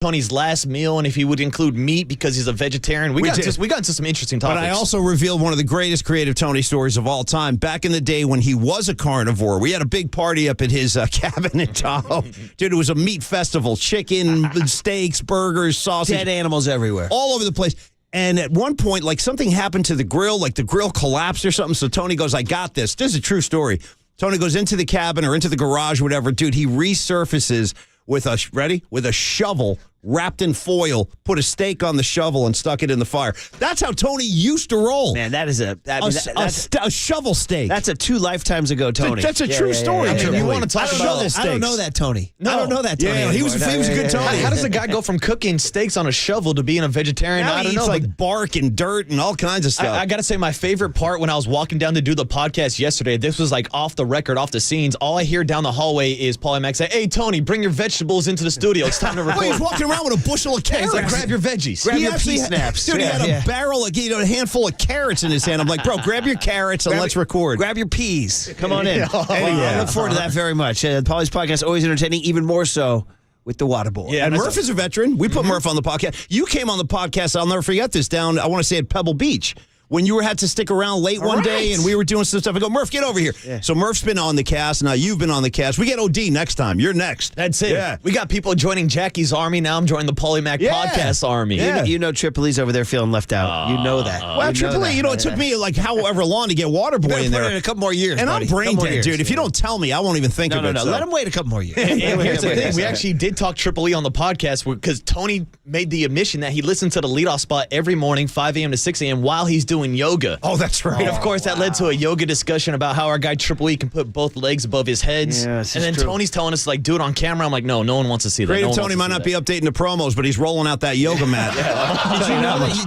Tony's last meal and if he would include meat because he's a vegetarian. We got into some interesting topics. But I also revealed one of the greatest Creative Tony stories of all time. Back in the day when he was a carnivore, we had a big party up at his cabin in Tahoe. Dude, it was a meat festival. Chicken, steaks, burgers, sausage. Dead animals everywhere. All over the place. And at one point, like, something happened to the grill. Like, the grill collapsed or something. So Tony goes, I got this. This is a true story. Tony goes into the cabin or into the garage or whatever. Dude, he resurfaces with a shovel wrapped in foil, put a steak on the shovel and stuck it in the fire. That's how Tony used to roll. Man, that is a shovel steak. That's a 2 lifetimes ago, Tony. That's a true story. You want to talk about I don't know that, Tony. No. I don't know that, Tony. Yeah, he was a good Tony. How does a guy go from cooking steaks on a shovel to being a vegetarian? Now I don't he know. eats like bark and dirt and all kinds of stuff. I got to say, my favorite part when I was walking down to do the podcast yesterday, this was like off the record, off the scenes. All I hear down the hallway is Paulie Mack say, hey, Tony, bring your vegetables into the studio. It's time to record. He's walking around with a bushel of carrots. He's like, grab your veggies. Grab your pea snaps. Dude, he had a barrel, a handful of carrots in his hand. I'm like, bro, grab your carrots and let's record. Grab your peas. Come on in. Anyway, I look forward to that very much. Paulie's podcast, always entertaining, even more so with the water boy. Yeah, and Murph is a veteran. We put Murph on the podcast. You came on the podcast, I'll never forget this, down, I want to say at Pebble Beach. When you had to stick around late one day and we were doing some stuff, I go, Murph, get over here. Yeah. So Murph's been on the cast. Now you've been on the cast. We get OD next time. You're next. That's it. Yeah. We got people joining Jackie's army. Now I'm joining the Paulie Mack podcast army. Yeah. You know Triple E's over there feeling left out. You know that. Well, Triple E, it took me like however long to get Waterboy in there. Put in a couple more years, and buddy. I'm brain dead, dude. If you don't tell me, I won't even think of it. No. Let him wait a couple more years. And here's the thing. We actually did talk Triple E on the podcast because Tony made the admission that he listened to the leadoff spot every morning, 5 a.m. to 6 a.m. while he's doing yoga. Oh, that's right. And of course, that led to a yoga discussion about how our guy Triple E can put both legs above his heads. Yeah, and then Tony's telling us, like, do it on camera. I'm like, no one wants to see that. Creative Tony might not be updating the promos, but he's rolling out that yoga mat.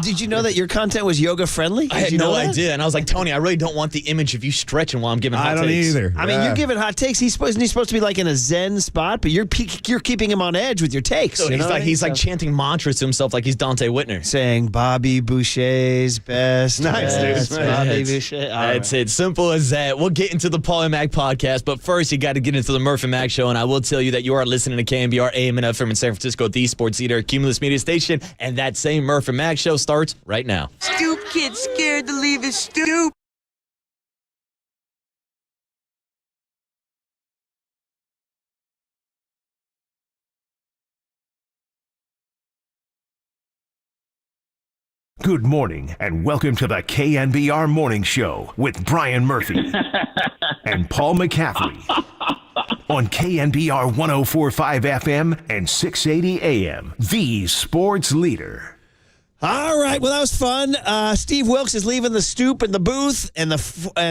Did you know that your content was yoga friendly? I had no idea. And I was like, Tony, I really don't want the image of you stretching while I'm giving hot takes. I don't either. I mean, you're giving hot takes. Isn't he supposed to be like in a zen spot? But you're keeping him on edge with your takes. So he's like chanting mantras to himself like he's Dante Whitner. Saying Bobby Boucher's best. Nice, dude. Bobby Boucher. That's it. Simple as that. We'll get into the Paulie Mack podcast, but first you got to get into the Murph and Mack show, and I will tell you that you are listening to KNBR AM and FM in San Francisco, the sports leader, Cumulus Media Station, and that same Murph and Mack show starts right now. Stoop kid scared to leave his stoop. Good morning, and welcome to the KNBR Morning Show with Brian Murphy and Paul McCaffrey on KNBR 104.5 FM and 680 AM, the sports leader. All right, well, that was fun. Steve Wilkes is leaving the stoop in the booth, and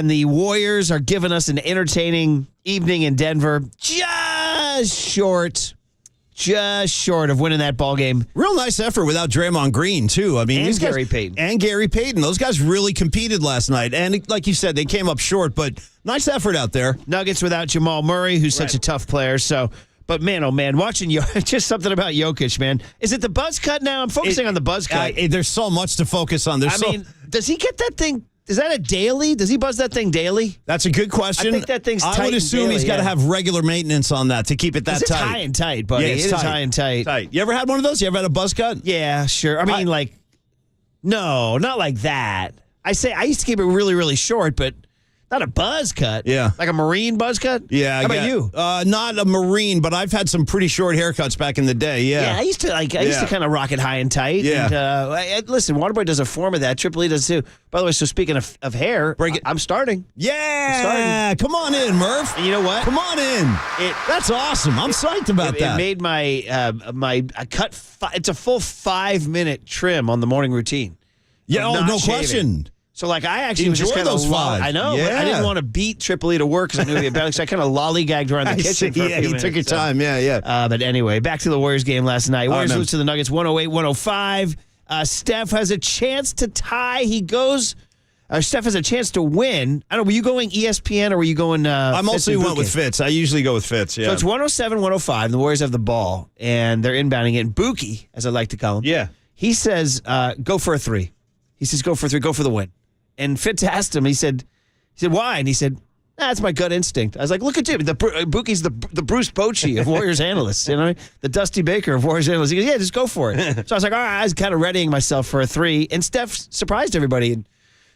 the Warriors are giving us an entertaining evening in Denver. Just short of winning that ball game. Real nice effort without Draymond Green, too. I mean, and these Gary guys, Payton. And Gary Payton. Those guys really competed last night. And like you said, they came up short, but nice effort out there. Nuggets without Jamal Murray, who's such a tough player. So, but man, oh man, watching just something about Jokic, man. Is it the buzz cut now? I'm focusing on the buzz cut. There's so much to focus on. I mean, does he get that thing? Is that a daily? Does he buzz that thing daily? That's a good question. I think that thing's tight. I would assume he's got to have regular maintenance on that to keep it that tight. It's high and tight, buddy. Yeah, it is high and tight. You ever had one of those? You ever had a buzz cut? Yeah, sure. I mean, no, not like that. I used to keep it really, really short, but not a buzz cut. Yeah. Like a Marine buzz cut? Yeah. How about you? Not a Marine, but I've had some pretty short haircuts back in the day. Yeah. Yeah, I used to kind of rock it high and tight. Yeah. And, listen, Waterboy does a form of that. Triple E does too. By the way, so speaking of hair, I'm starting. Yeah. Come on in, Murph. And you know what? Come on in. That's awesome. I'm psyched about that. It made my cut. It's a full 5-minute trim on the morning routine. Yeah. No question. So, I actually enjoy was just those 5. I know. Yeah. But I didn't want to beat Triple E to work because I knew he'd be bad. So I kind of lollygagged around the kitchen for a few minutes. minutes. Took your time. Yeah. But anyway, back to the Warriors game last night. Warriors lose to the Nuggets 108-105. Steph has a chance to tie. Steph has a chance to win. I don't know, were you going ESPN or were you going I mostly went with Fitz. I usually go with Fitz, yeah. So it's 107-105. The Warriors have the ball, and they're inbounding it. And Buki, as I like to call him, he says, go for a 3. He says, go for a 3, go for the win. And Fitz asked him, he said, why? And he said, That's my gut instinct. I was like, look at Jimmy. Bookie's the Bruce Bochy of Warriors analysts. You know what I mean? The Dusty Baker of Warriors analysts. He goes, yeah, just go for it. So I was like, all right. I was kind of readying myself for a 3. And Steph surprised everybody and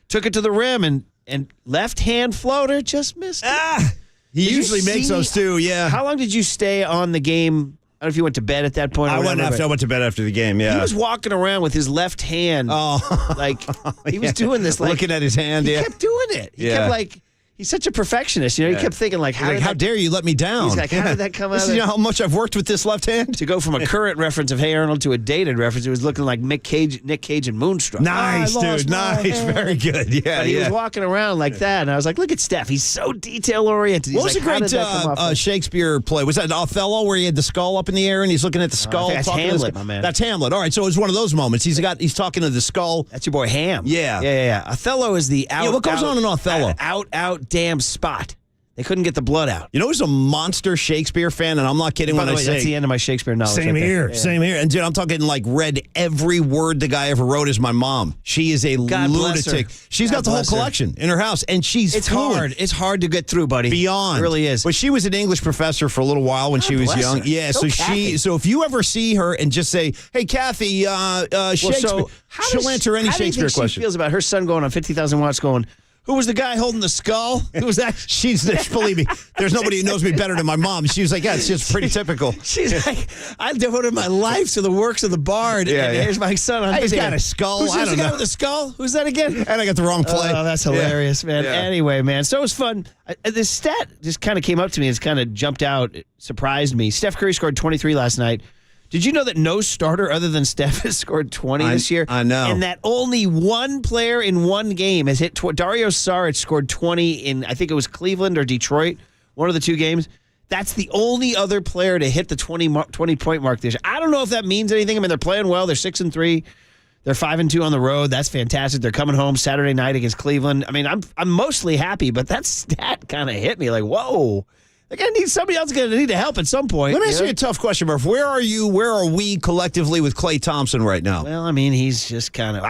took it to the rim and left-hand floater just missed it. He usually makes those too, yeah. How long did you stay on the game? I don't know if you went to bed at that point. I went to bed after the game, yeah. He was walking around with his left hand. Like, he was doing this. Like, looking at his hand, He kept doing it. He kept like... He's such a perfectionist, you know. He kept thinking, like, how dare you let me down? He's like, how did that come out? You know how much I've worked with this left hand? To go from a current reference of Hey Arnold to a dated reference, it was looking like Nick Cage and Moonstruck. Nice, dude. Nice. Very good. Yeah, but he was walking around like that, and I was like, look at Steph. He's so detail-oriented. What was the great Shakespeare play? Was that Othello where he had the skull up in the air and he's looking at the skull? That's Hamlet, my man. That's Hamlet. All right, so it was one of those moments. He's talking to the skull. That's your boy Ham. Yeah. Othello is the what goes on in Othello? Out damn spot. They couldn't get the blood out. You know who's a monster Shakespeare fan, and I'm not kidding when I say... That's the end of my Shakespeare knowledge. Same here. And dude, I'm talking like read every word the guy ever wrote is my mom. She is a lunatic. She's got the whole collection in her house, and she's hard. It's hard to get through, buddy. Beyond. It really is. But she was an English professor for a little while when she was young. Her. Yeah, so if you ever see her and just say, hey, Kathy, Shakespeare, she'll answer any Shakespeare question. How do you think she feels about her son going on 50,000 watts going... Who was the guy holding the skull? Who was that? Believe me, there's nobody who knows me better than my mom. She was like, yeah, it's just pretty typical. She's like, I've devoted my life to the works of the bard. And here's my son. He's got a skull. Who's the guy with the skull? Who's that again? And I got the wrong play. Oh, that's hilarious, man. Yeah. Anyway, man, so it was fun. This stat just kind of came up to me. It's kind of jumped out. It surprised me. Steph Curry scored 23 last night. Did you know that no starter other than Steph has scored 20 this year? I know. And that only one player in one game has hit Dario Saric scored 20 in, I think it was Cleveland or Detroit, one of the two games. That's the only other player to hit the 20-point mark this year. I don't know if that means anything. I mean, they're playing well. They're 6-3. They're 5-2 on the road. That's fantastic. They're coming home Saturday night against Cleveland. I mean, I'm mostly happy, but that stat kind of hit me like, whoa. Like, somebody else is going to need to help at some point. Let me ask you a tough question, Murph. Where are you? Where are we collectively with Klay Thompson right now? Well, I mean, he's just kind of.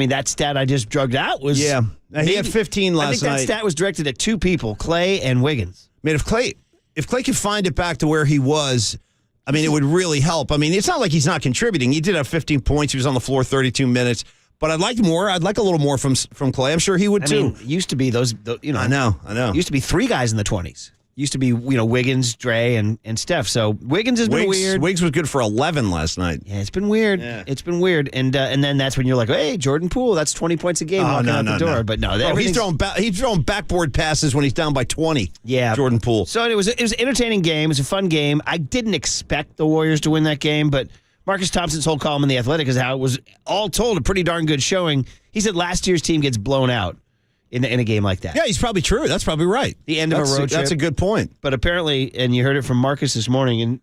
That stat I just drugged out was. Yeah, he had 15 last night. I think that stat was directed at two people, Klay and Wiggins. I mean, if Klay could find it back to where he was, I mean, it would really help. I mean, it's not like he's not contributing. He did have 15 points. He was on the floor 32 minutes. But I'd like more. I'd like a little more from Klay. I'm sure he would too. I mean, it used to be those. I know. Used to be three guys in the 20s. Used to be, Wiggins, Dre, and Steph. So Wiggins has been weird. Wiggs was good for 11 last night. Yeah, it's been weird. Yeah. It's been weird. And then that's when you're like, hey, Jordan Poole, that's 20 points a game walking out the door. No. But no, he's throwing backboard passes when he's down by 20. Yeah, Jordan Poole. So it was an entertaining game. It was a fun game. I didn't expect the Warriors to win that game, but Marcus Thompson's whole column in The Athletic is how it was all told a pretty darn good showing. He said last year's team gets blown out in a game like that. Yeah, he's probably true. That's probably right. The end of a road trip. That's a good point. But apparently, and you heard it from Marcus this morning, and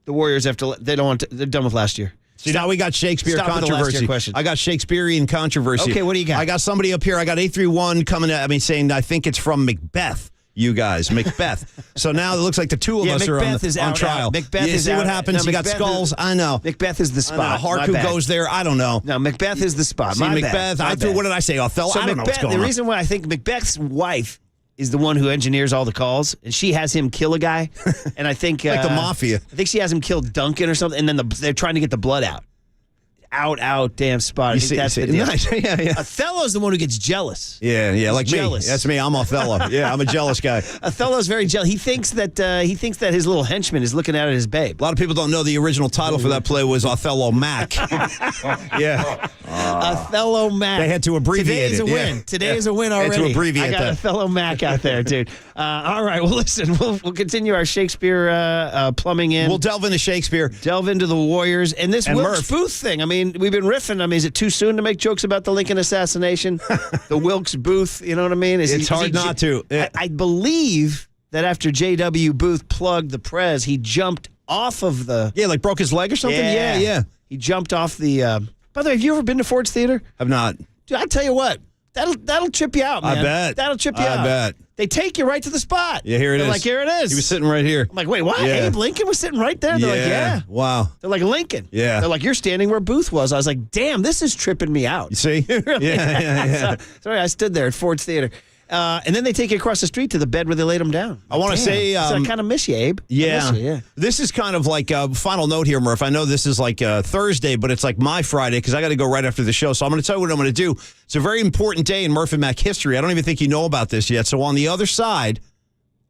the Warriors they're done with last year. See, now we got Shakespeare controversy. I got Shakespearean controversy. Okay, what do you got? I got somebody up here. I got 831 coming at me saying, I think it's from Macbeth. You guys, Macbeth. So now it looks like the two of us Macbeth are on trial. Macbeth is see what happens? You got skulls. I know. Macbeth is the spot. Harku goes there. I don't know. No, Macbeth is the spot. See, Macbeth. What did I say? Othello? So I don't know what's going on. The reason why I think Macbeth's wife is the one who engineers all the calls, and she has him kill a guy. And I think like the mafia. I think she has him kill Duncan or something, and then they're trying to get the blood out. Out, damn spot. I think that's the deal. Nice. Yeah. Othello's the one who gets jealous. Yeah, like jealous. Me. That's me. I'm Othello. Yeah, I'm a jealous guy. Othello's very jealous. He thinks that his little henchman is looking out at his babe. A lot of people don't know the original title for that play was Othello Mac. Yeah. Othello Mac. They had to abbreviate Today's a win. Today is a win already. They had to abbreviate that. I got Othello Mac out there, dude. All right, well, listen, we'll continue our Shakespeare plumbing in. We'll delve into Shakespeare. Delve into the Warriors. And this Wilkes Booth thing. I mean, we've been riffing. I mean, is it too soon to make jokes about the Lincoln assassination? The Wilkes Booth, you know what I mean? It's hard not to. Yeah. I believe that after J.W. Booth plugged the Prez, he jumped off of the... Yeah, like broke his leg or something? Yeah. He jumped off the... By the way, have you ever been to Ford's Theater? I've not. Dude, I tell you what, that'll trip you out, man. I bet. That'll trip you out. I bet. They take you right to the spot. Yeah, here it is. They're like, here it is. He was sitting right here. I'm like, wait, what? Yeah. Abe Lincoln was sitting right there? They're like, yeah. Wow. They're like, Lincoln. Yeah. They're like, you're standing where Booth was. I was like, damn, this is tripping me out. You see? Really? Yeah. So I stood there at Ford's Theater. And then they take you across the street to the bed where they laid him down. I want to say... So I kind of miss you, Abe. Yeah. I miss you, This is kind of like a final note here, Murph. I know this is like Thursday, but it's like my Friday because I got to go right after the show. So I'm going to tell you what I'm going to do. It's a very important day in Murph and Mac history. I don't even think you know about this yet. So on the other side,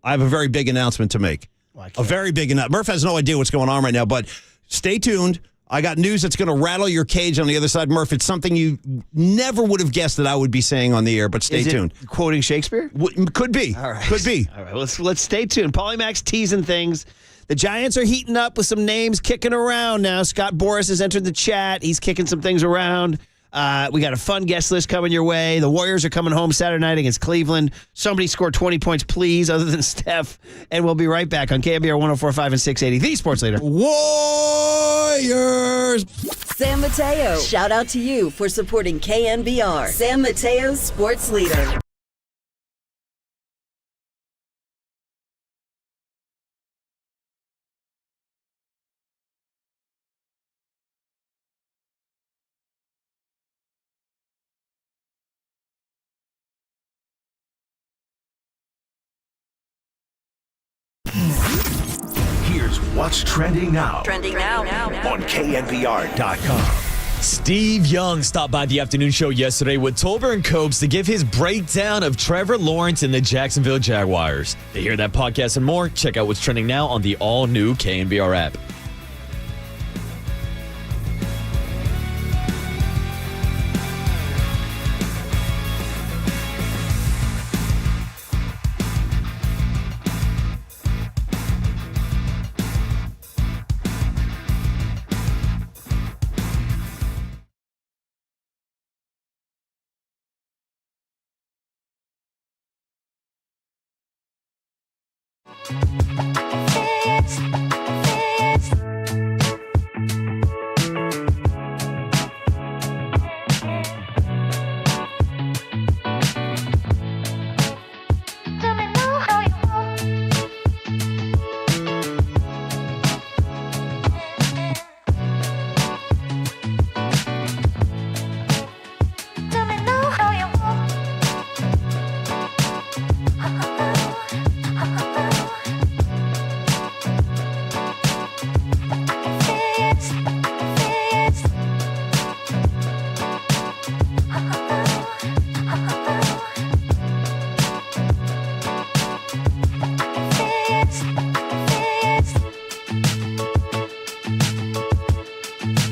I have a very big announcement to make. A very big announcement. Murph has no idea what's going on right now, but stay tuned. I got news that's going to rattle your cage on the other side, Murph. It's something you never would have guessed that I would be saying on the air, but stay tuned. Quoting Shakespeare? Could be. All right. Could be. All right, let's stay tuned. Polymac's teasing things. The Giants are heating up with some names kicking around now. Scott Boras has entered the chat. He's kicking some things around. We got a fun guest list coming your way. The Warriors are coming home Saturday night against Cleveland. Somebody score 20 points, please, other than Steph. And we'll be right back on KNBR 104.5 and 680, the sports leader. Warriors! San Mateo, shout out to you for supporting KNBR, San Mateo's sports leader. Here's what's trending now. Trending now. On KNBR.com. Steve Young stopped by the afternoon show yesterday with Tolbert and Copes to give his breakdown of Trevor Lawrence and the Jacksonville Jaguars. To hear that podcast and more, check out what's trending now on the all-new KNBR app.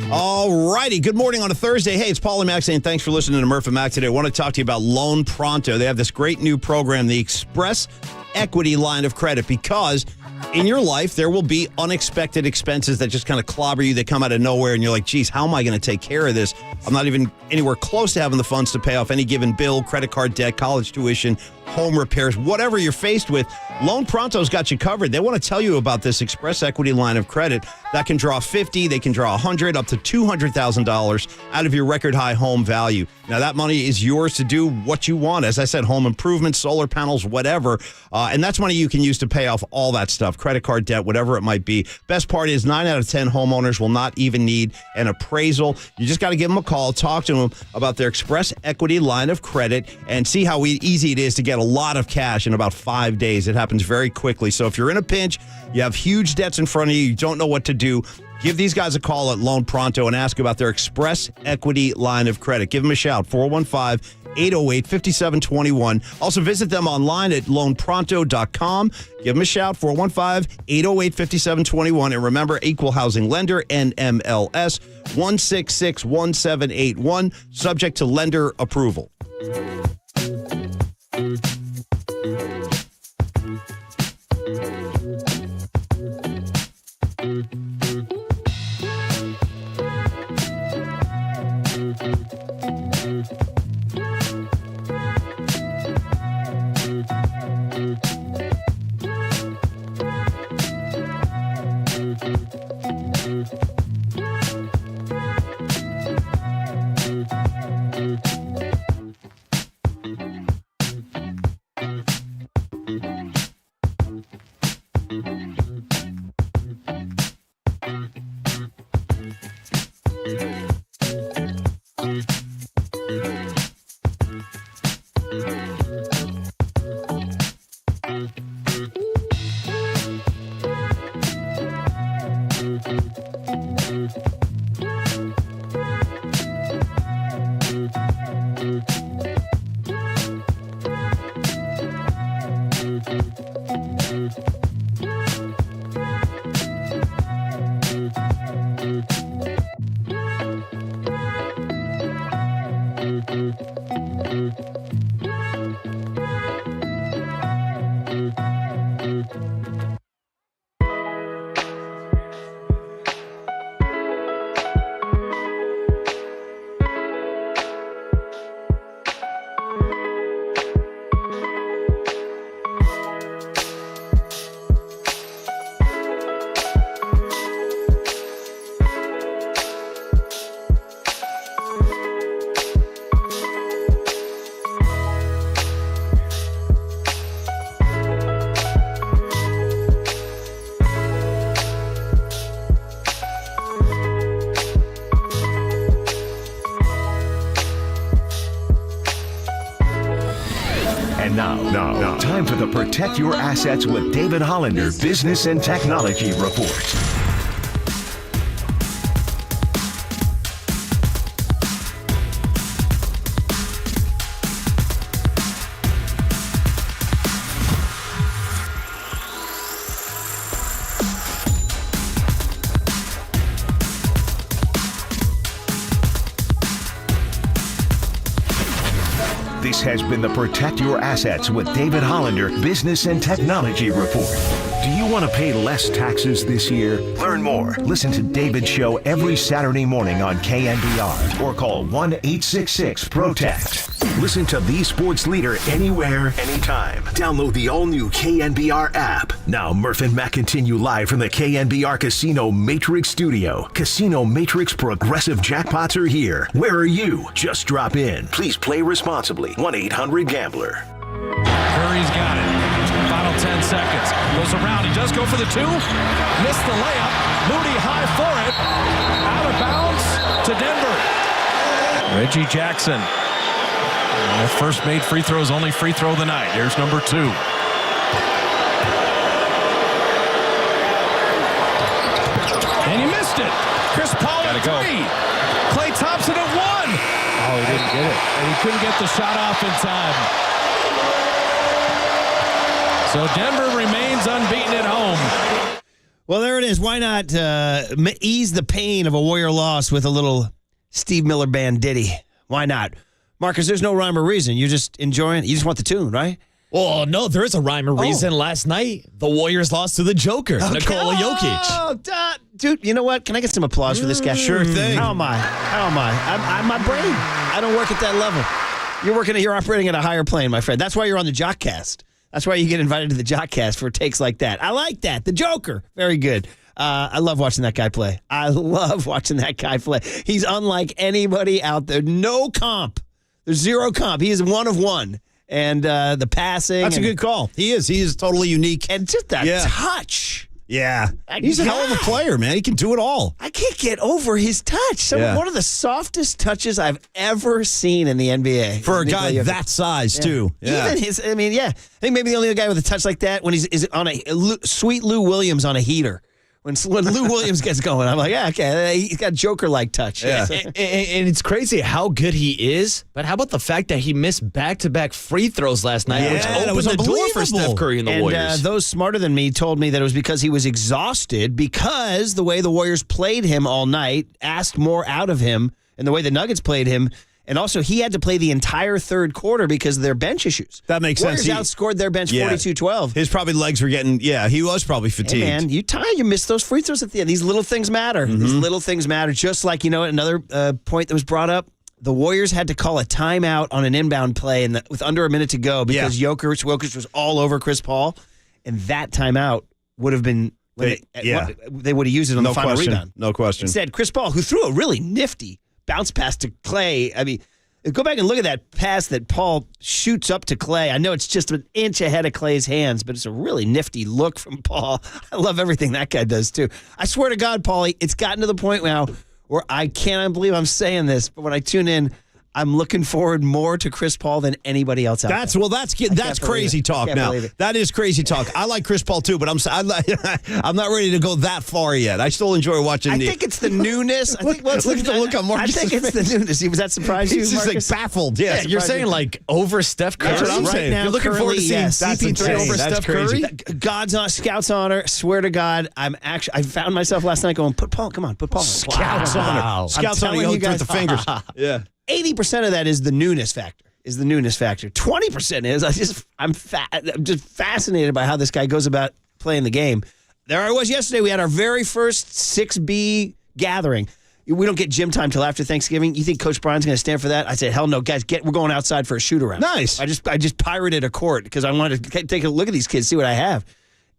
All righty. Good morning on a Thursday. Hey, it's Paul and Max saying thanks for listening to Murph and Mac today. I want to talk to you about Loan Pronto. They have this great new program, the Express Equity Line of Credit, because in your life, there will be unexpected expenses that just kind of clobber you. They come out of nowhere, and you're like, geez, how am I going to take care of this? I'm not even anywhere close to having the funds to pay off any given bill, credit card debt, college tuition, home repairs, whatever you're faced with. Loan Pronto's got you covered. They want to tell you about this Express Equity Line of Credit that can draw $50,000, they can draw $100,000, up to $200,000 out of your record high home value. Now, that money is yours to do what you want. As I said, home improvements, solar panels, whatever. And that's money you can use to pay off all that stuff, credit card debt, whatever it might be. Best part is 9 out of 10 homeowners will not even need an appraisal. You just got to give them a call, talk to them about their Express Equity Line of Credit, and see how easy it is to get a lot of cash in about 5 days. It happens very quickly. So if you're in a pinch, you have huge debts in front of you, you don't know what to do, give these guys a call at Loan Pronto and ask about their Express Equity Line of Credit. Give them a shout, 415-808-5721. Also visit them online at loanpronto.com. Give them a shout, 415-808-5721. And remember, Equal Housing Lender, NMLS 1661781, subject to lender approval. And now, time for the Protect Your Assets with David Hollander Business and Technology Report. This has been the Protect Your Assets with David Hollander Business and Technology Report. Do you want to pay less taxes this year? Learn more. Listen to David's show every Saturday morning on KNBR or call 1-866-PROTECT. Listen to the sports leader anywhere, anytime. Download the all-new KNBR app. Now, Murph and Matt continue live from the KNBR Casino Matrix Studio. Casino Matrix Progressive Jackpots are here. Where are you? Just drop in. Please play responsibly. 1-800-GAMBLER. Curry's got it. Final 10 seconds. Goes around. He does go for the two. Missed the layup. Moody high for it. Out of bounds to Denver. Reggie Jackson. First made free throws, only free throw of the night. Here's number 2. And he missed it. Chris Paul at 3. Klay Thompson at 1. Oh, he didn't get it. And he couldn't get the shot off in time. So Denver remains unbeaten at home. Well, there it is. Why not ease the pain of a Warrior loss with a little Steve Miller Band ditty? Why not? Marcus, there's no rhyme or reason. You're just enjoying it. You just want the tune, right? Well, no, there is a rhyme or reason. Last night, the Warriors lost to the Joker, Nikola Jokic. Oh, dude, you know what? Can I get some applause for this guy? Sure thing. How am I? I'm my brain. I don't work at that level. You're operating at a higher plane, my friend. That's why you're on the Jockcast. That's why you get invited to the Jockcast for takes like that. I like that. The Joker. Very good. I love watching that guy play. He's unlike anybody out there. No comp. There's zero comp. He is one of one. And the passing. That's a good call. He is. He is totally unique. And just that touch. Yeah. He's a hell of a player, man. He can do it all. I can't get over his touch. One of the softest touches I've ever seen in the NBA. For a guy that size, too. Yeah. Even his, I think maybe the only other guy with a touch like that is on a sweet Lou Williams on a heater. When Lou Williams gets going, I'm like, yeah, okay, he's got Joker-like touch. Yeah. And it's crazy how good he is, but how about the fact that he missed back-to-back free throws last night, which opened the door for Steph Curry and the Warriors. And those smarter than me told me that it was because he was exhausted because the way the Warriors played him all night asked more out of him, and the way the Nuggets played him. And also, he had to play the entire third quarter because of their bench issues. That makes sense. Warriors outscored their bench 42-12. His probably legs were getting, he was probably fatigued. Hey man, you missed those free throws at the end. These little things matter. Mm-hmm. These little things matter. Just like, another point that was brought up, the Warriors had to call a timeout on an inbound play with under a minute to go because Jokic was all over Chris Paul. And that timeout would have been, they would have used it on the final rebound. No question. Instead, Chris Paul, who threw a really nifty bounce pass to Klay. Go back and look at that pass that Paul shoots up to Klay. I know it's just an inch ahead of Klay's hands, but it's a really nifty look from Paul. I love everything that guy does, too. I swear to God, Paulie, it's gotten to the point now where I cannot believe I'm saying this, but when I tune in, I'm looking forward more to Chris Paul than anybody else out there. That's crazy talk now. That is crazy talk. I like Chris Paul too, but I'm not ready to go that far yet. I still enjoy watching. I think it's the newness. Look at the look on Marcus. I think it's the newness. Was that surprise you, He's just Marcus? like baffled. Yeah, You're saying like over Steph Curry. That's what I'm saying. Now, you're looking forward to seeing CP3 over That's Steph crazy. Curry. God's on Scouts honor. Swear to God, I found myself last night going, put Paul. Come on, put Paul. Scouts honor. I'm Scouts honor. telling You you go guys, with the fingers. Yeah. 80% of that is the newness factor. is the newness factor. 20% is I'm just fascinated by how this guy goes about playing the game. There I was yesterday. We had our very first 6B gathering. We don't get gym time till after Thanksgiving. You think Coach Brian's going to stand for that? I said, hell no, guys. We're going outside for a shoot around. Nice. I just pirated a court because I wanted to take a look at these kids, see what I have.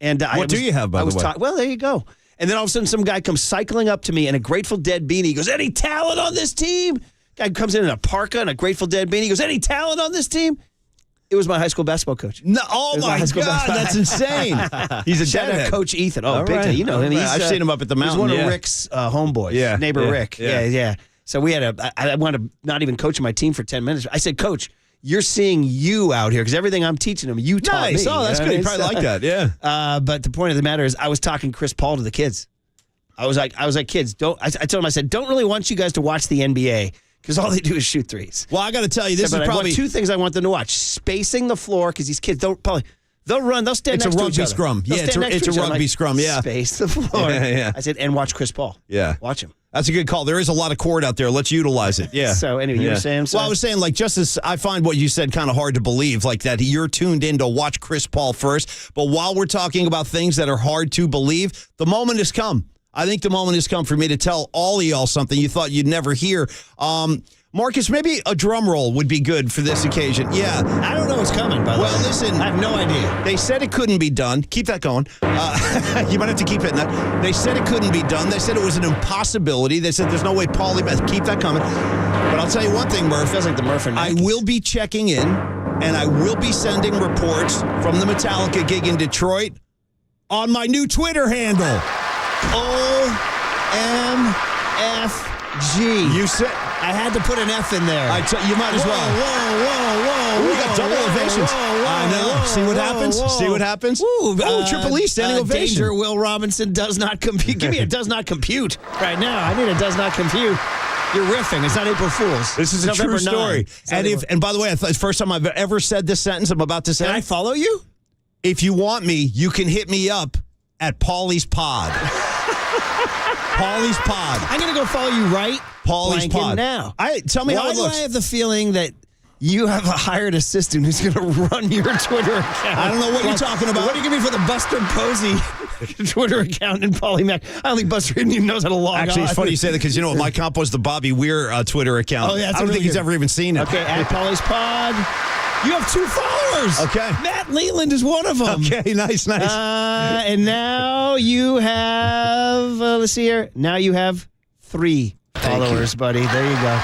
And what do you have, by the way? Well, there you go. And then all of a sudden, some guy comes cycling up to me in a Grateful Dead beanie. He goes, "Any talent on this team?" Guy comes in a parka and a Grateful Dead beanie. He goes, "Any talent on this team?" It was my high school basketball coach. No, oh my God, that's insane. He's a Shout out deadhead. Coach Ethan. Oh, All big right. time. You know him. I've seen him up at the mountain. He's one of Rick's homeboys. Neighbor Rick. Yeah. So we had I wanted to not even coach my team for 10 minutes. I said, "Coach, you're seeing you out here because everything I'm teaching him, you taught me." Oh, that's good. He probably like that. Yeah. But the point of the matter is, I was talking Chris Paul to the kids. I was like, kids, don't. I told him, I said, don't really want you guys to watch the NBA because all they do is shoot threes. Well, I got to tell you, this is probably two things I want them to watch: spacing the floor because these kids they'll run, they'll stand. It's next a to rugby each other. scrum. They'll Yeah, stand next it's to a each other. rugby scrum. Yeah, space the floor. Yeah. I said, and watch Chris Paul. Yeah, watch him. That's a good call. There is a lot of court out there. Let's utilize it. Yeah. So anyway, you were saying? Well, I was saying, like, just as I find what you said kind of hard to believe, like that you're tuned in to watch Chris Paul first. But while we're talking about things that are hard to believe, the moment has come. I think the moment has come for me to tell all of y'all something you thought you'd never hear. Marcus, maybe a drum roll would be good for this occasion. Yeah. I don't know what's coming, by the way. Well, listen. I have no idea. They said it couldn't be done. Keep that going. You might have to keep hitting that. They said it couldn't be done. They said it was an impossibility. They said there's no way Paulie... Keep that coming. But I'll tell you one thing, Murph. Feels like the Murph and I will be checking in, and I will be sending reports from the Metallica gig in Detroit on my new Twitter handle. OMFG. You said... I had to put an F in there. You might as well. Whoa. We got double ovations. I know. See what happens? See what happens? Triple E standing ovation. Danger, Will Robinson does not compute. Give me a does not compute right now. I need a does not compute. You're riffing. It's not April Fool's. This is a true story. And by the way, it's the first time I've ever said this sentence I'm about to say. Can I follow you? If you want me, you can hit me up at Paulie's Pod. Paulie's Pod. I'm going to go follow you right Paulie's Pod now. Tell me how it looks. Why do I have the feeling that you have a hired assistant who's going to run your Twitter account? I don't know what you're talking about. What do you give me for the Buster Posey Twitter account in Paulie Mac? I don't think Buster even knows how to log on. Actually, it's funny you say that because, you know what, my comp was the Bobby Weir Twitter account. Oh, yeah, I don't think he's ever even seen it. Okay, at Paulie's Pod. You have 2 followers. Okay. Matt Leland is one of them. Okay, nice. And now you have, let's see here. Now you have 3 followers, buddy. There you go.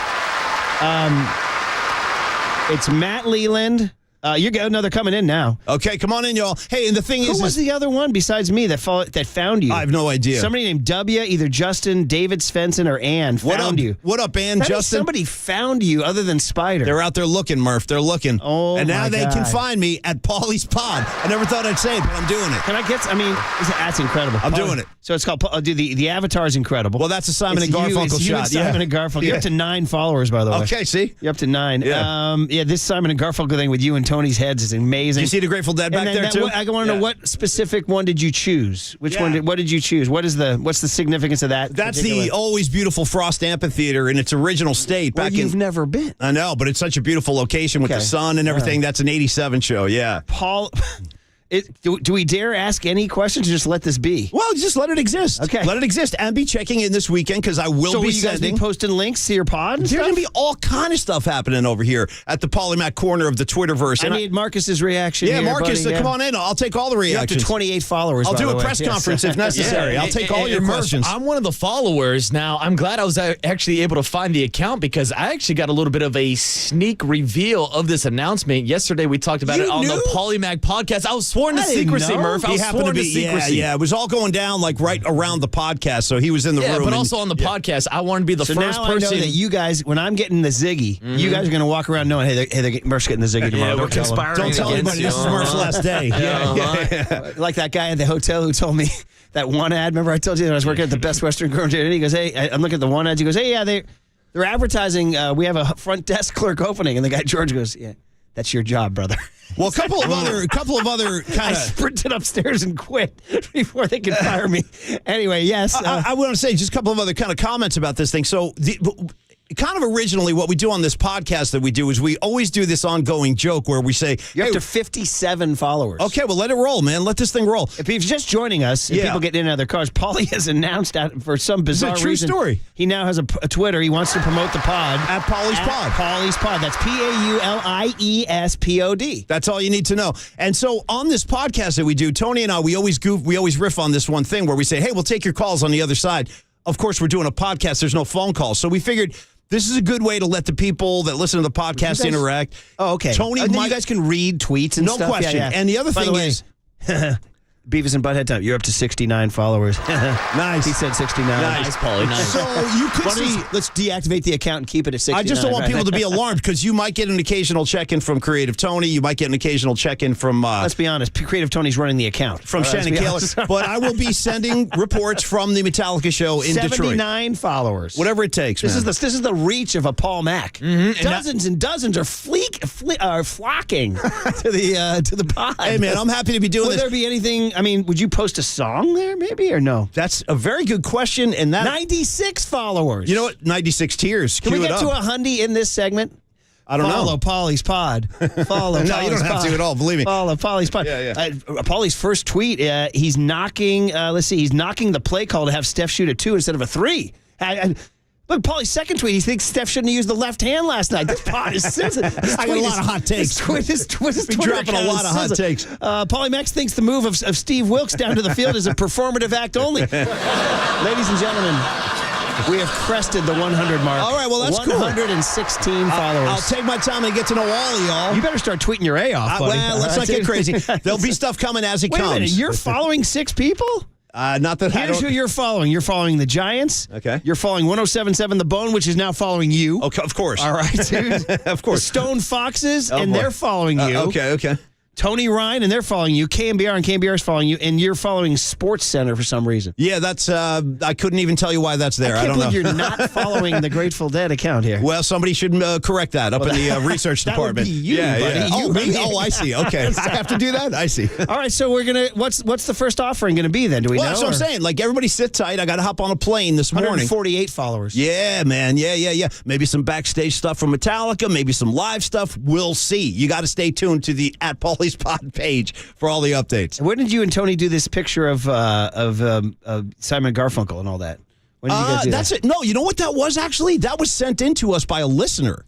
It's Matt Leland. You're good. No, they're coming in now. Okay, come on in, y'all. Hey, and the thing Who was the other one besides me that found you? I have no idea. Somebody named W, either Justin, David Svensson, or Ann found you. What up, Ann? Justin? Somebody found you other than Spider. They're out there looking, Murph. They're looking. Oh, and now my they God. can find me at Paulie's Pod. I never thought I'd say it, but I'm doing it. Can I get? That's incredible. I'm doing it. So it's called. The avatar is incredible. Well, that's a Simon It's and Garfunkel it's you shot. and Simon and Garfunkel. You're up to 9 followers, by the way. Okay, see? You're up to 9. Yeah. This Simon and Garfunkel thing with you and Tony's heads is amazing. Did you see the Grateful Dead back there, too? I want to know what specific one did you choose? Which one? What did you choose? What's the significance of that? That's the always beautiful Frost Amphitheater in its original state. Well, you've never been. I know, but it's such a beautiful location with the sun and everything. That's an 87 show, yeah. Paul... Do we dare ask any questions or just let this be? Well, just let it exist. Okay. Let it exist and be checking in this weekend because I will be you guys sending. be posting links to your pod? There's going to be all kind of stuff happening over here at the Polymac corner of the Twitterverse. I need Marcus's reaction. Yeah, here, Marcus, buddy. come on in. I'll take all the You're up reactions. to 28 followers. I'll by do the a way. press conference if necessary. I'll take all your Murph, questions. I'm one of the followers now. I'm glad I was actually able to find the account because I actually got a little bit of a sneak reveal of this announcement. Yesterday we talked about it on the Polymac podcast. I was sworn to secrecy, Murph. I was sworn to secrecy. Yeah, it was all going down like right around the podcast, so he was in the room. Yeah, but also on the podcast, I wanted to be the first now person. I know that you guys, when I'm getting the Ziggy, you guys are going to walk around knowing, Murph's getting the Ziggy tomorrow. we're conspiring. Don't tell anybody. This is Murph's last day. Like that guy at the hotel who told me that one ad. Remember I told you that I was working at the Best Western Grocery, and he goes, "Hey, I'm looking at the one ads." He goes, "Hey, yeah, they're advertising. We have a front desk clerk opening," and the guy George goes, "Yeah, that's your job, brother." Well, a couple of other kind I of. sprinted upstairs and quit before they could fire me. Anyway, yes. I want to say just a couple of other kind of comments about this thing. So kind of originally what we do on this podcast that we do is we always do this ongoing joke where we say, You're up to 57 followers. okay, well, let it roll, man. Let this thing roll. If you're just joining us, and people get in and out of their cars, Paulie has announced that for some bizarre It's a true reason. story. He now has a Twitter. He wants to promote the pod. At Paulie's Pod. Paulie's Pod. That's PAULIESPOD. That's all you need to know. And so on this podcast that we do, Tony and I, we always riff on this one thing where we say, hey, we'll take your calls on the other side. Of course, we're doing a podcast. There's no phone calls. So we figured this is a good way to let the people that listen to the podcast interact. Oh, okay. Tony, you guys can read tweets and no stuff. question. Yeah, yeah. And the other By thing the way, is, Beavis and Butthead time. You're up to 69 followers. nice. He said 69. Nice, Paulie. Nice. So you could Why don't see. we- let's deactivate the account and keep it at 69. I just don't want right? people to be alarmed because you might get an occasional check-in from Creative Tony. You might get an occasional check-in from Let's be honest. Creative Tony's running the account. from All right, Shannon let's be Kaler. honest. But I will be sending reports from the Metallica show in Detroit. 79 followers. Whatever it takes, This man. is the reach of a Paul Mack. Dozens and dozens are flocking to the pod. Hey, man, I'm happy to be doing Would this. there be anything? I mean, would you post a song there, maybe, or no? That's a very good question, and that 96 followers. you know what? 96 tears. Can we Cue get it to up. 100 in this segment? I don't Follow know. Paulie's Pod. Follow. No, Paulie's you don't have pod. to at all. Believe me. Follow Paulie's Pod. Yeah. Paulie's first tweet. He's knocking. He's knocking the play call to have Steph shoot a 2 instead of a 3. Look, Paulie's second tweet. He thinks Steph shouldn't have used the left hand last night. This pod is sensitive. I got a lot of hot takes. This Been dropping a lot of hot takes. Paulie Max thinks the move of Steve Wilkes down to the field is a performative act only. Ladies and gentlemen, we have crested the 100 mark. All right, well, that's cool. 116 followers. I'll take my time and get to know all of y'all. You better start tweeting your A off, buddy. Well, let's not get crazy. There'll be stuff coming as it Wait comes. a minute, you're following 6 people? Not that I Here's don't. who you're following. You're following the Giants. Okay. You're following 107.7 The Bone, which is now following you. Okay, of course. All right, dude. Of course. The Stone Foxes, Oh, and boy. they're following you. Okay. Tony Ryan, and they're following you. KNBR and KNBR is following you, and you're following Sports Center for some reason. Yeah, that's. I couldn't even tell you why that's there. I don't can't know. believe you're not following the Grateful Dead account here. Well, somebody should correct that up in the research that would department. be you, yeah, buddy. yeah. You, Oh, me? buddy. Oh, I see. Okay, I have to do that. I see. All right, so we're gonna. What's the first offering gonna be then? Do we Well, know? that's what I'm saying. Like, everybody sit tight. I got to hop on a plane this morning. 148 followers. Yeah, man. Yeah. Maybe some backstage stuff from Metallica. Maybe some live stuff. We'll see. You got to stay tuned to the at Paulie's Pod page for all the updates. When did you and Tony do this picture of Simon Garfunkel and all that? When did you guys do That's that? it. No, you know what that was actually? That was sent in to us by a listener.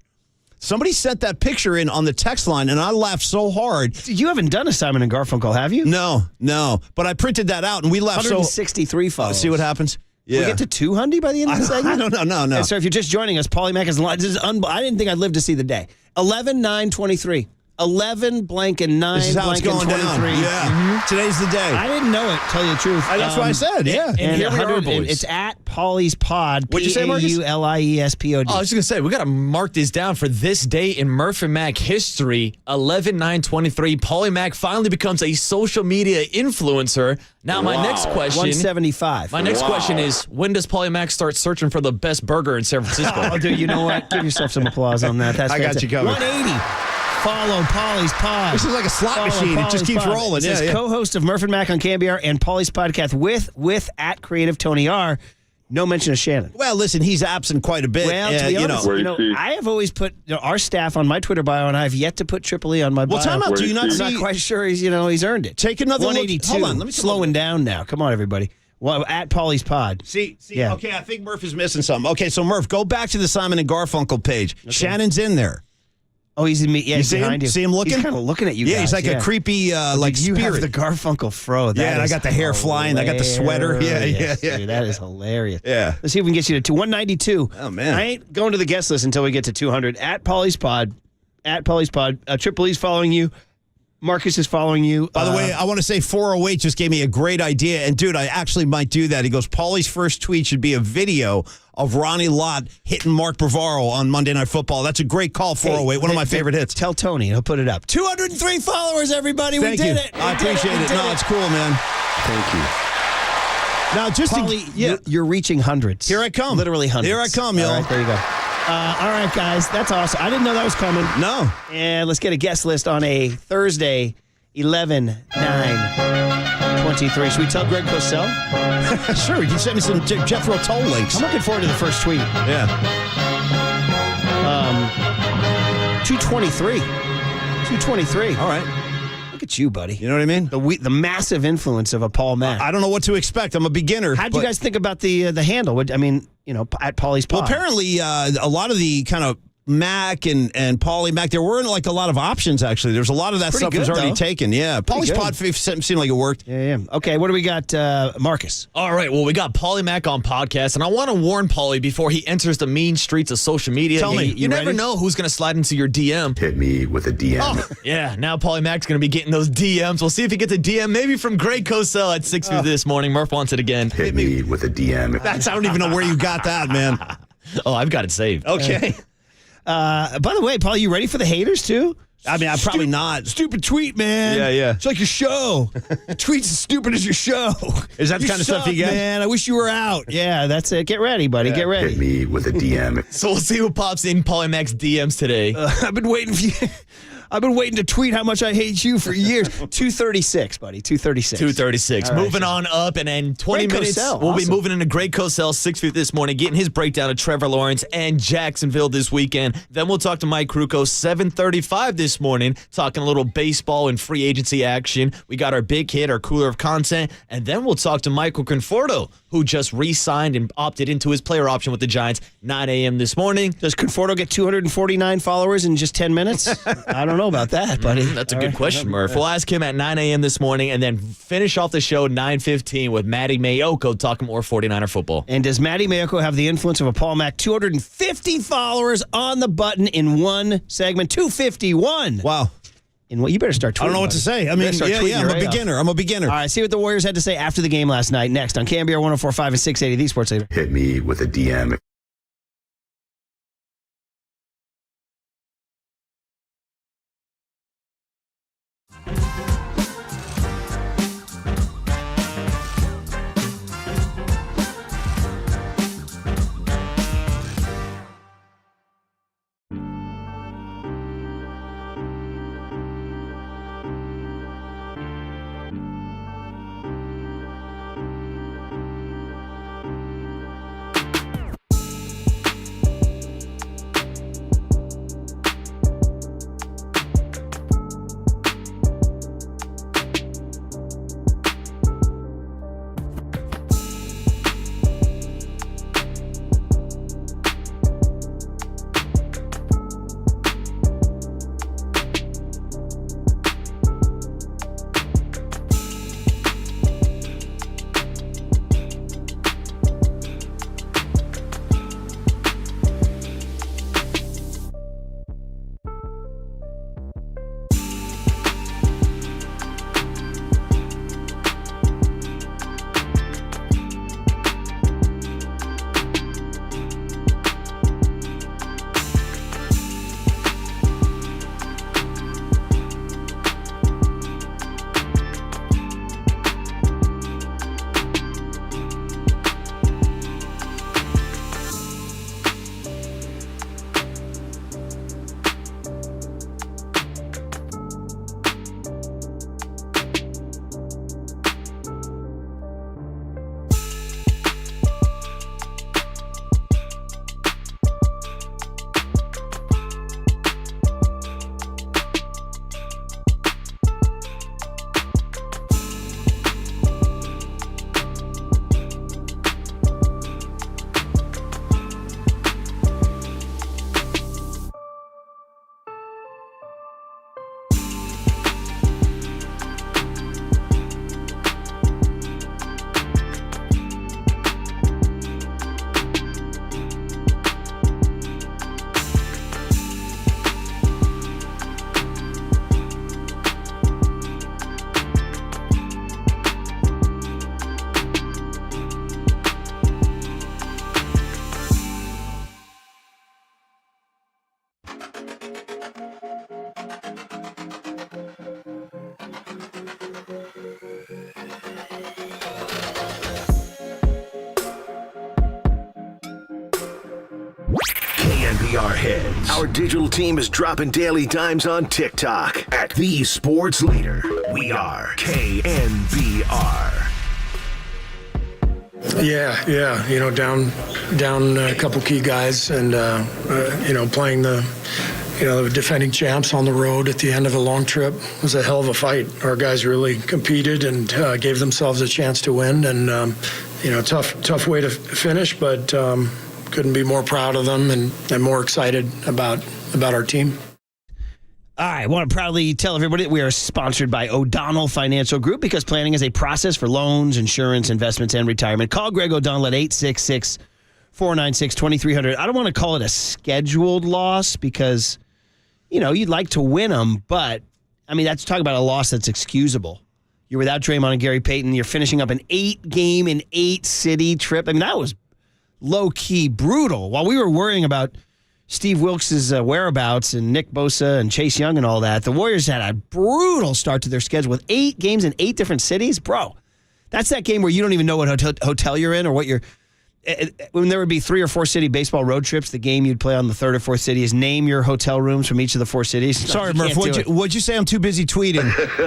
Somebody sent that picture in on the text line, and I laughed so hard. You haven't done a Simon and Garfunkel, have you? No. But I printed that out, and we laughed so. 163 followers. See what happens? Yeah. We get to 200 by the end of the segment? I don't know. No. And so if you're just joining us, Paulie Mack is live. This is I didn't think I'd live to see the day. 11-9-23. 11 blank and 9 This is how it's blank and going 23. down. Yeah. Today's the day. I didn't know it, tell you the truth. That's what I said, yeah. And here we are, 100 boys. It's at Paulie's Pod. What'd you say, Marcus? PAULIESPOD. Oh, I was just going to say, we got to mark this down for this day in Murph and Mac history. 11-9-23. Paulie Mack finally becomes a social media influencer. Now, my next question. 175. My next question is, when does Paulie Mack start searching for the best burger in San Francisco? Oh, dude, you know what? Give yourself some applause on that. That's I got fantastic. you covered. 180. Follow Paulie's Pod. This is like a slot Follow machine. It just Paulie's keeps Pod. rolling. It says Yeah. co-host of Murph and Mack on KNBR and Paulie's podcast with at Creative Tony R. No mention of Shannon. Well, listen, he's absent quite a bit. Well, to be honest, I have always put our staff on my Twitter bio, and I have yet to put Triple E on my bio. Well, time out. Do you not I'm see? not quite sure he's earned it. Take another look. 182. Hold on, let me slowing down now. Come on, everybody. Well, at Paulie's Pod. See, Yeah. okay, I think Murph is missing something. Okay, so Murph, go back to the Simon and Garfunkel page. Shannon's in there. Oh, he's in me. Yeah, he's see behind him? you. See him looking? He's kind of looking at you. Yeah, guys. he's like a creepy, like you spirit. have the Garfunkel fro. That Yeah, and I is got the hair flying. I got the sweater. Yeah, hilarious, yeah. dude, that is hilarious. Yeah. Let's see if we can get you to 192. Oh, man. I ain't going to the guest list until we get to 200. At Paulie's Pod. At Paulie's Pod. Triple E's following you. Marcus is following you. By the way, I want to say 408 just gave me a great idea. And, dude, I actually might do that. He goes, Paulie's first tweet should be a video of Ronnie Lott hitting Mark Bavaro on Monday Night Football. That's a great call, 408. One of my favorite hits. Tell Tony. He'll put it up. 203 followers, everybody. Thank we did you. it. I appreciate it. No, it's cool, man. Thank you. Now, just Paulie, you're reaching hundreds. Here I come. Literally hundreds. Here I come, y'all. All right, there you go. All right, guys. That's awesome. I didn't know that was coming. No. And let's get a guest list on a Thursday, 11-9-23. Should we tell Greg Cosell? Sure, you can send me some Jethro Tull links. I'm looking forward to the first tweet. Yeah. 223. 223. All right. Look at you, buddy. You know what I mean? The massive influence of a Paul Mack. I don't know what to expect. I'm a beginner. How'd you guys think about the handle? At Paulie's Pod? Well, apparently, a lot of the kind of Mac and Paulie Mac, there weren't like a lot of options, actually. There's a lot of that Pretty stuff good, was already though. taken. Yeah. Paulie's good. Pod seemed like it worked. Yeah. Okay, what do we got, Marcus? All right, well, we got Paulie Mac on podcast, and I want to warn Paulie before he enters the mean streets of social media. Tell me, you never ready? know who's going to slide into your DM. Hit me with a DM. Oh, yeah, now Paulie Mac's going to be getting those DMs. We'll see if he gets a DM maybe from Greg Cosell at 6 this morning. Murph wants it again. Hit me with a DM. I don't even know where you got that, man. Oh, I've got it saved. Okay. By the way, Paul, you ready for the haters, too? I mean, I'm probably not. Stupid tweet, man. Yeah. It's like your show. The tweet's as stupid as your show. Is that the kind of stuff you get? Man, I wish you were out. Yeah, that's it. Get ready, buddy. Get Hit ready. me with a DM. So we'll see who pops in Paulie Mac's DMs today. I've been waiting for you. I've been waiting to tweet how much I hate you for years. 236, buddy. 236. 236. All right. Moving on up, and then 20 Greg minutes, Cosell, we'll be awesome. moving into Greg Cosell, 6th this morning, getting his breakdown of Trevor Lawrence and Jacksonville this weekend. Then we'll talk to Mike Krukow, 7:35 this morning, talking a little baseball and free agency action. We got our big hit, our cooler of content, and then we'll talk to Michael Conforto, who just re-signed and opted into his player option with the Giants, 9 a.m. this morning. Does Conforto get 249 followers in just 10 minutes? I don't know about that, buddy. That's a good question, Murph. We'll ask him at 9 a.m. this morning and then finish off the show 9:15 with Matty Mayoko talking more 49er football. And does Matty Mayoko have the influence of a Paul Mack? 250 followers on the button in one segment. 251. Wow. And what you better start tweeting. I don't know what to say. I mean, I'm a beginner. I'm a beginner. All right, see what the Warriors had to say after the game last night. Next on KNBR 104.5 and 680, the Sports Leader. Hit me with a DM. KNBR heads. Our digital team is dropping daily dimes on TikTok at The Sports Leader. We are KNBR. Yeah. Down a couple key guys, and playing the defending champs on the road at the end of a long trip was a hell of a fight. Our guys really competed and gave themselves a chance to win, and tough way to finish, but couldn't be more proud of them and more excited about our team. All right, I want to proudly tell everybody that we are sponsored by O'Donnell Financial Group because planning is a process for loans, insurance, investments, and retirement. Call Greg O'Donnell at 866-496-2300. I don't want to call it a scheduled loss because, you'd like to win them, but, that's talking about a loss that's excusable. You're without Draymond and Gary Payton. You're finishing up an 8-game and 8-city trip. That was low-key brutal. While we were worrying about Steve Wilkes' whereabouts and Nick Bosa and Chase Young and all that, the Warriors had a brutal start to their schedule with 8 games in 8 different cities. Bro, that's that game where you don't even know what hotel you're in or what you're... When there would be 3 or 4 city baseball road trips, the game you'd play on the 3rd or 4th city is name your hotel rooms from each of the 4 cities. Sorry, Murph, what'd you say? I'm too busy tweeting.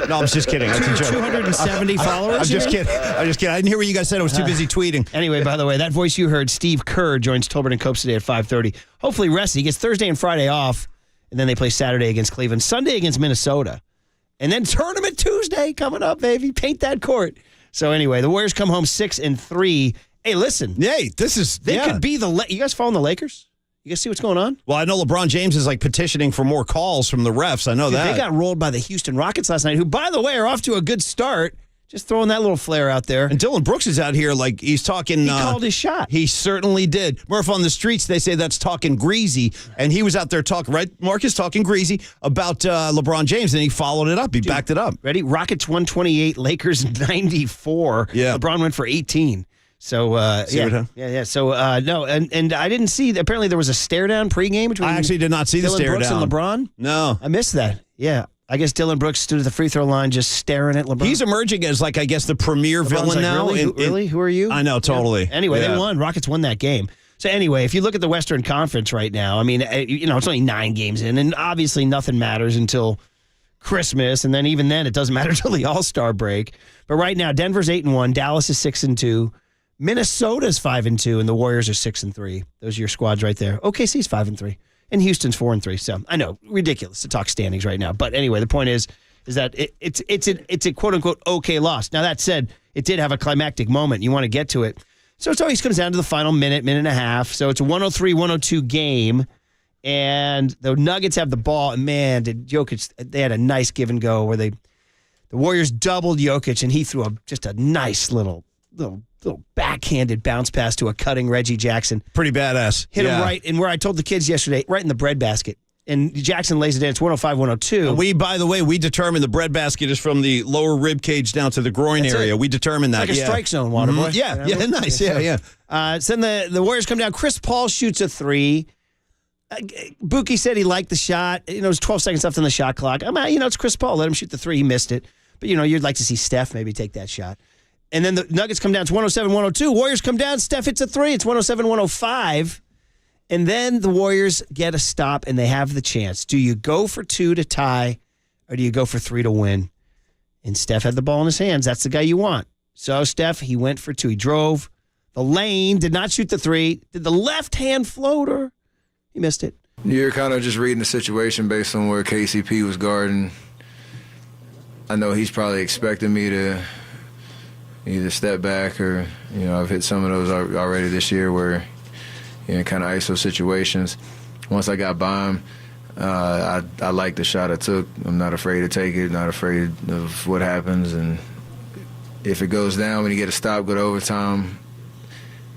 No, I was just kidding. 270 followers? I'm just kidding. I didn't hear what you guys said. I was too busy tweeting. Anyway, by the way, that voice you heard, Steve Kerr, joins Tolbert and Copes today at 5:30. Hopefully rested. He gets Thursday and Friday off, and then they play Saturday against Cleveland, Sunday against Minnesota, and then Tournament Tuesday coming up, baby. Paint that court. So anyway, the Warriors come home 6-3. Hey, listen. Hey, they could be you guys following the Lakers? You guys see what's going on? Well, I know LeBron James is petitioning for more calls from the refs. I know that. They got rolled by the Houston Rockets last night, who, by the way, are off to a good start. Just throwing that little flare out there. And Dylan Brooks is out here he's talking. He called his shot. He certainly did. Murph, on the streets, they say that's talking greasy. And he was out there talking, right? Marcus talking greasy about LeBron James, and he followed it up. He backed it up. Ready? Rockets 128, Lakers 94. Yeah. LeBron went for 18. So, yeah. So, no, and I didn't see, apparently there was a stare down pregame between I actually did not see the stare Brooks down. and LeBron. No. I missed that. Yeah. I guess Dylan Brooks stood at the free throw line just staring at LeBron. He's emerging as, I guess, the premier villain now. Really? Who are you? I know, totally. Yeah. Anyway, they won. Rockets won that game. So, anyway, if you look at the Western Conference right now, it's only 9 games in, and obviously nothing matters until Christmas, and then even then it doesn't matter until the All-Star break. But right now, Denver's 8-1, Dallas is 6-2. Minnesota's 5-2, and the Warriors are 6-3. Those are your squads right there. OKC's 5-3, and Houston's 4-3. So I know, ridiculous to talk standings right now. But anyway, the point is that it's a quote unquote okay loss. Now that said, it did have a climactic moment. You want to get to it, so it always comes down to the final minute and a half. So it's a 103-102 game, and the Nuggets have the ball. And man, did Jokic? They had a nice give and go where the Warriors doubled Jokic, and he threw just a nice little backhanded bounce pass to a cutting Reggie Jackson. Pretty badass. Hit him right in where I told the kids yesterday, right in the breadbasket. And Jackson lays it in. It's 105-102. And by the way, we determined the breadbasket is from the lower rib cage down to the groin area. We determined that. It's like a strike zone, water boy. Yeah, nice. Yeah. So then the Warriors come down. Chris Paul shoots a 3. Buki said he liked the shot. It was 12 seconds left on the shot clock. It's Chris Paul. Let him shoot the 3. He missed it. But, you'd like to see Steph maybe take that shot. And then the Nuggets come down. It's 107-102. Warriors come down. Steph hits a 3. It's 107-105. And then the Warriors get a stop, and they have the chance. Do you go for 2 to tie, or do you go for 3 to win? And Steph had the ball in his hands. That's the guy you want. So Steph, he went for 2. He drove the lane, did not shoot the 3, did the left-hand floater. He missed it. You're kind of just reading the situation based on where KCP was guarding. I know he's probably expecting me to either step back or, I've hit some of those already this year where, kind of ISO situations. Once I got by him, I like the shot I took. I'm not afraid to take it, not afraid of what happens. And if it goes down, when you get a stop, go to overtime.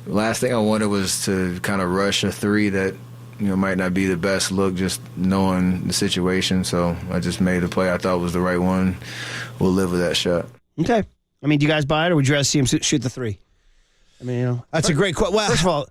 The last thing I wanted was to kind of rush a 3 that, might not be the best look, just knowing the situation. So I just made the play I thought was the right one. We'll live with that shot. Okay. Do you guys buy it, or would you rather see him shoot the 3? That's a great question. Well, first of all,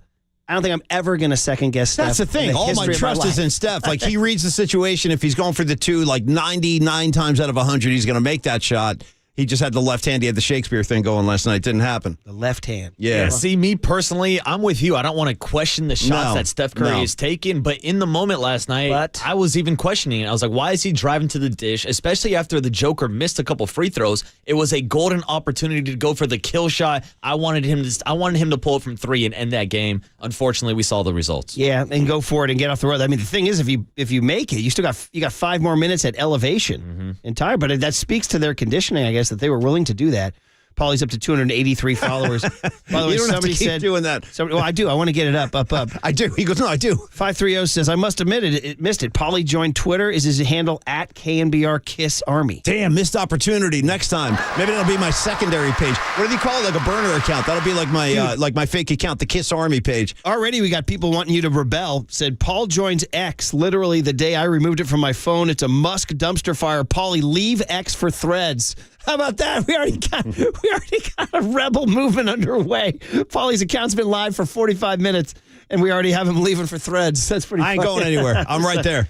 I don't think I'm ever going to second guess Steph. That's the thing. All my trust is in Steph. He reads the situation. If he's going for the 2, 99 times out of 100, he's going to make that shot. He just had the left hand. He had the Shakespeare thing going last night. Didn't happen. The left hand. Yeah. See, me personally, I'm with you. I don't want to question the shots that Steph Curry is taking, but in the moment last night, I was even questioning it. I was like, why is he driving to the dish, especially after the Joker missed a couple free throws? It was a golden opportunity to go for the kill shot. I wanted him to pull it from 3 and end that game. Unfortunately, we saw the results. Yeah, and go for it and get off the road. I mean, the thing is, if you make it, you got 5 more minutes at elevation entire. But that speaks to their conditioning, I guess, that they were willing to do that. Paulie's up to 283 followers. By the way, you don't somebody have to keep said doing that. I do. I want to get it up. I do. He goes, no, I do. 530 says, I must admit it missed it. Paulie joined Twitter. Is his handle at KNBR Kiss Army? Damn, missed opportunity. Next time, maybe that'll be my secondary page. What do they call it? Like a burner account? That'll be like my fake account, the Kiss Army page. Already, we got people wanting you to rebel. Said Paul joins X. Literally the day I removed it from my phone. It's a Musk dumpster fire. Paulie, leave X for Threads. How about that? We already got a rebel movement underway. Paulie's account's been live for 45 minutes, and we already have him leaving for Threads. That's pretty I ain't going anywhere. I'm right there.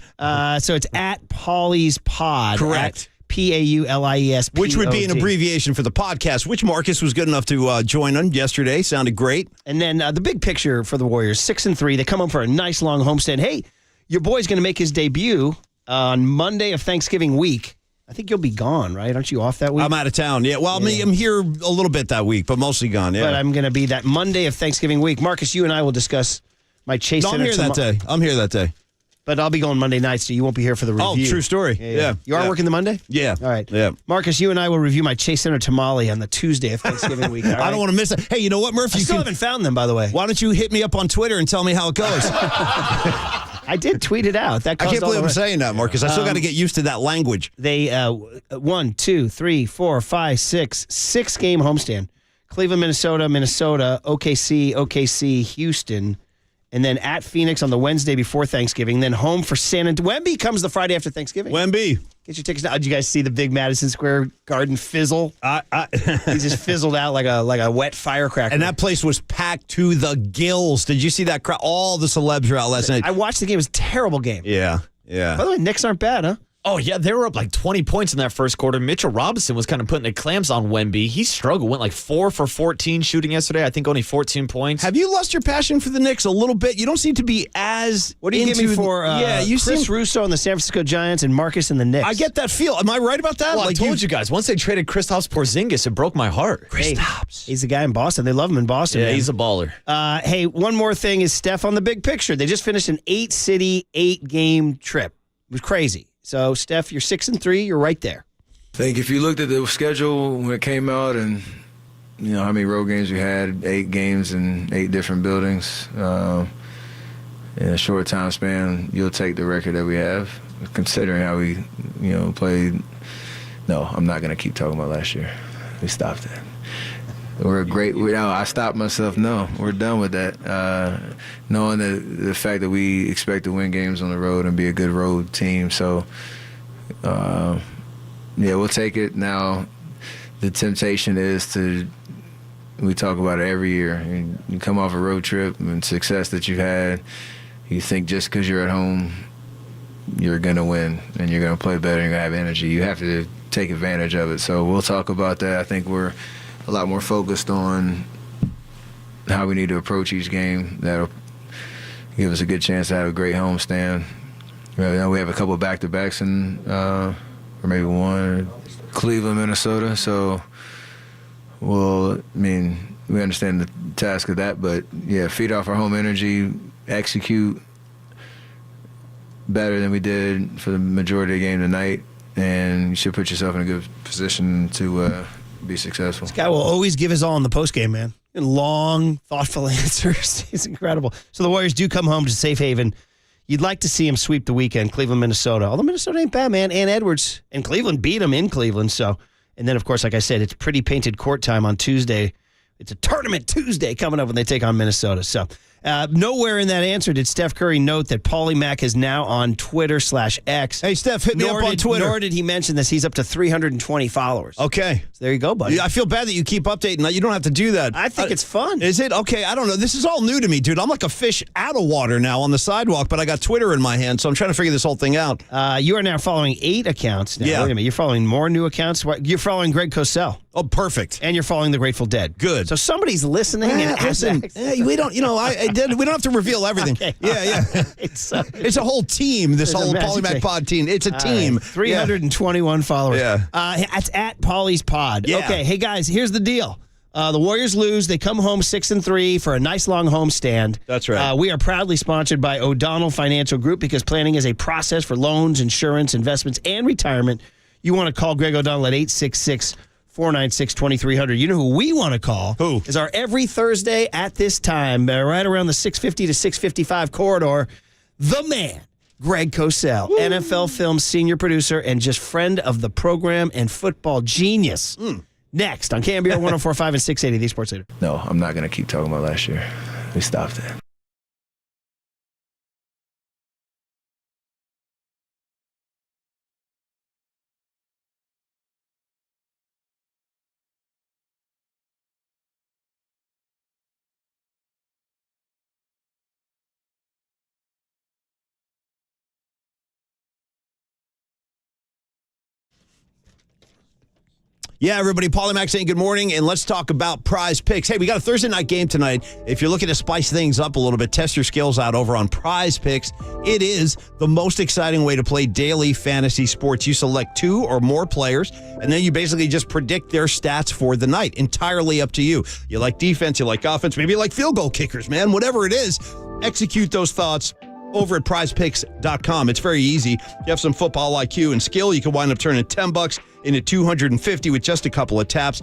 So it's at Paulie's Pod. Correct. Paulies. Which would be an abbreviation for the podcast, which Marcus was good enough to join on yesterday. Sounded great. And then the big picture for the Warriors, 6-3. They come home for a nice long homestand. Hey, your boy's going to make his debut on Monday of Thanksgiving week. I think you'll be gone, right? Aren't you off that week? I'm out of town. Yeah. Well, I'm here a little bit that week, but mostly gone. Yeah. But I'm going to be that Monday of Thanksgiving week. Marcus, you and I will discuss my Chase Center. I'm here that day. But I'll be going Monday night, so you won't be here for the review. Oh, true story. Yeah. You are working the Monday? Yeah. All right. Yeah. Marcus, you and I will review my Chase Center tamale on the Tuesday of Thanksgiving week. All right? I don't want to miss it. Hey, you know what, Murph? I still haven't found them, by the way. Why don't you hit me up on Twitter and tell me how it goes? I did tweet it out. I can't believe I'm saying that, Marcus. I still got to get used to that language. They 1, 2, 3, 4, 5, 6 game homestand. Cleveland, Minnesota, OKC, Houston, and then at Phoenix on the Wednesday before Thanksgiving. Then home for San Antonio. Wemby comes the Friday after Thanksgiving. Wemby. Get your tickets now. Did you guys see the big Madison Square Garden fizzle? He just fizzled out like a wet firecracker. And that place was packed to the gills. Did you see that crowd? All the celebs were out last night. I watched the game. It was a terrible game. Yeah. By the way, Knicks aren't bad, huh? Oh, yeah, they were up like 20 points in that first quarter. Mitchell Robinson was kind of putting the clamps on Wemby. He struggled, went like 4 for 14 shooting yesterday. I think only 14 points. Have you lost your passion for the Knicks a little bit? You don't seem to be as What do you give me for Chris seem... Russo and the San Francisco Giants and Marcus and the Knicks? I get that feel. Am I right about that? Well, I told you guys, once they traded Kristaps Porzingis, it broke my heart. Kristaps. He's the guy in Boston. They love him in Boston. Yeah, man. he's a baller. Hey, one more thing is Steph on the big picture. They just finished an 8-city, 8-game trip. It was crazy. So, Steph, you're 6-3. You're right there. I think if you looked at the schedule when it came out and, you know, how many road games we had, 8 games in 8 different buildings, in a short time span, you'll take the record that we have, considering how we, you know, played. No, I'm not going to keep talking about last year. We stopped that. We're great. I stopped myself. No, we're done with that. Knowing the fact that we expect to win games on the road and be a good road team. So, yeah, we'll take it. Now, the temptation is we talk about it every year. You come off a road trip and success that you've had, you think just because you're at home, you're going to win and you're going to play better and you're going to have energy. You have to take advantage of it. So we'll talk about that. I think we're a lot more focused on how we need to approach each game. That'll give us a good chance to have a great homestand. We have a couple of back-to-backs or maybe one, Cleveland, Minnesota. So, we understand the task of that, but yeah, feed off our home energy, execute better than we did for the majority of the game tonight, and you should put yourself in a good position to be successful. This guy will always give his all in the postgame, man. Long, thoughtful answers. He's incredible. So the Warriors do come home to safe haven. You'd like to see him sweep the weekend, Cleveland, Minnesota. Although Minnesota ain't bad, man. Ann Edwards and Cleveland beat them in Cleveland. So, and then, of course, like I said, it's pretty painted court time on Tuesday. It's a tournament Tuesday coming up when they take on Minnesota. So Nowhere in that answer did Steph Curry note that Paulie Mack is now on Twitter/X. Hey, Steph, hit me up on Twitter. Nor did he mention this. He's up to 320 followers. Okay. So there you go, buddy. I feel bad that you keep updating. You don't have to do that. I think it's fun. Is it? Okay, I don't know. This is all new to me, dude. I'm like a fish out of water now on the sidewalk, but I got Twitter in my hand, so I'm trying to figure this whole thing out. You are now following 8 accounts now. Yeah. Wait a minute. You're following more new accounts? You're following Greg Cosell. Oh, perfect. And you're following the Grateful Dead. Good. So somebody's listening and listen, we don't, we don't have to reveal everything. Okay. Yeah. It's a whole team, this whole Paulie Mac Pod team. It's a team. 321 followers. Yeah. It's at Paulie's Pod. Yeah. Okay, hey guys, here's the deal. The Warriors lose. They come home 6-3 for a nice long homestand. That's right. We are proudly sponsored by O'Donnell Financial Group because planning is a process for loans, insurance, investments, and retirement. You want to call Greg O'Donnell at 866-496-2300. You know who we want to call? Who? Is our every Thursday at this time, right around the 650 to 655 corridor, the man, Greg Cosell, NFL Films senior producer and just friend of the program and football genius. Next on KNBR 104.5 and 680, the Sports Leader. No, I'm not going to keep talking about last year. We stopped that. Yeah, everybody, Paulie Mac saying good morning, and let's talk about Prize Picks. Hey, we got a Thursday night game tonight. If you're looking to spice things up a little bit, test your skills out over on Prize Picks. It is the most exciting way to play daily fantasy sports. You select 2 or more players, and then you basically just predict their stats for the night. Entirely up to you. You like defense, you like offense, maybe you like field goal kickers, man. Whatever it is, execute those thoughts over at prizepicks.com. It's very easy. You have some football IQ and skill. You can wind up turning $10 into $250 with just a couple of taps.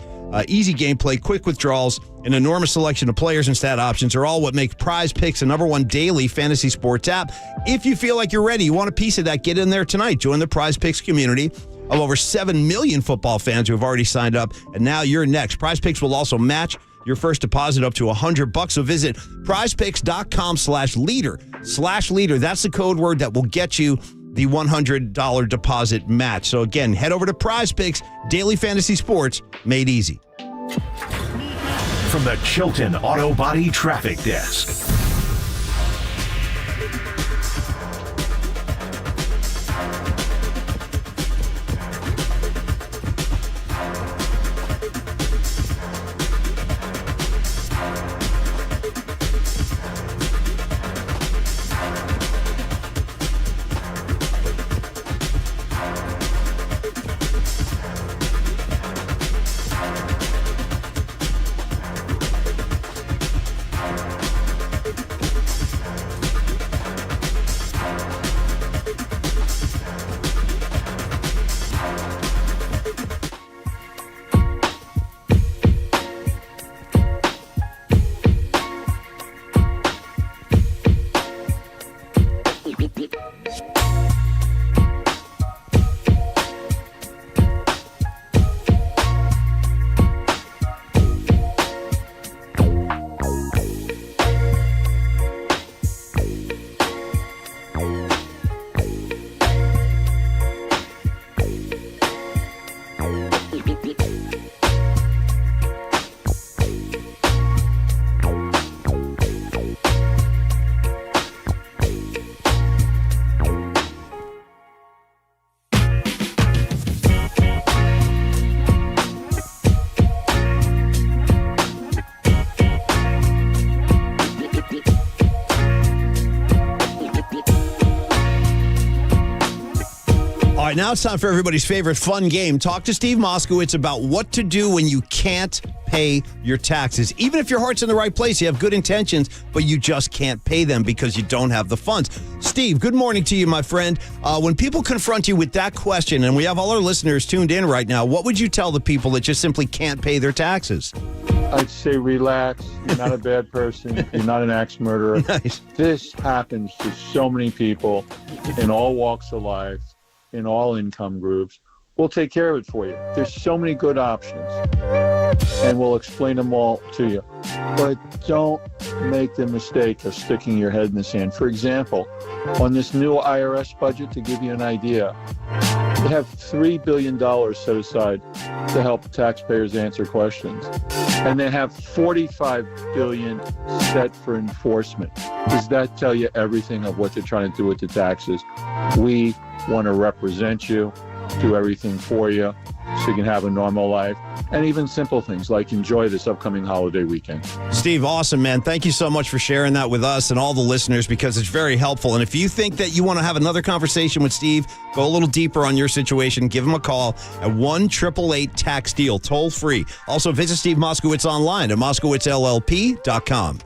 Easy gameplay, quick withdrawals, an enormous selection of players and stat options are all what make Prize Picks the #1 daily fantasy sports app. If you feel like you're ready, you want a piece of that, get in there tonight. Join the Prize Picks community of over 7 million football fans who have already signed up, and now you're next. Prize Picks will also match your first deposit up to $100. So visit prizepicks.com/leader. That's the code word that will get you the $100 deposit match. So again, head over to Prize Picks, daily fantasy sports made easy. From the Chilton Auto Body Traffic Desk. All right, now it's time for everybody's favorite fun game. Talk to Steve Moskowitz about what to do when you can't pay your taxes. Even if your heart's in the right place, you have good intentions, but you just can't pay them because you don't have the funds. Steve, good morning to you, my friend. When people confront you with that question, and we have all our listeners tuned in right now, what would you tell the people that just simply can't pay their taxes? I'd say relax. You're not a bad person. You're not an axe murderer. Nice. This happens to so many people in all walks of life, in all income groups. We'll take care of it for you. There's so many good options. and we'll explain them all to you. But don't make the mistake of sticking your head in the sand. For example, on this new IRS budget, to give you an idea, they have $3 billion set aside to help taxpayers answer questions. And they have $45 billion set for enforcement. Does that tell you everything of what they're trying to do with the taxes? We want to represent you, do everything for you, so you can have a normal life. And even simple things like enjoy this upcoming holiday weekend. Steve, awesome, man. Thank you so much for sharing that with us and all the listeners, because it's very helpful. And if you think that you want to have another conversation with Steve, go a little deeper on your situation, give him a call at 1-888-TAX-DEAL, toll free. Also, visit Steve Moskowitz online at moskowitzllp.com.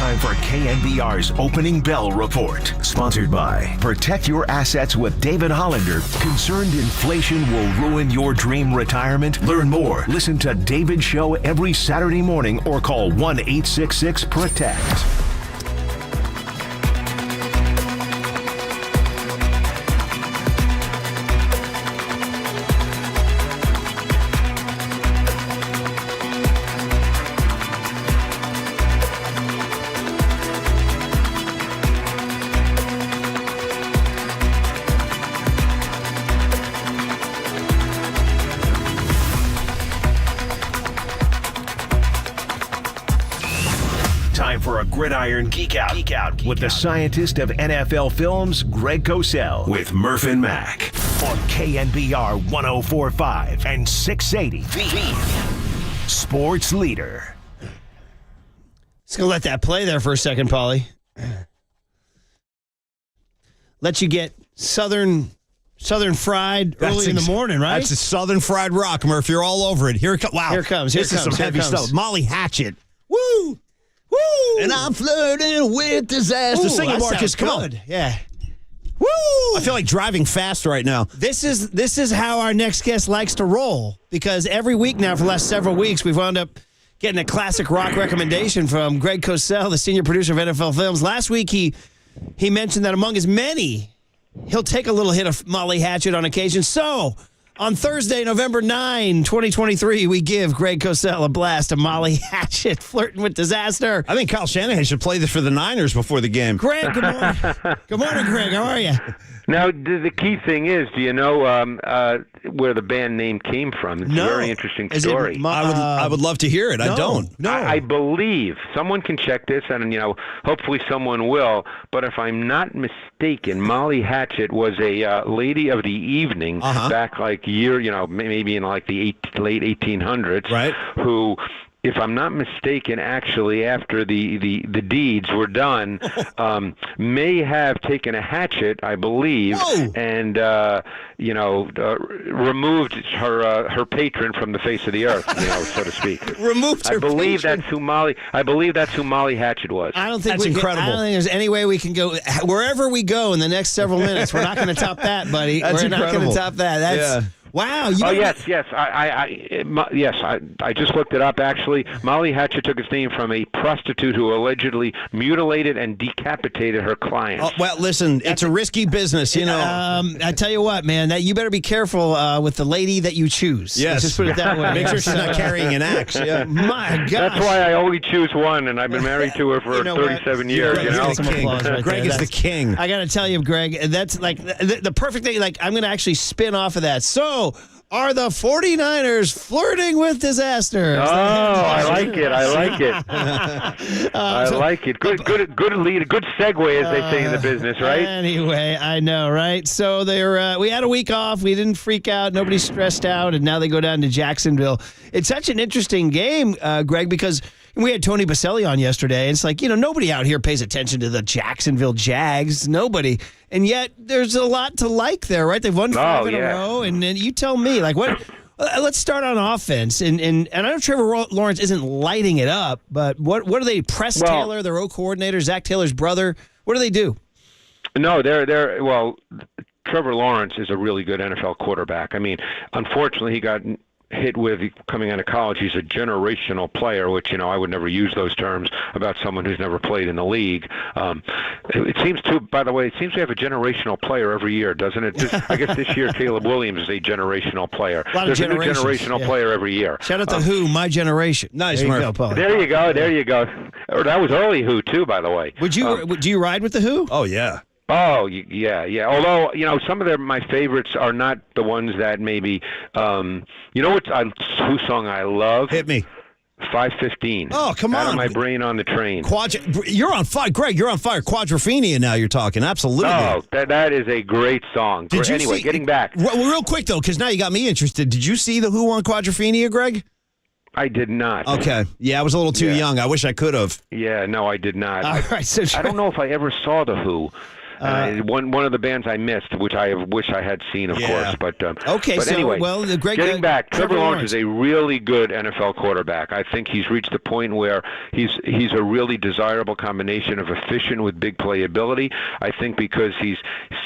time for KNBR's Opening Bell Report. Sponsored by Protect Your Assets with David Hollander. Concerned inflation will ruin your dream retirement? Learn more. Listen to David's show every Saturday morning or call 1-866-PROTECT. Gridiron Geek Out with the scientist of NFL films, Greg Cosell, with Murph and Mac on KNBR 104.5 and 680, the sports leader. Just gonna let that play there for a second, Paulie. Let you get Southern fried early in the morning, right? That's a Southern fried rock, Murph. You're all over it. Here it comes. Wow. Here it comes. This is some heavy stuff. Molly Hatchet. Woo! Woo! And I'm flirting with disaster. Ooh, Sing it, that Marcus. sounds Come good. on. Yeah. Woo! I feel like driving fast right now. This is how our next guest likes to roll, because every week now for the last several weeks we've wound up getting a classic rock recommendation from Greg Cosell, the senior producer of NFL Films. Last week he mentioned that among his many, he'll take a little hit of Molly Hatchet on occasion. So on Thursday, November 9, 2023, we give Greg Cosell a blast of Molly Hatchet, Flirting with Disaster. I think Kyle Shanahan should play this for the Niners before the game. Greg, good morning. Good morning, Greg. How are you? Now, the key thing is, do you know where the band name came from? It's a very interesting story. I would love to hear it. No, I don't. No. I believe someone can check this, and hopefully someone will. But if I'm not mistaken, Molly Hatchet was a lady of the evening back maybe in like the late 1800s, right? Who, if I'm not mistaken, actually after the deeds were done, may have taken a hatchet, I believe, and removed her patron from the face of the earth, so to speak. Removed her patron. I believe that's who Molly Hatchet was. I don't think that's incredible. I don't think there's any way we can go wherever we go in the next several minutes. We're not going to top that, buddy. That's We're incredible. not going to top that. That's wow. Yes. I just looked it up. Actually, Molly Hatchet took its name from a prostitute who allegedly mutilated and decapitated her clients. Oh, well, listen, it's a risky business, I tell you what, man, that you better be careful with the lady that you choose. Yes. Let's just put it that way. Make sure she's not carrying an axe. Yeah. My God. That's why I only choose one, and I've been married to her for 37 years. Greg is the king. I got to tell you, Greg, that's like the perfect thing. Like, I'm going to actually spin off of that. So, are the 49ers flirting with disaster? Oh, I like it. I like it. Good lead, good segue, as they say in the business, right? Anyway, I know, right? So we had a week off. We didn't freak out. Nobody stressed out, and now they go down to Jacksonville. It's such an interesting game, Greg, because we had Tony Baselli on yesterday. It's like, nobody out here pays attention to the Jacksonville Jags. Nobody. And yet there's a lot to like there, right? They've won 5 in a row. And then you tell me, like, what? Let's start on offense. And I know Trevor Lawrence isn't lighting it up, but what do they? Taylor, their O coordinator, Zach Taylor's brother. What do they do? No, Trevor Lawrence is a really good NFL quarterback. I mean, unfortunately, he got hit with coming out of college. He's a generational player, which, I would never use those terms about someone who's never played in the league. By the way, it seems we have a generational player every year, doesn't it? I guess this year Caleb Williams is a generational player. There's a new generational player every year. Shout out to Who, My Generation. Nice, Murph. There you go. That was early Who, too, by the way. Do you ride with the Who? Oh, yeah. Oh, yeah. Although, some of my favorites are not the ones that maybe, whose song I love? Hit me. 515. Oh, come on. Out of my brain on the train. You're on fire. Greg, you're on fire. Quadrophenia now you're talking. Absolutely. Oh, that is a great song. Getting back. Real quick, though, because now you got me interested. Did you see the Who on Quadrophenia, Greg? I did not. Okay. Yeah, I was a little too young. I wish I could have. Yeah, no, I did not. All right, so I don't know if I ever saw the Who. One of the bands I missed, which I wish I had seen, of course. But okay. But anyway, getting back, Trevor Lawrence is a really good NFL quarterback. I think he's reached the point where he's a really desirable combination of efficient with big playability. I think because he's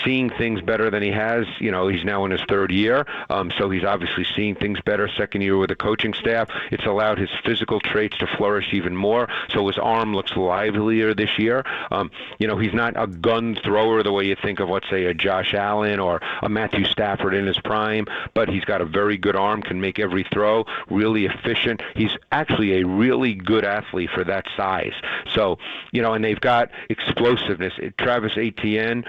seeing things better than he has. He's now in his third year, so he's obviously seeing things better. Second year with the coaching staff, it's allowed his physical traits to flourish even more. So his arm looks livelier this year. He's not a gun thrower the way you think of, let's say, a Josh Allen or a Matthew Stafford in his prime, but he's got a very good arm, can make every throw, really efficient. He's actually a really good athlete for that size. So, and they've got explosiveness. Travis Etienne,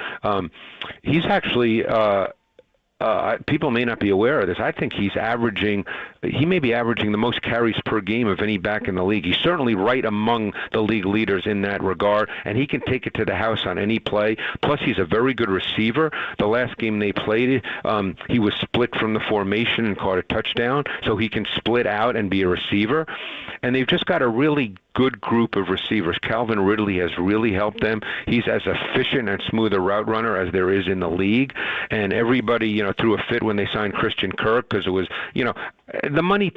he's actually people may not be aware of this. I think he may be averaging the most carries per game of any back in the league. He's certainly right among the league leaders in that regard, and he can take it to the house on any play. Plus, he's a very good receiver. The last game they played, he was split from the formation and caught a touchdown, so he can split out and be a receiver. And they've just got a really good group of receivers. Calvin Ridley has really helped them. He's as efficient and smooth a route runner as there is in the league. And everybody, threw a fit when they signed Christian Kirk because it was, the money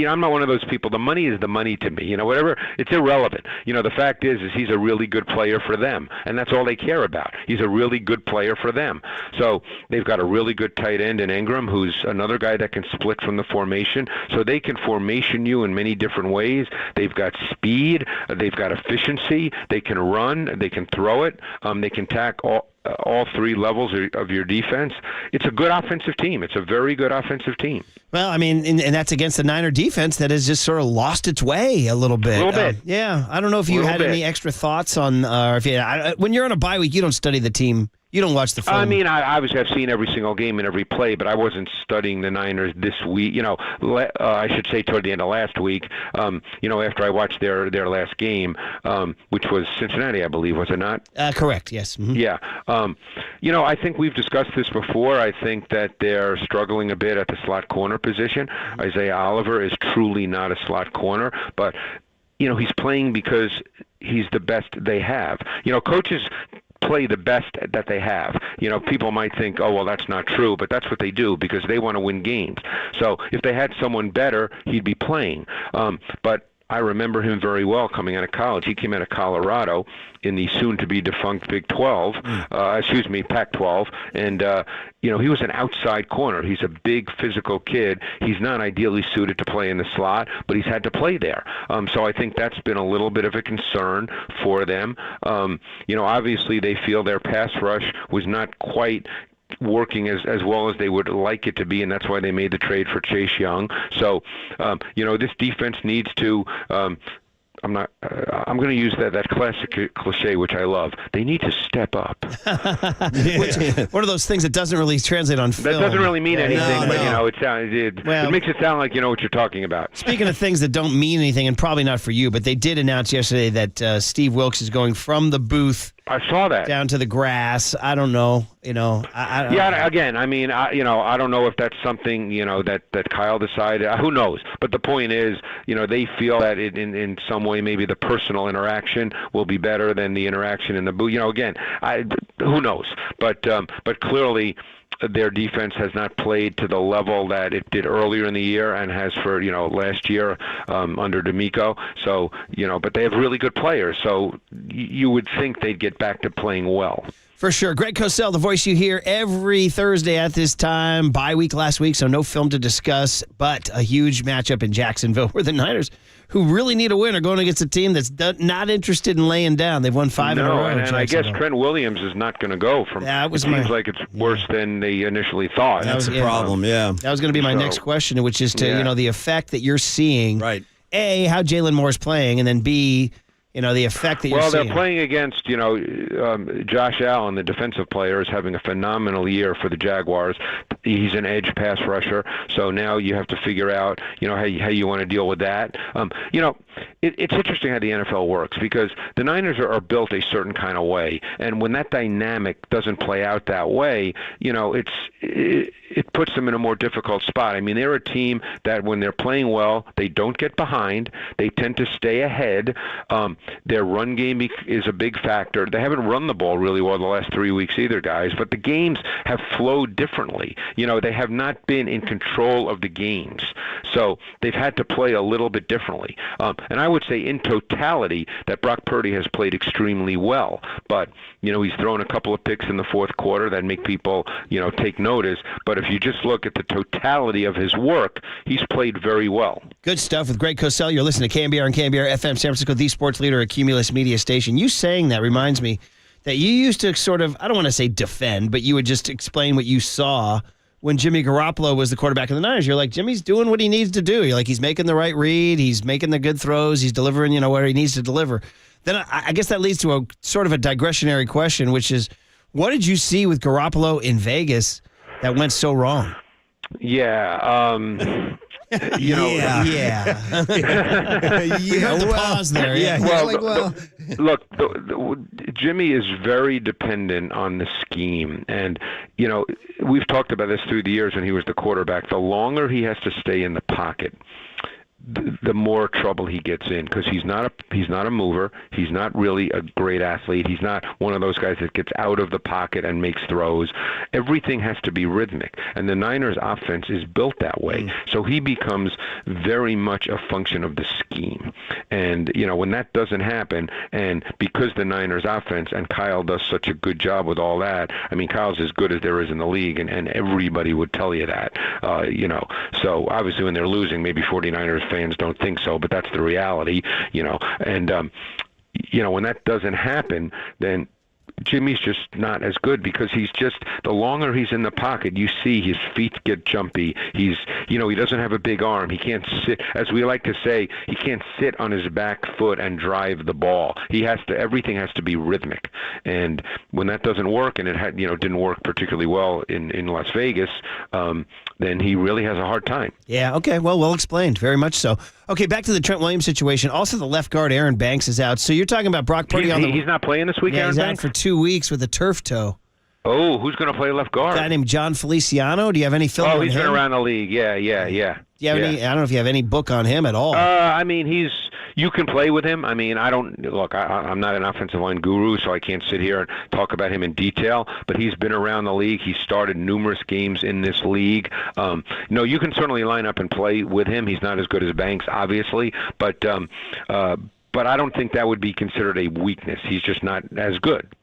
I'm not one of those people. The money is the money to me. Whatever, it's irrelevant. The fact is he's a really good player for them, and that's all they care about. He's a really good player for them. So they've got a really good tight end in Ingram, who's another guy that can split from the formation. So they can formation you in many different ways. They've got speed. They've got efficiency. They can run. They can throw it. They can tack all three levels of your defense. It's a good offensive team. It's a very good offensive team. Well, I mean, and that's against the Niner defense that has just sort of lost its way a little bit. A little bit. Yeah. I don't know if you had any extra thoughts on, when you're on a bye week, you don't study the team. You don't watch the film. I mean, I obviously have seen every single game and every play, but I wasn't studying the Niners this week. I should say toward the end of last week, after I watched their last game, which was Cincinnati, I believe, was it not? Correct, yes. Mm-hmm. Yeah. I think we've discussed this before. I think that they're struggling a bit at the slot corner position. Mm-hmm. Isaiah Oliver is truly not a slot corner, but, he's playing because he's the best they have. Coaches play the best that they have. People might think, oh, well, that's not true, but that's what they do because they want to win games. So if they had someone better, he'd be playing. But I remember him very well coming out of college. He came out of Colorado in the soon-to-be-defunct Pac-12, and, he was an outside corner. He's a big physical kid. He's not ideally suited to play in the slot, but he's had to play there. So I think that's been a little bit of a concern for them. Obviously they feel their pass rush was not quite working as well as they would like it to be, and that's why they made the trade for Chase Young. So, this defense needs to. I'm going to use that classic cliche, which I love. They need to step up. One of those things that doesn't really translate on film. That doesn't really mean anything, but it makes it sound like you know what you're talking about. Speaking of things that don't mean anything, and probably not for you, but they did announce yesterday that Steve Wilkes is going from the booth. I saw that down to the grass. I don't know. Again, I mean, I don't know if that's something that Kyle decided. Who knows? But the point is, they feel that in some way maybe the personal interaction will be better than the interaction in the booth. Again, who knows? But clearly, their defense has not played to the level that it did earlier in the year and has for last year under D'Amico. So but they have really good players. So you would think they'd get back to playing well. For sure. Greg Cosell, the voice you hear every Thursday at this time. Bye week last week, so no film to discuss, but a huge matchup in Jacksonville where the Niners, who really need a win, are going against a team that's not interested in laying down. They've won 5 in a row. And I guess Trent Williams is not going to go. Seems like it's worse than they initially thought. That's a problem, yeah. That was going to be my next question, which is to, the effect that you're seeing. Right. A, how Jalen Moore's playing, and then B, the effect that you're seeing. Well, they're playing against, Josh Allen, the defensive player, is having a phenomenal year for the Jaguars. He's an edge pass rusher, so now you have to figure out, how you want to deal with that. It's interesting how the NFL works because the Niners are built a certain kind of way, and when that dynamic doesn't play out that way, it puts them in a more difficult spot. I mean, they're a team that when they're playing well, they don't get behind. They tend to stay ahead. Their run game is a big factor. They haven't run the ball really well the last 3 weeks either, guys, but the games have flowed differently. They have not been in control of the games. So they've had to play a little bit differently. And I would say in totality that Brock Purdy has played extremely well. But, he's thrown a couple of picks in the fourth quarter that make people, take notice. But if you just look at the totality of his work, he's played very well. Good stuff with Greg Cosell. You're listening to KNBR and KNBR FM, San Francisco, the sports leader, a Cumulus media station. You saying that reminds me that you used to sort of, I don't want to say defend, but you would just explain what you saw when Jimmy Garoppolo was the quarterback of the Niners. You're like, Jimmy's doing what he needs to do. You're like, he's making the right read. He's making the good throws. He's delivering, where he needs to deliver. Then I guess that leads to a sort of a digressionary question, which is, what did you see with Garoppolo in Vegas that went so wrong? Yeah. You have to pause there. Yeah. Look, Jimmy is very dependent on the scheme. And, we've talked about this through the years when he was the quarterback. The longer he has to stay in the pocket, the more trouble he gets in, because he's not a mover. He's not really a great athlete. He's not one of those guys that gets out of the pocket and makes throws. Everything has to be rhythmic, and the Niners' offense is built that way. So he becomes very much a function of the scheme. And when that doesn't happen, and because the Niners' offense and Kyle does such a good job with all that, I mean, Kyle's as good as there is in the league, and everybody would tell you that. So obviously when they're losing, maybe 49ers fans don't think so, but that's the reality, and when that doesn't happen, then Jimmy's just not as good, because the longer he's in the pocket, you see his feet get jumpy. He doesn't have a big arm. He can't sit, as we like to say, he can't sit on his back foot and drive the ball. Everything has to be rhythmic. And when that doesn't work, and it didn't work particularly well in Las Vegas, then he really has a hard time. Yeah, okay, well explained, very much so. Okay, back to the Trent Williams situation. Also, the left guard, Aaron Banks, is out. So you're talking about Brock Purdy He's not playing this week, Yeah, Aaron he's Banks? out for 2 weeks with a turf toe. Oh, who's going to play left guard? A guy named John Feliciano. Do you have any film on him? Oh, he's been around the league. Yeah. Do you have any? I don't know if you have any book on him at all. I mean, you can play with him. I mean, I'm not an offensive line guru, so I can't sit here and talk about him in detail, but he's been around the league. He started numerous games in this league. You can certainly line up and play with him. He's not as good as Banks, obviously, but I don't think that would be considered a weakness. He's just not as good.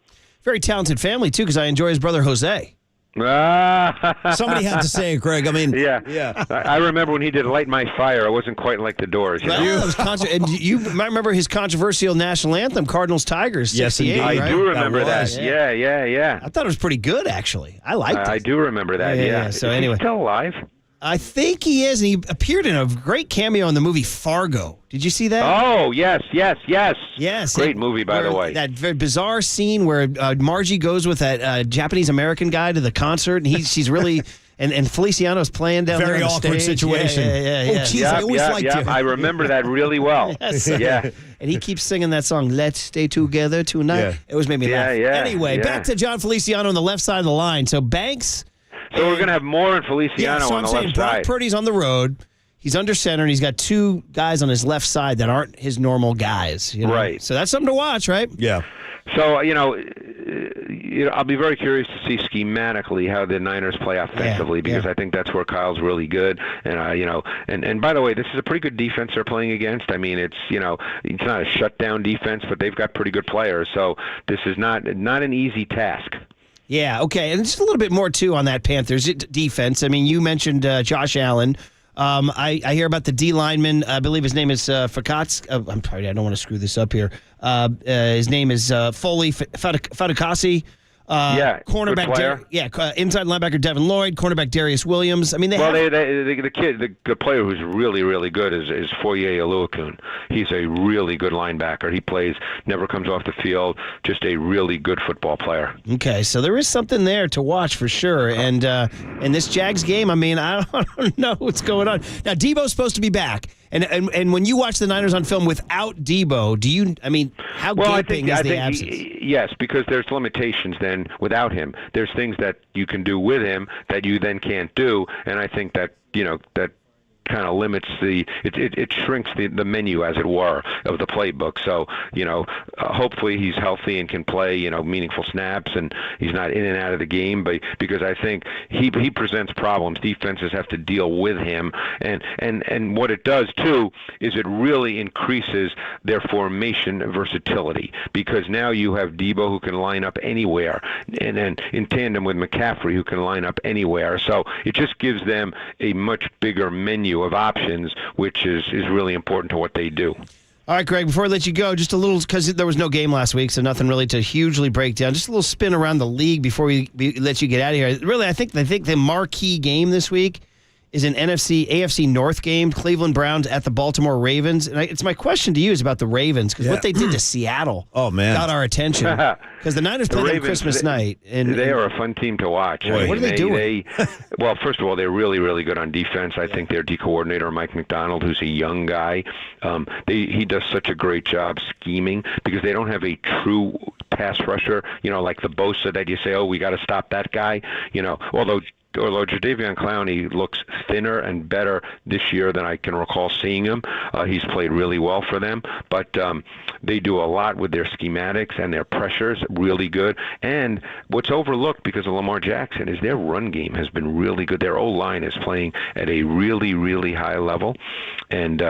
Very talented family, too, because I enjoy his brother, Jose. Somebody had to say it, Greg. I mean, yeah. I remember when he did "Light My Fire." It wasn't quite like the Doors. And you might remember his controversial national anthem, Cardinals Tigers. Yes, indeed. I do remember that. Yeah. I thought it was pretty good, actually. I liked it. I do remember that. Yeah. So Is anyway, he still alive? I think he is, and he appeared in a great cameo in the movie Fargo. Did you see that? Oh, yes. Yes. Great movie, by the way. That very bizarre scene where Margie goes with that Japanese-American guy to the concert, and she's really... And Feliciano's playing down there on the awkward stage. situation. Yeah. Oh, geez, I always liked you. I remember that really well. Yes. Yeah. And he keeps singing that song, Let's Stay Together Tonight. Yeah. It always made me laugh. Anyway, back to John Feliciano on the left side of the line. So Banks... So we're going to have Moore and Feliciano on the left Brock side. Purdy's on the road. He's under center, and he's got two guys on his left side that aren't his normal guys. Right. So that's something to watch, right? Yeah. So, I'll be very curious to see schematically how the Niners play offensively, because I think that's where Kyle's really good. And, and by the way, this is a pretty good defense they're playing against. I mean, it's not a shutdown defense, but they've got pretty good players. So this is not an easy task. Yeah, okay. And just a little bit more, too, on that Panthers defense. I mean, you mentioned Josh Allen. I hear about the D lineman. I believe his name is Fakats. I'm sorry, I don't want to screw this up here. His name is Foley Fatukasi. Cornerback, inside linebacker Devin Lloyd, cornerback Darius Williams. I mean, the player who's really, really good is Foye Oluokun. He's a really good linebacker. He never comes off the field, just a really good football player. Okay, so there is something there to watch for sure. And in this Jags game, I mean, I don't know what's going on. Now, Debo's supposed to be back. And when you watch the Niners on film without Debo, how gaping is the absence? Yes, because there's limitations then without him. There's things that you can do with him that you then can't do, and I think that that kind of limits it shrinks the menu, as it were, of the playbook. So hopefully he's healthy and can play meaningful snaps, and he's not in and out of the game. But because I think he presents problems, defenses have to deal with him, and what it does too is it really increases their formation versatility, because now you have Debo who can line up anywhere, and then in tandem with McCaffrey who can line up anywhere. So it just gives them a much bigger menu of options, which is really important to what they do. All right, Greg, before I let you go, just a little, because there was no game last week, so nothing really to hugely break down. Just a little spin around the league before we let you get out of here. Really, I think the marquee game this week is an AFC North game, Cleveland Browns at the Baltimore Ravens. And it's my question to you is about the Ravens, because what they did to Seattle got our attention. Because the Niners played them Christmas night. And they are a fun team to watch. What are they doing? Well, first of all, they're really, really good on defense. I think their D coordinator, Mike McDonald, who's a young guy, he does such a great job scheming, because they don't have a true pass rusher, like the Bosa that you say, we got to stop that guy, although although Jadeveon Clowney looks thinner and better this year than I can recall seeing him. He's played really well for them, but they do a lot with their schematics and their pressures, really good. And what's overlooked because of Lamar Jackson is their run game has been really good. Their O-line is playing at a really, really high level, and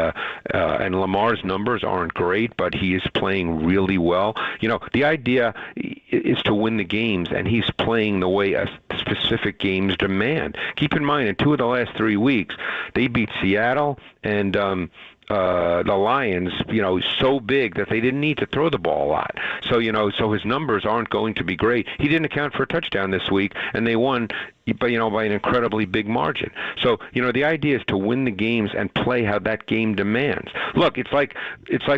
Lamar's numbers aren't great, but he is playing really well. You know, the idea is to win the games, and he's playing the way a specific games demand. Keep in mind, in 2 of the last 3 weeks, they beat Seattle and the Lions, you know, so big that they didn't need to throw the ball a lot. So, you know, so his numbers aren't going to be great. He didn't account for a touchdown this week, and they won, but you know, by an incredibly big margin. So, you know, the idea is to win the games and play how that game demands. Look, it's like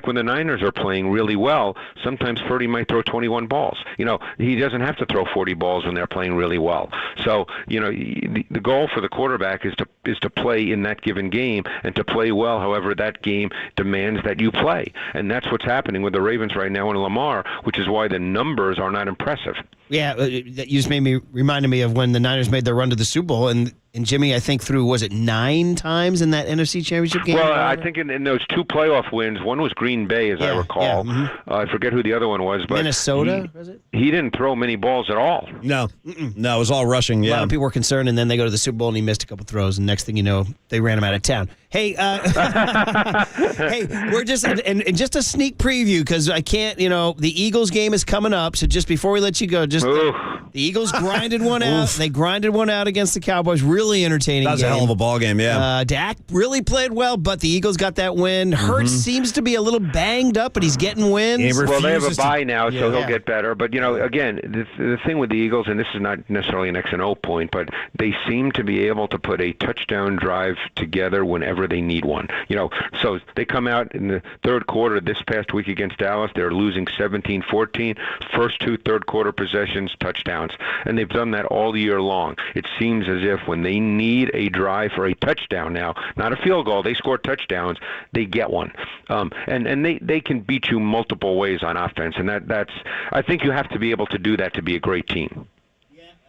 when the Niners are playing really well, sometimes Purdy might throw 21 balls. You know, he doesn't have to throw 40 balls when they're playing really well. So, you know, the goal for the quarterback is to play in that given game and to play well however that game demands that you play. And that's what's happening with the Ravens right now in Lamar, which is why the numbers are not impressive. Yeah, that you just reminded me of when the Niners made their run to the Super Bowl, and Jimmy, I think, threw, was it 9 times in that NFC Championship game? Well, I think in those 2 playoff wins, one was Green Bay, as I recall. Yeah, mm-hmm. I forget who the other one was. But Minnesota, was it? He didn't throw many balls at all. No, no, it was all rushing, yeah. A lot of people were concerned, and then they go to the Super Bowl, and he missed a couple throws, and next thing you know, they ran him out of town. Hey, hey, we're just, and just a sneak preview, because I can't, you know, the Eagles game is coming up, so just before we let you go, just the Eagles grinded one out. They grinded one out against the Cowboys. Really entertaining game. That was a hell of a ball game, yeah. Dak really played well, but the Eagles got that win. Hurts seems to be a little banged up, but he's getting wins. Well, they have a bye now, so he'll get better. But, you know, again, the thing with the Eagles, and this is not necessarily an X and O point, but they seem to be able to put a touchdown drive together whenever they need one. You know, so they come out in the third quarter this past week against Dallas. They're losing 17-14. First 2 third-quarter possessions, touchdowns. And they've done that all year long. It seems as if when they need a drive for a touchdown now, not a field goal, they score touchdowns, they get one. And they can beat you multiple ways on offense. And that's I think you have to be able to do that to be a great team.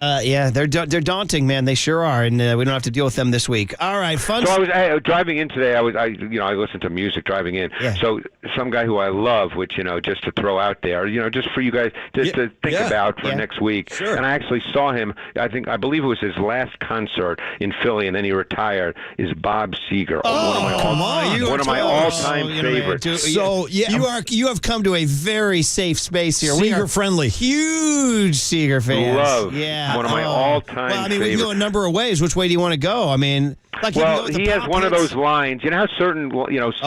Yeah, they're daunting, man. They sure are, and we don't have to deal with them this week. All right, fun. So I was driving in today. I listened to music driving in. Yeah. So some guy who I love, which just to throw out there, just for you guys to think about for next week. Sure. And I actually saw him. I believe it was his last concert in Philly, and then he retired. Is Bob Seger? One of my all-time favorites. So you have come to a very safe space here. Seger friendly, huge Seger fans. Love. Yeah. One of my all-time Well, I mean, we favorites. can go a number of ways. Which way do you want to go? I mean, he has one of those lines. You know how certain, Oh,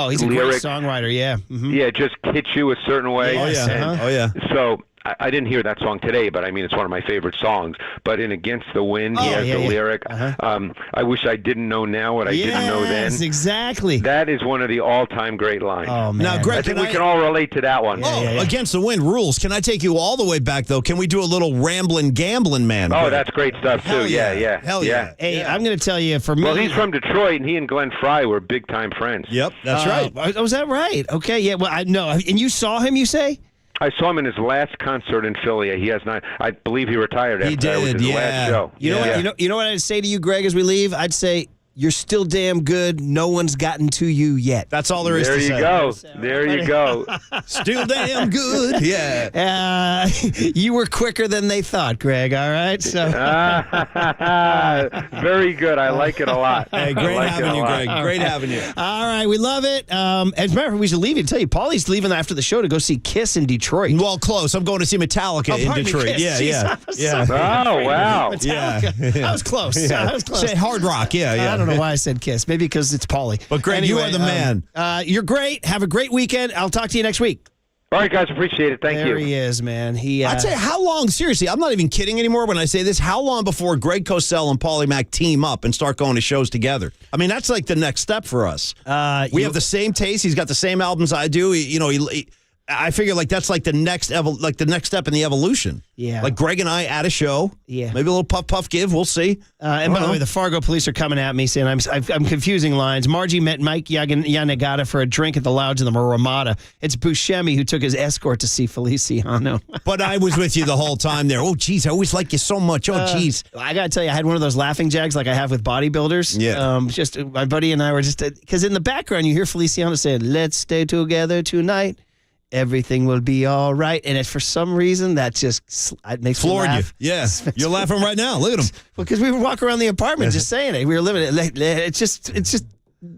he's lyrics, a great songwriter, yeah. Mm-hmm. Yeah, just hit you a certain way. Yes, Oh, yeah. So I didn't hear that song today, but I mean, it's one of my favorite songs. But in Against the Wind, he has the lyric. I wish I didn't know now what I didn't know then. Yes, exactly. That is one of the all-time great lines. Oh, man. Now, Greg, I think we can all relate to that one. Against the Wind rules. Can I take you all the way back, though? Can we do a little rambling, gambling man? Oh, Greg? that's great stuff, too. Yeah. Hell yeah. Hey, I'm going to tell you, for me... Well, he's from Detroit, and he and Glenn Fry were big-time friends. Yep, that's right. Was that right? Okay, yeah. Well, I know. And you saw him, you say? I saw him in his last concert in Philly. He has not. I believe he retired after that. It was his last show. You know what I'd say to you, Greg, as we leave? I'd say you're still damn good. No one's gotten to you yet. That's all there is to say. There you go. Still damn good. Yeah. You were quicker than they thought, Greg. All right. So. Very good. I like it a lot. Hey, great having you, Greg. Great having you. All right, we love it. As a matter of fact, we should leave you. Tell you, Paulie's leaving after the show to go see Kiss in Detroit. Well, close. I'm going to see Metallica in Detroit. Yeah. Oh, wow. Metallica. Yeah. I was close. Say Hard Rock. Yeah. I don't know why I said Kiss. Maybe because it's Paulie. But Greg, you are the man. You're great. Have a great weekend. I'll talk to you next week. All right, guys. Appreciate it. Thank you. There he is, man. I'd say, how long, seriously, I'm not even kidding anymore when I say this, how long before Greg Cosell and Paulie Mac team up and start going to shows together? I mean, that's like the next step for us. We have the same taste. He's got the same albums I do. I figure like that's like the next step in the evolution. Yeah. Like Greg and I at a show. Yeah. Maybe a little puff give. We'll see. And by the way, the Fargo police are coming at me saying I'm confusing lines. Margie met Mike Yanagata for a drink at the Lounge in the Ramada. It's Buscemi who took his escort to see Feliciano. But I was with you the whole time there. Oh, geez, I always like you so much. Oh, geez. I got to tell you, I had one of those laughing jags like I have with bodybuilders. Yeah. Just my buddy and I were just, because in the background you hear Feliciano saying, let's stay together tonight. Everything will be all right. And for some reason, that just it makes floored me laugh. you. Yeah. You're laughing right now. Look at him. Well, because we would walk around the apartment just saying it. We were living it. It's just,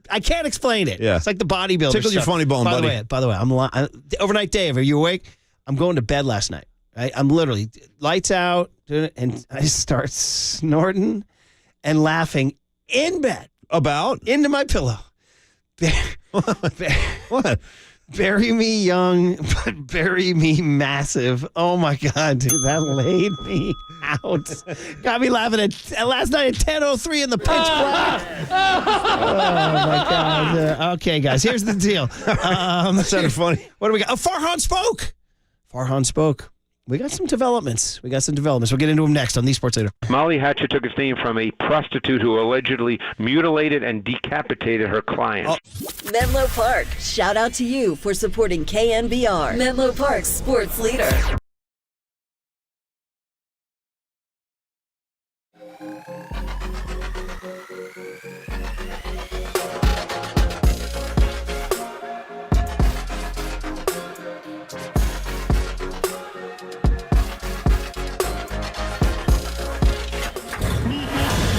I can't explain it. Yeah. It's like the bodybuilder Tickle your funny bone, buddy. By the way, I'm overnight Dave, are you awake? I'm going to bed last night. Right? I'm literally lights out, and I start snorting and laughing in bed. About? Into my pillow. What? Bury me young, but bury me massive. Oh, my God, dude, that laid me out. Got me laughing at last night at 10:03 in the pitch black. Oh, my God. Okay, guys, here's the deal. That sounded funny. What do we got? Oh, Farhan spoke. Farhan spoke. We got some developments. We'll get into them next on The Sports Leader. Molly Hatchet took its name from a prostitute who allegedly mutilated and decapitated her client. Menlo Park, shout out to you for supporting KNBR. Menlo Park's sports leader.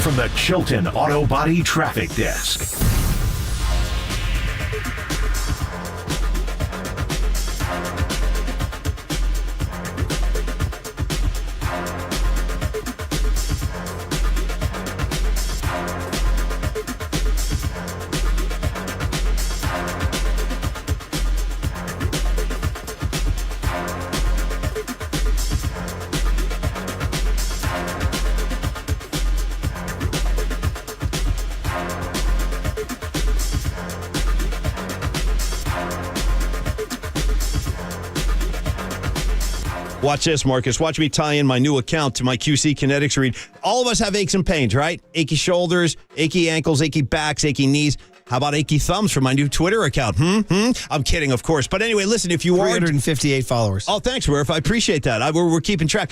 From the Chilton Auto Body Traffic Desk. Watch this, Marcus. Watch me tie in my new account to my QC Kinetics read. All of us have aches and pains, right? Achy shoulders, achy ankles, achy backs, achy knees. How about achy thumbs for my new Twitter account? I'm kidding, of course. But anyway, listen, if you are... 358 followers. Oh, thanks, Murph. I appreciate that. We're keeping track.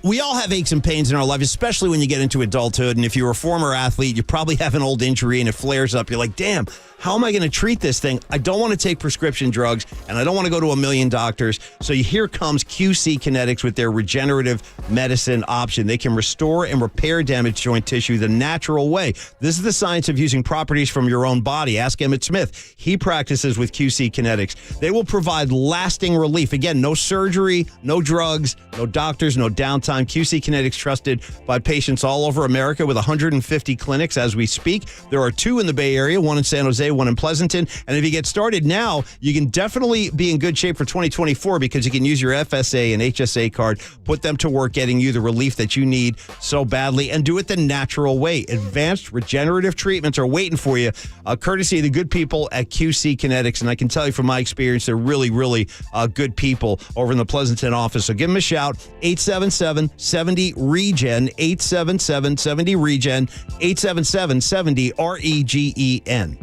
We all have aches and pains in our life, especially when you get into adulthood. And if you're a former athlete, you probably have an old injury and it flares up. You're like, damn, how am I going to treat this thing? I don't want to take prescription drugs, and I don't want to go to a million doctors. So here comes QC Kinetics with their regenerative medicine option. They can restore and repair damaged joint tissue the natural way. This is the science of using properties from your own body. Ask Emmett Smith. He practices with QC Kinetics. They will provide lasting relief. Again, no surgery, no drugs, no doctors, no downtime. QC Kinetics trusted by patients all over America with 150 clinics as we speak. There are 2 in the Bay Area, 1 in San Jose, 1 in Pleasanton. And if you get started now, you can definitely be in good shape for 2024 because you can use your FSA and HSA card, put them to work getting you the relief that you need so badly, and do it the natural way. Advanced regenerative treatments are waiting for you, courtesy of the good people at QC Kinetics. And I can tell you from my experience, they're really, really good people over in the Pleasanton office. So give them a shout, 877-70-REGEN, 877-70-REGEN, 877-70-REGEN.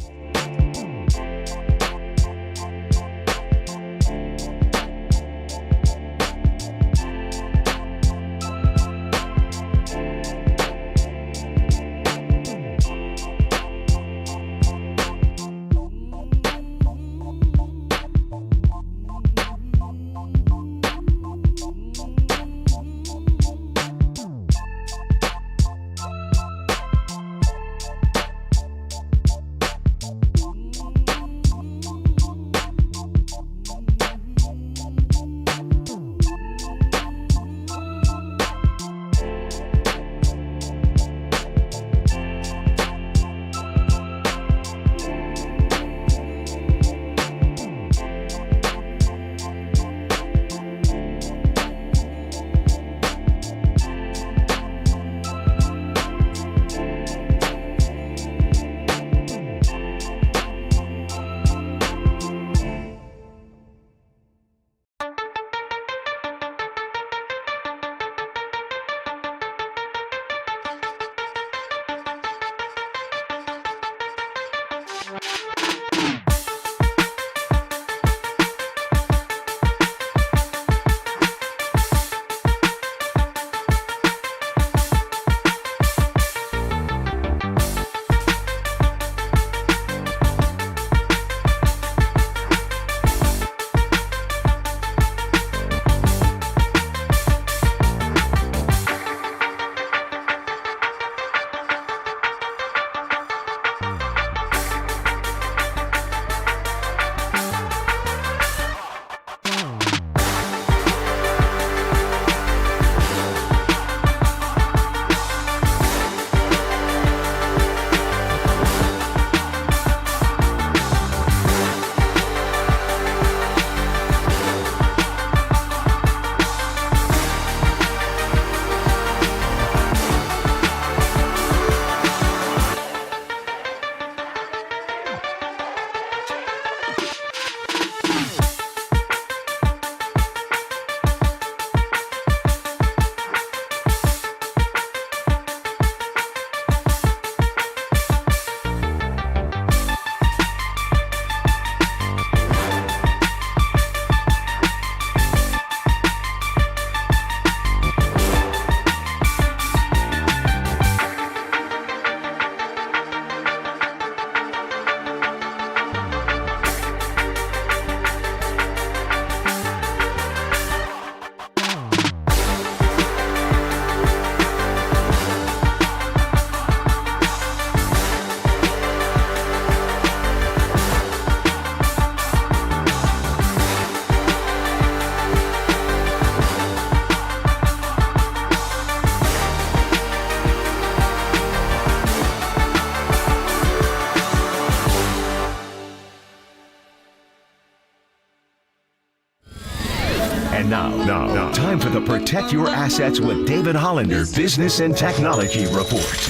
And now, time for the Protect Your Assets with David Hollander Business and Technology Report.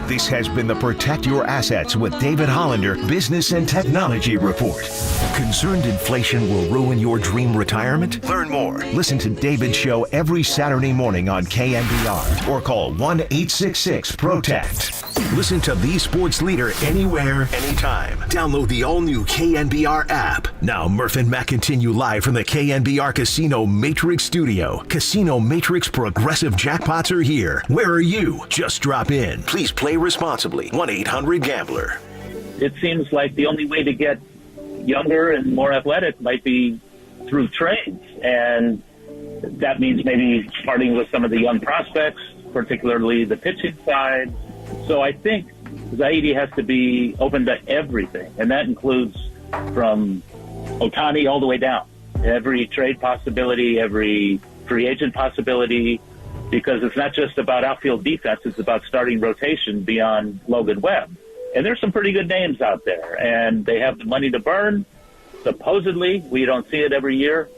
This has been the Protect Your Assets with David Hollander Business and Technology Report. Concerned inflation will ruin your dream retirement? Learn more. Listen to David's show every Saturday morning on KNBR or call 1-866-PROTECT. Listen to the sports leader anywhere, anytime. Download the all-new KNBR app. Now, Murph and Matt continue live from the KNBR Casino Matrix Studio. Casino Matrix Progressive Jackpots are here. Where are you? Just drop in. Please play responsibly. 1-800-GAMBLER. It seems like the only way to get younger and more athletic might be through trades. And that means maybe starting with some of the young prospects, particularly the pitching side. So I think Zaidi has to be open to everything, and that includes from Ohtani all the way down. Every trade possibility, every free agent possibility, because it's not just about outfield defense, it's about starting rotation beyond Logan Webb. And there's some pretty good names out there, and they have the money to burn. Supposedly, we don't see it every year,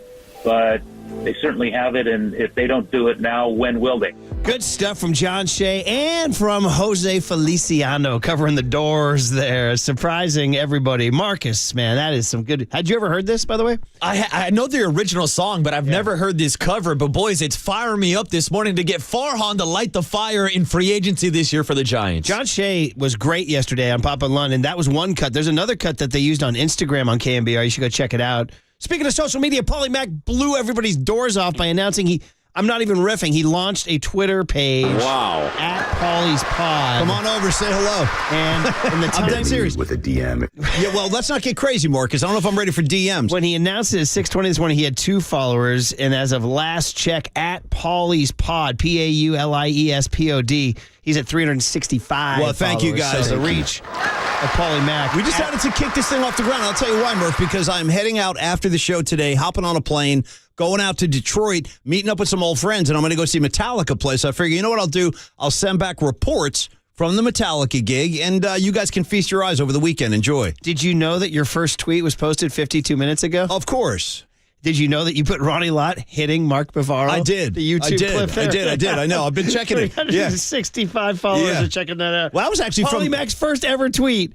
but they certainly have it, and if they don't do it now, when will they? Good stuff from John Shea and from Jose Feliciano covering the doors there, surprising everybody. Marcus, man, that is some good. Had you ever heard this, by the way? I know the original song, but I've never heard this cover. But boys, it's firing me up this morning to get Farhan to light the fire in free agency this year for the Giants. John Shea was great yesterday on Papa London. That was one cut. There's another cut that they used on Instagram on KNBR. You should go check it out. Speaking of social media, Paulie Mack blew everybody's doors off by announcing I'm not even riffing. He launched a Twitter page. Wow. At Paulie's Pod. Come on over, say hello. And in the I'm dead serious. With a DM. Yeah, well, let's not get crazy more, because I don't know if I'm ready for DMs. When he announced it at 6:20 this morning, he had 2 followers. And as of last check, at Paulie's Pod, PAULIESPOD, he's at 365. Well, thank you guys. So the reach of Paulie Mack. We decided to kick this thing off the ground. I'll tell you why, Murph, because I'm heading out after the show today, hopping on a plane, going out to Detroit, meeting up with some old friends, and I'm going to go see Metallica play. So I figure, you know what I'll do? I'll send back reports from the Metallica gig, and you guys can feast your eyes over the weekend. Enjoy. Did you know that your first tweet was posted 52 minutes ago? Of course. Did you know that you put Ronnie Lott hitting Mark Bavaro? I did. The YouTube clip there? I did. I know. I've been checking it. 365 followers are checking that out. Well, I was actually Paulie Mack's first ever tweet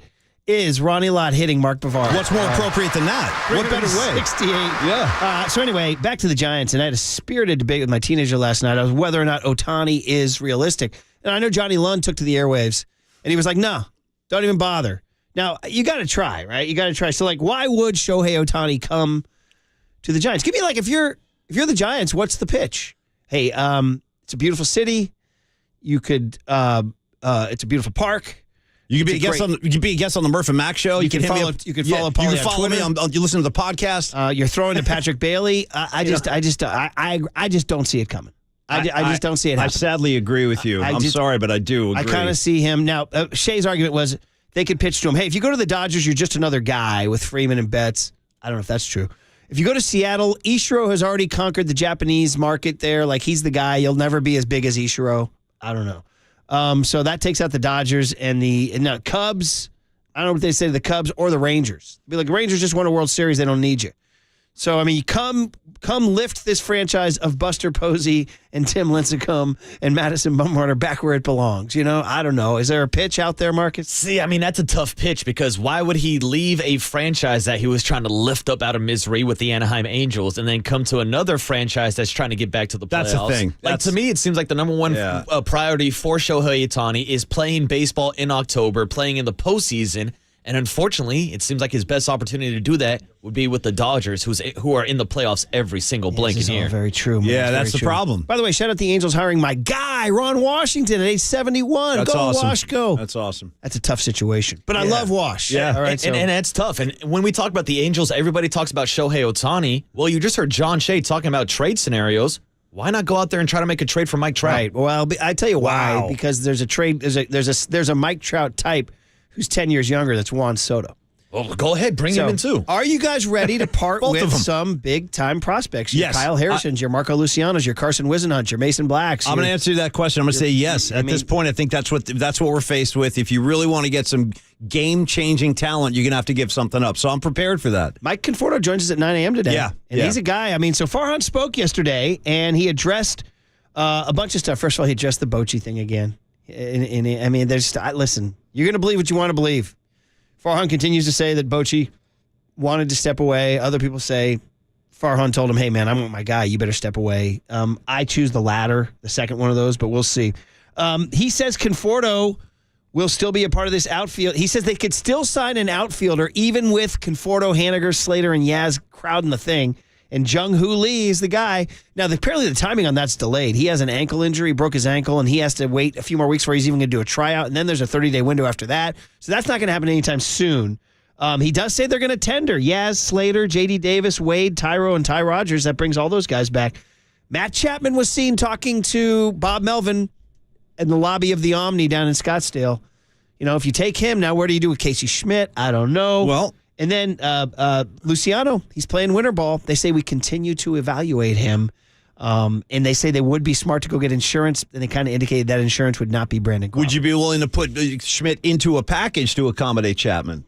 is Ronnie Lott hitting Mark Bavaro. What's more appropriate than that? What better way? 68. Yeah. So anyway, back to the Giants, and I had a spirited debate with my teenager last night on whether or not Ohtani is realistic. And I know Johnny Lund took to the airwaves, and he was like, no, don't even bother. Now, you got to try, right? You got to try. So, like, why would Shohei Ohtani come to the Giants? Give me, like, if you're the Giants, what's the pitch? Hey, it's a beautiful city. You could, it's a beautiful park. You could be a guest on. You could be a guest on the Murph and Mac show. You can follow. You can follow Paulie You can follow on Twitter. me. You listen to the podcast. You're throwing to Patrick Bailey. I just don't see it coming. I just don't see it happening. I sadly agree with you. I'm sorry, but I do agree. I kind of see him now. Shea's argument was they could pitch to him. Hey, if you go to the Dodgers, you're just another guy with Freeman and Betts. I don't know if that's true. If you go to Seattle, Ichiro has already conquered the Japanese market there. Like, he's the guy. You'll never be as big as Ichiro. I don't know. So that takes out the Dodgers and the Cubs. I don't know what they say to the Cubs or the Rangers. Be like, the Rangers just won a World Series. They don't need you. So, I mean, come lift this franchise of Buster Posey and Tim Lincecum and Madison Bumgarner back where it belongs. You know, I don't know. Is there a pitch out there, Marcus? See, I mean, that's a tough pitch, because why would he leave a franchise that he was trying to lift up out of misery with the Anaheim Angels and then come to another franchise that's trying to get back to the playoffs? That's the thing. Like, to me, it seems like the number one priority for Shohei Ohtani is playing baseball in October, playing in the postseason. And unfortunately, it seems like his best opportunity to do that would be with the Dodgers, who are in the playoffs every single blanket year. Very true. Man. Yeah, that's the problem. By the way, shout out the Angels hiring my guy, Ron Washington, at age 71. That's go, awesome. Wash, go. That's awesome. That's a tough situation. But I love Wash. Yeah. All right, and that's tough. And when we talk about the Angels, everybody talks about Shohei Ohtani. Well, you just heard John Shea talking about trade scenarios. Why not go out there and try to make a trade for Mike Trout? Right. Well, I tell you why. Because there's a trade. There's a Mike Trout type who's 10 years younger. That's Juan Soto. Well, go ahead. Bring him in, too. Are you guys ready to part with some big-time prospects? Your Kyle Harrison's, your Marco Luciano's, your Carson Wisenhunt, your Mason Blacks. I'm going to answer that question. I'm going to say yes. At this point, I think that's what we're faced with. If you really want to get some game-changing talent, you're going to have to give something up. So I'm prepared for that. Mike Conforto joins us at 9 a.m. today. Yeah. And he's a guy. So Farhan spoke yesterday, and he addressed a bunch of stuff. First of all, he addressed the Bochy thing again. Listen, you're going to believe what you want to believe. Farhan continues to say that Bochy wanted to step away. Other people say Farhan told him, hey, man, I want my guy. You better step away. I choose the latter, the second one of those, but we'll see. He says Conforto will still be a part of this outfield. He says they could still sign an outfielder even with Conforto, Haniger, Slater, and Yaz crowding the thing. And Jung-Hoo Lee is the guy. Now, apparently the timing on that's delayed. He has an ankle injury, broke his ankle, and he has to wait a few more weeks before he's even going to do a tryout. And then there's a 30-day window after that. So that's not going to happen anytime soon. He does say they're going to tender Yaz, Slater, J.D. Davis, Wade, Tyro, and Ty Rodgers. That brings all those guys back. Matt Chapman was seen talking to Bob Melvin in the lobby of the Omni down in Scottsdale. If you take him, now where do you do with Casey Schmidt? I don't know. Well, and then Luciano, he's playing winter ball. They say we continue to evaluate him. And they say they would be smart to go get insurance. And they kind of indicated that insurance would not be Brandon Crawford. Would you be willing to put Schmidt into a package to accommodate Chapman?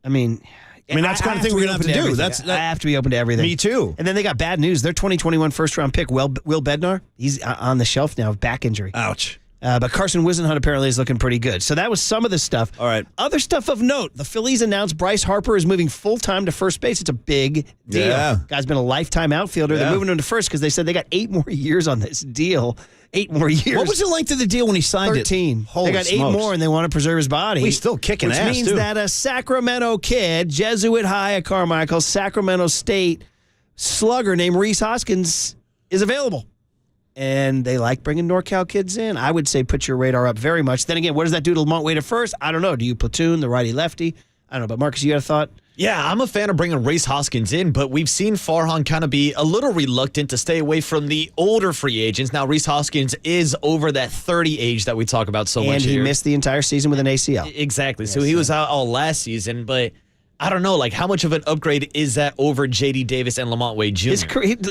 That's the kind of thing we're going to have to do. I have to be open to everything. Me too. And then they got bad news. Their 2021 first-round pick, Will Bednar, he's on the shelf now with back injury. Ouch. But Carson Wisenhunt apparently is looking pretty good. So that was some of the stuff. All right. Other stuff of note. The Phillies announced Bryce Harper is moving full-time to first base. It's a big deal. Yeah. Guy's been a lifetime outfielder. They're moving him to first because they said they got 8 more years on this deal. 8 more years. What was the length of the deal when he signed 13. it? 13. They got 8 more, and they want to preserve his body. He's still kicking ass, Which means that a Sacramento kid, Jesuit High at Carmichael, Sacramento State slugger named Rhys Hoskins is available. And they like bringing NorCal kids in. I would say put your radar up very much. Then again, what does that do to Lamont Wade at first? I don't know. Do you platoon the righty-lefty? I don't know. But Marcus, you got a thought? Yeah, I'm a fan of bringing Rhys Hoskins in, but we've seen Farhan kind of be a little reluctant to stay away from the older free agents. Now, Rhys Hoskins is over that 30 age that we talk about so much here. And he missed the entire season with an ACL. Exactly. So he was out all last season, but I don't know, how much of an upgrade is that over J.D. Davis and Lamont Wade Jr.?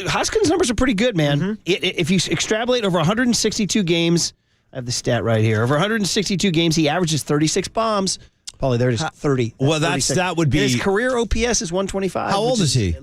Hoskins' numbers are pretty good, man. Mm-hmm. If you extrapolate over 162 games, I have the stat right here. Over 162 games, he averages 36 bombs. Paulie, there it is, 30. Well, that would be... His career OPS is 125. How old is he?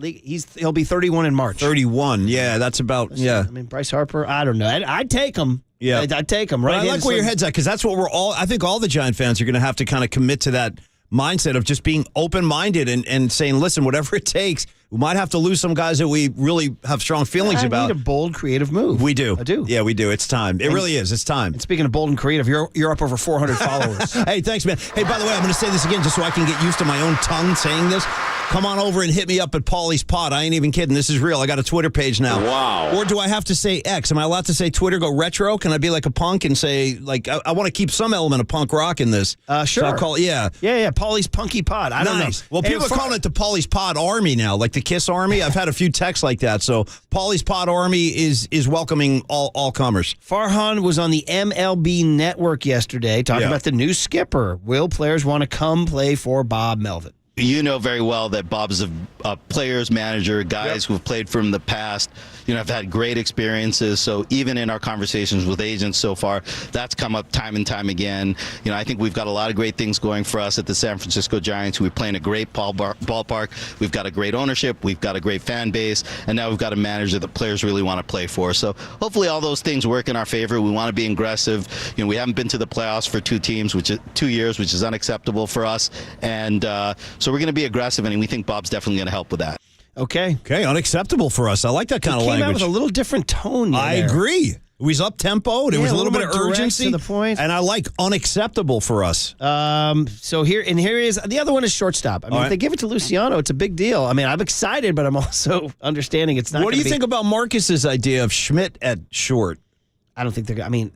He'll be 31 in March. 31, yeah, that's about, yeah. Bryce Harper, I don't know. I'd take him. Yeah. I'd take him. Right. I like where your head's at, because that's what I think all the Giant fans are going to have to kind of commit to that mindset of just being open-minded and saying, listen, whatever it takes, we might have to lose some guys that we really have strong feelings about. I need a bold, creative move. We do. I do. Yeah, we do. It's time. It really is. It's time. And speaking of bold and creative, you're up over 400 followers. Hey, thanks, man. Hey, by the way, I'm going to say this again just so I can get used to my own tongue saying this. Come on over and hit me up at Paulie's Pod. I ain't even kidding. This is real. I got a Twitter page now. Wow. Or do I have to say X? Am I allowed to say Twitter, go retro? Can I be like a punk and say, I want to keep some element of punk rock in this? Sure. So I'll call it, yeah. Yeah, Paulie's Punky Pod. I don't know. Well, people are calling it the Paulie's Pod Army now, like the Kiss Army. I've had a few texts like that. So Paulie's Pod Army is welcoming all comers. Farhan was on the MLB Network yesterday talking about the new skipper. Will players want to come play for Bob Melvin? You know very well that Bob's a players manager, guys who have played from the past, have had great experiences. So even in our conversations with agents so far, that's come up time and time again. I think we've got a lot of great things going for us at the San Francisco Giants. We're playing a great ballpark. We've got a great ownership. We've got a great fan base. And now we've got a manager that players really want to play for. So hopefully all those things work in our favor. We want to be aggressive. We haven't been to the playoffs for 2 years, which is unacceptable for us. And so we're going to be aggressive, and we think Bob's definitely going to help with that. Okay, unacceptable for us. I like that kind of language. Came out with a little different tone. I agree. It was up-tempo. There was a little bit of urgency. To the point. And I like unacceptable for us. So here is, the other one is shortstop. If they give it to Luciano, it's a big deal. I'm excited, but I'm also understanding it's not. What do you think about Marcus's idea of Schmidt at short? I don't think they're,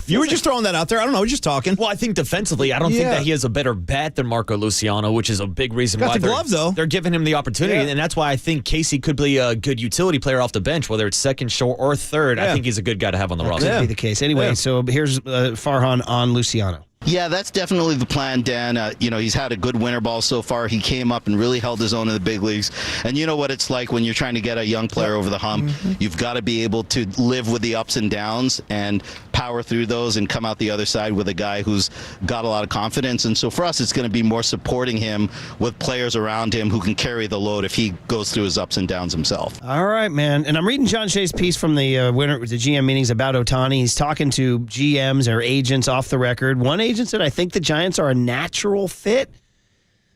You were just throwing that out there. I don't know. We're just talking. Well, I think defensively, I don't think that he has a better bat than Marco Luciano, which is a big reason why they're giving him the opportunity. And that's why I think Casey could be a good utility player off the bench, whether it's second, short, or third. I think he's a good guy to have on the roster. That could be the case. Anyway, so here's Farhan on Luciano. Yeah, that's definitely the plan, Dan. He's had a good winter ball so far. He came up and really held his own in the big leagues. And you know what it's like when you're trying to get a young player over the hump. You've got to be able to live with the ups and downs and power through those and come out the other side with a guy who's got a lot of confidence. And so for us, it's going to be more supporting him with players around him who can carry the load if he goes through his ups and downs himself. All right, man. And I'm reading John Shea's piece from the GM meetings about Ohtani. He's talking to GMs or agents off the record. One agent said, I think the Giants are a natural fit.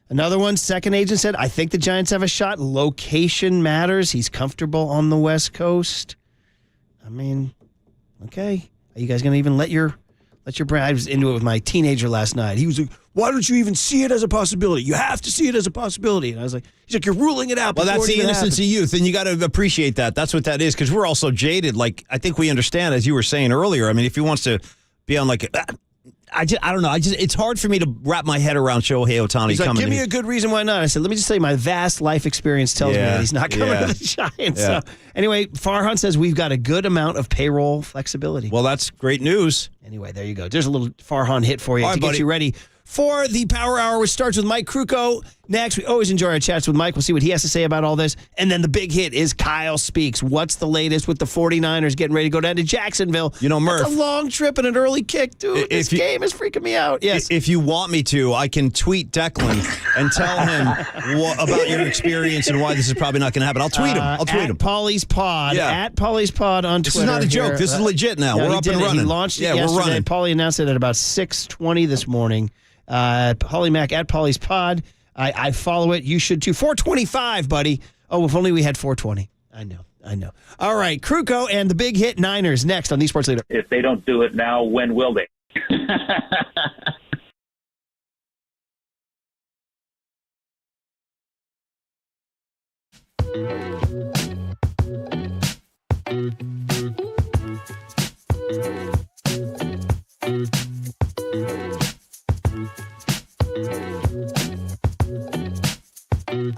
Another one, second agent said, I think the Giants have a shot. Location matters. He's comfortable on the West Coast. I mean, okay. Are you guys going to even let your brand? I was into it with my teenager last night. He was like, why don't you even see it as a possibility? You have to see it as a possibility. And I was like, he's like, you're ruling it out. Well, that's the innocence of youth, and you got to appreciate that. That's what that is, because we're also jaded. Like, I think we understand, as you were saying earlier. I mean, if he wants to be on like I don't know. it's hard for me to wrap my head around Shohei Ohtani He's like, coming. give me a good reason why not. I said, let me just say my vast life experience tells me that he's not coming to the Giants. Yeah. So anyway, Farhan says we've got a good amount of payroll flexibility. Well, that's great news. Anyway, there you go. There's a little Farhan hit for you to get you ready for the Power Hour, which starts with Mike Krukow. Next, we always enjoy our chats with Mike. We'll see what he has to say about all this. And then the big hit is Kyle Speaks. What's the latest with the 49ers getting ready to go down to Jacksonville? You know, Murph. That's a long trip and an early kick, dude. This game is freaking me out. Yes. If you want me to, I can tweet Declan and tell him about your experience and why this is probably not going to happen. I'll tweet him. At Paulie's Pod. Yeah. At Paulie's Pod on Twitter. This is not a joke. This is legit now. No, we're up and running. He launched it yesterday. We're running. Paulie announced it at about 6:20 this morning. Paulie Mac at Paulie's Pod. I follow it. You should too. 425, buddy. Oh, if only we had 420. I know. All right, Krukow and the big hit Niners next on the Sports Leader. If they don't do it now, when will they?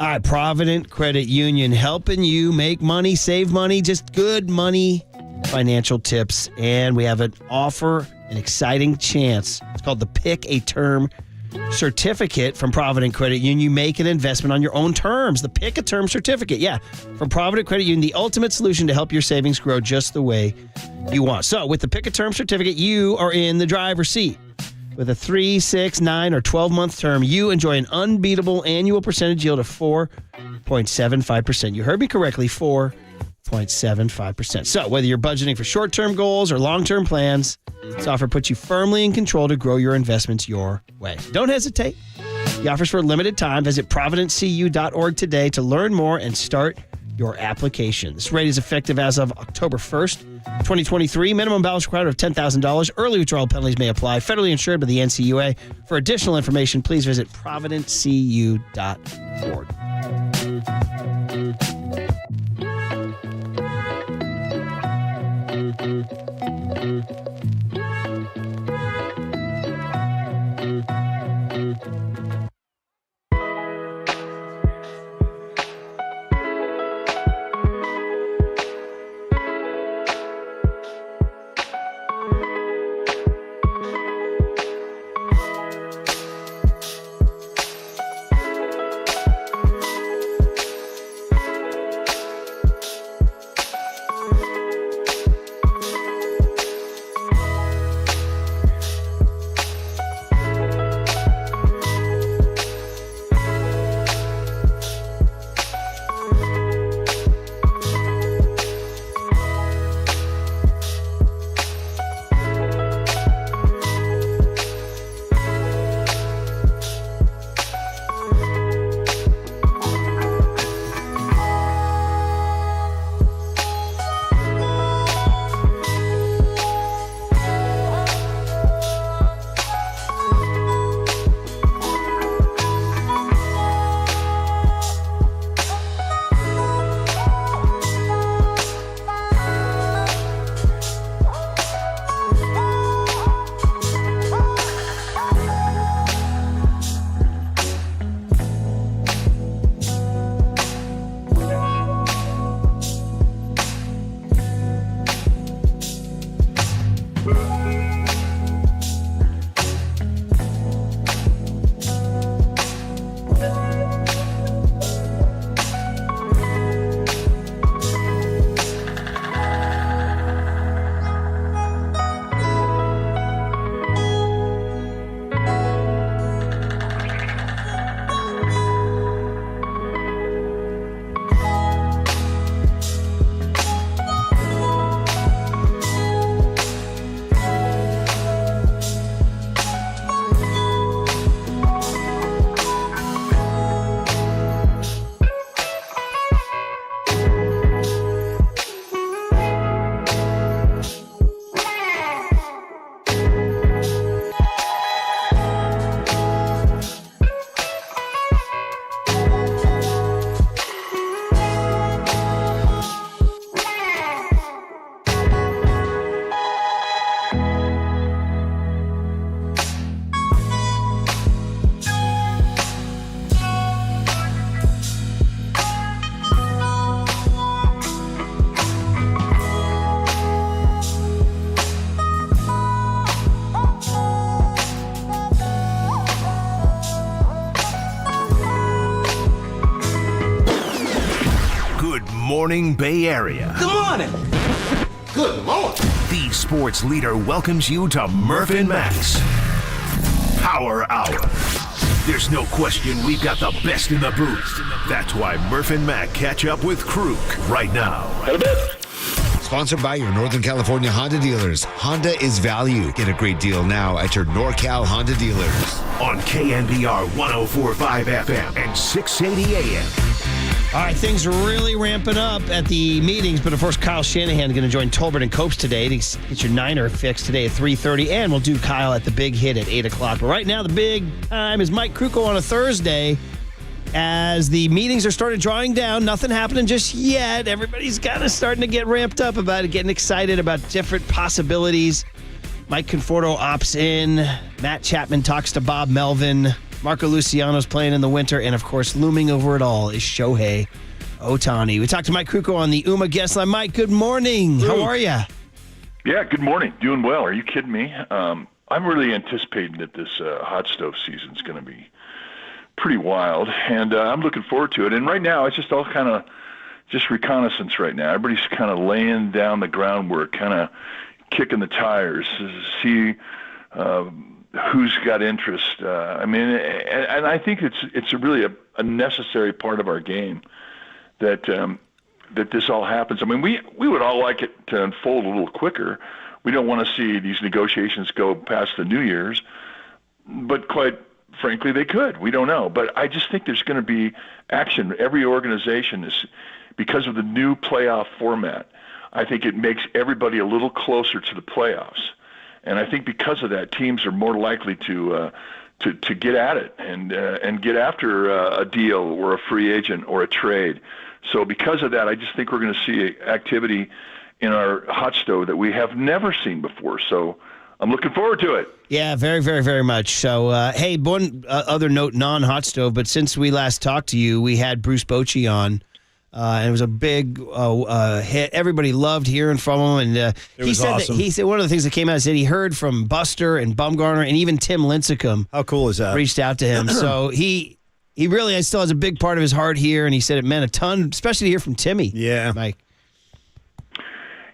All right, Provident Credit Union, helping you make money, save money, just good money, financial tips. And we have an offer, an exciting chance. It's called the Pick a Term Certificate from Provident Credit Union. You make an investment on your own terms. The Pick a Term Certificate, from Provident Credit Union, the ultimate solution to help your savings grow just the way you want. So with the Pick a Term Certificate, you are in the driver's seat. With a 3, 6, 9, or 12-month term, you enjoy an unbeatable annual percentage yield of 4.75%. You heard me correctly, 4.75%. So whether you're budgeting for short-term goals or long-term plans, this offer puts you firmly in control to grow your investments your way. Don't hesitate. The offer's for a limited time. Visit providencecu.org today to learn more and start your application. This rate is effective as of October 1st, 2023. Minimum balance required of $10,000. Early withdrawal penalties may apply. Federally insured by the NCUA. For additional information, please visit providencecu.org. morning, Bay Area. Good morning. Good morning. The sports leader welcomes you to Murph and Max Power Hour. There's no question we've got the best in the booth. That's why Murph and Mac catch up with Kruk right now. Sponsored by your Northern California Honda dealers. Honda is value. Get a great deal now at your NorCal Honda dealers. On KNBR 104.5 FM and 680 AM. All right, things are really ramping up at the meetings, but of course, Kyle Shanahan is going to join Tolbert and Copes today to get your Niner fix today at 3:30, and we'll do Kyle at the big hit at 8 o'clock. But right now, the big time is Mike Krukow on a Thursday. As the meetings are starting drawing down, nothing happening just yet. Everybody's kind of starting to get ramped up about it, getting excited about different possibilities. Mike Conforto opts in. Matt Chapman talks to Bob Melvin. Marco Luciano's playing in the winter. And, of course, looming over it all is Shohei Ohtani. We talked to Mike Krukow on the UMA guest line. Mike, good morning. How are you? Yeah, good morning. Doing well. Are you kidding me? I'm really anticipating that this hot stove season is going to be pretty wild, and I'm looking forward to it. And right now, it's just all kind of just reconnaissance right now. Everybody's kind of laying down the groundwork, kind of kicking the tires to see who's got interest. I mean, and I think it's really a necessary part of our game that that this all happens. I mean, we would all like it to unfold a little quicker. We don't want to see these negotiations go past the New Year's, but quite frankly, they could. We don't know. But I just think there's going to be action. Every organization is, because of the new playoff format, I think it makes everybody a little closer to the playoffs. And I think because of that, teams are more likely to get at it and get after a deal or a free agent or a trade. So because of that, I just think we're going to see activity in our hot stove that we have never seen before. So I'm looking forward to it. Yeah, very, very, very much. So, hey, one other note, non-hot stove, but since we last talked to you, we had Bruce Bochy on, and it was a big hit. Everybody loved hearing from him, and he said awesome. he said one of the things that came out is that he heard from Buster and Bumgarner and even Tim Lincecum. How cool is that? Reached out to him, so he really still has a big part of his heart here, and he said it meant a ton, especially to hear from Timmy. Yeah, Mike.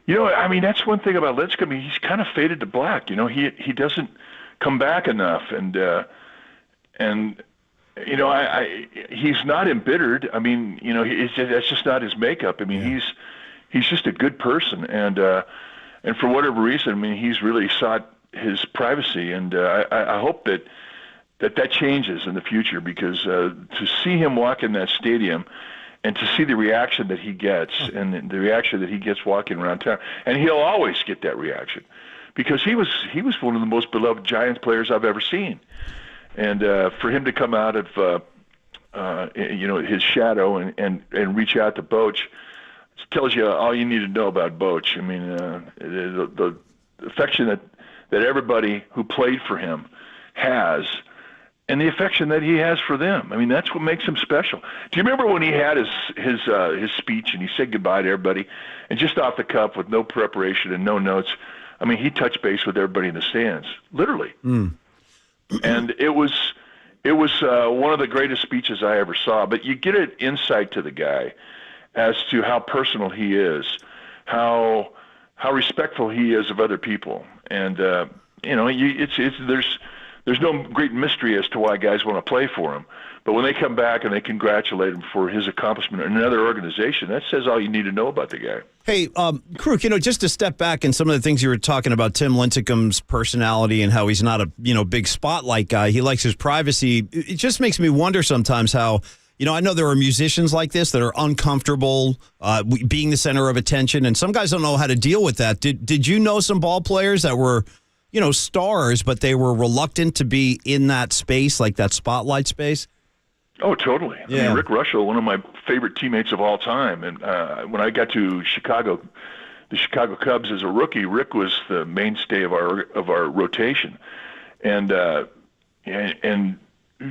You know, I mean, that's one thing about Lincecum. I mean, he's kind of faded to black. You know, he doesn't come back enough, and you know, he's not embittered. I mean, you know, that's just not his makeup. I mean, he's just a good person, and for whatever reason, I mean, he's really sought his privacy, and I hope that changes in the future, because to see him walk in that stadium and to see the reaction that he gets and the reaction that he gets walking around town, and he'll always get that reaction because he was one of the most beloved Giants players I've ever seen. And for him to come out of you know, his shadow and reach out to Boch tells you all you need to know about Boch. I mean, the affection that everybody who played for him has, and the affection that he has for them. I mean, that's what makes him special. Do you remember when he had his speech and he said goodbye to everybody, and just off the cuff with no preparation and no notes? I mean, he touched base with everybody in the stands, literally. And it was one of the greatest speeches I ever saw. But you get an insight to the guy as to how personal he is, how respectful he is of other people, and you know, there's no great mystery as to why guys want to play for him. But when they come back and they congratulate him for his accomplishment in another organization, that says all you need to know about the guy. Hey, Kruk, you know, just to step back and some of the things you were talking about, Tim Lincecum's personality and how he's not a, you know, big spotlight guy. He likes his privacy. It just makes me wonder sometimes how, you know, I know there are musicians like this that are uncomfortable being the center of attention, and some guys don't know how to deal with that. Did you know some ball players that were, you know, stars, but they were reluctant to be in that space, like that spotlight space? Oh, totally. Yeah. I mean, Rick Russell, one of my favorite teammates of all time. And when I got to Chicago, the Chicago Cubs as a rookie, Rick was the mainstay of our rotation, and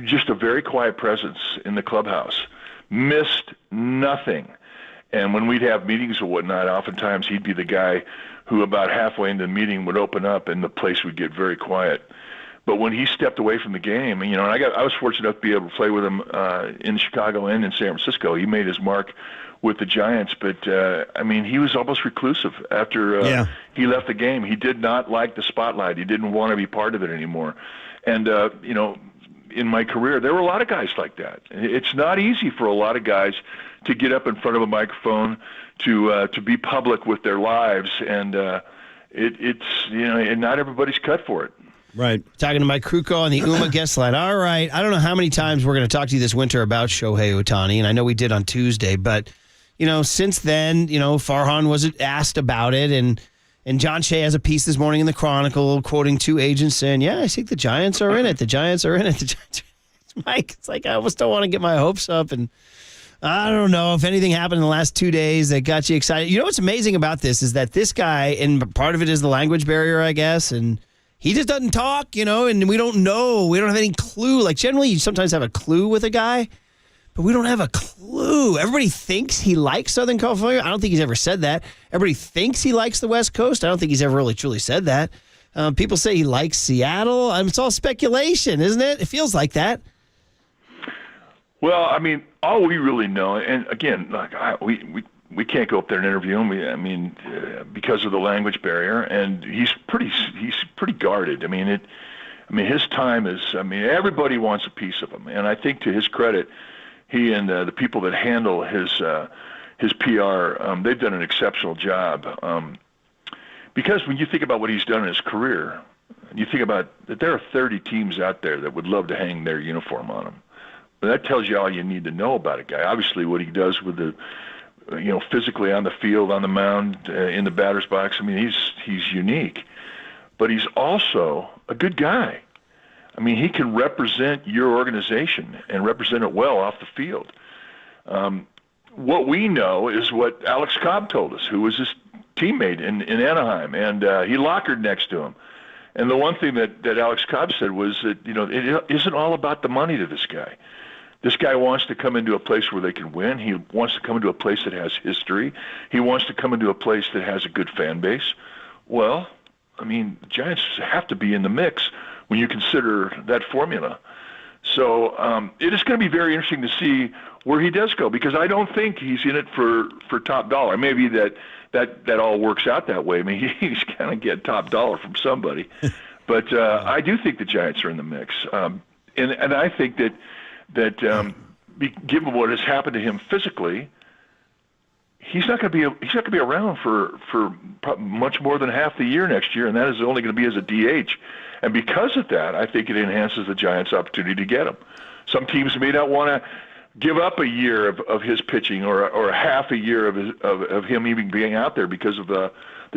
just a very quiet presence in the clubhouse. Missed nothing. And when we'd have meetings or whatnot, oftentimes he'd be the guy who about halfway into the meeting would open up and the place would get very quiet. But when he stepped away from the game, and I was fortunate enough to be able to play with him in Chicago and in San Francisco. He made his mark with the Giants, but he was almost reclusive after he left the game. He did not like the spotlight. He didn't want to be part of it anymore. And in my career, there were a lot of guys like that. It's not easy for a lot of guys to get up in front of a microphone, to be public with their lives, and and not everybody's cut for it. Right. Talking to Mike Krukow on the UMA guest line. All right. I don't know how many times we're going to talk to you this winter about Shohei Ohtani, and I know we did on Tuesday, but, since then, Farhan was asked about it, and John Shea has a piece this morning in the Chronicle quoting two agents saying, I think the Giants are in it. The Giants are in it. The Giants are... Mike, it's like I almost don't want to get my hopes up, and I don't know if anything happened in the last 2 days that got you excited. What's amazing about this is that this guy, and part of it is the language barrier, I guess, and he just doesn't talk, and we don't know. We don't have any clue. Like, generally, you sometimes have a clue with a guy, but we don't have a clue. Everybody thinks he likes Southern California. I don't think he's ever said that. Everybody thinks he likes the West Coast. I don't think he's ever really truly said that. People say he likes Seattle. It's all speculation, isn't it? It feels like that. Well, all we really know, and again, we can't go up there and interview him. Because of the language barrier, and he's pretty guarded. His time is. Everybody wants a piece of him, and I think to his credit, he and the people that handle his PR, they've done an exceptional job. Because when you think about what he's done in his career, you think about that there are 30 teams out there that would love to hang their uniform on him. But that tells you all you need to know about a guy. Obviously, what he does with the physically on the field, on the mound, in the batter's box. He's unique, but he's also a good guy. He can represent your organization and represent it well off the field. What we know is what Alex Cobb told us, who was his teammate in Anaheim, and he lockered next to him. And the one thing that Alex Cobb said was that, it isn't all about the money to this guy. This guy wants to come into a place where they can win. He wants to come into a place that has history. He wants to come into a place that has a good fan base. Well, the Giants have to be in the mix when you consider that formula. So it is going to be very interesting to see where he does go, because I don't think he's in it for top dollar. Maybe that all works out that way. He's going to get top dollar from somebody. But I do think the Giants are in the mix. And I think that given what has happened to him physically, he's not going to be around for much more than half the year next year, and that is only going to be as a DH. And because of that, I think it enhances the Giants' opportunity to get him. Some teams may not want to give up a year of his pitching or a half a year of him even being out there because of the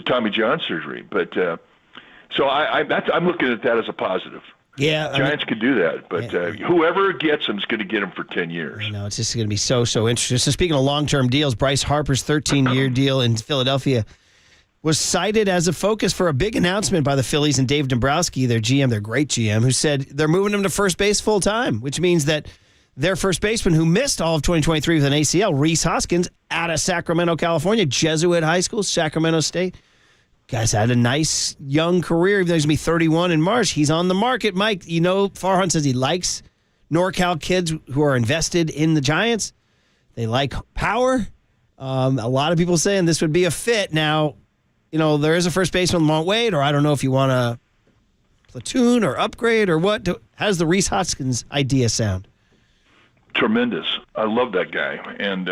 Tommy John surgery. But so I'm looking at that as a positive. Yeah, Giants could do that, but whoever gets him is going to get him for 10 years. I know, it's just going to be so interesting. So speaking of long-term deals, Bryce Harper's 13-year deal in Philadelphia was cited as a focus for a big announcement by the Phillies and Dave Dombrowski, their GM, their great GM, who said they're moving him to first base full-time, which means that their first baseman who missed all of 2023 with an ACL, Rhys Hoskins, out of Sacramento, California, Jesuit High School, Sacramento State. Guy's had a nice young career, even though he's going to be 31 in March. He's on the market. Mike, Farhan says he likes NorCal kids who are invested in the Giants. They like power. A lot of people saying this would be a fit. Now, there is a first baseman, won't wait, or I don't know if you want to platoon or upgrade or what. How does the Rhys Hoskins idea sound? Tremendous. I love that guy. And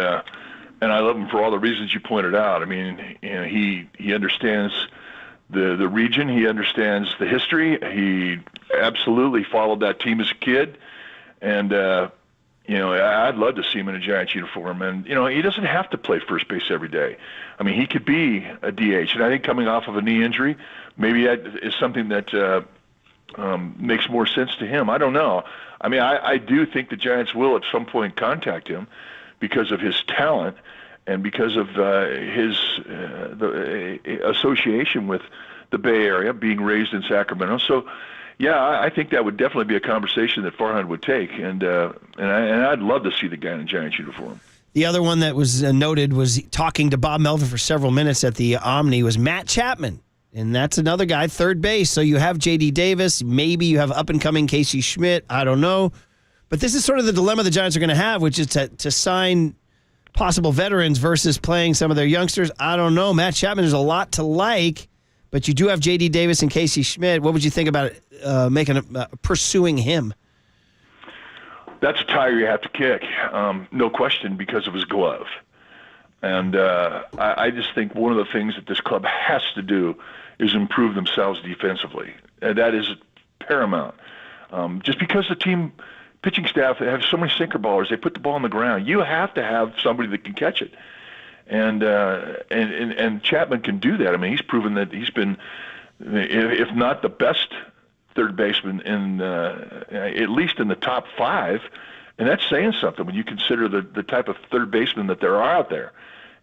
I love him for all the reasons you pointed out. He understands the region. He understands the history. He absolutely followed that team as a kid. And, I'd love to see him in a Giants uniform. And, he doesn't have to play first base every day. He could be a DH. And I think coming off of a knee injury, maybe that is something that makes more sense to him. I don't know. I do think the Giants will at some point contact him because of his talent and because of his association with the Bay Area, being raised in Sacramento. So, yeah, I think that would definitely be a conversation that Farhan would take, and I'd love to see the guy in a Giants uniform. The other one that was noted was talking to Bob Melvin for several minutes at the Omni was Matt Chapman. And that's another guy, third base. So you have J.D. Davis. Maybe you have up-and-coming Casey Schmidt. I don't know. But this is sort of the dilemma the Giants are going to have, which is to sign possible veterans versus playing some of their youngsters. I don't know. Matt Chapman, there's a lot to like, but you do have J.D. Davis and Casey Schmidt. What would you think about pursuing him? That's a tire you have to kick, no question, because of his glove. And I just think one of the things that this club has to do is improve themselves defensively. And that is paramount. Just because the team pitching staff have so many sinker ballers, they put the ball on the ground. You have to have somebody that can catch it. And Chapman can do that. I mean, he's proven that he's been, if not the best third baseman in at least in the top 5, and that's saying something when you consider the type of third baseman that there are out there.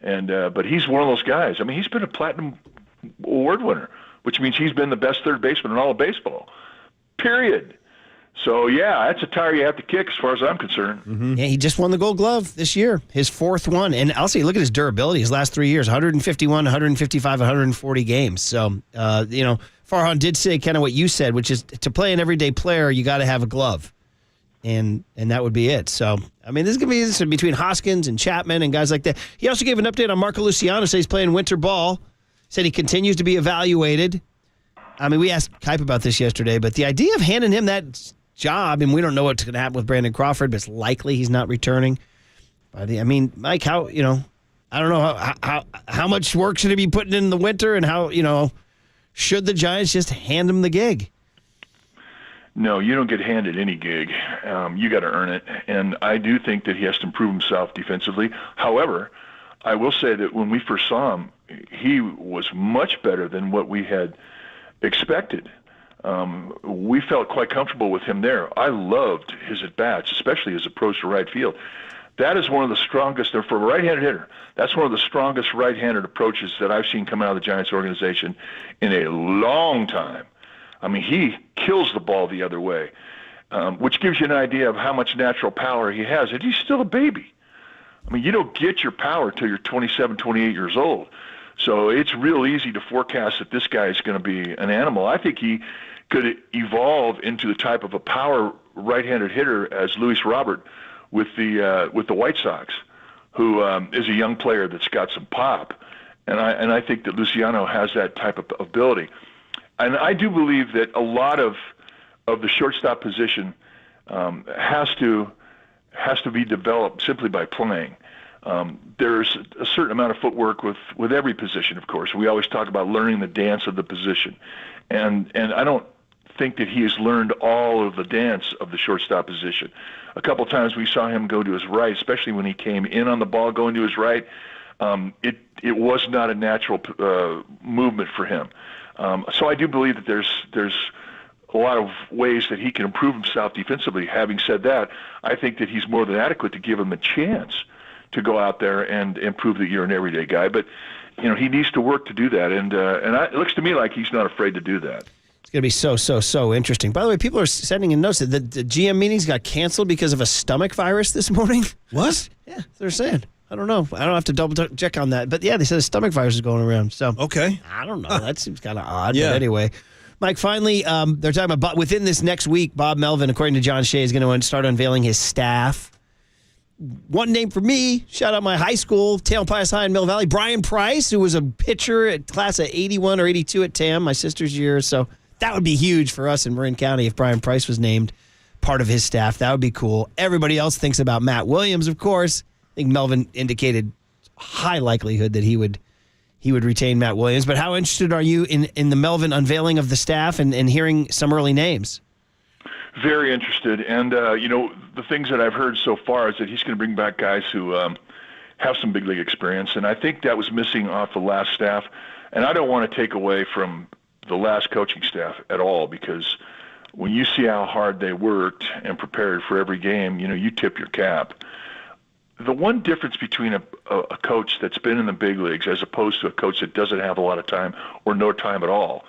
And but he's one of those guys. I mean, he's been a Platinum Award winner, which means he's been the best third baseman in all of baseball. Period. So, yeah, that's a tire you have to kick as far as I'm concerned. Mm-hmm. Yeah, he just won the Gold Glove this year, his 4th one. And I'll say, look at his durability, his last 3 years, 151, 155, 140 games. So, Farhan did say kind of what you said, which is to play an everyday player, you got to have a glove. And that would be it. So, I mean, this is going to be between Hoskins and Chapman and guys like that. He also gave an update on Marco Luciano, said he's playing winter ball, said he continues to be evaluated. I mean, we asked Kipe about this yesterday, but the idea of handing him that job, and we don't know what's going to happen with Brandon Crawford, but it's likely he's not returning. Mike, I don't know how much work should he be putting in the winter, and how, should the Giants just hand him the gig? No, you don't get handed any gig. You got to earn it, and I do think that he has to improve himself defensively. However, I will say that when we first saw him, he was much better than what we had expected. We felt quite comfortable with him there. I loved his at-bats, especially his approach to right field. That is one of the strongest, for a right-handed hitter, that's one of the strongest right-handed approaches that I've seen come out of the Giants organization in a long time. I mean, he kills the ball the other way, which gives you an idea of how much natural power he has. And he's still a baby. I mean, you don't get your power till you're 27, 28 years old. So it's real easy to forecast that this guy is going to be an animal. I think he could evolve into the type of a power right-handed hitter as Luis Robert with the White Sox, who is a young player that's got some pop. And I think that Luciano has that type of ability. And I do believe that a lot of the shortstop position has to be developed simply by playing. There's a certain amount of footwork with every position, of course. We always talk about learning the dance of the position. And I don't think that he has learned all of the dance of the shortstop position. A couple times we saw him go to his right, especially when he came in on the ball going to his right. It was not a natural movement for him. So I do believe that there's a lot of ways that he can improve himself defensively. Having said that, I think that he's more than adequate to give him a chance to go out there and prove that you're an everyday guy. But, he needs to work to do that. And it looks to me like he's not afraid to do that. It's going to be so interesting. By the way, people are sending in notes that the GM meetings got canceled because of a stomach virus this morning. What? Yeah, they're saying. I don't know. I don't have to double check on that. But yeah, they said a stomach virus is going around. So okay. I don't know. That seems kind of odd. Yeah. But anyway, Mike, finally, they're talking about within this next week, Bob Melvin, according to John Shea, is going to start unveiling his staff. One name for me, shout out my high school, Tamalpais High in Mill Valley, Brian Price, who was a pitcher at class of 81 or 82 at TAM, my sister's year. So that would be huge for us in Marin County if Brian Price was named part of his staff. That would be cool. Everybody else thinks about Matt Williams, of course. I think Melvin indicated high likelihood that he would retain Matt Williams. But how interested are you in the Melvin unveiling of the staff and hearing some early names? Very interested. And, the things that I've heard so far is that he's going to bring back guys who have some big league experience. And I think that was missing off the last staff. And I don't want to take away from the last coaching staff at all, because when you see how hard they worked and prepared for every game, you tip your cap. The one difference between a coach that's been in the big leagues as opposed to a coach that doesn't have a lot of time or no time at all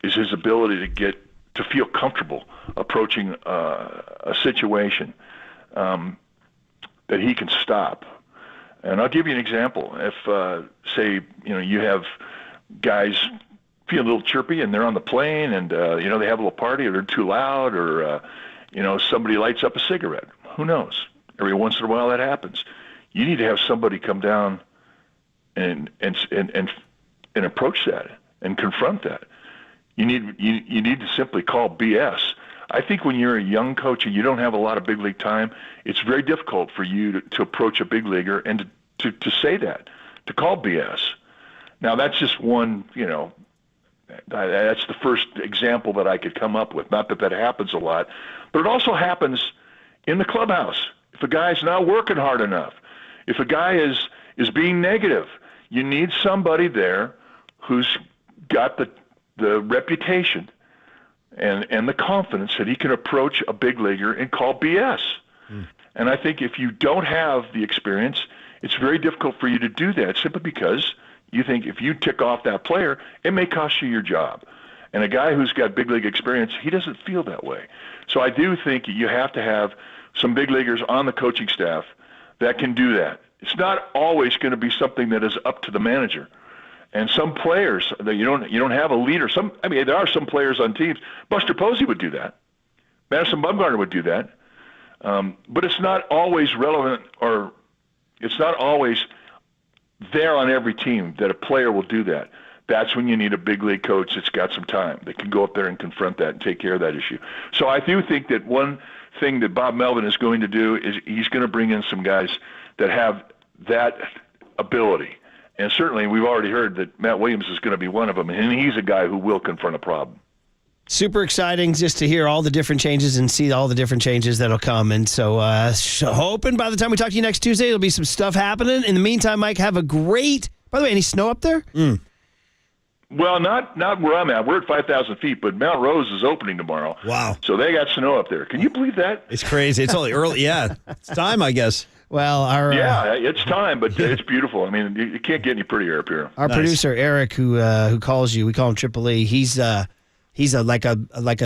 is his ability to feel comfortable approaching a situation that he can stop. And I'll give you an example. If, say, you have guys feeling a little chirpy and they're on the plane and, they have a little party or they're too loud or, somebody lights up a cigarette. Who knows? Every once in a while that happens. You need to have somebody come down and approach that and confront that. You need to simply call BS. I think when you're a young coach and you don't have a lot of big league time, it's very difficult for you to approach a big leaguer and to say that, to call BS. Now that's just one, that's the first example that I could come up with. Not that happens a lot, but it also happens in the clubhouse. If a guy's not working hard enough, if a guy is being negative, you need somebody there who's got the reputation and the confidence that he can approach a big leaguer and call BS. And I think if you don't have the experience, it's very difficult for you to do that simply because you think if you tick off that player, it may cost you your job. And a guy who's got big league experience, he doesn't feel that way. So I do think you have to have some big leaguers on the coaching staff that can do that. It's not always going to be something that is up to the manager. And some players that you don't have a leader. There are some players on teams. Buster Posey would do that. Madison Bumgarner would do that. But it's not always relevant, or it's not always there on every team that a player will do that. That's when you need a big league coach that's got some time. They can go up there and confront that and take care of that issue. So I do think that one thing that Bob Melvin is going to do is he's going to bring in some guys that have that ability. And certainly we've already heard that Matt Williams is going to be one of them, and he's a guy who will confront a problem. Super exciting just to hear all the different changes and see all the different changes that'll come. And so hoping by the time we talk to you next Tuesday, there'll be some stuff happening. In the meantime, Mike, have a great – by the way, any snow up there? Well, not where I'm at. We're at 5,000 feet, but Mount Rose is opening tomorrow. Wow. So they got snow up there. Can you believe that? It's crazy. It's only early. Yeah. It's time, I guess. Well, it's time, but it's beautiful. I mean, you can't get any prettier up here. Our producer, Eric, who calls you, we call him Triple E, he's like a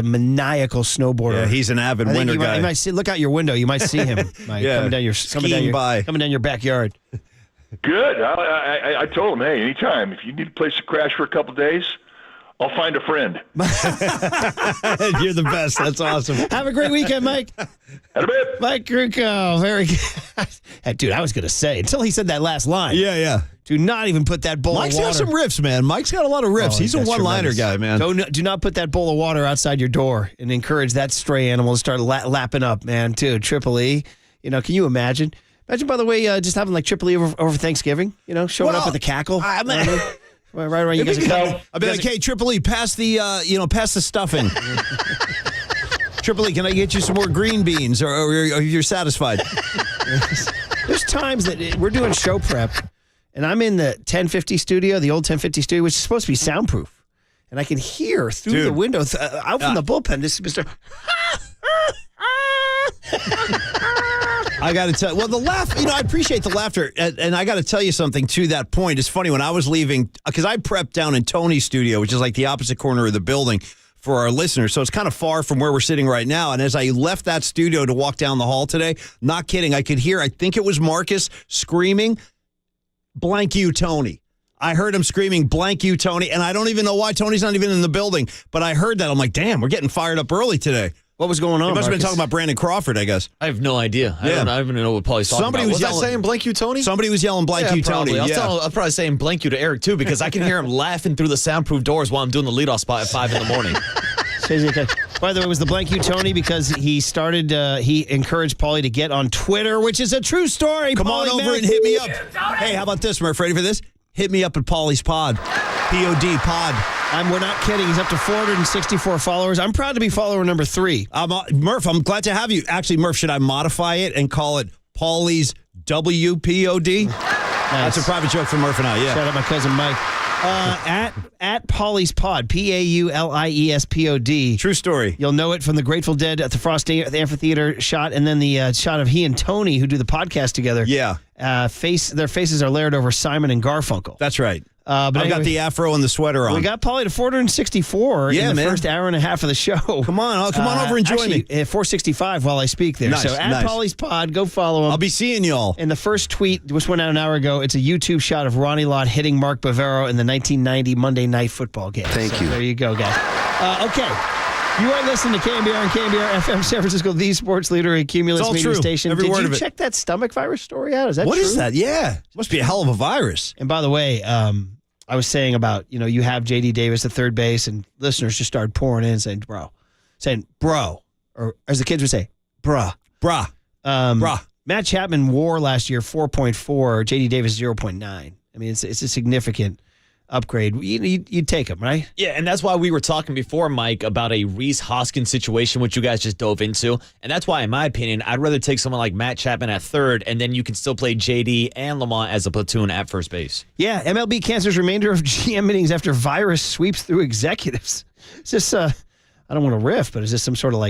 maniacal snowboarder. Yeah, he's an avid winter guy. You might see, look out your window. You might see him coming down your backyard. Good. I told him, hey, anytime. If you need a place to crash for a couple of days, I'll find a friend. You're the best. That's awesome. Have a great weekend, Mike. Had a bit. Mike Krukow. Very good. Dude, I was going to say, until he said that last line. Yeah. Do not even put that bowl Mike's of water. got some riffs, man. Mike's got a lot of riffs. He's a one-liner guy, man. Do not put that bowl of water outside your door and encourage that stray animal to start lapping up, man, too. Triple E. Can you imagine? Imagine, by the way, just having like Triple E over Thanksgiving, showing up with a cackle. Right around you guys are coming. I'd be like, hey, Triple E, pass the stuffing. Triple E, can I get you some more green beans, or you're satisfied? There's times that we're doing show prep, and I'm in the 1050 studio, the old 1050 studio, which is supposed to be soundproof, and I can hear through the window out from the bullpen. This is Mr. I got to tell you, the laugh, I appreciate the laughter. And I got to tell you something to that point. It's funny, when I was leaving, because I prepped down in Tony's studio, which is like the opposite corner of the building for our listeners. So it's kind of far from where we're sitting right now. And as I left that studio to walk down the hall today, not kidding, I could hear, I think it was Marcus screaming, "Blank you, Tony." I heard him screaming, "Blank you, Tony." And I don't even know why. Tony's not even in the building. But I heard that. I'm like, damn, we're getting fired up early today. What was going on? He must have been Marcus? talking about Brandon Crawford, I guess. I have no idea. I don't even know what Paulie's talking about. Was that yelling, saying "blank you, Tony"? Somebody was yelling "blank you, probably. Tony." I'll probably saying "blank you" to Eric, too, because I can hear him laughing through the soundproof doors while I'm doing the leadoff spot at 5 in the morning. By the way, it was the "blank you, Tony" because he encouraged Paulie to get on Twitter, which is a true story. Come on over and hit me up. Hey, how about this, Murph? Ready for this? Hit me up at Paulie's Pod. P-O-D, Pod. We're not kidding. He's up to 464 followers. I'm proud to be follower number 3. Murph, I'm glad to have you. Actually, Murph, should I modify it and call it Paulie's WPOD? Nice. That's a private joke from Murph and I, yeah. Shout out my cousin Mike. At Paulie's Pod, Pauliespod. True story. You'll know it from the Grateful Dead at the Frost Amphitheater shot, and then the shot of he and Tony, who do the podcast together. Yeah. Their faces are layered over Simon and Garfunkel. That's right. But I've got the afro and the sweater on. We got Paulie to 464 in the first hour and a half of the show. Come on over and join me. 465 while I speak there. Nice, so at Paulie's Pod, go follow him. I'll be seeing y'all. And the first tweet just went out an hour ago. It's a YouTube shot of Ronnie Lott hitting Mark Bavaro in the 1990 Monday Night Football game. Thank you. There you go, guys. Okay. You are listening to KNBR and KNBR FM San Francisco, the sports leader and Cumulus media station. Every word of it. Did you check that stomach virus story out? Is that What true? is that? Yeah. Must be a hell of a virus. And by the way, I was saying about, you have J.D. Davis at third base, and listeners just started pouring in saying, bro, or as the kids would say, bruh. Matt Chapman WAR last year, 4.4, J.D. Davis, 0.9. I mean, it's a significant upgrade. You'd take him, right? Yeah, and that's why we were talking before, Mike, about a Rhys Hoskins situation, which you guys just dove into. And that's why, in my opinion, I'd rather take someone like Matt Chapman at third, and then you can still play JD and Lamont as a platoon at first base. Yeah, MLB cancels remainder of GM meetings after virus sweeps through executives. Is this, I don't want to riff, but is this some sort of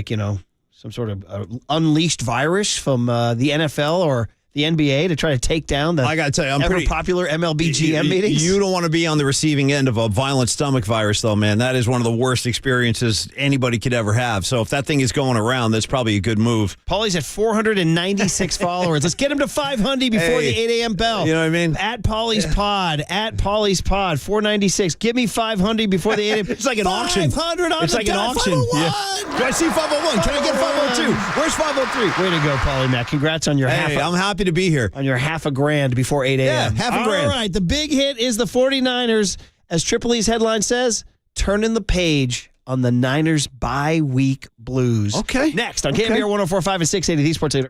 some sort of unleashed virus from the NFL or the NBA to try to take down the I gotta tell you, I'm pretty popular MLB GM meetings? You don't want to be on the receiving end of a violent stomach virus, though, man. That is one of the worst experiences anybody could ever have. So if that thing is going around, that's probably a good move. Paulie's at 496 followers. Let's get him to 500 before the 8 a.m. bell. You know what I mean? At Paulie's Pod. At Paulie's Pod. 496. Give me 500 before the 8 a.m. It's like an auction. 500 on It's the like an dot. auction. 501. Yeah. Do I see 501? Can I get 502? Where's 503? Way to go, Paulie Mac. Congrats on your I'm happy to be here. On your half a grand before 8 a.m. Yeah, half a grand. All right, the big hit is the 49ers. As Triple E's headline says, turning the page on the Niners bye-week blues. Okay. Next on KNBR 104.5 and 680, the Sports Leader.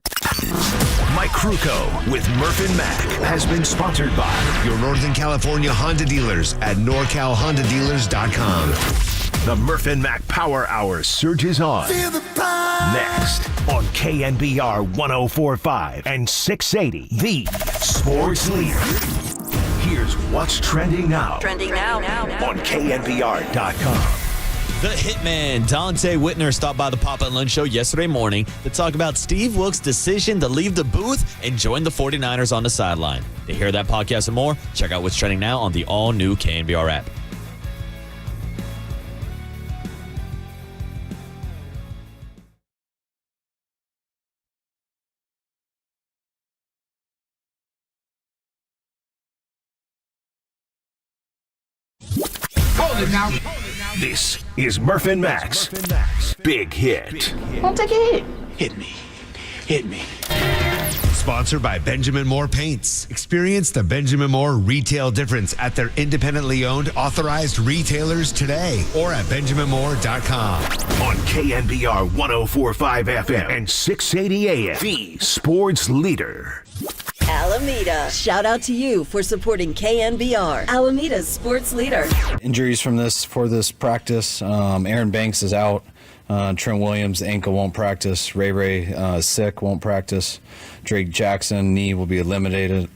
Mike Krukow with Murph and Mac has been sponsored by Your Northern California Honda dealers at NorCalHondaDealers.com. the Murph and Mac Power Hour surges on. Feel the pride. Next on KNBR 104.5 and 680, the sports leader. Here's what's trending now. On KNBR.com. The Hitman, Dante Whitner, stopped by the Papa and Lunch Show yesterday morning to talk about Steve Wilkes' decision to leave the booth and join the 49ers on the sideline. To hear that podcast and more, check out what's trending now on the all-new KNBR app. This is Murph and Mac's Big Hit. I'll take a hit. Hit me. Sponsored by Benjamin Moore Paints. Experience the Benjamin Moore retail difference at their independently owned, authorized retailers today or at benjaminmoore.com. On KNBR 104.5 FM and 680 AM, the sports leader. Alameda. Shout out to you for supporting KNBR, Alameda's sports leader. Injuries for this practice. Aaron Banks is out. Trent Williams, ankle, won't practice. Ray is sick, won't practice. Drake Jackson, knee will be limited.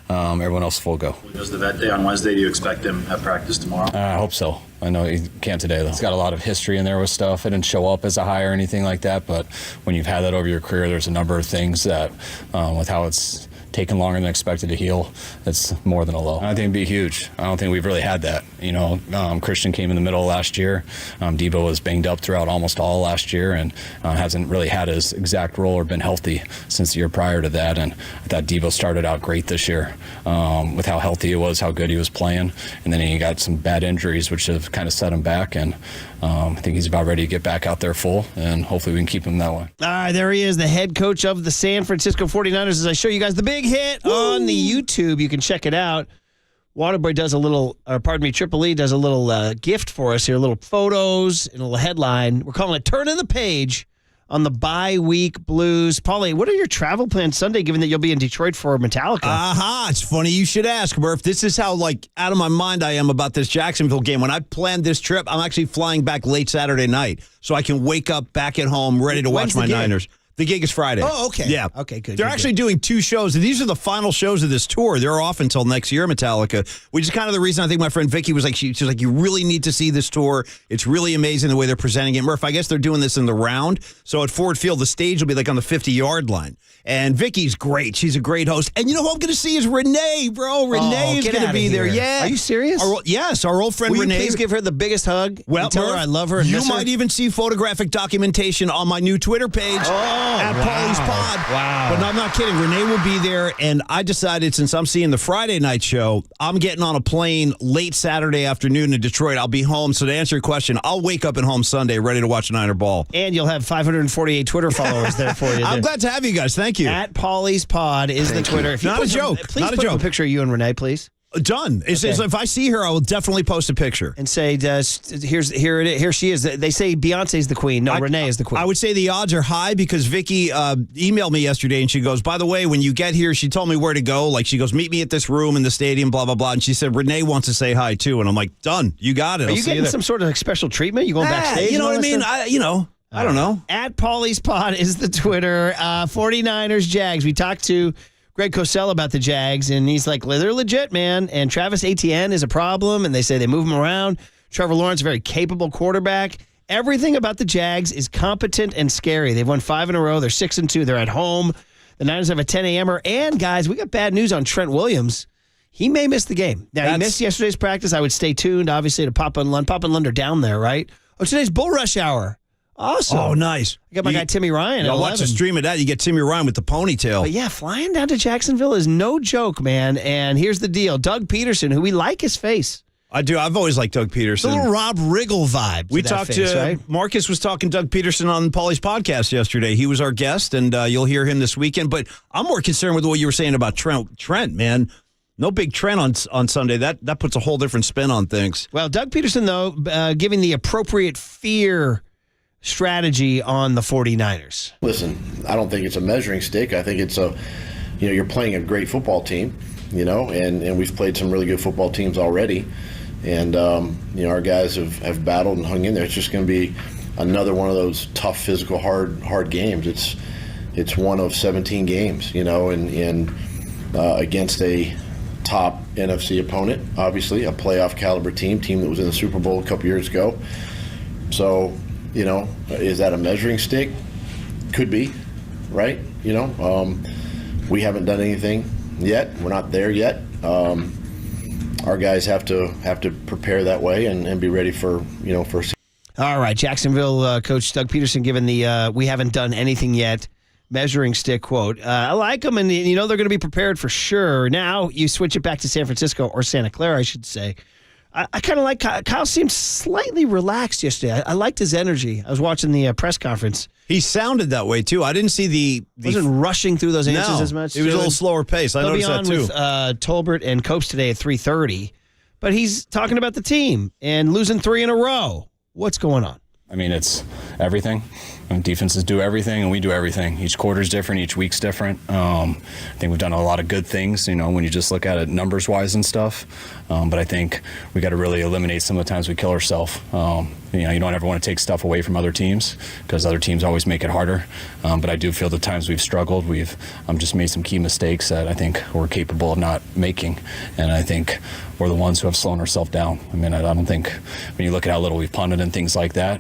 Everyone else full go. He goes to the vet day on Wednesday. Do you expect him at practice tomorrow? I hope so. I know he can't today, though. He's got a lot of history in there with stuff. It didn't show up as a high or anything like that, but when you've had that over your career, there's a number of things that, with how it's taken longer than expected to heal, it's more than a low. I think it'd be huge. I don't think we've really had that. Christian came in the middle of last year. Debo was banged up throughout almost all last year and hasn't really had his exact role or been healthy since the year prior to that. And I thought Debo started out great this year with how healthy he was, how good he was playing. And then he got some bad injuries, which have kind of set him back. And I think he's about ready to get back out there full, and hopefully we can keep him that way. All right, there he is, the head coach of the San Francisco 49ers. As I show you guys the big hit on the YouTube, you can check it out. Waterboy does a little, Triple E does a little gift for us here, little photos and a little headline. We're calling it Turn in the Page on the bye-week blues. Paulie, what are your travel plans Sunday, given that you'll be in Detroit for Metallica? It's funny you should ask, Murph. This is how, out of my mind I am about this Jacksonville game. When I planned this trip, I'm actually flying back late Saturday night so I can wake up back at home ready to watch my Niners. The gig is Friday. Oh, okay. Yeah. Okay, good. They're actually doing 2 shows. These are the final shows of this tour. They're off until next year, Metallica, which is kind of the reason I think my friend Vicky was like, she's like, you really need to see this tour. It's really amazing the way they're presenting it. Murph, I guess they're doing this in the round. So at Ford Field, the stage will be like on the 50-yard line. And Vicky's great. She's a great host. And you know who I'm going to see is Renee, bro. Renee is going to be there. Yeah. Are you serious? Yes, our old friend Will Renee. You please give her the biggest hug. Well, and tell her I love her. And you miss her? might even see photographic documentation on my new Twitter page at Paulie's Pod. Wow. But no, I'm not kidding. Renee will be there. And I decided, since I'm seeing the Friday night show, I'm getting on a plane late Saturday afternoon in Detroit. I'll be home. So to answer your question, I'll wake up at home Sunday ready to watch Niner ball. And you'll have 548 Twitter followers there for you. I'm glad to have you guys. Thank you. At Paulie's Pod is the Twitter. If you Not a put joke. Please Not a put up joke. a picture of you and Renee, please. Done. It's if I see her, I will definitely post a picture and say, here she is. They say Beyonce's the queen. No, Renee is the queen. I would say the odds are high because Vicky emailed me yesterday and she goes, by the way, when you get here, she told me where to go. Like she goes, meet me at this room in the stadium, blah, blah, blah. And she said, Renee wants to say hi too. And I'm like, done. You got it. Are you getting some sort of special treatment? You going backstage? You know what I mean? I don't know. At Paulie's Pod is the Twitter. 49ers Jags. We talked to Greg Cosell about the Jags, and he's like, they're legit, man. And Travis Etienne is a problem, and they say they move him around. Trevor Lawrence, a very capable quarterback. Everything about the Jags is competent and scary. They've won 5 in a row. They're 6-2. They're at home. The Niners have a 10 a.m.er. And, guys, we got bad news on Trent Williams. He may miss the game. Now, he missed yesterday's practice. I would stay tuned, obviously, to Papa and Lund. Papa and Lund are down there, right? Oh, today's Bull Rush Hour. Awesome. Oh, nice. I got my guy Timmy Ryan. I'll watch the stream of that. You get Timmy Ryan with the ponytail. But yeah, flying down to Jacksonville is no joke, man. And here's the deal. Doug Peterson, who we like his face. I do. I've always liked Doug Peterson. It's a little Rob Riggle vibe. We talked to, right? Marcus was talking Doug Peterson on Paulie's podcast yesterday. He was our guest, and you'll hear him this weekend. But I'm more concerned with what you were saying about Trent, man. No big Trent on Sunday. That puts a whole different spin on things. Well, Doug Peterson, though, giving the appropriate fear strategy on the 49ers. Listen, I don't think it's a measuring stick. I think it's you're playing a great football team, and we've played some really good football teams already. And, our guys have battled and hung in there. It's just going to be another one of those tough, physical, hard games. It's one of 17 games, and against a top NFC opponent, obviously, a playoff caliber team that was in the Super Bowl a couple years ago. So, is that a measuring stick? Could be, right? We haven't done anything yet. We're not there yet. Our guys have to prepare that way and be ready for. All right, Jacksonville coach Doug Peterson giving the we haven't done anything yet measuring stick quote. I like them, and they're going to be prepared for sure. Now you switch it back to San Francisco or Santa Clara, I should say. I kind of like Kyle seemed slightly relaxed yesterday. I liked his energy. I was watching the press conference. He sounded that way, too. I didn't see the wasn't rushing through those answers as much. It was a little slower pace. I noticed that, too. He'll be on with Tolbert and Copes today at 3:30. But he's talking about the team and losing 3 in a row. What's going on? I mean, it's everything. Defenses do everything, and we do everything. Each quarter's different. Each week's different. I think we've done a lot of good things, when you just look at it numbers-wise and stuff. But I think we got to really eliminate some of the times we kill ourselves. You don't ever want to take stuff away from other teams because other teams always make it harder. But I do feel the times we've struggled, we've just made some key mistakes that I think we're capable of not making. And I think we're the ones who have slowed ourselves down. I mean, I don't think when you look at how little we've punted and things like that,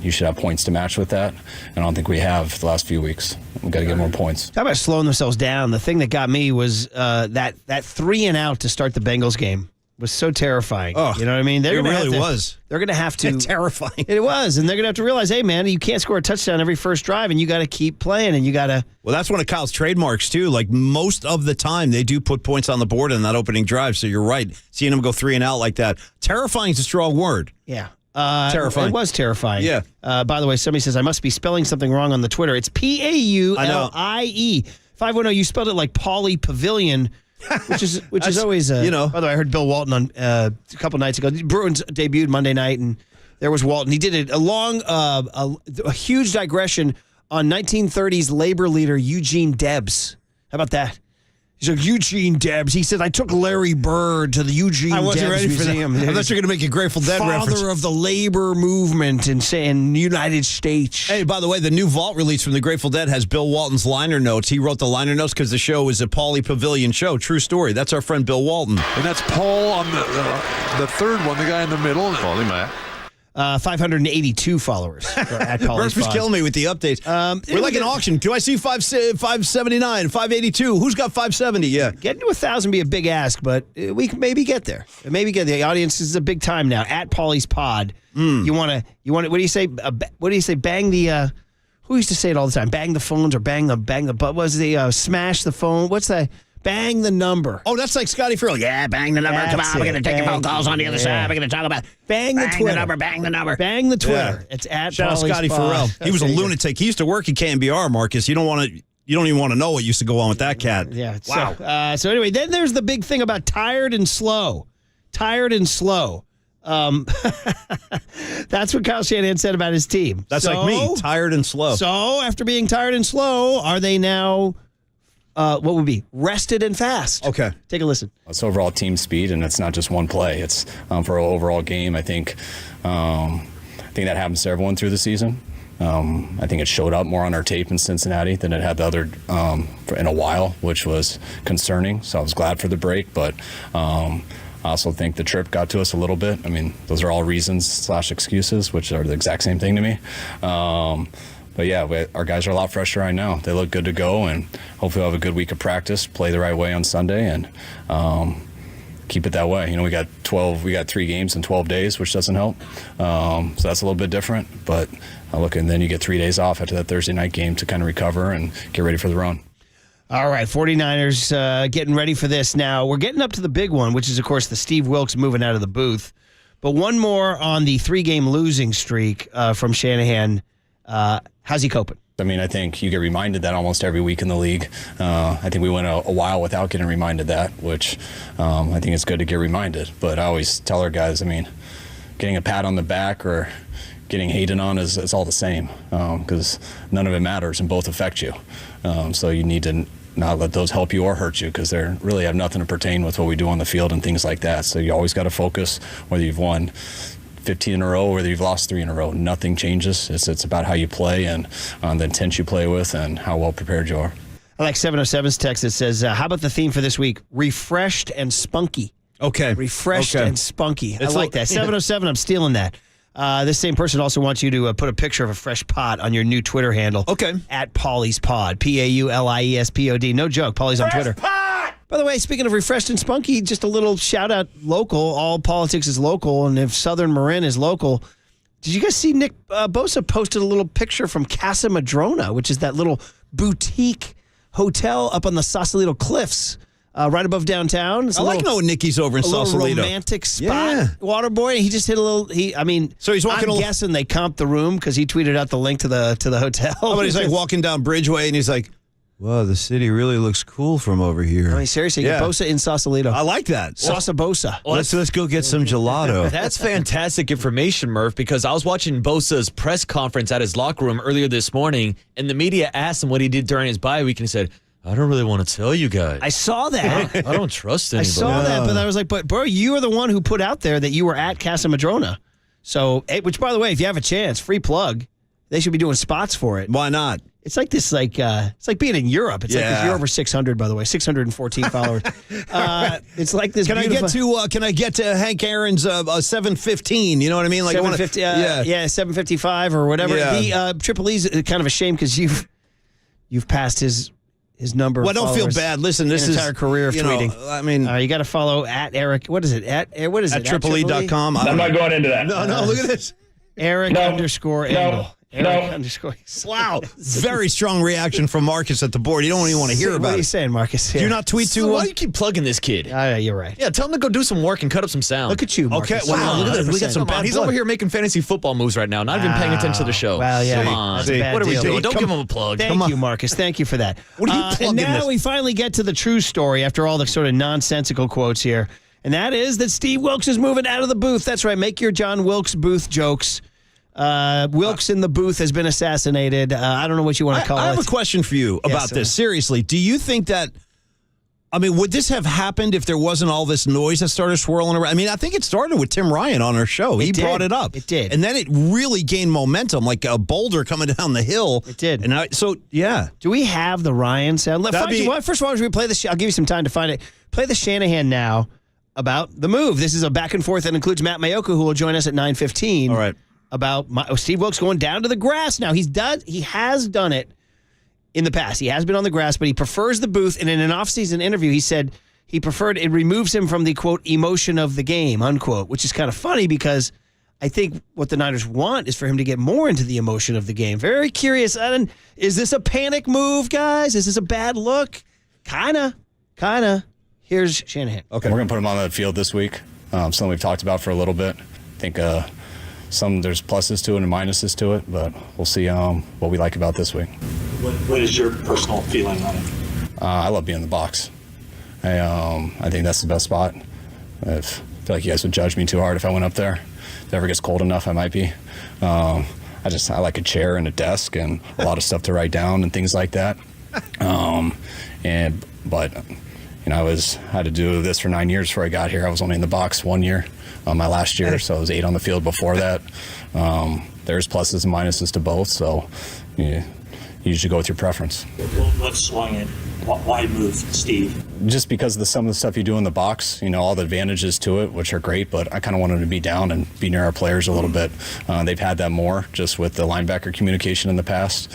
you should have points to match with that. And I don't think we have the last few weeks. We've got to get more points. Talk about slowing themselves down. The thing that got me was that 3 and out to start the Bengals game was so terrifying. Oh, you know what I mean? It really was. They're going to have to. Terrifying. It was. And they're going to have to realize, hey, man, you can't score a touchdown every first drive, and you got to keep playing, and you got to. Well, that's one of Kyle's trademarks, too. Like, most of the time, they do put points on the board in that opening drive. So you're right. Seeing them go 3 and out like that. Terrifying is a strong word. Yeah. Terrifying. It was terrifying. Yeah. By the way, somebody says I must be spelling something wrong on the Twitter. It's Paulie. 510. You spelled it like Paulie Pavilion, which is always By the way, I heard Bill Walton on a couple nights ago. Bruins debuted Monday night, and there was Walton. He did a huge digression on 1930s labor leader Eugene Debs. How about that? He's like, Eugene Debs. He said, I took Larry Bird to the Eugene Debs Museum. I wasn't ready for that. I thought you were going to make a Grateful Dead reference. Father of the labor movement in the United States. Hey, by the way, the new Vault release from the Grateful Dead has Bill Walton's liner notes. He wrote the liner notes because the show is a Paulie Pavilion show. True story. That's our friend Bill Walton. And that's Paul on the third one, the guy in the middle. Paulie Mac. 582 followers. At Murph was killing me with the updates. We're like an auction. Do I see 579, 582? Who's got 570? Yeah. Getting to 1,000 be a big ask, but we can maybe get there. Maybe get there. The audience is a big time now. At Paulie's Pod. You want to, what do you say? What do you say? Bang the, who used to say it all the time? Bang the phones or bang the, what was the, smash the phone? What's that? Bang the number. Oh, that's like Scotty Frill. Yeah, bang the number. Come on, we're going to take your phone calls on the other side. We're going to talk about bang the Twitter. Bang the number. Bang the Twitter. Yeah. It's at Shout out Scotty Farrell. He was a lunatic. He used to work at KNBR, Marcus. You don't even want to know what used to go on with that cat. Yeah. Wow. So anyway, then there's the big thing about tired and slow. Tired and slow. That's what Kyle Shanahan said about his team. That's like me, tired and slow. So after being tired and slow, are they now... what would be rested and fast? Okay. Take a listen. It's overall team speed, and it's not just one play. It's for an overall game. I think that happens to everyone through the season. I think it showed up more on our tape in Cincinnati than it had the other in a while, which was concerning. So I was glad for the break, but I also think the trip got to us a little bit. I mean, those are all reasons / excuses, which are the exact same thing to me. But yeah, our guys are a lot fresher right now. They look good to go, and hopefully we'll have a good week of practice, play the right way on Sunday, and keep it that way. You know, we got 3 games in 12 days, which doesn't help. So that's a little bit different. But and then you get 3 days off after that Thursday night game to kind of recover and get ready for the run. All right, 49ers getting ready for this now. We're getting up to the big one, which is, of course, the Steve Wilks moving out of the booth. But one more on the 3-game losing streak from Shanahan. How's he coping? I mean, I think you get reminded that almost every week in the league. I think we went a while without getting reminded that, which I think it's good to get reminded. But I always tell our guys, I mean, getting a pat on the back or getting hated on is all the same because none of it matters and both affect you. So you need to not let those help you or hurt you because they really have nothing to pertain with what we do on the field and things like that. So you always got to focus whether you've won 15 in a row, whether you've lost 3 in a row. Nothing changes. It's about how you play and the intent you play with and how well prepared you are. I like 707's text that says, how about the theme for this week? Refreshed and spunky. Okay. Refreshed and spunky. I like that. 707, I'm stealing that. This same person also wants you to put a picture of a fresh pot on your new Twitter handle. Okay. At Paulie's Pod. Pauliespod. No joke. Paulie's on Twitter. By the way, speaking of refreshed and spunky, just a little shout out local. All politics is local, and if Southern Marin is local, did you guys see Nick Bosa posted a little picture from Casa Madrona, which is that little boutique hotel up on the Sausalito Cliffs, right above downtown? I like knowing Nicky's over in Sausalito. A little romantic spot, Waterboy. He just hit a little. So he's walking. I'm guessing they comped the room because he tweeted out the link to the hotel. But he's like walking down Bridgeway, and he's like, "Wow, the city really looks cool from over here." I mean, seriously, Bosa in Sausalito. I like that. Salsa Bosa. Well, let's go get some gelato. That's fantastic information, Murph, because I was watching Bosa's press conference at his locker room earlier this morning, and the media asked him what he did during his bye week, and he said, I don't really want to tell you guys. I saw that. I don't trust anybody. I saw that, but I was like, but bro, you are the one who put out there that you were at Casa Madrona. So, which, by the way, if you have a chance, free plug, they should be doing spots for it. Why not? It's like this, it's like being in Europe. It's like if you're over 600, by the way, 614 followers. It's like this. Can I get to Hank Aaron's 715? You know what I mean? Like 750, 755 or whatever. Yeah. The Triple E's kind of a shame because you've passed his number. Well, don't feel bad. Listen, this is entire career of tweeting. I mean, you got to follow at Eric. What is it? At triple-E.com. I'm not going into that. No, look at this. Eric _Engel. Wow. Very strong reaction from Marcus at the board. You don't even want to hear about it. What are you saying, Marcus? Do you not tweet to... why do you keep plugging this kid? You're right. Yeah, tell him to go do some work and cut up some sound. Look at you, Marcus. Okay, wow. Look at this. We got some bad He's blood. over here making fantasy football moves right now, not even paying attention to the show. Well, yeah. Come on. That's a bad What are we deal. doing? Don't give him a plug. Thank you, Marcus. Thank you for that. What are you plugging And now this? we finally get to the true story after all the sort of nonsensical quotes here. And that is that Steve Wilks is moving out of the booth. That's right. Make your John Wilkes Booth jokes. Wilkes in the booth has been assassinated. I don't know what you want to call it. I have a question for you about this. Seriously, do you think that I mean, would this have happened if there wasn't all this noise that started swirling around? I mean, I think it started with Tim Ryan on our show. He brought it up. It did. And then it really gained momentum, like a boulder coming down the hill. It did. And yeah. Do we have the Ryan sound? First of all, as we play I'll give you some time to find it. Play the Shanahan now about the move. This is a back and forth that includes Matt Mayoka, who will join us at 9:15. All right. About Steve Wilkes going down to the grass now. He has done it in the past. He has been on the grass, but he prefers the booth. And in an offseason interview, he said he preferred it removes him from the, quote, emotion of the game, unquote, which is kind of funny because I think what the Niners want is for him to get more into the emotion of the game. Very curious. Is this a panic move, guys? Is this a bad look? Kinda. Here's Shanahan. Okay. We're going to put him on the field this week. Something we've talked about for a little bit. I think there's pluses to it and minuses to it, but we'll see what we like about this week. What is your personal feeling on it? I love being in the box. I think that's the best spot. I feel like you guys would judge me too hard if I went up there. If it ever gets cold enough, I might be. I like a chair and a desk and a lot of stuff to write down and things like that. But I had to do this for 9 years before I got here. I was only in the box 1 year, my last year, so I was 8 on the field before that. There's pluses and minuses to both, so you usually go with your preference. What swung it? Why move, Steve? Just because of some of the stuff you do in the box, all the advantages to it, which are great, but I kind of wanted to be down and be near our players a little bit. They've had that more just with the linebacker communication in the past.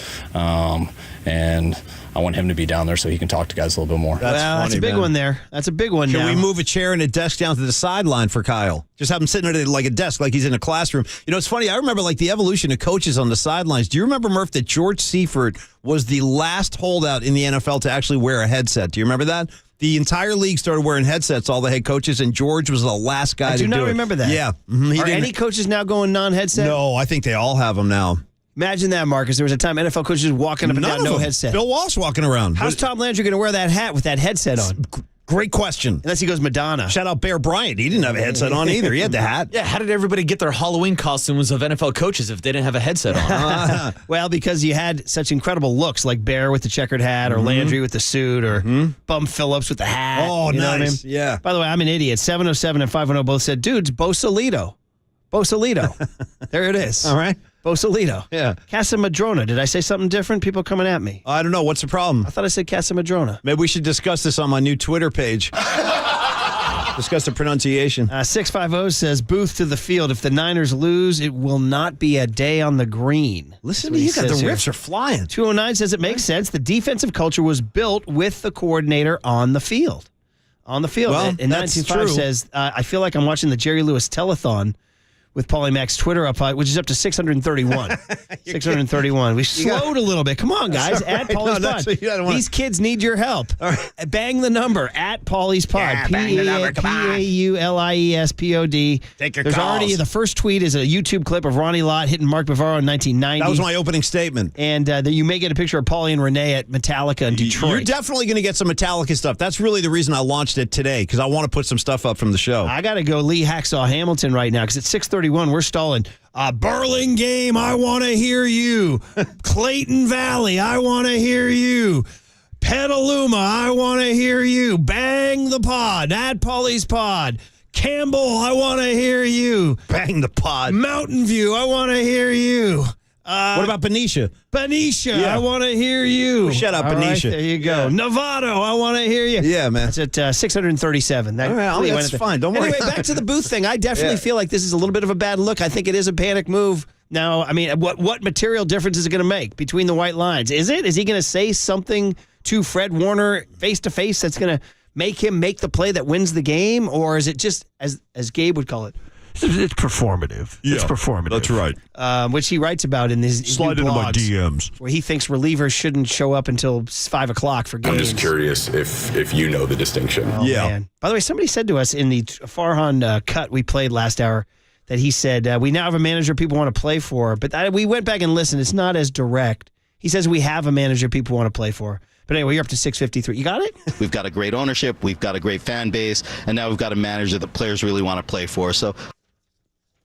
And I want him to be down there so he can talk to guys a little bit more. That's a big one there. That's a big one. Can now. we move a chair and a desk down to the sideline for Kyle? Just have him sitting at a desk like he's in a classroom. It's funny. I remember the evolution of coaches on the sidelines. Do you remember, Murph, that George Seifert was the last holdout in the NFL to actually wear a headset? Do you remember that? The entire league started wearing headsets, all the head coaches, and George was the last guy to do it. I do not remember that. Yeah. Are any coaches now going non-headset? No, I think they all have them now. Imagine that, Marcus. There was a time NFL coaches walking up and down, no headset. Bill Walsh walking around. How's Tom Landry going to wear that hat with that headset on? Great question. Unless he goes Madonna. Shout out Bear Bryant. He didn't have a headset on either. He had the hat. Yeah, how did everybody get their Halloween costumes of NFL coaches if they didn't have a headset on? Well, because you had such incredible looks like Bear with the checkered hat or Landry with the suit or Bum Phillips with the hat. Oh, you know nice. What I mean? Yeah. By the way, I'm an idiot. 707 and 510 both said, dudes, Bosalito. There it is. All right. Bosalito. Yeah. Casamadrona. Did I say something different? People coming at me. I don't know. What's the problem? I thought I said Casamadrona. Maybe we should discuss this on my new Twitter page. Discuss the pronunciation. 650 says, Booth to the field. If the Niners lose, it will not be a day on the green. Listen to you. The riffs are flying. 209 says it makes sense. The defensive culture was built with the coordinator on the field. On the field. Well, and that's 925 true. says, I feel like I'm watching the Jerry Lewis telethon with Paulie Mack's Twitter up, which is up to 631. 631. We slowed a little bit. Come on, guys. At Paulie's Pod. These kids need your help. All right. Bang the number. At Paulie's Pod. Yeah, bang the number. Come on. PAULIESPOD. Take your There's calls. already, the first tweet is a YouTube clip of Ronnie Lott hitting Mark Bavaro in 1990. That was my opening statement. And you may get a picture of Paulie and Renee at Metallica in Detroit. You're definitely going to get some Metallica stuff. That's really the reason I launched it today, because I want to put some stuff up from the show. I got to go Lee Hacksaw Hamilton right now, because at 6:31, we're stalling. Burlingame, I want to hear you. Clayton Valley, I want to hear you. Petaluma, I want to hear you. Bang the pod. At Paulie's Pod. Campbell, I want to hear you. Bang the pod. Mountain View, I want to hear you. What about Benicia? Benicia, Yeah. I want to hear you. Oh, shut up, All Benicia. right, there you go. Yeah. Novato, I want to hear you. Yeah, man. That's at 637. All right, that's fine. Don't worry. Anyway, back to the Booth thing. I definitely feel like this is a little bit of a bad look. I think it is a panic move. Now, I mean, what material difference is it going to make between the white lines? Is it? Is he going to say something to Fred Warner face-to-face that's going to make him make the play that wins the game? Or is it just, as Gabe would call it, it's performative. Yeah, it's performative. that's right. Which he writes about in his Slide new into my blogs, DMs. where he thinks relievers shouldn't show up until 5 o'clock for games. I'm just curious if you know the distinction. Oh, man. By the way, somebody said to us in the Farhan cut we played last hour that he said, we now have a manager people want to play for. But we went back and listened. It's not as direct. He says we have a manager people want to play for. But anyway, you're up to 653. You got it? We've got a great ownership. We've got a great fan base. And now we've got a manager that players really want to play for. So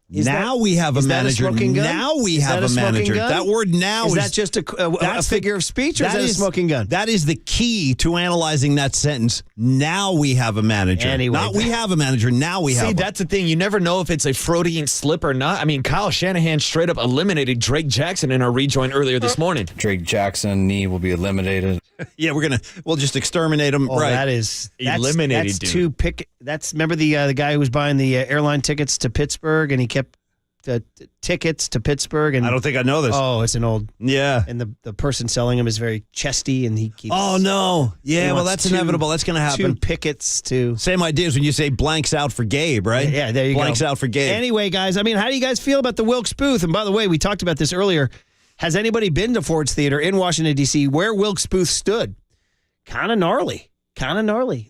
Now we have a manager. Now we have a manager. That word now is that just a figure of speech, or is that a smoking gun? That is the key to analyzing that sentence. Now we have a manager. Anyway, not we have a manager. Now we have. See, that's the thing. You never know if it's a Freudian slip or not. I mean, Kyle Shanahan straight up eliminated Drake Jackson in our rejoin earlier this morning. Drake Jackson knee will be eliminated. Yeah, we'll just exterminate him. Oh, right. Eliminated. That's Dude. remember the guy who was buying the airline tickets to Pittsburgh, and he kept the tickets to Pittsburgh. And I don't think I know this. Oh, it's an old. Yeah. And the person selling them is very chesty, and he keeps. Oh no! Yeah, well, that's inevitable. That's going to happen. 2 pickets to. Same idea as when you say blanks out for Gabe, right? Yeah, there you blanks go. Out for Gabe. Anyway, guys, I mean, how do you guys feel about the Wilkes Booth? And by the way, we talked about this earlier. Has anybody been to Ford's Theater in Washington, D.C., where Wilkes Booth stood? Kind of gnarly.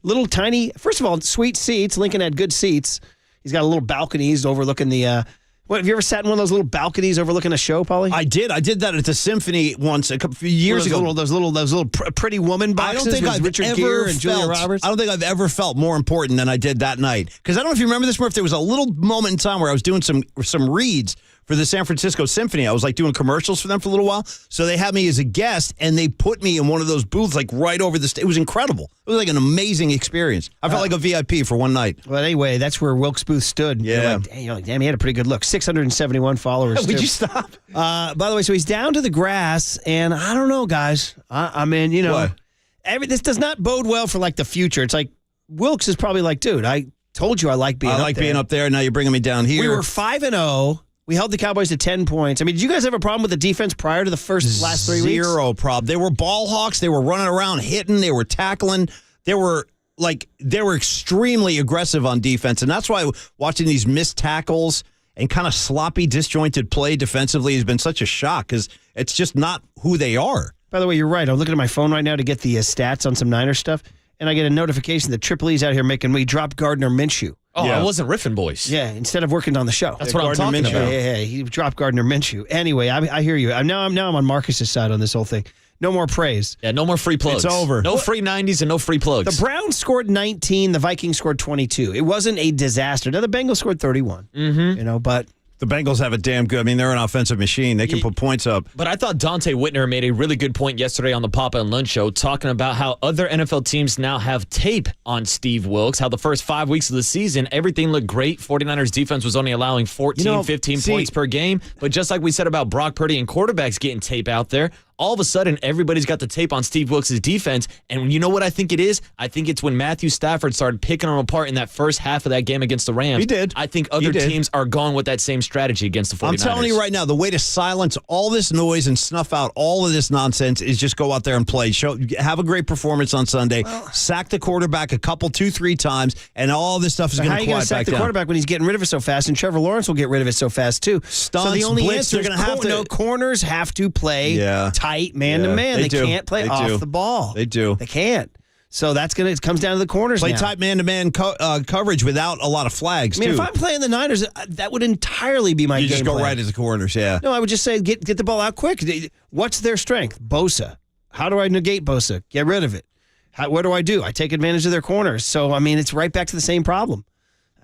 Little tiny, first of all, sweet seats. Lincoln had good seats. He's got a little balconies overlooking the, what, have you ever sat in one of those little balconies overlooking a show, Paulie? I did. I did that at the Symphony once a couple years ago. Those little Pretty Woman boxes. I don't think I've Richard ever Gere and Julia felt. Roberts. I don't think I've ever felt more important than I did that night. Because I don't know if you remember this, Murph. There was a little moment in time where I was doing some reads for the San Francisco Symphony. I was like doing commercials for them for a little while. So they had me as a guest, and they put me in one of those booths like right over the stage. It was incredible. It was like an amazing experience. I felt like a VIP for one night. Well, anyway, that's where Wilkes Booth stood. Yeah. You're like, damn, he had a pretty good look. 671 followers. Would you stop? By the way, so he's down to the grass, and I don't know, guys. I mean, you know, this does not bode well for like the future. It's like Wilkes is probably like, dude, I told you I like being up there. I like being up there. Now you're bringing me down here. We were 5-0. We held the Cowboys to 10 points. I mean, did you guys have a problem with the defense prior to the last 3 weeks? Zero problem. They were ball hawks. They were running around, hitting. They were tackling. They were extremely aggressive on defense. And that's why watching these missed tackles and kind of sloppy, disjointed play defensively has been such a shock because it's just not who they are. By the way, you're right. I'm looking at my phone right now to get the stats on some Niners stuff, and I get a notification that Triple E's out here making me drop Gardner Minshew. Oh, I wasn't riffing, boys. Yeah, instead of working on the show. That's what I'm talking about. Yeah, he dropped Gardner Minshew. Anyway, I hear you. I'm on Marcus's side on this whole thing. No more praise. Yeah, no more free plugs. It's over. No free 90s and no free plugs. The Browns scored 19. The Vikings scored 22. It wasn't a disaster. Now, the Bengals scored 31. Mm-hmm. You know, but the Bengals have it damn good. I mean, they're an offensive machine. They can put points up. But I thought Dante Whitner made a really good point yesterday on the Papa and Lunch Show, talking about how other NFL teams now have tape on Steve Wilkes, how the first 5 weeks of the season, everything looked great. 49ers defense was only allowing 14, 15 points per game. But just like we said about Brock Purdy and quarterbacks getting tape out there, all of a sudden, everybody's got the tape on Steve Wilkes' defense. And you know what I think it is? I think it's when Matthew Stafford started picking them apart in that first half of that game against the Rams. He did. I think other teams are going with that same strategy against the 49ers. I'm telling you right now, the way to silence all this noise and snuff out all of this nonsense is just go out there and play. Have a great performance on Sunday. Sack the quarterback a couple, 2-3 times, and all this stuff is going to quiet back down. How are you going to sack the quarterback when he's getting rid of it so fast? And Trevor Lawrence will get rid of it so fast, too. Stunts, so the only blitz, answer is corners have to play tight man-to-man. They can't play off the ball. They do. They can't. So it comes down to the corners Play now. tight man-to-man coverage without a lot of flags, if I'm playing the Niners, that would entirely be my game plan. You just go right at the corners, yeah. No, I would just say get the ball out quick. What's their strength? Bosa. How do I negate Bosa? Get rid of it. What do? I take advantage of their corners. So, I mean, it's right back to the same problem.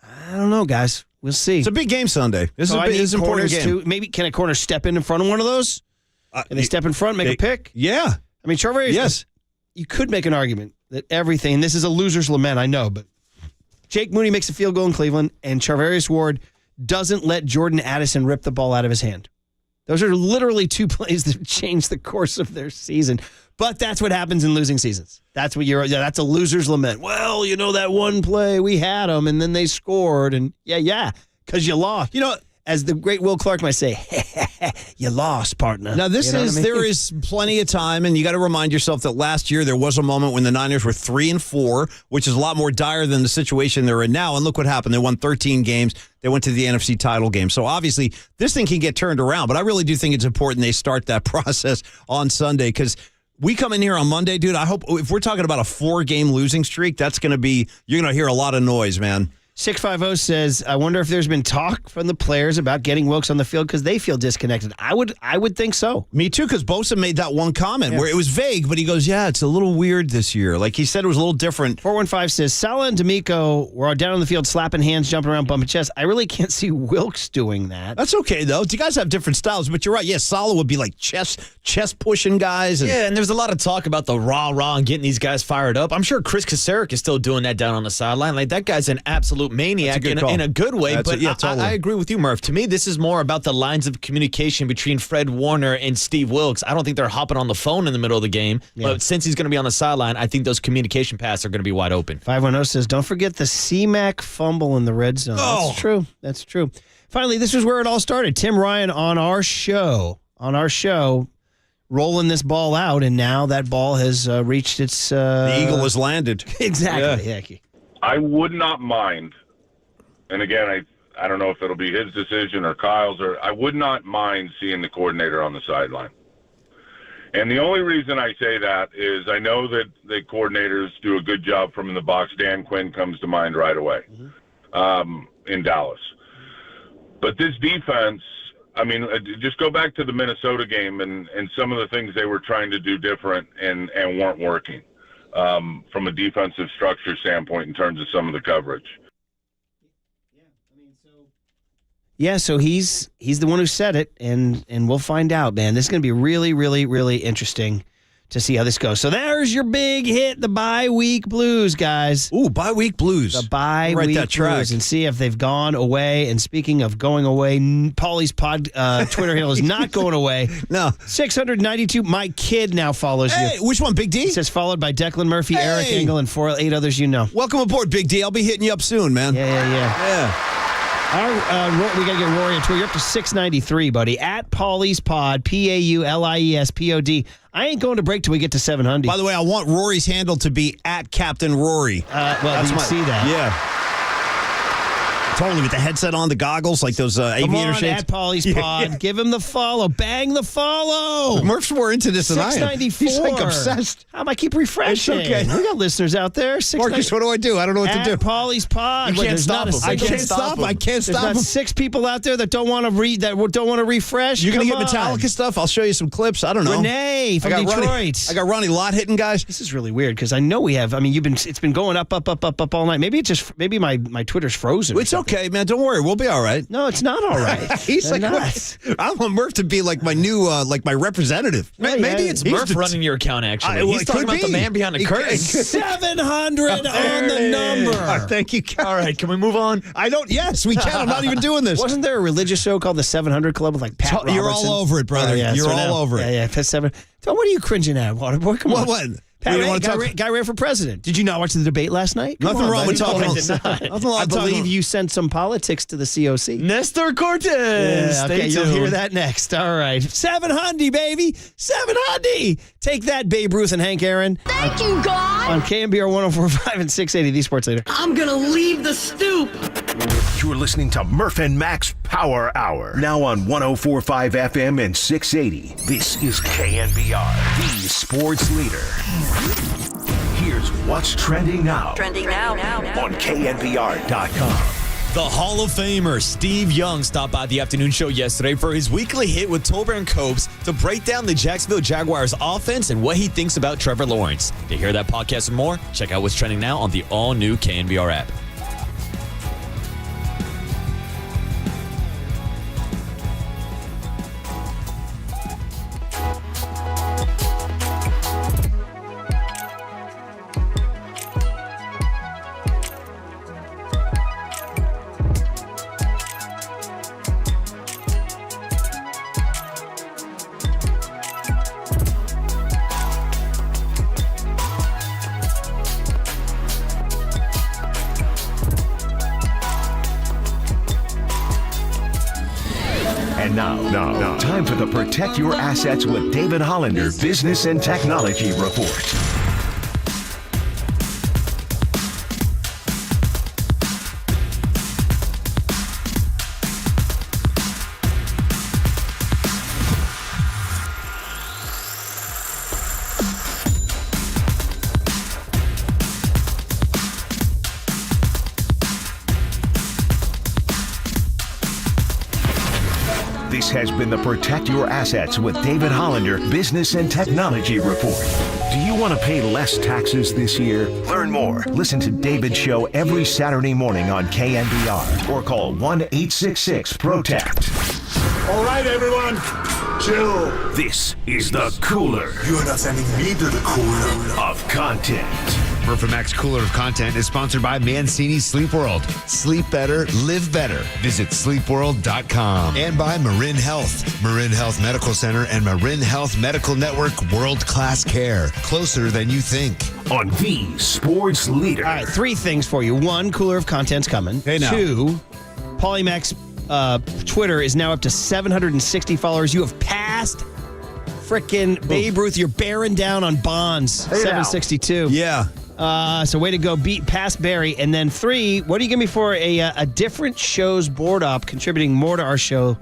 I don't know, guys. We'll see. It's a big game Sunday. This is an important game. Maybe can a corner step in front of one of those? Can they step in front, make a pick? Yeah. I mean, Trevor, yes. You could make an argument that everything, this is a loser's lament, I know, but Jake Mooney makes a field goal in Cleveland, and Charvarius Ward doesn't let Jordan Addison rip the ball out of his hand. Those are literally 2 plays that change the course of their season. But that's what happens in losing seasons. That's a loser's lament. Well, you know, that one play, we had them, and then they scored, and because you lost. You know, as the great Will Clark might say, you lost, partner. Now, there is plenty of time, and you got to remind yourself that last year there was a moment when the Niners were 3-4, which is a lot more dire than the situation they're in now. And look what happened. They won 13 games. They went to the NFC title game. So obviously, this thing can get turned around. But I really do think it's important they start that process on Sunday because we come in here on Monday, dude. I hope if we're talking about a 4-game losing streak, you're going to hear a lot of noise, man. 650 says, I wonder if there's been talk from the players about getting Wilkes on the field because they feel disconnected. I would think so. Me too, because Bosa made that one comment where it was vague, but he goes, yeah, it's a little weird this year. Like he said it was a little different. 415 says, Salah and D'Amico were down on the field slapping hands, jumping around, bumping chests. I really can't see Wilkes doing that. That's okay, though. You guys have different styles, but you're right. Yeah, Salah would be like chest pushing guys. Yeah, and there's a lot of talk about the rah-rah and getting these guys fired up. I'm sure Chris Kasarik is still doing that down on the sideline. Like, that guy's an absolute maniac in a good way. Totally. I agree with you, Murph. To me, this is more about the lines of communication between Fred Warner and Steve Wilkes. I don't think they're hopping on the phone in the middle of the game, but since he's going to be on the sideline, I think those communication paths are going to be wide open. 510 says, don't forget the C-Mac fumble in the red zone. Oh. That's true. That's true. Finally, this is where it all started. Tim Ryan on our show, rolling this ball out, and now that ball has reached its... the eagle has landed. Exactly. Yeah. I would not mind, and again, I don't know if it'll be his decision or Kyle's, or I would not mind seeing the coordinator on the sideline. And the only reason I say that is I know that the coordinators do a good job from in the box. Dan Quinn comes to mind right away in Dallas. But this defense, I mean, just go back to the Minnesota game and some of the things they were trying to do different and weren't working from a defensive structure standpoint in terms of some of the coverage. Yeah, so he's the one who said it, and we'll find out, man. This is going to be really, really, really interesting to see how this goes. So there's your big hit, the bye week blues, guys. Ooh, bye week blues. The bye week blues, and see if they've gone away. And speaking of going away, Paulie's Twitter handle is not going away. No. 692. My kid now follows you. Hey, which one, Big D? It says followed by Declan Murphy, Eric Engel, and 8 others you know. Welcome aboard, Big D. I'll be hitting you up soon, man. Yeah. We got to get Rory a tour. You're up to 693, buddy. At Paulie's Pod, PAULIESPOD. I ain't going to break till we get to 700. By the way, I want Rory's handle to be at Captain Rory. Well, you can see that. Yeah. Totally, with the headset on, the goggles, like those aviator shades. At Paulie's Pod. Give him the follow. Bang the follow. Murph's more into this than I am. 694. He's like obsessed. How about I keep refreshing? It's okay. We got listeners out there. Marcus, what do I do? I don't know what to do. At Paulie's Pod. You can't stop him. I can't stop him. There's not 6 people out there that don't want to read, that don't want to refresh. You're going to get Metallica stuff? I'll show you some clips. I don't know. Renee from Detroit. I got Ronnie Lott hitting guys. This is really weird because I know we have. I mean, it's been going up all night. Maybe my Twitter's frozen. It's okay, man. Don't worry. We'll be all right. No, it's not all right. He's like, I want Murph to be like my new, my representative. Maybe it's Murph running your account, actually. He's talking about the man behind the curtain. 700 on the number. Thank you. All right, can we move on? Yes, we can. I'm not even doing this. Wasn't there a religious show called the 700 Club with like Pat Robertson? You're all over it, brother. You're all over it. Yeah. 7. So what are you cringing at, Waterboy? Come on. What? Guy ran for president. Did you not watch the debate last night? Nothing wrong with talking. I believe you sent some politics to the COC. Nestor Cortez. Okay, you'll hear that next. All right. 700, baby. 700. Take that, Babe Ruth and Hank Aaron. Thank you, God. On KNBR 104.5 and 680, the Sports Leader. I'm going to leave the stoop. You're listening to Murph and Max Power Hour. Now on 104.5 FM and 680. This is KNBR, the Sports Leader. Here's what's trending now. On KNBR.com. The Hall of Famer Steve Young stopped by the afternoon show yesterday for his weekly hit with Tolbert and Copes to break down the Jacksonville Jaguars offense and what he thinks about Trevor Lawrence. To hear that podcast and more, check out what's trending now on the all-new KNBR app. And now, time for the Protect Your Assets with David Hollander Business and Technology Report. This has been the Protect Your Assets with David Hollander Business and Technology Report. Do you want to pay less taxes this year? Learn more. Listen to David's show every Saturday morning on KNBR or call 1-866-PROTECT. All right, everyone, chill. This is the cooler. You are not sending me to the cooler of content. Murph & Max Cooler of Content is sponsored by Mancini Sleep World. Sleep better, live better. Visit sleepworld.com. And by Marin Health. Marin Health Medical Center and Marin Health Medical Network world-class care. Closer than you think. On the Sports Leader. All right, 3 things for you. 1, Cooler of Content's coming. Hey, now. 2, Polymax Twitter is now up to 760 followers. You have passed frickin' Babe Ruth. You're bearing down on Bonds. Hey, 762. Yeah. So way to go, beat past Barry. And then 3, what do you give me for a different show's board op contributing more to our show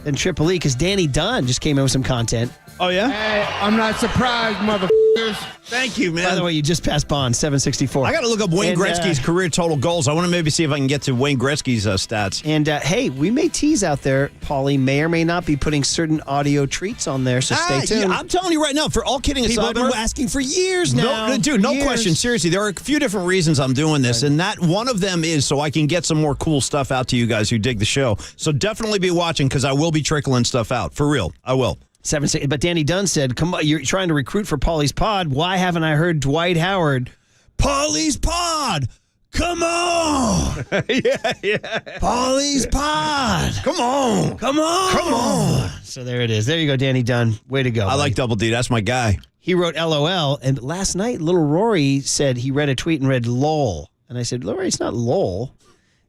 than Triple E? Because Danny Dunn just came in with some content. Oh, yeah? Hey, I'm not surprised, motherfuckers. Thank you, man. By the way, you just passed Bond, 764. I got to look up Wayne Gretzky's career total goals. I want to maybe see if I can get to Wayne Gretzky's stats. And, hey, we may tease out there, Paulie may or may not be putting certain audio treats on there, so stay tuned. Yeah, I'm telling you right now, for all kidding People aside, have been asking for years now. No question. Seriously, there are a few different reasons I'm doing this, and that one of them is so I can get some more cool stuff out to you guys who dig the show. So definitely be watching because I will be trickling stuff out. For real, I will. 7-6. But Danny Dunn said, "Come on, you're trying to recruit for Paulie's Pod. Why haven't I heard Dwight Howard? Paulie's Pod, come on, yeah. Paulie's Pod, come on. So there it is. There you go, Danny Dunn. Way to go. I like Double D. That's my guy. He wrote LOL, and last night, little Rory said he read a tweet and read LOL, and I said, Rory, it's not LOL,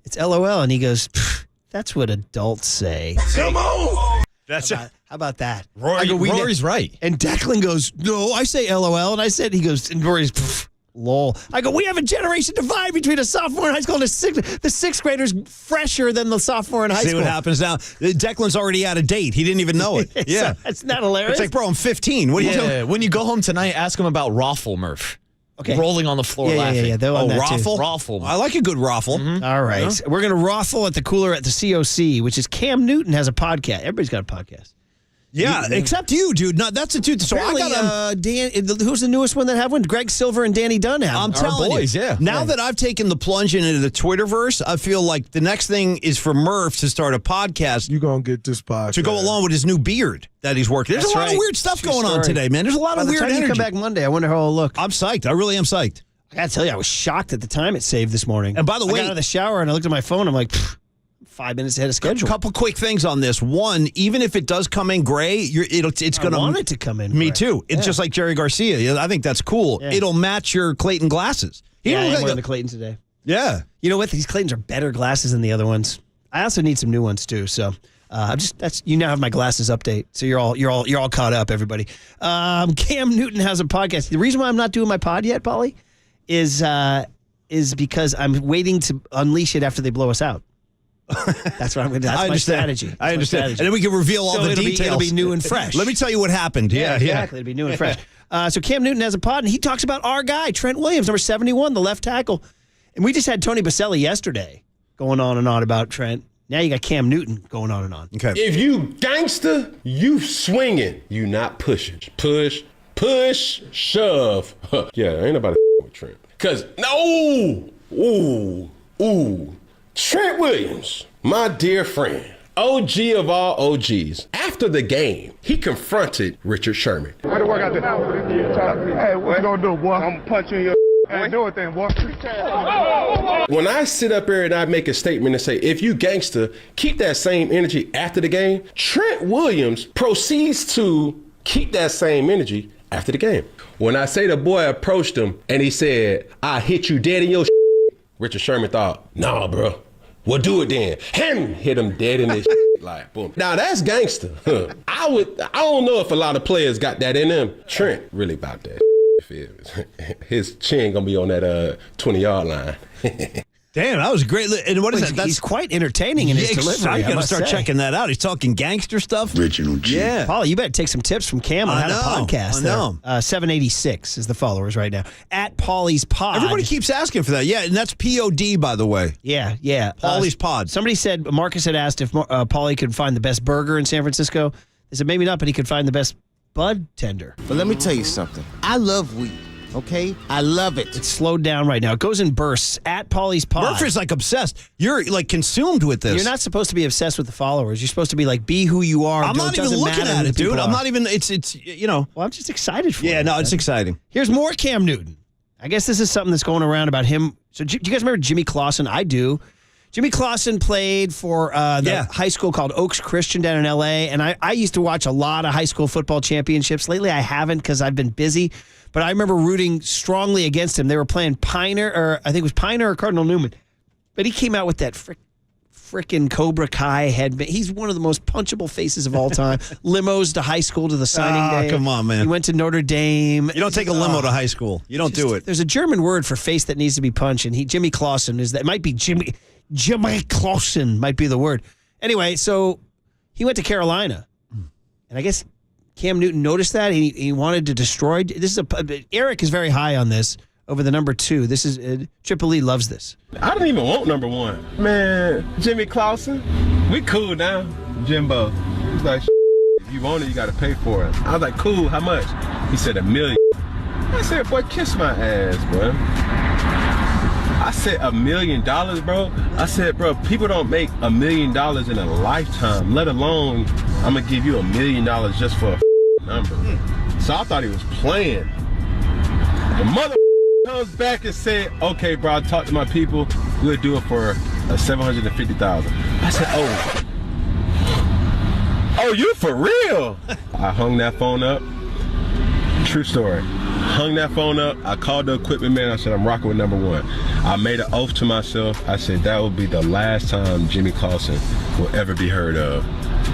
it's LOL, and he goes, that's what adults say. Come on. How about that? Rory's right. And Declan goes, no, I say LOL. And I said, he goes, and Rory's, lol. I go, we have a generation divide between a sophomore in high school and the sixth grader's fresher than the sophomore in high school. See what happens now. Declan's already out of date. He didn't even know it. Yeah. That's not hilarious. It's like, bro, I'm 15. What are you doing? When you go home tonight, ask him about Raffle, Murph. Okay. Rolling on the floor laughing. Yeah. Raffle? Raffle. I like a good raffle. Mm-hmm. All right. Yeah. We're going to raffle at the cooler at the COC, which is Cam Newton has a podcast. Everybody's got a podcast. Yeah, except you, dude. No, that's a dude. So apparently, I got who's the newest one that have one? Greg Silver and Danny Dunn have. I'm telling boys, you. yeah. Now that I've taken the plunge into the Twitterverse, I feel like the next thing is for Murph to start a podcast. You're going to get this podcast. To go along with his new beard that he's working. There's a lot of weird stuff going on today, man. There's a lot of weird energy. By the time you come back Monday, I wonder how it'll look. I'm psyched. I really am psyched. I got to tell you, I was shocked at the time it saved this morning. And by the way, I got out of the shower and I looked at my phone. I'm like, 5 minutes ahead of schedule. A couple quick things on this. One, even if it does come in gray, it's going to. I want it to come in. Me gray. too. It's just like Jerry Garcia. I think that's cool. Yeah. It'll match your Clayton glasses. I'm wearing the Clayton today. Yeah. You know what? These Claytons are better glasses than the other ones. I also need some new ones too. So you now have my glasses update. So you're all caught up, everybody. Cam Newton has a podcast. The reason why I'm not doing my pod yet, Paulie, is because I'm waiting to unleash it after they blow us out. That's what I'm going to do. That's my strategy. I understand. And then we can reveal all the details. It'll be new and fresh. Let me tell you what happened. Yeah, exactly. It'll be new and fresh. So Cam Newton has a pod, and he talks about our guy, Trent Williams, number 71, the left tackle. And we just had Tony Baselli yesterday going on and on about Trent. Now you got Cam Newton going on and on. Okay. If you gangster, you swinging. You not pushing. Push, shove. Yeah, ain't nobody with Trent. Because, Trent Williams, my dear friend, OG of all OGs. After the game, he confronted Richard Sherman. Way to work out there. Hey, what you gonna do, boy? I'm gonna punch you in your Hey, do it then, boy. When I sit up here and I make a statement and say, if you gangster, keep that same energy after the game, Trent Williams proceeds to keep that same energy after the game. When I say the boy approached him and he said, I hit you dead in your Richard Sherman thought, nah, bro. Well, do it then. Hit him dead in his like, boom. Now, that's gangster. I don't know if a lot of players got that in them. Trent really about that. His chin gonna be on that 20-yard line. Damn, that was great. And what is that? He's quite entertaining in his delivery. I got to must start say. checking that out. He's talking gangster stuff. Original G. Yeah. Paulie, you better take some tips from Cam on how to podcast. I know. 786 is the followers right now. At Paulie's Pod. Everybody keeps asking for that. Yeah, and that's POD, by the way. Yeah. Paulie's Pod. Somebody said, Marcus had asked if Paulie could find the best burger in San Francisco. They said maybe not, but he could find the best bud tender. But let me tell you something. I love weed. Okay? I love it. It's slowed down right now. It goes in bursts. At Paulie's Pod. Murphy's like obsessed. You're like consumed with this. You're not supposed to be obsessed with the followers. You're supposed to be like, be who you are. I'm not even looking at it, dude. I'm not even, it's Well, I'm just excited for you. Yeah, no, it's exciting. Here's more Cam Newton. I guess this is something that's going around about him. So do you guys remember Jimmy Clausen? I do. Jimmy Clausen played for the high school called Oaks Christian down in L.A., and I used to watch a lot of high school football championships. Lately, I haven't because I've been busy, but I remember rooting strongly against him. They were playing Piner, or I think it was Piner or Cardinal Newman, but he came out with that frickin' Cobra Kai headband. He's one of the most punchable faces of all time. Limos to high school to the signing day. Come on, man. He went to Notre Dame. You don't take a limo to high school. You don't do it. There's a German word for face that needs to be punched, and Jimmy Clausen is that. It might be Jimmy Clausen might be the word. Anyway, so he went to Carolina, and I guess Cam Newton noticed that. He wanted to destroy. Eric is very high on this over the number 2. This is Triple E loves this. I don't even want number 1. Man, Jimmy Clausen, we cool now. Jimbo. He's like, if you want it, you got to pay for it. I was like, cool, how much? He said $1 million. I said, boy, kiss my ass, bro. I said $1 million, bro. I said, bro, people don't make $1 million in a lifetime, let alone I'm going to give you $1 million just for a number. So I thought he was playing. The mother comes back and said, okay, bro, I talked to my people. We'll do it for $750,000. I said, oh, you for real? I hung that phone up. True story. Hung that phone up. I called the equipment man. I said, I'm rocking with number 1. I made an oath to myself. I said, that will be the last time Jimmy Clausen will ever be heard of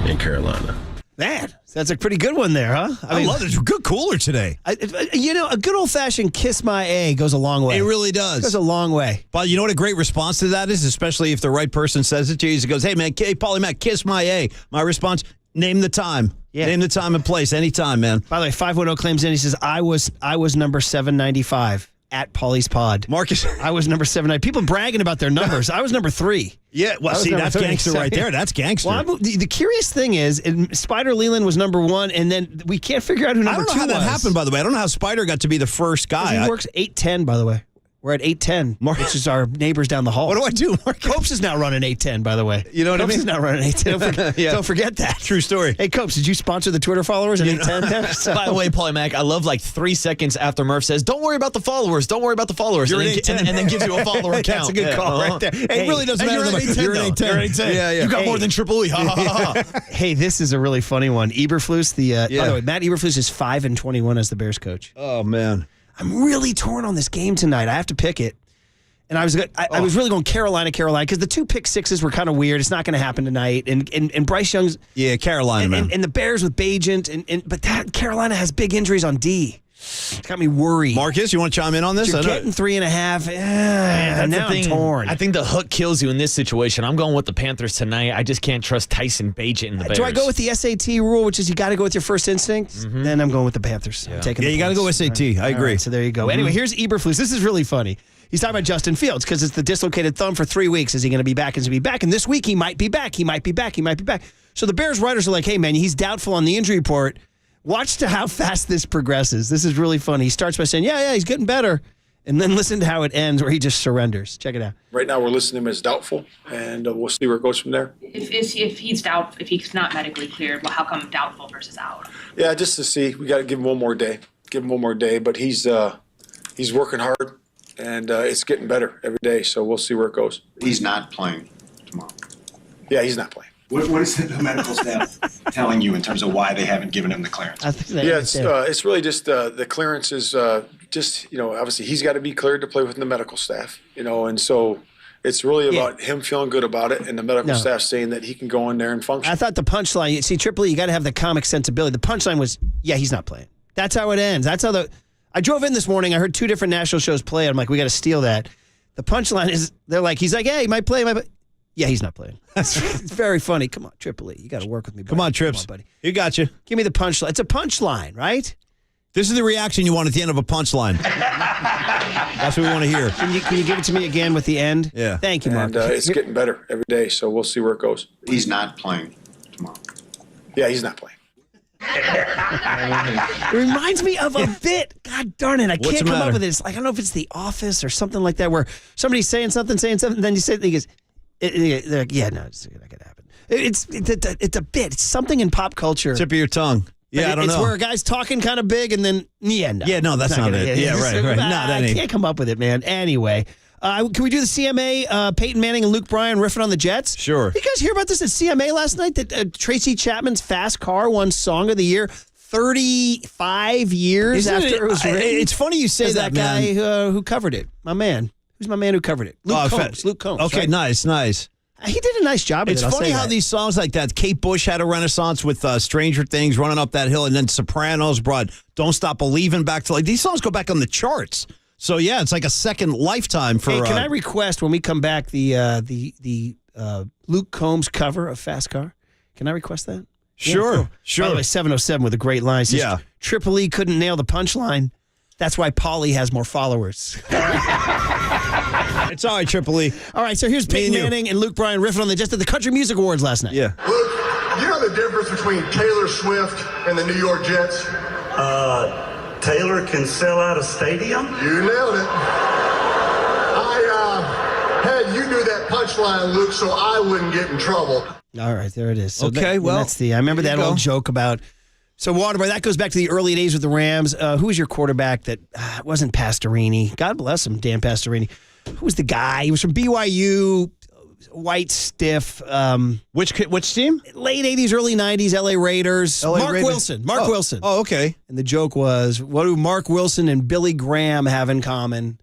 in Carolina. Man, that's a pretty good one there, huh? I love it. Good cooler today. A good old-fashioned kiss my A goes a long way. It really does. It goes a long way. But you know what a great response to that is, especially if the right person says it to you? He goes, hey, man, Paulie Mac, kiss my A. My response, name the time. Yeah. Name the time and place, anytime, man. By the way, 510 claims in. He says, I was number 795 at Paulie's Pod. Marcus. I was number 790. People bragging about their numbers. I was number 3. Yeah, well, see, that's gangster right there. That's gangster. Well, the curious thing is, Spider Leland was number 1, and then we can't figure out who number 2 was. I don't know how that happened, by the way. I don't know how Spider got to be the first guy. He works 810, by the way. We're at 810, which is our neighbors down the hall. What do I do, Marcus? Copes is now running 810, by the way. You know what I mean? Copes is now running 810. Don't forget that. True story. Hey, Copes, did you sponsor the Twitter followers at 810? By the way, Paulie Mac, I love like 3 seconds after Murph says, don't worry about the followers. Don't worry about the followers. You're and, at then, and then gives you a follower count. That's a good call right there. It really doesn't matter. You're at 810. You're at 810. Yeah. You got more than Triple E. Ha, ha, ha, ha. Hey, this is a really funny one. Eberflus, by the way, Matt Eberflus is 5-21 as the Bears coach. Oh, man. I'm really torn on this game tonight. I have to pick it. And I was really going Carolina, because the 2 pick sixes were kind of weird. It's not going to happen tonight. And Bryce Young's Carolina, man. And the Bears with Bajent, but that Carolina has big injuries on D. It's got me worried. Marcus, you want to chime in on this? You're getting 3.5. Now I'm torn. I think the hook kills you in this situation. I'm going with the Panthers tonight. I just can't trust Tyson Bagent in the Bears. Do I go with the SAT rule, which is you got to go with your first instinct? Mm-hmm. Then I'm going with the Panthers. I'm taking you got to go with SAT. I agree. Right, so there you go. Mm-hmm. Anyway, here's Eberflus. This is really funny. He's talking about Justin Fields because it's the dislocated thumb for 3 weeks. Is he going to be back? Is he going to be back? And this week he might be back. He might be back. So the Bears writers are like, hey, man, he's doubtful on the injury report. Watch to how fast this progresses. This is really funny. He starts by saying, yeah, he's getting better. And then listen to how it ends where he just surrenders. Check it out. Right now we're listing him as doubtful, and we'll see where it goes from there. If he's not medically cleared, well, how come doubtful versus out? Yeah, just to see. We got to give him one more day. But he's working hard. And it's getting better every day, so we'll see where it goes. He's not playing tomorrow. Yeah, he's not playing. What is the medical staff telling you in terms of why they haven't given him the clearance? It's really just the clearance is obviously he's got to be cleared to play with the medical staff, and so it's really about him feeling good about it and the medical staff saying that he can go in there and function. I thought the punchline, Triple E, you got to have the comic sensibility. The punchline was, he's not playing. That's how it ends. That's how I drove in this morning. I heard 2 different national shows play. I'm like, we got to steal that. The punchline is, they're like, he's like, hey, he might play. Yeah, he's not playing. It's very funny. Come on, Triple E. You got to work with me, buddy. Come on, Trips. Come on, buddy. You got you. Give me the punchline. It's a punchline, right? This is the reaction you want at the end of a punchline. That's what we want to hear. Can you give it to me again with the end? Yeah. Thank you, Mark. And it's getting better every day, so we'll see where it goes. He's not playing tomorrow. Yeah, he's not playing. It reminds me of a bit. God darn it. I What's can't the come up matter? with it. It's like, I don't know if it's The Office or something like that, where somebody's saying something, and then you say, he goes, they're like, yeah, no, it's not going to happen. It's a bit. It's something in pop culture. Tip of your tongue. Yeah, I don't know. It's where a guy's talking kind of big and then, no. Yeah, no, that's not it. Yeah, right. Not I any. can't come up with it, man. Anyway. Can we do the CMA, Peyton Manning and Luke Bryan riffing on the Jets? Sure. You guys hear about this at CMA last night? That Tracy Chapman's Fast Car won Song of the Year 35 years after it was written. It's funny you say that, guy man. who covered it. My man. Who's my man who covered it? Luke Combs. Luke Combs. Okay, right? nice. He did a nice job of It's it. funny how these songs like that, Kate Bush had a renaissance with Stranger Things, Running Up That Hill, and then Sopranos brought Don't Stop Believing back to, like, these songs go back on the charts. So, yeah, it's like a second lifetime for... Hey, can I request when we come back the Luke Combs cover of Fast Car? Can I request that? Sure, Yeah, cool. sure. By the way, 707 with a great line. Says, Yeah. Triple E couldn't nail the punchline. That's why Paulie has more followers. It's all right, Triple E. All right, so here's Peyton and you. Manning and Luke Bryan riffing on the Jets at the Country Music Awards last night. Yeah. Look, you know the difference between Taylor Swift and the New York Jets? Taylor can sell out a stadium? You nailed it. I had you do that punchline, Luke, so I wouldn't get in trouble. All right, there it is. So Okay, well, that's I remember there that you old go. joke about. So Waterboy, that goes back to the early days with the Rams. Who was your quarterback that wasn't Pastorini? God bless him, Dan Pastorini. Who was the guy? He was from BYU, white, stiff. Which team? Late 80s, early 90s, LA Raiders. LA Mark Raiders. Wilson. Mark Wilson. Oh, okay. And the joke was, what do Mark Wilson and Billy Graham have in common?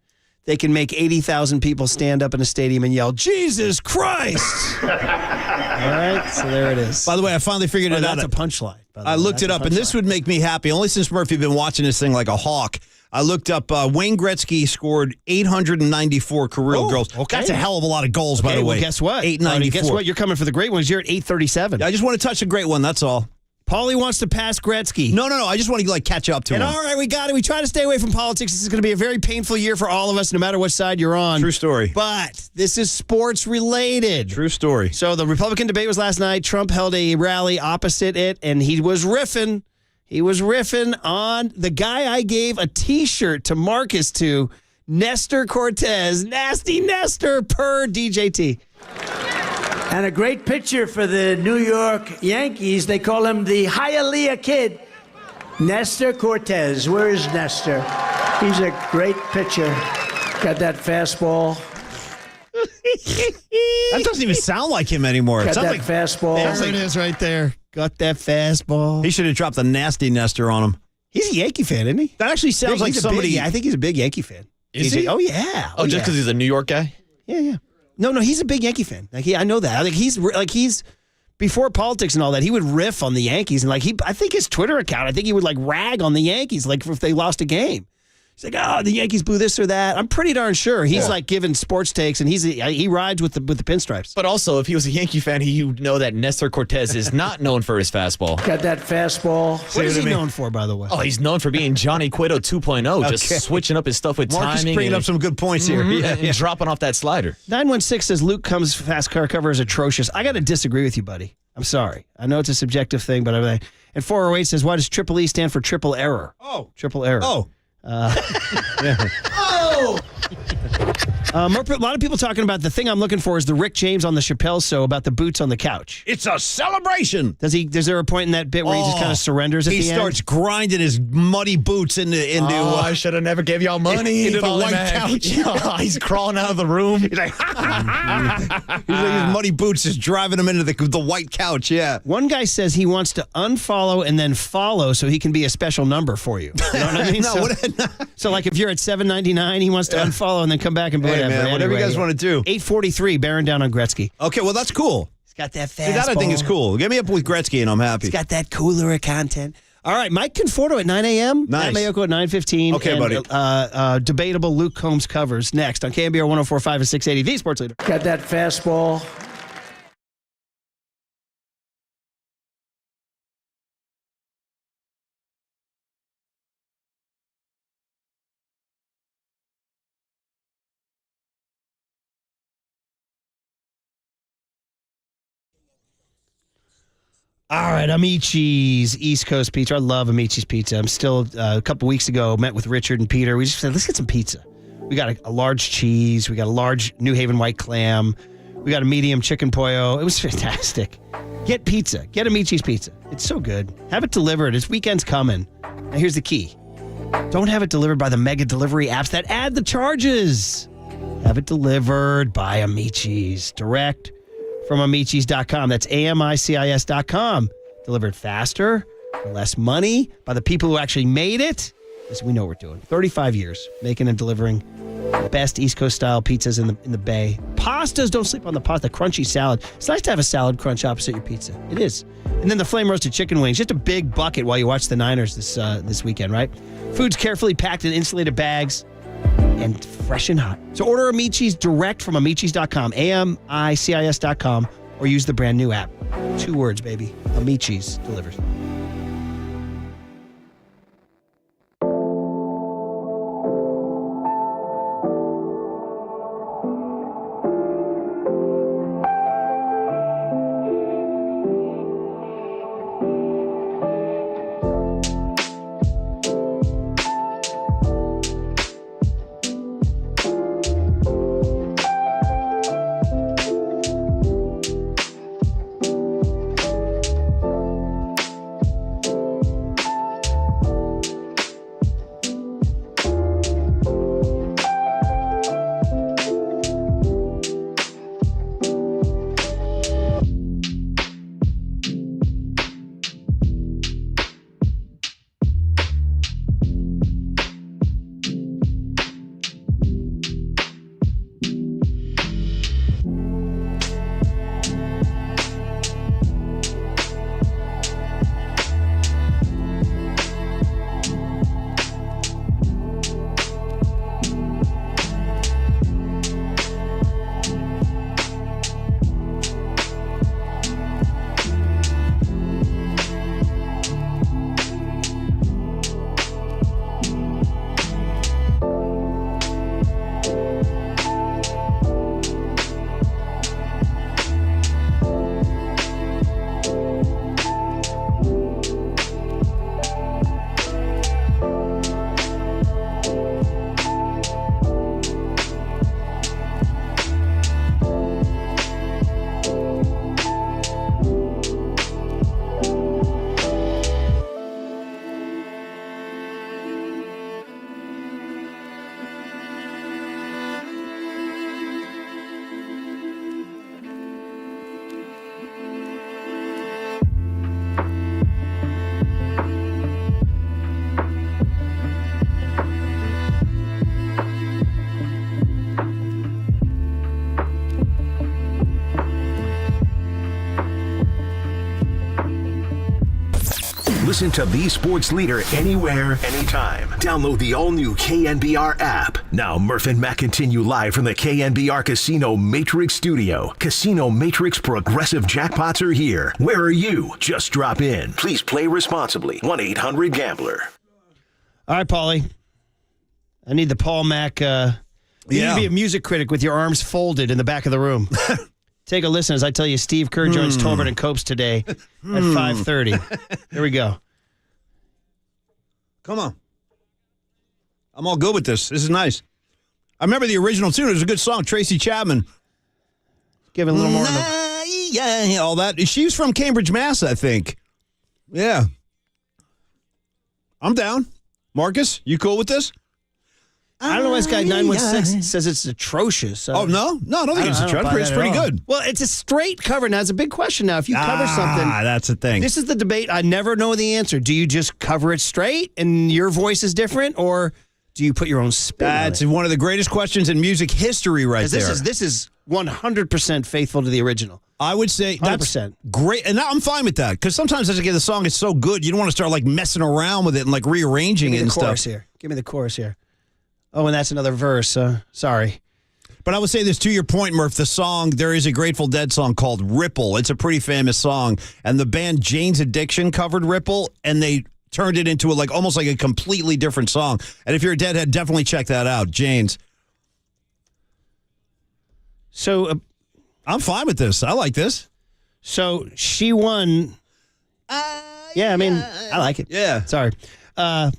They can make 80,000 people stand up in a stadium and yell, Jesus Christ! All right, so there it is. By the way, I finally figured it out. That's a punchline. I looked it up, and this would make me happy. Only since Murphy been watching this thing like a hawk. I looked up Wayne Gretzky scored 894 career goals. Okay. That's a hell of a lot of goals, by the way. Well, guess what? 894. Guess what? You're coming for the great ones. You're at 837. I just want to touch a great one, that's all. Paulie wants to pass Gretzky. No. I just want to catch up to him. And all right, we got it. We try to stay away from politics. This is going to be a very painful year for all of us, no matter what side you're on. True story. But this is sports related. True story. So the Republican debate was last night. Trump held a rally opposite it, and he was riffing. He was riffing on the guy I gave a T-shirt to Marcus to, Nestor Cortez. Nasty Nestor per DJT. And a great pitcher for the New York Yankees. They call him the Hialeah Kid. Nestor Cortez. Where's Nestor? He's a great pitcher. Got that fastball. That doesn't even sound like him anymore. It Got sounds that like fastball. There it is right there. Got that fastball. He should have dropped a nasty Nestor on him. He's a Yankee fan, isn't he? That actually sounds like somebody. I think he's a big Yankee fan. Is he? Oh, yeah. Oh, just because he's a New York guy? Yeah. No, he's a big Yankee fan. I know that. I think he's before politics and all that. He would riff on the Yankees and I think his Twitter account. I think he would rag on the Yankees if they lost a game. He's like, oh, the Yankees blew this or that. I'm pretty darn sure he's giving sports takes and he rides with the pinstripes. But also, if he was a Yankee fan, he would know that Nestor Cortez is not known for his fastball. Got that fastball. What is he known for, by the way? Oh, he's known for being Johnny Cueto 2.0, just switching up his stuff with Marcus timing. bringing up some good points here. And dropping off that slider. 916 says Luke Combs' fast car cover is atrocious. I got to disagree with you, buddy. I'm sorry. I know it's a subjective thing, but everything. And 408 says, why does Triple E stand for triple error? Oh. Triple error. Oh. A lot of people talking about the thing I'm looking for is the Rick James on the Chappelle Show about the boots on the couch. It's a celebration. Is there a point in that bit where he just kind of surrenders at the end? He starts grinding his muddy boots into I should have never gave y'all money. into the white couch. He's crawling out of the room. He's like, his muddy boots is driving him into the white couch. Yeah. One guy says he wants to unfollow and then follow so he can be a special number for you. You know what I mean? So if you're at $7.99, he wants to unfollow and then come back and whatever. Hey, man, whatever you guys want to do. 843, bearing down on Gretzky. Okay, well, that's cool. He's got that fastball. See, that I think is cool. Get me up with Gretzky and I'm happy. He's got that cooler of content. All right, Mike Conforto at 9 a.m. Nice. Matt Mayoko at 9:15. Okay, and, buddy. Debatable Luke Combs covers next on KNBR 104.5 and 680, the sports leader. Got that fastball. All right, Amici's East Coast Pizza. I love Amici's Pizza. I'm still, a couple weeks ago, met with Richard and Peter. We just said, let's get some pizza. We got a large cheese. We got a large New Haven white clam. We got a medium chicken pollo. It was fantastic. Get pizza. Get Amici's Pizza. It's so good. Have it delivered. It's weekend's coming. Now, here's the key. Don't have it delivered by the mega delivery apps that add the charges. Have it delivered by Amici's. Direct from Amicis.com. That's AMICIS.com. Delivered faster, for less money, by the people who actually made it. Listen, we know what we're doing. 35 years making and delivering the best East Coast style pizzas in the Bay. Pastas, don't sleep on the pasta. Crunchy salad. It's nice to have a salad crunch opposite your pizza. It is. And then the flame roasted chicken wings. Just a big bucket while you watch the Niners this weekend, right? Food's carefully packed in insulated bags and fresh and hot. So order Amici's direct from Amicis.com, AMICIS.com, or use the brand new app. 2 words, baby. Amici's delivers. Listen to the sports leader anywhere, anytime. Download the all-new KNBR app. Now, Murph and Matt continue live from the KNBR Casino Matrix Studio. Casino Matrix Progressive Jackpots are here. Where are you? Just drop in. Please play responsibly. 1-800-GAMBLER. All right, Paulie. I need the Paul Mac. You need to be a music critic with your arms folded in the back of the room. Take a listen as I tell you Steve Kerr joins Tolbert and Copes today at 5:30. Here we go. Come on. I'm all good with this. This is nice. I remember the original tune. It was a good song. Tracy Chapman. Giving a little more. Yeah, all that. She's from Cambridge, Mass, I think. Yeah. I'm down. Marcus, you cool with this? I don't know why this guy 916 says it's atrocious. Oh, no? No, I don't think it's atrocious. It's pretty good. Well, it's a straight cover. Now, it's a big question now. If you cover something. That's the thing. This is the debate. I never know the answer. Do you just cover it straight and your voice is different, or do you put your own spin on it? That's one of the greatest questions in music history right there. This is 100% faithful to the original. I would say that's 100%. great, and I'm fine with that because sometimes as the song is so good, you don't want to start like messing around with it and like rearranging it and stuff. Give me the chorus here. Oh, and that's another verse. Sorry. But I would say this to your point, Murph. The song, there is a Grateful Dead song called Ripple. It's a pretty famous song, and the band Jane's Addiction covered Ripple, and they turned it into almost like a completely different song. And if you're a Deadhead, definitely check that out, Jane's. So I'm fine with this. I like this. So she won. Yeah, I mean, I like it. Yeah. Sorry. But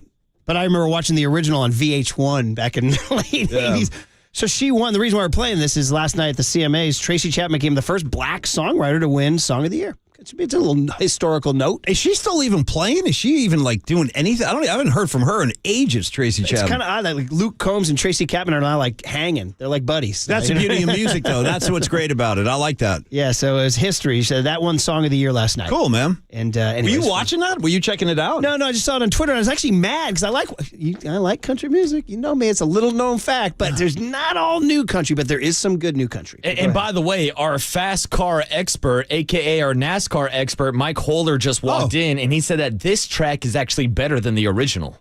I remember watching the original on VH1 back in the late 80s. So she won. The reason why we're playing this is last night at the CMAs, Tracy Chapman became the first black songwriter to win Song of the Year. It's a little historical note. Is she still even playing? Is she even doing anything? I haven't heard from her in ages, Tracy Chapman. It's kind of odd that Luke Combs and Tracy Chapman are now hanging. They're like buddies. That's the beauty of music, though. That's what's great about it. I like that. Yeah, so it was history. So that won Song of the Year last night. Cool, man. And were you watching that? Were you checking it out? No, I just saw it on Twitter, and I was actually mad because I like country music. You know me, it's a little known fact, but there's not all new country, but there is some good new country. And by the way, our fast car expert, a.k.a. our NASCAR expert, Mike Holder, just walked in, and he said that this track is actually better than the original.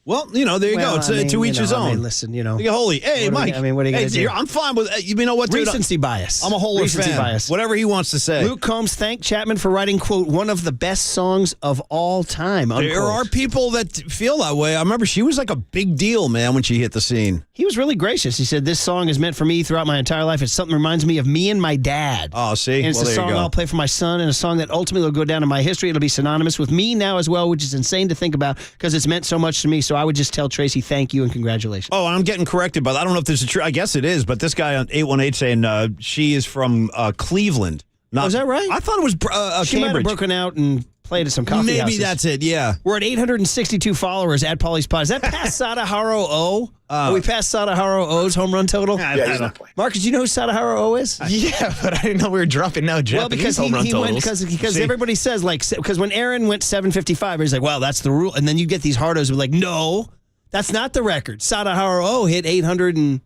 Well, there you go. It's to each his own. Listen, holy. Hey, Mike. What are you going to do? I'm fine with you know what, dude? Recency bias. I'm a Holder fan. Bias. Whatever he wants to say. Luke Combs thanked Chapman for writing, quote, one of the best songs of all time, unquote. There are people that feel that way. I remember she was like a big deal, man, when she hit the scene. He was really gracious. He said, this song is meant for me throughout my entire life. It's something that reminds me of me and my dad. Oh, see? And it's a song I'll play for my son, and a song that ultimately will go down in my history. It'll be synonymous with me now as well, which is insane to think about because it's meant so much to me. So I would just tell Tracy, thank you and congratulations. Oh, I'm getting corrected, but I don't know if this is true. I guess it is, but this guy on 818 saying she is from Cleveland. Is that right? I thought it was she Cambridge. might have broken out and played at some coffee Maybe houses. that's it, yeah. We're at 862 followers at Paulie's Pod. Is that past Sadaharu O? Are we past Sadaharu O's home run total? Yeah, he's not playing. Marcus, do you know who Sadaharu O is? Yeah, but I didn't know we were dropping now Japanese home run totals. Because everybody says, because when Aaron went 755, he's like, well, that's the rule. And then you get these hardos who are like, no, that's not the record. Sadaharu O hit 800 and...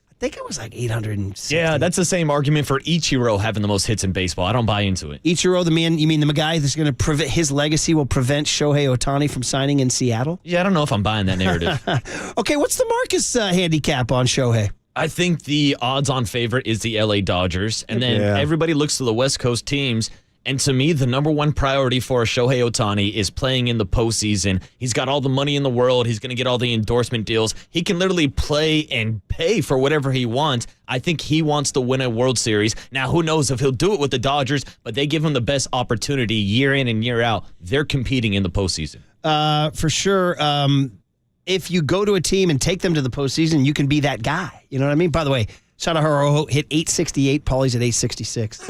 I think it was like 860. Yeah, that's the same argument for Ichiro having the most hits in baseball. I don't buy into it. Ichiro, you mean the guy that's going to prevent his legacy will prevent Shohei Ohtani from signing in Seattle? Yeah, I don't know if I'm buying that narrative. Okay, what's the Marcus handicap on Shohei? I think the odds-on favorite is the LA Dodgers, and then everybody looks to the West Coast teams. And to me, the number one priority for Shohei Ohtani is playing in the postseason. He's got all the money in the world. He's going to get all the endorsement deals. He can literally play and pay for whatever he wants. I think he wants to win a World Series. Now, who knows if he'll do it with the Dodgers, but they give him the best opportunity year in and year out. They're competing in the postseason. For sure. If you go to a team and take them to the postseason, you can be that guy. You know what I mean? By the way, Sadaharu hit 868. Paulie's at 866.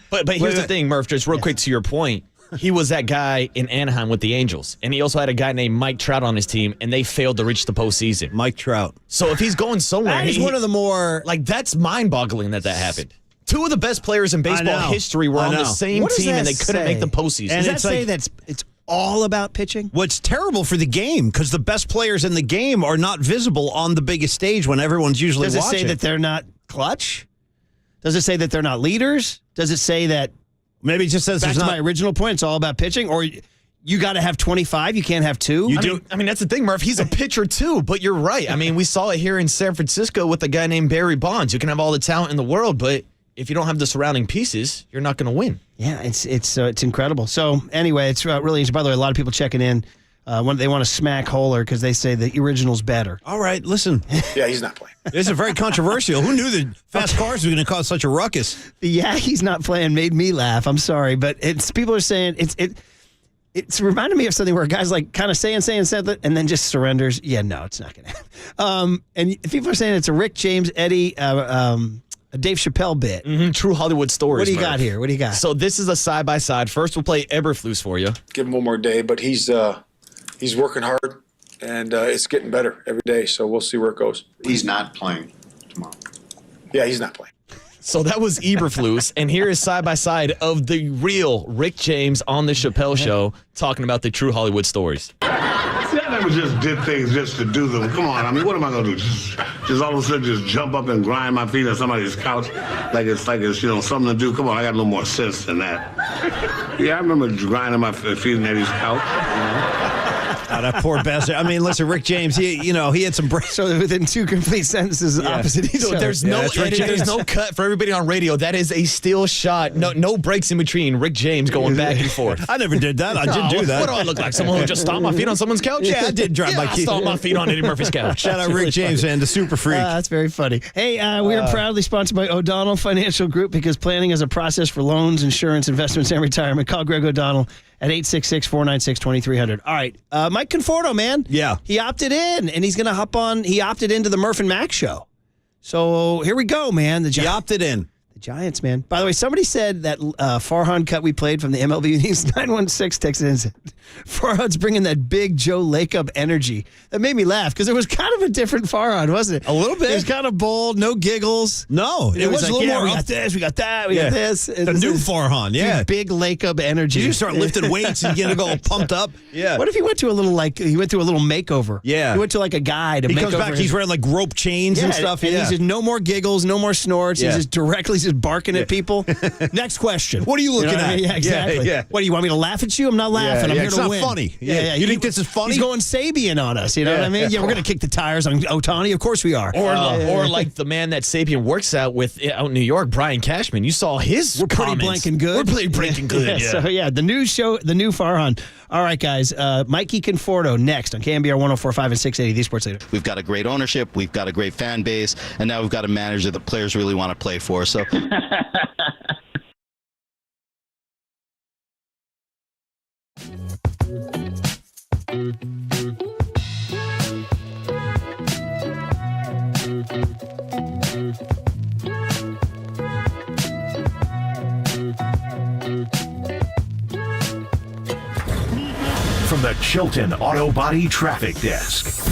But here's the thing, Murph, just real quick to your point. He was that guy in Anaheim with the Angels. And he also had a guy named Mike Trout on his team, and they failed to reach the postseason. Mike Trout. So if he's going somewhere... He's one of the more... that's mind-boggling that happened. Two of the best players in baseball history were on the same team, and they couldn't make the postseason. And does that say that it's all about pitching? What's terrible for the game, because the best players in the game are not visible on the biggest stage when everyone's usually watching. Does it say that they're not clutch? Does it say that they're not leaders? Does it say that... Maybe it just says back to my original point, it's all about pitching? Or you got to have 25, you can't have 2? I mean, that's the thing, Murph. He's a pitcher, too, but you're right. I mean, we saw it here in San Francisco with a guy named Barry Bonds. You can have all the talent in the world, but if you don't have the surrounding pieces, you're not going to win. Yeah, it's incredible. So, anyway, it's really interesting. By the way, a lot of people checking in. When they want to smack Holler because they say the original's better. All right, listen. Yeah, he's not playing. This is very controversial. Who knew that fast cars were going to cause such a ruckus? The Yankees not playing made me laugh. I'm sorry, but people are saying it's reminded me of something where a guy's like kind of saying something and then just surrenders. Yeah, no, it's not going to happen. And people are saying it's a Rick James, Eddie, a Dave Chappelle bit. Mm-hmm, true Hollywood stories. What do you Murph. got here? What do you got? So this is a side-by-side. First, we'll play Eberflus for you. Give him one more day, but he's working hard, and it's getting better every day, so we'll see where it goes. He's not playing tomorrow. Yeah, he's not playing. So that was Eberflus, and here is side-by-side of the real Rick James on the Chappelle Show talking about the true Hollywood stories. See, I never just did things just to do them. Come on, I mean, what am I going to do? Just just all of a sudden just jump up and grind my feet on somebody's couch like it's something to do. Come on, I got a little more sense than that. Yeah, I remember grinding my feet on Eddie's couch. Oh, that poor bastard. I mean, listen, Rick James, he had some breaks. So within two complete sentences opposite each other. There's no edit, there's no cut for everybody on radio. That is a still shot. No breaks in between. Rick James going back and forth. I never did that. I did do that. What do I look like? Someone who just stomped my feet on someone's couch? Yeah, I did drop my feet. Stomp my feet on Eddie Murphy's couch. Shout out Rick James, man, the super freak. That's very funny. Hey, we are proudly sponsored by O'Donnell Financial Group because planning is a process for loans, insurance, investments, and retirement. Call Greg O'Donnell at 866-496-2300. All right. Mike Conforto, man. Yeah. He opted in, and he's going to hop on. He opted into the Murph and Mac show. So here we go, man. He opted in. The Giants, man. By the way, somebody said that Farhan cut we played from the MLB News 916 texted and said, Farhan's bringing that big Joe Lacob energy. That made me laugh because it was kind of a different Farhan, wasn't it? A little bit. It was kind of bold, no giggles. No, it was like, a little more we up. got this, we got that, we got this. The new Farhan, yeah. Big Lacob energy. You start lifting weights and getting all pumped up. Yeah. What if he went to a little makeover? Yeah. He went to like a guy to he make comes back, he's wearing like rope chains and stuff. And he's just no more giggles, no more snorts. He's just directly barking at people. Next question. What are you looking at? I mean? Yeah, exactly. Yeah. What do you want me to laugh at you? I'm not laughing. I'm here to win. It's not funny. Yeah. You think this is funny? He's going Sabian on us. You know what I mean? Yeah, we're going to kick the tires on Ohtani. Of course we are. Or like the man that Sabian works out with out in New York, Brian Cashman. You saw his We're comments. pretty blanking good. We're pretty blanking good. So the new show, the new Farhan. All right, guys. Mikey Conforto next on KNBR 104.5 and 680, the Sports Leader. We've got a great ownership. We've got a great fan base. And now we've got a manager that players really want to play for. So... From the Chilton Auto Body Traffic Desk.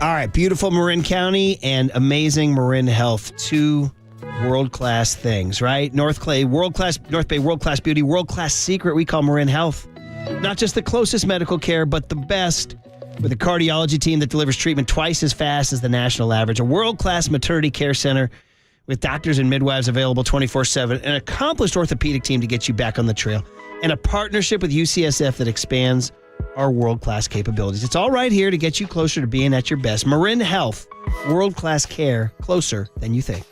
All right, beautiful Marin County and amazing Marin Health, two world-class things, right? North Bay, world-class beauty, world-class secret we call Marin Health. Not just the closest medical care, but the best, with a cardiology team that delivers treatment twice as fast as the national average, a world-class maternity care center with doctors and midwives available 24/7, an accomplished orthopedic team to get you back on the trail, and a partnership with UCSF that expands our world-class capabilities. It's all right here to get you closer to being at your best. Marin Health, world-class care, closer than you think.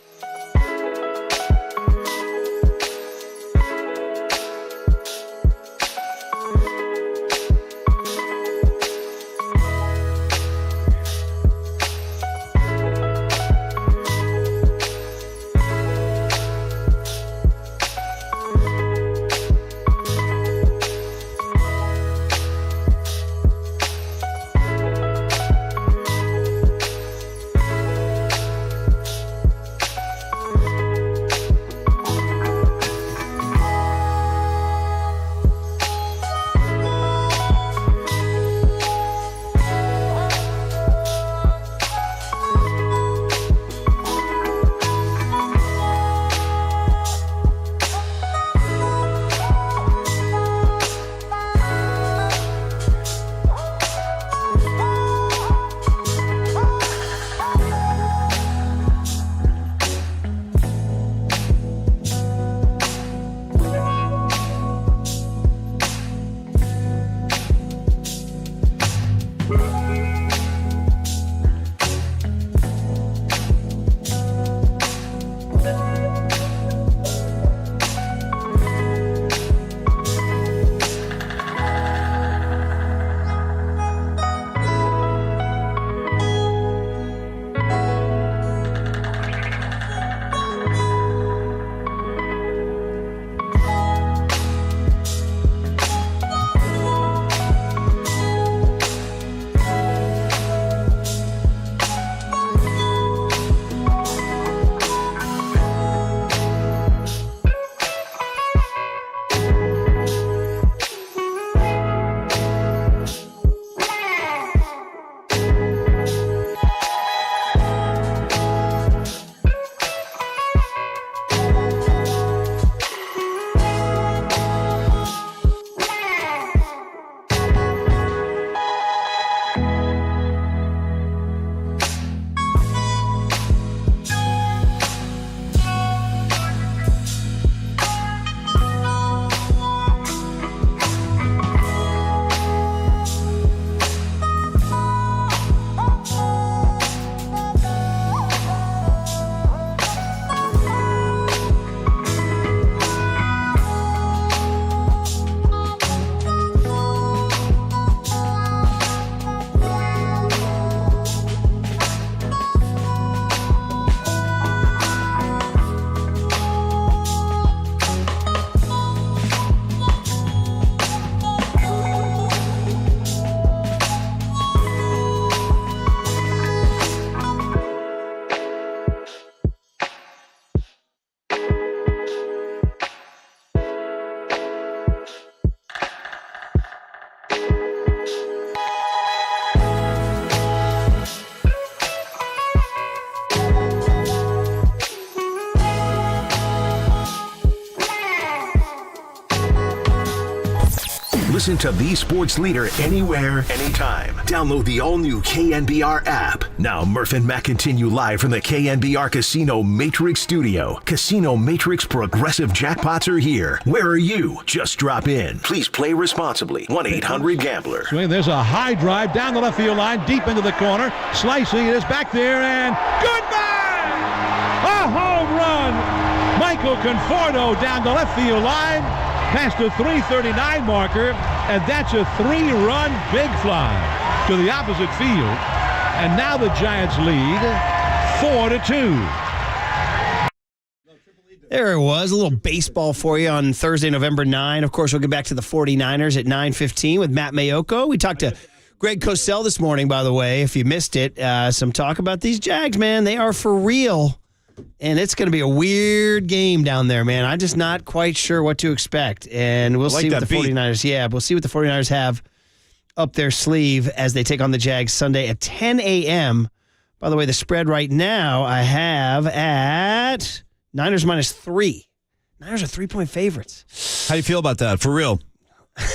Listen to the sports leader anywhere, anytime. Download the all-new KNBR app. Now, Murph and Matt continue live from the KNBR Casino Matrix Studio. Casino Matrix Progressive Jackpots are here. Where are you? Just drop in. Please play responsibly. 1-800-GAMBLER. Swing. There's a high drive down the left field line, deep into the corner. Slicing it is back there, and goodbye! A home run! Michael Conforto down the left field line, past the 339 marker, and that's a 3-run big fly to the opposite field. And now the Giants lead 4-2. There it was, a little baseball for you on Thursday, November 9. Of course, we'll get back to the 49ers at 9:15 with Matt Mayoko. We talked to Greg Cosell this morning, by the way, if you missed it. Some talk about these Jags, man. They are for real. And it's going to be a weird game down there, man. I'm just not quite sure what to expect. And we'll see what the 49ers, we'll see what the 49ers have up their sleeve as they take on the Jags Sunday at 10 a.m. By the way, the spread right now I have at Niners -3. Niners are 3-point favorites. How do you feel about that? For real.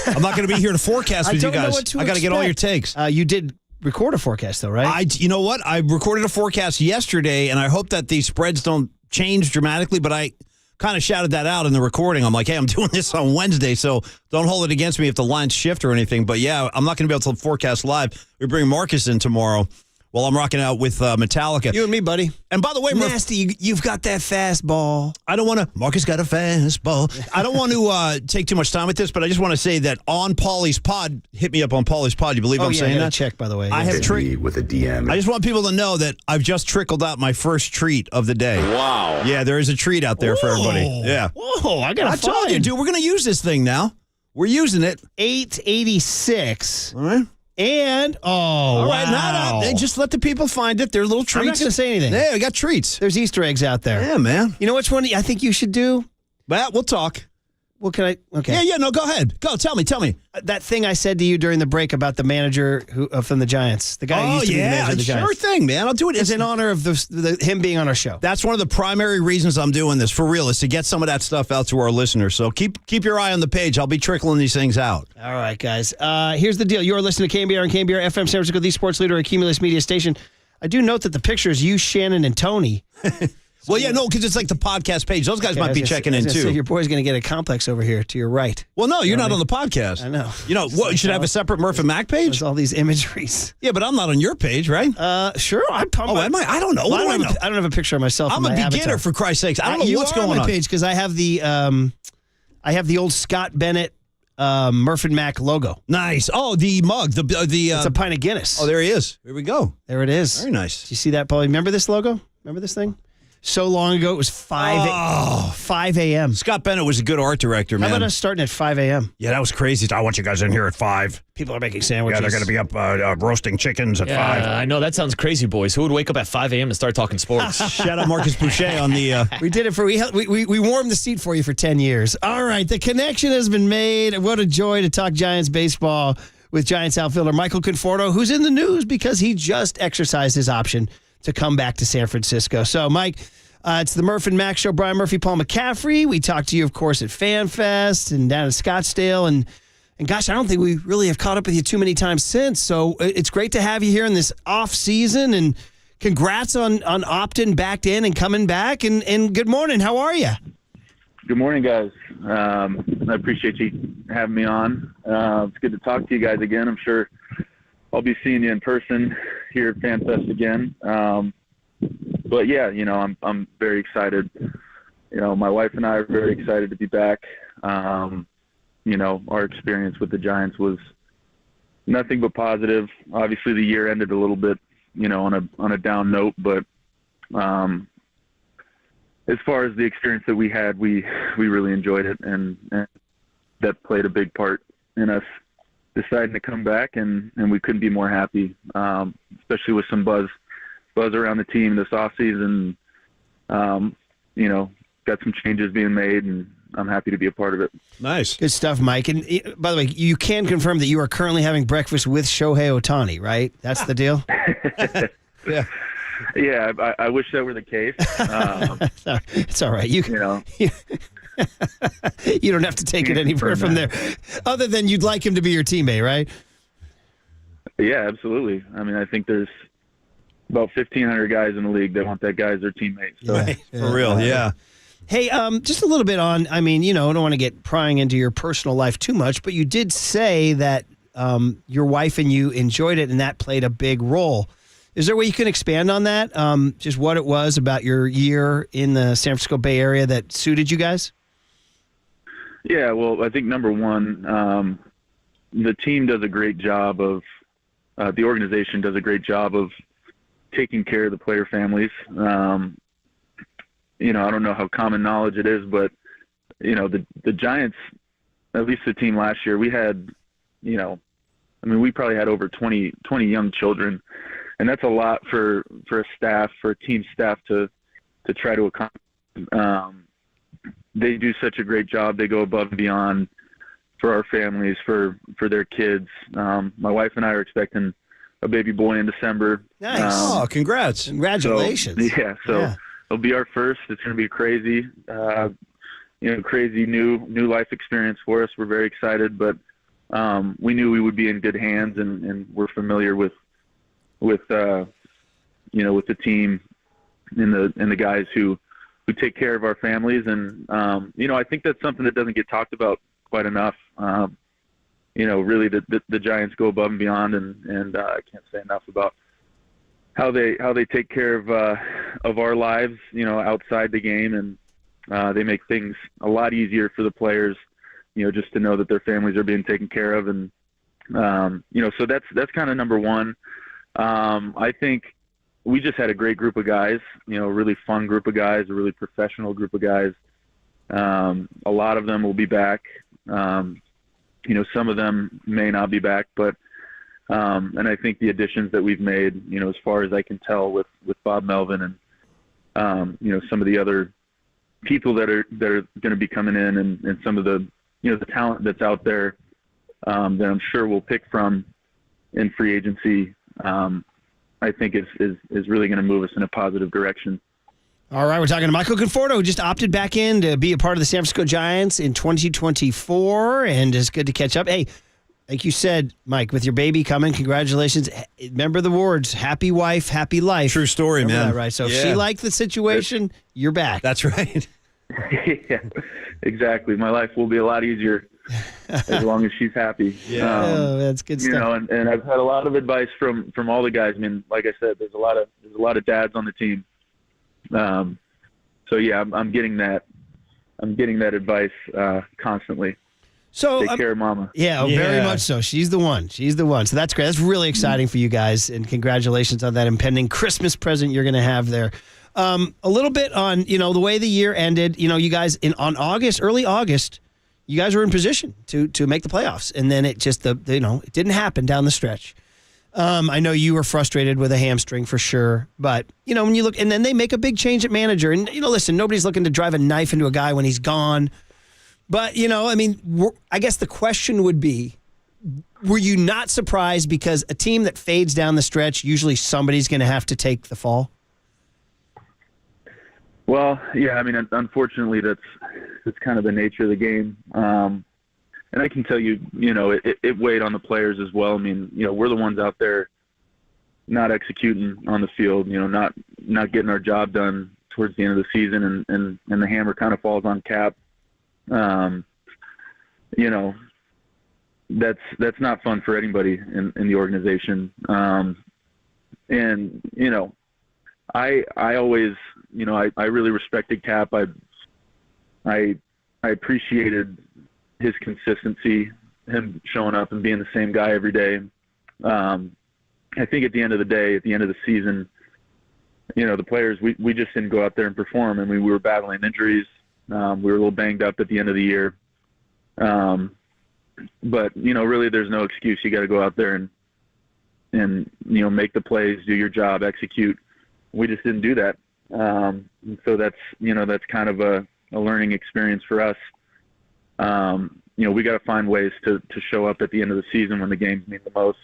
I'm not going to be here to forecast with you guys. I got to get all your takes. You did record a forecast, though, right? You know what? I recorded a forecast yesterday, and I hope that the spreads don't change dramatically, but I kind of shouted that out in the recording. I'm like, hey, I'm doing this on Wednesday, so don't hold it against me if the lines shift or anything. But, yeah, I'm not going to be able to forecast live. We bring Marcus in tomorrow while I'm rocking out with Metallica. You and me, buddy. And by the way, Nasty, you've got that fastball. I don't want to. Marcus got a fastball. I don't want to take too much time with this, but I just want to say that on Paulie's pod, hit me up on Paulie's pod. You believe I'm saying that? Check, by the way. I have with a DM. I just want people to know that I've just trickled out my first treat of the day. Wow. Yeah, there is a treat out there for everybody. Yeah. Whoa, I told you, dude. We're going to use this thing now. We're using it. 886. All right. And, all right, wow. Just let the people find it. They're little treats. I'm not going to say anything. Yeah, we got treats. There's Easter eggs out there. Yeah, man. You know which one I think you should do? Well, we'll talk. Well, can I? Okay. Yeah, no, go ahead. Go, tell me. That thing I said to you during the break about the manager from the Giants. The guy who used to be the manager of the Giants. Sure thing, man. I'll do it. It's in honor of him being on our show. That's one of the primary reasons I'm doing this, for real, is to get some of that stuff out to our listeners. So keep your eye on the page. I'll be trickling these things out. All right, guys. Here's the deal. You're listening to KNBR and KNBR FM, San Francisco, the sports leader, a Cumulus media station. I do note that the picture is you, Shannon, and Tony. Well, yeah, no, because it's like the podcast page. Those guys might be checking in, too. So your boy's going to get a complex over here to your right. Well, no, you're not on the podcast. I know. You know, what, you should have a separate Murph and Mac page? There's all these imageries. Yeah, but I'm not on your page, right? Sure. Am I? I don't know. What do I know? I don't have a picture of myself. I'm a beginner, avatar. for Christ's sakes. I don't know what's going on. You are on my page because I have the old Scott Bennett Murph and Mac logo. Nice. Oh, the mug. It's a pint of Guinness. Oh, there he is. Here we go. There it is. Very nice. Do you see that, Paul? Remember this logo? Remember this thing? So long ago, it was 5 a.m. Scott Bennett was a good art director, man. How about us starting at 5 a.m.? Yeah, that was crazy. I want you guys in here at 5. People are making sandwiches. Yeah, they're going to be up roasting chickens at 5. I know. That sounds crazy, boys. Who would wake up at 5 a.m. and start talking sports? Shout out Marcus Boucher on the... We did it we warmed the seat for you for 10 years. All right, the connection has been made. What a joy to talk Giants baseball with Giants outfielder Michael Conforto, who's in the news because he just exercised his option to come back to San Francisco. So, Mike... it's the Murph and Mac Show. Brian Murphy, Paul McCaffrey. We talked to you, of course, at FanFest and down in Scottsdale. And gosh, I don't think we really have caught up with you too many times since. So it's great to have you here in this off season. And congrats on opting back in and coming back. And good morning. How are you? Good morning, guys. I appreciate you having me on. It's good to talk to you guys again. I'm sure I'll be seeing you in person here at FanFest again. But yeah, I'm very excited. My wife and I are very excited to be back. Our experience with the Giants was nothing but positive. Obviously, the year ended a little bit, on a down note. But as far as the experience that we had, we really enjoyed it, and that played a big part in us deciding to come back, and we couldn't be more happy, especially with some buzz around the team this offseason. Got some changes being made, and I'm happy to be a part of it. Nice. Good stuff, Mike. And by the way, you can confirm that you are currently having breakfast with Shohei Ohtani, right? That's the deal? Yeah. Yeah, I wish that were the case. It's all right. You don't have to take it anywhere from there, other than you'd like him to be your teammate, right? Yeah, absolutely. I mean, I think there's about 1,500 guys in the league that want that guy as their teammate. So. Right. For real, yeah. Hey, just a little bit on, I mean, I don't want to get prying into your personal life too much, but you did say that your wife and you enjoyed it and that played a big role. Is there a way you can expand on that? Just what it was about your year in the San Francisco Bay Area that suited you guys? Yeah, well, I think number one, the team does a great job of, the organization does a great job of taking care of the player families. I don't know how common knowledge it is, but, the Giants, at least the team last year, we had, we probably had over 20 young children. And that's a lot for a team staff to try to accomplish. They do such a great job. They go above and beyond for our families, for their kids. My wife and I are expecting a baby boy in December. Nice. Congrats. Congratulations. So it'll be our first. It's going to be a crazy, crazy new life experience for us. We're very excited, but we knew we would be in good hands, and we're familiar with the team and the guys who take care of our families. And, I think that's something that doesn't get talked about quite enough. Really the Giants go above and beyond, and I can't say enough about how they take care of our lives, outside the game. And they make things a lot easier for the players, just to know that their families are being taken care of. And, so that's kind of number one. I think we just had a great group of guys, a really fun group of guys, a really professional group of guys. A lot of them will be back. Some of them may not be back, but and I think the additions that we've made, as far as I can tell with Bob Melvin and, some of the other people that are going to be coming in and some of the, the talent that's out there that I'm sure we'll pick from in free agency, I think is really going to move us in a positive direction. All right, we're talking to Michael Conforto, who just opted back in to be a part of the San Francisco Giants in 2024, and it's good to catch up. Hey, like you said, Mike, with your baby coming, congratulations. Remember the words, happy wife, happy life. True story, Remember man. that, right? So if she liked the situation, you're back. That's right. Yeah, exactly. My life will be a lot easier as long as she's happy. Yeah, that's good stuff. And I've had a lot of advice from all the guys. I mean, like I said, there's a lot of dads on the team. So yeah, I'm getting that advice constantly. So take care of mama. Yeah, very much so. She's the one. So that's great. That's really exciting for you guys, and congratulations on that impending Christmas present you're going to have there. A little bit on, the way the year ended, you guys early August, you guys were in position to make the playoffs. And then it just, it didn't happen down the stretch. I know you were frustrated with a hamstring for sure, but when you look, and then they make a big change at manager, and listen, nobody's looking to drive a knife into a guy when he's gone. But, I guess the question would be, were you not surprised because a team that fades down the stretch, usually somebody's going to have to take the fall? Well, yeah, unfortunately, that's kind of the nature of the game. And I can tell you, it weighed on the players as well. We're the ones out there not executing on the field, not getting our job done towards the end of the season, and the hammer kind of falls on Cap. That's not fun for anybody in the organization. I always, I really respected Cap. I appreciated his consistency, him showing up and being the same guy every day. I think at the end of the day, at the end of the season, the players, we just didn't go out there and perform. We were battling injuries. We were a little banged up at the end of the year. But, really there's no excuse. You got to go out there and make the plays, do your job, execute. We just didn't do that. So that's kind of a learning experience for us. We got to find ways to show up at the end of the season when the games mean the most.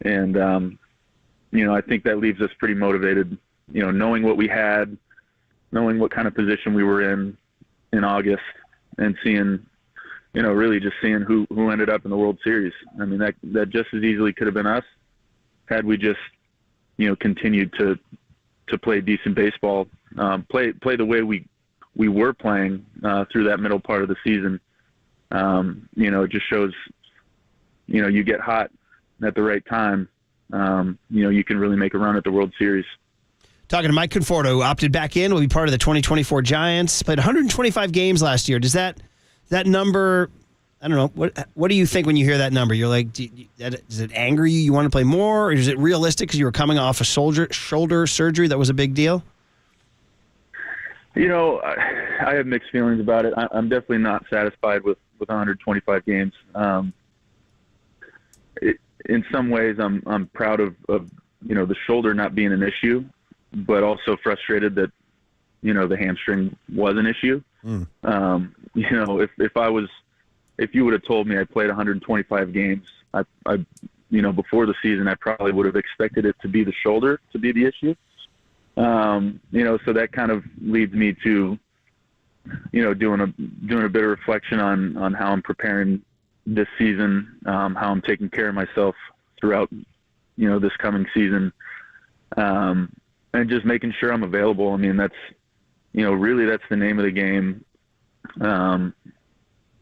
And, I think that leaves us pretty motivated, knowing what we had, knowing what kind of position we were in August, and seeing, really just seeing who ended up in the World Series. I mean, that just as easily could have been us had we just, continued to play decent baseball, play the way we were playing through that middle part of the season. It just shows, you get hot at the right time. You can really make a run at the World Series. Talking to Mike Conforto, who opted back in, will be part of the 2024 Giants. Played 125 games last year. Does that number, I don't know, what do you think when you hear that number? You're like, does it anger you? You want to play more? Or is it realistic because you were coming off a shoulder surgery that was a big deal? I have mixed feelings about it. I'm definitely not satisfied with 125 games. In some ways, I'm proud of the shoulder not being an issue, but also frustrated that the hamstring was an issue. If you would have told me I played 125 games, I before the season, I probably would have expected it to be the shoulder to be the issue. So that kind of leads me to, doing a bit of reflection on how I'm preparing this season, how I'm taking care of myself throughout, this coming season, and just making sure I'm available. I mean, that's, really that's the name of the game.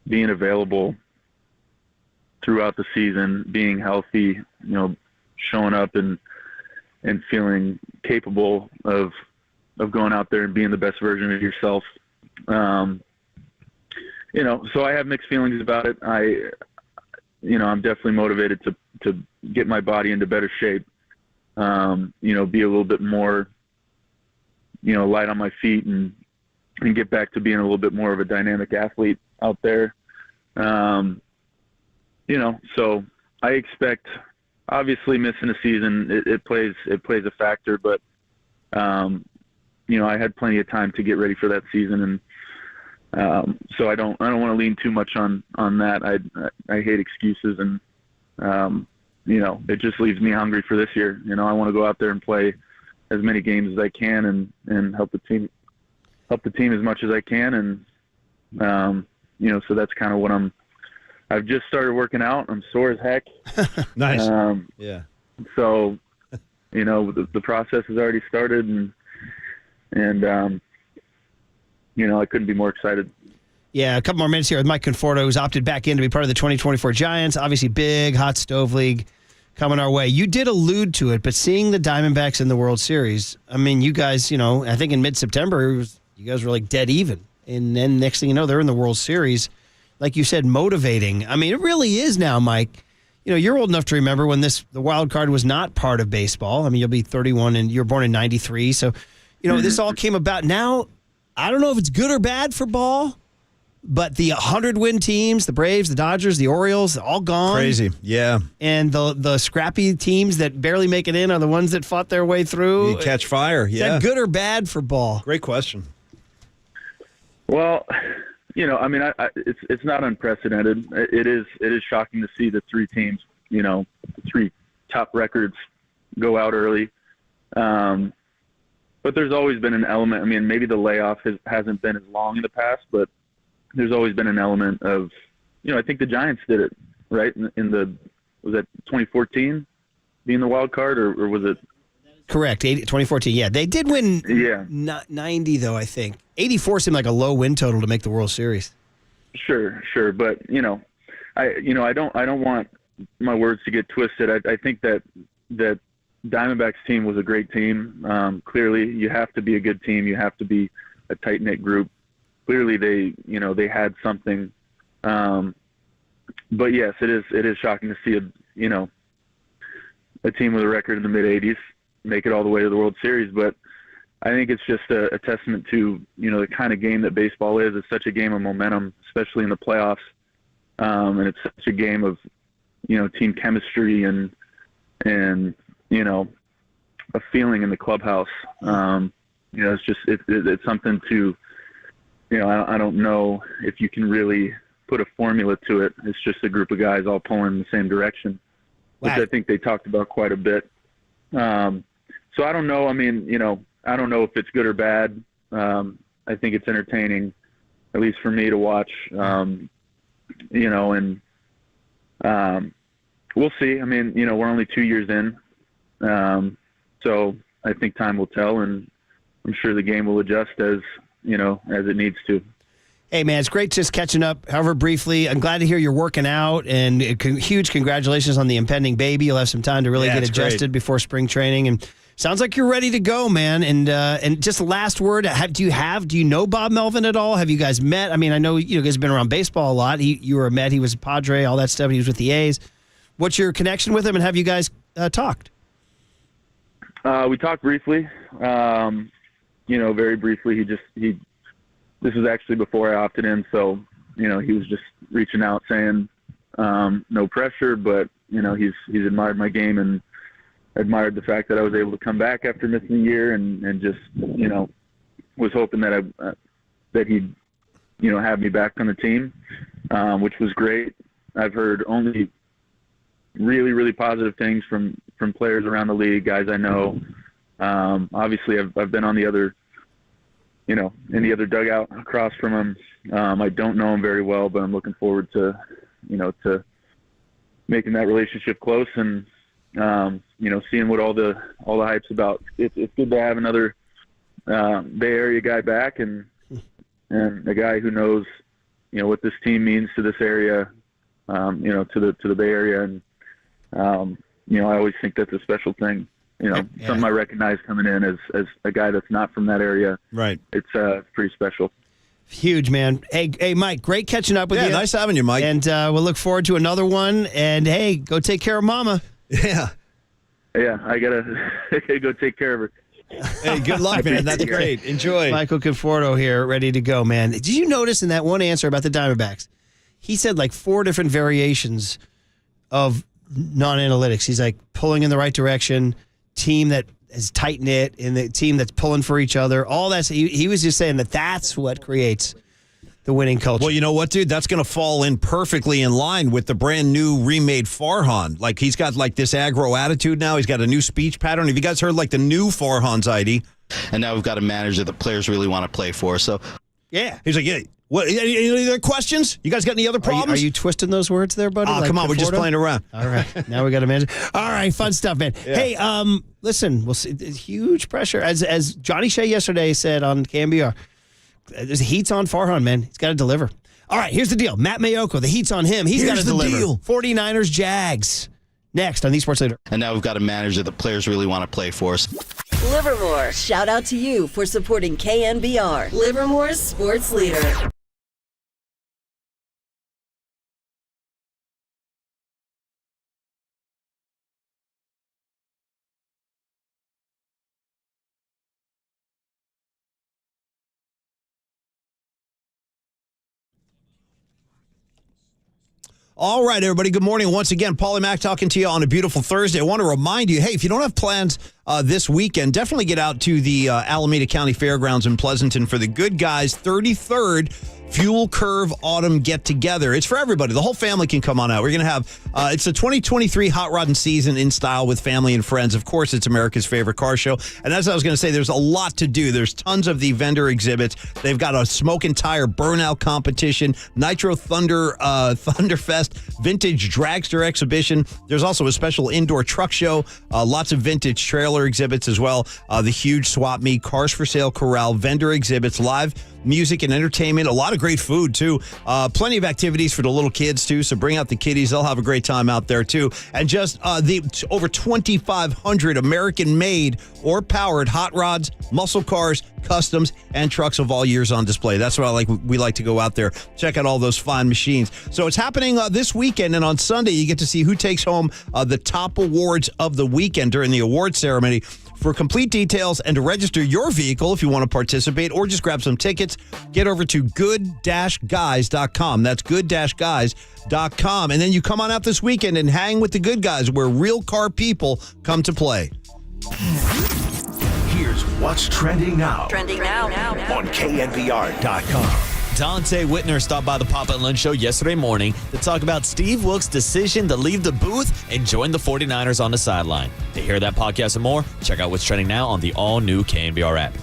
Being available throughout the season, being healthy, showing up and feeling capable of going out there and being the best version of yourself. So I have mixed feelings about it. I'm definitely motivated to get my body into better shape, be a little bit more, light on my feet and get back to being a little bit more of a dynamic athlete out there. So I expect, obviously missing a season, it plays a factor, but, I had plenty of time to get ready for that season. And, so I don't want to lean too much on that. I hate excuses and, it just leaves me hungry for this year. I want to go out there and play as many games as I can and help the team as much as I can. And, so that's kind of what I've just started working out. I'm sore as heck. Nice. Yeah. So, the process has already started and I couldn't be more excited. Yeah, a couple more minutes here with Mike Conforto, who's opted back in to be part of the 2024 Giants. Obviously, big, hot stove league coming our way. You did allude to it, but seeing the Diamondbacks in the World Series, I mean, you guys, I think in mid-September, you guys were like dead even. And then next thing you know, they're in the World Series. Like you said, motivating. I mean, it really is now, Mike. You're old enough to remember when the wild card was not part of baseball. I mean, you'll be 31 and you were born in 93. So, this all came about. Now, I don't know if it's good or bad for ball, but the 100-win teams, the Braves, the Dodgers, the Orioles, all gone. Crazy, yeah. And the scrappy teams that barely make it in are the ones that fought their way through. You catch fire, yeah. Is that good or bad for ball? Great question. Well, it's not unprecedented. It is shocking to see the three teams, three top records go out early. But there's always been an element. I mean, maybe the layoff hasn't been as long in the past, but there's always been an element of, I think the Giants did it, right? Was that 2014 being the wild card, or was it? Correct, 2014. Yeah, they did win. Yeah, 90 though. I think 84 seemed like a low win total to make the World Series. Sure, but I don't want my words to get twisted. I think that Diamondbacks team was a great team. Clearly, you have to be a good team. You have to be a tight knit group. Clearly, they had something. But yes, it is shocking to see a team with a record in the mid 80s make it all the way to the World Series. But I think it's just a testament to the kind of game that baseball is. It's such a game of momentum, especially in the playoffs, and it's such a game of team chemistry and a feeling in the clubhouse. It's just it's something to I don't know if you can really put a formula to it. It's just a group of guys all pulling in the same direction, which I think they talked about quite a bit. So I don't know. I mean, I don't know if it's good or bad. I think it's entertaining. at least for me to watch. And we'll see. I mean, we're only 2 years in, so I think time will tell, and I'm sure the game will adjust as it needs to. Hey, man, it's great just catching up, however briefly. I'm glad to hear you're working out, and huge congratulations on the impending baby. You'll have some time to really get adjusted before spring training, and sounds like you're ready to go, man. And just the last word, do you know Bob Melvin at all? Have you guys met? I mean, I know you guys have been around baseball a lot. You were a Met, he was a Padre, all that stuff. He was with the A's. What's your connection with him, and have you guys talked? We talked briefly, very briefly. This was actually before I opted in, so, he was just reaching out saying, no pressure, but, he's admired my game and admired the fact that I was able to come back after missing a year and just, was hoping that that he'd, have me back on the team, which was great. I've heard only really, really positive things from players around the league, guys I know. Obviously I've been on the other, in the other dugout across from him. I don't know him very well, but I'm looking forward to, to making that relationship close and, seeing what all the hype's about. It's good to have another Bay Area guy back and a guy who knows, what this team means to this area, to the Bay Area. And, I always think that's a special thing. Something I recognize coming in as a guy that's not from that area. Right. It's pretty special. Huge, man. Hey, Mike, great catching up with you. Yeah, nice having you, Mike. And we'll look forward to another one. And, hey, go take care of Mama. Yeah. Yeah, I got to go take care of her. Hey, good luck, man. That's great. Enjoy. Michael Conforto here, ready to go, man. Did you notice in that one answer about the Diamondbacks, he said like 4 different variations of non-analytics. He's like pulling in the right direction, team that is tight-knit, and the team that's pulling for each other. All that. He was just saying that's what creates the winning culture. Well, you know what, dude? That's going to fall in perfectly in line with the brand new remade Farhan. Like, he's got like this aggro attitude now. He's got a new speech pattern. Have you guys heard like the new Farhan Zaidi? And now we've got a manager that players really want to play for. So, yeah. He's like, yeah. What? Any other questions? You guys got any other problems? Are you twisting those words there, buddy? Oh, come on. We're just playing around. All right. Now we got a manager. All right. Fun stuff, man. Yeah. Hey, listen, we'll see. Huge pressure. As Johnny Shea yesterday said on KNBR, there's heat's on Farhan, man. He's got to deliver. All right. Here's the deal. Matt Mayoko, the heat's on him. He's got to deliver. Deal. 49ers, Jags. Next on the Sports Leader. And now we've got a manager that players really want to play for us. Livermore, shout out to you for supporting KNBR, Livermore's Sports Leader. All right, everybody. Good morning. Once again, Paulie Mack talking to you on a beautiful Thursday. I want to remind you, hey, if you don't have plans this weekend, definitely get out to the Alameda County Fairgrounds in Pleasanton for the Good Guys 33rd Fuel Curve Autumn Get Together. It's for everybody. The whole family can come on out. We're going to have, it's the 2023 Hot Rodding season in style with family and friends. Of course, it's America's favorite car show. And as I was going to say, there's a lot to do. There's tons of the vendor exhibits. They've got a smoke and tire burnout competition, Nitro Thunderfest, vintage dragster exhibition. There's also a special indoor truck show, lots of vintage trailer exhibits as well. The huge swap meet, cars for sale corral, vendor exhibits, live music and entertainment, a lot of great food too. Plenty of activities for the little kids too. So bring out the kiddies; they'll have a great time out there too. And just the over 2,500 American-made or powered hot rods, muscle cars, customs, and trucks of all years on display. That's what we like to go out there, check out all those fine machines. So it's happening this weekend, and on Sunday you get to see who takes home the top awards of the weekend during the award ceremony. For complete details and to register your vehicle if you want to participate or just grab some tickets, get over to good-guys.com. That's good-guys.com. And then you come on out this weekend and hang with the good guys where real car people come to play. Here's what's trending now. Trending now. On KNBR.com. Dante Whitner stopped by the Papa and Lunch Show yesterday morning to talk about Steve Wilkes' decision to leave the booth and join the 49ers on the sideline. To hear that podcast and more, check out what's trending now on the all-new KNBR app.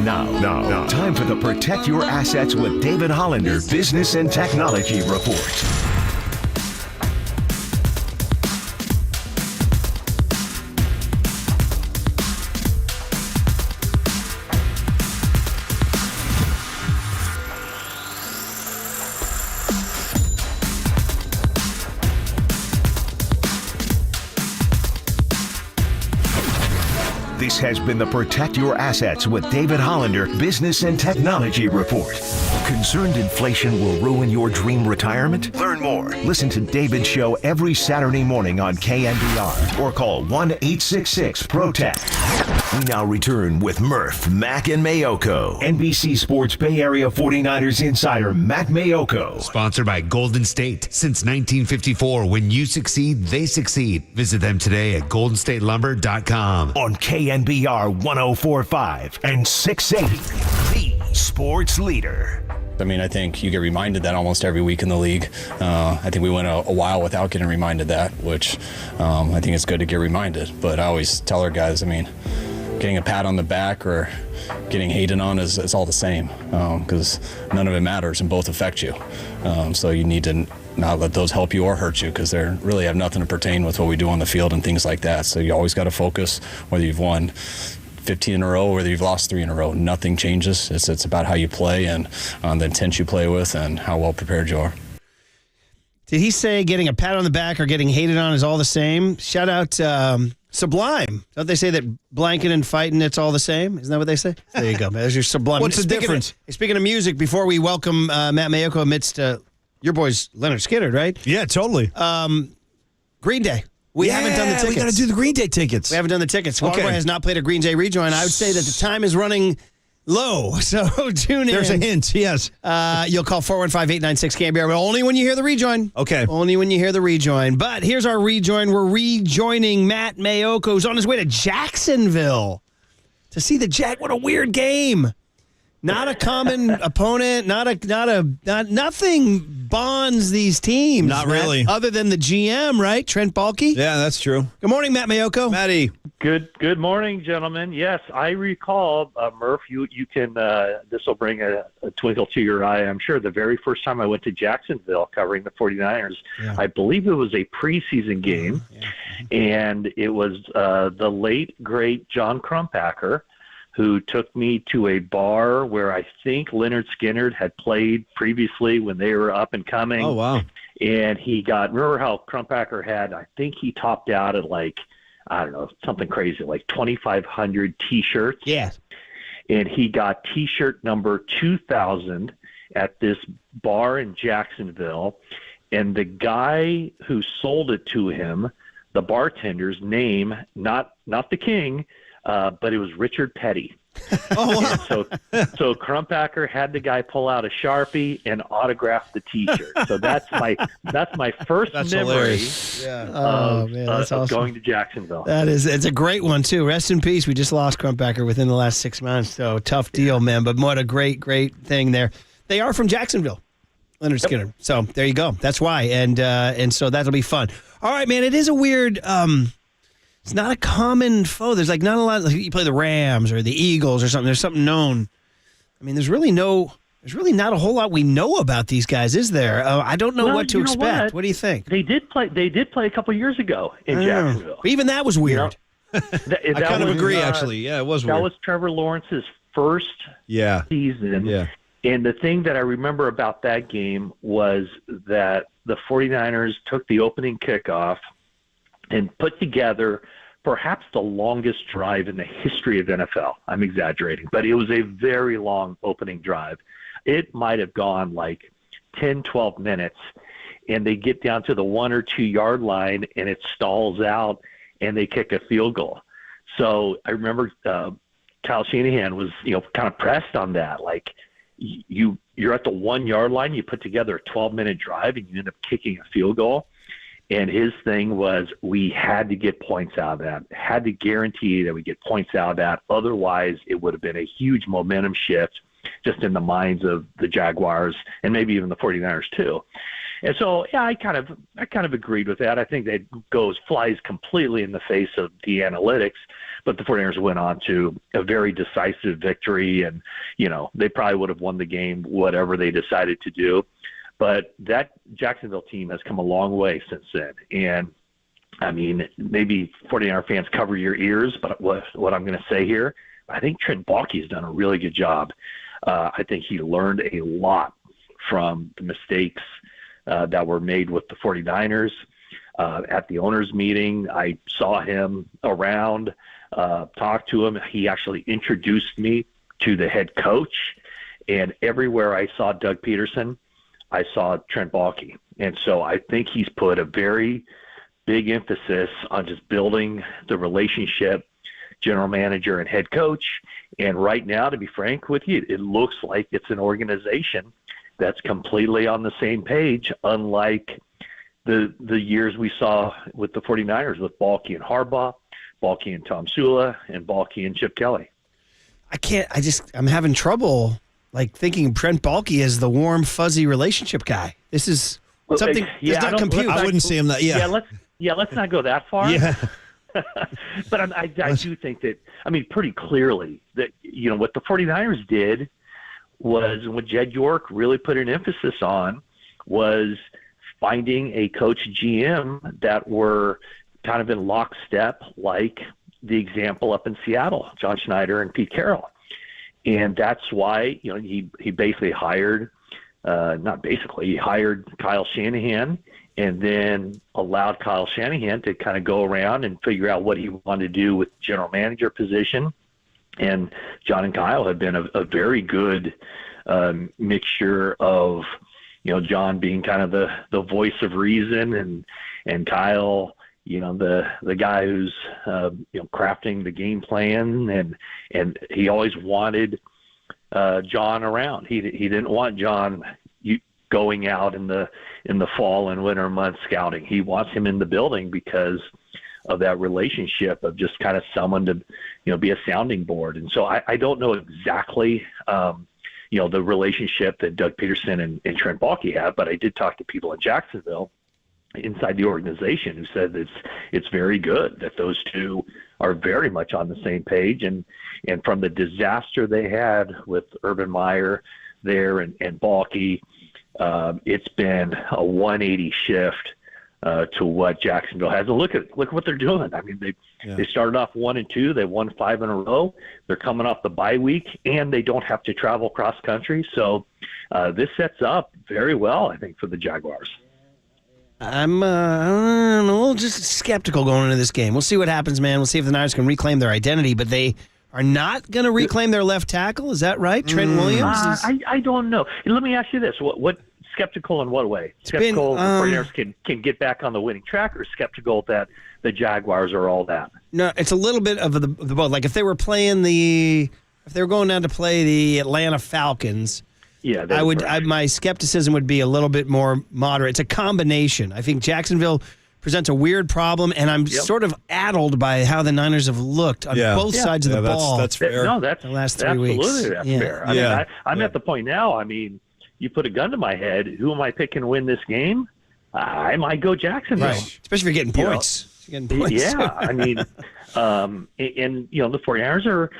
And now, time for the Protect Your Assets with David Hollander Business and Technology Report. This has been the Protect Your Assets with David Hollander Business and Technology Report. Concerned inflation will ruin your dream retirement? Learn more. Listen to David's show every Saturday morning on KNBR or call 1-866-PROTECT. We now return with Murph, Mac, and Mayoko. NBC Sports Bay Area 49ers insider Mac Mayoko. Sponsored by Golden State. Since 1954, when you succeed, they succeed. Visit them today at goldenstatelumber.com. On KNBR 104.5 and 680, the sports leader. I mean, I think you get reminded that almost every week in the league. I think we went a while without getting reminded that, which I think it's good to get reminded. But I always tell our guys, I mean, getting a pat on the back or getting hated on is all the same, because none of it matters and both affect you. So you need to not let those help you or hurt you, because they really have nothing to pertain with what we do on the field and things like that. So you always got to focus, whether you've won 15 in a row, whether you've lost 3 in a row. Nothing changes. It's about how you play and the intent you play with and how well prepared you are. Did he say getting a pat on the back or getting hated on is all the same? Shout out Sublime. Don't they say that blanking and fighting, it's all the same? Isn't that what they say? There you go. There's your Sublime. What's the difference? Speaking of music, before we welcome Matt Mayoko amidst your boys, Leonard Skinner, right? Yeah, totally. Green Day. We haven't done the tickets. We got to do the Green Day tickets. We haven't done the tickets. Okay. Waterboy has not played a Green Day rejoin. I would say that the time is running low, so tune in. There's a hint, yes. You'll call 415-896-KNBR, but only when you hear the rejoin. Okay. Only when you hear the rejoin. But here's our rejoin. We're rejoining Matt Mayoko, who's on his way to Jacksonville to see the What a weird game. Not a common opponent. Nothing bonds these teams. Not really. Other than the GM, right? Trent Baalke? Yeah, that's true. Good morning, Matt Mayoko. Matty. Good morning, gentlemen. Yes, I recall, Murph, you can, this will bring a twinkle to your eye, I'm sure. The very first time I went to Jacksonville covering the 49ers, I believe it was a preseason game, and it was the late, great John Crumpacker, who took me to a bar where I think Leonard Skinner had played previously when they were up and coming. Oh, wow. And remember how Crumpacker had, I think he topped out at I don't know, something crazy, 2,500 T-shirts. Yeah. And he got T-shirt number 2,000 at this bar in Jacksonville. And the guy who sold it to him, the bartender's name, not the king, but it was Richard Petty. Oh, wow. So Crumpacker had the guy pull out a Sharpie and autograph the T-shirt. So that's my first memory of going to Jacksonville. It's a great one too. Rest in peace. We just lost Crumpacker within the last 6 months. So tough deal, man. But what a great thing there. They are from Jacksonville, Leonard Skinner. So there you go. That's why. And so that'll be fun. All right, man. It is a weird. It's not a common foe. There's not a lot. You play the Rams or the Eagles or something. There's something known. I mean, there's really not a whole lot we know about these guys, is there? I don't know what to expect. What do you think? They did play a couple years ago in Jacksonville. But even that was weird. I kind of agree, actually. Yeah, it was weird. That was Trevor Lawrence's first season. Yeah. And the thing that I remember about that game was that the 49ers took the opening kickoff and put together perhaps the longest drive in the history of NFL. I'm exaggerating, but it was a very long opening drive. It might have gone 10, 12 minutes, and they get down to the 1 or 2 yard line, and it stalls out, and they kick a field goal. So I remember Kyle Shanahan was, kind of pressed on that. You're at the 1 yard line, you put together a 12-minute drive, and you end up kicking a field goal. And his thing was we had to get points out of that, had to guarantee that we get points out of that. Otherwise, it would have been a huge momentum shift just in the minds of the Jaguars and maybe even the 49ers too. And so, yeah, I kind of agreed with that. I think that flies completely in the face of the analytics. But the 49ers went on to a very decisive victory, and, they probably would have won the game, whatever they decided to do. But that Jacksonville team has come a long way since then. And, I mean, maybe 49er fans cover your ears, but what I'm going to say here, I think Trent Baalke has done a really good job. I think he learned a lot from the mistakes that were made with the 49ers. At the owners' meeting, I saw him around, talked to him. He actually introduced me to the head coach. And everywhere I saw Doug Peterson, I saw Trent Baalke. And so I think he's put a very big emphasis on just building the relationship, general manager and head coach. And right now, to be frank with you, it looks like it's an organization that's completely on the same page, unlike the years we saw with the 49ers with Baalke and Harbaugh, Baalke and Tom Sula, and Baalke and Chip Kelly. I'm having trouble thinking of Trent Baalke as the warm, fuzzy relationship guy. This is something does not compute. I wouldn't see him that. Let's not go that far. Yeah. But I do think that, pretty clearly that, what the 49ers did was, what Jed York really put an emphasis on was finding a coach GM that were kind of in lockstep, like the example up in Seattle, John Schneider and Pete Carroll. And that's why, he basically hired, he hired Kyle Shanahan, and then allowed Kyle Shanahan to kind of go around and figure out what he wanted to do with the general manager position. And John and Kyle have been a very good mixture of, John being kind of the voice of reason, and Kyle, the guy who's, crafting the game plan, and he always wanted John around. He didn't want John going out in the fall and winter months scouting. He wants him in the building because of that relationship of just kind of someone to, be a sounding board. And so I don't know exactly, the relationship that Doug Peterson and Trent Baalke have, but I did talk to people in Jacksonville inside the organization who said it's very good, that those two are very much on the same page. And from the disaster they had with Urban Meyer there and Baalke, it's been a 180 shift to what Jacksonville has. And look at what they're doing. They started off 1-2. They won 5 in a row. They're coming off the bye week, and they don't have to travel cross country. So this sets up very well, I think, for the Jaguars. I'm a little just skeptical going into this game. We'll see what happens, man. We'll see if the Niners can reclaim their identity, but they are not going to reclaim their left tackle. Is that right? Trent Williams? I don't know. Let me ask you this. What skeptical in what way? Skeptical the 49ers can get back on the winning track, or skeptical that the Jaguars are all that? No, it's a little bit of the both. Like if they were going down to play the Atlanta Falcons, my skepticism would be a little bit more moderate. It's a combination. I think Jacksonville presents a weird problem, and I'm sort of addled by how the Niners have looked on both sides of the ball. That's fair. That's the last 3 weeks. Absolutely, that's fair. I'm at the point now. You put a gun to my head. Who am I picking to win this game? I might go Jacksonville, right. Especially if you're getting points. Yeah, the 49ers are.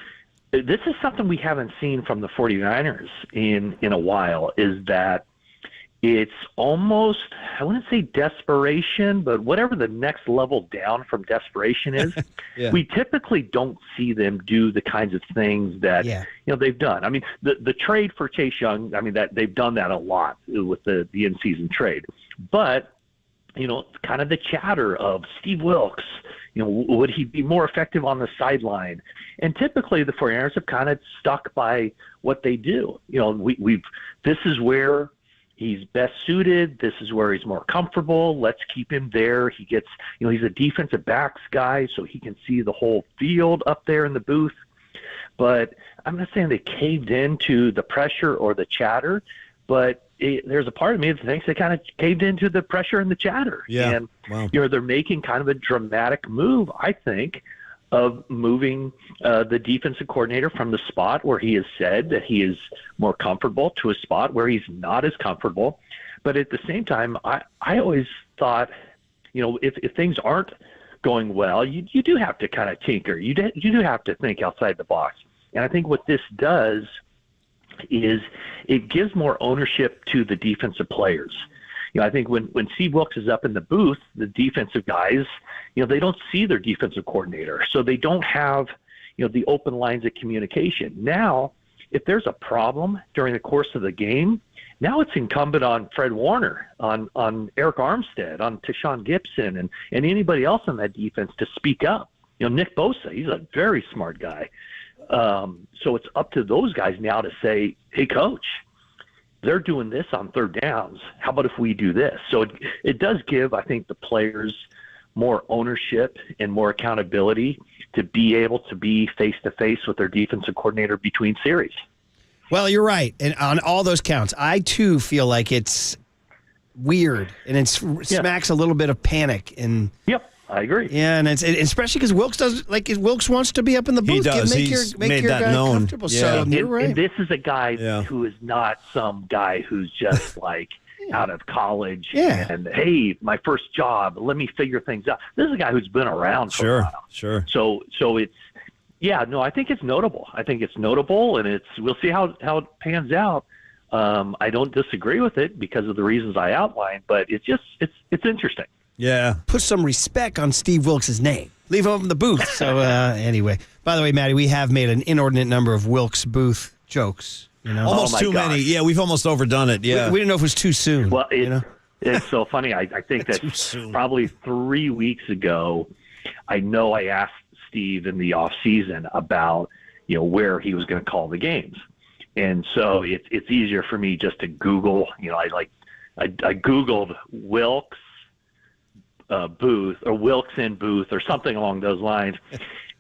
This is something we haven't seen from the 49ers in a while, is that it's almost, I wouldn't say desperation, but whatever the next level down from desperation is, we typically don't see them do the kinds of things that they've done. The trade for Chase Young, that they've done that a lot with the in-season trade. But, kind of the chatter of Steve Wilks, would he be more effective on the sideline? And typically the 49ers have kind of stuck by what they do. This is where he's best suited. This is where he's more comfortable. Let's keep him there. He gets, he's a defensive backs guy, so he can see the whole field up there in the booth. But I'm not saying they caved into the pressure or the chatter, but there's a part of me that thinks they kind of caved into the pressure and the chatter. Yeah. And, they're making kind of a dramatic move, I think, of moving the defensive coordinator from the spot where he has said that he is more comfortable to a spot where he's not as comfortable. But at the same time, I always thought, if things aren't going well, you do have to kind of tinker. You do have to think outside the box. And I think what this does is it gives more ownership to the defensive players. I think when Steve Wilks is up in the booth, the defensive guys, they don't see their defensive coordinator. So they don't have, the open lines of communication. Now, if there's a problem during the course of the game, now it's incumbent on Fred Warner, on Eric Armstead, on Tashawn Gibson, and anybody else on that defense to speak up. Nick Bosa, he's a very smart guy. So it's up to those guys now to say, hey, coach, they're doing this on third downs. How about if we do this? So it does give, I think, the players more ownership and more accountability to be able to be face-to-face with their defensive coordinator between series. Well, you're right. And on all those counts, I, too, feel like it's weird, and it smacks a little bit of panic. And Yep. I agree. Yeah, and it's especially because Wilks wants to be up in the booth. He does. He's made that guy known. Comfortable. Yeah. So you're right. And this is a guy who is not some guy who's just like out of college and, hey, my first job, let me figure things out. This is a guy who's been around for a while. Sure. So it's, I think it's notable. And we'll see how it pans out. I don't disagree with it because of the reasons I outlined, but it's interesting. Yeah. Put some respect on Steve Wilks' name. Leave him up in the booth. So anyway, by the way, Maddie, we have made an inordinate number of Wilks booth jokes. Almost too many. Yeah, we've almost overdone it. Yeah. We didn't know if it was too soon. Well, it's so funny. I think that probably 3 weeks ago, I know I asked Steve in the offseason about, where he was going to call the games. And so it's easier for me just to Google, I Googled Wilks booth or Wilks in booth or something along those lines.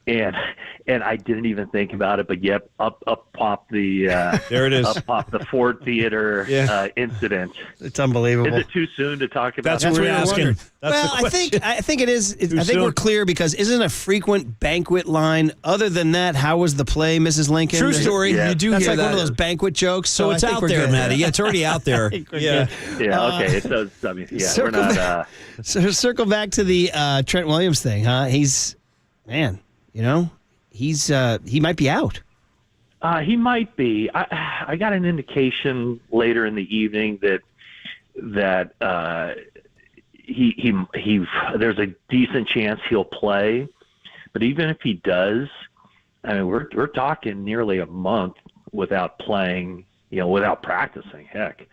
And I didn't even think about it, but yep, up popped the there it is. Up popped the Ford Theater incident. It's unbelievable. Is it too soon to talk about? That's what we're asking. I think it is. I think we're clear because isn't a frequent banquet line. Other than that, how was the play, Mrs. Lincoln? True story. Yeah. You do That's hear like that. one of those banquet jokes. So it's out there, Maddie. Yeah, it's already out there. Yeah. Okay. It does. I mean, we're not. So circle back to the Trent Williams thing, huh? He's man. He might be out. He might be. I got an indication later in the evening that he there's a decent chance he'll play, but even if he does, I mean we're talking nearly a month without playing, without practicing. Heck,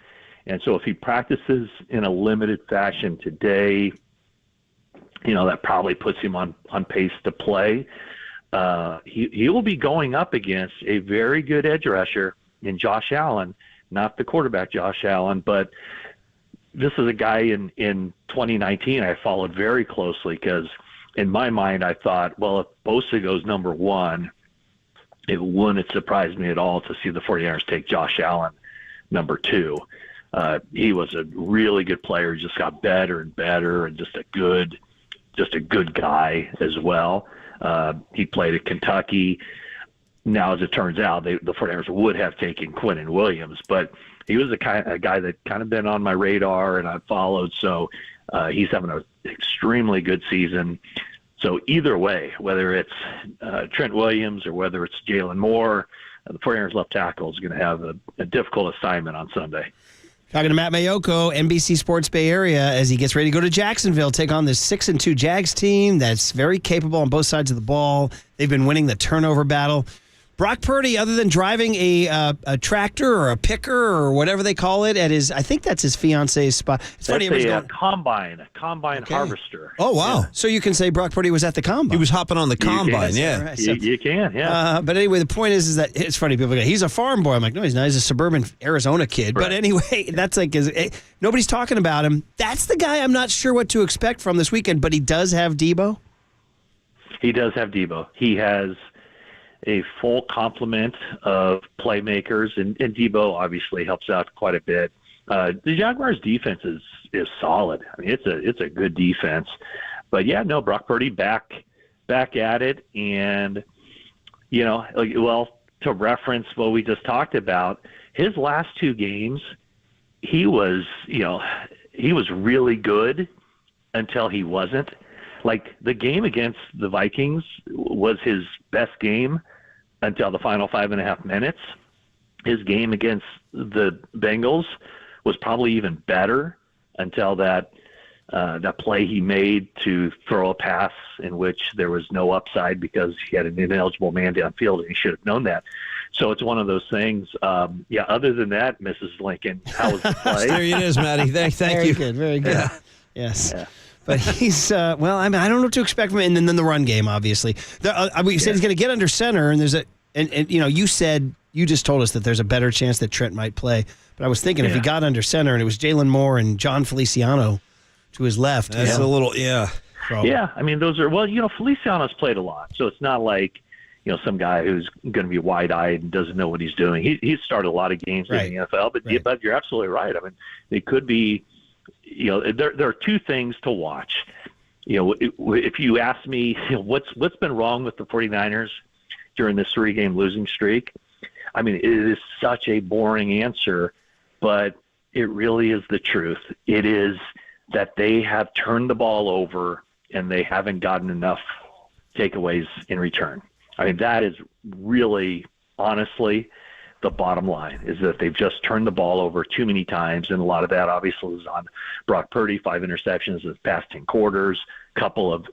and so if he practices in a limited fashion today, that probably puts him on pace to play. He will be going up against a very good edge rusher in Josh Allen, not the quarterback Josh Allen, but this is a guy in 2019 I followed very closely because in my mind I thought, well, if Bosa goes number one, it wouldn't surprise me at all to see the 49ers take Josh Allen number two. He was a really good player. He just got better and better and just a good guy as well. He played at Kentucky. Now, as it turns out, the 49ers would have taken Quinnen Williams, but he was a guy that kind of been on my radar and I followed. So he's having an extremely good season. So either way, whether it's Trent Williams or whether it's Jalen Moore, the 49ers left tackle is going to have a difficult assignment on Sunday. Talking to Matt Mayoko, NBC Sports Bay Area, as he gets ready to go to Jacksonville, take on this 6-2 Jags team that's very capable on both sides of the ball. They've been winning the turnover battle. Brock Purdy, other than driving a tractor or a picker or whatever they call it at his, I think that's his fiance's spot. It's funny. That's a combine harvester. Oh, wow. Yeah. So you can say Brock Purdy was at the combine. He was hopping on the combine, yeah. Right. You can, yeah. But anyway, the point is that it's funny. People go, he's a farm boy. I'm like, no, he's not. He's a suburban Arizona kid. Right. But anyway, that's like, nobody's talking about him. That's the guy I'm not sure what to expect from this weekend, but he does have Debo. He does have Debo. He has a full complement of playmakers, and Debo obviously helps out quite a bit. The Jaguars' defense is solid. I mean, it's a good defense. But yeah, no, Brock Purdy back at it, and to reference what we just talked about, his last two games, he was really good until he wasn't. Like, the game against the Vikings was his best game until the final 5.5 minutes. His game against the Bengals was probably even better until that play he made to throw a pass in which there was no upside because he had an ineligible man downfield, and he should have known that. So it's one of those things. Other than that, Mrs. Lincoln, how was the play? There it is, Matty. Thank you. Very good. Yeah. Yes. Yeah. But he's, I mean, I don't know what to expect from him. And then the run game, obviously. You said he's going to get under center, and you just told us that there's a better chance that Trent might play. But I was thinking if he got under center and it was Jalen Moore and John Feliciano to his left. That's a little, problem. Yeah, I mean, those are, Feliciano's played a lot. So it's not like, some guy who's going to be wide-eyed and doesn't know what he's doing. He's started a lot of games in the NFL, but you're absolutely right. I mean, it could be, there are two things to watch. If you ask me, what's been wrong with the 49ers during this 3-game losing streak, I mean, it is such a boring answer, but it really is the truth. It is that they have turned the ball over and they haven't gotten enough takeaways in return. I mean, that is really, honestly, the bottom line, is that they've just turned the ball over too many times, and a lot of that obviously is on Brock Purdy, 5 interceptions in the past 10 quarters, couple of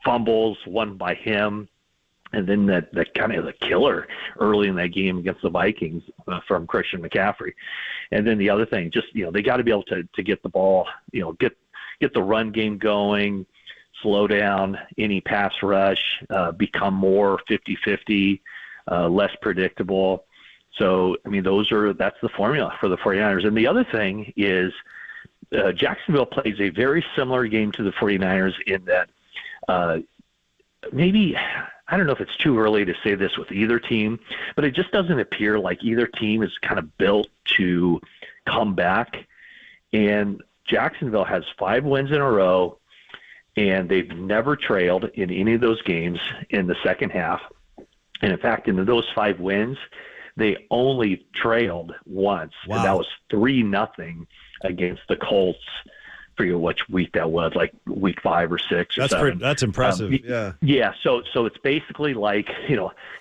fumbles, one by him, and then that kind of the killer early in that game against the Vikings from Christian McCaffrey. And then the other thing, just, they got to be able to get the ball, get the run game going, slow down any pass rush, become more 50-50, less predictable. So, I mean, that's the formula for the 49ers. And the other thing is Jacksonville plays a very similar game to the 49ers in that maybe, I don't know if it's too early to say this with either team, but it just doesn't appear like either team is kind of built to come back. And Jacksonville has 5 wins in a row, and they've never trailed in any of those games in the second half. And in fact, in those 5 wins, they only trailed once, and that was 3-0 against the Colts. I forget which week that was, like week 5 or 6 or 7. That's impressive. Yeah. So it's basically like,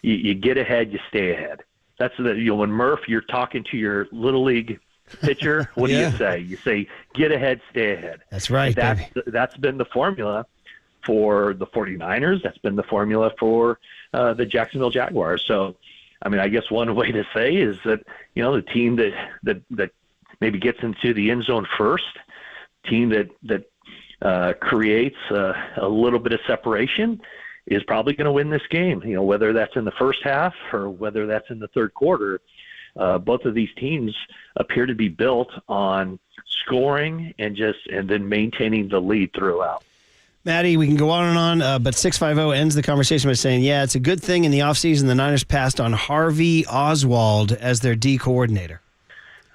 you get ahead, you stay ahead. That's when Murph, you're talking to your little league pitcher, what do you say? You say, get ahead, stay ahead. That's right, baby. That's been the formula for the 49ers. That's been the formula for the Jacksonville Jaguars. So, I mean, I guess one way to say is that, the team that maybe gets into the end zone first, team that creates a little bit of separation is probably going to win this game, whether that's in the first half or whether that's in the third quarter. Both of these teams appear to be built on scoring and then maintaining the lead throughout. Maddie, we can go on and on, but 650 ends the conversation by saying, it's a good thing in the offseason the Niners passed on Harvey Oswald as their D coordinator.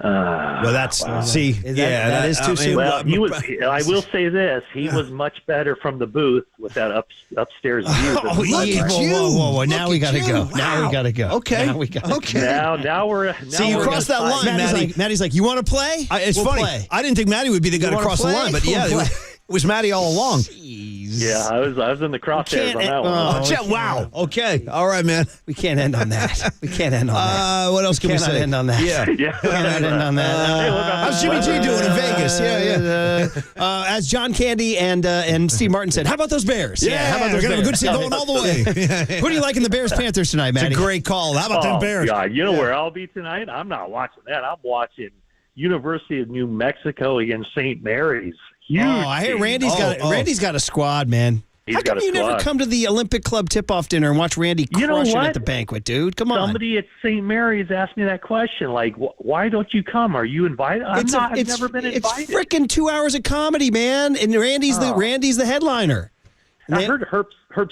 Well, that's that is too soon. Well, I will say this: he was much better from the booth with that upstairs view. Whoa! Now we got to go. Now we got to go. Okay. Now we got to okay. Now we're. See, you crossed that line, Maddie's like, you want to play? It's funny. Play. I didn't think Maddie would be the guy to cross the line, but it was Maddie all along. Jeez. Yeah, I was in the crosshairs on that one. Wow. Okay. All right, man. We can't end on that. What else can we say? End on that. Yeah. We cannot end on that. How's Jimmy G doing in Vegas? Yeah. As John Candy and Steve Martin said, how about those Bears? Yeah. How about those Bears? We're going to have a good season going all the way. Who do you like in the Bears-Panthers tonight, Maddie? It's a great call. How about them Bears? God, you know where I'll be tonight? I'm not watching that. I'm watching University of New Mexico against St. Mary's. Huge I hear Randy's got a squad, man. How come you never come to the Olympic Club tip-off dinner and watch Randy crush it at the banquet, dude? Come on. Somebody at St. Mary's asked me that question. Like, why don't you come? Are you invited? I've never been invited. It's freaking 2 hours of comedy, man. And Randy's the headliner. I heard Herb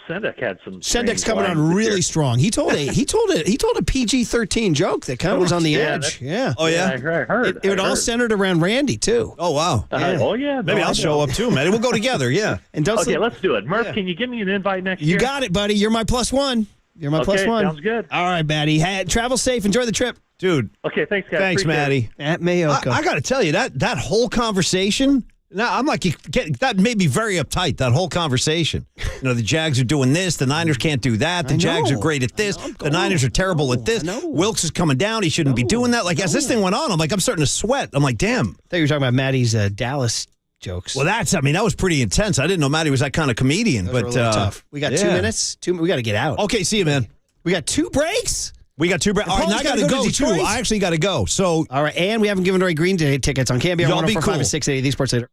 Sendek had some. Sendek's coming on really strong. He told a PG-13 joke that kind of was on the edge. Yeah. Oh yeah. I heard. It all centered around Randy too. Oh wow. Maybe I'll show up too, man. We'll go together. Yeah. And let's do it. Murph, can you give me an invite next year? You got it, buddy. You're my +1. You're my +1. Sounds good. All right, Maddie. Travel safe. Enjoy the trip, dude. Okay, thanks, guys. Thanks, Appreciate Maddie. At Mayoko. I got to tell you that whole conversation Now, I'm like, that made me very uptight, that whole conversation. The Jags are doing this. The Niners can't do that. The Jags are great at this. The Niners are terrible at this. Wilkes is coming down. He shouldn't be doing that. Like, as this thing went on, I'm starting to sweat. I'm like, damn. I thought you were talking about Maddie's Dallas jokes. Well, that was pretty intense. I didn't know Maddie was that kind of comedian. Those were a little tough. We got 2 minutes. We got to get out. Okay, see you, man. We got 2 breaks? We got 2 breaks. All right, now I got to go, too. I actually got to go. So, all right, and we haven't given away Green Day tickets on KNBR 104.5 and 680, the Sports Leader.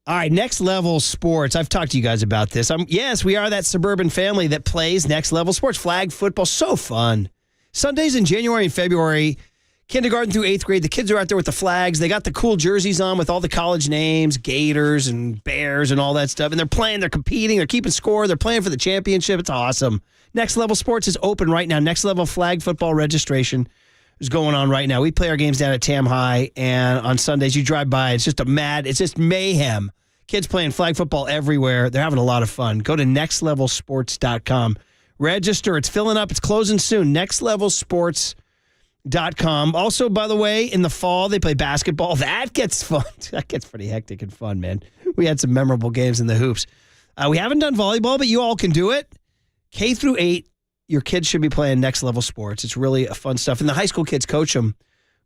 All right, Next Level Sports. I've talked to you guys about this. Yes, we are that suburban family that plays Next Level Sports. Flag football, so fun. Sundays in January and February, kindergarten through 8th grade, the kids are out there with the flags. They got the cool jerseys on with all the college names, Gators and Bears and all that stuff. And they're playing, they're competing, they're keeping score, they're playing for the championship. It's awesome. Next Level Sports is open right now. Next Level flag football registration is going on right now. We play our games down at Tam High, and on Sundays you drive by. It's just mayhem. Kids playing flag football everywhere. They're having a lot of fun. Go to nextlevelsports.com. Register. It's filling up. It's closing soon. Nextlevelsports.com. Also, by the way, in the fall, they play basketball. That gets fun. That gets pretty hectic and fun, man. We had some memorable games in the hoops. We haven't done volleyball, but you all can do it. K through 8, your kids should be playing Next Level Sports. It's really fun stuff. And the high school kids coach them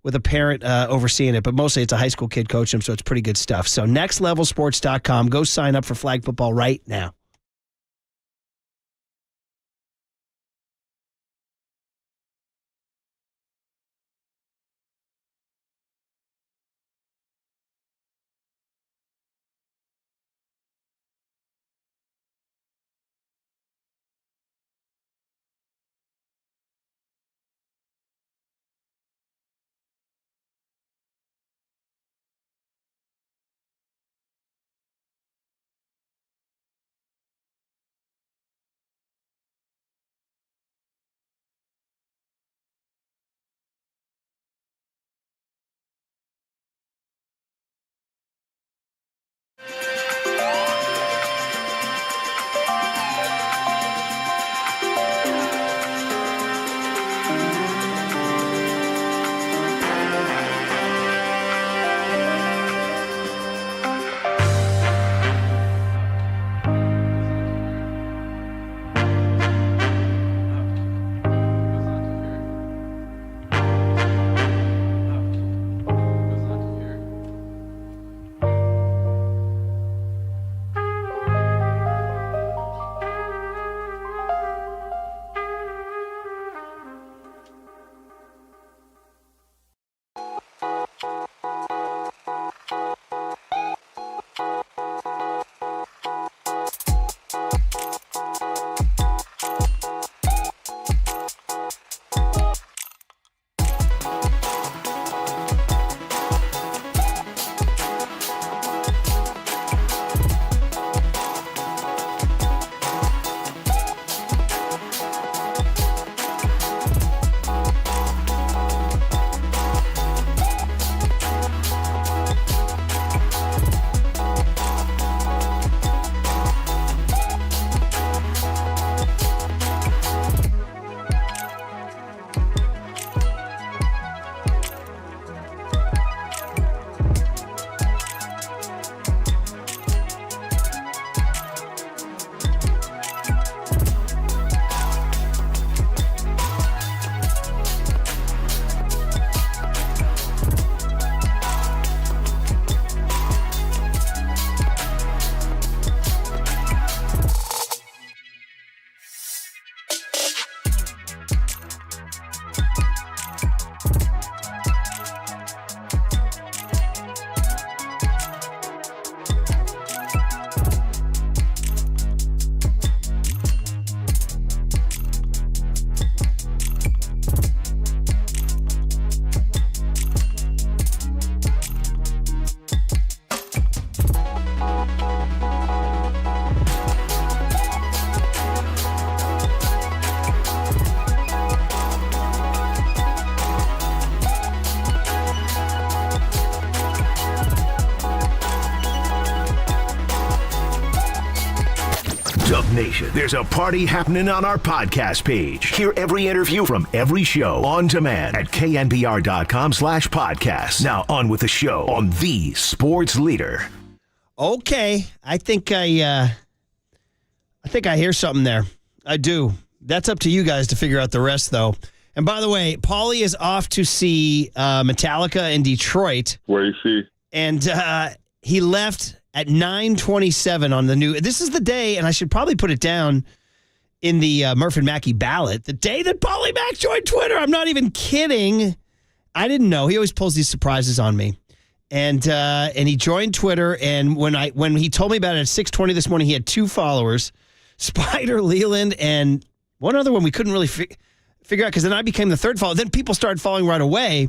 with a parent overseeing it, but mostly it's a high school kid coaching them, so it's pretty good stuff. So nextlevelsports.com. Go sign up for flag football right now. Dub Nation, there's a party happening on our podcast page. Hear every interview from every show on demand at knbr.com/podcast. Now on with the show on the Sports Leader. Okay, I think I hear something there. I do. That's up to you guys to figure out the rest, though. And by the way, Paulie is off to see Metallica in Detroit. Where is he? And he left at 9:27 on the new. This is the day, and I should probably put it down in the Murph and Mackey ballot. The day that Paulie Mack joined Twitter. I'm not even kidding. I didn't know. He always pulls these surprises on me. And he joined Twitter. And when he told me about it at 6:20 this morning, he had 2 followers, Spider Leland and one other one we couldn't really figure out because then I became the 3rd follower. Then people started following right away.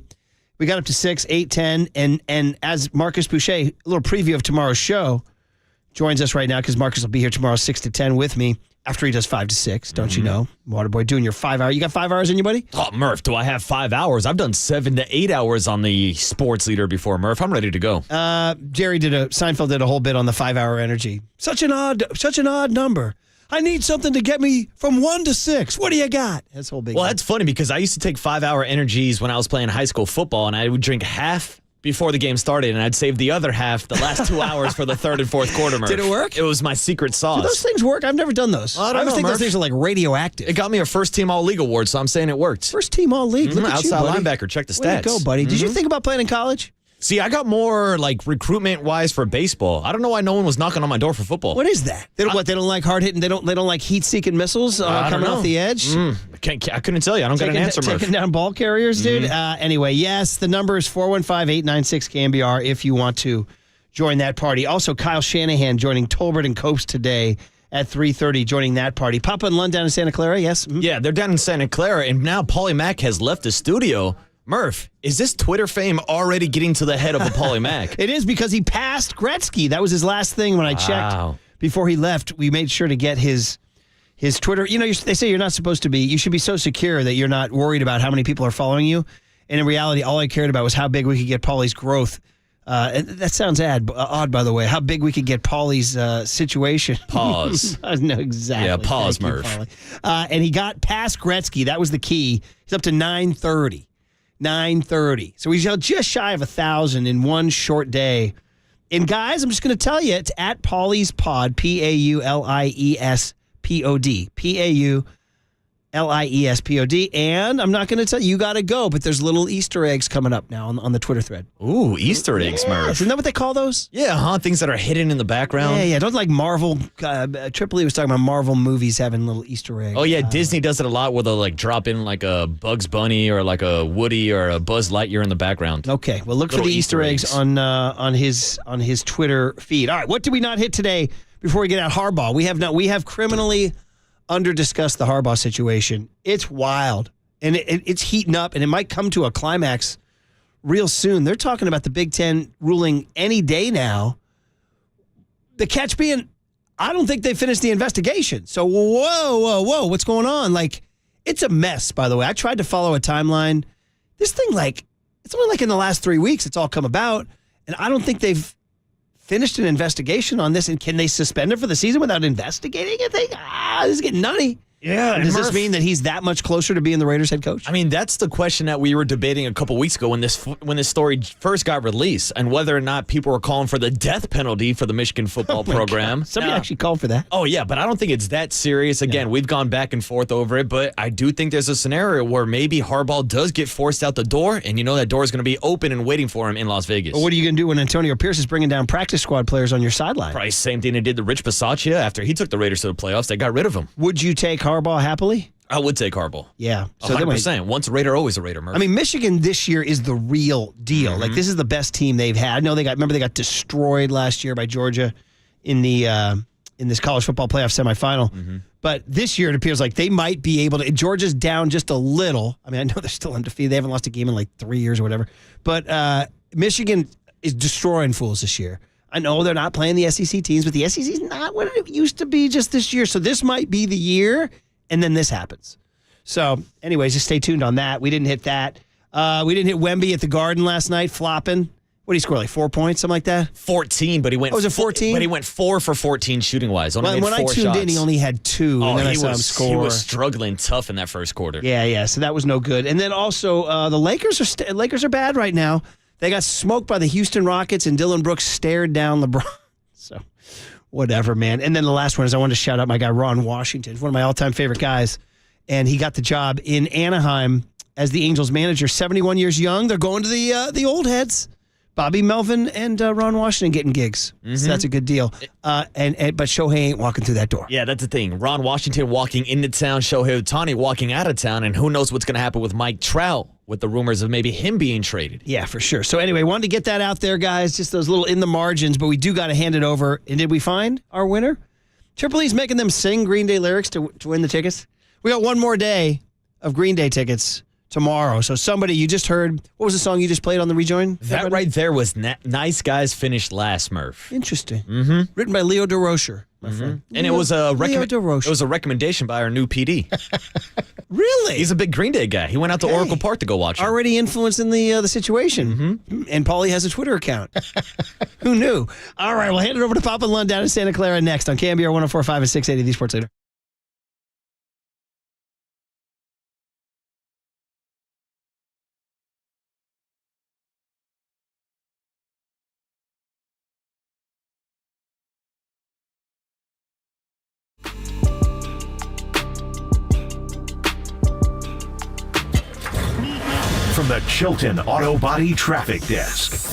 We got up to 6, 8, 10, and as Marcus Boucher, a little preview of tomorrow's show, joins us right now because Marcus will be here tomorrow 6 to 10 with me after he does 5 to 6. Don't you know, Waterboy, doing your 5 hour. You got 5 hours in you, buddy? Oh, Murph, do I have 5 hours? I've done 7 to 8 hours on the Sports Leader before, Murph. I'm ready to go. Seinfeld did a whole bit on the 5 hour energy. Such an odd number. I need something to get me from 1 to 6. What do you got? That's whole big. Well, that's funny because I used to take 5 hour energies when I was playing high school football, and I would drink half before the game started, and I'd save the other half the last 2 hours for the 3rd and 4th quarter. Murph. Did it work? It was my secret sauce. Do those things work? I've never done those. I always think those things are like radioactive. It got me a first team all league award, so I'm saying it worked. First team all league. Look at outside you, buddy. linebacker. Check the stats. Way to go, buddy. Did you think about playing in college? See, I got more like recruitment wise for baseball. I don't know why no one was knocking on my door for football. What is that? They don't They don't like hard hitting. They don't like heat seeking missiles coming off the edge. I couldn't tell you. I don't got an answer. Taking down ball carriers, dude. Anyway, yes, the number is 415-896-KNBR if you want to join that party. Also, Kyle Shanahan joining Tolbert and Copes today at 3:30, joining that party. Papa and Lund down in Santa Clara, yes? Yeah, they're down in Santa Clara, and now Paulie Mack has left the studio. Murph, is this Twitter fame already getting to the head of a Paulie Mack? It is because he passed Gretzky. That was his last thing when I checked. Before he left, we made sure to get his Twitter. You know, they say you're not supposed to be. You should be so secure that you're not worried about how many people are following you. And in reality, all I cared about was how big we could get Paulie's growth. And that sounds odd, by the way. How big we could get Paulie's situation. Pause. No, exactly. Yeah, pause, Thank you, Murph. And he got past Gretzky. That was the key. He's up to 930. 930. So he's just shy of 1,000 in one short day. And guys, I'm just going to tell you, it's at Paulie's Pod, PAULIESPOD. PAULIESPOD. And I'm not going to tell you got to go, but there's little Easter eggs coming up now on the Twitter thread. Ooh, Easter eggs, Murph. Isn't that what they call those? Yeah, things that are hidden in the background. Yeah. Don't like Marvel. Triple E was talking about Marvel movies having little Easter eggs. Oh, yeah, Disney does it a lot where they'll like drop in like a Bugs Bunny or like a Woody or a Buzz Lightyear in the background. Okay, well, look for the Easter eggs on his Twitter feed. All right, what did we not hit today before we get out? Harbaugh. We have criminally under-discussed the Harbaugh situation. It's wild, and it's heating up, and it might come to a climax real soon. They're talking about the Big Ten ruling any day now. The catch being, I don't think they finished the investigation. So, whoa, what's going on? Like, it's a mess, by the way. I tried to follow a timeline. This thing, it's only in the last 3 weeks it's all come about, and I don't think they've finished an investigation on this. And can they suspend it for the season without investigating it? This is getting nutty. Yeah. Does this mean that he's that much closer to being the Raiders head coach? I mean, that's the question that we were debating a couple weeks ago when this story first got released, and whether or not people were calling for the death penalty for the Michigan football program. Somebody actually called for that. Oh, yeah, but I don't think it's that serious. Again, we've gone back and forth over it, but I do think there's a scenario where maybe Harbaugh does get forced out the door, and you know that door is going to be open and waiting for him in Las Vegas. Well, what are you going to do when Antonio Pierce is bringing down practice squad players on your sideline? Probably same thing they did to Rich Bisaccia after he took the Raiders to the playoffs. They got rid of him. Would you take Harbaugh happily? I would take Harbaugh. Yeah. So 100%. Once a Raider, always a Raider, Murph. I mean, Michigan this year is the real deal. Mm-hmm. Like, this is the best team they've had. I know they got destroyed last year by Georgia in this college football playoff semifinal. Mm-hmm. But this year, it appears like they might be able to. Georgia's down just a little. I mean, I know they're still undefeated. They haven't lost a game in like 3 years or whatever. But Michigan is destroying fools this year. I know they're not playing the SEC teams, but the SEC is not what it used to be just this year. So this might be the year, and then this happens. So, anyways, just stay tuned on that. We didn't hit that. We didn't hit Wemby at the Garden last night, flopping. What did he score, like 4 points, something like that? 14, but he went. Oh, was it 14? But he went 4 for 14 shooting wise. When I tuned in, he only had 2. Oh, and then I he saw him was score. he was struggling tough in that first quarter. Yeah. So that was no good. And then also, the Lakers are bad right now. They got smoked by the Houston Rockets, and Dylan Brooks stared down LeBron. So, whatever, man. And then the last one is I wanted to shout out my guy Ron Washington, one of my all-time favorite guys, and he got the job in Anaheim as the Angels manager. 71 years young. They're going to the old heads. Bobby Melvin and Ron Washington getting gigs. So that's a good deal. But Shohei ain't walking through that door. Yeah, that's the thing. Ron Washington walking into town, Shohei Ohtani walking out of town, and who knows what's going to happen with Mike Trout with the rumors of maybe him being traded. Yeah, for sure. So anyway, wanted to get that out there, guys. Just those little in the margins, but we do got to hand it over. And did we find our winner? Triple E's making them sing Green Day lyrics to win the tickets. We got one more day of Green Day tickets tomorrow. So somebody, you just heard, what was the song you just played on the rejoin? That right there was Nice Guys Finished Last, Murph. Interesting. Written by Leo DeRocher, my friend. And it was a recommendation by our new PD. Really? He's a big Green Day guy. He went out to Oracle Park to go watch it. Already influencing the situation. And Paulie has a Twitter account. Who knew? All right, we'll hand it over to Papa Lund down in Santa Clara next on KNBR 104.5 and 680, the Sports Leader. From the Chilton Auto Body Traffic Desk.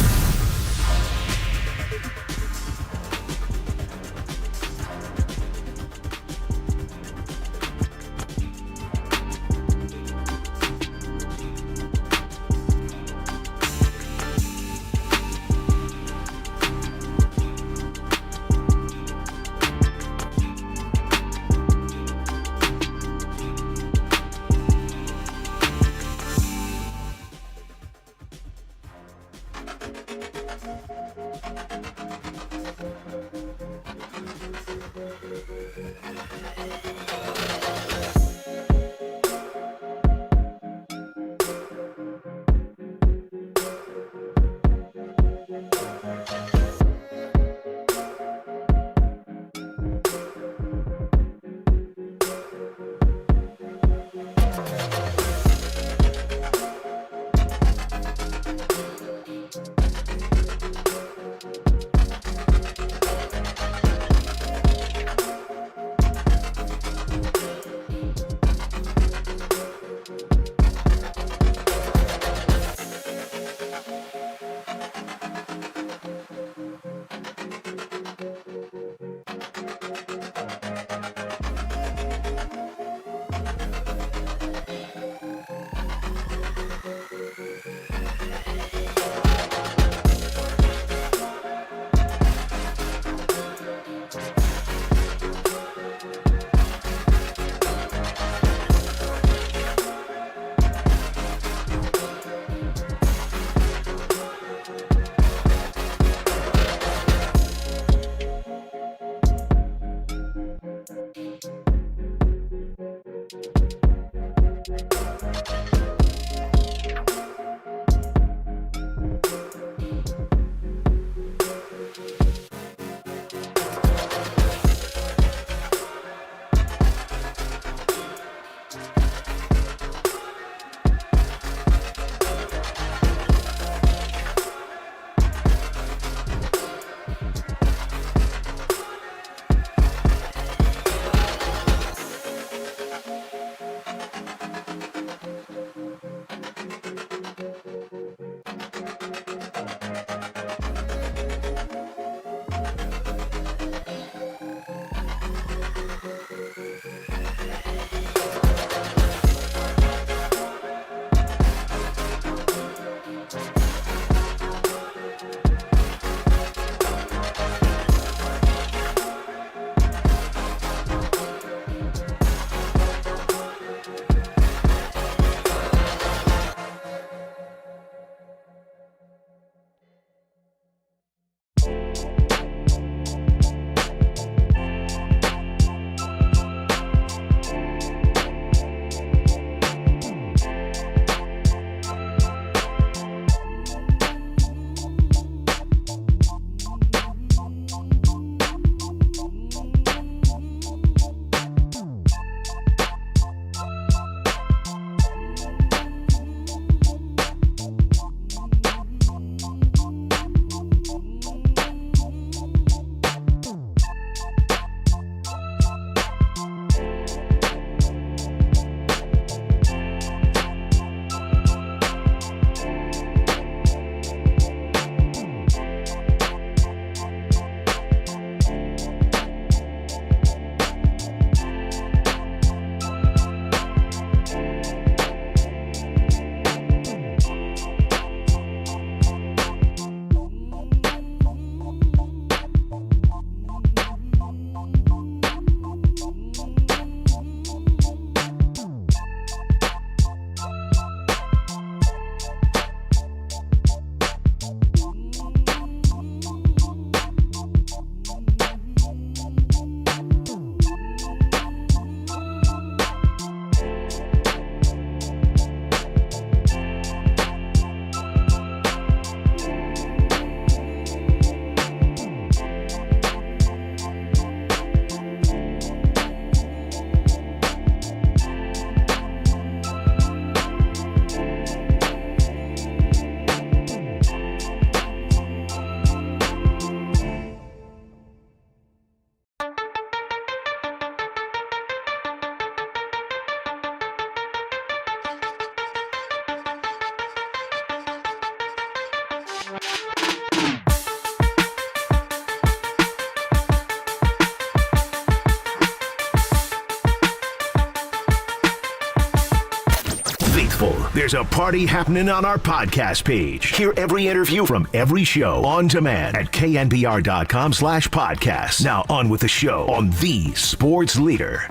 There's a party happening on our podcast page. Hear every interview from every show on demand at knbr.com/podcast. Now on with the show on the Sports Leader.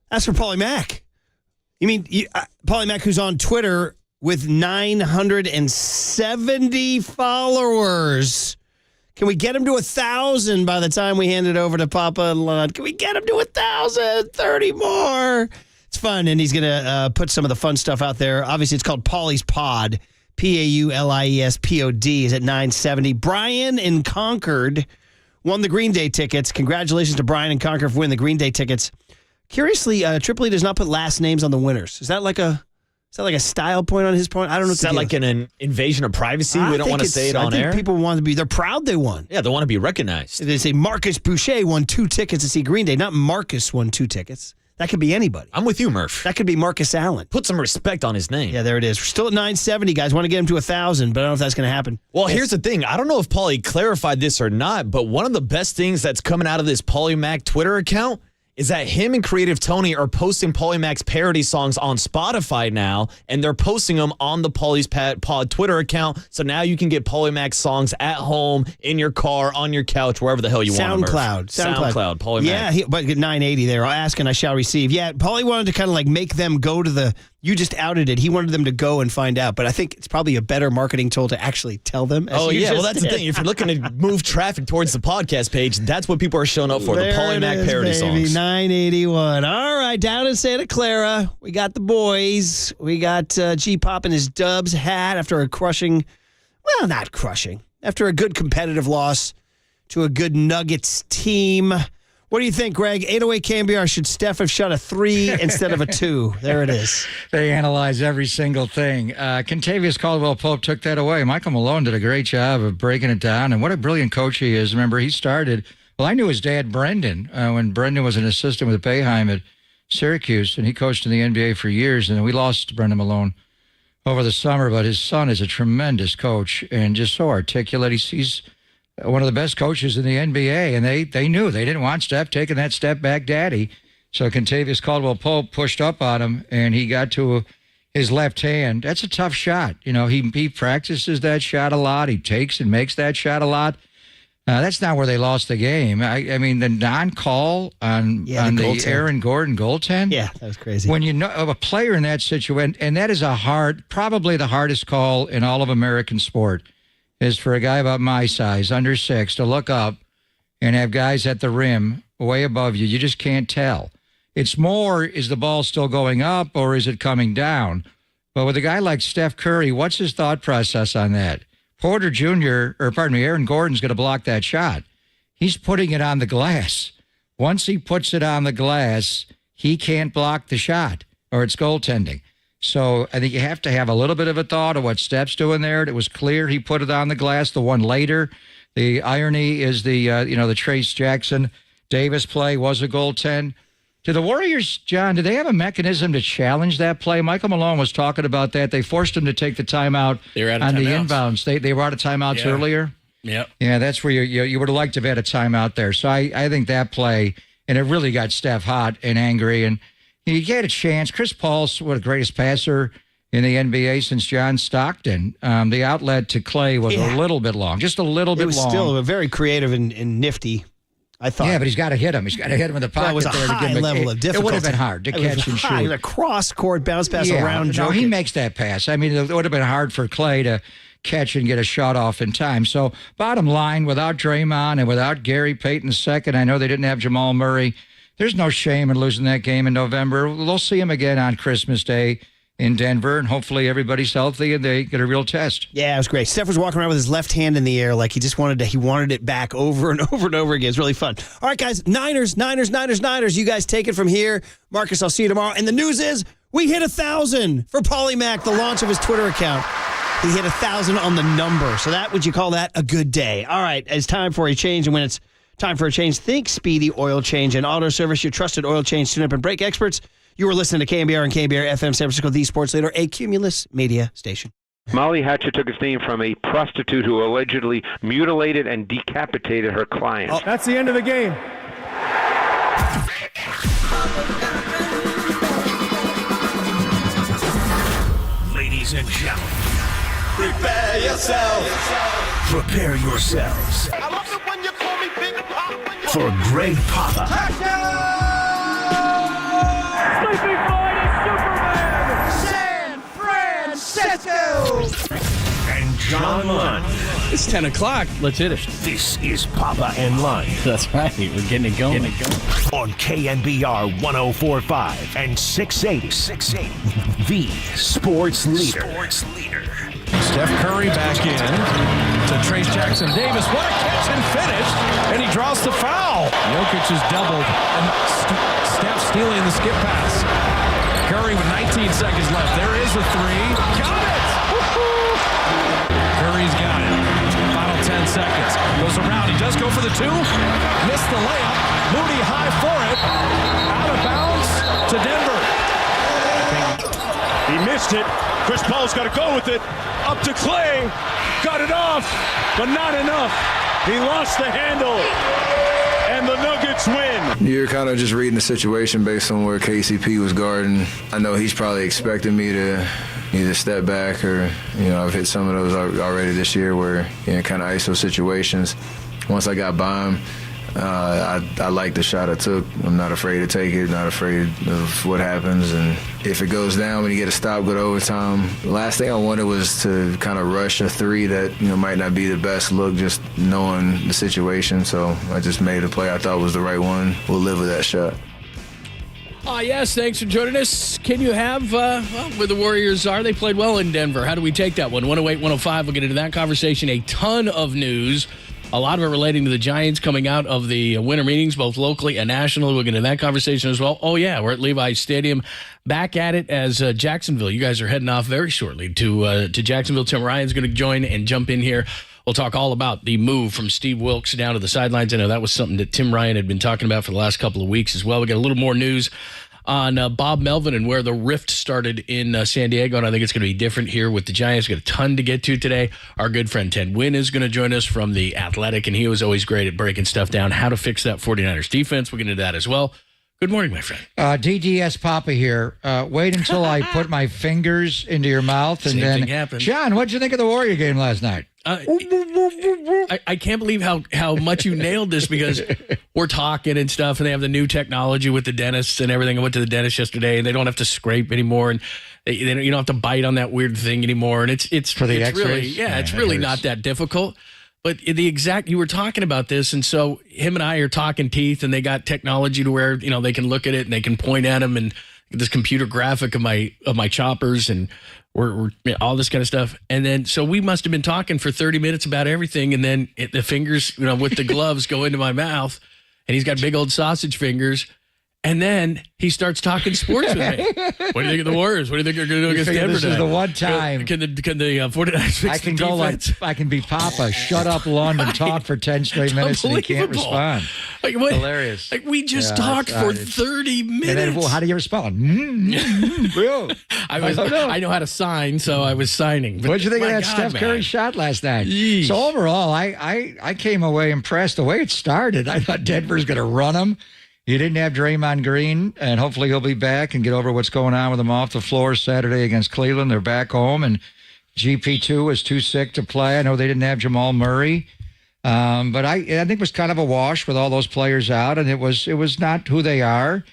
That's for Paulie Mack. You mean Paulie Mack, who's on Twitter with 970 followers. Can we get him to 1,000 by the time we hand it over to Papa and Lon? Can we get him to 1,000? 30 more. It's fun, and he's going to put some of the fun stuff out there. Obviously, it's called Paulie's Pod. PAULIESPOD is at 970. Brian in Concord won the Green Day tickets. Congratulations to Brian in Concord for winning the Green Day tickets. Curiously, Tripoli does not put last names on the winners. Is that like a style point on his point? I don't know. Is that like an invasion of privacy? We don't want to say it on air? People want to be, they're proud they won. Yeah, they want to be recognized. They say Marcus Boucher won 2 tickets to see Green Day. Not Marcus won 2 tickets. That could be anybody. I'm with you, Murph. That could be Marcus Allen. Put some respect on his name. Yeah, there it is. We're still at 970, guys. Want to get him to 1,000, but I don't know if that's going to happen. Well, here's the thing. I don't know if Paulie clarified this or not, but one of the best things that's coming out of this Paulie Mack Twitter account is that him and Creative Tony are posting Paulie Mack's parody songs on Spotify now, and they're posting them on the Paulie's Pod Twitter account. So now you can get Paulie Mack's songs at home, in your car, on your couch, wherever the hell you want them. SoundCloud, Paulie Mack. Yeah, but 980 there. Ask and I shall receive. Yeah, Paulie wanted to kind of like make them go to the... You just outed it. He wanted them to go and find out, but I think it's probably a better marketing tool to actually tell them. Oh, yeah. Well, that's the thing. If you're looking to move traffic towards the podcast page, that's what people are showing up for, the Paulie Mack parody songs. 981. All right, down in Santa Clara, we got the boys. We got G-Pop in his Dubs hat after a crushing, well, not crushing, after a good competitive loss to a good Nuggets team. What do you think, Greg? 808 KNBR, should Steph have shot a 3 instead of a 2? There it is. They analyze every single thing. Kentavious Caldwell-Pope took that away. Michael Malone did a great job of breaking it down, and what a brilliant coach he is. Remember, he started, well, I knew his dad, Brendan, when Brendan was an assistant with Boeheim at Syracuse, and he coached in the NBA for years, and we lost Brendan Malone over the summer, but his son is a tremendous coach and just so articulate. He's one of the best coaches in the NBA, and they knew they didn't want Steph taking that step back daddy. So Kentavious Caldwell-Pope pushed up on him, and he got to his left hand. That's a tough shot. You know, he practices that shot a lot. He takes and makes that shot a lot. That's not where they lost the game. I mean, the non-call on the Aaron Gordon goaltend. Yeah, that was crazy. When you know of a player in that situation, and that is probably the hardest call in all of American sport, is for a guy about my size, under 6, to look up and have guys at the rim way above you. You just can't tell. It's more, is the ball still going up or is it coming down? But with a guy like Steph Curry, what's his thought process on that? Aaron Gordon's going to block that shot. He's putting it on the glass. Once he puts it on the glass, he can't block the shot, or it's goaltending. So I think you have to have a little bit of a thought of what Steph's doing there. It was clear he put it on the glass. The one later, the irony is the Trace Jackson Davis play was a goaltend. Do the Warriors, John, do they have a mechanism to challenge that play? Michael Malone was talking about that. They forced him to take the timeout on the inbounds. They were out of timeouts earlier. Yep. Yeah, that's where you would have liked to have had a timeout there. So I think that play, and it really got Steph hot and angry, and he had a chance. Chris Paul's the greatest passer in the NBA since John Stockton. The outlet to Clay was a little bit long, just a little bit long. It was still very creative and nifty, I thought. Yeah, but he's got to hit him. He's got to hit him in the pocket. That was a high level of difficulty. It would have been hard to catch and shoot. A cross-court bounce pass around Jokic. No, he makes that pass. I mean, it would have been hard for Clay to catch and get a shot off in time. So, bottom line, without Draymond and without Gary Payton II, I know they didn't have Jamal Murray. There's no shame in losing that game in November. They'll see him again on Christmas Day in Denver, and hopefully everybody's healthy and they get a real test. Yeah, it was great. Steph was walking around with his left hand in the air like he just wanted it back over and over and over again. It's really fun. All right, guys, Niners. You guys take it from here. Marcus, I'll see you tomorrow. And the news is we hit 1,000 for Paulie Mack, the launch of his Twitter account. He hit 1,000 on the number. So would you call that a good day? All right, it's time for a change, and when it's time for a change, think Speedy Oil Change and Auto Service, your trusted oil change tune-up and brake experts. You were listening to KNBR and KNBR FM San Francisco, the sports leader, a Cumulus media station. Molly Hatchet took its name from a prostitute who allegedly mutilated and decapitated her client. Oh, that's the end of the game. Ladies and gentlemen, Prepare yourself. prepare yourselves I love it when you call me Big Pop. for Greg Papa Sleeping Flight is Superman. San Francisco. and John Lund. It's 10 o'clock. Let's hit it. This is Papa and Lund. That's right. We're getting it going. On KNBR 104.5 and 680. The sports leader. Steph Curry back in to Trace Jackson Davis. What a catch and finish. And he draws the foul. Jokic is doubled. And Steph stealing the skip pass. Curry with 19 seconds left. There is a three. Got it! Woo-hoo! Curry's got it. Final 10 seconds. Goes around. He does go for the two. Missed the layup. Moody high for it. Out of bounds to Denver. He missed it. Chris Paul's got to go with it. Up to Clay. Got it off, but not enough. He lost the handle. And the Nuggets win. You're kind of just reading the situation based on where KCP was guarding. I know he's probably expecting me to either step back or, I've hit some of those already this year where, kind of ISO situations. Once I got by him, I like the shot I took. I'm not afraid to take it, not afraid of what happens. And if it goes down, when you get a stop, go to overtime. The last thing I wanted was to kind of rush a three that, might not be the best look, just knowing the situation. So I just made a play I thought was the right one. We'll live with that shot. Yes, thanks for joining us. Can you have, where the Warriors are, they played well in Denver. How do we take that one? 108-105, we'll get into that conversation. A ton of news. A lot of it relating to the Giants coming out of the winter meetings, both locally and nationally. We'll get into that conversation as well. Oh, yeah, we're at Levi's Stadium, back at it as Jacksonville. You guys are heading off very shortly to Jacksonville. Tim Ryan's going to join and jump in here. We'll talk all about the move from Steve Wilkes down to the sidelines. I know that was something that Tim Ryan had been talking about for the last couple of weeks as well. We got a little more news on Bob Melvin and where the rift started in San Diego, and I think it's going to be different here with the Giants. We've got a ton to get to today. Our good friend Ted Wynn is going to join us from The Athletic, and he was always great at breaking stuff down, how to fix that 49ers defense. We'll get into that as well. Good morning, my friend. DDS Papa here. Wait until I put my fingers into your mouth, and Same thing happened. John, what'd you think of the Warrior game last night? I can't believe how much you nailed this, because we're talking and stuff, and they have the new technology with the dentists and everything. I went to the dentist yesterday, and they don't have to scrape anymore, and you don't have to bite on that weird thing anymore. And it's for the it's really it's really not that difficult. But you were talking about this, and so him and I are talking teeth, and they got technology to where they can look at it and they can point at them, and this computer graphic of my choppers, and we're all this kind of stuff. And then so we must have been talking for 30 minutes about everything, and then the fingers with the gloves go into my mouth, and he's got big old sausage fingers. And then he starts talking sports with me. What do you think of the Warriors? What do you think they're going to do against Denver This tonight? is the one time. Can the 49ers fix I can the go defense? I can be Papa. Shut up, Lund, and talk for 10 straight minutes, and he can't respond. Hilarious. We just talked for 30 minutes. And then, how do you respond? I know how to sign, so I was signing. What did you think of that Steph Curry shot last night? Yeesh. So overall, I came away impressed. The way it started, I thought Denver's going to run them. You didn't have Draymond Green, and hopefully he'll be back and get over what's going on with him off the floor Saturday against Cleveland. They're back home, and GP2 was too sick to play. I know they didn't have Jamal Murray, but I think it was kind of a wash with all those players out, and it was not who they are.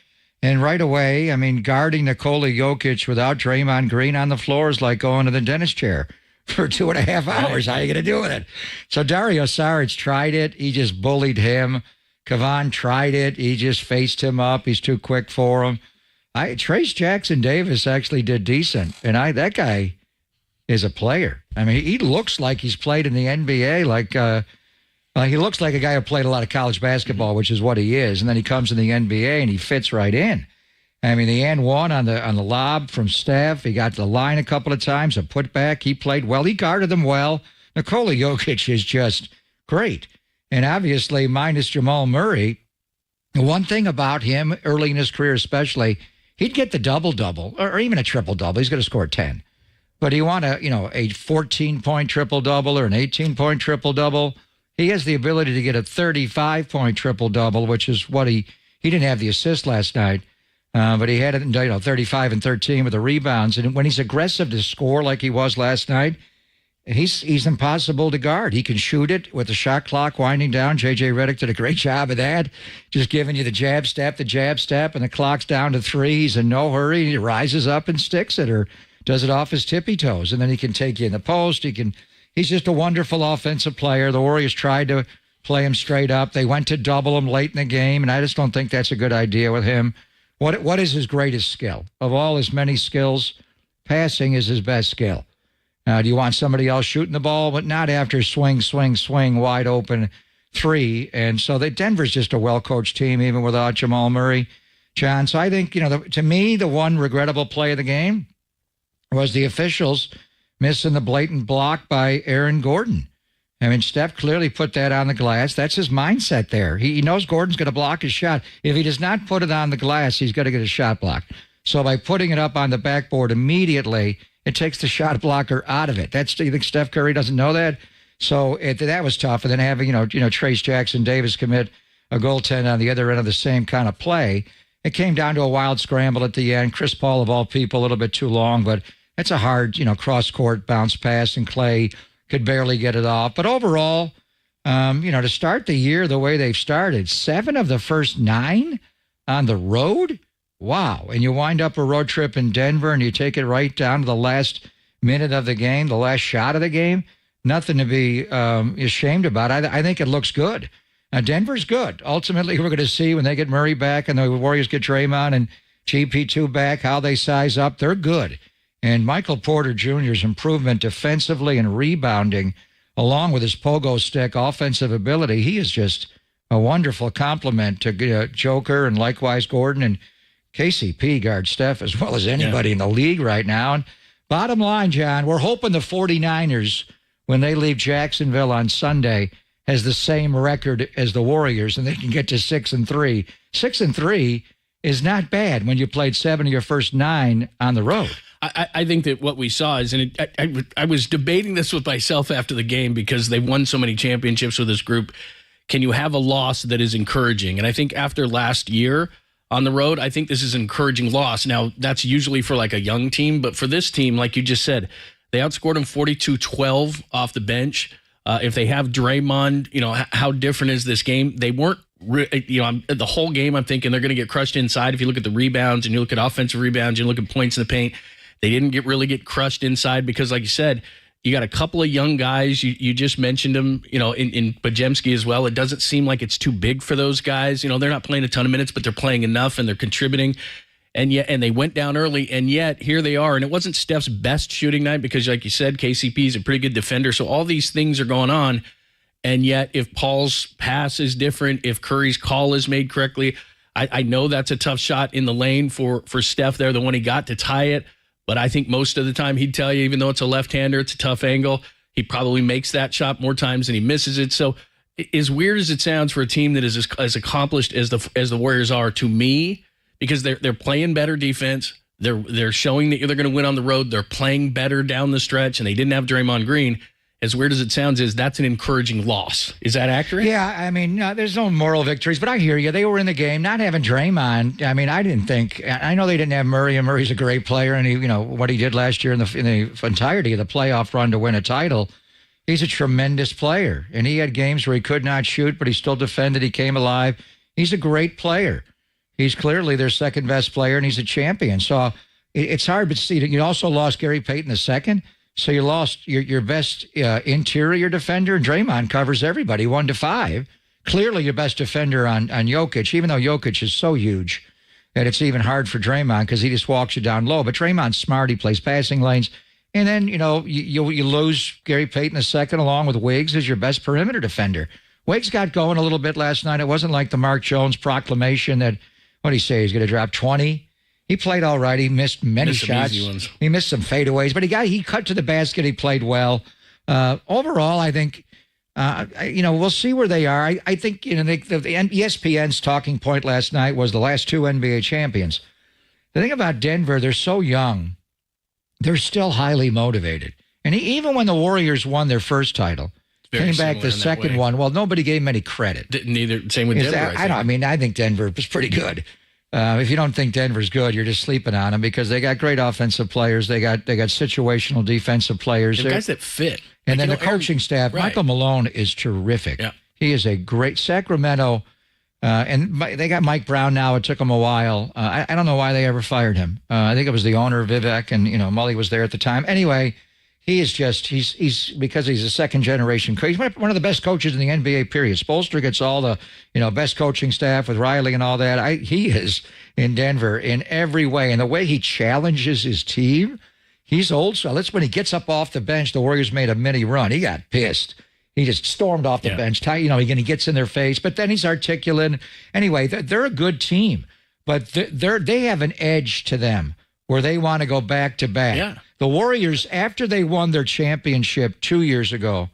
And right away, guarding Nikola Jokic without Draymond Green on the floor is like going to the dentist chair for 2.5 hours. How are you going to do with it? So Dario Saric tried it. He just bullied him. Kevon tried it. He just faced him up. He's too quick for him. Trace Jackson Davis actually did decent. And that guy is a player. He looks like he's played in the NBA. He looks like a guy who played a lot of college basketball, which is what he is. And then he comes in the NBA and he fits right in. The and one on the lob from Steph. He got the line a couple of times, a putback. He played well. He guarded them well. Nikola Jokic is just great. And obviously, minus Jamal Murray, one thing about him early in his career especially, he'd get the double-double or even a triple-double. He's going to score 10. But he want a 14-point triple-double or an 18-point triple-double. He has the ability to get a 35-point triple-double, which is what he didn't have the assist last night. But he had it, 35 and 13 with the rebounds. And when he's aggressive to score like he was last night, he's impossible to guard. He can shoot it with the shot clock winding down. J.J. Redick did a great job of that, just giving you the jab step, and the clock's down to 3. He's in no hurry. He rises up and sticks it or does it off his tippy toes, and then he can take you in the post. He's just a wonderful offensive player. The Warriors tried to play him straight up. They went to double him late in the game, and I just don't think that's a good idea with him. What is his greatest skill? Of all his many skills, passing is his best skill. Do you want somebody else shooting the ball? But not after swing, wide open 3. And so Denver's just a well-coached team, even without Jamal Murray, John. So I think, to me, the one regrettable play of the game was the officials missing the blatant block by Aaron Gordon. I mean, Steph clearly put that on the glass. That's his mindset there. He knows Gordon's going to block his shot. If he does not put it on the glass, he's going to get a shot blocked. So by putting it up on the backboard immediately, it takes the shot blocker out of it. You think Steph Curry doesn't know that? So that was tough. And then having, Trace Jackson Davis commit a goaltend on the other end of the same kind of play. It came down to a wild scramble at the end. Chris Paul, of all people, a little bit too long, but that's a hard, cross-court bounce pass, and Clay could barely get it off. But overall, to start the year the way they've started, 7 of the first 9 on the road? Wow. And you wind up a road trip in Denver, and you take it right down to the last minute of the game, the last shot of the game. Nothing to be ashamed about. I think it looks good. Now, Denver's good. Ultimately, we're going to see when they get Murray back and the Warriors get Draymond and GP2 back, how they size up. They're good. And Michael Porter Jr.'s improvement defensively and rebounding, along with his pogo stick offensive ability, he is just a wonderful compliment to Joker and likewise Gordon, and KCP guards Steph as well as anybody in the league right now. And bottom line, John, we're hoping the 49ers, when they leave Jacksonville on Sunday, has the same record as the Warriors, and they can get to 6-3. 6-3 is not bad when you played 7 of your first 9 on the road. I think that what we saw is, and I was debating this with myself after the game because they won so many championships with this group. Can you have a loss that is encouraging? And I think after last year on the road, I think this is an encouraging loss. Now, that's usually for like a young team, but for this team, like you just said, they outscored them 42-12 off the bench. If they have Draymond, how different is this game? They weren't, the whole game I'm thinking they're going to get crushed inside. If you look at the rebounds and you look at offensive rebounds, you look at points in the paint, they didn't really get crushed inside because, like you said, you got a couple of young guys. You just mentioned them, in Podziemski as well. It doesn't seem like it's too big for those guys. They're not playing a ton of minutes, but they're playing enough and they're contributing. And they went down early, and yet here they are. And it wasn't Steph's best shooting night because, like you said, KCP is a pretty good defender. So all these things are going on. And yet if Paul's pass is different, if Curry's call is made correctly, I know that's a tough shot in the lane for Steph there, the one he got to tie it. But I think most of the time he'd tell you, even though it's a left-hander, it's a tough angle, he probably makes that shot more times than he misses it. So as weird as it sounds for a team that is as accomplished as the Warriors are, to me, because they're playing better defense, they're showing that they're going to win on the road, they're playing better down the stretch, and they didn't have Draymond Green. As weird as it sounds, that's an encouraging loss. Is that accurate? Yeah, I mean, there's no moral victories, but I hear you. They were in the game, not having Draymond. I mean, I know they didn't have Murray, and Murray's a great player, and what he did last year in the entirety of the playoff run to win a title, he's a tremendous player. And he had games where he could not shoot, but he still defended. He came alive. He's a great player. He's clearly their second best player, and he's a champion. So it's hard to see. You also lost Gary Payton II. So you lost your best interior defender, and Draymond covers everybody 1-5. Clearly your best defender on Jokic, even though Jokic is so huge that it's even hard for Draymond because he just walks you down low. But Draymond's smart. He plays passing lanes. And then, you lose Gary Payton II along with Wiggs as your best perimeter defender. Wiggs got going a little bit last night. It wasn't like the Mark Jones proclamation that, what did he say, he's going to drop 20? He played all right. He missed many shots. Easy ones. He missed some fadeaways, but he cut to the basket. He played well. Overall, I think, we'll see where they are. I think, the ESPN's talking point last night was the last 2 NBA champions. The thing about Denver, they're so young. They're still highly motivated. And even when the Warriors won their first title, came back the second one, well, nobody gave him any credit. Neither, same with Denver. I think Denver was pretty good. if you don't think Denver's good, you're just sleeping on them because they got great offensive players. They got situational defensive players. They're guys that fit. And then the coaching staff, right. Michael Malone is terrific. Yeah. He is a great Sacramento. And they got Mike Brown now. It took him a while. I don't know why they ever fired him. I think it was the owner, Vivek, and, Mully was there at the time. Anyway, he is just, he's because he's a second-generation coach. He's one of the best coaches in the NBA, period. Spoelstra gets all the, best coaching staff with Riley and all that. He is in Denver in every way. And the way he challenges his team, he's old school. That's when he gets up off the bench. The Warriors made a mini run. He got pissed. He just stormed off the bench. He gets in their face, but then he's articulate. Anyway, they're a good team, but they have an edge to them where they want to go back to back. Yeah. The Warriors, after they won their championship 2 years ago,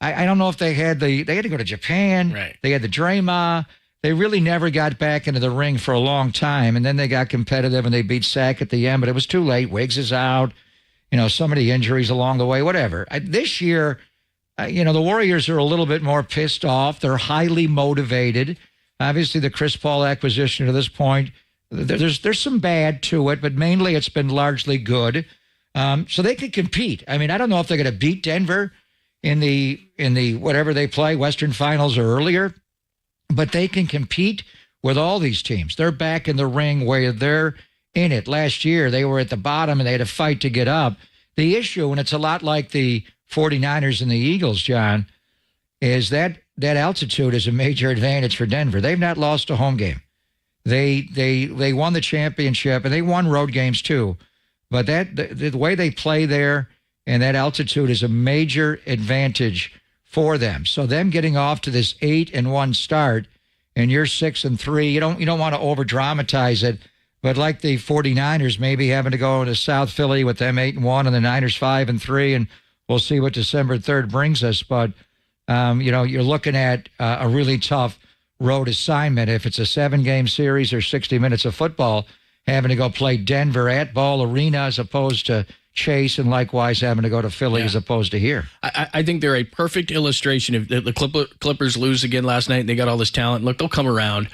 I don't know if they had to go to Japan. Right. They had the Draymond. They really never got back into the ring for a long time, and then they got competitive and they beat Sac at the end, but it was too late. Wiggs is out. Some of the injuries along the way, whatever. This year, the Warriors are a little bit more pissed off. They're highly motivated. Obviously, the Chris Paul acquisition to this point, there's some bad to it, but mainly it's been largely good. So they could compete. I don't know if they're going to beat Denver in the whatever they play, Western Finals or earlier, but they can compete with all these teams. They're back in the ring where they're in it. Last year, they were at the bottom and they had to fight to get up. The issue, and it's a lot like the 49ers and the Eagles, John, is that altitude is a major advantage for Denver. They've not lost a home game. They won the championship, and they won road games too. But the way they play there and that altitude is a major advantage for them. So them getting off to this 8-1 start, and you're 6-3, you don't want to over dramatize it. But like the 49ers, maybe having to go to South Philly with them 8-1 and the Niners 5-3, and we'll see what December 3rd brings us. But, you're looking at a really tough road assignment. If it's a 7-game series or 60 minutes of football, having to go play Denver at Ball Arena as opposed to Chase, and likewise having to go to Philly as opposed to here. I think they're a perfect illustration. If the Clippers lose again last night and they got all this talent, look, they'll come around.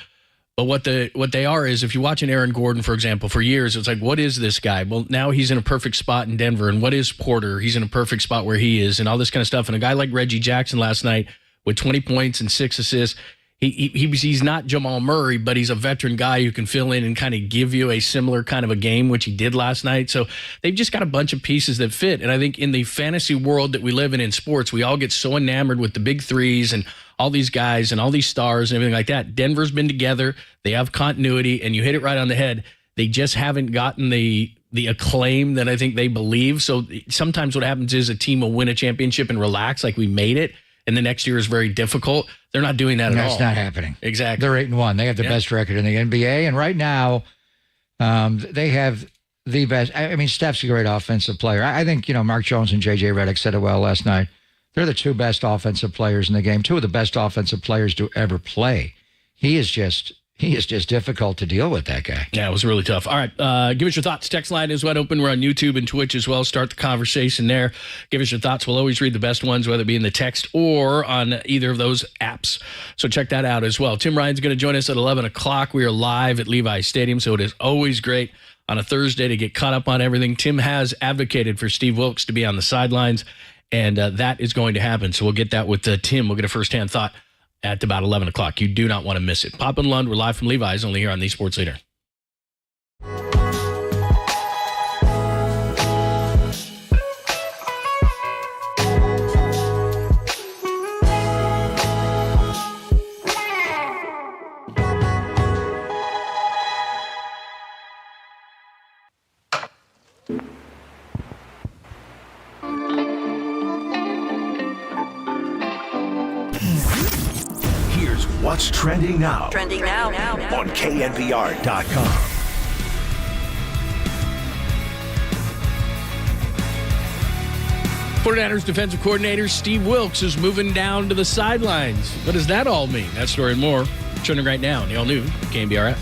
But what they are is, if you watch an Aaron Gordon, for example, for years, it's like, what is this guy? Well, now he's in a perfect spot in Denver. And what is Porter? He's in a perfect spot where he is, and all this kind of stuff. And a guy like Reggie Jackson last night with 20 points and 6 assists, he's not Jamal Murray, but he's a veteran guy who can fill in and kind of give you a similar kind of a game, which he did last night. So they've just got a bunch of pieces that fit. And I think in the fantasy world that we live in sports, we all get so enamored with the big threes and all these guys and all these stars and everything like that. Denver's been together. They have continuity, and you hit it right on the head. They just haven't gotten the acclaim that I think they believe. So sometimes what happens is a team will win a championship and relax, like we made it, and the next year is very difficult. They're not doing that at all. That's not happening. Exactly. They're 8-1. They have the best record in the NBA, and right now they have the best. Steph's a great offensive player. I think, Mark Jones and J.J. Redick said it well last night. They're the two best offensive players in the game, two of the best offensive players to ever play. He is just difficult to deal with, that guy. Yeah, it was really tough. All right, give us your thoughts. Text line is wide open. We're on YouTube and Twitch as well. Start the conversation there. Give us your thoughts. We'll always read the best ones, whether it be in the text or on either of those apps. So check that out as well. Tim Ryan's going to join us at 11 o'clock. We are live at Levi Stadium, so it is always great on a Thursday to get caught up on everything. Tim has advocated for Steve Wilkes to be on the sidelines, and that is going to happen. So we'll get that with Tim. We'll get a firsthand thought at about 11 o'clock. You do not want to miss it. Pop and Lund, we're live from Levi's, only here on the Sports Leader. What's trending now? Trending now. On KNBR.com. '49ers defensive coordinator Steve Wilkes is moving down to the sidelines. What does that all mean? That story and more trending right now on the all-new KNBR app.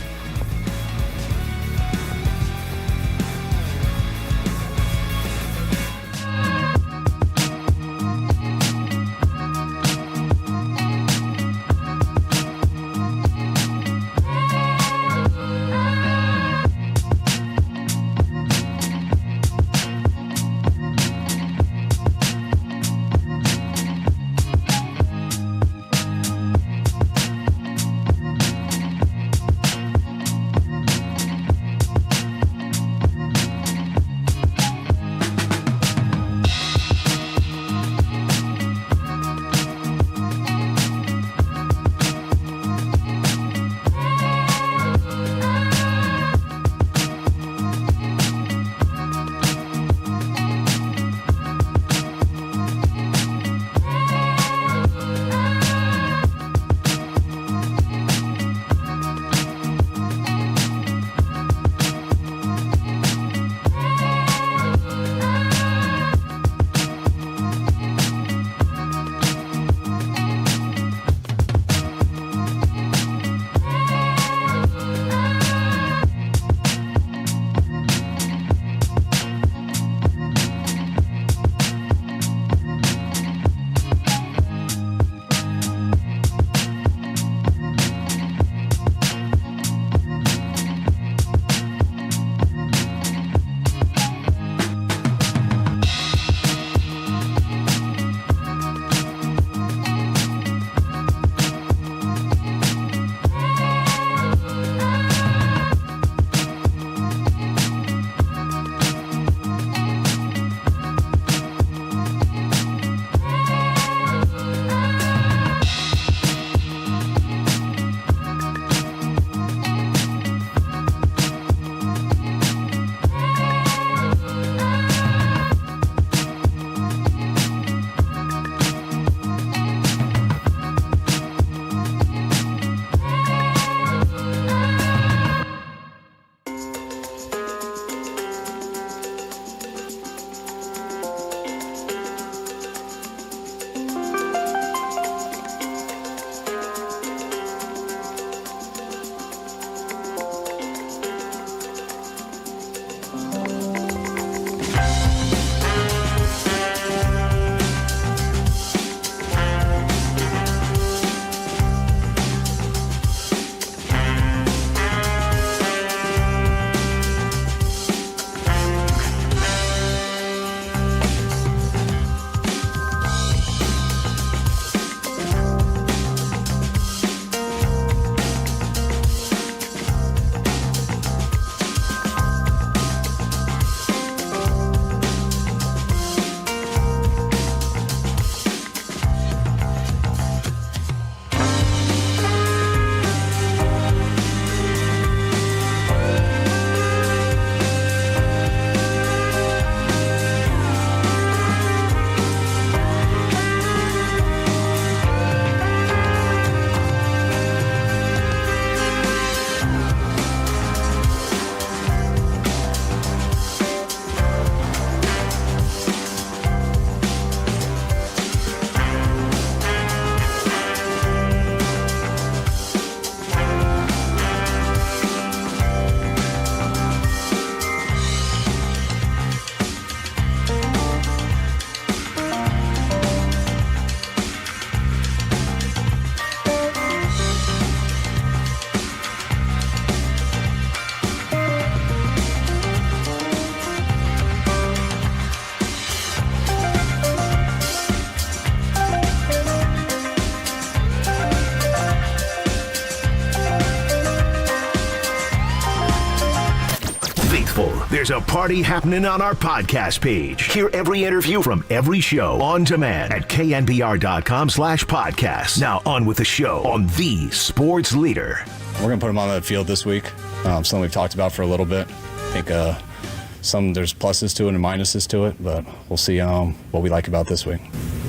faithful. There's a party happening on our podcast page. Hear every interview from every show on demand at knbr.com/podcast. Now on with the show on the sports leader. We're going to put him on the field this week. Something we've talked about for a little bit. I think there's pluses to it and minuses to it, but we'll see what we like about this week.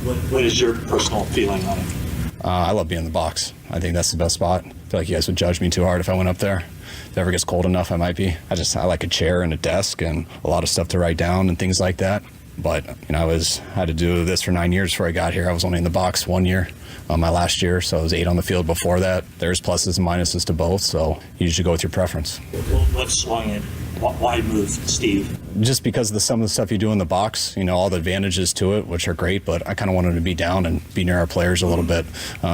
What is your personal feeling on it? I love being in the box. I think that's the best spot. I feel like you guys would judge me too hard if I went up there. If it ever gets cold enough, I might be. I like a chair and a desk and a lot of stuff to write down and things like that. But I had to do this for 9 years before I got here. I was only in the box 1 year, my last year, so I was 8 on the field before that. There's pluses and minuses to both, so you usually go with your preference. What swung it? Why move, Steve? Just because of some of the stuff you do in the box, all the advantages to it, which are great, but I kind of wanted to be down and be near our players a little bit.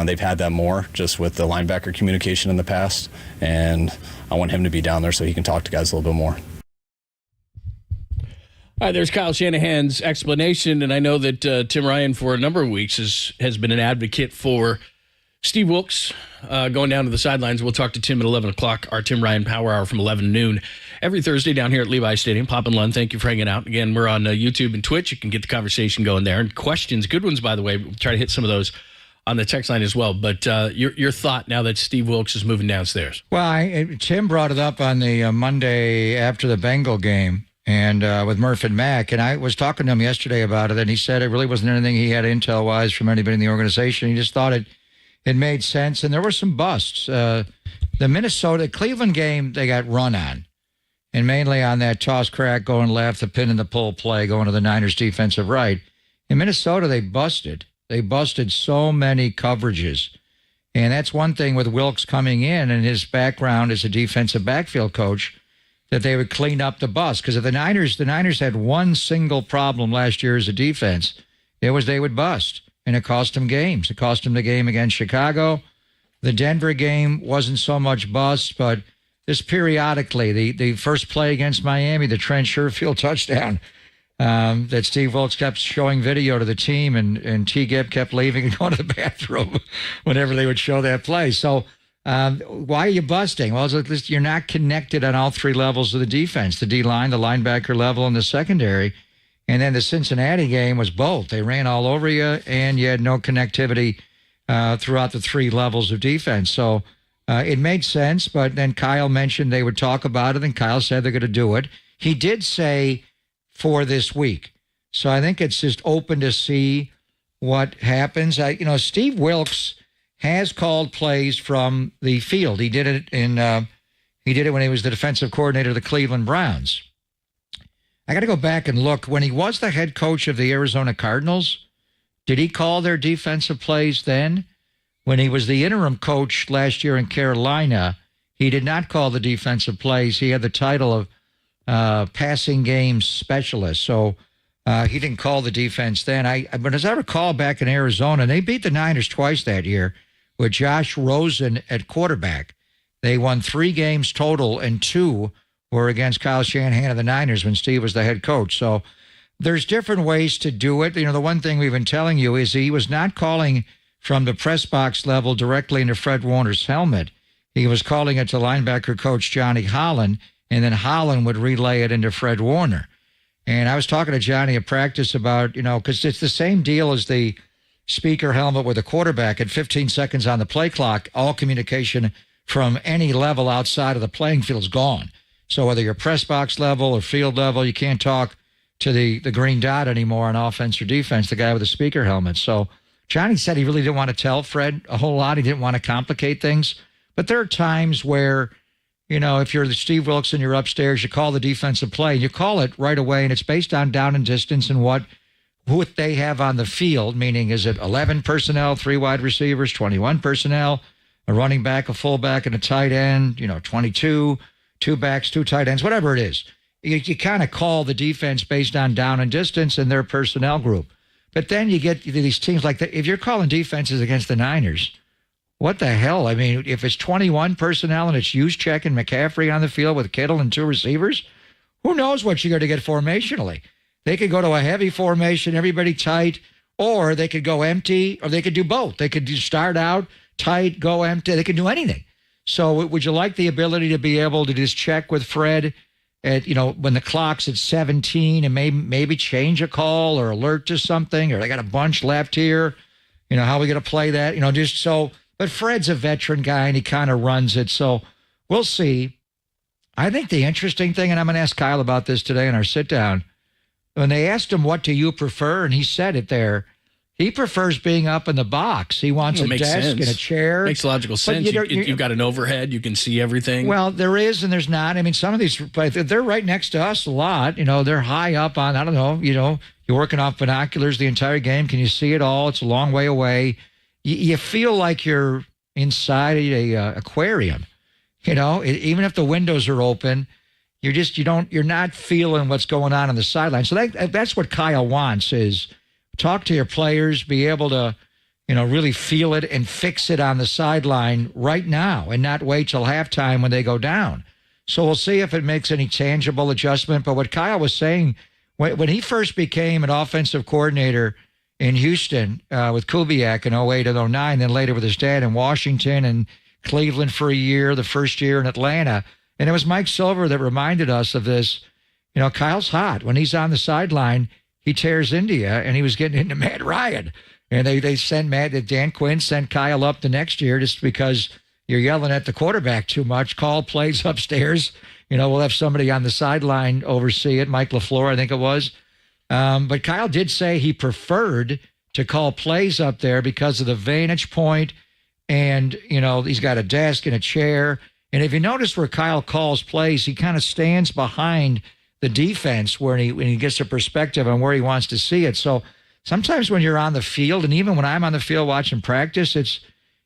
They've had that more just with the linebacker communication in the past, and I want him to be down there so he can talk to guys a little bit more. All right, there's Kyle Shanahan's explanation, and I know that Tim Ryan for a number of weeks has been an advocate for Steve Wilks going down to the sidelines. We'll talk to Tim at 11 o'clock, our Tim Ryan Power Hour from 11 to noon every Thursday down here at Levi Stadium. Pop and Lund, thank you for hanging out. Again, we're on YouTube and Twitch. You can get the conversation going there. And questions, good ones, by the way. We'll try to hit some of those on the text line as well. But your thought now that Steve Wilks is moving downstairs. Well, Tim brought it up on the Monday after the Bengal game. And with Murph and Mac, and I was talking to him yesterday about it, and he said it really wasn't anything he had intel-wise from anybody in the organization. He just thought it made sense, and there were some busts. The Cleveland game, they got run on, and mainly on that toss crack going left, the pin and the pull play going to the Niners' defensive right. In Minnesota, they busted. They busted so many coverages, and that's one thing with Wilks coming in and his background as a defensive backfield coach, that they would clean up the bust. Because if the Niners had one single problem last year as a defense, it was they would bust. And it cost them games. It cost them the game against Chicago. The Denver game wasn't so much bust, but just periodically, the first play against Miami, the Trent Sherfield touchdown, that Steve Wilks kept showing video to the team, and T. Gibb kept leaving and going to the bathroom whenever they would show that play. So, why are you busting? Well, you're not connected on all three levels of the defense, the D-line, the linebacker level, and the secondary. And then the Cincinnati game was both. They ran all over you, and you had no connectivity throughout the three levels of defense. So it made sense, but then Kyle mentioned they would talk about it, and Kyle said they're going to do it. He did say for this week. So I think it's just open to see what happens. Steve Wilks has called plays from the field. He did it when he was the defensive coordinator of the Cleveland Browns. I got to go back and look. When he was the head coach of the Arizona Cardinals, did he call their defensive plays then? When he was the interim coach last year in Carolina, he did not call the defensive plays. He had the title of passing game specialist. So he didn't call the defense then. But as I recall back in Arizona, they beat the Niners twice that year with Josh Rosen at quarterback. They won 3 games total, and 2 were against Kyle Shanahan of the Niners when Steve was the head coach. So there's different ways to do it. The one thing we've been telling you is he was not calling from the press box level directly into Fred Warner's helmet. He was calling it to linebacker coach Johnny Holland, and then Holland would relay it into Fred Warner. And I was talking to Johnny at practice about, because it's the same deal as the speaker helmet with the quarterback at 15 seconds on the play clock. All communication from any level outside of the playing field is gone. So whether you're press box level or field level, you can't talk to the green dot anymore on offense or defense, the guy with the speaker helmet. So Johnny said he really didn't want to tell Fred a whole lot. He didn't want to complicate things. But there are times where, if you're the Steve Wilks and you're upstairs, you call the defensive play, and you call it right away, and it's based on down and distance and who they have on the field, meaning is it 11 personnel, 3 wide receivers, 21 personnel, a running back, a fullback, and a tight end, 22, 2 backs, 2 tight ends, whatever it is. You kind of call the defense based on down and distance and their personnel group. But then you get these teams like that. If you're calling defenses against the Niners, what the hell? I mean, if it's 21 personnel and it's Juszczyk and McCaffrey on the field with Kittle and 2 receivers, who knows what you're going to get formationally? They could go to a heavy formation, everybody tight, or they could go empty, or they could do both. They could start out tight, go empty. They could do anything. So would you like the ability to be able to just check with Fred at, when the clock's at 17 and maybe change a call or alert to something, or they got a bunch left here, how are we going to play that? Just so, but Fred's a veteran guy and he kind of runs it. So we'll see. I think the interesting thing, and I'm going to ask Kyle about this today in our sit down, when they asked him, what do you prefer? And he said it there. He prefers being up in the box. He wants a desk and a chair. Makes logical sense. You've got an overhead. You can see everything. Well, there is and there's not. I mean, some of these, they're right next to us a lot. They're high up on, I don't know, you're working off binoculars the entire game. Can you see it all? It's a long way away. You feel like you're inside a aquarium. Even if the windows are open, you're not feeling what's going on the sideline. So that's what Kyle wants, is talk to your players, be able to, really feel it and fix it on the sideline right now and not wait till halftime when they go down. So we'll see if it makes any tangible adjustment. But what Kyle was saying, when he first became an offensive coordinator in Houston with Kubiak in 08 and 09, then later with his dad in Washington and Cleveland for a year, the first year in Atlanta. And it was Mike Silver that reminded us of this. Kyle's hot. When he's on the sideline, he tears India, and he was getting into Matt Ryan. And they sent Dan Quinn sent Kyle up the next year just because you're yelling at the quarterback too much. Call plays upstairs. We'll have somebody on the sideline oversee it. Mike LaFleur, I think it was. But Kyle did say he preferred to call plays up there because of the vantage point. And, he's got a desk and a chair. And if you notice where Kyle calls plays, he kind of stands behind the defense when he gets a perspective on where he wants to see it. So sometimes when you're on the field, and even when I'm on the field watching practice,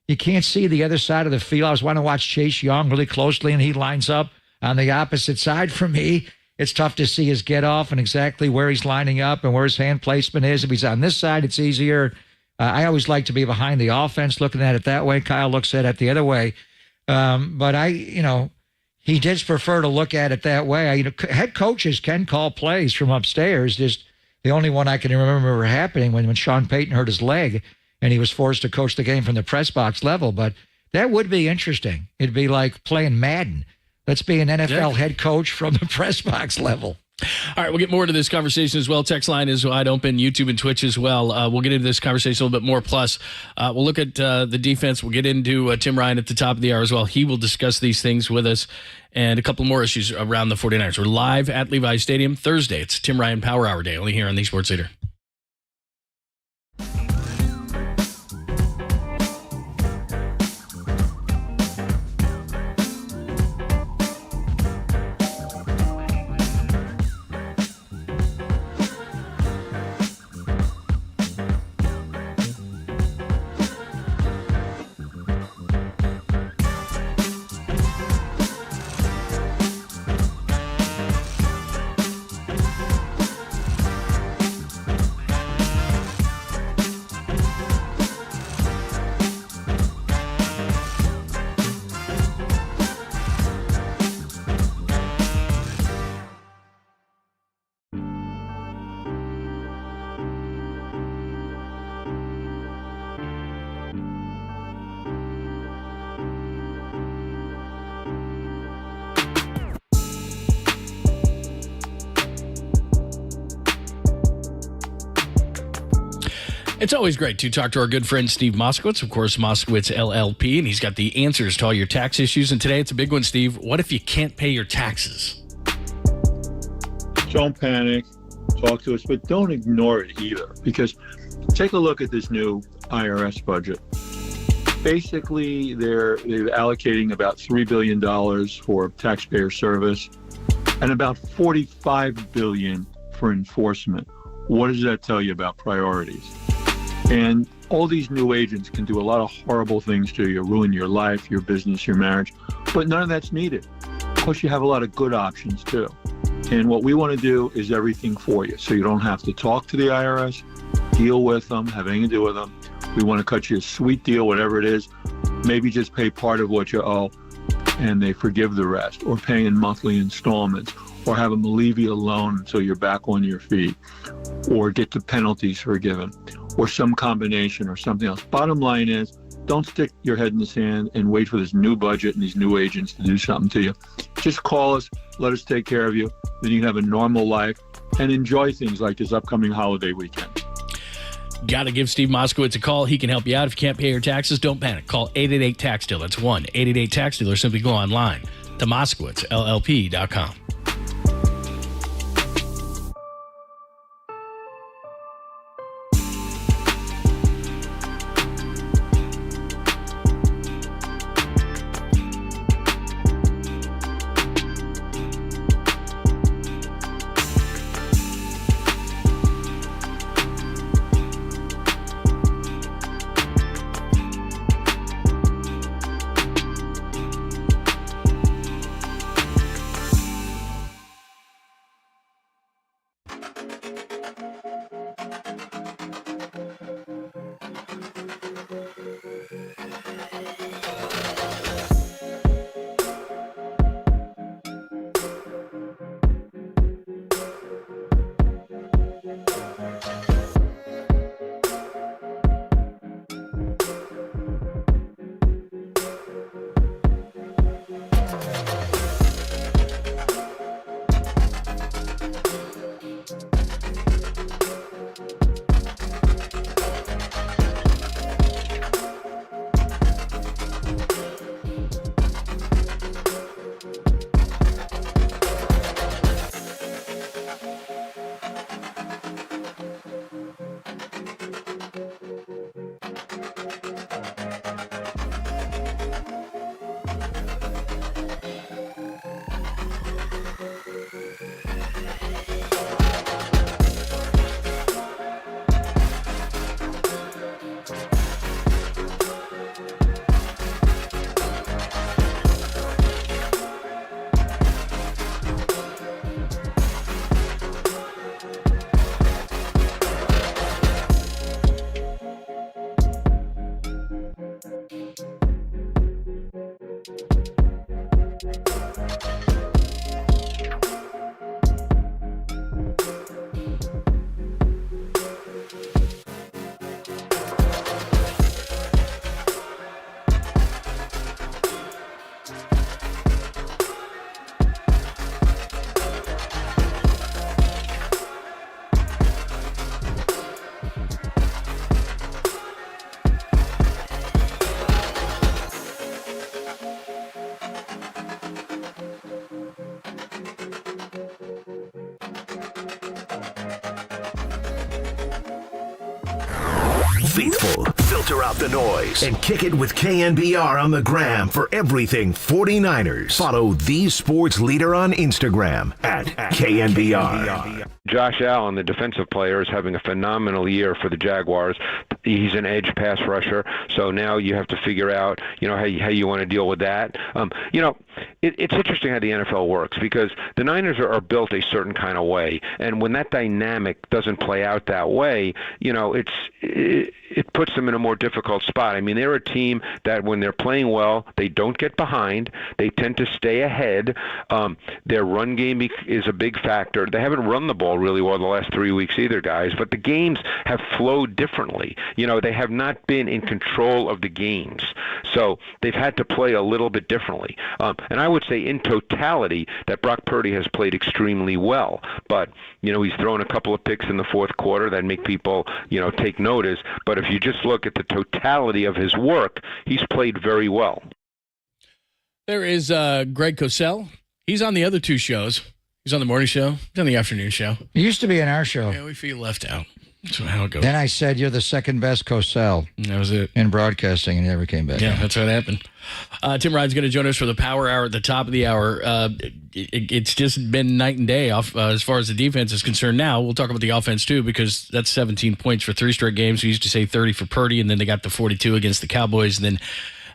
you can't see the other side of the field. I was wanting to watch Chase Young really closely, and he lines up on the opposite side from me. It's tough to see his get off and exactly where he's lining up and where his hand placement is. If he's on this side, it's easier. I always like to be behind the offense, looking at it that way. Kyle looks at it the other way. But he does prefer to look at it that way. Head coaches can call plays from upstairs. Just the only one I can remember happening when Sean Payton hurt his leg and he was forced to coach the game from the press box level. But that would be interesting. It'd be like playing Madden. Let's be an NFL head coach from the press box level. All right, we'll get more into this conversation as well. Text line is wide open, YouTube and Twitch as well. We'll get into this conversation a little bit more. Plus, we'll look at the defense. We'll get into Tim Ryan at the top of the hour as well. He will discuss these things with us and a couple more issues around the 49ers. We're live at Levi's Stadium Thursday. It's Tim Ryan Power Hour Day, only here on the Sports Leader. It's always great to talk to our good friend Steve Moskowitz, of course, Moskowitz LLP, and he's got the answers to all your tax issues. And today it's a big one, Steve. What if you can't pay your taxes? Don't panic. Talk to us, but don't ignore it either, because take a look at this new IRS budget. Basically, they're allocating about $3 billion for taxpayer service and about $45 billion for enforcement. What does that tell you about priorities? And all these new agents can do a lot of horrible things to you, ruin your life, your business, your marriage, but none of that's needed. Plus, you have a lot of good options too. And what we want to do is everything for you, so you don't have to talk to the IRS, deal with them, have anything to do with them. We want to cut you a sweet deal, whatever it is. Maybe just pay part of what you owe and they forgive the rest, or pay in monthly installments, or have them leave you alone until you're back on your feet, or get the penalties forgiven, or some combination or something else. Bottom line is, don't stick your head in the sand and wait for this new budget and these new agents to do something to you. Just call us, let us take care of you. Then you can have a normal life and enjoy things like this upcoming holiday weekend. Got to give Steve Moskowitz a call. He can help you out. If you can't pay your taxes, don't panic. Call 888-TAX-DEAL. That's 1-888-TAX-DEAL, or simply go online to MoskowitzLLP.com. Faithful, filter out the noise, and kick it with KNBR on the gram for everything 49ers. Follow the sports leader on Instagram at KNBR. Josh Allen, the defensive player, is having a phenomenal year for the Jaguars. He's an edge pass rusher, so now you have to figure out, how you want to deal with that. It's interesting how the NFL works because the Niners are built a certain kind of way, and when that dynamic doesn't play out that way, it puts them in a more difficult spot. I mean, they're a team that when they're playing well, they don't get behind. They tend to stay ahead. Their run game is a big factor. They haven't run the ball really well the last 3 weeks either, guys, but the games have flowed differently. They have not been in control of the games, so they've had to play a little bit differently. And I would say in totality that Brock Purdy has played extremely well, but he's thrown a couple of picks in the fourth quarter that make people take notice. But if you just look at the totality of his work, he's played very well. There is Greg Cosell. He's on the other two shows. He's on the morning show. He's on the afternoon show. He used to be in our show. Yeah, we feel left out. That's how it goes. Then I said, you're the second best Cosell. That was it. In broadcasting, and he never came back. Yeah, that's what happened. Tim Ryan's going to join us for the Power Hour at the top of the hour. It's just been night and day off as far as the defense is concerned. Now, we'll talk about the offense, too, because that's 17 points for 3 straight games. We used to say 30 for Purdy, and then they got the 42 against the Cowboys, and then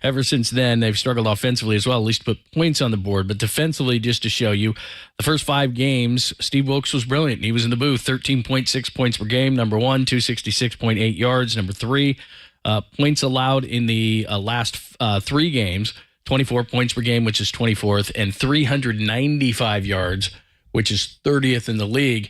ever since then, they've struggled offensively as well, at least to put points on the board. But defensively, just to show you, the first 5 games, Steve Wilkes was brilliant. He was in the booth, 13.6 points per game. Number 1, 266.8 yards. Number 3, points allowed in the last 3 games, 24 points per game, which is 24th, and 395 yards, which is 30th in the league.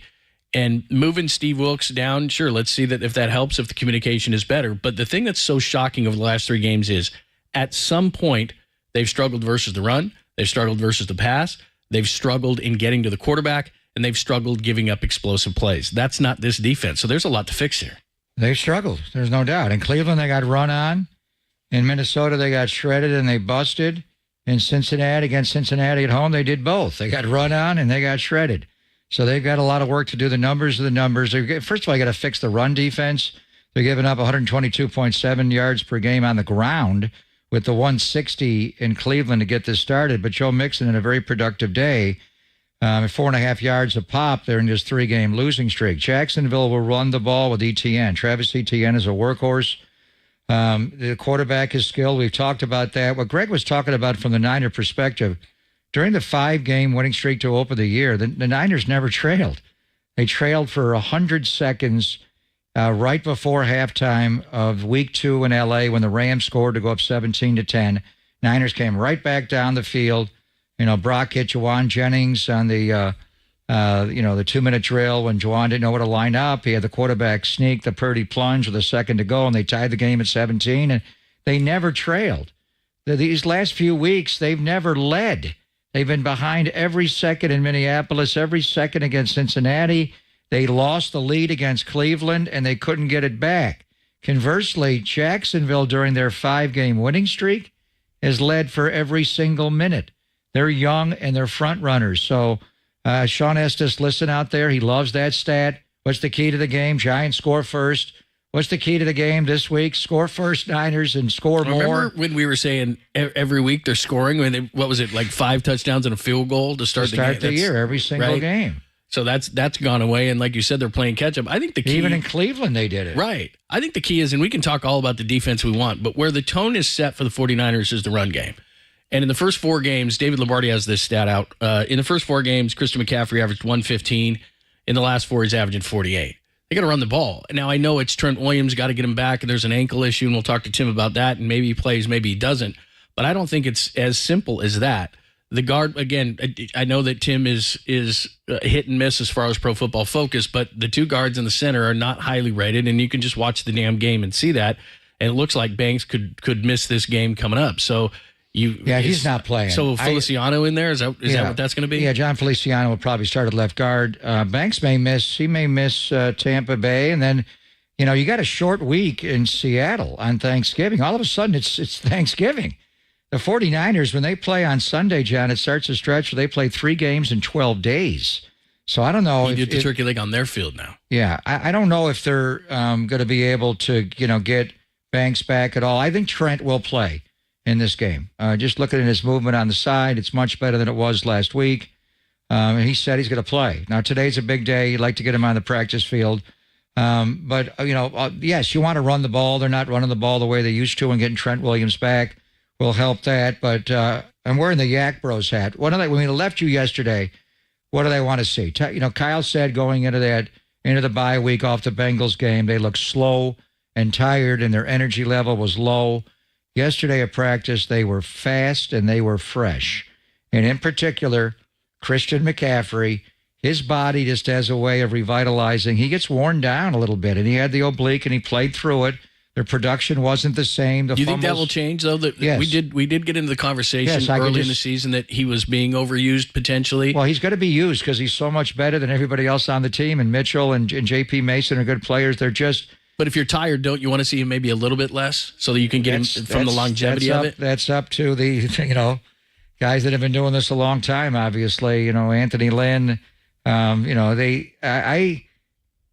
And moving Steve Wilkes down, sure, let's see that if that helps, if the communication is better. But the thing that's so shocking over the last 3 games is, at some point, they've struggled versus the run. They've struggled versus the pass. They've struggled in getting to the quarterback, and they've struggled giving up explosive plays. That's not this defense. So there's a lot to fix here. They've struggled. There's no doubt. In Cleveland, they got run on. In Minnesota, they got shredded and they busted. In Cincinnati, against Cincinnati at home, they did both. They got run on and they got shredded. So they've got a lot of work to do. The numbers are the numbers. First of all, you got to fix the run defense. They're giving up 122.7 yards per game on the ground with the 160 in Cleveland to get this started. But Joe Mixon in a very productive day, at 4.5 yards a pop, they're in this 3-game losing streak. Jacksonville will run the ball with Etienne. Travis Etienne is a workhorse. The quarterback is skilled. We've talked about that. What Greg was talking about from the Niner perspective, during the 5-game winning streak to open the year, the Niners never trailed. They trailed for 100 seconds right before halftime of week 2 in L.A. when the Rams scored to go up 17-10. Niners came right back down the field. Brock hit Juwan Jennings on the 2-minute drill when Juwan didn't know where to line up. He had the quarterback sneak the Purdy plunge with a second to go, and they tied the game at 17, and they never trailed. These last few weeks, they've never led. They've been behind every second in Minneapolis, every second against Cincinnati. They lost the lead against Cleveland, and they couldn't get it back. Conversely, Jacksonville, during their 5-game winning streak, has led for every single minute. They're young, and they're front runners. So Sean Estes, listen out there. He loves that stat. What's the key to the game? Giants score first. What's the key to the game this week? Score first, Niners, and score more. Remember when we were saying every week they're scoring? What was it, like 5 touchdowns and a field goal to start the game? Start the year, every single game. So that's gone away, and like you said, they're playing catch-up. I think the key... Even in Cleveland, they did it. Right. I think the key is, and we can talk all about the defense we want, but where the tone is set for the 49ers is the run game. And in the first 4 games, David Lombardi has this stat out. In the first 4 games, Christian McCaffrey averaged 115. In the last 4, he's averaging 48. They got to run the ball. Now, I know it's Trent Williams, got to get him back, and there's an ankle issue, and we'll talk to Tim about that, and maybe he plays, maybe he doesn't. But I don't think it's as simple as that. The guard, again, I know that Tim is hit and miss as far as Pro Football Focus, but the 2 guards in the center are not highly rated, and you can just watch the damn game and see that. And it looks like Banks could miss this game coming up. So he's not playing. So Feliciano in there, is that what that's going to be? Yeah, John Feliciano will probably start at left guard. Banks may miss. He may miss Tampa Bay, and then you got a short week in Seattle on Thanksgiving. All of a sudden, it's Thanksgiving. The 49ers, when they play on Sunday, John, it starts a stretch where they play 3 games in 12 days. So I don't know. You did the Turkey League on their field now. Yeah, I don't know if they're going to be able to, get Banks back at all. I think Trent will play in this game. Just looking at his movement on the side, it's much better than it was last week. And he said he's going to play. Now, today's a big day. You'd like to get him on the practice field. But yes, you want to run the ball. They're not running the ball the way they used to, and getting Trent Williams back will help that. But I'm wearing the Yak Bros hat. When we left you yesterday, what do they want to see? Kyle said going into the bye week off the Bengals game, they looked slow and tired, and their energy level was low. Yesterday at practice, they were fast and they were fresh. And in particular, Christian McCaffrey, his body just has a way of revitalizing. He gets worn down a little bit, and he had the oblique, and he played through it. Their production wasn't the same. Do you think that will change, though? Yes. We did get into the conversation early in the season that he was being overused potentially. Well, he's going to be used because he's so much better than everybody else on the team, and Mitchell and J.P. Mason are good players. They're just... But if you're tired, don't you want to see him maybe a little bit less so that you can get him from the longevity of it? That's up to the guys that have been doing this a long time. Obviously, Anthony Lynn.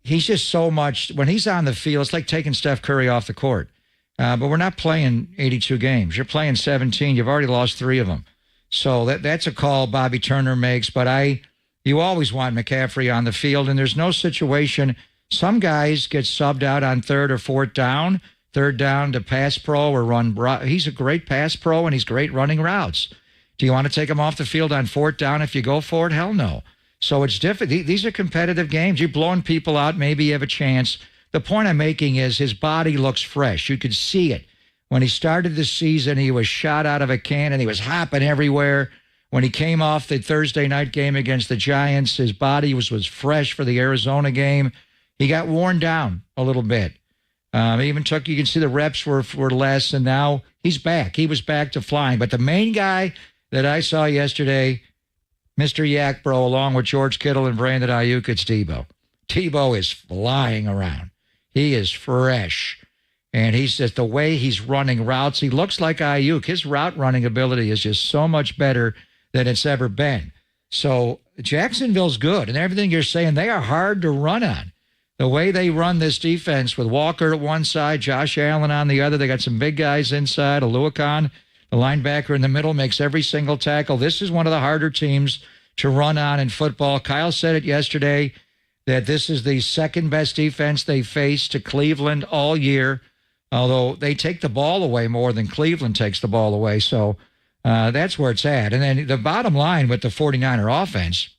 He's just so much when he's on the field. It's like taking Steph Curry off the court. But we're not playing 82 games. You're playing 17. You've already lost 3 of them. So that's a call Bobby Turner makes. But you always want McCaffrey on the field, and there's no situation. Some guys get subbed out on 3rd or 4th down, 3rd down to pass pro or run. He's a great pass pro, and he's great running routes. Do you want to take him off the field on 4th down if you go for it? Hell no. So it's different. These are competitive games. You're blowing people out. Maybe you have a chance. The point I'm making is his body looks fresh. You could see it. When he started the season, he was shot out of a cannon. He was hopping everywhere. When he came off the Thursday night game against the Giants, his body was fresh for the Arizona game. He got worn down a little bit. You can see the reps were less, and now he's back. He was back to flying. But the main guy that I saw yesterday, Mr. Yak Bro, along with George Kittle and Brandon Ayuk, it's Debo. Debo is flying around. He is fresh. And he's just the way he's running routes. He looks like Ayuk. His route running ability is just so much better than it's ever been. So Jacksonville's good. And everything you're saying, they are hard to run on. The way they run this defense with Walker at one side, Josh Allen on the other. They got some big guys inside. Oluokun, the linebacker in the middle, makes every single tackle. This is one of the harder teams to run on in football. Kyle said it yesterday that this is the second best defense they faced to Cleveland all year. Although they take the ball away more than Cleveland takes the ball away. So that's where it's at. And then the bottom line with the 49er offense,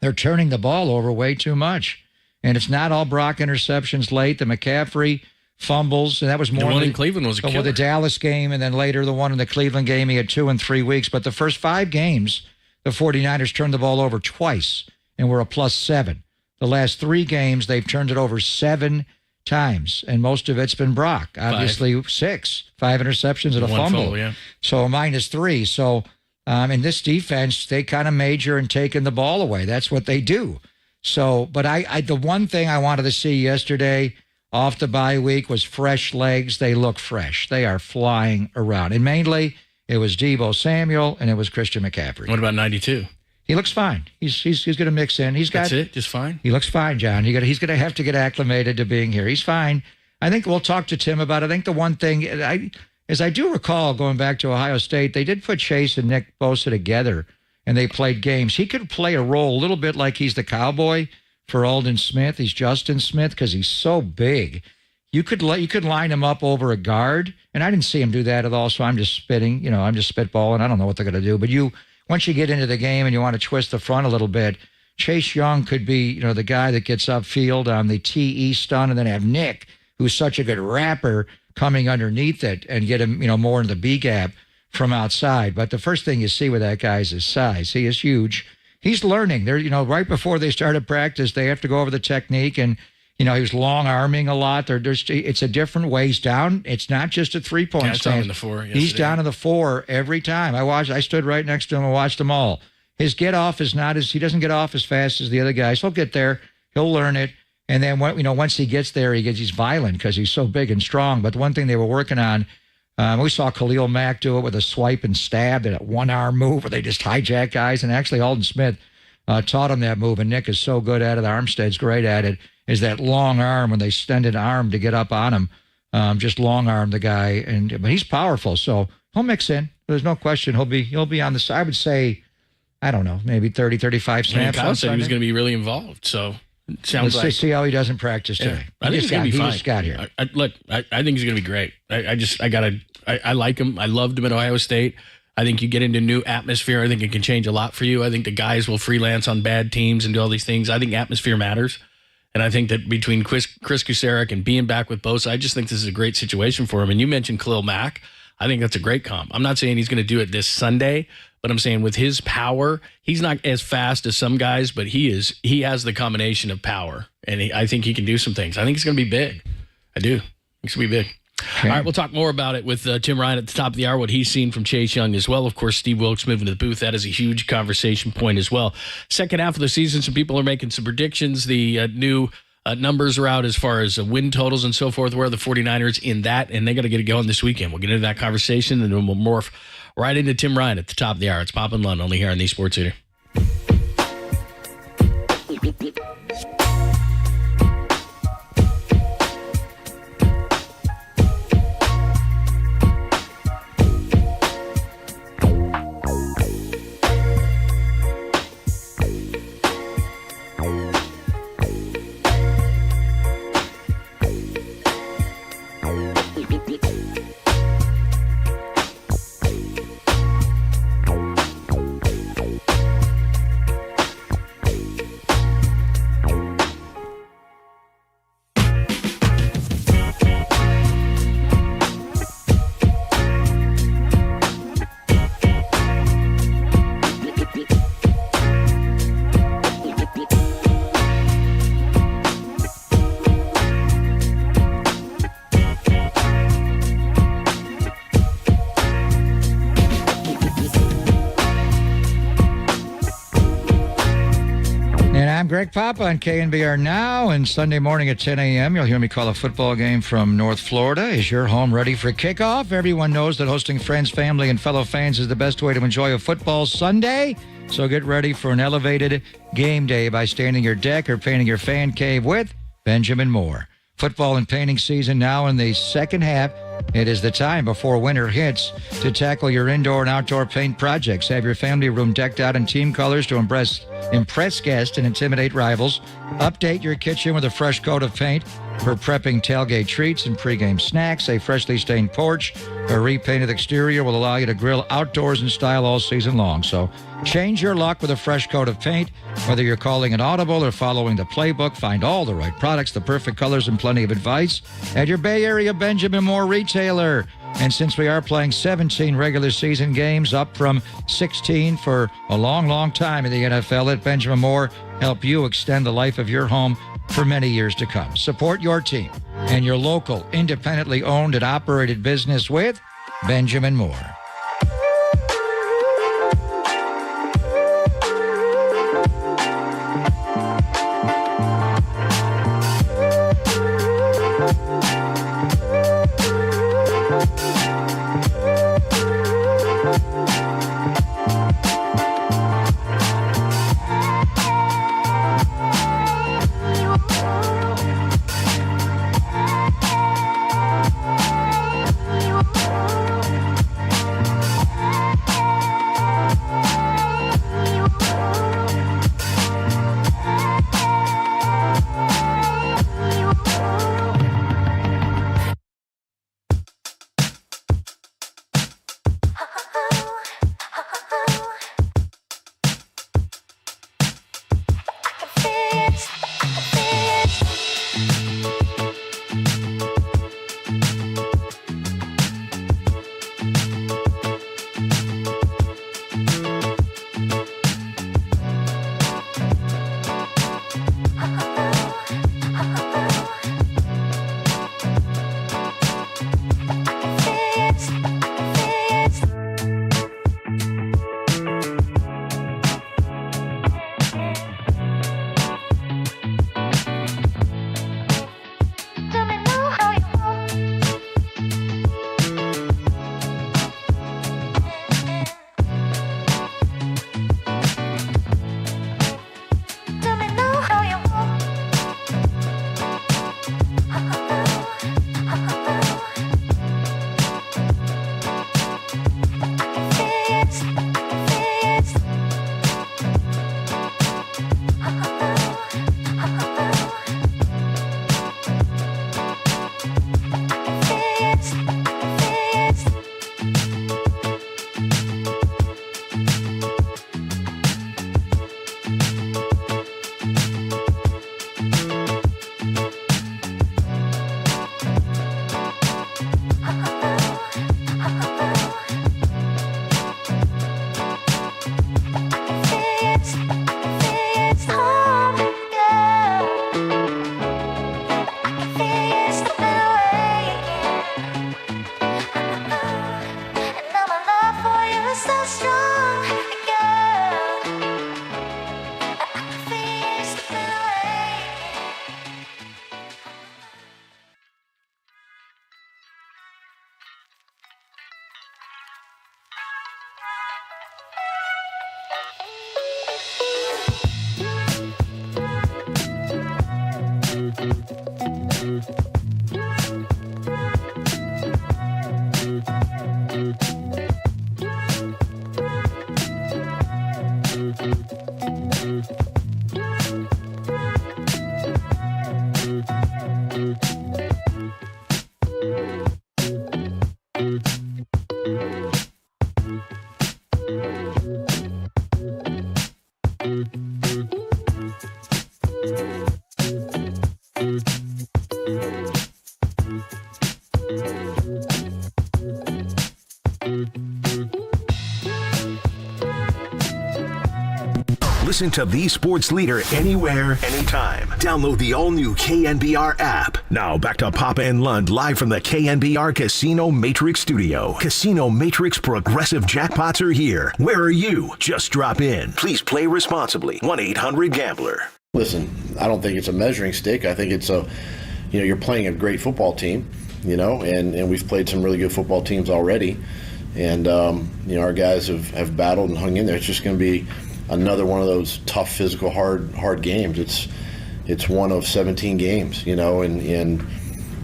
they're turning the ball over way too much. And it's not all Brock interceptions late. The McCaffrey fumbles, and that was more. The one in Cleveland was a killer. With the Dallas game, and then later the one in the Cleveland game, he had 2 in 3 weeks. But the first 5 games, the 49ers turned the ball over twice and were a +7. The last 3 games, they've turned it over 7 times, and most of it's been Brock. Obviously, 6, 5 interceptions and a fumble. Yeah. So -3. So in this defense, they kind of major in taking the ball away. That's what they do. So, but I the one thing I wanted to see yesterday off the bye week was fresh legs. They look fresh. They are flying around, and mainly it was Deebo Samuel and it was Christian McCaffrey. What about 92? He looks fine. He's going to mix in. That's it? Just fine? He looks fine, John. He's going to have to get acclimated to being here. He's fine. I think we'll talk to Tim about it. I think the one thing, as I do recall, going back to Ohio State, they did put Chase and Nick Bosa together, and they played games. He could play a role a little bit like he's the cowboy for Aldon Smith. He's Justin Smith because he's so big. You could line him up over a guard, and I didn't see him do that at all, so I'm just spitting. I'm just spitballing. I don't know what they're going to do. But once you get into the game and you want to twist the front a little bit, Chase Young could be, the guy that gets upfield on the TE stun, and then have Nick, who's such a good rapper, coming underneath it and get him, more in the B gap from outside. But the first thing you see with that guy is his size. He is huge. He's learning. They're, right before they started practice, they have to go over the technique, and he was long arming a lot. It's a different way. He's down. It's not just a 3-point stand. Down in the 4. He's down in the 4 every time. I stood right next to him and watched them all. His get off is he doesn't get off as fast as the other guys. He'll get there. He'll learn it. And then once he gets there, he's violent because he's so big and strong. But the one thing they were working on, we saw Khalil Mack do it with a swipe and stab, that 1-arm move where they just hijack guys. And actually, Aldon Smith taught him that move, and Nick is so good at it. Armstead's great at it. Is that long arm when they extend an arm to get up on him, just long arm the guy, but he's powerful, so he'll mix in. There's no question he'll be on the side. I would say, I don't know, maybe 30, 35 snaps. Kyle said he was going to be really involved, so it sounds Let's see how he does in practice today. I think he's going to be fine. He just got here. I think he's going to be great. I like him. I loved him at Ohio State. I think you get into new atmosphere. I think it can change a lot for you. I think the guys will freelance on bad teams and do all these things. I think atmosphere matters. And I think that between Chris Kusarek and being back with Bosa, I just think this is a great situation for him. And you mentioned Khalil Mack. I think that's a great comp. I'm not saying he's going to do it this Sunday, but I'm saying with his power, he's not as fast as some guys, but he has the combination of power. And I think he can do some things. I think it's going to be big. I do. It's going to be big. Okay. All right, we'll talk more about it with Tim Ryan at the top of the hour, what he's seen from Chase Young as well. Of course, Steve Wilkes moving to the booth. That is a huge conversation point as well. Second half of the season, some people are making some predictions. The new numbers are out as far as win totals and so forth. Where are the 49ers in that? And they got to get it going this weekend. We'll get into that conversation, and then we'll morph right into Tim Ryan at the top of the hour. It's Pop and Lund, only here on the Sports Eater. I'm Greg Papa on KNBR Now, and Sunday morning at 10 a.m. you'll hear me call a football game from North Florida. Is your home ready for kickoff? Everyone knows that hosting friends, family, and fellow fans is the best way to enjoy a football Sunday. So get ready for an elevated game day by staining your deck or painting your fan cave with Benjamin Moore. Football and painting season now in the second half. It is the time before winter hits to tackle your indoor and outdoor paint projects. Have your family room decked out in team colors to impress guests and intimidate rivals. Update your kitchen with a fresh coat of paint for prepping tailgate treats and pregame snacks. A freshly stained porch or repainted exterior will allow you to grill outdoors in style all season long. So change your luck with a fresh coat of paint. Whether you're calling an audible or following the playbook, find all the right products, the perfect colors, and plenty of advice at your Bay Area Benjamin Moore retailer. And since we are playing 17 regular season games, up from 16 for a long, long time in the NFL, let Benjamin Moore help you extend the life of your home for many years to come. Support your team and your local, independently owned and operated business with Benjamin Moore. Listen to the sports leader anywhere, anytime. Download the all-new KNBR app. Now back to Papa and Lund live from the KNBR Casino Matrix Studio. Casino Matrix Progressive Jackpots are here. Where are you? Just drop in. Please play responsibly. 1-800-GAMBLER. Listen, I don't think it's a measuring stick. I think it's you're playing a great football team, and we've played some really good football teams already. And, our guys have battled and hung in there. It's just going to be another one of those tough, physical, hard games. It's one of 17 games, and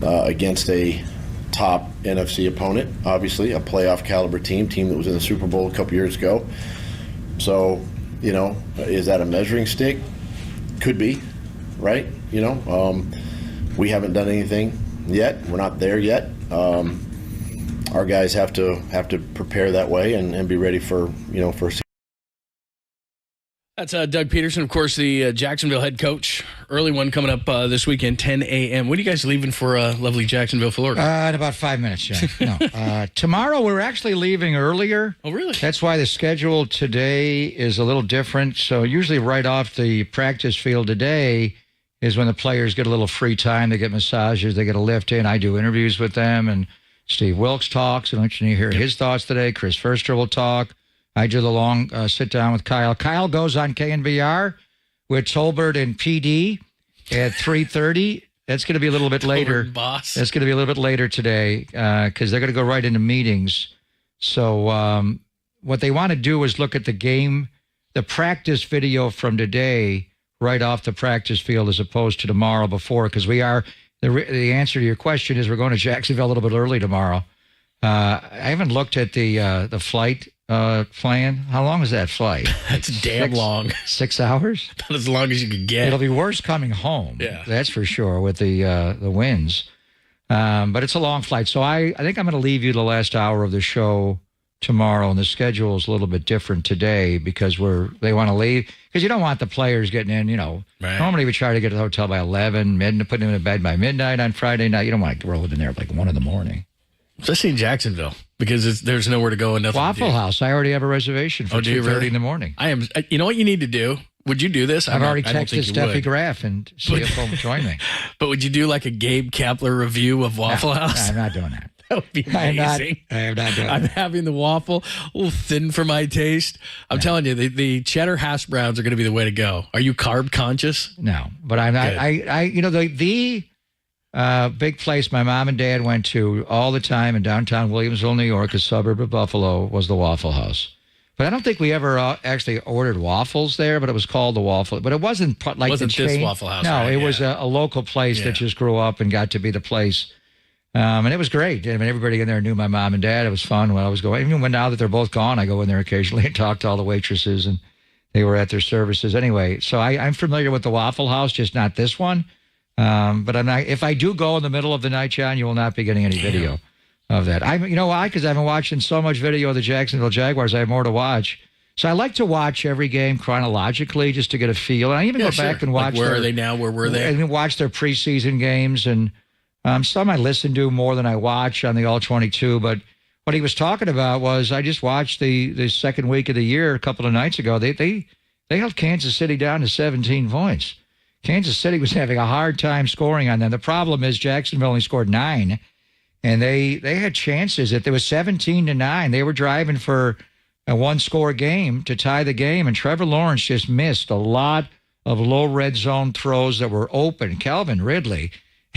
against a top NFC opponent, obviously, a playoff caliber team that was in the Super Bowl a couple years ago. So, is that a measuring stick? Could be, right? We haven't done anything yet. We're not there yet. Our guys have to prepare that way and be ready for for. That's Doug Peterson, of course, the Jacksonville head coach. Early one coming up this weekend, 10 a.m. When are you guys leaving for lovely Jacksonville, Florida? In about 5 minutes, yeah. No. Tomorrow we're actually leaving earlier. Oh, really? That's why the schedule today is a little different. So usually right off the practice field today is when the players get a little free time. They get massages. They get a lift in. I do interviews with them, and Steve Wilkes talks. I want you to hear his thoughts today. Chris Furster will talk. I do the long sit-down with Kyle. Kyle goes on KNBR with Tolbert and PD at 3:30. That's going to be a little bit later. Boss. That's going to be a little bit later today because they're going to go right into meetings. So what they want to do is look at the practice video from today right off the practice field as opposed to tomorrow before, because we are the answer to your question is we're going to Jacksonville a little bit early tomorrow. I haven't looked at the flight plan. How long is that flight? That's damn long. 6 hours? About as long as you can get. It'll be worse coming home. Yeah. That's for sure with the winds. But it's a long flight. So I think I'm going to leave you the last hour of the show tomorrow, and the schedule is a little bit different today because they want to leave. Because you don't want the players getting in, Right. Normally we try to get to the hotel by 11, put them in bed by midnight on Friday night. You don't want to roll in there at like 1 a.m. Especially in Jacksonville, because there's nowhere to go and nothing Waffle to do. House. I already have a reservation for 2:30 in the morning. I am. You know what you need to do? Would you do this? I've already texted Steffi Graf and see if he'll join me. But would you do like a Gabe Kapler review of Waffle House? I'm not doing that. That would be amazing. I am not doing I'm that. having the waffle a little thin for my taste. I'm telling you, the cheddar hash browns are going to be the way to go. Are you carb conscious? No, but I'm not. The big place my mom and dad went to all the time in downtown Williamsville, New York, a suburb of Buffalo, was the Waffle House. But I don't think we ever actually ordered waffles there, but it was called the Waffle. But it wasn't like wasn't the chain. This Waffle House. No, right? it was a local place that just grew up and got to be the place. And it was great. I mean, everybody in there knew my mom and dad. It was fun when I was going. Even now that they're both gone, I go in there occasionally and talk to all the waitresses, and they were at their services anyway. So I'm familiar with the Waffle House, just not this one. But I'm not. If I do go in the middle of the night, John, you will not be getting any video of that. You know why? Because I've been watching so much video of the Jacksonville Jaguars. I have more to watch. So I like to watch every game chronologically just to get a feel. And I even go back and watch. Like where are they now? Where were they? And watch their preseason games. And some I listen to more than I watch on the All-22. But what he was talking about was I just watched the second week of the year a couple of nights ago. They held Kansas City down to 17 points. Kansas City was having a hard time scoring on them. The problem is Jacksonville only scored 9, and they had chances. If it was 17-9, they were driving for a one-score game to tie the game, and Trevor Lawrence just missed a lot of low red zone throws that were open. Calvin Ridley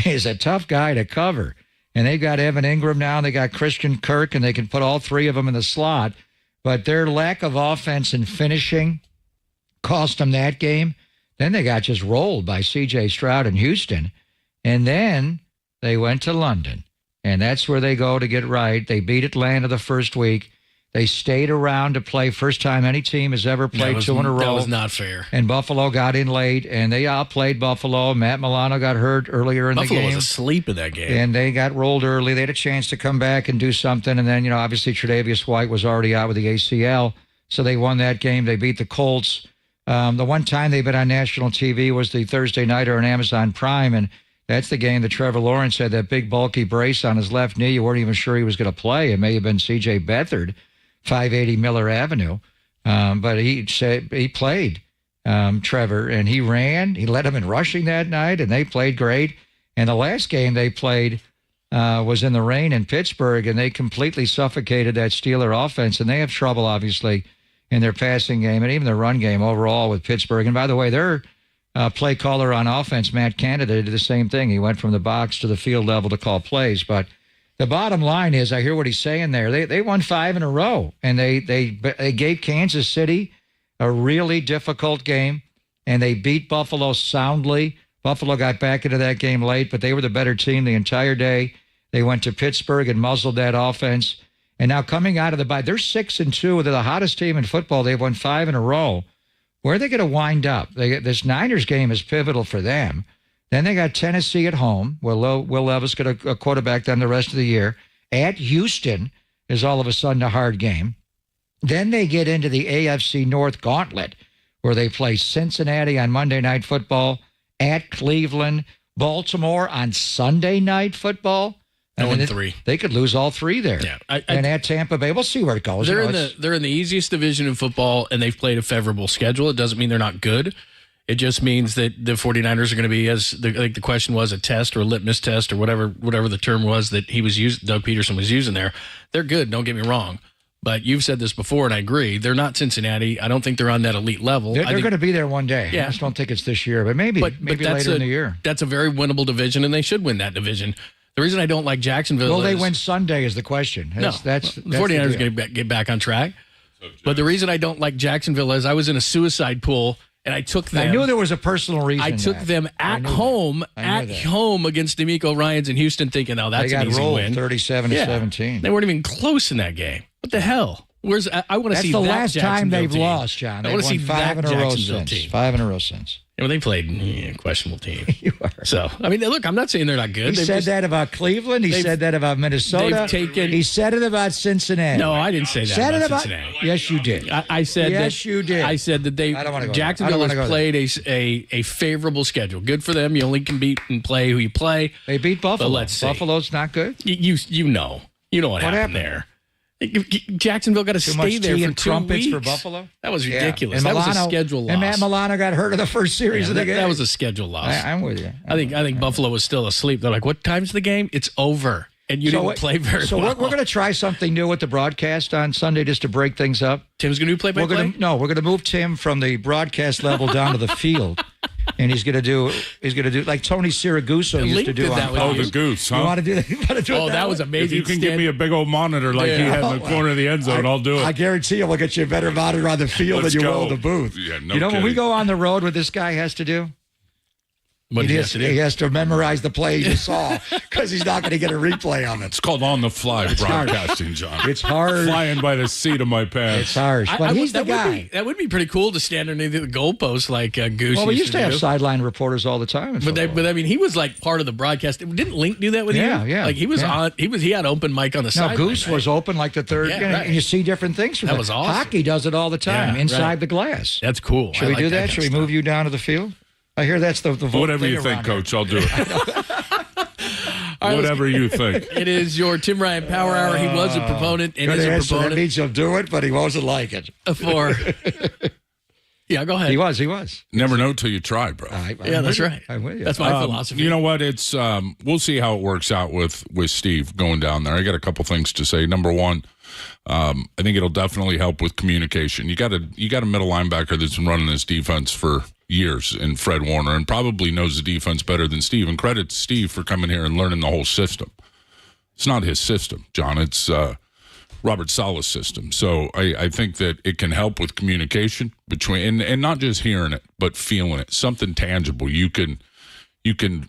is a tough guy to cover, and they've got Evan Ingram now, and they got Christian Kirk, and they can put all three of them in the slot, but their lack of offense and finishing cost them that game. Then they got just rolled by C.J. Stroud in Houston. And then they went to London. And that's where they go to get right. They beat Atlanta the first week. They stayed around to play. First time any team has ever played two in a row. That was not fair. And Buffalo got in late, and they outplayed Buffalo. Matt Milano got hurt earlier in the game. Buffalo was asleep in that game. And they got rolled early. They had a chance to come back and do something. And then, obviously Tre'Davious White was already out with the ACL. So they won that game. They beat the Colts. The one time they've been on national TV was the Thursday nighter on Amazon Prime, and that's the game that Trevor Lawrence had that big bulky brace on his left knee. You weren't even sure he was going to play. It may have been C.J. Beathard, 580 Miller Avenue, but he played, Trevor, and he ran. He led them in rushing that night, and they played great. And the last game they played was in the rain in Pittsburgh, and they completely suffocated that Steeler offense, and they have trouble, obviously, in their passing game and even their run game overall with Pittsburgh. And by the way, they're play caller on offense, Matt Canada, did the same thing. He went from the box to the field level to call plays. But the bottom line is, I hear what he's saying there. They won 5 in a row, and they gave Kansas City a really difficult game, and they beat Buffalo soundly. Buffalo got back into that game late, but they were the better team the entire day. They went to Pittsburgh and muzzled that offense. And now coming out of the bye, they're 6-2. They're the hottest team in football. They've won 5 in a row. Where are they going to wind up? This Niners game is pivotal for them. Then they got Tennessee at home. Will Levis get a quarterback them the rest of the year. At Houston is all of a sudden a hard game. Then they get into the AFC North gauntlet, where they play Cincinnati on Monday Night Football, at Cleveland, Baltimore on Sunday Night Football. 0-3. They could lose all 3 there. Yeah, and at Tampa Bay, we'll see where it goes. They're in the easiest division in football, and they've played a favorable schedule. It doesn't mean they're not good. It just means that the 49ers are going to be, I think the question was, a test or a litmus test or whatever the term was that Doug Peterson was using there. They're good, don't get me wrong. But you've said this before, and I agree. They're not Cincinnati. I don't think they're on that elite level. They're going to be there one day. Yeah. I just don't think it's this year, but maybe later in the year. That's a very winnable division, and they should win that division. The reason I don't like Jacksonville Will they win Sunday is the question. The 49ers going to get back on track. But the reason I don't like Jacksonville is I was in a suicide pool, and I took them. I knew there was a personal reason. I took them at home against D'Amico Ryans in Houston, thinking, that's an easy win. 37-17. They weren't even close in that game. What the hell? I want to see that. That's the last time they've team. lost, John. I want to see 5 in a row since. Team. 5 in a row since. Yeah, well, they played a questionable team. You are. So, I mean, look, I'm not saying they're not good. He said that about Cleveland. He said that about Minnesota. He said it about Cincinnati. No, I didn't say that about Cincinnati. Yes, you did. I said that. Yes, you did. I said that Jacksonville has played a favorable schedule. Good for them. You only can beat and play who you play. They beat Buffalo. But let's see. Buffalo's not good? You know what happened there. Jacksonville got to stay there for 2 weeks. For Buffalo? That was ridiculous. And that Milano, was a schedule loss. And Matt Milano got hurt in the first series of the game. That was a schedule loss. I'm with you. I think Buffalo was still asleep. They're like, what time's the game? It's over. And you didn't play very well. So we're going to try something new with the broadcast on Sunday just to break things up. Tim's going to do play-by-play? No, we're going to move Tim from the broadcast level down to the field. And he's going to do like Tony Siragusa used to do. The goose, huh? You want to do that? That was amazing. If you can give me a big old monitor like he had in the corner of the end zone, I'll do it. I guarantee you we'll get you a better monitor on the field than you will in the booth. Yeah, no kidding. When we go on the road, what this guy has to do? He has to memorize the play you saw because he's not going to get a replay of it. It's called on-the-fly broadcasting, John. It's hard. Flying by the seat of my pants. It's harsh, but he's the guy. That would be pretty cool to stand underneath the goalpost like Goose. Well, we used to have sideline reporters all the time. But I mean, he was like part of the broadcast. Didn't Link do that with you? Yeah. Like he was on. He had open mic on the side. Goose was open like the third. Yeah, and you see different things from that. Was awesome. Hockey does it all the time inside the glass. That's cool. Should we do that? Should we move you down to the field? I hear that's the whatever you think, Coach. I'll do it. Whatever you think. It is your Tim Ryan Power Hour. He was a proponent and is a proponent. That means he'll do it, but he wasn't like it. Yeah, go ahead. He was. Never know till you try, bro. That's right. I'm with you. That's my philosophy. You know what? It's we'll see how it works out with Steve going down there. I got a couple things to say. Number one, I think it'll definitely help with communication. You got a middle linebacker that's been running this defense for years in Fred Warner and probably knows the defense better than Steve. And credit to Steve for coming here and learning the whole system. It's not his system, John. It's Robert Saleh's system. So I think that it can help with communication between and not just hearing it, but feeling it. Something tangible. You can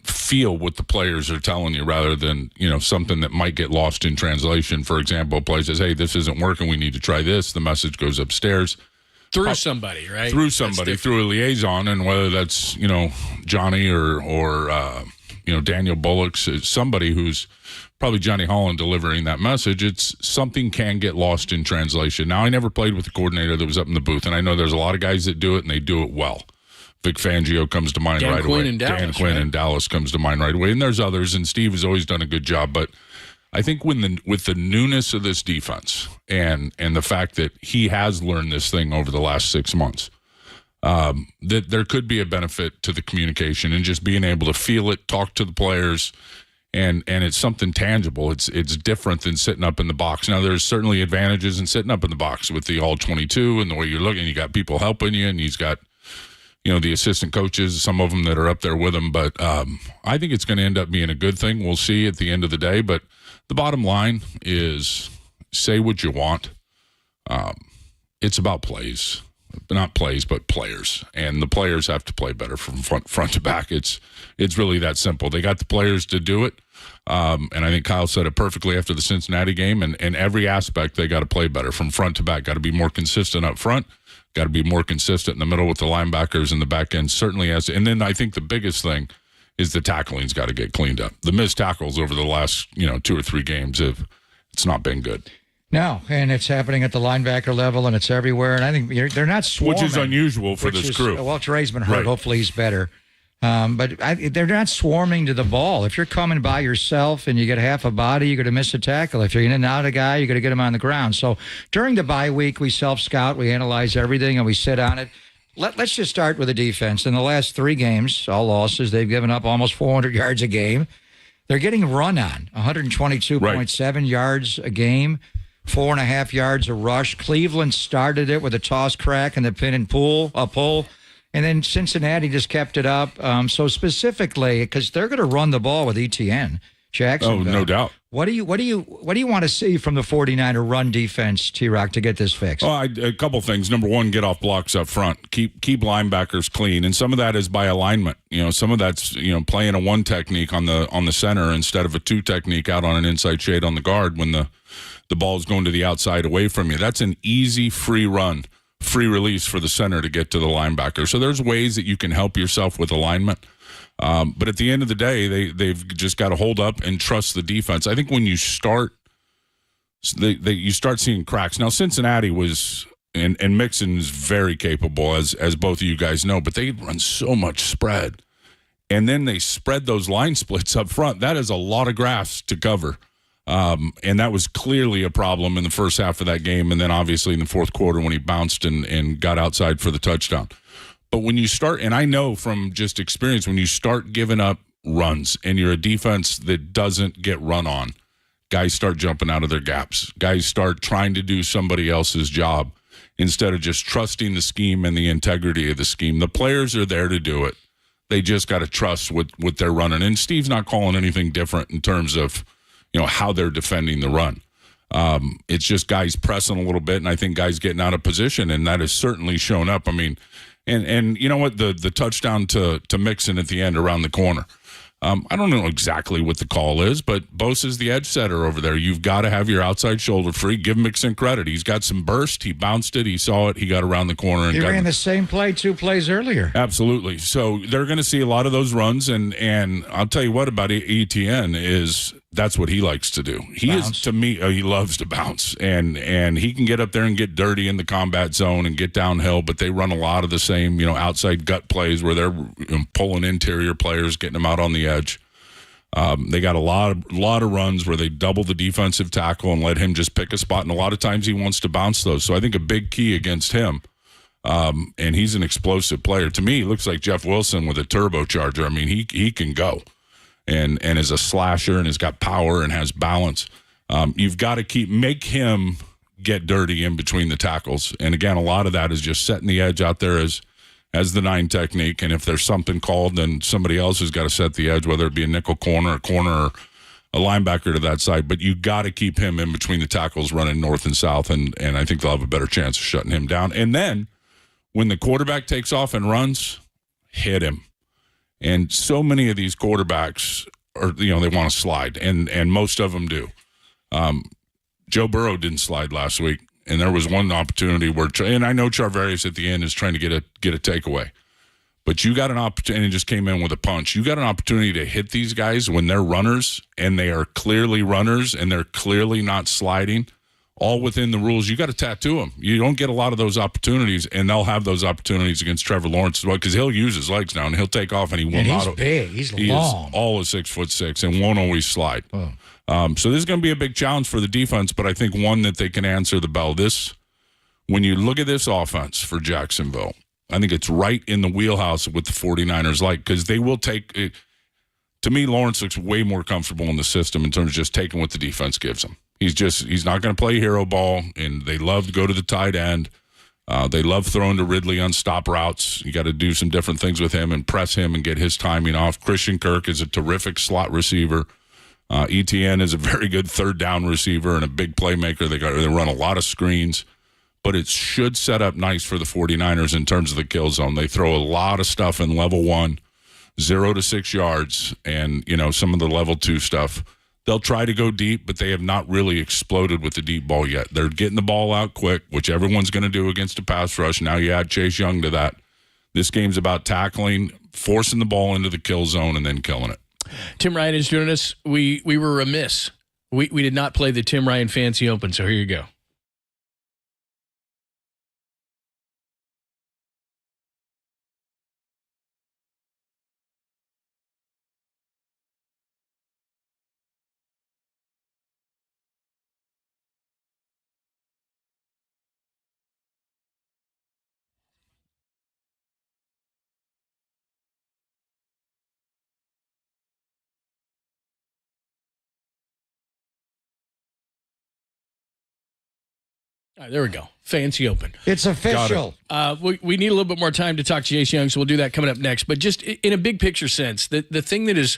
feel what the players are telling you rather than, something that might get lost in translation. For example, a player says, hey, this isn't working. We need to try this. The message goes upstairs. Through somebody, right? Through somebody, through a liaison, and whether that's, Johnny or Daniel Bullock's, somebody who's probably Johnny Holland delivering that message, it's something can get lost in translation. Now, I never played with a coordinator that was up in the booth, and I know there's a lot of guys that do it, and they do it well. Vic Fangio comes to mind right away. Dan Quinn in Dallas comes to mind right away, and there's others, and Steve has always done a good job, but I think with the newness of this defense and the fact that he has learned this thing over the last 6 months, that there could be a benefit to the communication and just being able to feel it, talk to the players, and it's something tangible. It's different than sitting up in the box. Now, there's certainly advantages in sitting up in the box with the all-22 and the way you're looking. You got people helping you, and he's got the assistant coaches, some of them that are up there with him. But I think it's going to end up being a good thing. We'll see at the end of the day. But the bottom line is say what you want. It's about plays. Not plays, but players. And the players have to play better from front to back. It's really that simple. They got the players to do it. And I think Kyle said it perfectly after the Cincinnati game. And every aspect, they got to play better from front to back. Got to be more consistent up front. Got to be more consistent in the middle with the linebackers and the back end. Certainly has. And then I think the biggest thing is the tackling's got to get cleaned up. The missed tackles over the last 2 or 3 games it's not been good. No, and it's happening at the linebacker level, and it's everywhere. And I think they're not swarming. Which is unusual for this crew. Well, Trey's been hurt. Right. Hopefully he's better. But they're not swarming to the ball. If you're coming by yourself and you get half a body, you're going to miss a tackle. If you're in and out a guy, you're going to get him on the ground. So during the bye week, we self-scout, we analyze everything, and we sit on it. Let's just start with the defense. In the last 3 games, all losses, they've given up almost 400 yards a game. They're getting run on, 122.7 yards a game. 4.5 yards a rush. Cleveland started it with a toss crack and the pin and pull, and then Cincinnati just kept it up. So specifically, because they're going to run the ball with ETN, Jacksonville. Oh, no doubt. What do you want to see from the 49er run defense, T-Rock, to get this fixed? Well, a couple things. Number one, get off blocks up front. Keep linebackers clean, and some of that is by alignment. Some of that's playing a 1 technique on the center instead of a 2 technique out on an inside shade on the guard when the ball is going to the outside away from you. That's an easy free run, free release for the center to get to the linebacker. So there's ways that you can help yourself with alignment. But at the end of the day, they've just got to hold up and trust the defense. I think when you start, you start seeing cracks. Now, Cincinnati was, and Mixon's very capable, as both of you guys know, but they run so much spread. And then they spread those line splits up front. That is a lot of grass to cover. And that was clearly a problem in the first half of that game. And then obviously in the fourth quarter when he bounced and got outside for the touchdown. But when you start, and I know from just experience, when you start giving up runs and you're a defense that doesn't get run on, guys start jumping out of their gaps. Guys start trying to do somebody else's job instead of just trusting the scheme and the integrity of the scheme. The players are there to do it. They just got to trust what they're running. And Steve's not calling anything different in terms of how they're defending the run. It's just guys pressing a little bit, and I think guys getting out of position, and that has certainly shown up. I mean, and you know what? The touchdown to Mixon at the end around the corner. I don't know exactly what the call is, but Bosa's the edge setter over there. You've got to have your outside shoulder free. Give Mixon credit. He's got some burst. He bounced it. He saw it. He got around the corner. And he ran the same play 2 plays earlier. Absolutely. So they're going to see a lot of those runs, and I'll tell you what about ETN is that's what he likes to do. He bounce. Is, to me, he loves to bounce, and he can get up there and get dirty in the combat zone and get downhill, but they run a lot of the same, outside gut plays where they're pulling interior players, getting them out on the edge. They got a lot of runs where they double the defensive tackle and let him just pick a spot, and a lot of times he wants to bounce those. So I think a big key against him, and he's an explosive player. To me, he looks like Jeff Wilson with a turbocharger. I mean, he can go. And is a slasher and has got power and has balance. You've got to make him get dirty in between the tackles. And again, a lot of that is just setting the edge out there as the 9 technique. And if there's something called, then somebody else has got to set the edge, whether it be a nickel corner, or a linebacker to that side. But you got to keep him in between the tackles running north and south. And I think they'll have a better chance of shutting him down. And then when the quarterback takes off and runs, hit him. And so many of these quarterbacks are, they want to slide, and most of them do. Joe Burrow didn't slide last week, and there was one opportunity where, and I know Charvarius at the end is trying to get a takeaway, but you got an opportunity, and just came in with a punch. You got an opportunity to hit these guys when they're runners, and they are clearly runners, and they're clearly not sliding. All within the rules. You got to tattoo them. You don't get a lot of those opportunities, and they'll have those opportunities against Trevor Lawrence as well, because he'll use his legs now, and he'll take off, and he will not. He's big. He's long. Is all of 6'6" and won't always slide. Oh. So this is going to be a big challenge for the defense, but I think one that they can answer the bell. When you look at this offense for Jacksonville, I think it's right in the wheelhouse with the 49ers, because they will take it. To me, Lawrence looks way more comfortable in the system in terms of just taking what the defense gives him. He's not going to play hero ball, and they love to go to the tight end. They love throwing to Ridley on stop routes. You got to do some different things with him and press him and get his timing off. Christian Kirk is a terrific slot receiver. ETN is a very good third down receiver and a big playmaker. They run a lot of screens. But it should set up nice for the 49ers in terms of the kill zone. They throw a lot of stuff in level 1, 0 to 6 yards, and, some of the level 2 stuff. They'll try to go deep, but they have not really exploded with the deep ball yet. They're getting the ball out quick, which everyone's going to do against a pass rush. Now you add Chase Young to that. This game's about tackling, forcing the ball into the kill zone, and then killing it. Tim Ryan is joining us. We were remiss. We did not play the Tim Ryan Fancy Open, so here you go. All right, there we go. Fancy Open. It's official. We need a little bit more time to talk to Chase Young, so we'll do that coming up next. But just in a big picture sense, the thing that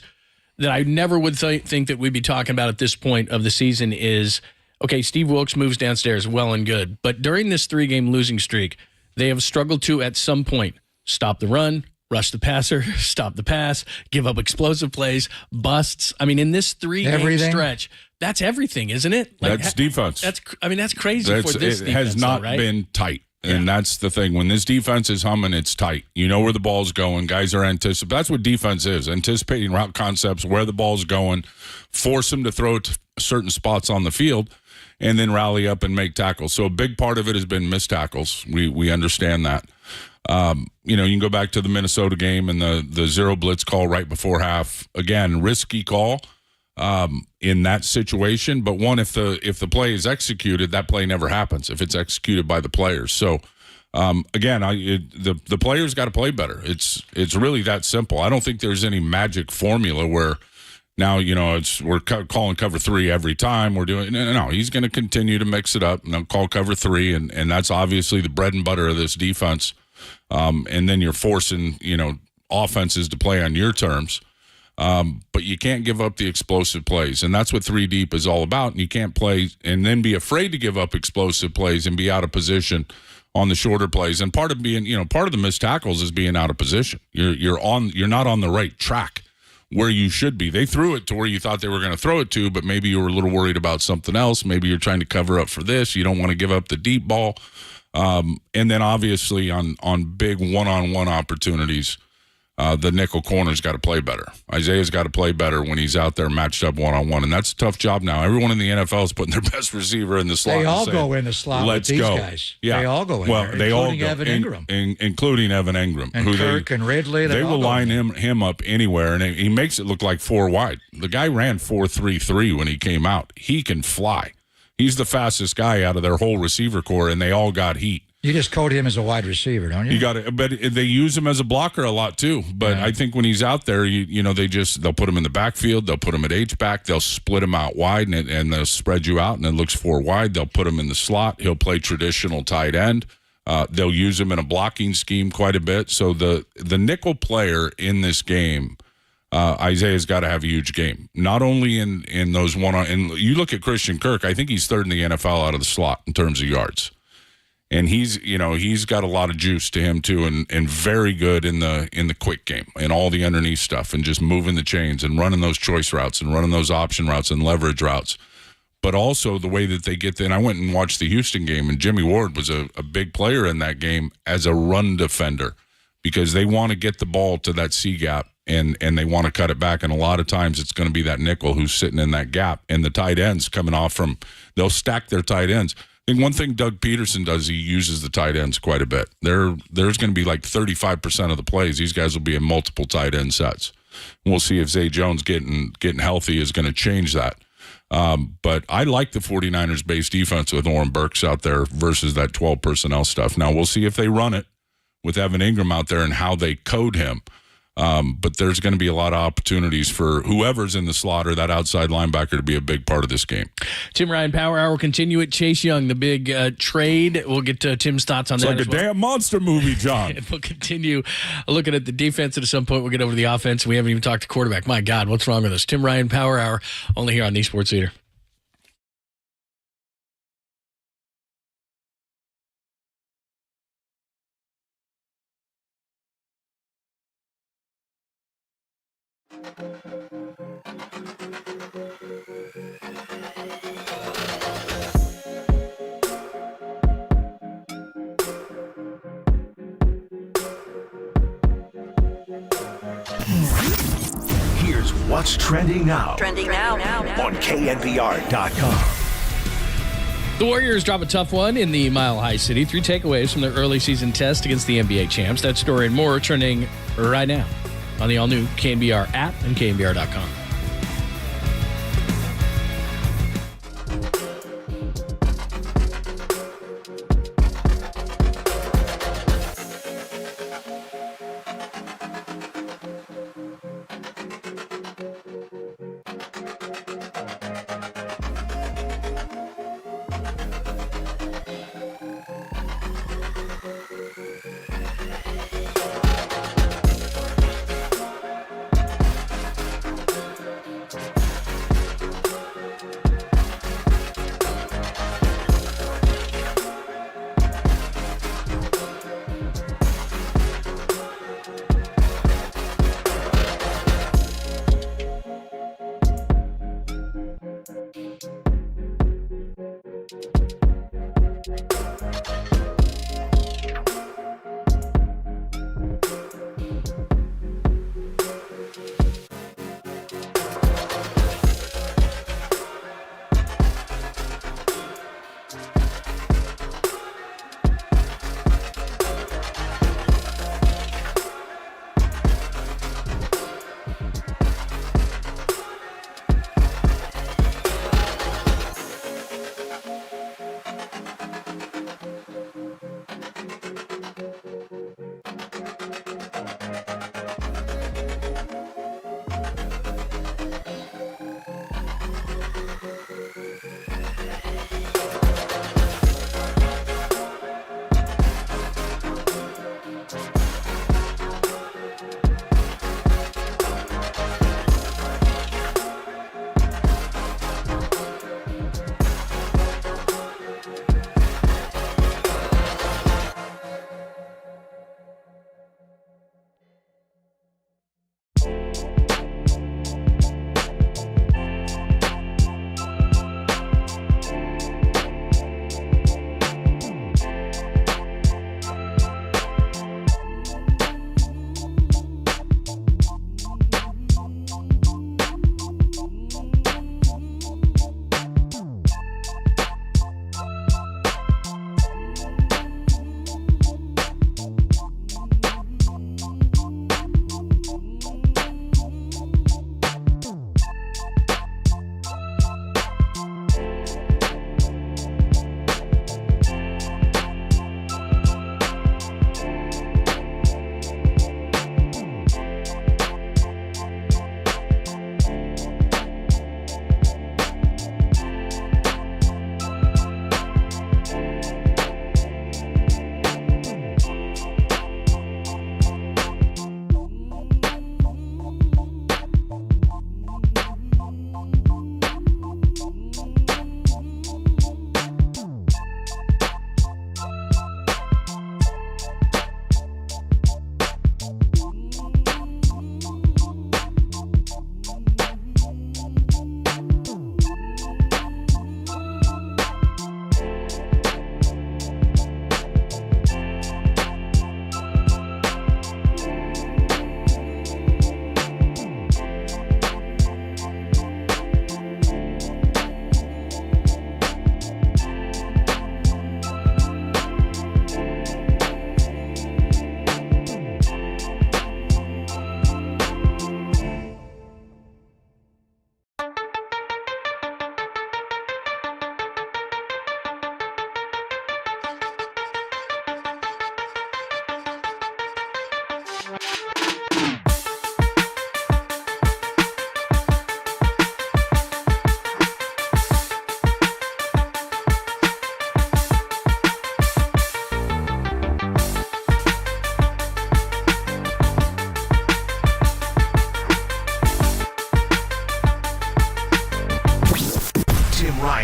I never would think that we'd be talking about at this point of the season is, okay, Steve Wilkes moves downstairs, well and good. But during this 3-game losing streak, they have struggled to, at some point, stop the run, rush the passer, stop the pass, give up explosive plays, busts. I mean, in this 3-game stretch, that's everything, isn't it? That's defense. That's crazy for this defense. It has not been tight. And that's the thing. When this defense is humming, it's tight. You know where the ball's going. Guys are anticipating. That's what defense is, anticipating route concepts, where the ball's going, force them to throw to certain spots on the field, and then rally up and make tackles. So a big part of it has been missed tackles. We understand that. You can go back to the Minnesota game and the zero blitz call right before half. Again, risky call in that situation. But one, if the play is executed, that play never happens if it's executed by the players. So again, the players got to play better. It's really that simple. I don't think there's any magic formula where now we're calling cover 3 every time. We're doing no. He's going to continue to mix it up and call cover 3, and that's obviously the bread and butter of this defense. And then you're forcing offenses to play on your terms. But you can't give up the explosive plays, and that's what 3 deep is all about. And you can't play and then be afraid to give up explosive plays and be out of position on the shorter plays. And part of being, part of the missed tackles is being out of position. You're not on the right track where you should be. They threw it to where you thought they were going to throw it to, but maybe you were a little worried about something else. Maybe you're trying to cover up for this. You don't want to give up the deep ball. And then obviously on big one-on-one opportunities, the nickel corner's got to play better. Isaiah's got to play better when he's out there matched up one-on-one, and that's a tough job now. Everyone in the NFL is putting their best receiver in the slot. They all go in the slot with these guys. Yeah. They all go in there, they all including go, Evan Ingram. Including Evan Ingram. And Kirk and Ridley. They will line him up anywhere, and he makes it look like 4 wide. The guy ran 4.33 when he came out. He can fly. He's the fastest guy out of their whole receiver core, and they all got heat. You just code him as a wide receiver, don't you? You got it, but they use him as a blocker a lot too. But I think when he's out there, they'll put him in the backfield, they'll put him at H-back, they'll split him out wide, and they'll spread you out, and it looks 4 wide. They'll put him in the slot. He'll play traditional tight end. They'll use him in a blocking scheme quite a bit. So the nickel player in this game, Isaiah's got to have a huge game. Not only in those and you look at Christian Kirk, I think he's 3rd in the NFL out of the slot in terms of yards. And he's got a lot of juice to him too, and very good in the quick game and all the underneath stuff and just moving the chains and running those choice routes and running those option routes and leverage routes. But also the way that they get there. And I went and watched the Houston game, and Jimmy Ward was a big player in that game as a run defender because they want to get the ball to that C gap and they want to cut it back. And a lot of times it's going to be that nickel who's sitting in that gap, and the tight ends coming off they'll stack their tight ends. I think one thing Doug Peterson does, he uses the tight ends quite a bit. There's going to be like 35% of the plays. These guys will be in multiple tight end sets. We'll see if Zay Jones getting healthy is going to change that. But I like the 49ers base defense with Oren Burks out there versus that 12 personnel stuff. Now we'll see if they run it with Evan Ingram out there and how they code him. But there's going to be a lot of opportunities for whoever's in the slot or that outside linebacker to be a big part of this game. Tim Ryan Power Hour will continue at Chase Young, the big trade. We'll get to Tim's thoughts on that. It's like a damn monster movie, John. And we'll continue looking at the defense, and at some point we'll get over to the offense. We haven't even talked to quarterback. My God, what's wrong with us? Tim Ryan Power Hour, only here on the Sports Leader. Here's what's trending now. Trending now. On KNBR.com. The Warriors drop a tough one in the Mile High City. 3 takeaways from their early season test against the NBA champs. That story and more trending right now on the all-new KNBR app and KNBR.com.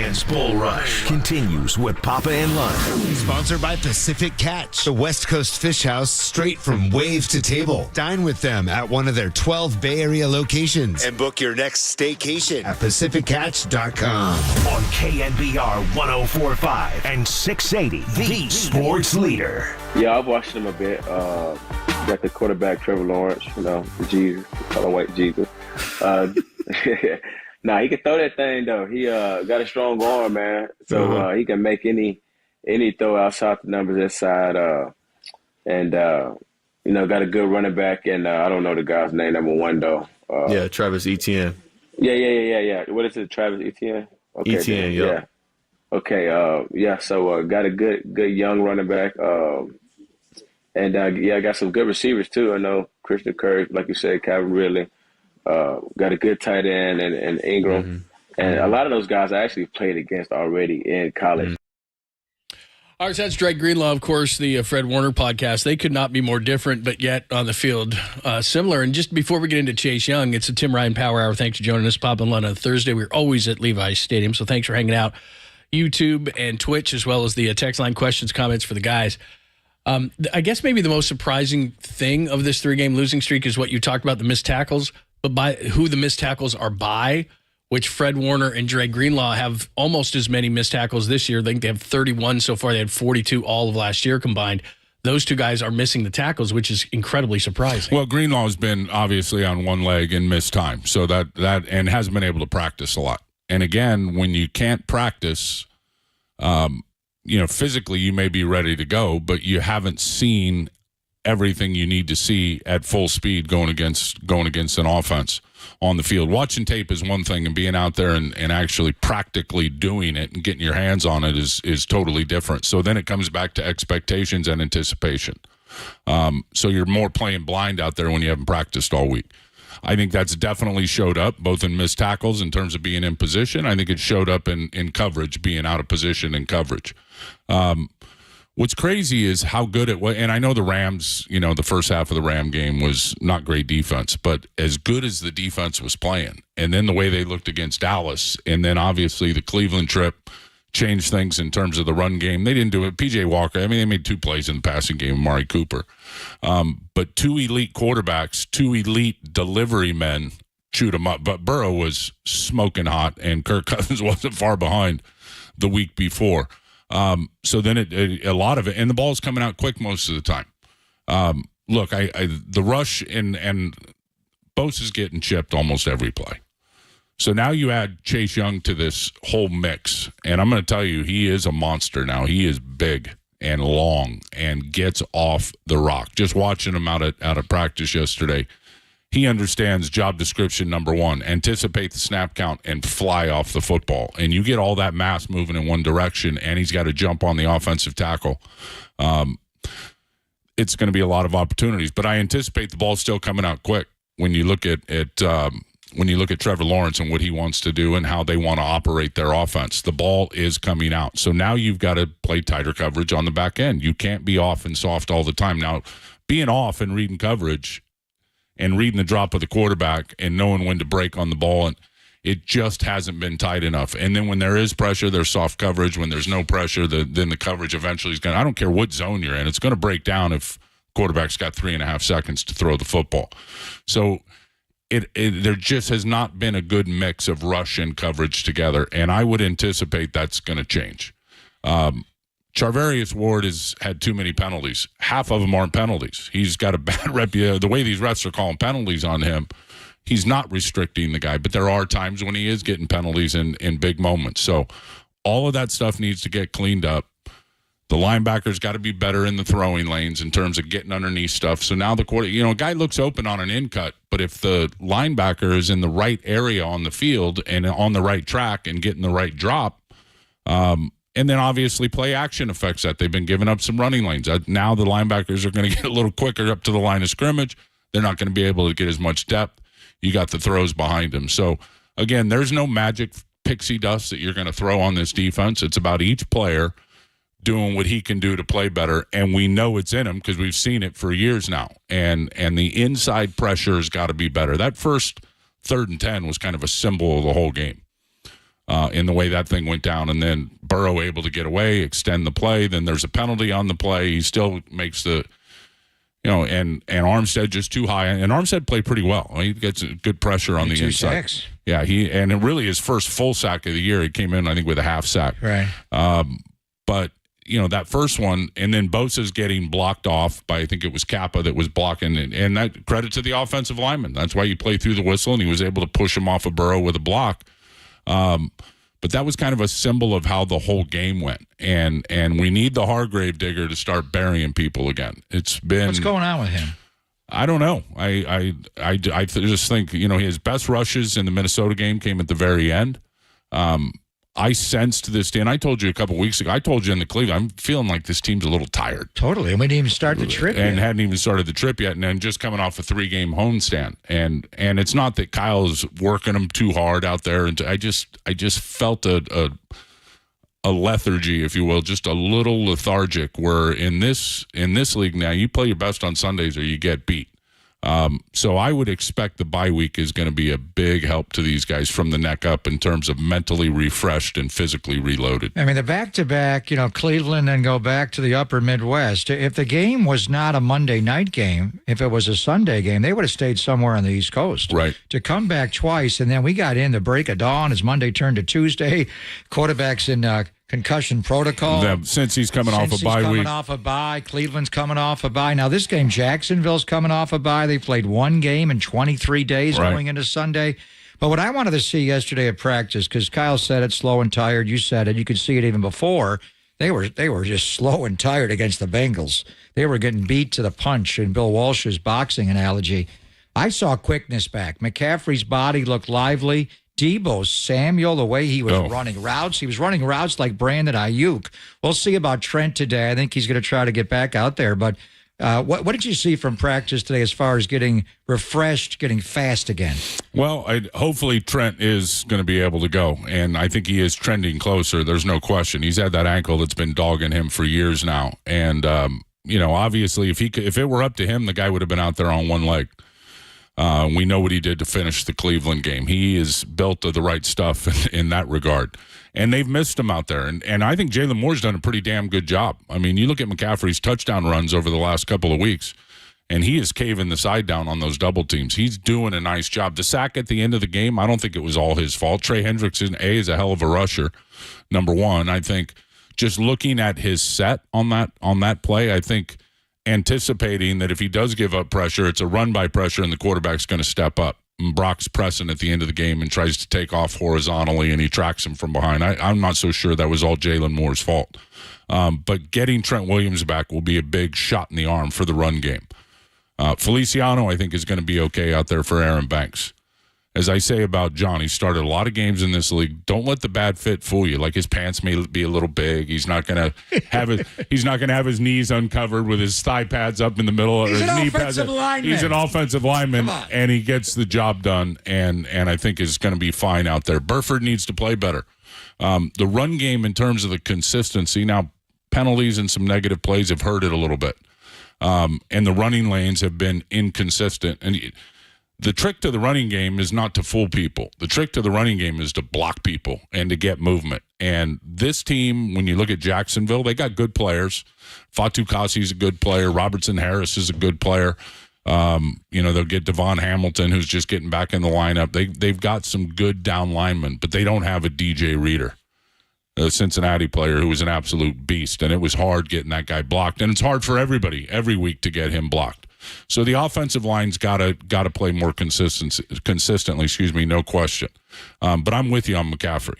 weekend's bull rush continues with Papa and Lunch. Sponsored by Pacific Catch, the West Coast fish house straight from wave to table. Dine with them at one of their 12 Bay Area locations and book your next staycation at pacificcatch.com. On KNBR 104.5 and 680, the sports leader. Yeah, I've watched him a bit. Got the quarterback, Trevor Lawrence, Jesus, call him White Jesus. Nah, he can throw that thing, though. He got a strong arm, man. So he can make any throw outside the numbers inside. Got a good running back. And I don't know the guy's name, number one, though. Travis Etienne. Yeah. What is it, Travis Etienne? Okay, Etienne, yeah. Okay, so got a good young running back. I got some good receivers, too. I know Christian Kirk, like you said, Calvin Ridley. Got a good tight end and Ingram. Mm-hmm. And a lot of those guys I actually played against already in college. All right, so that's Drake Greenlaw, of course, the Fred Warner podcast. They could not be more different, but yet on the field similar. And just before we get into Chase Young, it's a Tim Ryan Power Hour. Thanks for joining us, Pop and Lund, on Thursday. We're always at Levi's Stadium, so thanks for hanging out. YouTube and Twitch, as well as the text line questions, comments for the guys. I guess maybe the most surprising thing of this 3-game losing streak is what you talked about, the missed tackles, but by who the missed tackles are by, which Fred Warner and Drake Greenlaw have almost as many missed tackles this year. I think they have 31 so far. They had 42 all of last year combined. Those two guys are missing the tackles, which is incredibly surprising. Well, Greenlaw's been obviously on one leg and missed time, so that and hasn't been able to practice a lot. And again, when you can't practice, physically you may be ready to go, but you haven't seen everything you need to see at full speed going against an offense on the field. Watching tape is one thing, and being out there and actually practically doing it and getting your hands on it is totally different. So then it comes back to expectations and anticipation. So you're more playing blind out there when you haven't practiced all week. I think that's definitely showed up both in missed tackles in terms of being in position. I think it showed up in coverage, being out of position in coverage. What's crazy is how good it was. And I know the Rams, the first half of the Ram game was not great defense, but as good as the defense was playing, and then the way they looked against Dallas, and then obviously the Cleveland trip changed things in terms of the run game. They didn't do it. P.J. Walker, they made 2 plays in the passing game, Amari Cooper. But 2 elite quarterbacks, 2 elite delivery men chewed them up. But Burrow was smoking hot, and Kirk Cousins wasn't far behind the week before. So then a lot of it, and the ball's coming out quick most of the time. Look, the rush and Bosa's getting chipped almost every play. So now you add Chase Young to this whole mix, and I'm going to tell you, he is a monster now. He is big and long and gets off the rock. Just watching him out of practice yesterday, he understands job description number 1, anticipate the snap count and fly off the football. And you get all that mass moving in one direction, and he's got to jump on the offensive tackle. It's going to be a lot of opportunities, but I anticipate the ball's still coming out quick when you look at Trevor Lawrence and what he wants to do and how they want to operate their offense. The ball is coming out. So now you've got to play tighter coverage on the back end. You can't be off and soft all the time. Now, being off and reading coverage and reading the drop of the quarterback and knowing when to break on the ball, and it just hasn't been tight enough. And then when there is pressure, there's soft coverage. When there's no pressure, then the coverage eventually is going to – I don't care what zone you're in. It's going to break down if quarterback's got 3.5 seconds to throw the football. So there just has not been a good mix of rush and coverage together, and I would anticipate that's going to change. Charvarius Ward has had too many penalties. Half of them aren't penalties. He's got a bad rep. The way these refs are calling penalties on him, he's not restricting the guy, but there are times when he is getting penalties in big moments. So all of that stuff needs to get cleaned up. The linebackers got to be better in the throwing lanes in terms of getting underneath stuff. So now the a guy looks open on an in cut, but if the linebacker is in the right area on the field and on the right track and getting the right drop, and then obviously play action affects that. They've been giving up some running lanes. Now the linebackers are going to get a little quicker up to the line of scrimmage. They're not going to be able to get as much depth. You got the throws behind them. So, again, there's no magic pixie dust that you're going to throw on this defense. It's about each player doing what he can do to play better, and we know it's in him because we've seen it for years now. And the inside pressure has got to be better. That first 3rd and 10 was kind of a symbol of the whole game. in the way that thing went down. And then Burrow able to get away, extend the play. Then there's a penalty on the play. He still makes the, and Armstead just too high. And Armstead played pretty well. He gets good pressure on the inside. Sacks. Yeah, and really his first full sack of the year, he came in, I think, with a half sack. Right. But, that first one, and then Bosa's getting blocked off by, I think it was Kappa that was blocking, and that credit to the offensive lineman. That's why you play through the whistle, and he was able to push him off of Burrow with a block. But that was kind of a symbol of how the whole game went. And we need the Hargrave digger to start burying people again. It's been... What's going on with him? I don't know. I just think, his best rushes in the Minnesota game came at the very end. I sensed this, and I told you a couple weeks ago, I told you in the Cleveland, I'm feeling like this team's a little tired. Totally. And we didn't even start the trip and yet. Hadn't even started the trip yet, and then just coming off a 3-game homestand. And it's not that Kyle's working them too hard out there. And I just felt a lethargy, if you will, just a little lethargic, where in this league now, you play your best on Sundays or you get beat. So I would expect the bye week is going to be a big help to these guys from the neck up in terms of mentally refreshed and physically reloaded. I mean, the back-to-back, Cleveland and go back to the upper Midwest. If the game was not a Monday night game, if it was a Sunday game, they would have stayed somewhere on the East Coast. Right. To come back twice, and then we got in the break of dawn as Monday turned to Tuesday. Quarterback's in concussion protocol. Since he's coming off a bye week. Coming off a bye. Cleveland's coming off a bye. Now, this game, Jacksonville's coming off a bye. They played one game in 23 days going into Sunday. But what I wanted to see yesterday at practice, because Kyle said it, slow and tired. You said it. You could see it even before. They were just slow and tired against the Bengals. They were getting beat to the punch, in Bill Walsh's boxing analogy. I saw quickness back. McCaffrey's body looked lively. Deebo Samuel, the way he was running routes. He was running routes like Brandon Ayuk. We'll see about Trent today. I think he's going to try to get back out there. But what did you see from practice today as far as getting refreshed, getting fast again? Well, hopefully Trent is going to be able to go, and I think he is trending closer. There's no question. He's had that ankle that's been dogging him for years now. And, obviously if it were up to him, the guy would have been out there on one leg. We know what he did to finish the Cleveland game. He is built of the right stuff in that regard. And they've missed him out there. And I think Jalen Moore's done a pretty damn good job. I mean, you look at McCaffrey's touchdown runs over the last couple of weeks, and he is caving the side down on those double teams. He's doing a nice job. The sack at the end of the game, I don't think it was all his fault. Trey Hendrickson, is a hell of a rusher, number one. I think just looking at his set on that play, I think – anticipating that if he does give up pressure, it's a run by pressure and the quarterback's going to step up. And Brock's pressing at the end of the game and tries to take off horizontally, and he tracks him from behind. I'm not so sure that was all Jalen Moore's fault. But getting Trent Williams back will be a big shot in the arm for the run game. Feliciano, I think, is going to be okay out there for Aaron Banks. As I say about John, he started a lot of games in this league. Don't let the bad fit fool you. Like, his pants may be a little big. He's not going to have his knees uncovered with his thigh pads up in the middle. He's an offensive lineman. He's an offensive lineman, and he gets the job done. And I think is going to be fine out there. Burford needs to play better. The run game, in terms of the consistency, now penalties and some negative plays have hurt it a little bit, and the running lanes have been inconsistent. And the trick to the running game is not to fool people. The trick to the running game is to block people and to get movement. And this team, when you look at Jacksonville, they got good players. Fatu Kasi's a good player. Robertson Harris is a good player. They'll get Devon Hamilton, who's just getting back in the lineup. They've got some good down linemen, but they don't have a DJ Reader, a Cincinnati player who was an absolute beast. And it was hard getting that guy blocked. And it's hard for everybody every week to get him blocked. So the offensive line's got to play more consistently, no question. But I'm with you on McCaffrey.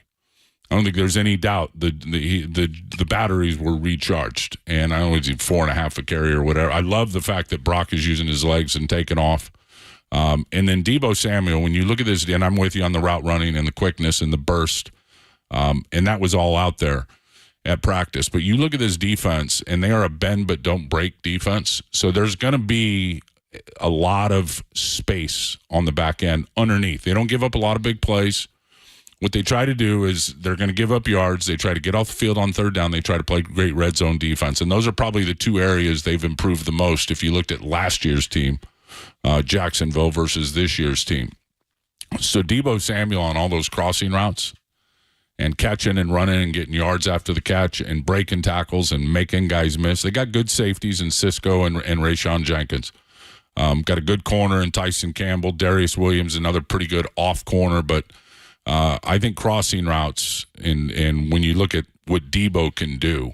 I don't think there's any doubt the batteries were recharged, and I only did 4.5 a carry or whatever. I love the fact that Brock is using his legs and taking off. And then Deebo Samuel, when you look at this, and I'm with you on the route running and the quickness and the burst, and that was all out there at practice. But you look at this defense, and they are a bend but don't break defense. So there's going to be a lot of space on the back end underneath. They don't give up a lot of big plays. What they try to do is they're going to give up yards. They try to get off the field on third down. They try to play great red zone defense. And those are probably the two areas they've improved the most if you looked at last year's team, Jacksonville, versus this year's team. So Deebo Samuel on all those crossing routes, and catching and running and getting yards after the catch and breaking tackles and making guys miss. They got good safeties in Cisco and Rayshon Jenkins. Got a good corner in Tyson Campbell. Darius Williams, another pretty good off corner. But I think crossing routes, and when you look at what Debo can do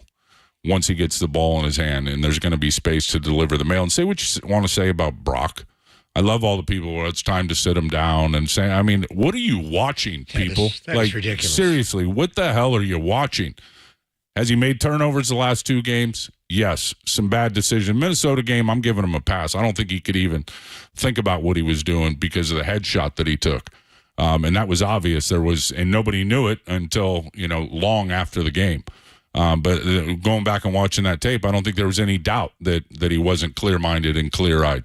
once he gets the ball in his hand, and there's going to be space to deliver the mail. And say what you want to say about Brock. I love all the people where it's time to sit him down and say, I mean, what are you watching, people? That is ridiculous. Seriously, what the hell are you watching? Has he made turnovers the last 2 games? Yes. Some bad decisions. Minnesota game, I'm giving him a pass. I don't think he could even think about what he was doing because of the headshot that he took. And that was obvious. And nobody knew it until, long after the game. But going back and watching that tape, I don't think there was any doubt that he wasn't clear-minded and clear-eyed.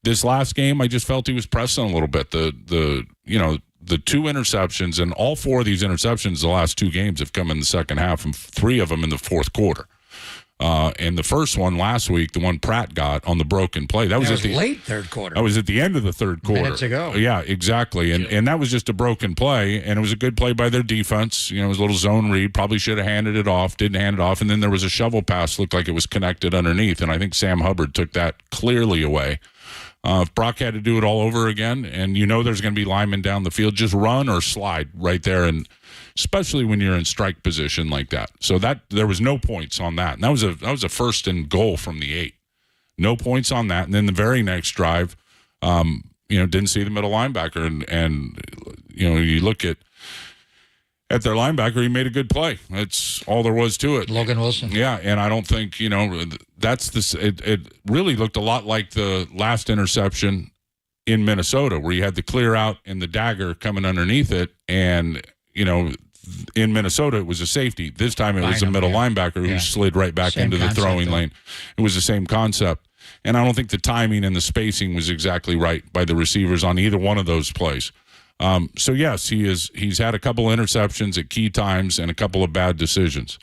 This last game, I just felt he was pressing a little bit. The 2 interceptions, and all 4 of these interceptions the last 2 games have come in the second half, and 3 of them in the fourth quarter. And the first one last week, the one Pratt got on the broken play, that was at the late third quarter. That was at the end of the third quarter. Minutes ago. Yeah, exactly. And that was just a broken play, and it was a good play by their defense. It was a little zone read. Probably should have handed it off. Didn't hand it off. And then there was a shovel pass, looked like it was connected underneath. And I think Sam Hubbard took that clearly away. If Brock had to do it all over again, and there's going to be linemen down the field, just run or slide right there, and especially when you're in strike position like that. So that there was no points on that. And that was a first and goal from the 8. No points on that. And then the very next drive, didn't see the middle linebacker, and you look at their linebacker, he made a good play. That's all there was to it. Logan Wilson. Yeah, and I don't think, that's this. It really looked a lot like the last interception in Minnesota, where you had the clear out and the dagger coming underneath it, and in Minnesota it was a safety. This time it was a middle linebacker who slid right back into the throwing lane. It was the same concept, and I don't think the timing and the spacing was exactly right by the receivers on either one of those plays. So yes, he's had a couple interceptions at key times and a couple of bad decisions.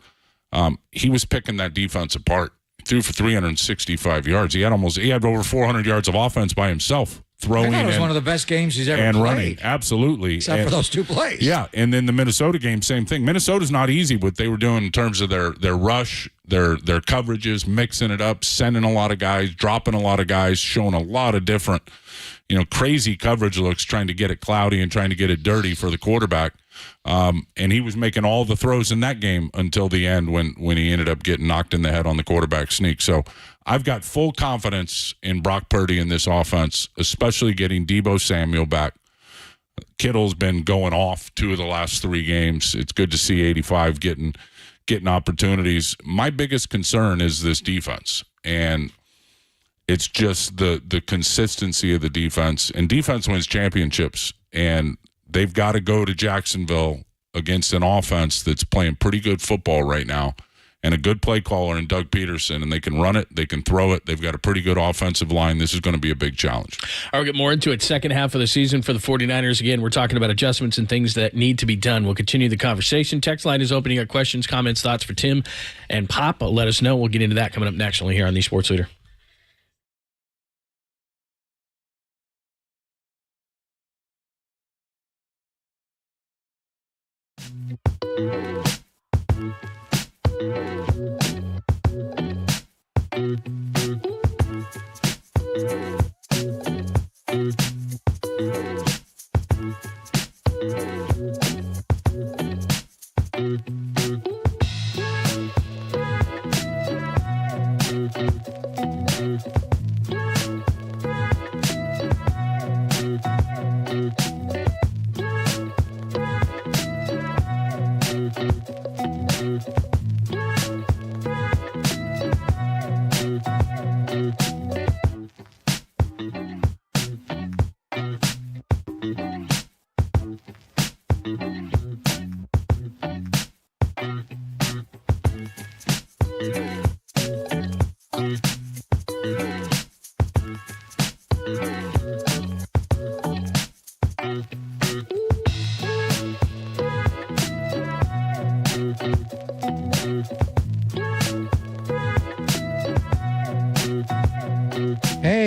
He was picking that defense apart. Threw for 365 yards. He had over 400 yards of offense by himself. Throwing, I thought it was one of the best games he's ever and played. Running, absolutely. Except for those 2 plays. Yeah, and then the Minnesota game, same thing. Minnesota's not easy what they were doing in terms of their rush, their coverages, mixing it up, sending a lot of guys, dropping a lot of guys, showing a lot of different, crazy coverage looks, trying to get it cloudy and trying to get it dirty for the quarterback. And he was making all the throws in that game until the end when he ended up getting knocked in the head on the quarterback sneak. So I've got full confidence in Brock Purdy in this offense, especially getting Debo Samuel back. Kittle's been going off 2 of the last 3 games. It's good to see 85 getting opportunities. My biggest concern is this defense, and it's just the consistency of the defense. And defense wins championships, and they've got to go to Jacksonville against an offense that's playing pretty good football right now, and a good play caller in Doug Peterson, and they can run it, they can throw it. They've got a pretty good offensive line. This is going to be a big challenge. I'll get more into it. Second half of the season for the 49ers. Again, we're talking about adjustments and things that need to be done. We'll continue the conversation. Text line is open. You got questions, comments, thoughts for Tim and Pop. Let us know. We'll get into that coming up next only here on the Sports Leader.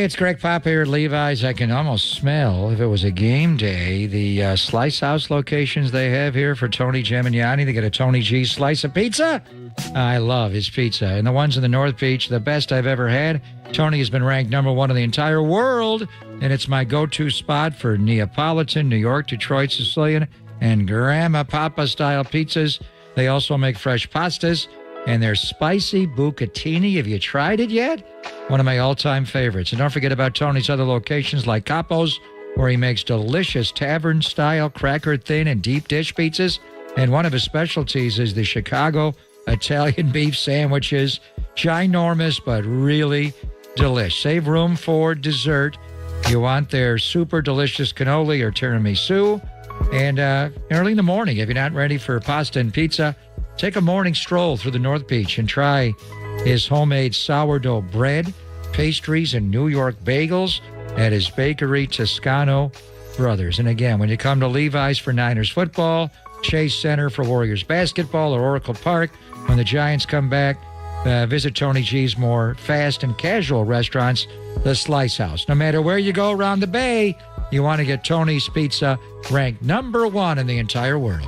it's Greg Papa here at Levi's. I can almost smell, if it was a game day, the Slice House locations they have here for Tony Gemignani. They get a Tony G slice of pizza. I love his pizza. And the ones in the North Beach, the best I've ever had. Tony has been ranked #1 in the entire world, and it's my go-to spot for Neapolitan, New York, Detroit, Sicilian, and Grandma Papa-style pizzas. They also make fresh pastas, and their spicy bucatini. Have you tried it yet? One of my all-time favorites. And don't forget about Tony's other locations like Capo's, where he makes delicious tavern-style cracker-thin and deep dish pizzas. And one of his specialties is the Chicago Italian beef sandwiches. Ginormous, but really delish. Save room for dessert. You want their super delicious cannoli or tiramisu. And early in the morning, if you're not ready for pasta and pizza, take a morning stroll through the North Beach and try his homemade sourdough bread, pastries, and New York bagels at his bakery, Toscano Brothers. And again, when you come to Levi's for Niners football, Chase Center for Warriors basketball, or Oracle Park when the Giants come back, visit Tony G's more fast and casual restaurants, the Slice House. No matter where you go around the Bay, you want to get Tony's Pizza, ranked #1 in the entire world.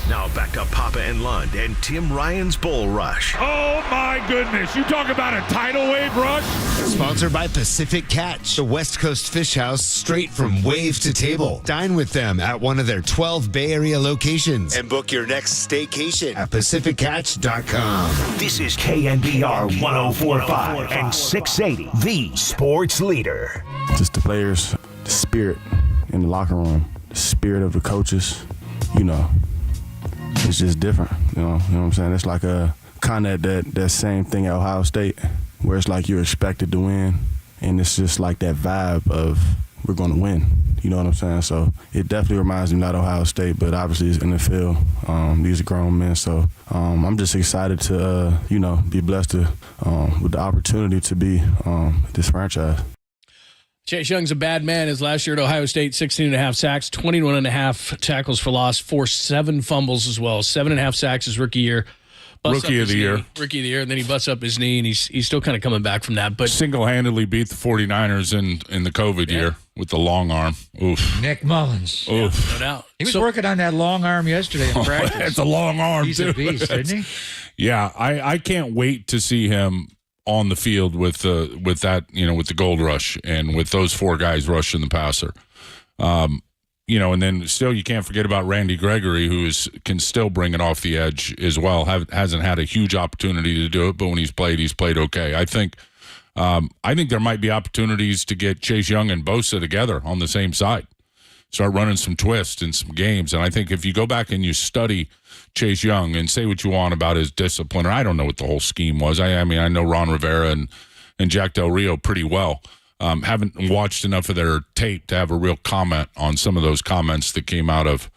Now back to Papa and Lund and Tim Ryan's Bull Rush. Oh, my goodness. You talk about a tidal wave rush? Sponsored by Pacific Catch, the West Coast Fish House straight from wave to table. Dine with them at one of their 12 Bay Area locations and book your next staycation at PacificCatch.com. This is KNBR 104.5 and 680, the sports leader. Just the players, the spirit in the locker room, the spirit of the coaches, you know. it's just different. You know what I'm saying? It's like a kind of that same thing at Ohio State, where it's like you're expected to win, and it's just like that vibe of we're going to win. You know what I'm saying? So it definitely reminds me, not Ohio State, but obviously it's NFL. These are grown men, so I'm just excited to be blessed to with the opportunity to be this franchise. Chase Young's a bad man. His last year at Ohio State, 16.5 sacks, 21.5 tackles for loss, forced 7 fumbles as well. 7.5 sacks his rookie year. Rookie of the year, and then he busts up his knee, and he's still kind of coming back from that. But single-handedly beat the 49ers in the COVID year with the long arm. Oof. Nick Mullins. Oof. No doubt. He was working on that long arm yesterday in practice. It's a long arm, He's too. a beast, isn't he? Yeah, I can't wait to see him on the field with the gold rush and with those 4 guys rushing the passer. And then still you can't forget about Randy Gregory, who can still bring it off the edge as well. Hasn't had a huge opportunity to do it, but when he's played okay. I think there might be opportunities to get Chase Young and Bosa together on the same side. Start running some twists in some games. And I think if you go back and you study Chase Young and say what you want about his discipline, or I don't know what the whole scheme was. I mean, I know Ron Rivera and Jack Del Rio pretty well. Haven't watched enough of their tape to have a real comment on some of those comments that came out of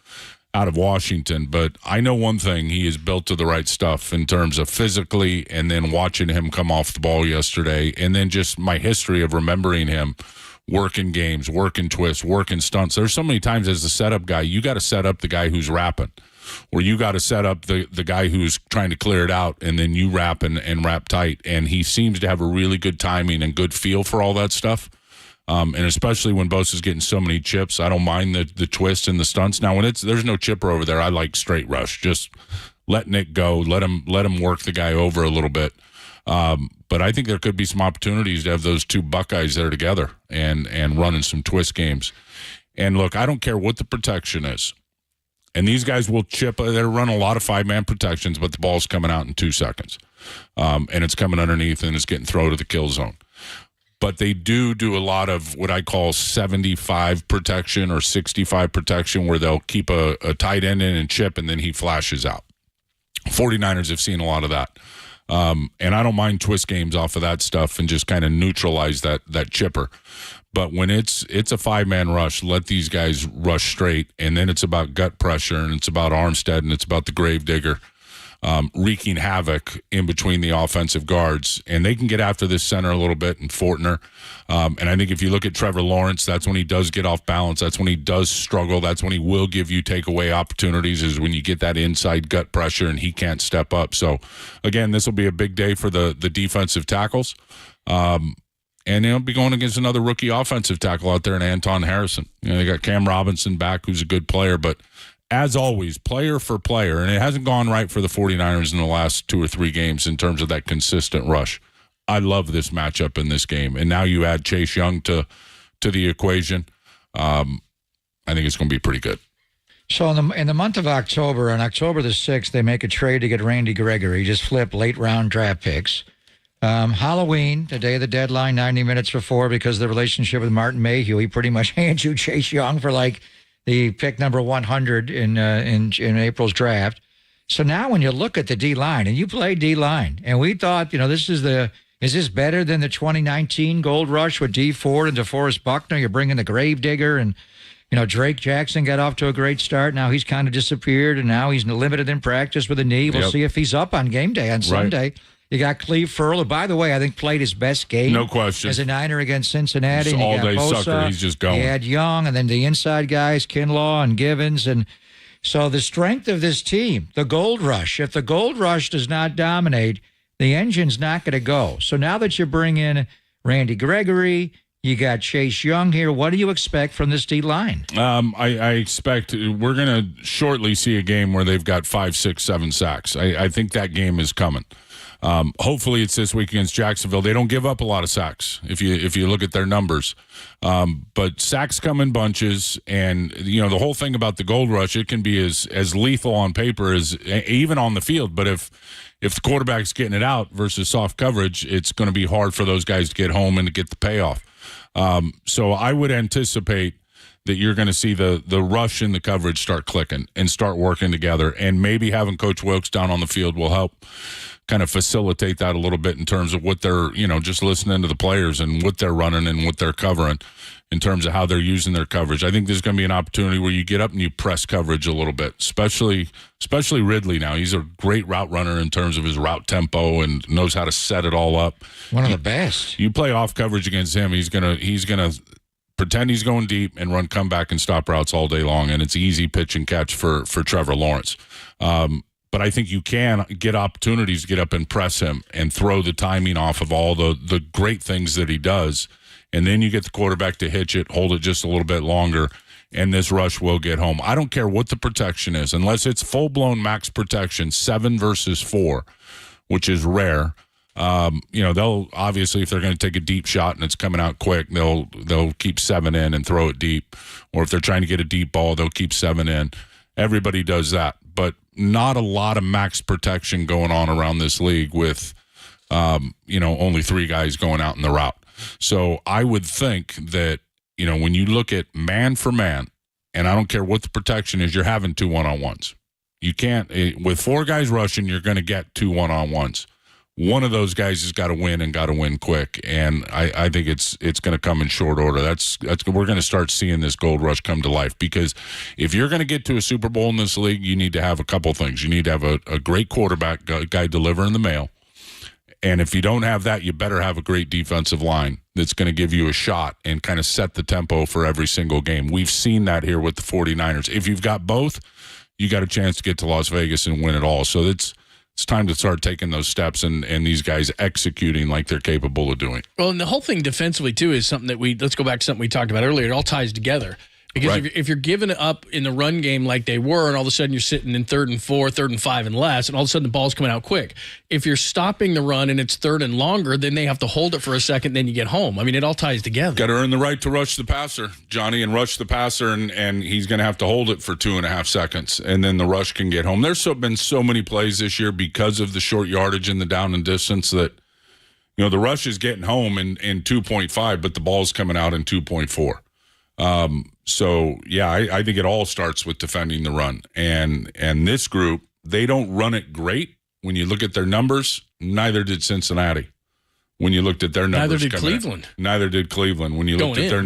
Washington. But I know one thing, he is built to the right stuff in terms of physically, and then watching him come off the ball yesterday, and then just my history of remembering him working games, working twists, working stunts. There's so many times as a setup guy, you got to set up the guy who's rapping, or you got to set up the guy who's trying to clear it out, and then you wrap and wrap tight. And he seems to have a really good timing and good feel for all that stuff. And especially when Bosa's getting so many chips, I don't mind the twist and the stunts. Now, when there's no chipper over there, I like straight rush. Just let Nick go, let him work the guy over a little bit. But I think there could be some opportunities to have those 2 Buckeyes there together and running some twist games. And look, I don't care what the protection is. And these guys will chip. They run a lot of 5-man protections, but the ball's coming out in 2 seconds. And it's coming underneath, and it's getting thrown to the kill zone. But they do a lot of what I call 75 protection or 65 protection, where they'll keep a tight end in and chip, and then he flashes out. 49ers have seen a lot of that. And I don't mind twist games off of that stuff and just kind of neutralize that chipper. But when it's a 5-man rush, let these guys rush straight, and then it's about gut pressure, and it's about Armstead, and it's about the Gravedigger wreaking havoc in between the offensive guards. And they can get after this center a little bit, and Fortner. And I think if you look at Trevor Lawrence, that's when he does get off balance. That's when he does struggle. That's when he will give you takeaway opportunities, is when you get that inside gut pressure and he can't step up. So, again, this will be a big day for the defensive tackles. And they'll be going against another rookie offensive tackle out there in Anton Harrison. They got Cam Robinson back, who's a good player. But as always, player for player, and it hasn't gone right for the 49ers in the last 2 or 3 games in terms of that consistent rush. I love this matchup in this game. And now you add Chase Young to the equation. I think it's going to be pretty good. So in the month of October, on October the 6th, they make a trade to get Randy Gregory, just flip late-round draft picks. Halloween, the day of the deadline, 90 minutes before, because of the relationship with Martin Mayhew, he pretty much hands you Chase Young for like the pick number 100 in April's draft. So now when you look at the D-line, and you play D-line, and we thought, is this better than the 2019 Gold Rush with D Ford and DeForest Buckner? You're bringing the Gravedigger, and Drake Jackson got off to a great start. Now he's kind of disappeared, and now he's limited in practice with a knee. We'll see if he's up on game day on Sunday. Right. You got Cleve Furl, who, by the way, I think played his best game. No question. As a Niner against Cincinnati. He's all-day Bosa, sucker. He's just going. He had Young, and then the inside guys, Kinlaw and Givens. And so the strength of this team, the Gold Rush, if the Gold Rush does not dominate, the engine's not going to go. So now that you bring in Randy Gregory, you got Chase Young here. What do you expect from this D-line? I expect we're going to shortly see a game where they've got 5, 6, 7 sacks. I think that game is coming. Hopefully it's this week against Jacksonville. They don't give up a lot of sacks if you look at their numbers. But sacks come in bunches, and the whole thing about the Gold Rush, it can be as lethal on paper as even on the field. But if the quarterback's getting it out versus soft coverage, it's going to be hard for those guys to get home and to get the payoff. So I would anticipate that you're going to see the rush in the coverage start clicking and start working together. And maybe having Coach Wilkes down on the field will help kind of facilitate that a little bit in terms of what they're, just listening to the players and what they're running and what they're covering in terms of how they're using their coverage. I think there's going to be an opportunity where you get up and you press coverage a little bit, especially Ridley now. He's a great route runner in terms of his route tempo and knows how to set it all up. One of the best. You play off coverage against him, he's gonna pretend he's going deep and run comeback and stop routes all day long, and it's easy pitch and catch for Trevor Lawrence. But I think you can get opportunities to get up and press him and throw the timing off of all the great things that he does. And then you get the quarterback to hitch it, hold it just a little bit longer, and this rush will get home. I don't care what the protection is, unless it's full-blown max protection, 7 versus 4, which is rare. They'll obviously, if they're going to take a deep shot and it's coming out quick, they'll keep 7 in and throw it deep. Or if they're trying to get a deep ball, they'll keep 7 in. Everybody does that, but not a lot of max protection going on around this league with, only 3 guys going out in the route. So I would think that, when you look at man for man, and I don't care what the protection is, you're having 2 one-on-ones. You can't, with 4 guys rushing, you're going to get 2 one-on-ones. One of those guys has got to win and got to win quick, and I think it's going to come in short order. That's we're going to start seeing this gold rush come to life, because if you're going to get to a Super Bowl in this league, you need to have a couple things. You need to have a great quarterback, guy delivering the mail, and if you don't have that, you better have a great defensive line that's going to give you a shot and kind of set the tempo for every single game. We've seen that here with the 49ers. If you've got both, you got a chance to get to Las Vegas and win it all. So it's time to start taking those steps and these guys executing like they're capable of doing. Well, and the whole thing defensively, too, is something that let's go back to something we talked about earlier. It all ties together. Because right. if you're giving it up in the run game like they were, and all of a sudden you're sitting in 3rd and 4, 3rd and 5 and less, and all of a sudden the ball's coming out quick. If you're stopping the run and it's 3rd and longer, then they have to hold it for a second, then you get home. I mean, it all ties together. Got to earn the right to rush the passer, Johnny, and rush the passer, and he's going to have to hold it for 2.5 seconds, and then the rush can get home. There's been so many plays this year because of the short yardage and the down and distance that, the rush is getting home in 2.5, but the ball's coming out in 2.4. I think it all starts with defending the run. And this group, they don't run it great. When you look at their numbers, neither did Cincinnati. When you looked at their numbers. Neither did Cleveland. When you looked at their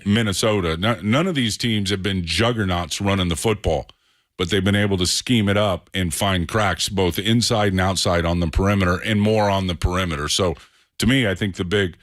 Minnesota. None of these teams have been juggernauts running the football, but they've been able to scheme it up and find cracks both inside and outside on the perimeter and more on the perimeter. So to me, I think the big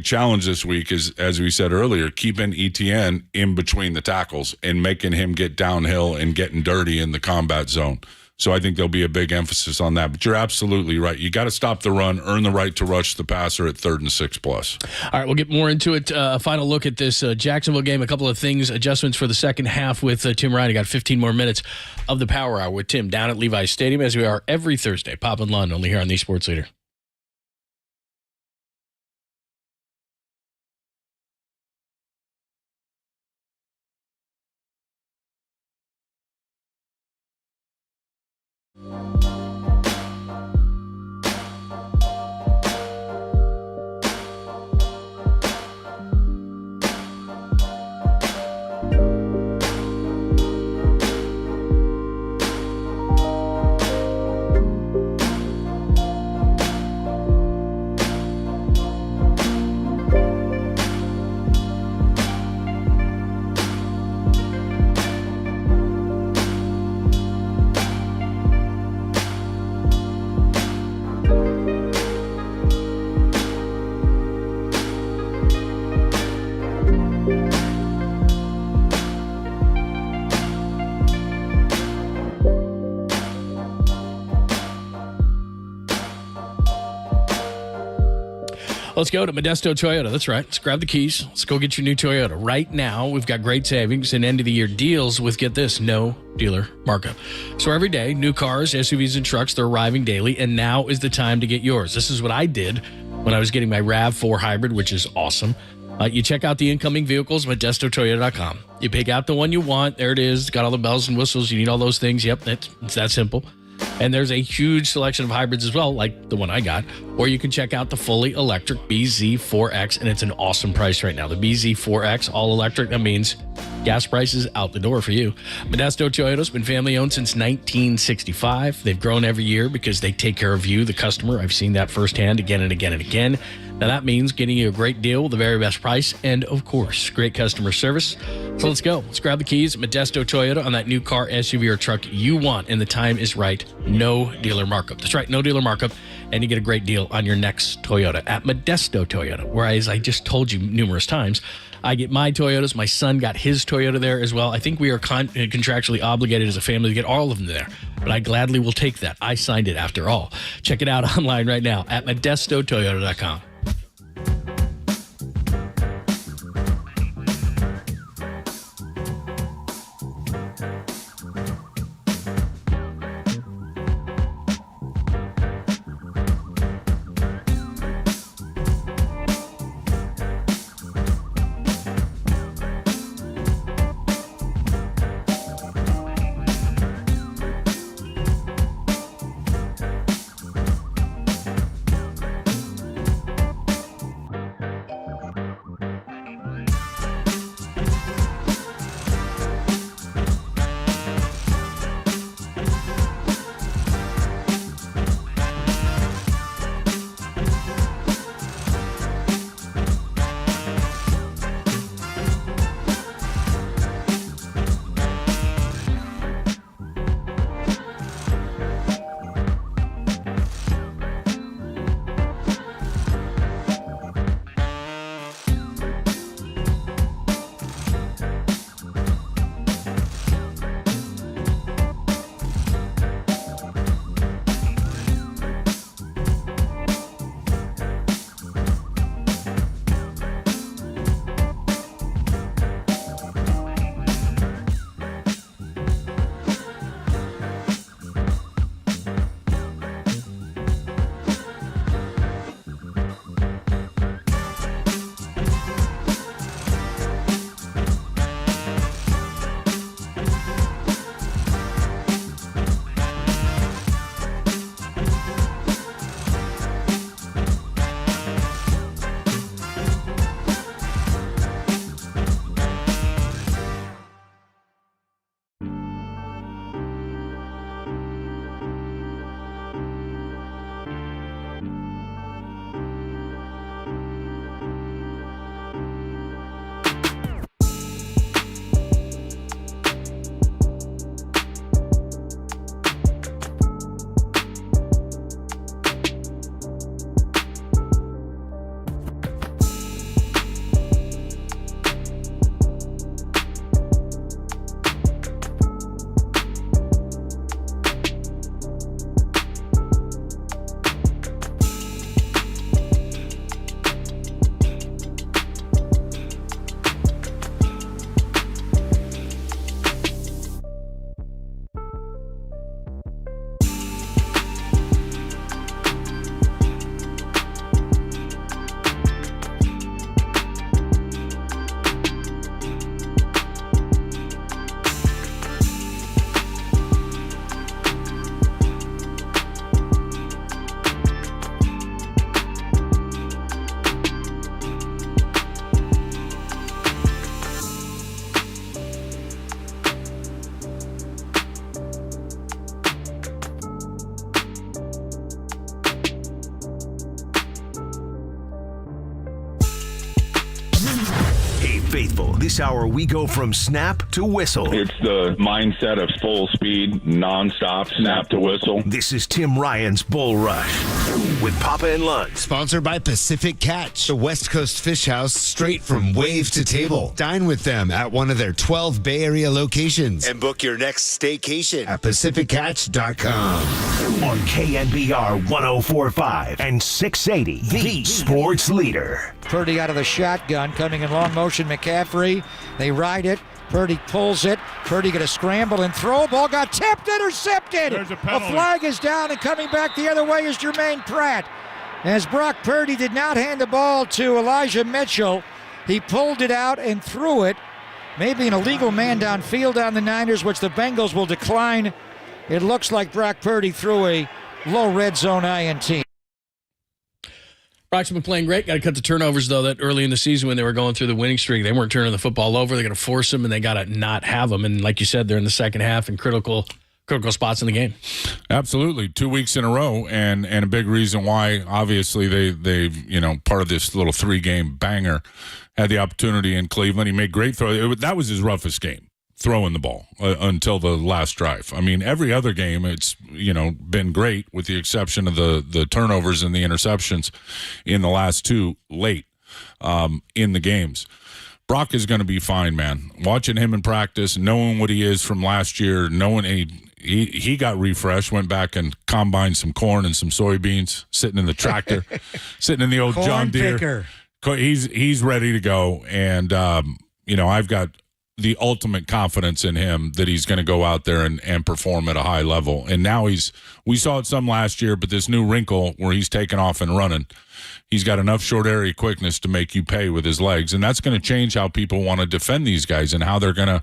challenge this week is, as we said earlier, keeping ETN in between the tackles and making him get downhill and getting dirty in the combat zone. So I think there'll be a big emphasis on that. But you're absolutely right. You got to stop the run, earn the right to rush the passer at 3rd and 6+. All right, we'll get more into it. A final look at this Jacksonville game. A couple of things, adjustments for the second half with Tim Ryan. Got 15 more minutes of the Power Hour with Tim down at Levi's Stadium, as we are every Thursday. Pop and Lund, only here on the Sports Leader. Let's go to Modesto Toyota. That's right. Let's grab the keys. Let's go get your new Toyota. Right now, we've got great savings and end-of-the-year deals with, get this, no dealer markup. So every day, new cars, SUVs, and trucks, they're arriving daily, and now is the time to get yours. This is what I did when I was getting my RAV4 hybrid, which is awesome. You check out the incoming vehicles, ModestoToyota.com. You pick out the one you want. There it is. Got all the bells and whistles. You need all those things. Yep, it's that simple. And there's a huge selection of hybrids as well, like the one I got. Or you can check out the fully electric BZ4X, and it's an awesome price right now. The BZ4X, all electric, that means gas prices out the door for you. Modesto Toyota's been family-owned since 1965. They've grown every year because they take care of you, the customer. I've seen that firsthand again and again and again. Now, that means getting you a great deal with the very best price and, of course, great customer service. So let's go. Let's grab the keys at Modesto Toyota on that new car, SUV, or truck you want, and the time is right. No dealer markup. That's right, no dealer markup, and you get a great deal on your next Toyota at Modesto Toyota, where, as I just told you numerous times, I get my Toyotas. My son got his Toyota there as well. I think we are contractually obligated as a family to get all of them there, but I gladly will take that. I signed it after all. Check it out online right now at ModestoToyota.com. Faithful. This hour, we go from snap to whistle. It's the mindset of full speed, nonstop, snap to whistle. This is Tim Ryan's Bull Rush with Papa and Lunch. Sponsored by Pacific Catch, the West Coast Fish House straight from wave to table. Dine with them at one of their 12 Bay Area locations and book your next staycation at PacificCatch.com. On KNBR 104.5 and 680, the sports leader. Purdy out of the shotgun, coming in long motion, McCaffrey. They ride it. Purdy pulls it. Purdy going to scramble and throw. Ball got tipped, intercepted. There's a penalty. A flag is down, and coming back the other way is Jermaine Pratt. As Brock Purdy did not hand the ball to Elijah Mitchell, he pulled it out and threw it. Maybe an illegal man downfield on the Niners, which the Bengals will decline it looks like Brock Purdy threw a low red zone INT. Brock's been playing great. Got to cut the turnovers, though, that early in the season when they were going through the winning streak, they weren't turning the football over. They're going to force them, and they got to not have them. And like you said, they're in the second half in critical spots in the game. Absolutely. 2 weeks in a row, and a big reason why, obviously, they've part of this little 3-game banger, had the opportunity in Cleveland. He made great throws. That was his roughest game, throwing the ball until the last drive. I mean, every other game it's been great, with the exception of the turnovers and the interceptions in the last 2 late in the games. Brock is going to be fine, man. Watching him in practice, knowing what he is from last year, knowing he got refreshed, went back and combined some corn and some soybeans, sitting in the tractor, sitting in the old Corn John Deere. picker. He's ready to go, and I've got the ultimate confidence in him that he's going to go out there and perform at a high level. And now we saw it some last year, but this new wrinkle where he's taking off and running, he's got enough short area quickness to make you pay with his legs. And that's going to change how people want to defend these guys and how they're going to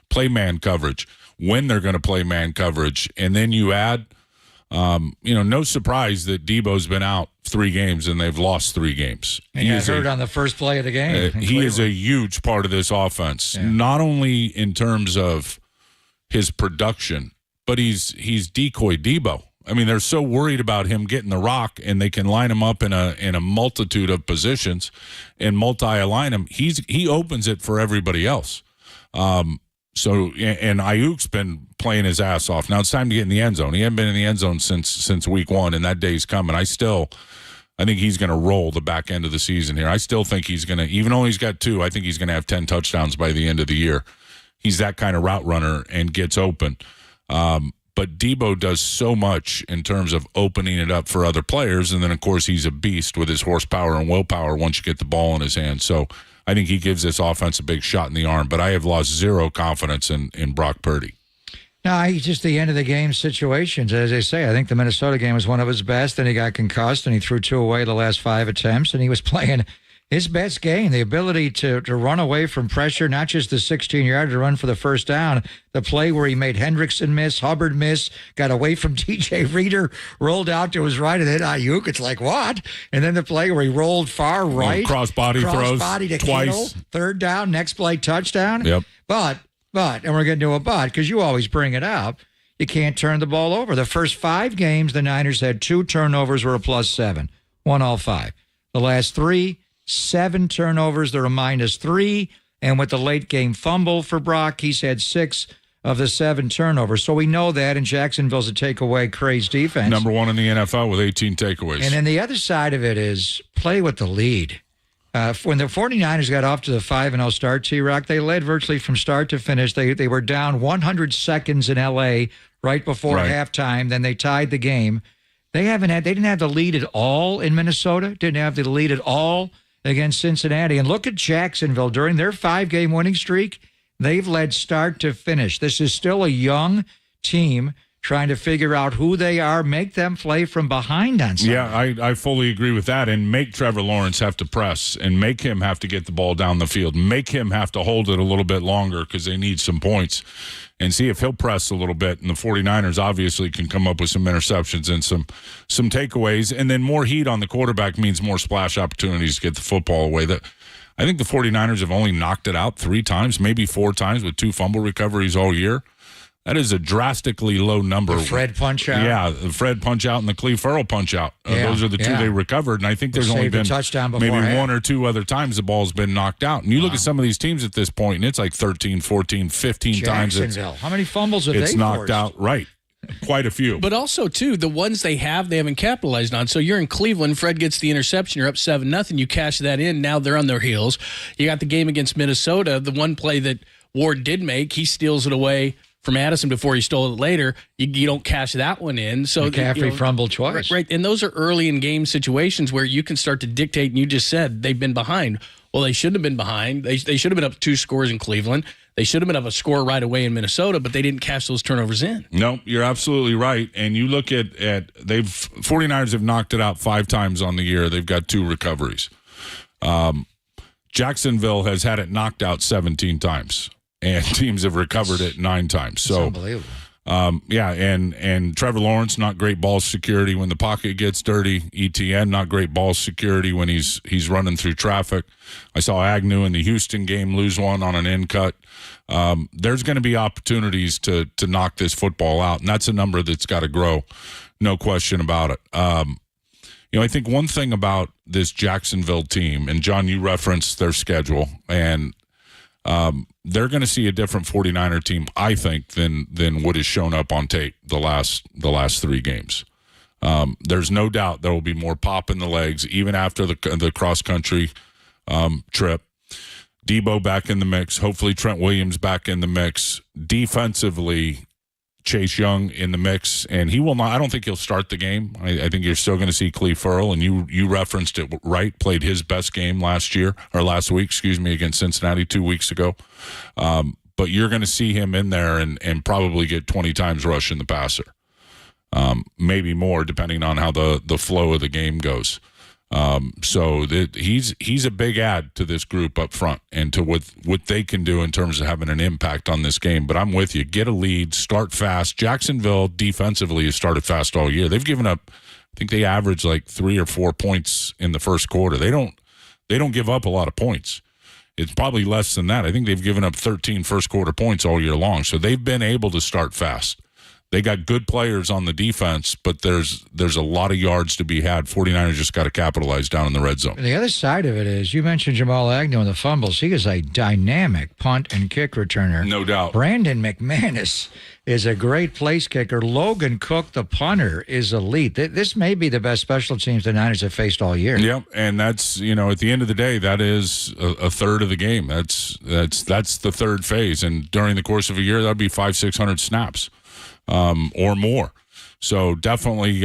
play man coverage, when they're going to play man coverage. And then you add, no surprise that Debo's been out 3 games and they've lost 3 games. And he hurt on the first play of the game. He is a huge part of this offense, not only in terms of his production, but he's decoy Debo. I mean, they're so worried about him getting the rock, and they can line him up in a multitude of positions and multi-align him. He opens it for everybody else. And Ayuk's been playing his ass off. Now it's time to get in the end zone. He hasn't been in the end zone since week 1, and that day's coming. I think he's going to roll the back end of the season here. I still think he's going to, even though he's got 2, I think he's going to have 10 touchdowns by the end of the year. He's that kind of route runner and gets open. But Debo does so much in terms of opening it up for other players, and then, of course, he's a beast with his horsepower and willpower once you get the ball in his hands. So I think he gives this offense a big shot in the arm, but I have lost zero confidence in Brock Purdy. No, he's just the end of the game situations. As I say, I think the Minnesota game was one of his best, and he got concussed, and he threw 2 away the last 5 attempts, and he was playing his best game, the ability to run away from pressure, not just the 16-yard to run for the first down, the play where he made Hendrickson miss, Hubbard miss, got away from DJ Reader, rolled out to his right, and hit Ayuk. It's like, what? And then the play where he rolled far right. Cross-body throws to twice. Kittle, 3rd down, next play, touchdown. Yep. But, and we're going to do a but, because you always bring it up, you can't turn the ball over. The first 5 games, the Niners had 2 turnovers were a +7, won all 5. The last 3, 7 turnovers, they're a -3. And with the late game fumble for Brock, he's had 6 of the 7 turnovers. So we know that, and Jacksonville's a takeaway craze defense. Number 1 in the NFL with 18 takeaways. And then the other side of it is play with the lead. When the 49ers got off to the 5-0 start, T-Rock, they led virtually from start to finish. They were down 100 seconds in L.A. right before halftime. Then they tied the game. They didn't have the lead at all in Minnesota, didn't have the lead at all against Cincinnati. And look at Jacksonville. During their 5-game winning streak, they've led start to finish. This is still a young team trying to figure out who they are, make them play from behind on something. Yeah, I fully agree with that. And make Trevor Lawrence have to press and make him have to get the ball down the field. Make him have to hold it a little bit longer because they need some points. And see if he'll press a little bit. And the 49ers obviously can come up with some interceptions and some takeaways. And then more heat on the quarterback means more splash opportunities to get the football away. I think the 49ers have only knocked it out 3 times, maybe 4 times with 2 fumble recoveries all year. That is a drastically low number. The Fred punch out. Yeah, the Fred punch out and the Cleve Ferrell punch out. Those are the 2 they recovered. And I think there's only been maybe 1 or 2 other times the ball's been knocked out. And you look at some of these teams at this point, and it's like 13, 14, 15 times. How many fumbles have they forced? It's knocked out. Right. Quite a few. But also, too, the ones they haven't capitalized on. So you're in Cleveland. Fred gets the interception. You're up 7-0. You cash that in. Now they're on their heels. You got the game against Minnesota. The one play that Ward did make, he steals it away from Addison before he stole it later. You don't cash that one in. So McCaffrey fumbled twice. Right. And those are early in game situations where you can start to dictate, and you just said they've been behind. Well, they shouldn't have been behind. They should have been up 2 scores in Cleveland. They should have been up a score right away in Minnesota, but they didn't cash those turnovers in. No, you're absolutely right. And you look at 49ers have knocked it out 5 times on the year. They've got 2 recoveries. Jacksonville has had it knocked out 17 times. And teams have recovered it 9 times. So unbelievable. And Trevor Lawrence, not great ball security when the pocket gets dirty. ETN, not great ball security when he's running through traffic. I saw Agnew in the Houston game lose one on an in cut. There's going to be opportunities to knock this football out, and that's a number that's got to grow, no question about it. I think one thing about this Jacksonville team, and John, you referenced their schedule, and they're going to see a different 49er team, I think, than what has shown up on tape the last 3 games. There's no doubt there will be more pop in the legs, even after the cross-country trip. Debo back in the mix. Hopefully Trent Williams back in the mix. Defensively, Chase Young in the mix, and he will not. I don't think he'll start the game. I think you're still going to see Cleve Furl, and you referenced it right. Played his best game last week, against Cincinnati 2 weeks ago. But you're going to see him in there and probably get 20 times rushing the passer, maybe more depending on how the flow of the game goes. He's a big add to this group up front and to what they can do in terms of having an impact on this game. But I'm with you. Get a lead, start fast. Jacksonville defensively has started fast all year. They've given up, I think they average like 3 or 4 points in the first quarter. They don't give up a lot of points. It's probably less than that. I think they've given up 13 first quarter points all year long. So they've been able to start fast. They got good players on the defense, but there's a lot of yards to be had. 49ers just got to capitalize down in the red zone. The other side of it is, you mentioned Jamal Agnew and the fumbles. He is a dynamic punt and kick returner. No doubt. Brandon McManus is a great place kicker. Logan Cook, the punter, is elite. This may be the best special teams the Niners have faced all year. Yep, and that's, at the end of the day, that is a third of the game. That's the third phase, and during the course of a year, that would be 500-600 snaps. Or more. So definitely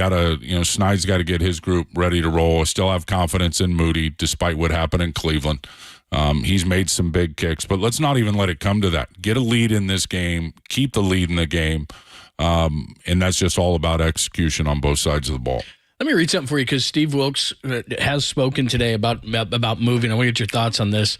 Snide's got to get his group ready to roll. I still have confidence in Moody, despite what happened in Cleveland. He's made some big kicks, but let's not even let it come to that. Get a lead in this game, keep the lead in the game, and that's just all about execution on both sides of the ball. Let me read something for you, because Steve Wilks has spoken today about moving. I want to get your thoughts on this.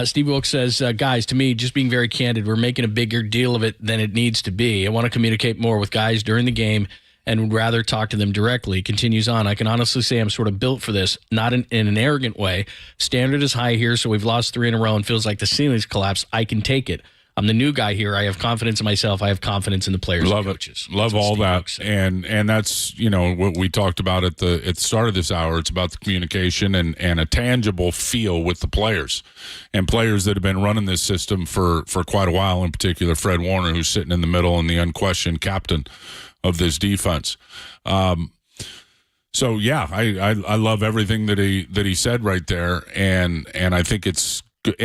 Steve Wilks says, guys, to me, just being very candid, we're making a bigger deal of it than it needs to be. I want to communicate more with guys during the game and would rather talk to them directly. Continues on. I can honestly say I'm sort of built for this, not in an arrogant way. Standard is high here, so we've lost 3 in a row and feels like the ceiling's collapsed. I can take it. I'm the new guy here. I have confidence in myself. I have confidence in the players. Love and it. coaches. Love all that. And that's, what we talked about at the start of this hour. It's about the communication and a tangible feel with the players, and players that have been running this system for quite a while, in particular Fred Warner, who's sitting in the middle and the unquestioned captain of this defense. So yeah, I love everything that he said right there. And I think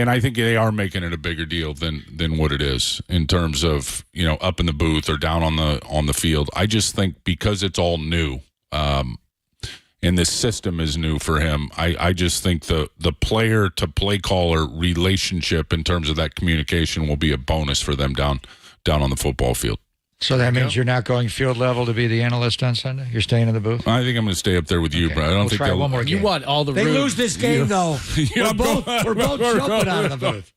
I think they are making it a bigger deal than what it is in terms of, up in the booth or down on the field. I just think because it's all new, and this system is new for him, I just think the player to play caller relationship in terms of that communication will be a bonus for them down on the football field. So that means you're not going field level to be the analyst on Sunday? You're staying in the booth? I think I'm going to stay up there with you, okay. bro. I don't think try one more game. You want all the They room. lose this game, though. We're both jumping out of the booth.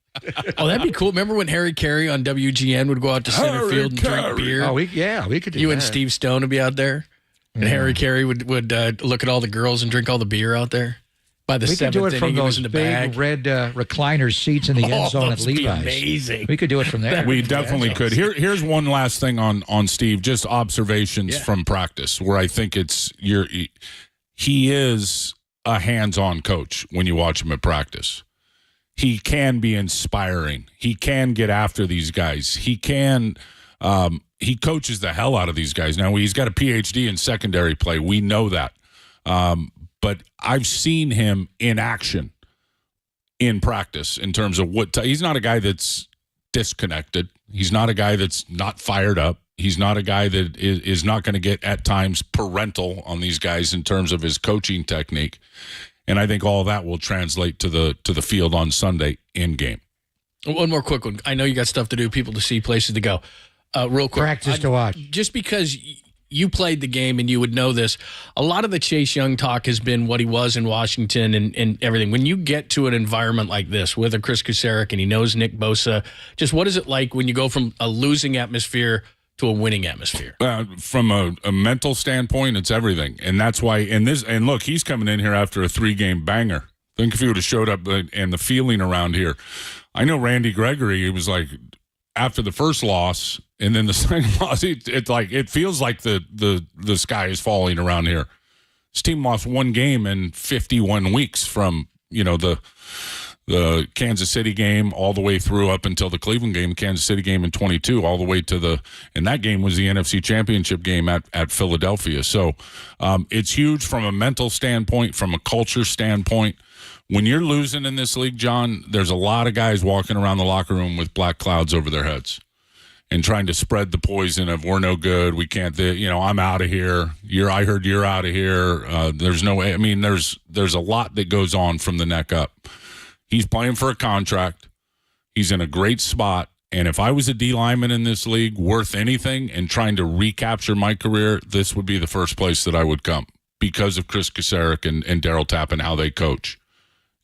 Oh, that'd be cool. Remember when Harry Carey on WGN would go out to center field and drink beer? Oh, we could do You that. and Steve Stone would be out there, and Harry Carey would look at all the girls and drink all the beer out there. By the we could do seventh it from inning, he was those in the big bag. red recliner seats in the end zone at those would be Levi's. amazing. We could do it from there. We definitely could. Here's one last thing on Steve, just observations from practice, where I think he is a hands-on coach when you watch him at practice. He can be inspiring. He can get after these guys. He coaches the hell out of these guys. Now, he's got a PhD in secondary play. We know that. But I've seen him in action in practice in terms of he's not a guy that's disconnected. He's not a guy that's not fired up. He's not a guy that is not going to get at times parental on these guys in terms of his coaching technique. And I think all that will translate to the field on Sunday in game. One more quick one. I know you got stuff to do, people to see, places to go. Real quick. Practice to watch. Just because you played the game and you would know this, a lot of the Chase Young talk has been what he was in Washington and everything. When you get to an environment like this with a Chris Kuceric and he knows Nick Bosa, just what is it like when you go from a losing atmosphere to a winning atmosphere. From a mental standpoint, it's everything. And that's why, and look, he's coming in here after a 3-game banger. Think if he would have showed up and the feeling around here. I know Randy Gregory, he was like, after the first loss and then the second loss, it feels like the sky is falling around here. This team lost 1 game in 51 weeks from, the Kansas City game all the way through up until the Cleveland game, Kansas City game in 22, all the way to and that game was the NFC Championship game at Philadelphia. So it's huge from a mental standpoint, from a culture standpoint. When you're losing in this league, John, there's a lot of guys walking around the locker room with black clouds over their heads and trying to spread the poison of we're no good, we can't, I'm out of here. I heard you're out of here. There's no way. I mean, there's a lot that goes on from the neck up. He's playing for a contract. He's in a great spot. And if I was a D lineman in this league worth anything and trying to recapture my career, this would be the first place that I would come because of Chris Kasarik and Darryl Tapp and how they coach.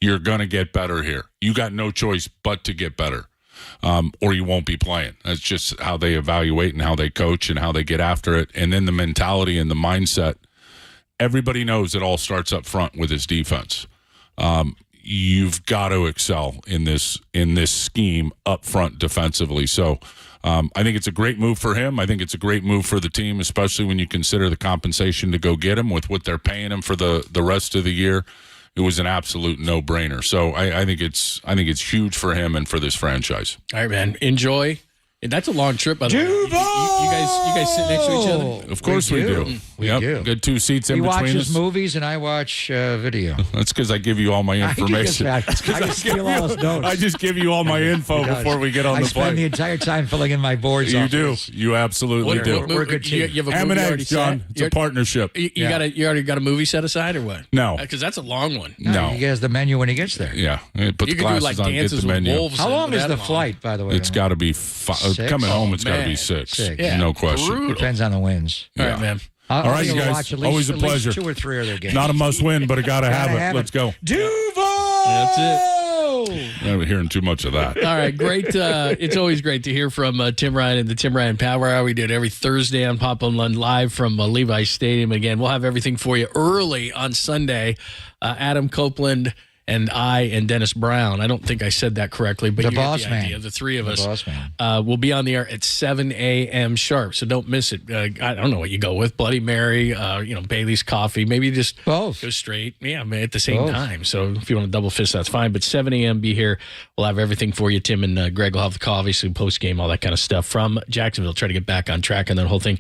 You're going to get better here. You got no choice but to get better, or you won't be playing. That's just how they evaluate and how they coach and how they get after it. And then the mentality and the mindset. Everybody knows it all starts up front with his defense. You've got to excel in this scheme up front defensively. So I think it's a great move for him. I think it's a great move for the team, especially when you consider the compensation to go get him with what they're paying him for the rest of the year. It was an absolute no-brainer. So I think it's huge for him and for this franchise. All right, man. Enjoy. That's a long trip, by the way. You guys sit next to each other? Of course we do. We do. Got 2 seats in between us. He watches movies and I watch video. That's because I give you all my information. I just steal all his notes. I just give you all my info before we get on the plane. I spend the entire time filling in my boards. You do. You absolutely do. We're a good team. You have a Ham and movie already eggs, John. set? It's a partnership. You already got a movie set aside or what? No. Because that's a long one. No. He has the menu when he gets there. Yeah. Put the You could do glasses like on, get Dances the with menu. Wolves. How long is the long. flight, by the way? It's got to be coming home. It's got to be 6. Yeah. No question. Brutal. Depends on the wins. All right, man. All right, you guys. Watch Always a pleasure. 2 or 3 of their games. Not a must-win, but I got to have it. Let's go. Duval! That's it. I'm hearing too much of that. All right, great. It's always great to hear from Tim Ryan and the Tim Ryan Power Hour. We do it every Thursday on Pop and Lund live from Levi Stadium. Again, we'll have everything for you early on Sunday. Adam Copeland and I and Dennis Brown. I don't think I said that correctly, but the you boss get the idea. man. The 3 of the us boss man. will be on the air at 7 a.m. sharp, so don't miss it. I don't know what you go with, Bloody Mary, Bailey's Coffee. Maybe just both. Go straight. Yeah, at the same time. So if you want to double fist, that's fine. But 7 a.m. be here. We'll have everything for you. Tim and Greg will have the call, obviously, post-game, all that kind of stuff from Jacksonville. Try to get back on track on that whole thing.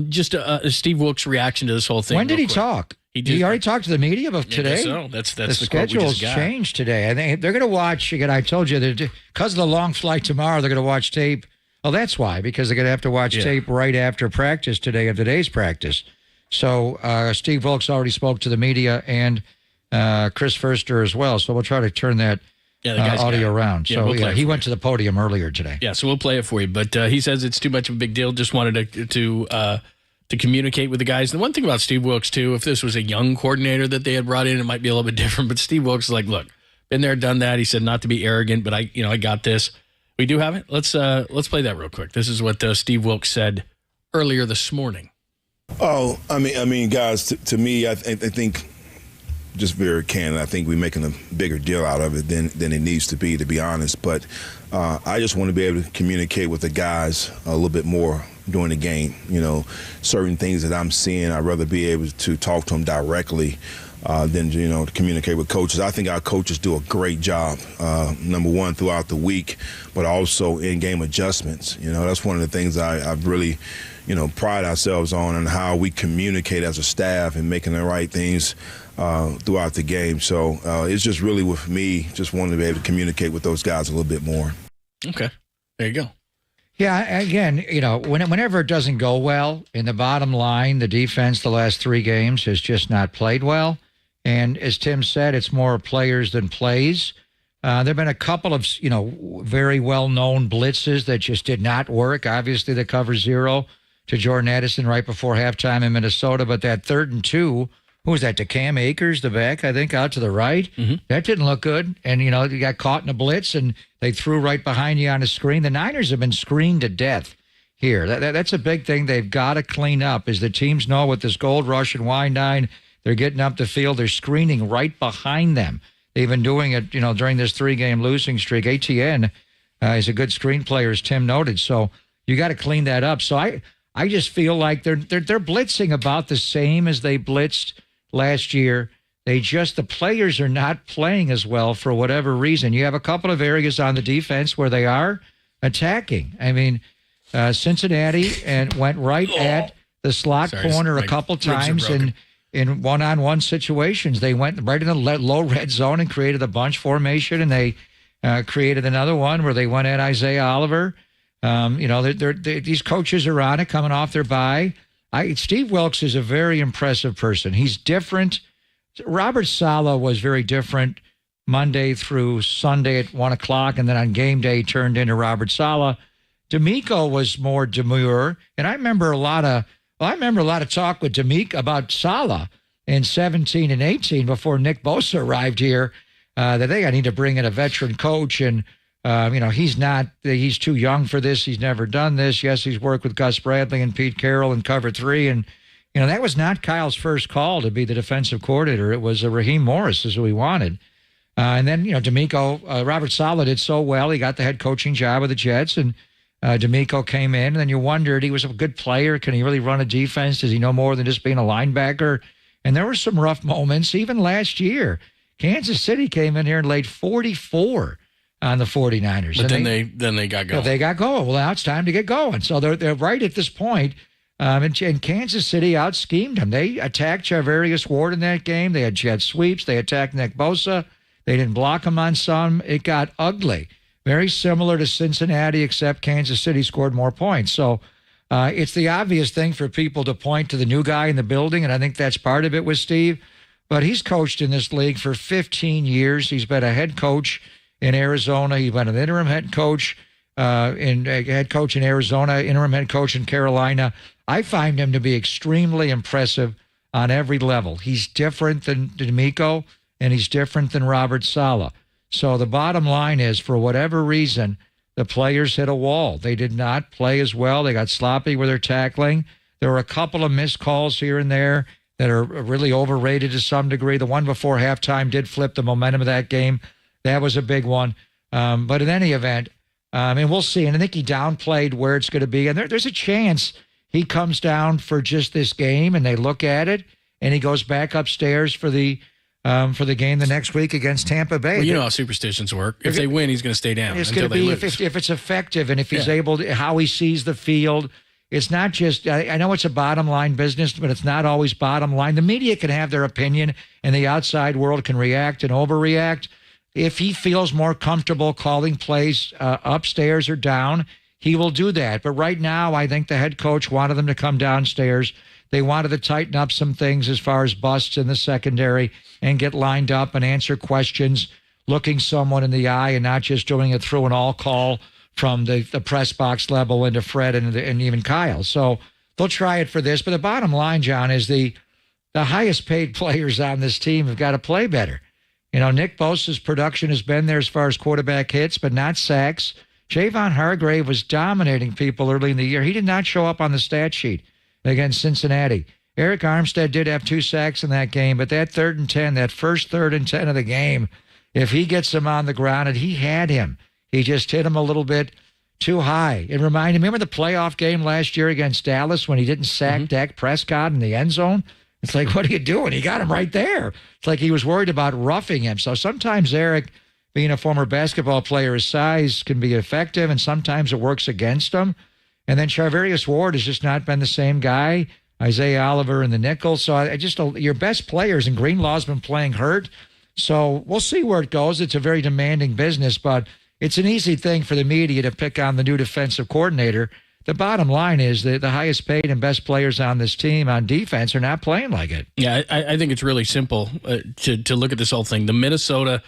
Just Steve Wilkes' reaction to this whole thing. When did he talk? He already talked to the media about today? So. That's the quote we schedule's just got. changed today. I think they're going to watch. Again, I told you that because of the long flight tomorrow, they're going to watch tape. Oh, that's why, because they're going to have to watch tape right after practice today of today's practice. So Steve Wilkes already spoke to the media and Chris Furster as well. So we'll try to turn that audio around. Yeah, So he went to the podium earlier today. Yeah, so we'll play it for you. But he says it's too much of a big deal. Just wanted to communicate with the guys. The one thing about Steve Wilkes, too, if this was a young coordinator that they had brought in, it might be a little bit different. But Steve Wilkes is like, look, been there, done that. He said not to be arrogant, but I got this. We do have it. Let's play that real quick. This is what Steve Wilkes said earlier this morning. Oh, I mean, guys, to me, I think just very candid, I think we're making a bigger deal out of it than it needs to be honest. But I just want to be able to communicate with the guys a little bit more during the game. Certain things that I'm seeing, I'd rather be able to talk to them directly than to communicate with coaches. I think our coaches do a great job, number one, throughout the week, but also in-game adjustments. That's one of the things I've really, pride ourselves on and how we communicate as a staff and making the right things throughout the game. So it's just really with me, just wanting to be able to communicate with those guys a little bit more. Okay, there you go. Yeah, again, whenever it doesn't go well, in the bottom line, the defense the last 3 games has just not played well. And as Tim said, it's more players than plays. There have been a couple of, very well-known blitzes that just did not work. Obviously, the cover 0 to Jordan Addison right before halftime in Minnesota. But that 3rd and 2, who was that, to Cam Akers, the back, I think, out to the right? Mm-hmm. That didn't look good. And, you got caught in a blitz, and they threw right behind you on a screen. The Niners have been screened to death. here. That's a big thing they've got to clean up, is the teams know with this gold rush and wine nine, they're getting up the field, they're screening right behind them. They've been doing it, during this 3-game losing streak. ATN is a good screen player, as Tim noted. So you got to clean that up. So I just feel like they're blitzing about the same as they blitzed last year. The players are not playing as well for whatever reason. You have a couple of areas on the defense where they are attacking. I mean, Cincinnati went right at the slot corner a couple times in one-on-one situations. They went right in the low red zone and created a bunch formation, and they created another one where they went at Isaiah Oliver. These coaches are on it, coming off their bye. Steve Wilkes is a very impressive person. He's different. Robert Saleh was very different Monday through Sunday at 1 o'clock, and then on game day turned into Robert Saleh. D'Amico was more demure, and I remember a lot of talk with D'Amico about Saleh in 17 and 18 before Nick Bosa arrived here, that I need to bring in a veteran coach, and he's too young for this. He's never done this. Yes, he's worked with Gus Bradley and Pete Carroll in cover 3, and that was not Kyle's first call to be the defensive coordinator. It was Raheem Morris is who he wanted. And then, D'Amico, Robert Saleh did so well. He got the head coaching job with the Jets, and D'Amico came in, and then you wondered, he was a good player. Can he really run a defense? Does he know more than just being a linebacker? And there were some rough moments. Even last year, Kansas City came in here and laid 44 on the 49ers. But then they got going. They got going. Well, now it's time to get going. So they're right at this point. And Kansas City out-schemed them. They attacked Charvarius Ward in that game. They had jet sweeps. They attacked Nick Bosa. They didn't block him on some. It got ugly. Very similar to Cincinnati, except Kansas City scored more points. So it's the obvious thing for people to point to the new guy in the building, and I think that's part of it with Steve. But he's coached in this league for 15 years. He's been a head coach in Arizona. He's been an interim head coach in Arizona, interim head coach in Carolina. I find him to be extremely impressive on every level. He's different than D'Amico, and he's different than Robert Saleh. So the bottom line is, for whatever reason, the players hit a wall. They did not play as well. They got sloppy with their tackling. There were a couple of missed calls here and there that are really overrated to some degree. The one before halftime did flip the momentum of that game. That was a big one. But in any event, and we'll see. And I think he downplayed where it's going to be. And there's a chance he comes down for just this game, and they look at it, and he goes back upstairs for the game the next week against Tampa Bay. Well, you know how superstitions work. If they win, he's going to stay down. It's going to be if it's effective, and if he's able to, how he sees the field. It's not just, I know it's a bottom line business, but it's not always bottom line. The media can have their opinion, and the outside world can react and overreact. If he feels more comfortable calling plays upstairs or down, he will do that. But right now, I think the head coach wanted them to come downstairs. They wanted to tighten up some things as far as busts in the secondary and get lined up and answer questions, looking someone in the eye and not just doing it through an all call from the press box level into Fred and even Kyle. So they'll try it for this. But the bottom line, John, is the highest paid players on this team have got to play better. Nick Bosa's production has been there as far as quarterback hits, but not sacks. Javon Hargrave was dominating people early in the year. He did not show up on the stat sheet against Cincinnati. Eric Armstead did have 2 sacks in that game, but that 3rd and 10, that first 3rd and 10 of the game, if he gets him on the ground, and he had him, he just hit him a little bit too high. It reminded me, remember the playoff game last year against Dallas when he didn't sack Dak Prescott in the end zone? It's like, what are you doing? He got him right there. It's like he was worried about roughing him. So sometimes Eric, being a former basketball player, his size can be effective, and sometimes it works against him. And then Charvarius Ward has just not been the same guy. Isaiah Oliver in the nickel. So your best players, and Greenlaw's been playing hurt. So we'll see where it goes. It's a very demanding business, but it's an easy thing for the media to pick on the new defensive coordinator. The bottom line is that the highest paid and best players on this team on defense are not playing like it. Yeah, I think it's really simple to look at this whole thing. The Minnesota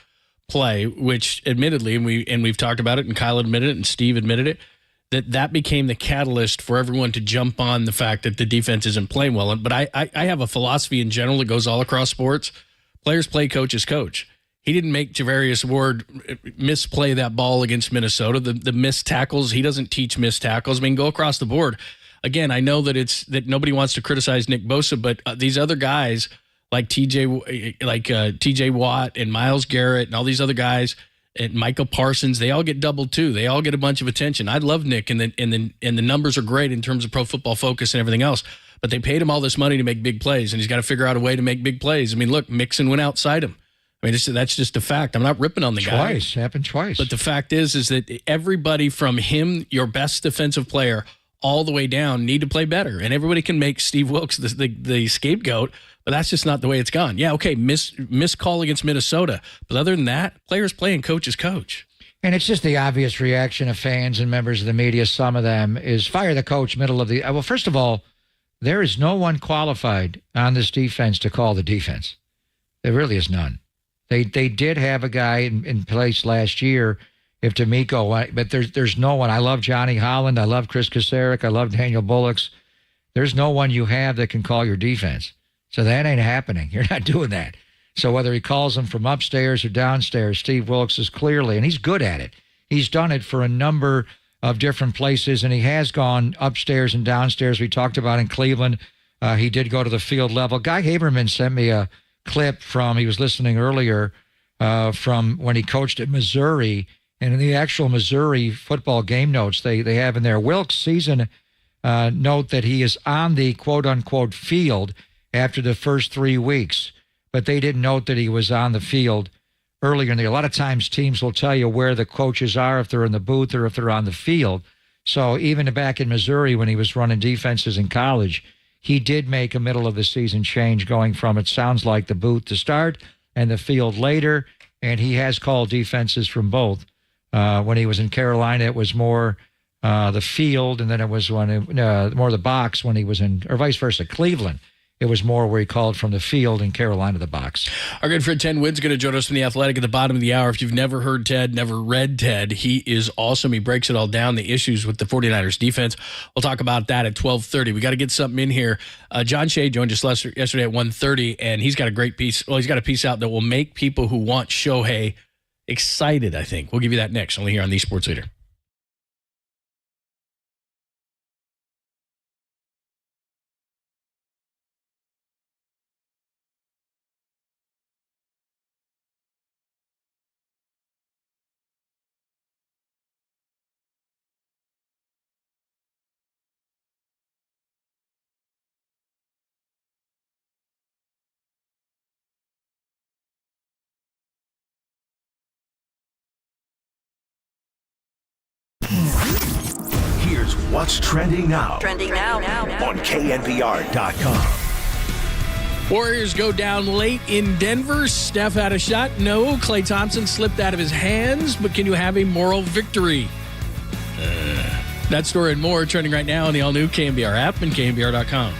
play, which admittedly, and we've talked about it, and Kyle admitted it, and Steve admitted it, that became the catalyst for everyone to jump on the fact that the defense isn't playing well. But I have a philosophy in general that goes all across sports. Players play, coaches coach. He didn't make Javarius Ward misplay that ball against Minnesota. The missed tackles, he doesn't teach missed tackles. I mean, go across the board. Again, I know that nobody wants to criticize Nick Bosa, but these other guys like TJ Watt and Myles Garrett and all these other guys and Michael Parsons, they all get doubled too. They all get a bunch of attention. I love Nick, and the numbers are great in terms of Pro Football Focus and everything else. But they paid him all this money to make big plays, and he's got to figure out a way to make big plays. I mean, look, Mixon went outside him. I mean, that's just a fact. I'm not ripping on the guy. Happened twice. But the fact is that everybody from him, your best defensive player, all the way down, need to play better. And everybody can make Steve Wilks the scapegoat, but that's just not the way it's gone. Yeah, okay, miss call against Minnesota. But other than that, players play and coach is coach. And it's just the obvious reaction of fans and members of the media, some of them, is fire the coach middle of the... Well, first of all, there is no one qualified on this defense to call the defense. There really is none. They did have a guy in place last year, if D'Amico, but there's no one. I love Johnny Holland. I love Chris Kasarik. I love Daniel Bullocks. There's no one you have that can call your defense. So that ain't happening. You're not doing that. So whether he calls them from upstairs or downstairs, Steve Wilks is clearly, and he's good at it. He's done it for a number of different places, and he has gone upstairs and downstairs. We talked about in Cleveland. He did go to the field level. Guy Haberman sent me a clip from, he was listening earlier, from when he coached at Missouri. And in the actual Missouri football game notes, they have in there Wilks' season note that he is on the quote-unquote field after the first 3 weeks. But they didn't note that he was on the field earlier in the year. A lot of times teams will tell you where the coaches are, if they're in the booth or if they're on the field. So even back in Missouri when he was running defenses in college, he did make a middle-of-the-season change going from, it sounds like, the booth to start and the field later, and he has called defenses from both. When he was in Carolina, it was more the field, and then it was more the box when he was in, or vice versa, Cleveland. It was more where he called from the field, in Carolina the box. Our good friend Ted Wynn's going to join us from The Athletic at the bottom of the hour. If you've never heard Ted, never read Ted, he is awesome. He breaks it all down, the issues with the 49ers defense. We'll talk about that at 12:30. We got to get something in here. John Shea joined us yesterday at 1:30, and he's got a great piece. Well, he's got a piece out that will make people who want Shohei excited, I think. We'll give you that next, only here on The Sports Leader. Here's what's trending now. Trending now. On KNBR.com. Warriors go down late in Denver. Steph had a shot. No. Klay Thompson slipped out of his hands. But can you have a moral victory? That story and more trending right now on the all-new KNBR app and KNBR.com.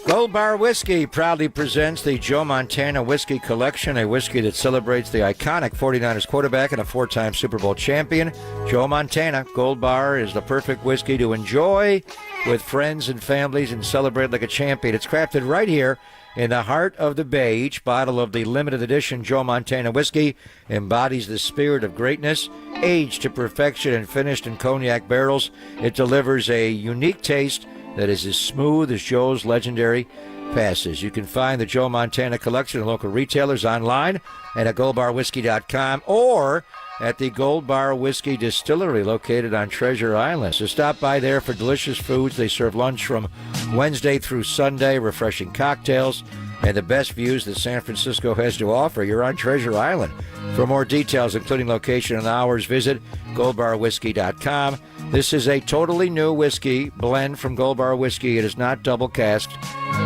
Gold Bar Whiskey proudly presents the Joe Montana Whiskey Collection, a whiskey that celebrates the iconic 49ers quarterback and a four-time Super Bowl champion, Joe Montana. Gold Bar is the perfect whiskey to enjoy with friends and families and celebrate like a champion. It's crafted right here in the heart of the Bay. Each bottle of the limited edition Joe Montana whiskey embodies the spirit of greatness, aged to perfection and finished in cognac barrels. It delivers a unique taste that is as smooth as Joe's legendary passes. You can find the Joe Montana collection at local retailers, online, and at goldbarwhiskey.com, or at the Gold Bar Whiskey Distillery located on Treasure Island. So stop by there for delicious foods. They serve lunch from Wednesday through Sunday, refreshing cocktails, and the best views that San Francisco has to offer. You're on Treasure Island. For more details, including location and hours, visit goldbarwhiskey.com. This is a totally new whiskey blend from Gold Bar Whiskey. It is not double casked,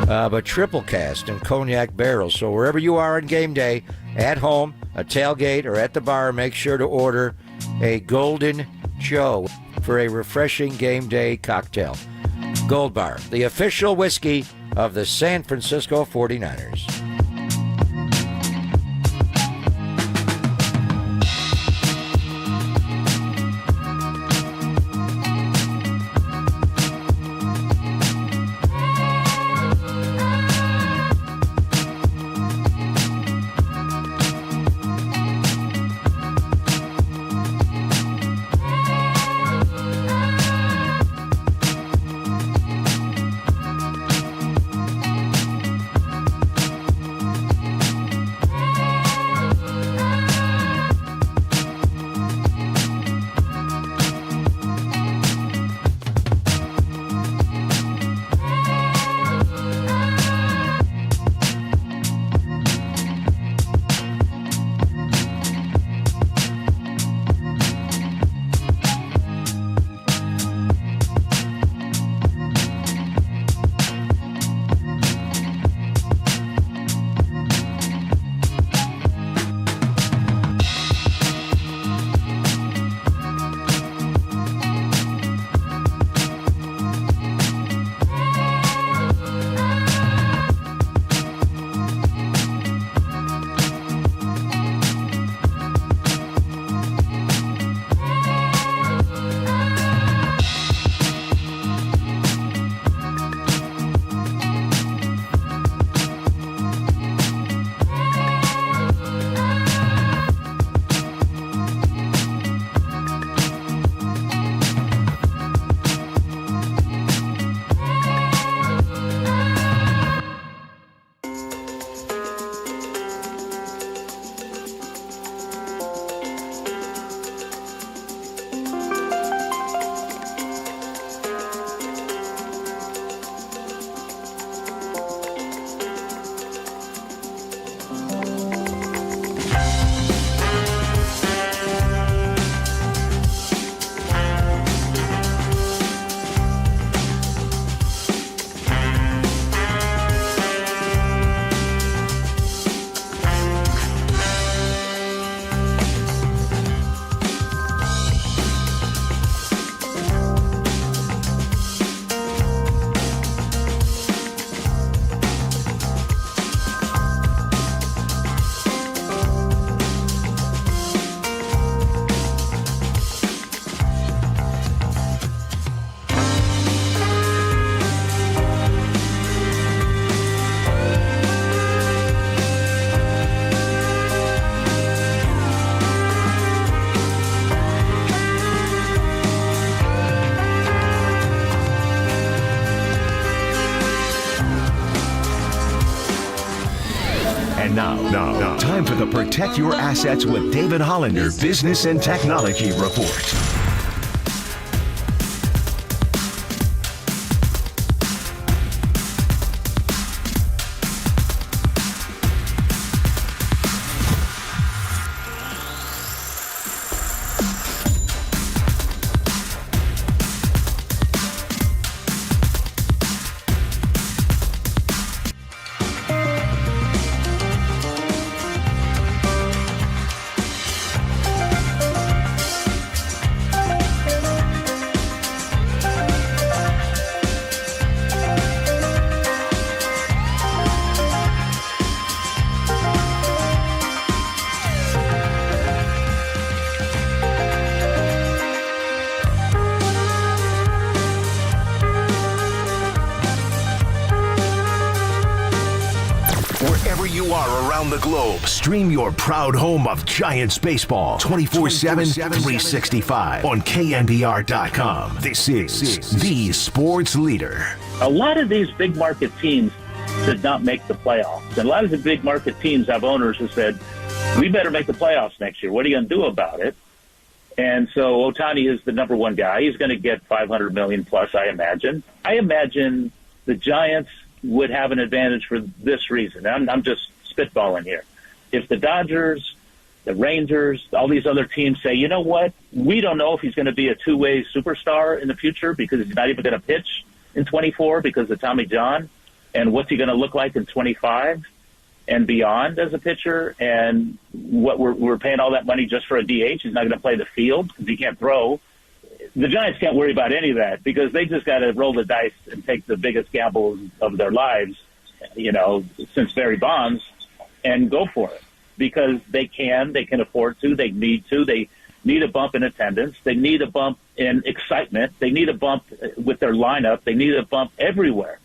but triple cast in cognac barrels. So wherever you are on game day, at home, a tailgate, or at the bar, make sure to order a Golden Joe for a refreshing game day cocktail. Gold Bar, the official whiskey of the San Francisco 49ers. Now, time for the Protect Your Assets with David Hollander Business and Technology Report. The globe. Stream your proud home of Giants baseball 24/7, 365 on KNBR.com. This is the sports leader. A lot of these big market teams did not make the playoffs. And a lot of the big market teams have owners who said, we better make the playoffs next year. What are you going to do about it? And so Ohtani is the number one guy. He's going to get $500 million plus, I imagine. I imagine the Giants would have an advantage for this reason. I'm just spitballing here. If the Dodgers, the Rangers, all these other teams say, you know what, we don't know if he's going to be a two-way superstar in the future because he's not even going to pitch in 24 because of Tommy John, and what's he going to look like in 25 and beyond as a pitcher, and what we're paying all that money just for a DH. He's not going to play the field because he can't throw. the Giants can't worry about any of that because they just got to roll the dice and take the biggest gamble of their lives, since Barry Bonds, and go for it because they can afford to, they need to, they need a bump in attendance, they need a bump in excitement, they need a bump with their lineup, they need a bump everywhere.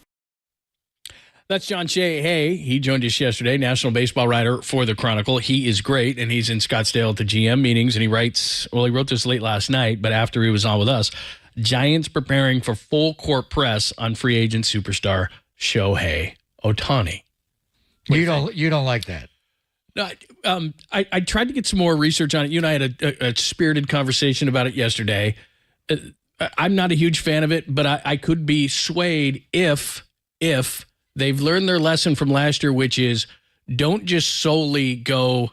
That's John Shea. Hey, he joined us yesterday, national baseball writer for the Chronicle. He is great, and he's in Scottsdale at the GM meetings, and he wrote this late last night, but after he was on with us, Giants preparing for full court press on free agent superstar Shohei Ohtani. You don't like that? No, I tried to get some more research on it. You and I had a spirited conversation about it yesterday. I'm not a huge fan of it, but I could be swayed if they've learned their lesson from last year, which is don't just solely go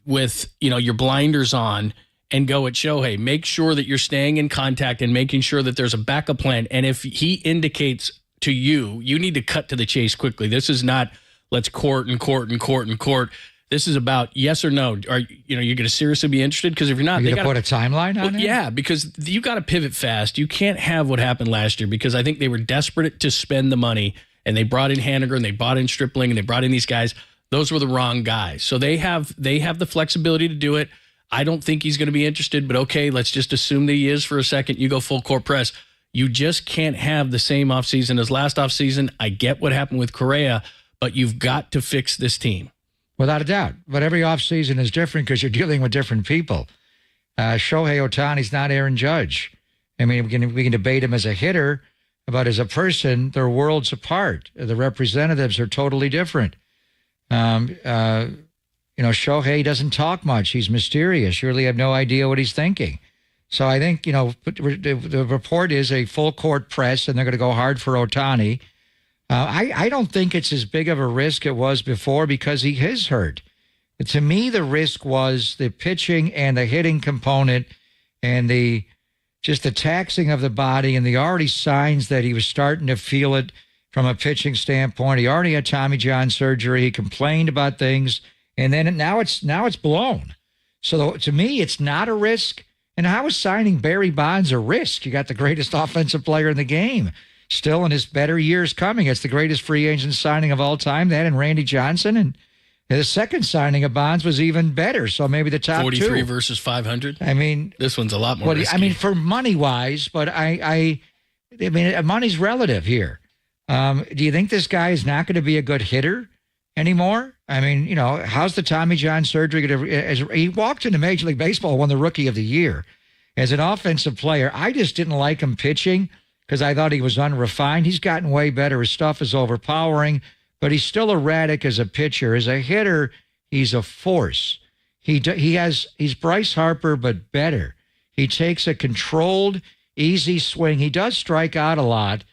with, your blinders on and go at Shohei. Make sure that you're staying in contact and making sure that there's a backup plan. And if he indicates to you, you need to cut to the chase quickly. This is not let's court. This is about yes or no. Are you're going to seriously be interested? Because if you're not, they got to put a timeline on it. Yeah, because you got to pivot fast. You can't have what happened last year because I think they were desperate to spend the money. And they brought in Haniger and they brought in Stripling and they brought in these guys. Those were the wrong guys. So they have the flexibility to do it. I don't think he's going to be interested, but okay, let's just assume that he is for a second. You go full court press. You just can't have the same offseason as last offseason. I get what happened with Correa, but you've got to fix this team. Without a doubt. But every offseason is different because you're dealing with different people. Shohei Ohtani's not Aaron Judge. I mean, we can debate him as a hitter, but as a person, they're worlds apart. The representatives are totally different. Shohei doesn't talk much. He's mysterious. You really have no idea what he's thinking. So I think, the report is a full court press, and they're going to go hard for Ohtani. I don't think it's as big of a risk it was before because he is hurt. To me, the risk was the pitching and the hitting component and the taxing of the body and the already signs that he was starting to feel it from a pitching standpoint. He already had Tommy John surgery. He complained about things, and then now it's blown. So to me, it's not a risk. And how is signing Barry Bonds a risk? You got the greatest offensive player in the game, still in his better years coming. It's the greatest free agent signing of all time. That and Randy Johnson, and the second signing of Bonds was even better. So maybe the top 43 two. versus 500. I mean, this one's a lot more risky. I mean, for money wise, but I mean, money's relative here. Do you think this guy is not going to be a good hitter anymore? I mean, how's the Tommy John surgery going to? He walked into Major League Baseball, won the Rookie of the Year as an offensive player. I just didn't like him pitching because I thought he was unrefined. He's gotten way better. His stuff is overpowering. But he's still erratic as a pitcher. As a hitter, he's a force. He's Bryce Harper, but better. He takes a controlled, easy swing. He does strike out a lot,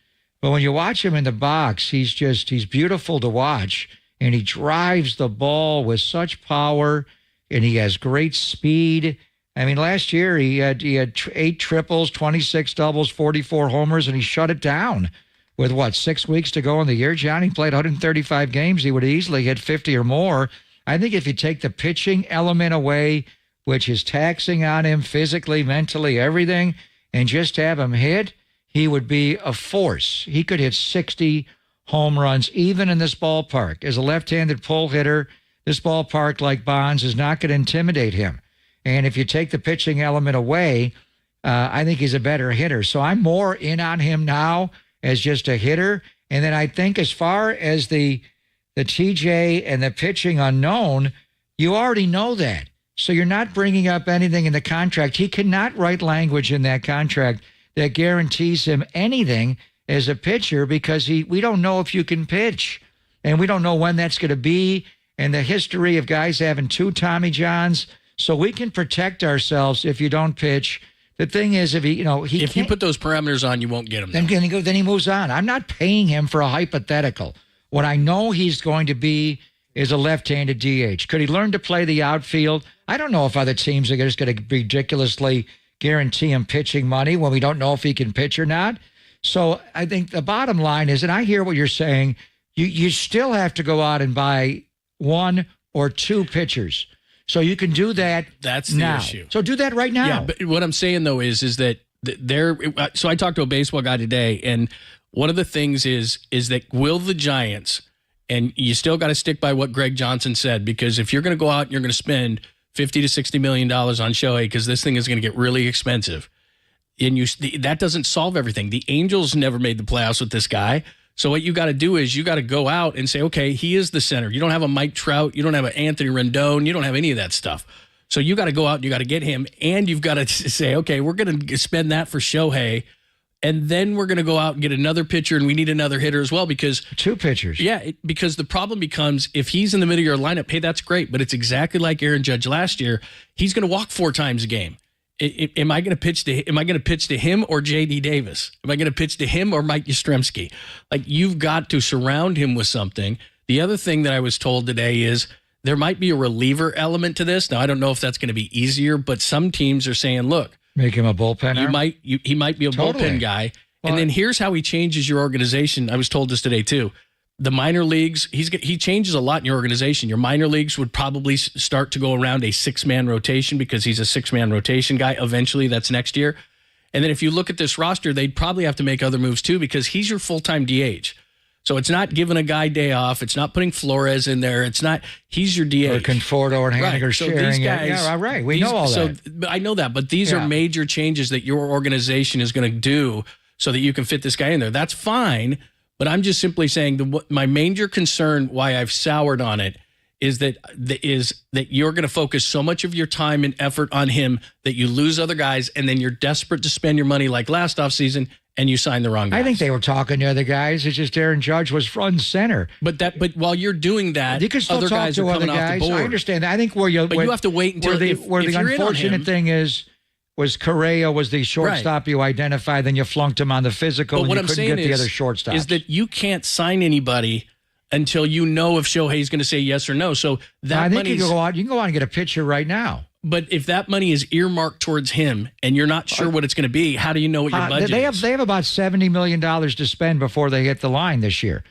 but when you watch him in the box, he's beautiful to watch, and he drives the ball with such power, and he has great speed. I mean, last year he had 8 triples, 26 doubles, 44 homers, and he shut it down. With 6 weeks to go in the year, Johnny played 135 games. He would easily hit 50 or more. I think if you take the pitching element away, which is taxing on him physically, mentally, everything, and just have him hit, he would be a force. He could hit 60 home runs, even in this ballpark. As a left-handed pull hitter, this ballpark, like Bonds, is not going to intimidate him. And if you take the pitching element away, I think he's a better hitter. So I'm more in on him now as just a hitter. And then I think as far as the TJ and the pitching unknown, you already know that. So you're not bringing up anything in the contract. He cannot write language in that contract that guarantees him anything as a pitcher because we don't know if you can pitch. And we don't know when that's going to be. And the history of guys having 2 Tommy Johns. So we can protect ourselves if you don't pitch. The thing is, if if you put those parameters on, you won't get him. Then he moves on. I'm not paying him for a hypothetical. What I know he's going to be is a left-handed DH. Could he learn to play the outfield? I don't know if other teams are just going to ridiculously guarantee him pitching money when we don't know if he can pitch or not. So I think the bottom line is, and I hear what you're saying, you still have to go out and buy 1 or 2 pitchers. So you can do that. That's the now. issue. So do that right now. Yeah, but what I'm saying though is that So I talked to a baseball guy today, and one of the things is that will the Giants, and you still got to stick by what Greg Johnson said, because if you're going to go out and you're going to spend $50 to $60 million on Shohei, because this thing is going to get really expensive, and that doesn't solve everything. The Angels never made the playoffs with this guy. So what you got to do is you got to go out and say, okay, he is the center. You don't have a Mike Trout. You don't have an Anthony Rendon. You don't have any of that stuff. So you got to go out and you got to get him, and you've got to say, okay, we're going to spend that for Shohei, and then we're going to go out and get another pitcher, and we need another hitter as well, because 2 pitchers. Yeah, because the problem becomes if he's in the middle of your lineup, hey, that's great, but it's exactly like Aaron Judge last year. He's going to walk 4 times a game. Am I going to pitch to him or J.D. Davis? Am I going to pitch to him or Mike Yastrzemski? Like, you've got to surround him with something. The other thing that I was told today is there might be a reliever element to this. Now, I don't know if that's going to be easier, but some teams are saying, look, make him a bullpen. He might be a bullpen guy. Well, and then here's how he changes your organization. I was told this today too. The minor leagues, he changes a lot in your organization. Your minor leagues would probably start to go around a 6-man rotation, because he's a 6-man rotation guy. Eventually, that's next year. And then if you look at this roster, they'd probably have to make other moves too, because he's your full-time DH. So it's not giving a guy day off. It's not putting Flores in there. It's not, he's your DH. Or Conforto or Haniger right. sharing these guys, it. Yeah, right. We know all that. So I know that, but these are major changes that your organization is going to do so that you can fit this guy in there. That's fine, but I'm just simply saying my major concern, why I've soured on it, is that you're going to focus so much of your time and effort on him that you lose other guys, and then you're desperate to spend your money like last offseason, and you sign the wrong guys. I think they were talking to other guys. It's just Aaron Judge was front and center. But while you're doing that, you can still other talk guys to are other coming guys. off the board. I understand that. I think you have to wait until where the unfortunate thing was Correa was the shortstop you identified, then you flunked him on the physical, and you couldn't get the other shortstops. Is that you can't sign anybody until you know if Shohei's going to say yes or no. So that money, you can go out and get a pitcher right now. But if that money is earmarked towards him and you're not sure what it's going to be, how do you know what your budget is? They have about $70 million to spend before they hit the line this year.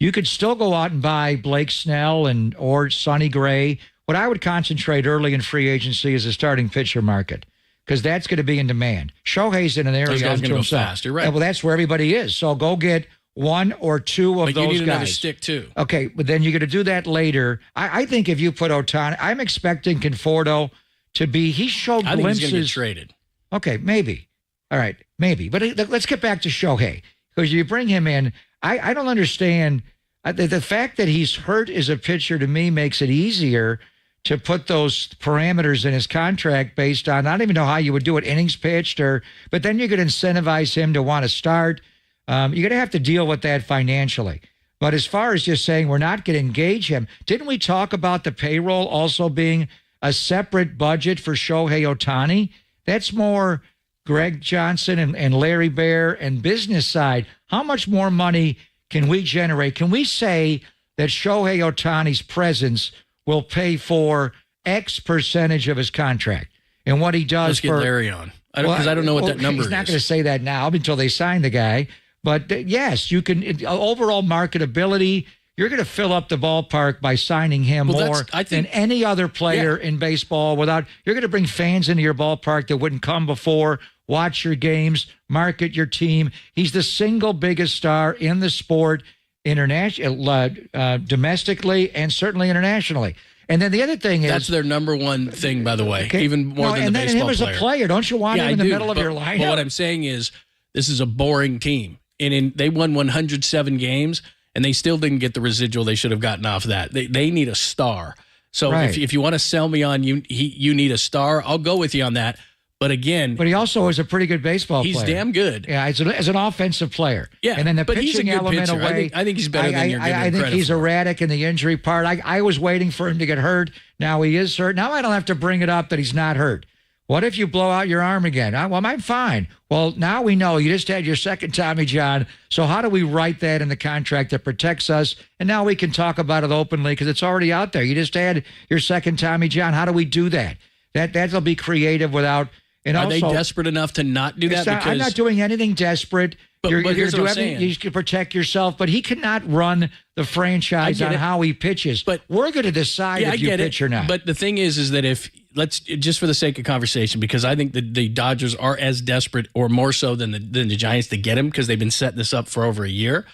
You could still go out and buy Blake Snell or Sonny Gray. What I would concentrate early in free agency is the starting pitcher market, because that's going to be in demand. Shohei's in an area going to go himself. fast. You're right. Yeah, well, that's where everybody is. So go get 1 or 2 of those guys. But you need another stick too. Okay, but then you're going to do that later. I think if you put Ohtani, I'm expecting Conforto to be. He showed glimpses. I think he's going to get traded. Okay, maybe. All right, maybe. But let's get back to Shohei, because you bring him in. I don't understand the fact that he's hurt as a pitcher. To me, makes it easier to put those parameters in his contract based on, I don't even know how you would do it, innings pitched, but then you're going to incentivize him to want to start. You're going to have to deal with that financially. But as far as just saying we're not going to engage him, didn't we talk about the payroll also being a separate budget for Shohei Ohtani? That's more Greg Johnson and Larry Bear and business side. How much more money can we generate? Can we say that Shohei Ohtani's presence will pay for X percentage of his contract and what he does? Let's get Larry on, because I don't know what that number is. He's not going to say that now until they sign the guy. But yes, you can, overall marketability, you're going to fill up the ballpark by signing him more than any other player in baseball. You're going to bring fans into your ballpark that wouldn't come before, watch your games, market your team. He's the single biggest star in the sport, domestically and certainly internationally. And then the other thing is, that's their number one thing, by the way, even more than the baseball player. And him as a player, don't you want him in the middle of your lineup? But what I'm saying is, this is a boring team. And they won 107 games, and they still didn't get the residual they should have gotten off that. They need a star. So if you want to sell me on you need a star, I'll go with you on that. But again, he also is a pretty good baseball player. He's damn good. Yeah, as an offensive player. Yeah, and then the but pitching element away. I think he's better than you're giving him I think credit he's for. erratic in the injury part. I was waiting for him to get hurt. Now he is hurt. Now I don't have to bring it up that he's not hurt. What if you blow out your arm again? Well, I'm fine. Well, now we know you just had your second Tommy John. So how do we write that in the contract that protects us? And now we can talk about it openly because it's already out there. You just had your second Tommy John. How do we do that? That'll be creative without. And Are also, they desperate enough to not do that? I'm not doing anything desperate. But here's what I'm saying. You can protect yourself, but he cannot run the franchise on how he pitches. But we're going to decide if you pitch or not. But the thing is that if, let's just for the sake of conversation, because I think the Dodgers are as desperate or more so than the Giants to get him because they've been setting this up for over a year.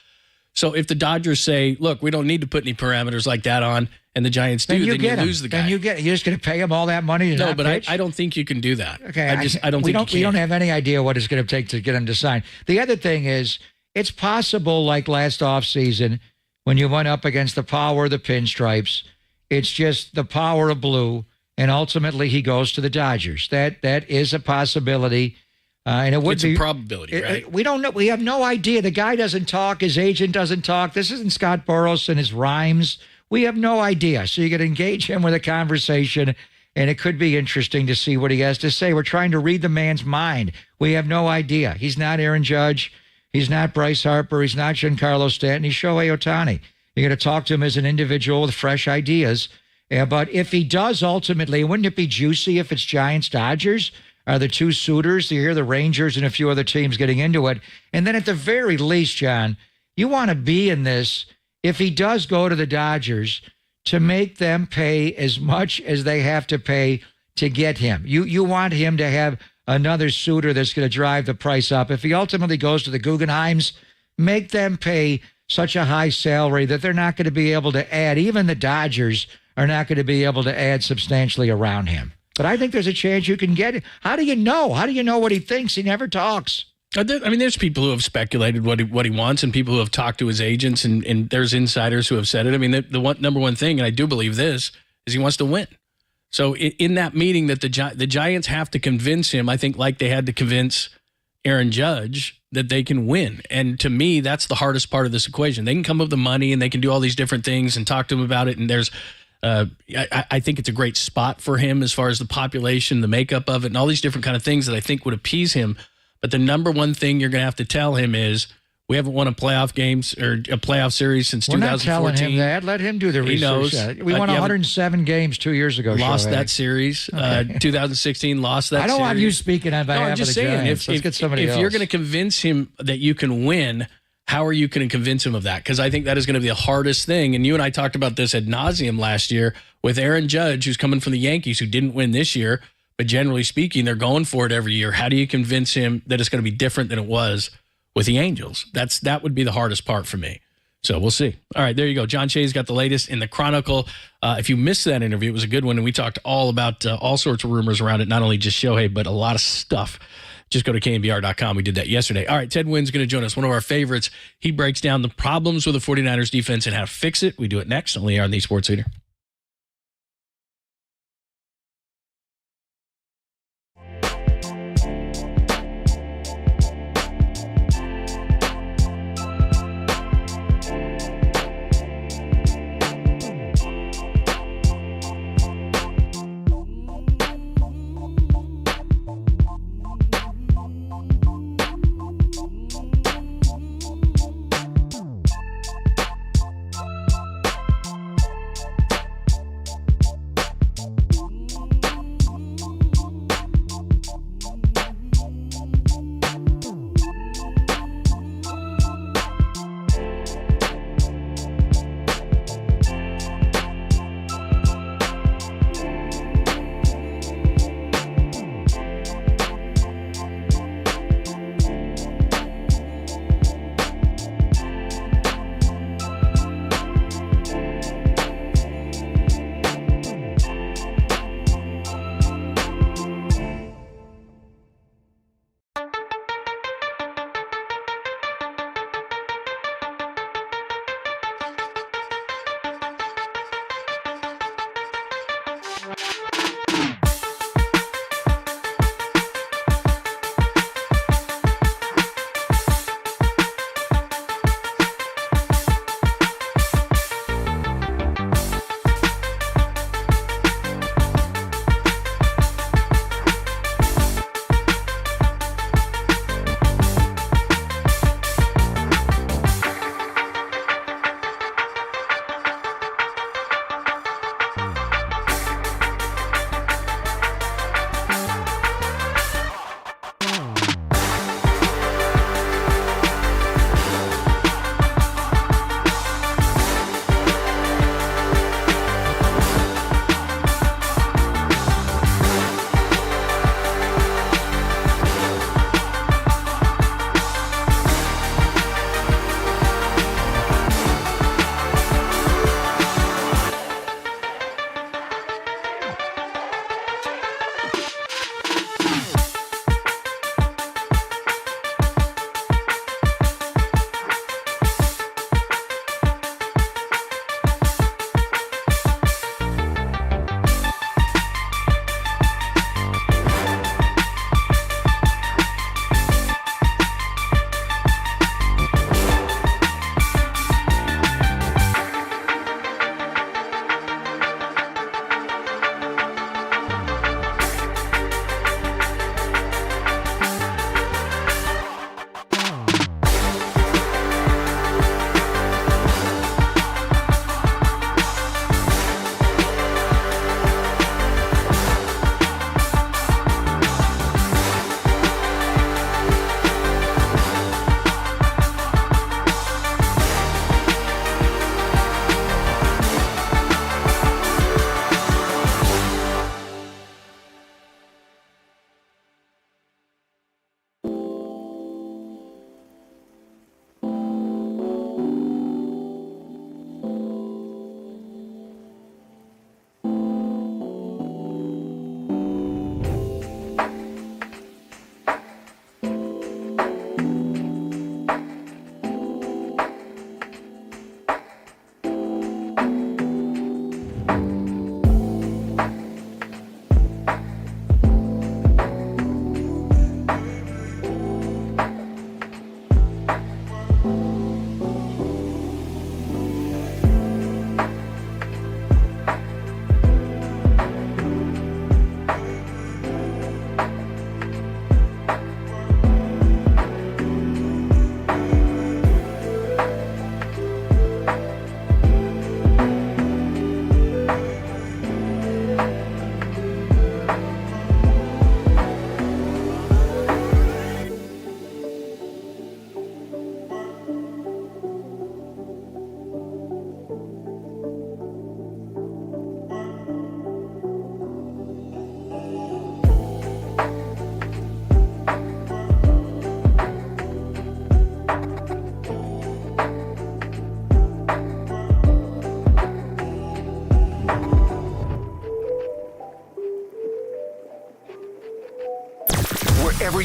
So if the Dodgers say, look, we don't need to put any parameters like that on, and the Giants do, then you lose the guy. Then you're just going to pay him all that money to I don't think you can do that. Okay, I don't think we don't have any idea what it's going to take to get him to sign. The other thing is, it's possible, like last offseason, when you went up against the power of the pinstripes, it's just the power of blue, and ultimately he goes to the Dodgers. That is a possibility. And it would it's be a probability, right? We don't know. We have no idea. The guy doesn't talk. His agent doesn't talk. This isn't Scott Boras and his rhymes. We have no idea. So you can engage him with a conversation, and it could be interesting to see what he has to say. We're trying to read the man's mind. We have no idea. He's not Aaron Judge. He's not Bryce Harper. He's not Giancarlo Stanton. He's Shohei Ohtani. You're going to talk to him as an individual with fresh ideas. But if he does ultimately, wouldn't it be juicy if it's Giants-Dodgers? Are the two suitors? You hear the Rangers and a few other teams getting into it. And then at the very least, John, you want to be in this, if he does go to the Dodgers, to make them pay as much as they have to pay to get him. You want him to have another suitor that's going to drive the price up. If he ultimately goes to the Guggenheims, make them pay such a high salary that they're not going to be able to add. Even the Dodgers are not going to be able to add substantially around him. But I think there's a chance you can get it. How do you know? How do you know what he thinks? He never talks. I mean, there's people who have speculated what he wants, and people who have talked to his agents, and there's insiders who have said it. I mean, the number one thing, and I do believe this, is he wants to win. So in that meeting that the Giants have to convince him, I think like they had to convince Aaron Judge that they can win. And to me, that's the hardest part of this equation. They can come up with the money, and they can do all these different things and talk to him about it, and there's I think it's a great spot for him as far as the population, the makeup of it, and all these different kind of things that I think would appease him. But the number one thing you're going to have to tell him is we haven't won a playoff games or a playoff series since 2014. We're not telling him that. Let him do the research. We won 107 games 2 years ago. Lost that series. 2016 lost that series. I don't want you speaking on behalf of the Giants. Let's get somebody else. If you're going to convince him that you can win, how are you going to convince him of that? Because I think that is going to be the hardest thing. And you and I talked about this ad nauseum last year with Aaron Judge, who's coming from the Yankees, who didn't win this year. But generally speaking, they're going for it every year. How do you convince him that it's going to be different than it was with the Angels? That would be the hardest part for me. So we'll see. All right, there you go. John Shea's got the latest in the Chronicle. If you missed that interview, it was a good one. And we talked all about all sorts of rumors around it, not only just Shohei, but a lot of stuff. Just go to KNBR.com. We did that yesterday. All right, Ted Wynn's going to join us, one of our favorites. He breaks down the problems with the 49ers defense and how to fix it. We do it next, only on the Sports Leader.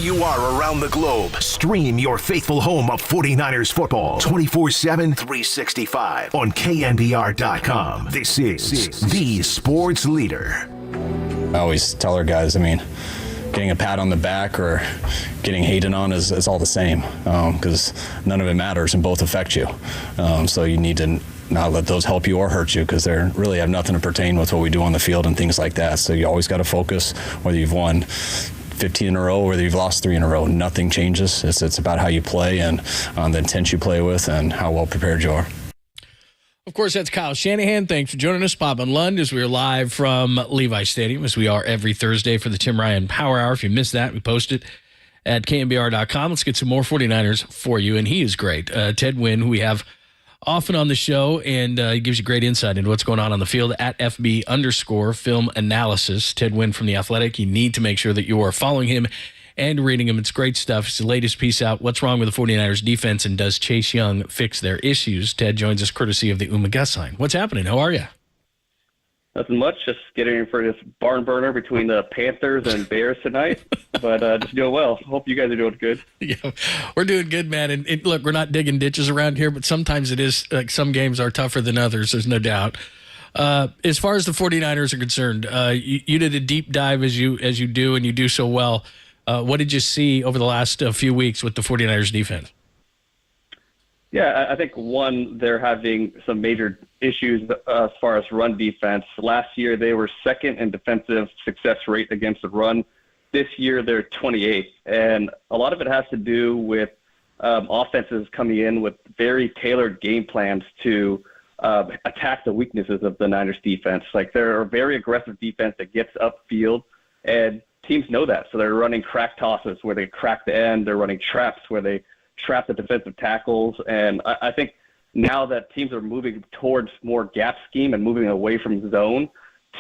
you are around the globe. Stream your faithful home of 49ers football 24/7, 365 on KNBR.com. This is the sports leader. I always tell our guys, getting a pat on the back or getting hated on is all the same, because none of it matters and both affect you. So you need to not let those help you or hurt you, because they really have nothing to pertain with what we do on the field and things like that. So you always got to focus, whether you've won 15 in a row, whether you've lost 3 in a row, nothing changes. It's about how you play and the intent you play with and how well prepared you are. Of course, that's Kyle Shanahan. Thanks for joining us, Bob and Lund, as we are live from Levi Stadium, as we are every Thursday for the Tim Ryan Power Hour. If you missed that, we post it at KNBR.com. Let's get some more 49ers for you, and he is great. Ted Nguyen, who we have often on the show, and he gives you great insight into what's going on the field at FB_film analysis. Ted Nguyen from The Athletic. You need to make sure that you are following him and reading him. It's great stuff. It's the latest piece out, What's Wrong with the 49ers Defense, and Does Chase Young Fix Their Issues? Ted joins us courtesy of the Uma Guest Line. What's happening? How are you? Nothing much. Just getting ready for this barn burner between the Panthers and Bears tonight. But just doing well. Hope you guys are doing good. Yeah, we're doing good, man. And look, we're not digging ditches around here, but sometimes it is, like, some games are tougher than others. There's no doubt. As far as the 49ers are concerned, you did a deep dive as you do, and you do so well. What did you see over the last few weeks with the 49ers defense? Yeah, I think, one, they're having some major issues as far as run defense. Last year, they were second in defensive success rate against the run. This year, they're 28th. And a lot of it has to do with offenses coming in with very tailored game plans to attack the weaknesses of the Niners defense. Like, they're a very aggressive defense that gets upfield, and teams know that. So they're running crack tosses where they crack the end. They're running traps where they trap the defensive tackles. And I think now that teams are moving towards more gap scheme and moving away from zone,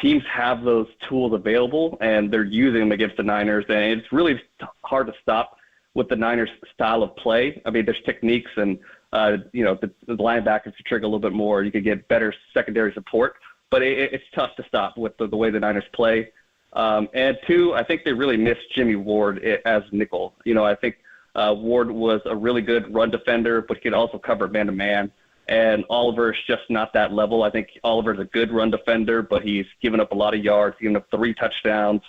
teams have those tools available, and they're using them against the Niners. And it's really hard to stop with the Niners style of play. There's techniques, and the linebackers to trigger a little bit more. You could get better secondary support, but it's tough to stop with the way the Niners play. And two, I think they really missed Jimmy Ward as nickel. I think Ward was a really good run defender, but he could also cover man-to-man. And Oliver's just not that level. I think Oliver's a good run defender, but he's given up a lot of yards, given up 3 touchdowns.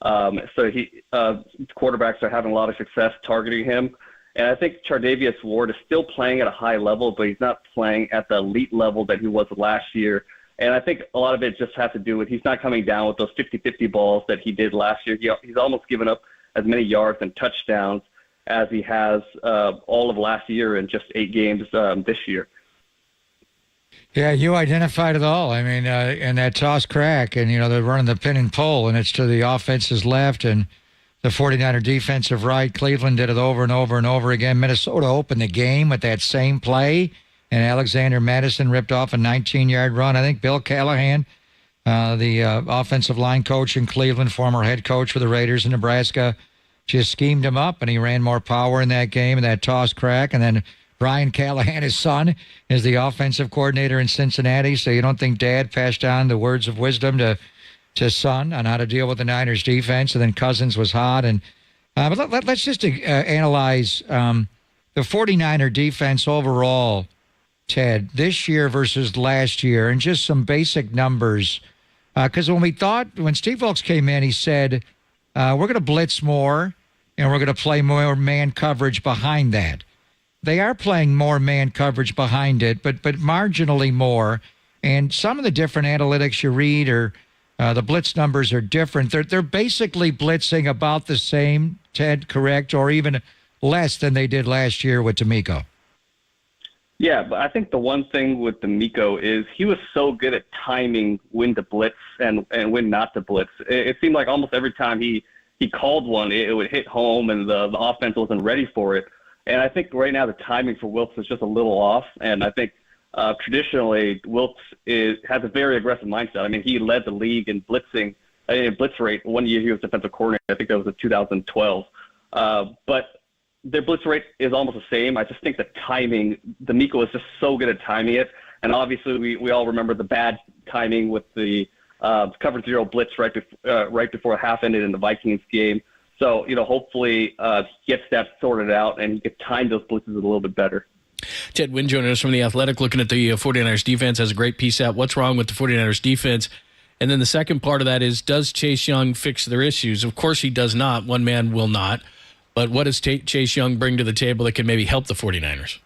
So quarterbacks are having a lot of success targeting him. And I think Chardavius Ward is still playing at a high level, but he's not playing at the elite level that he was last year. And I think a lot of it just has to do with he's not coming down with those 50-50 balls that he did last year. He's almost given up as many yards and touchdowns as he has all of last year in just 8 games this year. Yeah, you identified it all. In that toss crack, and, they're running the pin and pull, and it's to the offense's left and the 49er defensive right. Cleveland did it over and over and over again. Minnesota opened the game with that same play, and Alexander Madison ripped off a 19-yard run. I think Bill Callahan, the offensive line coach in Cleveland, former head coach for the Raiders in Nebraska, just schemed him up, and he ran more power in that game, and that toss crack. And then Brian Callahan, his son, is the offensive coordinator in Cincinnati, so you don't think Dad passed down the words of wisdom to son on how to deal with the Niners defense. And then Cousins was hot. And but let's just analyze the 49er defense overall, Ted, this year versus last year, and just some basic numbers. Because when Steve Wilkes came in, he said, we're going to blitz more, and we're going to play more man coverage behind that. They are playing more man coverage behind it, but marginally more. And some of the different analytics you read are the blitz numbers are different. They're basically blitzing about the same, Ted, correct, or even less than they did last year with D'Amico. Yeah, but I think the one thing with D'Amico is he was so good at timing when to blitz and when not to blitz. It seemed like almost every time he called one, it would hit home, and the offense wasn't ready for it. And I think right now the timing for Wilkes is just a little off. And I think traditionally Wilkes has a very aggressive mindset. He led the league in blitzing, blitz rate. One year he was defensive coordinator. I think that was in 2012. But their blitz rate is almost the same. I just think the timing, D'Amico is just so good at timing it. And obviously we all remember the bad timing with the cover 0 blitz right before half ended in the Vikings game. So, hopefully gets that sorted out and he can time those blitzes a little bit better. Ted Wynn joining us from The Athletic, looking at the 49ers defense, has a great piece out. What's wrong with the 49ers defense? And then the second part of that is, does Chase Young fix their issues? Of course he does not. One man will not. But what does Chase Young bring to the table that can maybe help the 49ers?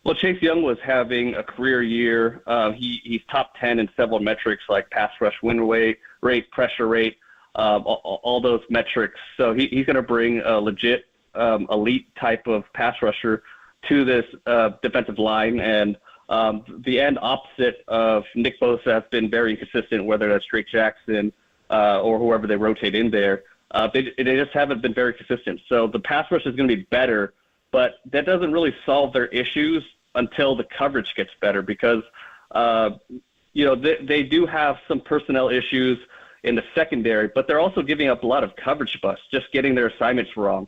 Well, Chase Young was having a career year. He's top 10 in several metrics like pass rush win rate, pressure rate, all those metrics. So he's going to bring a legit elite type of pass rusher to this defensive line. And the end opposite of Nick Bosa has been very consistent, whether that's Drake Jackson or whoever they rotate in there. They just haven't been very consistent. So the pass rush is going to be better, but that doesn't really solve their issues until the coverage gets better because, they do have some personnel issues in the secondary, but they're also giving up a lot of coverage busts, just getting their assignments wrong.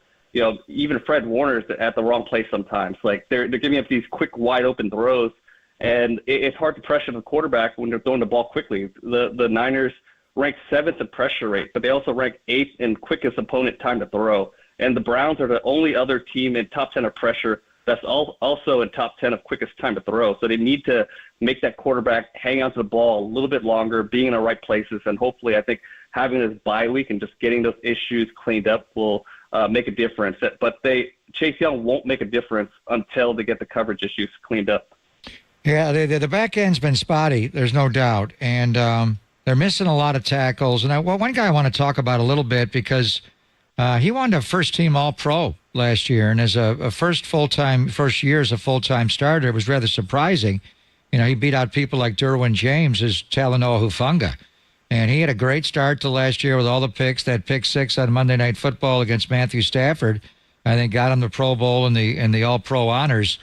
Even Fred Warner's at the wrong place sometimes. Like they're giving up these quick, wide open throws, and it's hard to pressure the quarterback when they're throwing the ball quickly. The Niners rank 7th in pressure rate, but they also rank 8th in quickest opponent time to throw. And the Browns are the only other team in top 10 of pressure that's also in top 10 of quickest time to throw. So they need to make that quarterback hang onto the ball a little bit longer, being in the right places, and hopefully I think having this bye week and just getting those issues cleaned up will make a difference. But Chase Young won't make a difference until they get the coverage issues cleaned up. Yeah, the back end's been spotty, there's no doubt. And they're missing a lot of tackles. And one guy I want to talk about a little bit because he won a first-team All-Pro last year. And as a first year as a full-time starter, it was rather surprising. He beat out people like Derwin James as Talanoa Hufanga. And he had a great start to last year with all the picks. That pick 6 on Monday Night Football against Matthew Stafford, I think, got him the Pro Bowl and the All-Pro honors.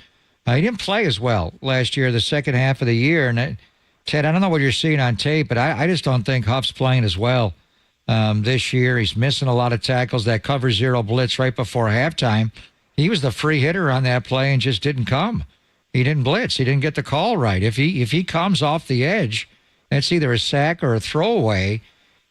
He didn't play as well last year, the second half of the year. And Ted, I don't know what you're seeing on tape, but I just don't think Huff's playing as well this year. He's missing a lot of tackles. That cover 0 blitz right before halftime, he was the free hitter on that play and just didn't come. He didn't blitz. He didn't get the call right. If he comes off the edge, that's either a sack or a throwaway.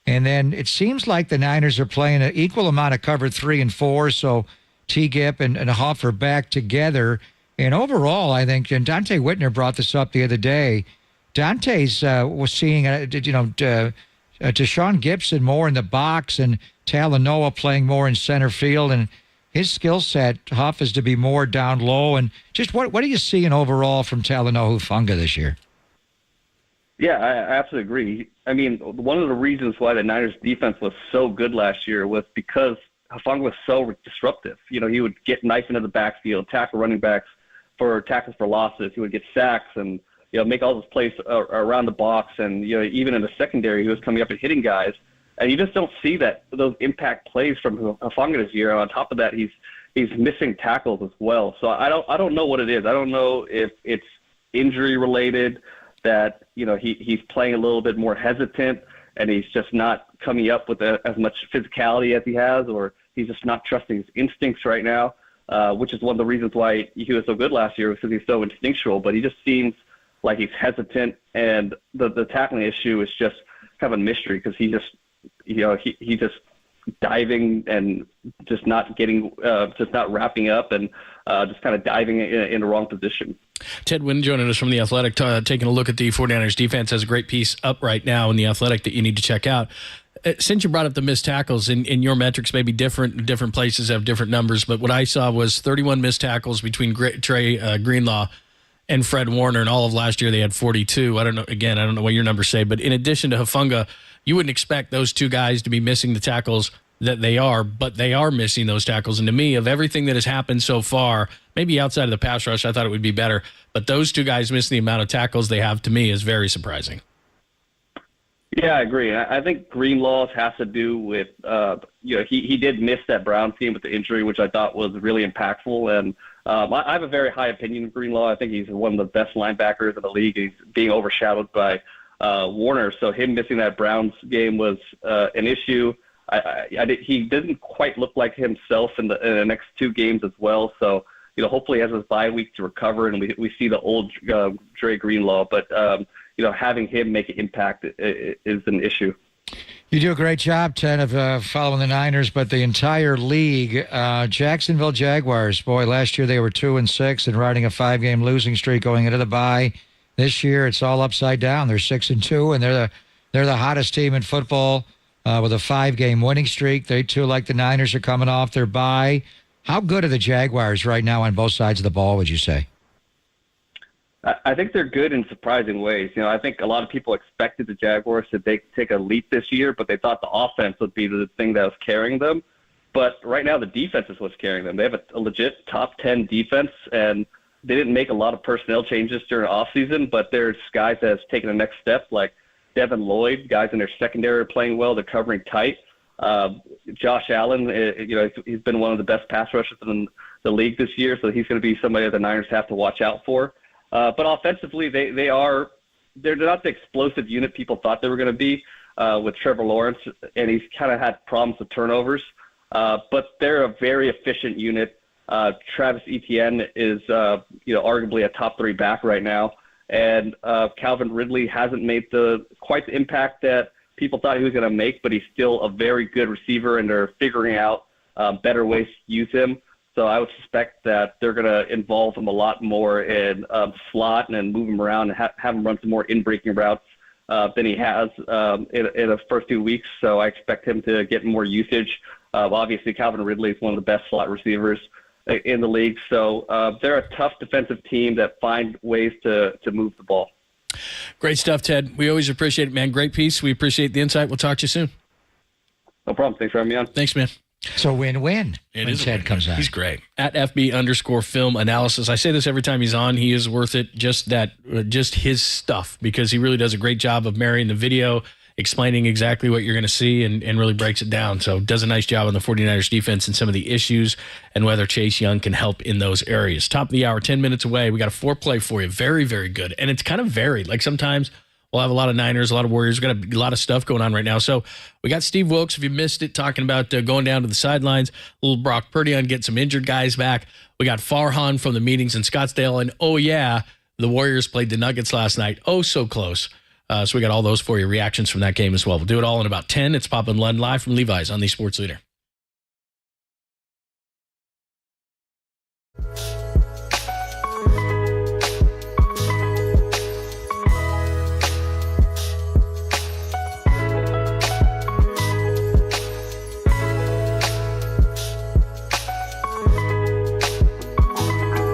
And then it seems like the Niners are playing an equal amount of cover 3 and 4, so T-Gip and Huff are back together. And overall, I think, and Dante Whitner brought this up the other day, Dante's was seeing, Deshaun Gibson more in the box and Talanoa playing more in center field. And his skill set, Huff, is to be more down low. And just what are you seeing overall from Talanoa Hufanga this year? Yeah, I absolutely agree. I mean, one of the reasons why the Niners defense was so good last year was because Hufanga was so disruptive. He would get knife into the backfield, tackle running backs for tackles for losses. He would get sacks and, make all those plays around the box. And, even in the secondary, he was coming up and hitting guys. And you just don't see those impact plays from Hufanga this year. On top of that, he's missing tackles as well. So I don't know what it is. I don't know if it's injury related, that he's playing a little bit more hesitant and he's just not coming up with as much physicality as he has, or he's just not trusting his instincts right now, which is one of the reasons why he was so good last year, because he's so instinctual. But he just seems like he's hesitant, and the tackling issue is just kind of a mystery because he just he's just diving and just not getting just not wrapping up and just kind of diving in the wrong position. Ted Wynn joining us from The Athletic, taking a look at the 49ers defense. Has a great piece up right now in The Athletic that you need to check out. Since you brought up the missed tackles, in your metrics may be different places have different numbers, but what I saw was 31 missed tackles between Trey Greenlaw and Fred Warner, and all of last year they had 42. I don't know what your numbers say, but in addition to Hufanga, you wouldn't expect those two guys to be missing the tackles that they are, but they are missing those tackles. And to me, of everything that has happened so far, maybe outside of the pass rush, I thought it would be better. But those two guys missing the amount of tackles they have, to me, is very surprising. Yeah, I agree. I think Greenlaw's has to do with, he did miss that Browns game with the injury, which I thought was really impactful. And I have a very high opinion of Greenlaw. I think he's one of the best linebackers in the league. He's being overshadowed by Warner. So him missing that Browns game was an issue. He didn't quite look like himself in the next two games as well. So, hopefully he has his bye week to recover, and we see the old Dre Greenlaw. But, having him make an impact is an issue. You do a great job, Ted, of following the Niners, but the entire league. Jacksonville Jaguars, boy, last year they were 2-6 and riding a 5-game losing streak going into the bye. This year it's all upside down. They're 6-2, and they're the hottest team in football with a 5-game winning streak. They too, like the Niners, are coming off their bye. How good are the Jaguars right now on both sides of the ball, would you say? I think they're good in surprising ways. I think a lot of people expected the Jaguars to take a leap this year, but they thought the offense would be the thing that was carrying them. But right now, the defense is what's carrying them. They have a legit top 10 defense, and they didn't make a lot of personnel changes during the offseason, but there's guys that have taken the next step, like Devin Lloyd, guys in their secondary are playing well. They're covering tight. Josh Allen, he's been one of the best pass rushers in the league this year, so he's going to be somebody that the Niners have to watch out for. But offensively, they're not the explosive unit people thought they were going to be with Trevor Lawrence, and he's kind of had problems with turnovers. But they're a very efficient unit. Travis Etienne is, arguably a top 3 back right now, and Calvin Ridley hasn't made quite the impact that people thought he was going to make, but he's still a very good receiver, and they're figuring out better ways to use him. So I would suspect that they're going to involve him a lot more in slot and move him around and have him run some more in-breaking routes than he has in the first 2 weeks. So I expect him to get more usage. Obviously, Calvin Ridley is one of the best slot receivers in the league. So they're a tough defensive team that find ways to move the ball. Great stuff, Ted. We always appreciate it, man. Great piece. We appreciate the insight. We'll talk to you soon. No problem. Thanks for having me on. Thanks, man. So win-win when Ted comes out. He's great. At FB_film analysis. I say this every time he's on. He is worth it. Just his stuff, because he really does a great job of marrying the video, explaining exactly what you're going to see, and really breaks it down. So does a nice job on the 49ers defense and some of the issues and whether Chase Young can help in those areas. Top of the hour, 10 minutes away. We got a 4-play for you. Very, very good. And it's kind of varied. Like sometimes we'll have a lot of Niners, a lot of Warriors. We've got a lot of stuff going on right now. So we got Steve Wilkes, if you missed it, talking about going down to the sidelines. Little Brock Purdy on getting some injured guys back. We got Farhan from the meetings in Scottsdale. And, oh, yeah, the Warriors played the Nuggets last night. Oh, so close. So we got all those for you, reactions from that game as well. We'll do it all in about 10. It's Pop and Lund live from Levi's on the Sports Leader.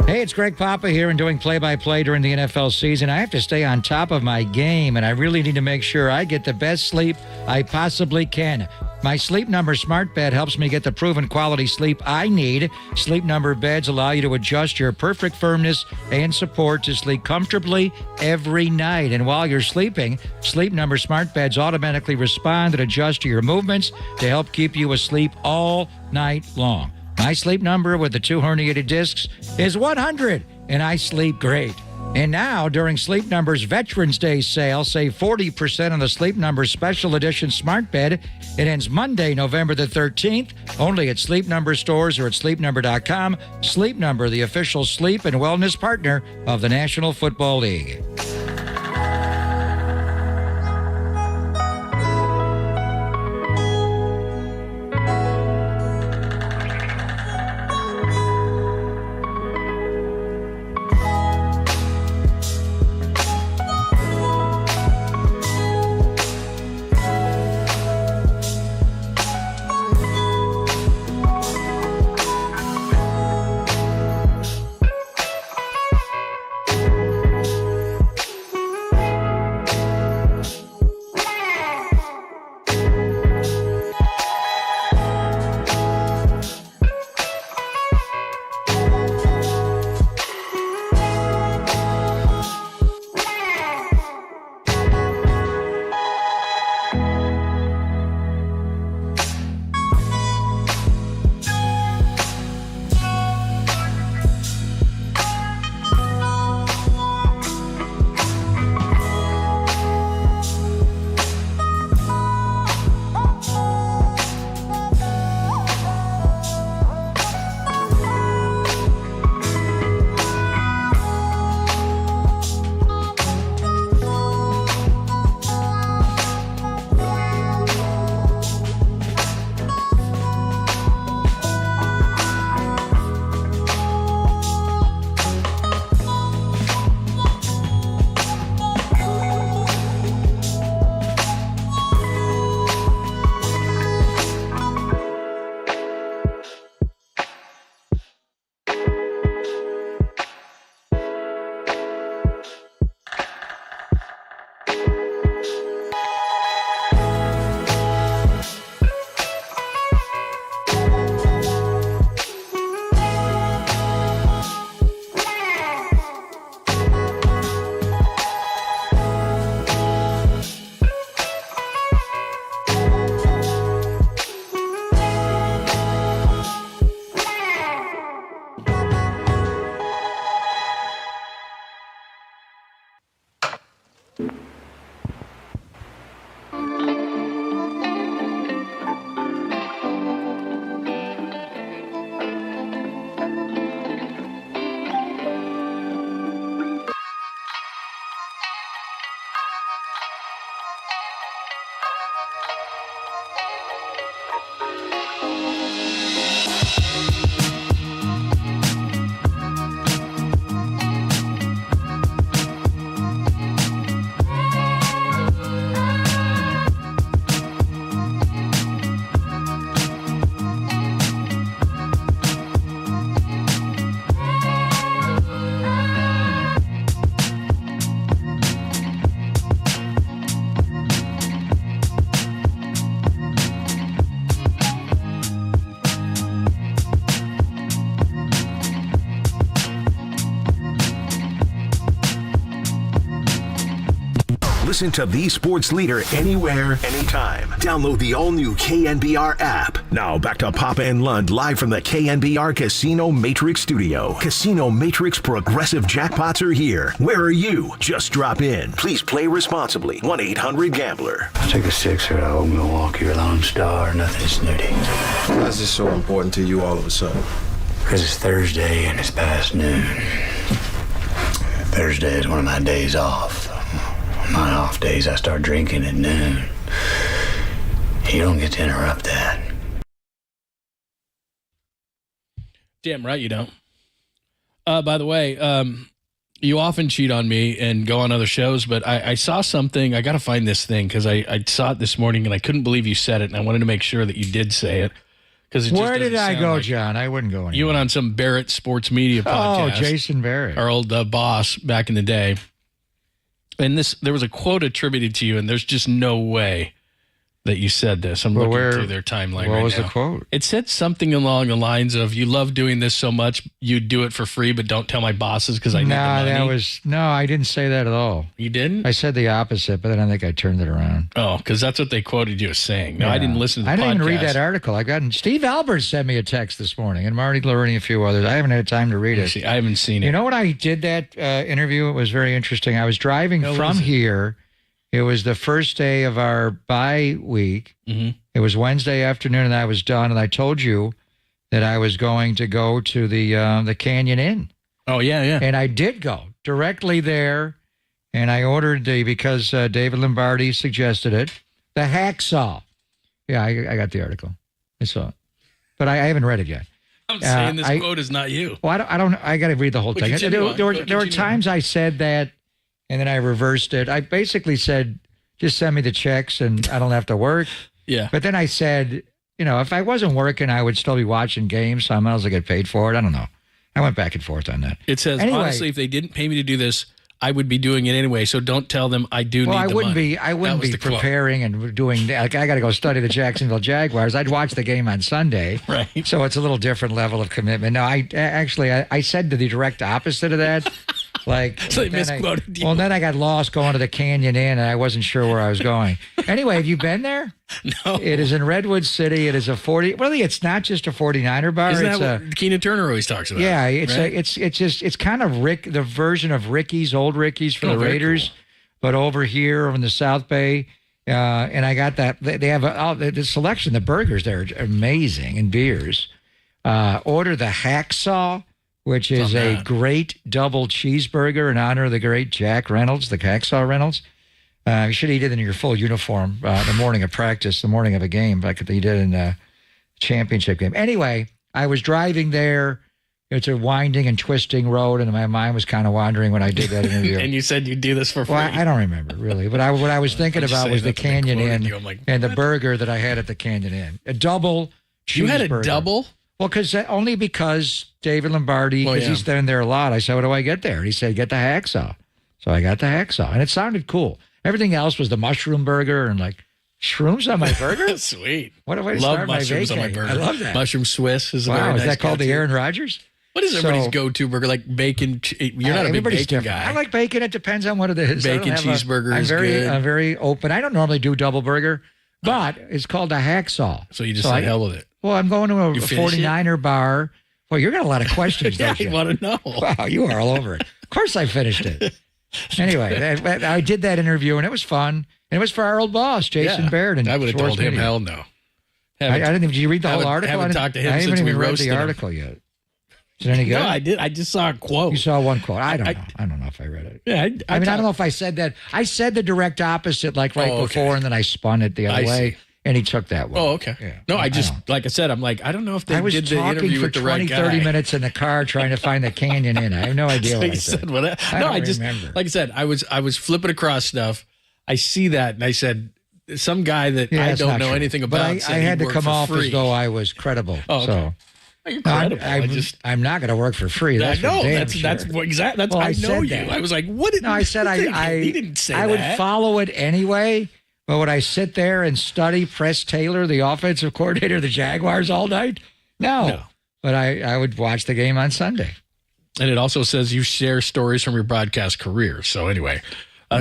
Hey, it's Greg Papa here and doing play-by-play during the NFL season. I have to stay on top of my game, and I really need to make sure I get the best sleep I possibly can. My Sleep Number smart bed helps me get the proven quality sleep I need. Sleep Number beds allow you to adjust your perfect firmness and support to sleep comfortably every night. And while you're sleeping, Sleep Number smart beds automatically respond and adjust to your movements to help keep you asleep all night long. My Sleep Number with the 2 herniated discs is 100, and I sleep great. And now, during Sleep Number's Veterans Day sale, save 40% on the Sleep Number Special Edition Smart Bed. It ends Monday, November the 13th, only at Sleep Number stores or at sleepnumber.com. Sleep Number, the official sleep and wellness partner of the National Football League. Listen to the sports leader anywhere, anytime. Download the all-new KNBR app. Now back to Papa and Lund live from the KNBR Casino Matrix studio. Casino Matrix progressive jackpots are here. Where are you? Just drop in. Please play responsibly. 1-800-GAMBLER. I take a sixer to old Milwaukee or Lone Star. Nothing snooty. Why is this so important to you all of a sudden? Because it's Thursday and it's past noon. Thursday is one of my days off. On my off days, I start drinking at noon. You don't get to interrupt that. Damn right you don't. By the way, you often cheat on me and go on other shows, but I saw something. I got to find this thing because I saw it this morning and I couldn't believe you said it, and I wanted to make sure that you did say it. Where did I go, John? I wouldn't go anywhere. You went on some Barrett Sports Media podcast. Oh, Jason Barrett. Our old boss back in the day. And there was a quote attributed to you, and there's just no way that you said this. I'm looking through their timeline right now. What was the quote? It said something along the lines of, you love doing this so much, you do it for free, but don't tell my bosses because I need the money. No, I didn't say that at all. You didn't? I said the opposite, but then I think I turned it around. Oh, because that's what they quoted you as saying. No, I didn't listen to the podcast. I didn't even read that article. Steve Albert sent me a text this morning, and Marty Learning, a few others. I haven't had time to read it. I haven't seen it. You know when I did that interview? It was very interesting. I was driving from here. It was the first day of our bye week. Mm-hmm. It was Wednesday afternoon, and I was done. And I told you that I was going to go to the Canyon Inn. Oh, yeah. And I did go directly there, and I ordered because David Lombardi suggested it, the hacksaw. Yeah, I got the article. I saw it, but I haven't read it yet. I'm saying this quote is not you. Well, I got to read the whole thing. There were times I said that, and then I reversed it. I basically said, just send me the checks and I don't have to work. Yeah. But then I said, if I wasn't working, I would still be watching games, so I might as well get paid for it. I don't know. I went back and forth on that. It says, honestly, if they didn't pay me to do this, I would be doing it anyway, so don't tell them I do need the money. I wouldn't be preparing and doing, I got to go study the Jacksonville Jaguars. I'd watch the game on Sunday. Right. So it's a little different level of commitment. No, I said the direct opposite of that. So they misquoted you. Well, then I got lost going to the Canyon Inn, and I wasn't sure where I was going. Anyway, have you been there? No. It is in Redwood City. It is it's not just a 49er bar. Isn't that what Keenan Turner always talks about? Yeah, it's kind of the version of Ricky's, old Ricky's for the Raiders, cool. But over here in the South Bay. And I got that. They have the selection. The burgers there are amazing, and beers. Order the hacksaw, which is a great double cheeseburger in honor of the great Jack Reynolds, the Hacksaw Reynolds. You should eat it in your full uniform the morning of practice, the morning of a game, like they did in the championship game. Anyway, I was driving there. It's a winding and twisting road, and my mind was kind of wandering when I did that interview. And you said you'd do this for free. Well, I don't remember, really. But what I was thinking about was the Canyon Inn and the burger that I had at the Canyon Inn. A double cheeseburger. You had a double? Well, only because David Lombardi, because he's been there a lot. I said, what do I get there? And he said, get the hacksaw. So I got the hacksaw, and it sounded cool. Everything else was the mushroom burger and shrooms on my burger. Sweet. What a way to love start mushrooms my on my burger. I love that. Mushroom Swiss is a very nice. Is that called the Aaron Rodgers? What is everybody's go-to burger? Like bacon? You're not a big bacon guy. I like bacon. It depends on what it is. Bacon cheeseburger is good. I'm very open. I don't normally do double burger, but it's called a hacksaw. So you just said hell with it. Well, I'm going to a 49er bar. Well, you're got a lot of questions, don't you? I want to know. Wow, you are all over it. Of course I finished it. Anyway, I did that interview, and it was fun. And it was for our old boss, Jason Baird. And I would have told him, Media. hell no. I didn't even. Did you read the whole article? Haven't talked to him I since haven't we even read roasted the him. article yet. Is it any good? No, I did. I just saw a quote. You saw one quote. I don't know. I don't know if I read it. Yeah, I don't know if I said that. I said the direct opposite, like right before, and then I spun it the other way, and he took that one. Oh, okay. Yeah. No, like I said, I'm like, I don't know if they I was did the talking interview for with the 20, right guy. 30 minutes in the car trying to find the canyon in. I have no idea So what you I said. said what I no, don't I just remember. like I said, I was flipping across stuff. I see that, and I said, some guy that I that's don't not know true. anything about. But I had to come off as though I was credible. Oh, okay. So. Oh, you're credible. I'm not going to work for free. That's I know. for damn That's sure. what exactly. That's Well, I know said you. that. I was like, what did? No, I said he didn't say I that. would follow it anyway. But would I sit there and study Press Taylor, the offensive coordinator of the Jaguars, all night? No. But I would watch the game on Sunday. And it also says you share stories from your broadcast career. So anyway,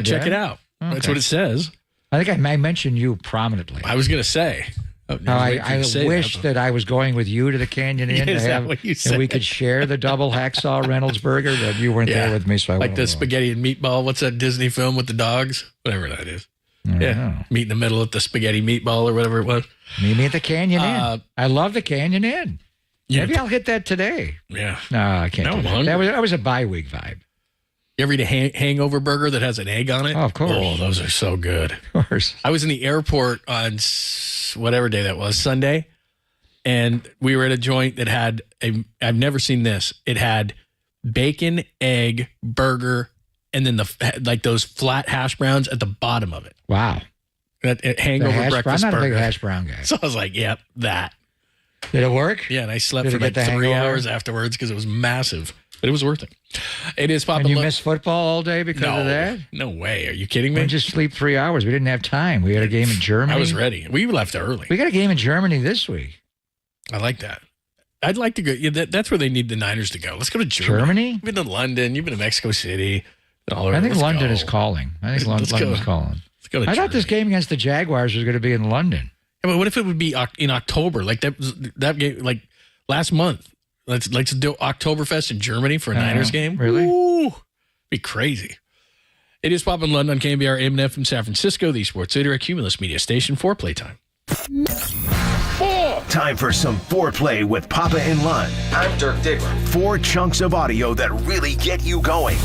check it out. Okay. That's what it says. I think I mentioned you prominently. I was going to say. I wish that I was going with you to the Canyon Inn Is to that have, what you and said? we could share the double hacksaw Reynolds burger, but you weren't there with me, so I like went the alone. spaghetti and meatball. What's that Disney film with the dogs? Whatever that is. Yeah, meet in the middle at the spaghetti meatball or whatever it was. Meet me at the Canyon Inn. I love the Canyon Inn. Maybe I'll hit that today. Yeah. No, I can't. No, do I'm that. hungry. That was a bye-week vibe. You ever eat a hangover burger that has an egg on it? Oh, of course. Oh, those are so good. Of course. I was in the airport on whatever day that was, Sunday, and we were at a joint that had I've never seen this. It had bacon, egg, burger, and then like those flat hash browns at the bottom of it. Wow. That hangover breakfast I'm not burger. a big hash brown guy. So I was like, yep, that. Did it work? Yeah, and I slept Did for it like get the 3 hangover? hours afterwards because it was massive. But it was worth it. It is popping. And you missed football all day because of that? No way. Are you kidding me? We just sleep 3 hours. We didn't have time. We had a game in Germany. I was ready. We left early. We got a game in Germany this week. I like that. I'd like to go. Yeah, that's where they need the Niners to go. Let's go to Germany. You've been to London. You've been to Mexico City. All I think let's London go. is calling. I think Let's London go. is calling. Let's go to I thought this game against the Jaguars was going to be in London. Yeah, but what if it would be in October? Like that game, like last month. Let's do Oktoberfest in Germany for a Niners game. Really? Ooh, be crazy. It is popping London on KNBR, AM from San Francisco, the sports leader at Cumulus Media Station for playtime. Time for some foreplay with Papa and Lund. I'm Dirk Diggler. 4 chunks of audio that really get you going.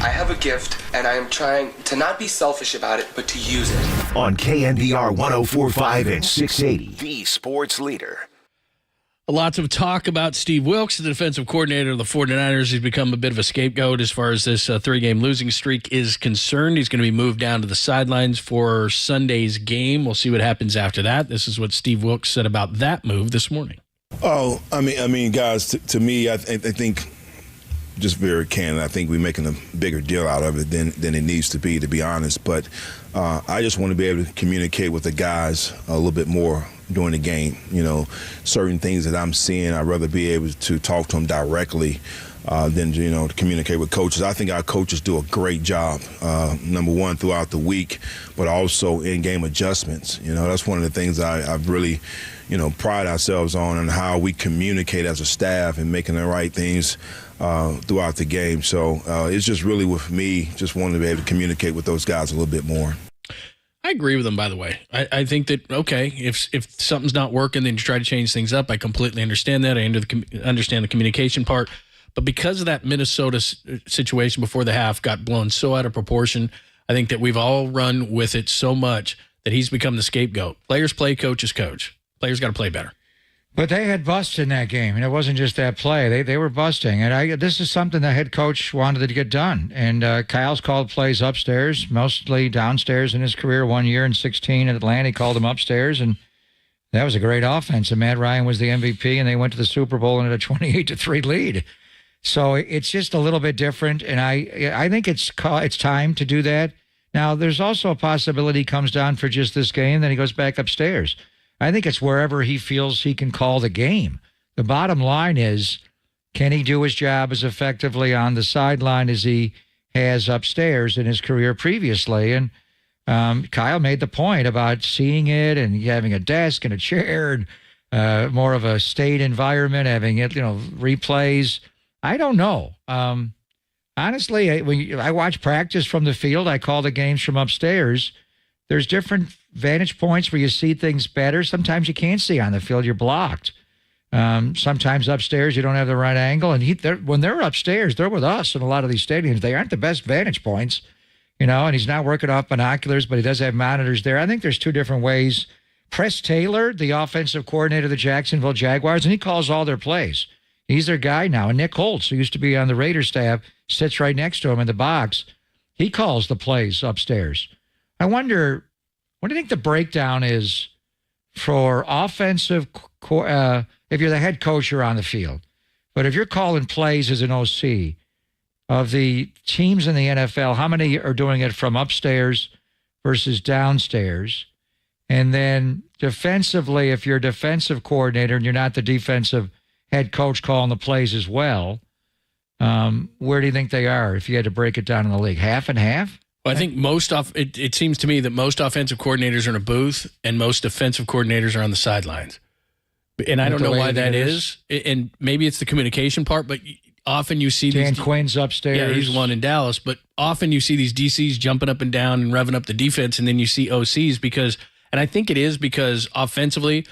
I have a gift, and I am trying to not be selfish about it, but to use it. On KNBR 104.5 and 680, the sports leader. Lots of talk about Steve Wilks, the defensive coordinator of the 49ers. He's become a bit of a scapegoat as far as this 3-game losing streak is concerned. He's going to be moved down to the sidelines for Sunday's game. We'll see what happens after that. This is what Steve Wilks said about that move this morning. Oh, I mean, guys, to me, I think, just very candid, I think we're making a bigger deal out of it than it needs to be honest. But I just want to be able to communicate with the guys a little bit more during the game. You know, certain things that I'm seeing, I'd rather be able to talk to them directly than, to communicate with coaches. I think our coaches do a great job, number one, throughout the week, but also in-game adjustments. That's one of the things I've really, pride ourselves on, and how we communicate as a staff and making the right things throughout the game. So it's just really with me, just wanting to be able to communicate with those guys a little bit more. I agree with him, by the way. I think that, okay, if something's not working, then you try to change things up. I completely understand that. I understand the communication part. But because of that Minnesota situation before the half got blown so out of proportion, I think that we've all run with it so much that he's become the scapegoat. Players play, coaches coach. Players got to play better. But they had busts in that game, and it wasn't just that play. They were busting, and this is something the head coach wanted to get done. And Kyle's called plays upstairs, mostly downstairs in his career. 1 year in 16 in Atlanta, he called them upstairs, and that was a great offense. And Matt Ryan was the MVP, and they went to the Super Bowl and had a 28-3 lead. So it's just a little bit different, and I think it's time to do that. Now, there's also a possibility he comes down for just this game, then he goes back upstairs. I think it's wherever he feels he can call the game. The bottom line is, can he do his job as effectively on the sideline as he has upstairs in his career previously? And Kyle made the point about seeing it and having a desk and a chair and more of a state environment, having it, replays. I don't know. honestly, when I watch practice from the field, I call the games from upstairs. There's different vantage points where you see things better. Sometimes you can't see on the field. You're blocked. Sometimes upstairs you don't have the right angle. And when they're upstairs, they're with us in a lot of these stadiums. They aren't the best vantage points, and he's not working off binoculars, but he does have monitors there. I think there's two different ways. Press Taylor, the offensive coordinator of the Jacksonville Jaguars, and he calls all their plays. He's their guy now. And Nick Holtz, who used to be on the Raiders staff, sits right next to him in the box. He calls the plays upstairs. I wonder, what do you think the breakdown is for offensive, if you're the head coach, you're on the field. But if you're calling plays as an OC, of the teams in the NFL, how many are doing it from upstairs versus downstairs? And then defensively, if you're a defensive coordinator and you're not the defensive head coach calling the plays as well, where do you think they are if you had to break it down in the league? Half and half? Well, I think it seems to me that most offensive coordinators are in a booth and most defensive coordinators are on the sidelines. And I don't know why that is. And maybe it's the communication part, but often you see Dan Quinn's upstairs. Yeah, he's one in Dallas. But often you see these DCs jumping up and down and revving up the defense, and then you see OCs because, and I think it is because offensively,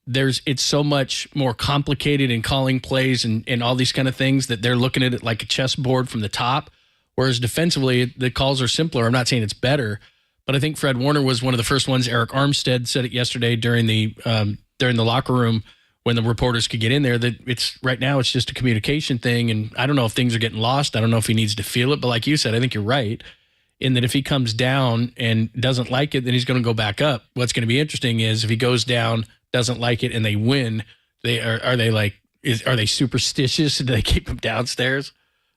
it's so much more complicated in calling plays and all these kind of things that they're looking at it like a chessboard from the top. Whereas defensively, the calls are simpler. I'm not saying it's better, but I think Fred Warner was one of the first ones. Eric Armstead said it yesterday during the locker room when the reporters could get in there that right now it's just a communication thing. And I don't know if things are getting lost. I don't know if he needs to feel it. But like you said, I think you're right in that if he comes down and doesn't like it, then he's going to go back up. What's going to be interesting is if he goes down, doesn't like it, and they win, are they superstitious? Do they keep him downstairs?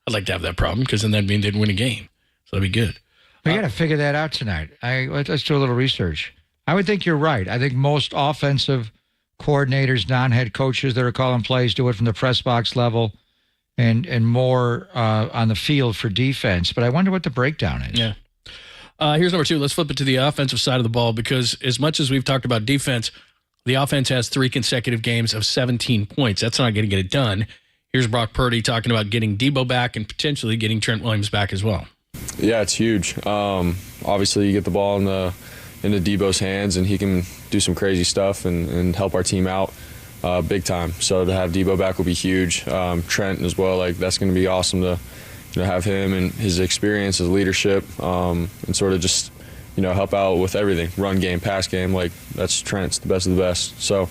I'd like to have that problem because then that'd mean they'd win a game. So that'd be good. We got to figure that out tonight. Let's do a little research. I would think you're right. I think most offensive coordinators, non-head coaches that are calling plays do it from the press box level and more on the field for defense. But I wonder what the breakdown is. Yeah. Here's number 2. Let's flip it to the offensive side of the ball because as much as we've talked about defense, the offense has 3 consecutive games of 17 points. That's not going to get it done. Here's Brock Purdy talking about getting Debo back and potentially getting Trent Williams back as well. Yeah, it's huge. Obviously, you get the ball into Debo's hands, and he can do some crazy stuff and help our team out big time. So to have Debo back will be huge. Trent as well, that's going to be awesome to have him and his experience, his leadership, and sort of just help out with everything, run game, pass game. That's Trent's the best of the best. So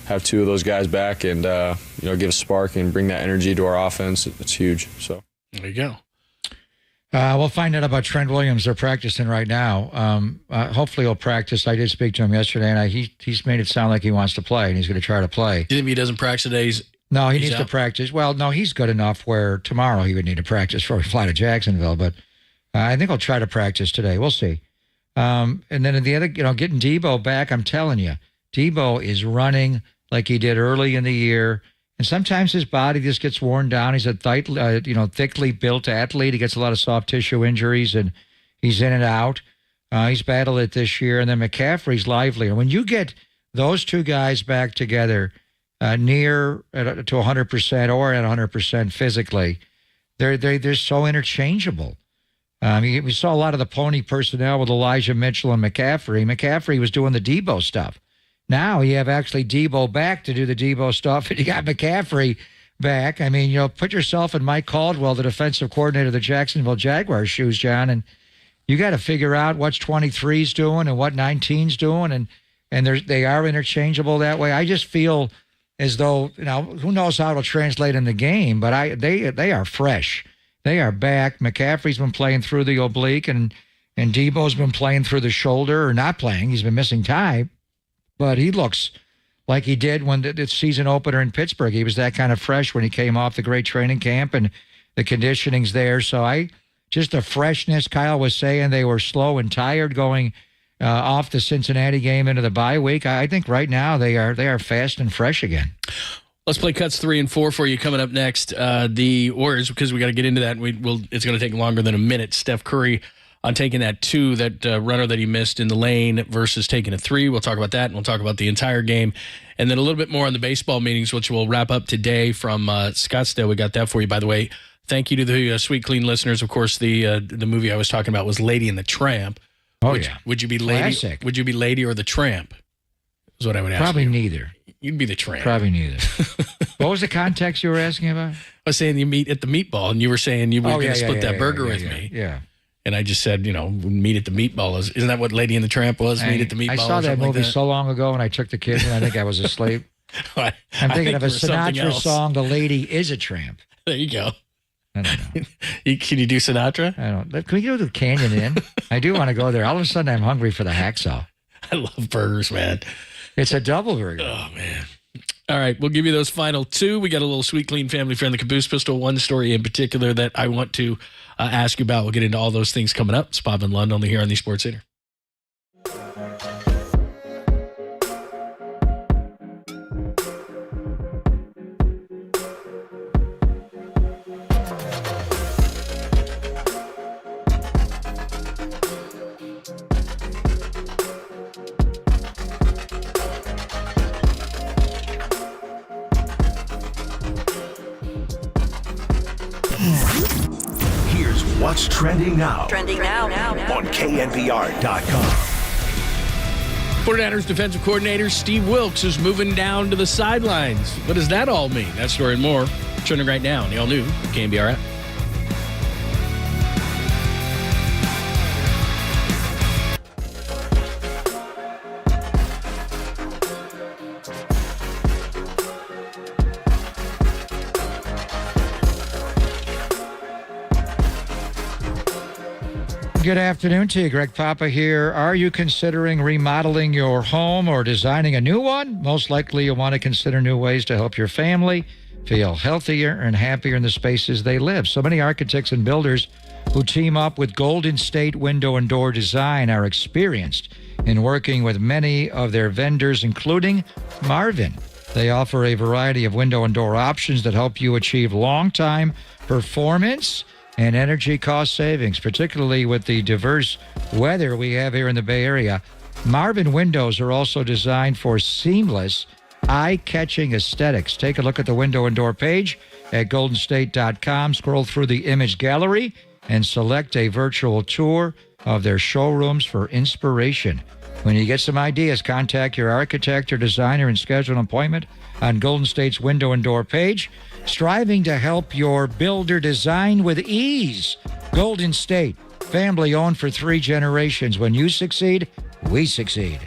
have 2 of those guys back and give a spark and bring that energy to our offense. It's huge. So there you go. We'll find out about Trent Williams. They're practicing right now. Hopefully he'll practice. I did speak to him yesterday, and he's made it sound like he wants to play, and he's going to try to play. Do you think if he doesn't practice today, No, he needs to practice. Well, no, he's good enough where tomorrow he would need to practice before we fly to Jacksonville, but I think he'll try to practice today. We'll see. And then in the other, getting Debo back, I'm telling you, Debo is running like he did early in the year. And sometimes his body just gets worn down. He's a thickly built athlete. He gets a lot of soft tissue injuries, and he's in and out. He's battled it this year. And then McCaffrey's lively. And when you get those 2 guys back together near to 100% or at 100% physically, they're so interchangeable. We saw a lot of the pony personnel with Elijah Mitchell and McCaffrey. McCaffrey was doing the Debo stuff. Now you have actually Debo back to do the Debo stuff, and you got McCaffrey back. I mean, put yourself in Mike Caldwell, the defensive coordinator of the Jacksonville Jaguars, shoes, John, and you got to figure out what's 23's doing and what 19's doing, and they are interchangeable that way. I just feel as though, who knows how it'll translate in the game, but they are fresh. They are back. McCaffrey's been playing through the oblique, and Debo's been playing through the shoulder, or not playing. He's been missing time. But he looks like he did when the season opener in Pittsburgh. He was that kind of fresh when he came off the great training camp, and the conditioning's there. So just the freshness. Kyle was saying they were slow and tired going off the Cincinnati game into the bye week. I think right now they are fast and fresh again. Let's play cuts 3 and 4 for you coming up next. The Warriors, because we got to get into that. It's going to take longer than a minute. Steph Curry on taking that 2, that runner that he missed in the lane versus taking a 3. We'll talk about that, and we'll talk about the entire game. And then a little bit more on the baseball meetings, which we'll wrap up today from Scottsdale. We got that for you. By the way, Thank you to the Sweet Clean listeners. Of course, the movie I was talking about was Lady and the Tramp. Oh, yeah. Would you be Lady? Classic. Would you be Lady or the Tramp? Is what I would ask. Probably you. neither. You'd be the Tramp. Probably neither. What was the context you were asking about? I was saying you meet at the meatball, and you were saying you were going to split that burger with me. Yeah. And I just said, meet at the meatball. Isn't that what Lady and the Tramp was? Meet at the meatball. I saw that movie so long ago, and I took the kids, and I think I was asleep. I'm thinking of a Sinatra song, "The Lady is a Tramp." There you go. I don't know. Can you do Sinatra? I don't. Can we go to the Canyon Inn? I do want to go there. All of a sudden, I'm hungry for the hacksaw. I love burgers, man. It's a double burger. Oh, man. All right, we'll give you those final two. We got a little Sweet Clean family friend, the Caboose Pistol. One story in particular that I want to ask you about. We'll get into all those things coming up. It's Bob and Lund only here on the Sports Center. Here's what's trending now. Trending now. On KNBR.com. 49ers defensive coordinator Steve Wilks is moving down to the sidelines. What does that all mean? That story and more trending right now on the all-new KNBR app. Good afternoon to you. Greg Papa here. Are you considering remodeling your home or designing a new one? Most likely you'll want to consider new ways to help your family feel healthier and happier in the spaces they live. So many architects and builders who team up with Golden State Window and Door Design are experienced in working with many of their vendors, including Marvin. They offer a variety of window and door options that help you achieve long-time performance and energy cost savings, particularly with the diverse weather we have here in the Bay Area. Marvin windows are also designed for seamless, eye-catching aesthetics. Take a look at the window and door page at goldenstate.com. Scroll through the image gallery and select a virtual tour of their showrooms for inspiration. When you get some ideas, contact your architect or designer and schedule an appointment on Golden State's window and door page. Striving to help your builder design with ease. Golden State, family owned for 3 generations. When you succeed, we succeed.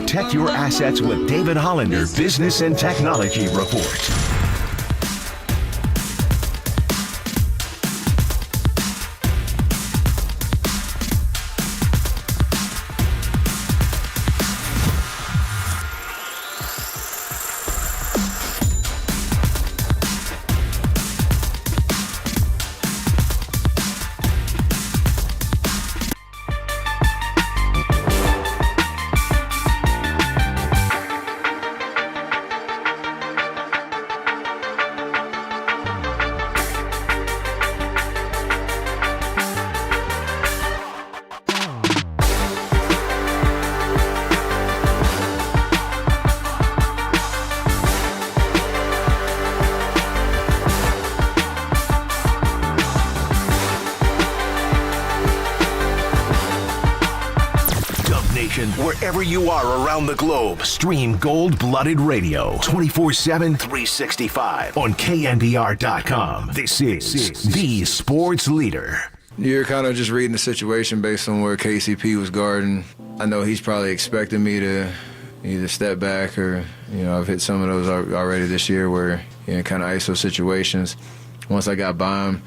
Protect your assets with David Hollander Business and Technology Report. Wherever you are around the globe, stream Gold-Blooded Radio 24/7, 365 on KNBR.com. This is the sports leader. You're kind of just reading the situation based on where KCP was guarding. I know he's probably expecting me to either step back or, I've hit some of those already this year where, kind of ISO situations. Once I got by him,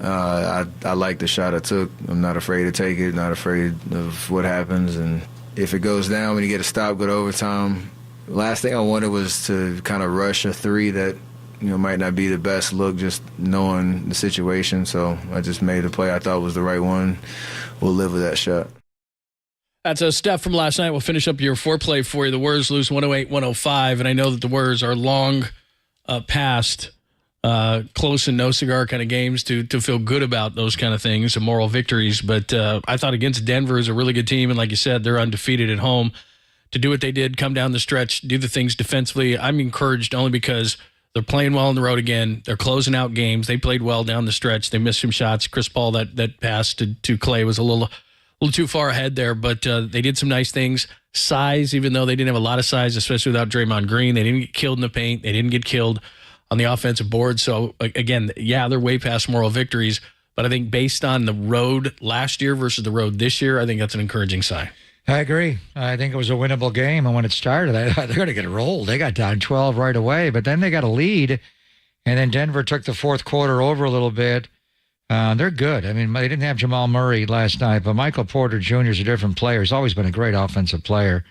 I like the shot I took. I'm not afraid to take it, not afraid of what happens. And if it goes down, when you get a stop, go to overtime. Last thing I wanted was to kind of rush a three that, might not be the best look, just knowing the situation. So I just made the play I thought was the right one. We'll live with that shot. That's a Steph from last night. We'll finish up your foreplay for you. The Warriors lose 108-105, and I know that the Warriors are long past close and no cigar kind of games to feel good about those kind of things and moral victories. But I thought against Denver is a really good team. And like you said, they're undefeated at home. To do what they did, come down the stretch, do the things defensively, I'm encouraged only because they're playing well on the road again. They're closing out games. They played well down the stretch. They missed some shots. Chris Paul, that pass to Clay was a little too far ahead there, but they did some nice things. Size, even though they didn't have a lot of size, especially without Draymond Green, they didn't get killed in the paint. They didn't get killed on the offensive board. So, again, yeah, they're way past moral victories, but I think based on the road last year versus the road this year, I think that's an encouraging sign. I agree. I think it was a winnable game, and when it started, I thought they're going to get rolled. They got down 12 right away, but then they got a lead, and then Denver took the fourth quarter over a little bit. They're good. I mean, they didn't have Jamal Murray last night, but Michael Porter Jr. is a different player. He's always been a great offensive player.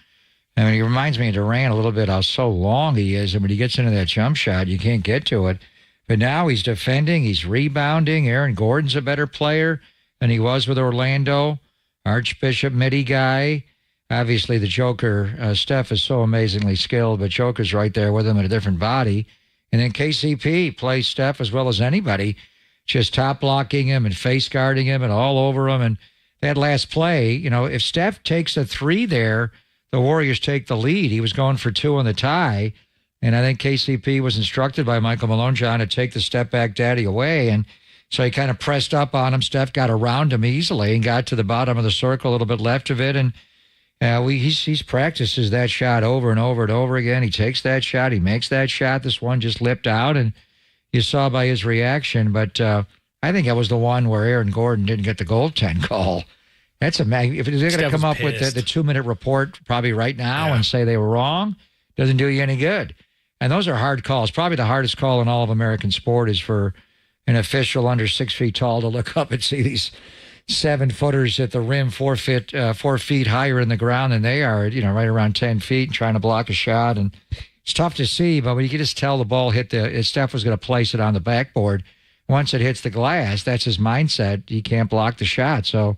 I mean, he reminds me of Durant a little bit, how so long he is, and when he gets into that jump shot, you can't get to it. But now he's defending, he's rebounding. Aaron Gordon's a better player than he was with Orlando. Archbishop, midi guy. Obviously, the Joker, Steph, is so amazingly skilled, but Joker's right there with him in a different body. And then KCP plays Steph as well as anybody, just top blocking him and face guarding him and all over him. And that last play, if Steph takes a three there, the Warriors take the lead. He was going for two in the tie. And I think KCP was instructed by Michael Malone, John, to take the step-back daddy away. And so he kind of pressed up on him. Steph got around him easily and got to the bottom of the circle, a little bit left of it. And he's practices that shot over and over and over again. He takes that shot. He makes that shot. This one just lipped out, and you saw by his reaction. But I think that was the one where Aaron Gordon didn't get the goaltend call. That's if they're going to come up with the 2-minute report probably right now and say they were wrong, doesn't do you any good. And those are hard calls. Probably the hardest call in all of American sport is for an official under 6 feet tall to look up and see these 7-footers at the rim 4 feet higher in the ground than they are, right around 10 feet and trying to block a shot. And it's tough to see, but when you can just tell the ball Steph was going to place it on the backboard. Once it hits the glass, that's his mindset. He can't block the shot. So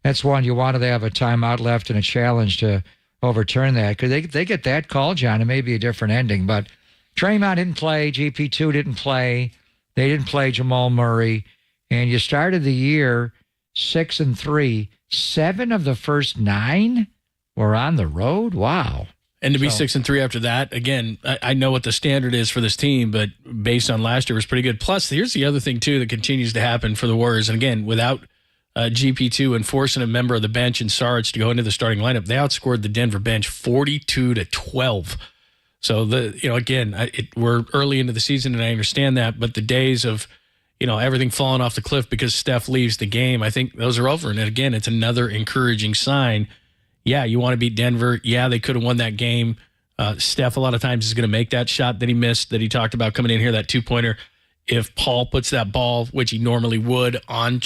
that's one you wanted to have a timeout left and a challenge to overturn that. Because they get that call, John, it may be a different ending. But Draymond didn't play. GP2 didn't play. They didn't play Jamal Murray. And you started the year 6-3. 7 of the first 9 were on the road. Wow. And to be 6-3 after that, again, I know what the standard is for this team, but based on last year, it was pretty good. Plus, here's the other thing, too, that continues to happen for the Warriors. And again, without GP2 and forcing a member of the bench in Sarge to go into the starting lineup, they outscored the Denver bench 42-12. So, we're early into the season, and I understand that, but the days of, everything falling off the cliff because Steph leaves the game, I think those are over. And again, it's another encouraging sign. yeah, you want to beat Denver. Yeah, they could have won that game. Steph, a lot of times, is going to make that shot that he missed, that he talked about coming in here, that 2-pointer. If Paul puts that ball, which he normally would, on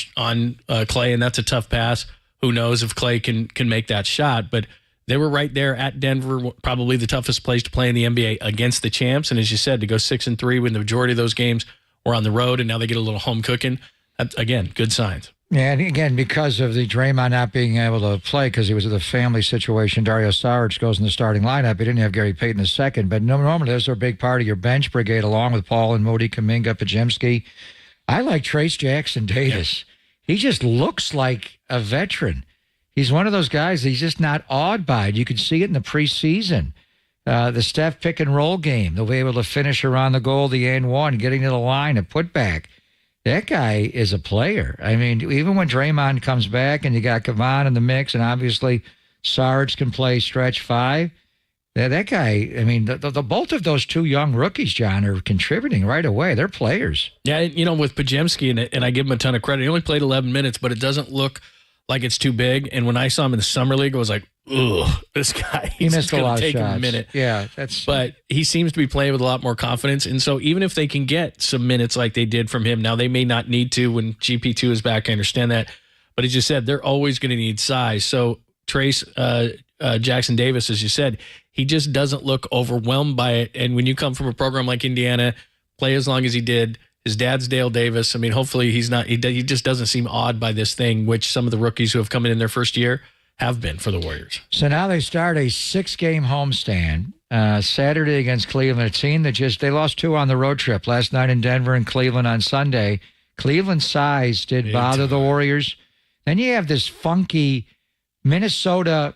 Clay, and that's a tough pass, who knows if Clay can make that shot. But they were right there at Denver, probably the toughest place to play in the NBA against the champs. And as you said, to go 6-3 when the majority of those games were on the road, and now they get a little home cooking. That's, again, good signs. Yeah, and again, because of the Draymond not being able to play because he was in a family situation, Dario Saric goes in the starting lineup. He didn't have Gary Payton II, but normally those are a big part of your bench brigade along with Paul and Moody, Kuminga, Pajemski. I like Trace Jackson Davis. Yeah. He just looks like a veteran. He's one of those guys, he's just not awed by it. You can see it in the preseason. The Steph pick and roll game, they'll be able to finish around the goal, the and one, getting to the line, a putback. That guy is a player. I mean, even when Draymond comes back and you got Kevon in the mix, and obviously Sarge can play stretch 5, that guy, I mean, the both of those two young rookies, John, are contributing right away. They're players. Yeah, you know, with Pajemski, and I give him a ton of credit, he only played 11 minutes, but it doesn't look like it's too big. And when I saw him in the summer league, I was like, ugh, this guy, he missed a lot of take shots. A minute. Yeah, but he seems to be playing with a lot more confidence. And so even if they can get some minutes like they did from him, now they may not need to when GP2 is back. I understand that. But as you said, they're always going to need size. So Trace Jackson Davis, as you said, he just doesn't look overwhelmed by it. And when you come from a program like Indiana, play as long as he did, his dad's Dale Davis. I mean, hopefully he's not. He just doesn't seem awed by this thing, which some of the rookies who have come in their first year have been for the Warriors. So now they start a 6-game homestand Saturday against Cleveland, a team that they lost 2 on the road trip last night in Denver and Cleveland on Sunday. Cleveland's size did bother the Warriors. Then you have this funky Minnesota,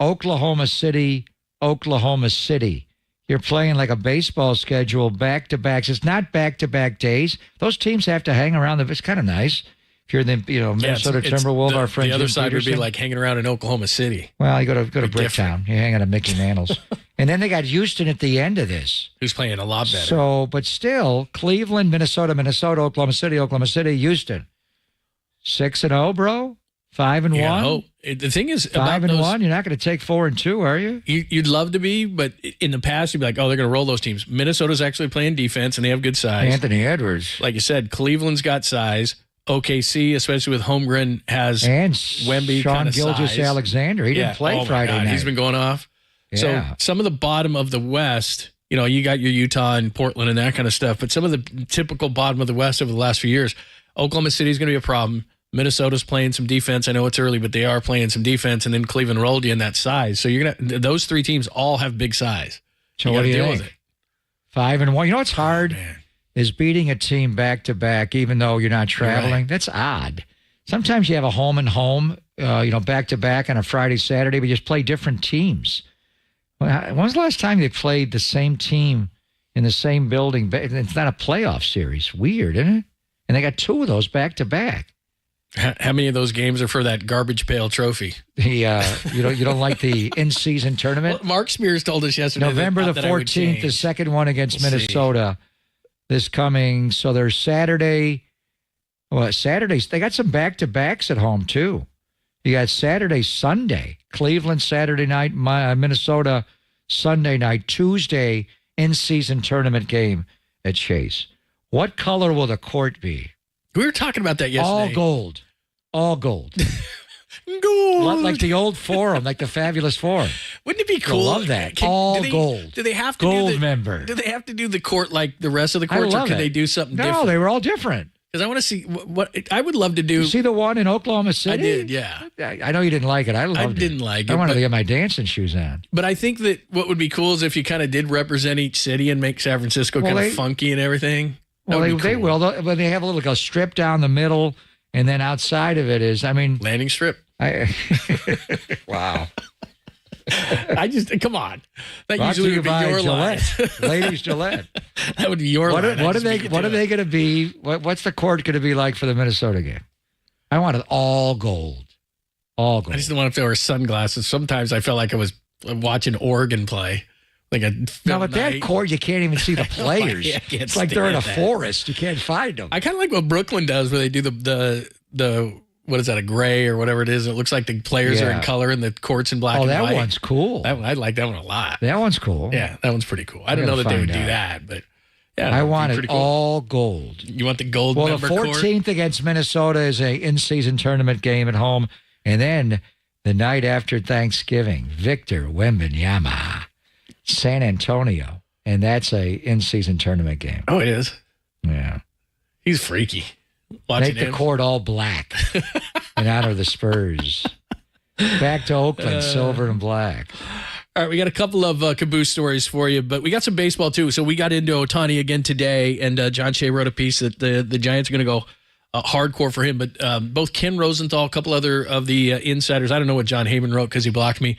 Oklahoma City. You're playing like a baseball schedule, back-to-backs. It's not back-to-back days. Those teams have to hang around. It's kind of nice. If you're the Minnesota Timberwolves, our friend the other Jim side Peterson. would be like hanging around in Oklahoma City. Well, you go to Bricktown. You hang out at Mickey Mantle's. And then they got Houston at the end of this. Who's playing a lot better. So, but still, Cleveland, Minnesota, Oklahoma City, Houston. 6-0, bro? 5-1? Yeah, the thing is, 5-1, you're not going to take 4-2, are you? You'd love to be, but in the past, you'd be like, oh, they're going to roll those teams. Minnesota's actually playing defense, and they have good size. Anthony Edwards. Like you said, Cleveland's got size. OKC, especially with Holmgren, has and Wemby Sean kind of Gilgeous-Alexander. He didn't play Friday night. He's been going off. Yeah. So some of the bottom of the West, you know, you got your Utah and Portland and that kind of stuff, but some of the typical bottom of the West over the last few years, Oklahoma City is going to be a problem. Minnesota's playing some defense. I know it's early, but they are playing some defense, and then Cleveland rolled you in that size. So those 3 teams all have big size. So what do you think? 5-1. You know what's hard is beating a team back-to-back, even though you're not traveling. Right. That's odd. Sometimes you have a home and home, back-to-back on a Friday, Saturday, but you just play different teams. When was the last time they played the same team in the same building? It's not a playoff series. Weird, isn't it? And they got 2 of those back-to-back. How many of those games are for that garbage pail trophy? You don't like the in-season tournament? Well, Mark Spears told us yesterday. November the 14th, the second one against Minnesota. This coming, so there's Saturday. Well, Saturdays, they got some back-to-backs at home, too. You got Saturday, Sunday. Cleveland Saturday night, Minnesota Sunday night. Tuesday, in-season tournament game at Chase. What color will the court be? We were talking about that yesterday. All gold. Gold. Like the old Forum, like the Fabulous Forum. Wouldn't it be cool? I love that. Gold. Do they have to gold member? Do they have to do the court like the rest of the courts, or can they do something different? No, they were all different. Because I want to see what I would love to do. You see the one in Oklahoma City? I did, yeah. I know you didn't like it. I didn't like it. I wanted to get my dancing shoes on. But I think that what would be cool is if you kind of did represent each city and make San Francisco kind of funky and everything. Well, they will. But they have a strip down the middle, and then outside of it is, landing strip. Wow. Come on. That Brought usually would be your Gillette. line. Ladies Gillette. That would be your line. What are they going to be? What's the court going to be like for the Minnesota game? I want it all gold. All gold. I just didn't want to wear sunglasses. Sometimes I felt like I was watching Oregon play. No, but that court, you can't even see the players. It's like they're in a forest. You can't find them. I kind of like what Brooklyn does, where they do the what is that, a gray or whatever it is? It looks like the players are in color and the court's in black and white. Oh, that one's cool. I like that one a lot. That one's cool. Yeah, that one's pretty cool. I didn't know that they would do that, but yeah. I want it pretty cool. all gold. You want the gold Well, member the 14th against Minnesota is a in-season tournament game at home. And then the night after Thanksgiving, Victor Wembanyama, San Antonio. And that's a in-season tournament game. Oh, it is? Yeah. He's freaky. Watching Make the court all black in honor of the Spurs. Back to Oakland, silver and black. All right, we got a couple of caboose stories for you, but we got some baseball too. So we got into Ohtani again today, and John Shea wrote a piece that the Giants are going to go hardcore for him. But both Ken Rosenthal, a couple other of the insiders, I don't know what John Heyman wrote because he blocked me.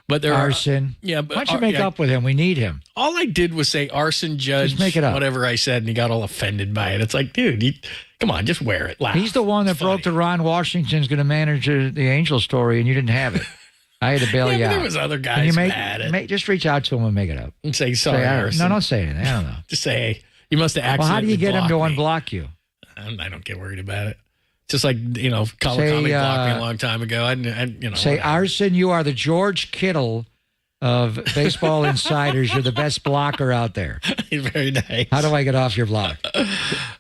But there Arson. Yeah, but why don't you make up with him? We need him. All I did was say arson judge. Just make it up. Whatever I said, and he got all offended by it. It's like, dude, come on, just wear it. Laugh. He's the one that broke the Ron Washington's going to manage the Angel story, and you didn't have it. I had to bail you out. There was other guys mad at just reach out to him and make it up. And say sorry. No, don't say anything. I don't know. Just say, hey, you must have accidentally Well, how do you get him to blocked me. unblock you? I don't get worried about it. Just like, Kawakami blocked me a long time ago. Say, whatever. Arson, you are the George Kittle of Baseball Insiders. You're the best blocker out there. Very nice. How do I get off your block?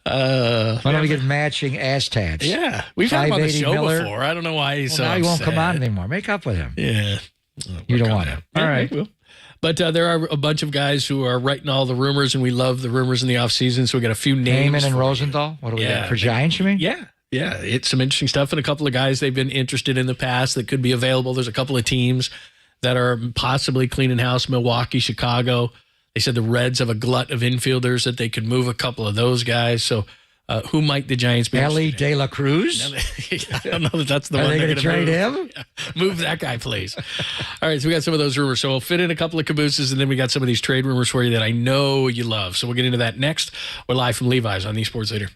Why don't we get matching ass tats? Yeah. We've had him on the show Miller. before. I don't know why he's so now he won't upset. come on anymore. Make up with him. Yeah. You don't want him. All right. But there are a bunch of guys who are writing all the rumors, and we love the rumors in the offseason, so we got a few names. Heyman and Rosenthal? What do we got? For Giants, you mean? Yeah. Yeah, it's some interesting stuff, and a couple of guys they've been interested in the past that could be available. There's a couple of teams that are possibly cleaning house, Milwaukee, Chicago. They said the Reds have a glut of infielders that they could move a couple of those guys. So who might the Giants be? Ellie De La Cruz? I don't know if that's the Are one they they're going to trade him? Yeah. Move that guy, please. All right, so we got some of those rumors. So we'll fit in a couple of cabooses, and then we got some of these trade rumors for you that I know you love. So we'll get into that next. We're live from Levi's on the Sports Leader.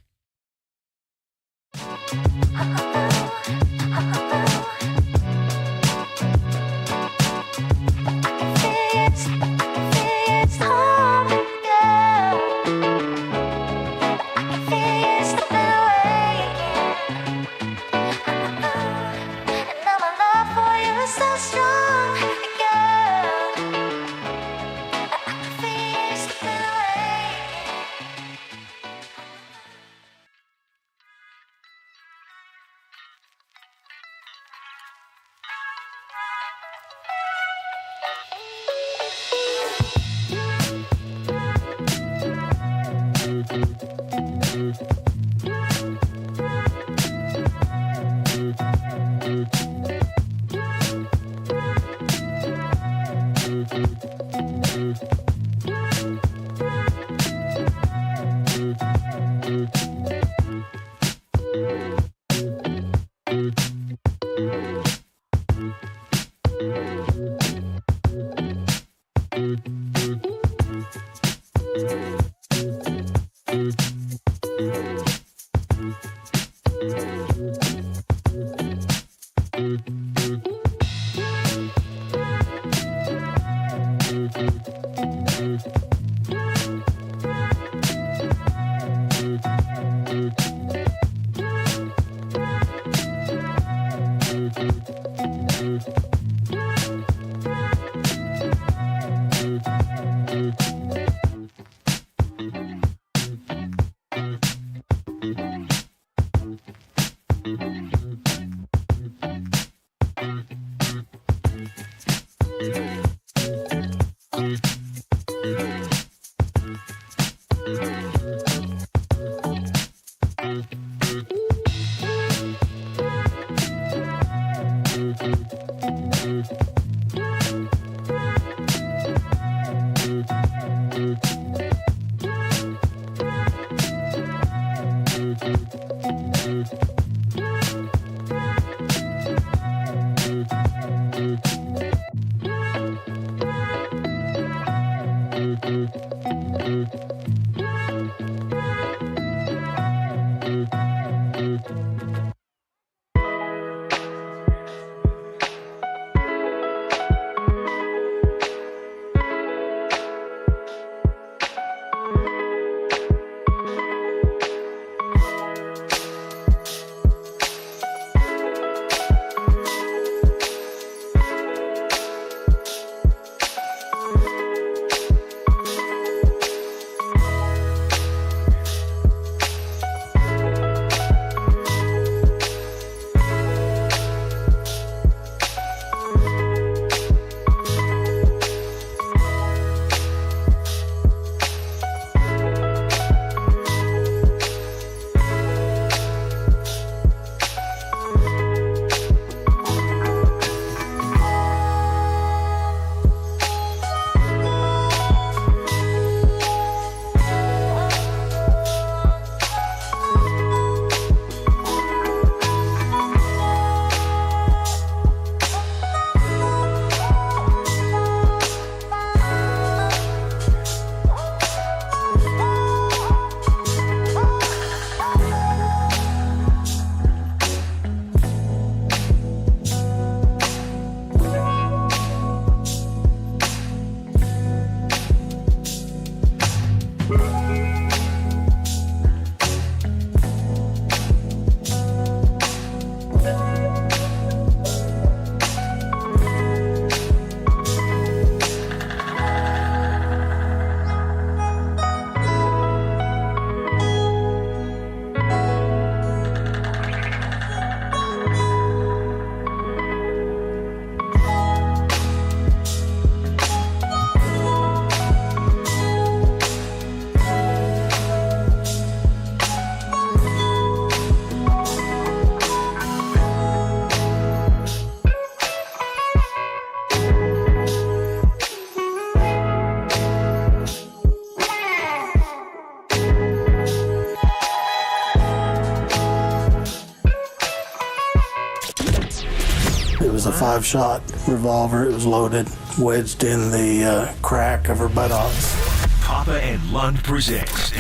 It was a 5-shot revolver. It was loaded, wedged in the crack of her buttocks. Papa and Lund presents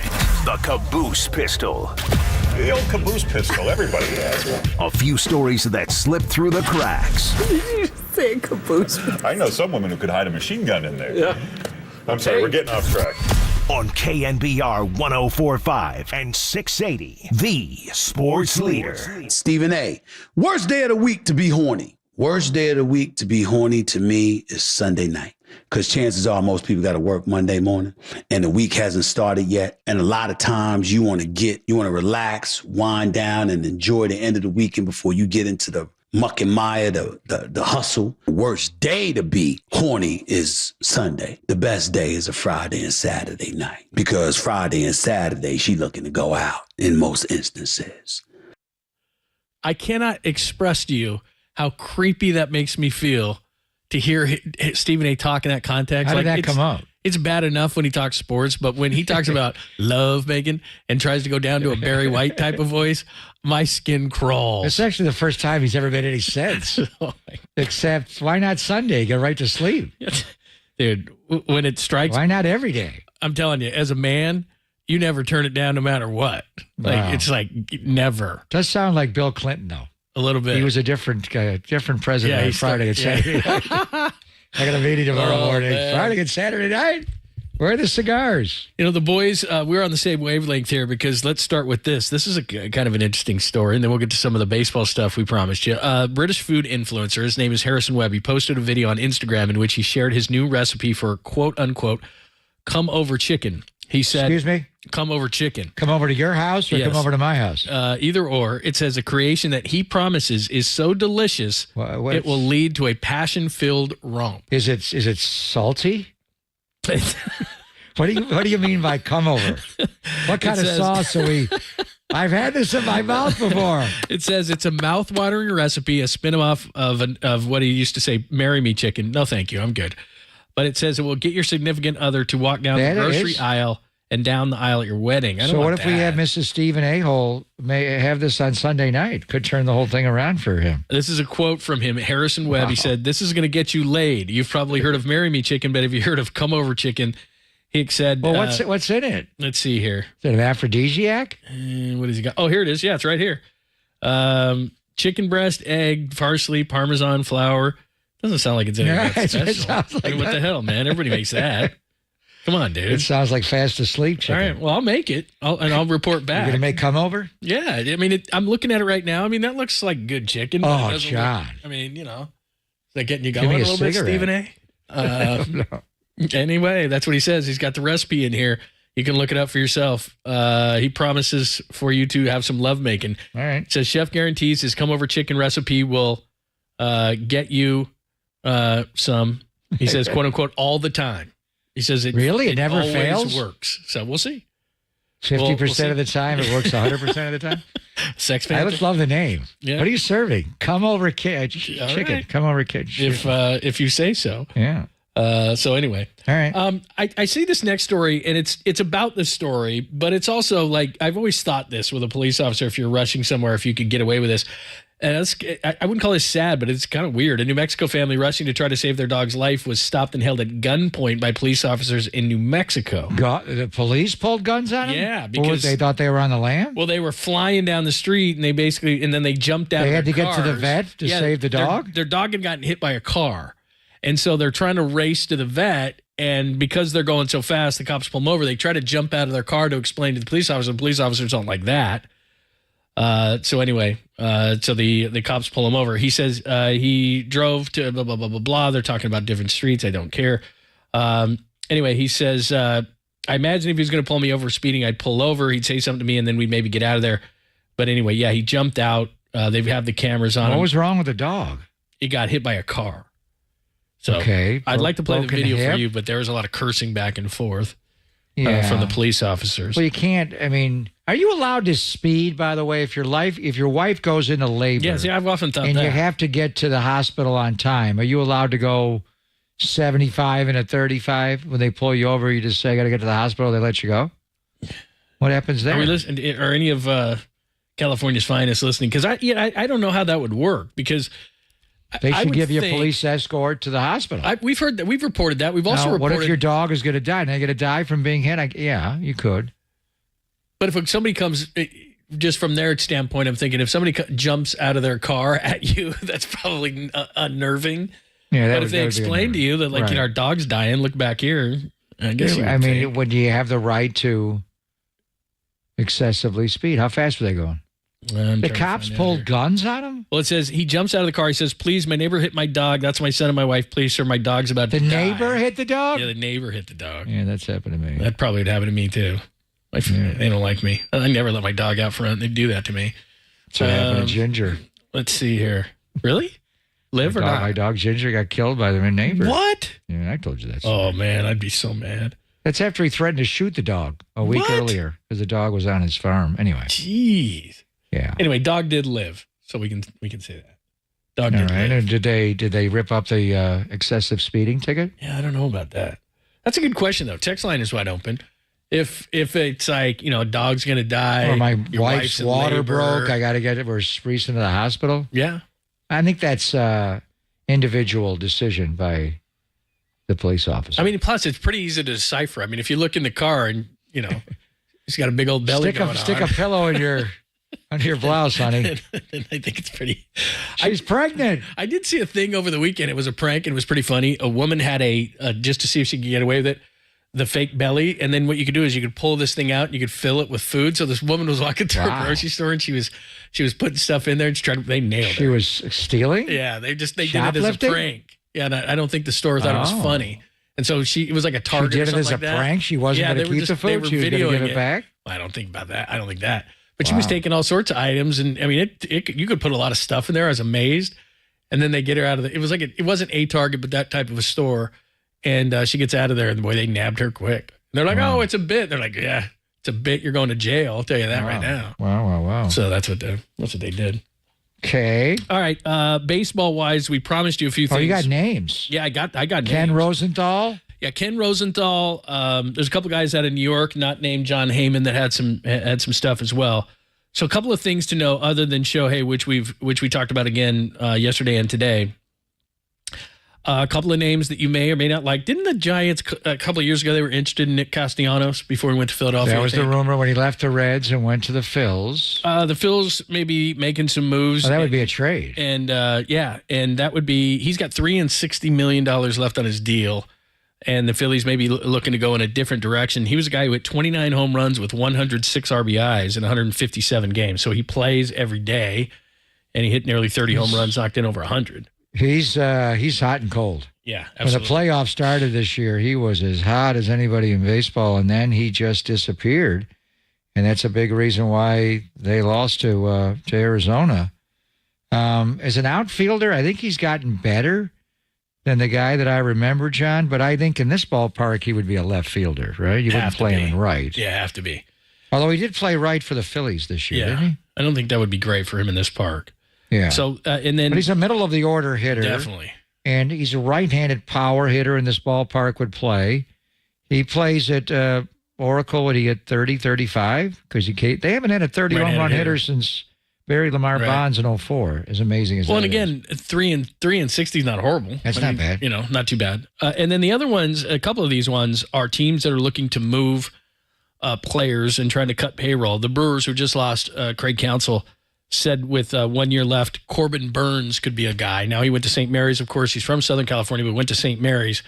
the Caboose Pistol. The old caboose pistol, everybody has one. A few stories that slipped through the cracks. Did you say caboose? I know some women who could hide a machine gun in there. Yeah. I'm sorry, we're getting off track. On KNBR 104.5 and 680, the sports leader. Stephen A. Worst day of the week to be horny. Worst day of the week to be horny to me is Sunday night. Because chances are most people got to work Monday morning and the week hasn't started yet. And a lot of times you want to relax, wind down, and enjoy the end of the weekend before you get into the muck and mire, the hustle. The worst day to be horny is Sunday. The best day is a Friday and Saturday night. Because Friday and Saturday, she looking to go out in most instances. I cannot express to you how creepy that makes me feel to hear Stephen A. talk in that context. How did that come up? It's bad enough when he talks sports, but when he talks about love making and tries to go down to a Barry White type of voice, my skin crawls. It's actually the first time he's ever made any sense. Except, why not Sunday? Get right to sleep. Dude, when it strikes... Why not every day? I'm telling you, as a man, you never turn it down no matter what. Wow. It's like never. Does sound like Bill Clinton, though. A little bit. He was a different president on Friday and Saturday night. I got a meeting tomorrow morning. Man. Friday and Saturday night? Where are the cigars? You know, the boys, we're on the same wavelength here because let's start with this. This is a kind of an interesting story, and then we'll get to some of the baseball stuff we promised you. British food influencer, his name is Harrison Webb. He posted a video on Instagram in which he shared his new recipe for quote-unquote come-over chicken. He said, excuse me? Come over chicken. Come over to your house or yes. Come over to my house? Either or. It says a creation that he promises is so delicious it will lead to a passion-filled romp. Is it salty? What do you mean by come over? What kind of sauce are we? I've had this in my mouth before. It says it's a mouth-watering recipe, a spin-off of what he used to say, marry me chicken. No, thank you. I'm good. But it says it will get your significant other to walk down the grocery aisle and down the aisle at your wedding. So what if we have Mrs. Stephen A-hole may have this on Sunday night? Could turn the whole thing around for him. This is a quote from him, Harrison Webb. Wow. He said, this is going to get you laid. You've probably heard of marry me chicken, but have you heard of come over chicken? He said... Well, what's in it? Let's see here. Is it an aphrodisiac? What has he got? Oh, here it is. Yeah, it's right here. Chicken breast, egg, parsley, Parmesan flour. Doesn't sound like it's anything special. It sounds like what the hell, man? Everybody makes that. Come on, dude. It sounds like fast asleep chicken. All right, well, I'll make it, and I'll report back. You're going to make come over? Yeah, I mean, I'm looking at it right now. I mean, that looks like good chicken. Oh, John. I mean, you know, is that getting you going a little bit, Stephen A? No. Anyway, that's what he says. He's got the recipe in here. You can look it up for yourself. He promises for you to have some lovemaking. All right. It says, chef guarantees his come over chicken recipe will get you some, he says, quote unquote, all the time. He says it never always fails. Works. So we'll see. 50% of the time, it works 100% of the time. Sex fan. I would love the name. Yeah. What are you serving? Come over chicken. Right. Come over chicken. If you say so. Yeah. So anyway, all right. I see this next story, and it's about this story, but it's also like I've always thought this with a police officer. If you're rushing somewhere, if you could get away with this. And I wouldn't call this sad, but it's kind of weird. A New Mexico family rushing to try to save their dog's life was stopped and held at gunpoint by police officers in New Mexico. The police pulled guns on them? Yeah, because they thought they were on the lam? Well, they were flying down the street, and then they jumped out. They of had to their get to the vet to save the dog? Their dog had gotten hit by a car, and so they're trying to race to the vet. And because they're going so fast, the cops pull them over. They try to jump out of their car to explain to the police officer. The police officers don't like that. So the cops pull him over. He says he drove to blah, blah, blah, blah, blah. They're talking about different streets. I don't care. Anyway, he says, I imagine if he was going to pull me over speeding, I'd pull over. He'd say something to me, and then we'd maybe get out of there. But anyway, yeah, he jumped out. They have the cameras on him. What was wrong with the dog? He got hit by a car. So okay. I'd like to play the video hip? for you, but there was a lot of cursing back and forth Yeah. from the police officers. Well, you can't. I mean, are you allowed to speed? By the way, if your wife goes into labor, Yeah, see, I've often thought and that. you have to get to the hospital on time, are you allowed to go 75 and a 35 when they pull you over? You just say, "I got to get to the hospital." They let you go. What happens there? Are we listening? Are any of California's finest listening? Because I don't know how that would work because. They I should would give you a think- police escort to the hospital. We've heard that. We've reported that. We've also Now, reported. what if your dog is going to die? Now, going to die from being hit? Yeah, you could. But if somebody comes, just from their standpoint, I'm thinking if somebody jumps out of their car at you, that's probably unnerving. Yeah, but if they explain to you that, like, our dog's dying, look back here. I guess. I mean, would you have the right to excessively speed? How fast were they going? The cops pulled guns on him? Well, it says he jumps out of the car. He says, "Please, my neighbor hit my dog. That's my son and my wife. Please, sir, my dog's about to die." The neighbor hit the dog? Yeah, the neighbor hit the dog. Yeah, that's happened to me. That probably would happen to me, too. They don't like me. I never let my dog out front. They do that to me. That's what happened to Ginger. Let's see here. Really? Live or not? My dog Ginger got killed by their neighbor. What? Yeah, I told you that. Oh, man, I'd be so mad. That's after he threatened to shoot the dog a week earlier because the dog was on his farm. Anyway. Jeez. Yeah. Anyway, dog did live, so we can say that. Dog did live. And did they rip up the excessive speeding ticket? Yeah, I don't know about that. That's a good question, though. Text line is wide open. If it's like, a dog's going to die. Or my your wife's in water labor. broke, I got to get it. We're racing to the hospital. Yeah. I think that's individual decision by the police officer. I mean, plus it's pretty easy to decipher. I mean, if you look in the car and, he's got a big old belly Stick a pillow in your under your blouse, honey. And I think it's pretty. She's pregnant. I did see a thing over the weekend. It was a prank and it was pretty funny. A woman had just to see if she could get away with it, the fake belly. And then what you could do is you could pull this thing out and you could fill it with food. So this woman was walking through a grocery store and she was putting stuff in there and they nailed it. She was stealing? Yeah, they did it as a prank. Yeah, and I don't think the store thought it was funny. And so it was like a Target. She did or it as a like that. prank? She wasn't going to keep the food? She was going to give it back? I don't think about that. I don't think that. But she was taking all sorts of items, and I mean, you could put a lot of stuff in there. I was amazed. And then they get her out of it was like it wasn't a Target, but that type of a store. And she gets out of there, and boy, they nabbed her quick. And they're like, "Oh, it's a bit." They're like, "Yeah, it's a bit. You're going to jail." I'll tell you that right now. Wow. So that's what they did. Okay. All right. Baseball wise, we promised you a few things. Oh, you got names. Yeah, I got names. Ken Rosenthal. Yeah, Ken Rosenthal. There's a couple guys out of New York, not named John Heyman, that had some stuff as well. So a couple of things to know other than Shohei, which we talked about again yesterday and today. A couple of names that you may or may not like. Didn't the Giants a couple of years ago, they were interested in Nick Castellanos before he went to Philadelphia? That was the rumor when he left the Reds and went to the Phils. The Phils may be making some moves. Oh, that would be a trade. And and that would be, he's got $360 million left on his deal. And the Phillies may be looking to go in a different direction. He was a guy who hit 29 home runs with 106 RBIs in 157 games. So he plays every day, and he hit nearly 30 home runs, knocked in over 100. He's hot and cold. Yeah, absolutely. When the playoffs started this year, he was as hot as anybody in baseball, and then he just disappeared. And that's a big reason why they lost to Arizona. As an outfielder, I think he's gotten better than the guy that I remember, John. But I think in this ballpark, he would be a left fielder, right? You wouldn't play him in right. Yeah, have to be. Although he did play right for the Phillies this year, didn't he? I don't think that would be great for him in this park. Yeah. So, and then. But he's a middle of the order hitter. Definitely. And he's a right-handed power hitter in this ballpark would play. He plays at Oracle, would he hit 30, 35? Because they haven't had a 30 home run hitter since Barry Lamar Bonds in 04, as amazing as that is. Well, and again, 3 and 60 is not horrible. That's not bad. Not too bad. And then the other ones, a couple of these ones are teams that are looking to move players and trying to cut payroll. The Brewers, who just lost Craig Counsell, said with 1 year left, Corbin Burns could be a guy. Now, he went to St. Mary's, of course. He's from Southern California, but went to St. Mary's.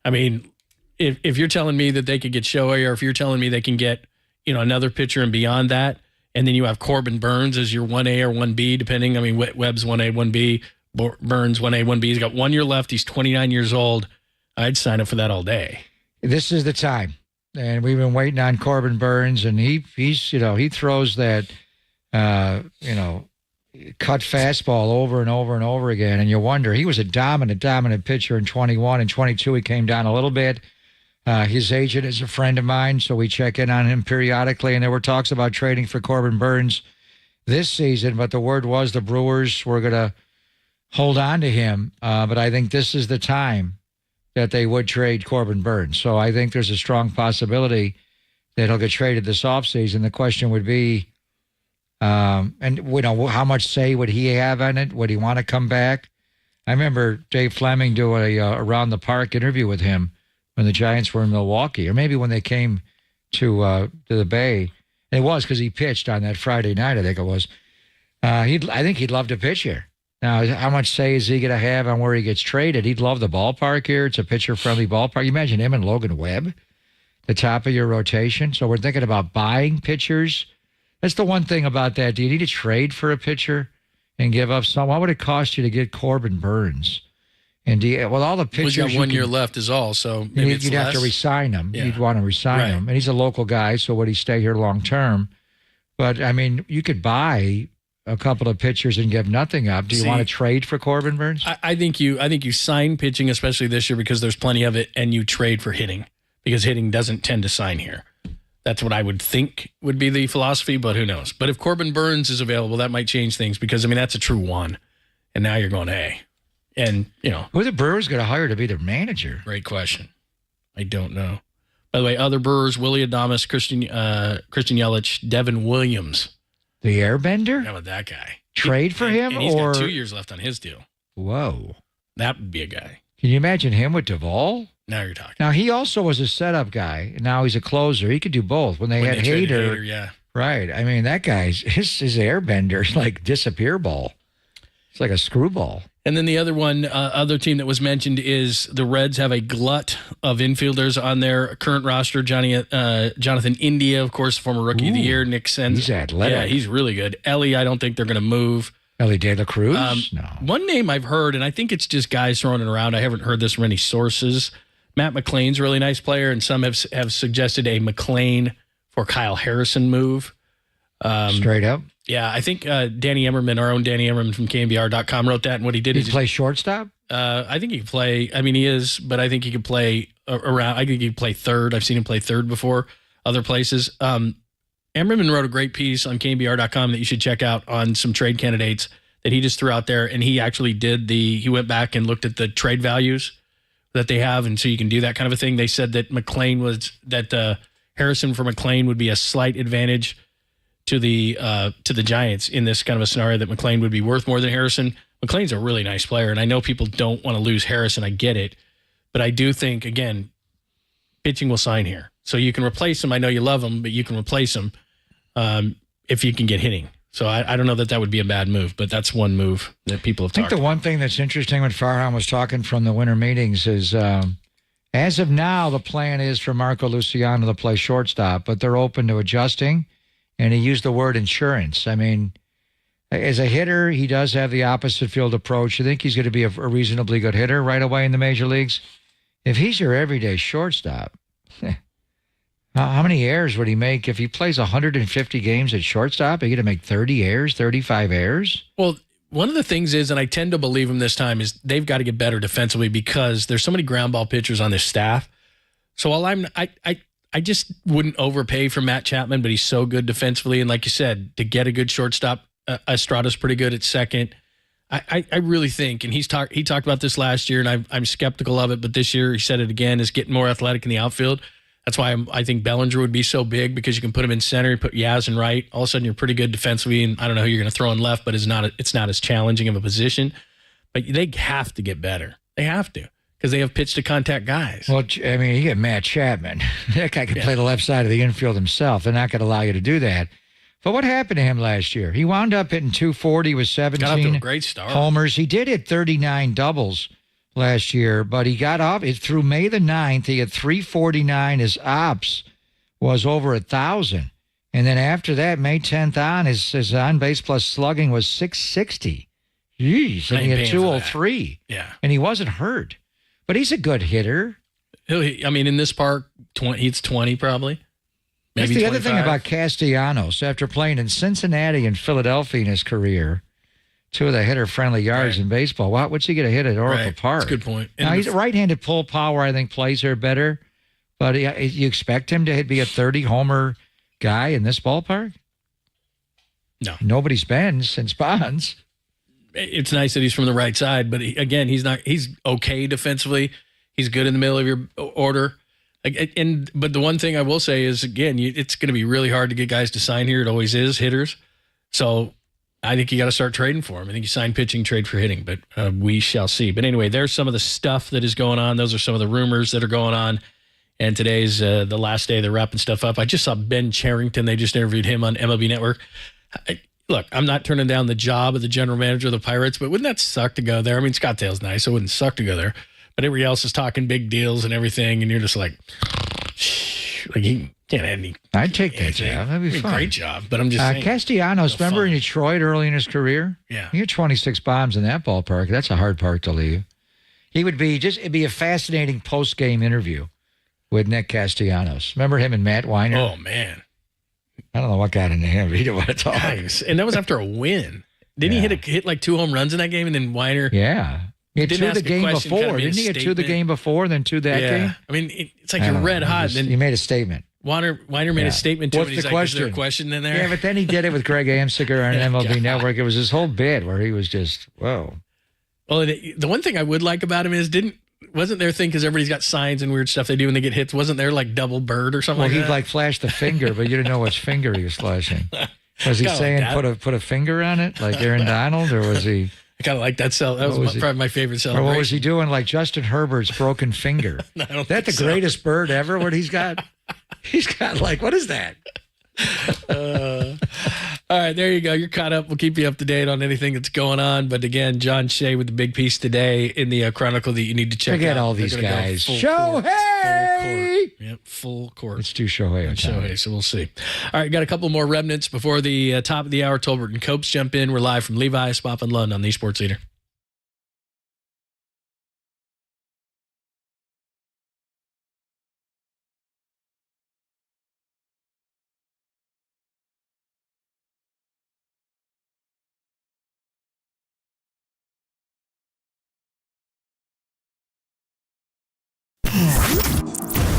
I mean, if you're telling me that they could get Shohei, or if you're telling me they can get, another pitcher and beyond that, and then you have Corbin Burns as your 1A or 1B, depending. I mean, Webb's 1A, 1B, Burns 1A, 1B. He's got 1 year left. He's 29 years old. I'd sign up for that all day. This is the time. And we've been waiting on Corbin Burns, and he throws that, cut fastball over and over and over again. And you wonder, he was a dominant pitcher in 21 and 22. He came down a little bit. His agent is a friend of mine, so we check in on him periodically. And there were talks about trading for Corbin Burns this season, but the word was the Brewers were going to hold on to him. But I think this is the time that they would trade Corbin Burns. So I think there's a strong possibility that he'll get traded this offseason. The question would be, how much say would he have on it? Would he want to come back? I remember Dave Fleming doing a around the park interview with him when the Giants were in Milwaukee, or maybe when they came to the Bay. And it was because he pitched on that Friday night, I think it was. I think he'd love to pitch here. Now, how much say is he going to have on where he gets traded? He'd love the ballpark here. It's a pitcher-friendly ballpark. You imagine him and Logan Webb, the top of your rotation. So we're thinking about buying pitchers. That's the one thing about that. Do you need to trade for a pitcher and give up some? What would it cost you to get Corbin Burns? And all the pitchers, we've got 1 year left is all. So maybe you'd have to re-sign him. Yeah. You'd want to re-sign him, and he's a local guy. So would he stay here long term? But I mean, you could buy a couple of pitchers and give nothing up. Do you want to trade for Corbin Burns? I think you sign pitching, especially this year, because there's plenty of it, and you trade for hitting because hitting doesn't tend to sign here. That's what I would think would be the philosophy, but who knows? But if Corbin Burns is available, that might change things because, I mean, that's a true one. And now you're going, hey. And, who are the Brewers going to hire to be their manager? Great question. I don't know. By the way, other Brewers, Willie Adames, Christian Yelich, Devin Williams. The Airbender? How about that guy? Trade for him? And he's got 2 years left on his deal. Whoa. That would be a guy. Can you imagine him with Duvall? Now you're talking. Now, he also was a setup guy, and now he's a closer. He could do both. When they had Hader, yeah. Right. I mean, that guy's, his Airbender is like disappear ball. It's like a screwball. And then the other one, other team that was mentioned is the Reds have a glut of infielders on their current roster. Jonathan India, of course, former Rookie of the Year. Nick Senz. He's athletic. Yeah, he's really good. Ellie, I don't think they're going to move. Ellie De La Cruz? No. One name I've heard, and I think it's just guys throwing it around. I haven't heard this from any sources. Matt McClain's a really nice player, and some have suggested a McClain for Kyle Harrison move. Straight up? Yeah, I think Danny Emmerman, our own Danny Emmerman from KNBR.com, wrote that. And what he did is... He play shortstop? I think he could play... I mean, he is, but I think he could play around... I think he could play third. I've seen him play third before other places. Emmerman wrote a great piece on KNBR.com that you should check out on some trade candidates that he just threw out there. And he actually did he went back and looked at the trade values that they have. And so you can do that kind of a thing. They said that Harrison for McClain would be a slight advantage to the Giants in this kind of a scenario, that McClain would be worth more than Harrison. McClain's a really nice player, and I know people don't want to lose Harrison. I get it. But I do think, again, pitching will sign here. So you can replace him. I know you love him, but you can replace him if you can get hitting. So I don't know that would be a bad move, but that's one move that people have talked about. I think the one thing that's interesting when Farhan was talking from the winter meetings is as of now, the plan is for Marco Luciano to play shortstop, but they're open to adjusting. And he used the word insurance. I mean, as a hitter, he does have the opposite field approach. You think he's going to be a reasonably good hitter right away in the major leagues? If he's your everyday shortstop, how many errors would he make if he plays 150 games at shortstop? Are you going to make 30 errors, 35 errors? Well, one of the things is, and I tend to believe him this time, is they've got to get better defensively because there's so many ground ball pitchers on this staff. So while I just wouldn't overpay for Matt Chapman, but he's so good defensively. And like you said, to get a good shortstop, Estrada's pretty good at second. I really think, and he talked about this last year, and I'm skeptical of it, but this year he said it again, is getting more athletic in the outfield. That's why I think Bellinger would be so big, because you can put him in center, you put Yaz in right. All of a sudden you're pretty good defensively, and I don't know who you're going to throw in left, but it's not as challenging of a position. But they have to get better. They have to. Because they have pitch-to-contact guys. Well, I mean, you get Matt Chapman. That guy can play the left side of the infield himself. They're not going to allow you to do that. But what happened to him last year? He wound up hitting 240 with 17 got off to a great start. homers. He did hit 39 doubles last year, but he got off it through May the 9th. He had 349. His ops was over 1,000. And then after that, May 10th on, his on-base plus slugging was 660. Jeez, and he had 203. Yeah. And he wasn't hurt. But he's a good hitter. I mean, in this park, he's 20 probably. Maybe That's the 25. other thing about Castellanos. After playing in Cincinnati and Philadelphia in his career, two of the hitter-friendly yards in baseball, what's he going to hit at Oracle Park? That's a good point. Now, he's right-handed pull power, I think, plays there better. But you expect him to be a 30-homer guy in this ballpark? No. Nobody's been since Bonds. It's nice that he's from the right side, but he's okay defensively. He's good in the middle of your order. But the one thing I will say is, again, it's going to be really hard to get guys to sign here. It always is, hitters. So I think you got to start trading for him. I think you sign pitching, trade for hitting, but we shall see. But anyway, there's some of the stuff that is going on. Those are some of the rumors that are going on. And today's the last day they're wrapping stuff up. I just saw Ben Cherington. They just interviewed him on MLB Network. Look, I'm not turning down the job of the general manager of the Pirates, but wouldn't that suck to go there? I mean, Scottsdale's nice. So it wouldn't suck to go there. But everybody else is talking big deals and everything, and you're just like he can't have any. I'd take that job. That'd be fun. Great job, but I'm just saying. Castellanos, remember in Detroit early in his career? Yeah. He had 26 bombs in that ballpark. That's a hard park to leave. It'd be a fascinating post-game interview with Nick Castellanos. Remember him and Matt Weiner? Oh, man. I don't know what got into him. He didn't want to talk. Nice. And that was after a win. Didn't he hit like 2 home runs in that game, and then Weiner? Yeah. He had didn't 2 the game before. Kind of Didn't he get 2 the game before, then 2 that game? I mean, it's like you're red hot. Then he made a statement. Weiner made a statement to him. What's He's the like, question? Is there a question in there? Yeah, but then he did it with Greg Amsinger on MLB Network. It was his whole bit where he was just, whoa. Well, the one thing I would like about him is wasn't their thing, because everybody's got signs and weird stuff they do when they get hits, wasn't there like double bird or something like that? Well, he'd like flash the finger, but you didn't know which finger he was flashing. Was he saying put a finger on it like Aaron Donald, or was he... I kind of like that cell. That was probably my favorite celebration. Or what was he doing like Justin Herbert's broken finger? Is that the greatest bird ever, what he's got? He's got like, what is that? All right, there you go. You're caught up. We'll keep you up to date on anything that's going on. But again, John Shea with the big piece today in the Chronicle that you need to check out. Forget all these guys. Shohei! Yep, full court. Let's do Shohei. Shohei, so we'll see. All right, got a couple more remnants before the top of the hour. Tolbert and Copes jump in. We're live from Levi's, Pop and Lund on the Sports Leader.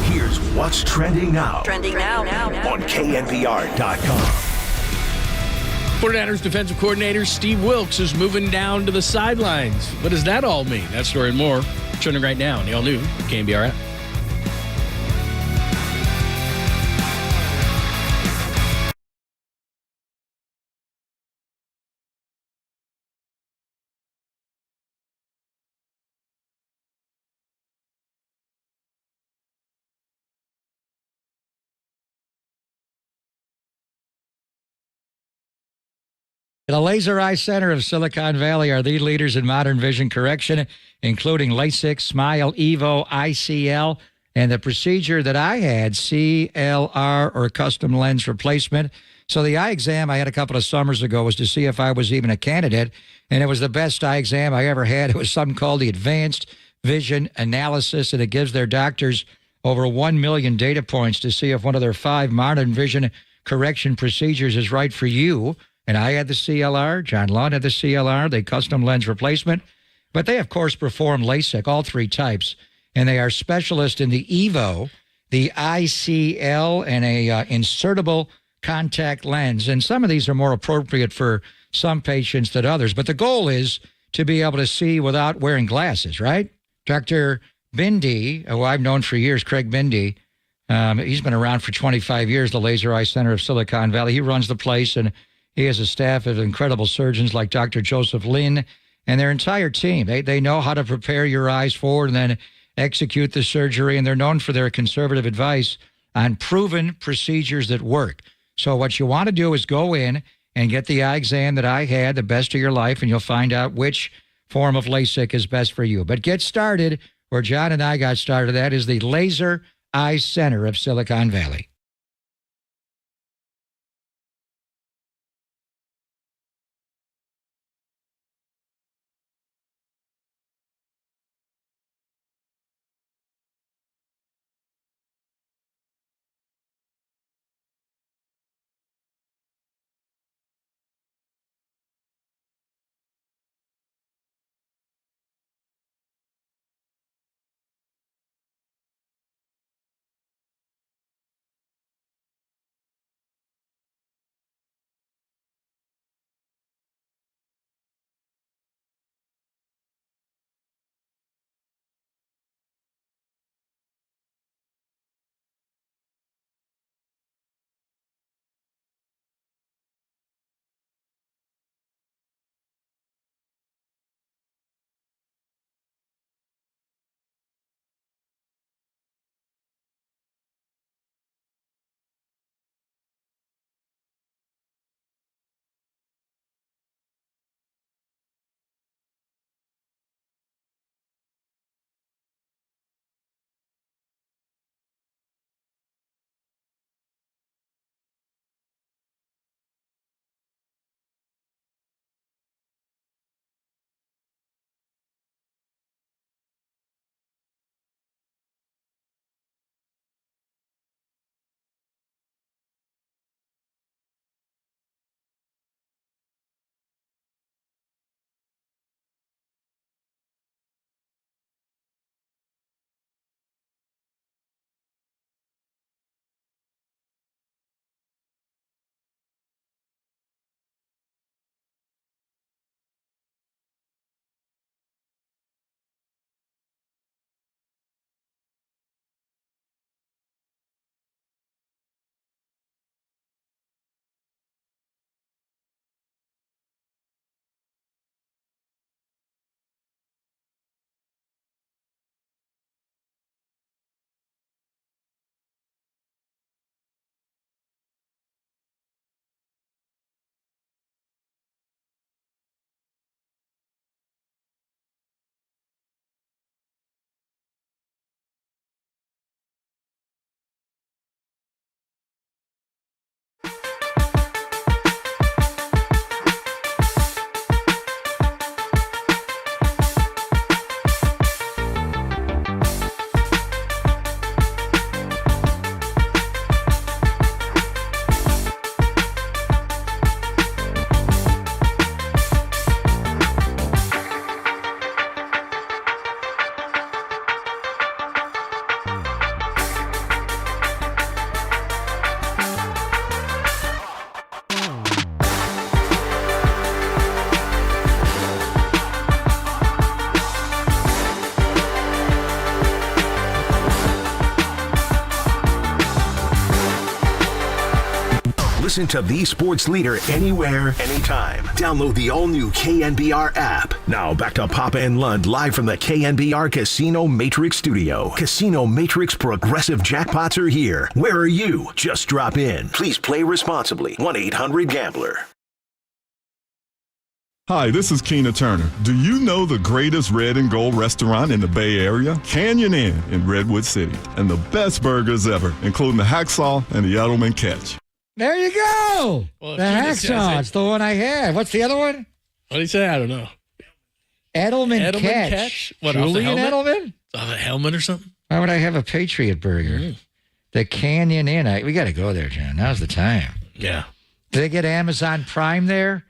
Here's what's trending now. Trending now. On KNBR.com. 49ers defensive coordinator Steve Wilks is moving down to the sidelines. What does that all mean? That story and more trending right now on the all-new KNBR app. The Laser Eye Center of Silicon Valley are the leaders in modern vision correction, including LASIK, SMILE, EVO, ICL, and the procedure that I had, CLR, or custom lens replacement. So the eye exam I had a couple of summers ago was to see if I was even a candidate, and it was the best eye exam I ever had. It was something called the Advanced Vision Analysis, and it gives their doctors over 1 million data points to see if one of their 5 modern vision correction procedures is right for you. And I had the CLR. John Lund had the CLR. They custom lens replacement. But they, of course, perform LASIK, all 3 types. And they are specialists in the EVO, the ICL, and a insertable contact lens. And some of these are more appropriate for some patients than others. But the goal is to be able to see without wearing glasses, right? Dr. Bindi, who I've known for years, Craig Bindi, he's been around for 25 years, the Laser Eye Center of Silicon Valley. He runs the place, and he has a staff of incredible surgeons like Dr. Joseph Lin and their entire team. They know how to prepare your eyes forward and then execute the surgery, and they're known for their conservative advice on proven procedures that work. So what you want to do is go in and get the eye exam that I had, the best of your life, and you'll find out which form of LASIK is best for you. But get started where John and I got started. That is the Laser Eye Center of Silicon Valley. Listen to the sports leader anywhere, anytime. Download the all-new KNBR app. Now back to Papa and Lund live from the KNBR Casino Matrix Studio. Casino Matrix progressive jackpots are here. Where are you? Just drop in. Please play responsibly. 1-800-GAMBLER. Hi, this is Keena Turner. Do you know the greatest red and gold restaurant in the Bay Area? Canyon Inn in Redwood City. And the best burgers ever, including the hacksaw and the Edelman Catch. There you go. Well, the hacksaw. It's the one I had. What's the other one? What did he say? I don't know. Edelman Catch. What, Julian Edelman? Off a helmet or something? Why would I have a Patriot burger? The Canyon Inn. We got to go there, John. Now's the time. Yeah. Do they get Amazon Prime there?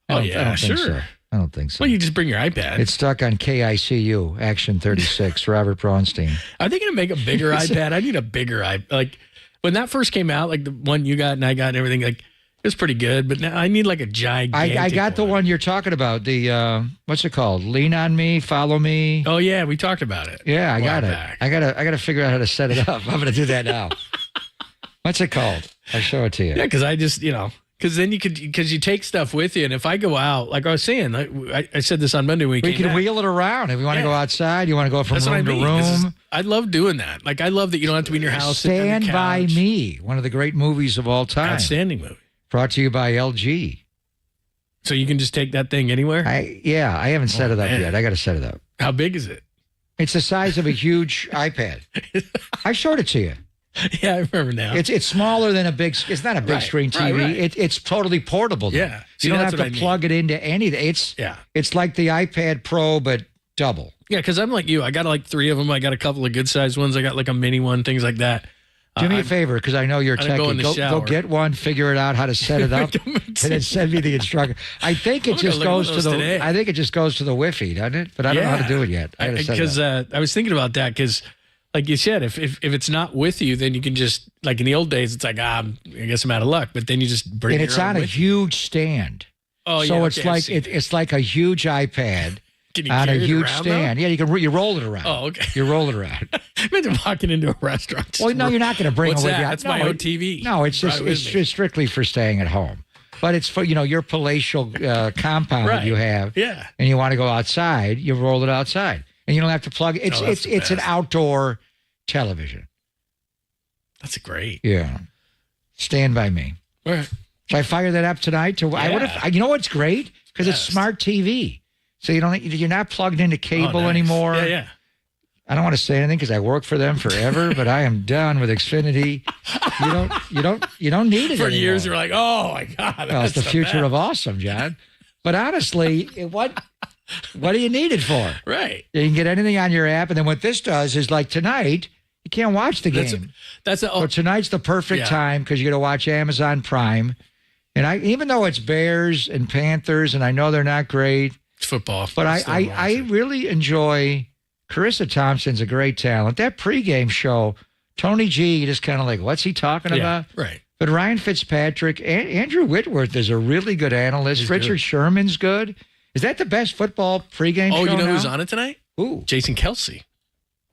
Oh, yeah, sure. I don't think so. Well, you just bring your iPad. It's stuck on KICU, Action 36, Robert Braunstein. Are they going to make a bigger iPad? I need a bigger iPad. Like, when that first came out, like the one you got and I got and everything, like, it was pretty good. But now I need like a gigantic I got the one you're talking about. The, what's it called? Lean on me, follow me. Oh, yeah, we talked about it. Yeah, I got it. I gotta figure out how to set it up. I'm going to do that now. What's it called? I'll show it to you. Yeah, because I just, because then you take stuff with you. And if I go out, like I was saying, I said this on Monday when we can wheel it around. If you want to go outside, you want to go from room to room. I love doing that. Like, I love that you don't have to be in your house. Stand by Me, one of the great movies of all time. Outstanding movie. Brought to you by LG. So you can just take that thing anywhere? I haven't set it up yet. I got to set it up. How big is it? It's the size of a huge iPad. I showed it to you. Yeah, I remember now. It's smaller than a big. It's not a big screen TV. Right. It's totally portable. Though. Yeah, you don't have to plug it into anything. It's like the iPad Pro but double. Yeah, because I'm like you. I got like 3 of them. I got a couple of good sized ones. I got like a mini one, things like that. Do me a favor, because I know you're techie. Go get one, figure it out how to set it up, and then send me the instruction. I think it just goes to the. I think it just goes to the Wi-Fi, doesn't it? But I don't know how to do it yet. Because I was thinking about that because, like you said, if it's not with you, then you can just like in the old days, it's like I guess I'm out of luck. But then you just bring it. And it's on a huge stand. Oh yeah. So it's like a huge iPad. On a huge stand. Yeah, you roll it around. Oh, okay. You roll it around. Imagine walking into a restaurant. Well, no, you're not going to bring What's it with that? you. That's my own TV. No, it's just strictly for staying at home. But it's for your palatial compound you have. Yeah. And you want to go outside, you roll it outside, and you don't have to plug it. It's an outdoor television. That's great. Yeah. Stand by me. All right. Should I fire that up tonight? I would have. You know what's great? Because it's smart TV. So you're not plugged into cable anymore. Yeah. I don't want to say anything because I worked for them forever, but I am done with Xfinity. You don't need it for anymore. years. You're like, oh my god, well, it's the future of awesome, John. But honestly, what do you need it for? Right. You can get anything on your app, and then what this does is like tonight, you can't watch the game. So tonight's the perfect time because you're going to watch Amazon Prime, and even though it's Bears and Panthers, and I know they're not great. It's football. But I really enjoy Carissa Thompson's a great talent. That pregame show, Tony G just kind of like, what's he talking about? Right. But Ryan Fitzpatrick, Andrew Whitworth is a really good analyst. He's Richard good. Sherman's good. Is that the best football pregame show Oh, you know now? who's on it tonight? Who? Jason Kelsey.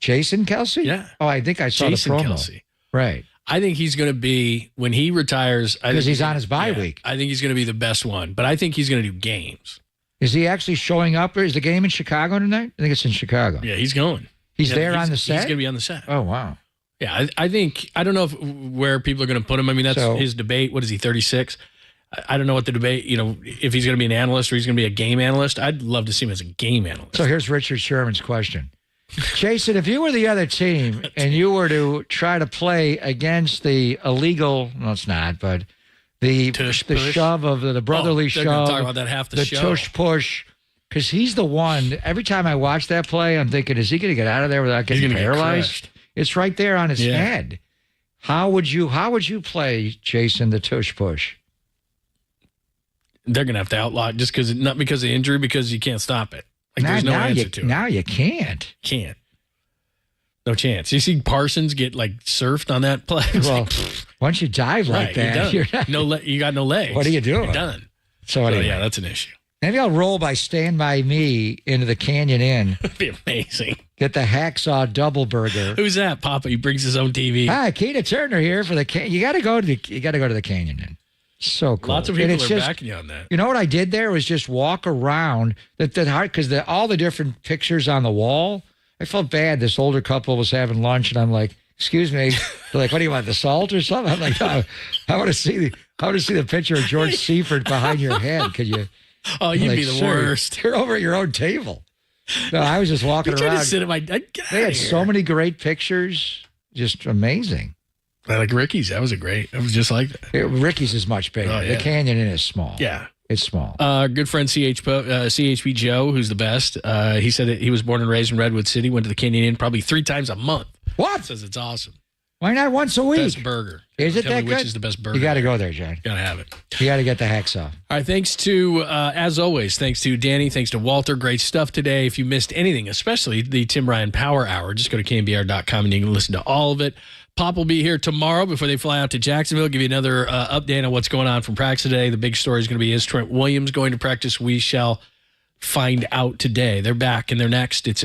Jason Kelsey? Yeah. Oh, I think I saw Jason the promo. Kelsey. Right. I think he's going to be, when he retires. Because he's on his bye week. I think he's going to be the best one. But I think he's going to do games. Is he actually showing up? Or is the game in Chicago tonight? I think it's in Chicago. Yeah, he's going. He's there on the set? He's going to be on the set. Oh, wow. Yeah, I think, I don't know where people are going to put him. I mean, that's his debate. What is he, 36? I don't know what the debate, if he's going to be an analyst or he's going to be a game analyst. I'd love to see him as a game analyst. So here's Richard Sherman's question. Jason, if you were the other team and you were to try to play against the illegal, no, it's not, but the shove of the brotherly shove, talk about that half the show. tush push, because he's the one. Every time I watch that play, I'm thinking, is he going to get out of there without getting paralyzed? It's right there on his head. How would you play, Jason, the tush push? They're going to have to outlaw it just not because of injury, because you can't stop it. Like, there's no answer to it. Now you can't. Can't. No chance. You see Parsons get like surfed on that play. Well, once you dive like that, you're done. You got no legs. What are you doing? You're done. So anyway, yeah, that's an issue. Maybe I'll roll by Stand By Me into the Canyon Inn. That'd be amazing. Get the hacksaw double burger. Who's that, Papa? He brings his own TV. Hi, Keita Turner here for the You got to go to the Canyon Inn. So cool. Lots of people are backing you on that. You know what I did there was just walk around because all the different pictures on the wall. I felt bad. This older couple was having lunch, and I'm like, "Excuse me." They're like, "What do you want? The salt or something?" I'm like, "No, I want to see the picture of George Seifert behind your head. Could you?" Oh, you'd be the worst. You're over at your own table. No, I was just walking around. To sit at they had so many great pictures, just amazing. I like Ricky's. That was just like that. Ricky's is much bigger. Oh, yeah. The Canyon Inn is small. Yeah. It's small. Good friend CHP Joe, who's the best. He said that he was born and raised in Redwood City, went to the Canyon Inn probably 3 times a month. What? Says it's awesome. Why not once a week? Best burger. Is it Tell that me good? Which is the best burger? You got to go there, John. Got to have it. You got to get the hacksaw. All right, thanks to, as always, thanks to Danny, thanks to Walter. Great stuff today. If you missed anything, especially the Tim Ryan Power Hour, just go to KNBR.com and you can listen to all of it. Pop will be here tomorrow before they fly out to Jacksonville. Give you another update on what's going on from practice today. The big story is going to be, is Trent Williams going to practice? We shall find out today. They're back and they're next. It's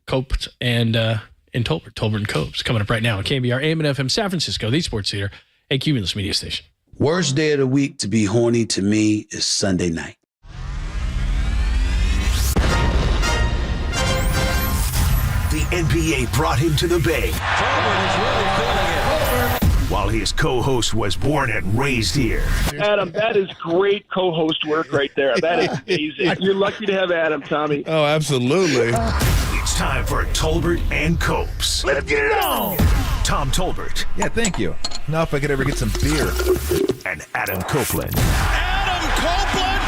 Cope and Tolbert. Tolbert and Copes coming up right now on KNBR AM and FM San Francisco, the sports leader, a Cumulus media station. Worst day of the week to be horny to me is Sunday night. The NBA brought him to the Bay. while his co-host was born and raised here. Adam, that is great co-host work right there. That is amazing. You're lucky to have Adam, Tommy. Oh, absolutely. It's time for Tolbert and Copes. Let's get it on! Tom Tolbert. Yeah, thank you. Now if I could ever get some beer. And Adam Copeland. Adam Copeland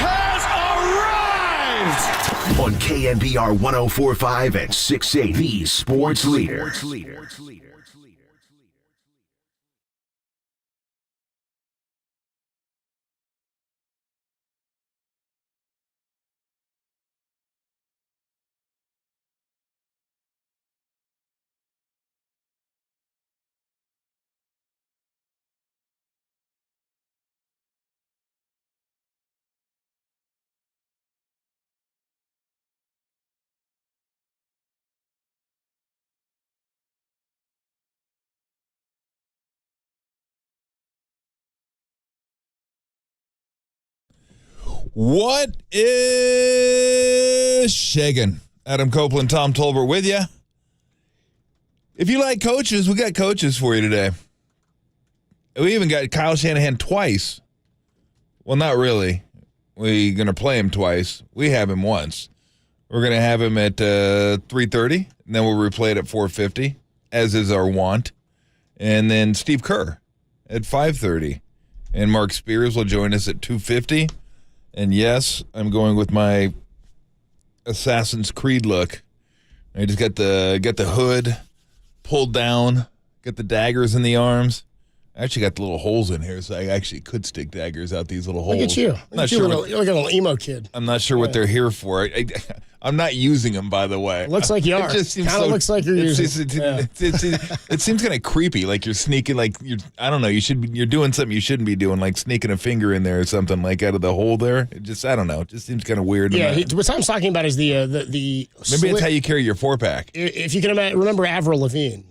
has arrived! On KNBR 104.5 and 680, the sports leader. What is shaking? Adam Copeland, Tom Tolbert with you. If you like coaches, we got coaches for you today. We even got Kyle Shanahan twice. Well, not really. We're going to play him twice. We have him once. We're going to have him at 3:30, and then we'll replay it at 4:50, as is our want. And then Steve Kerr at 5:30. And Mark Spears will join us at 2:50. And yes, I'm going with my Assassin's Creed look. I just got the hood pulled down, got the daggers in the arms. I actually got the little holes in here, so I actually could stick daggers out these little holes. Look at you. I'm not sure. You're like a little emo kid. I'm not sure what they're here for. I'm not using them, by the way. Looks like you are. It just seems kind of looks like you're using them. It seems kind of creepy, like you're sneaking, like I don't know, you're doing something you shouldn't be doing, like sneaking a finger in there or something, like out of the hole there. It just, I don't know, it just seems kind of weird. Yeah, what Tom's talking about is the maybe it's how you carry your 4-pack. If you can remember Avril Lavigne,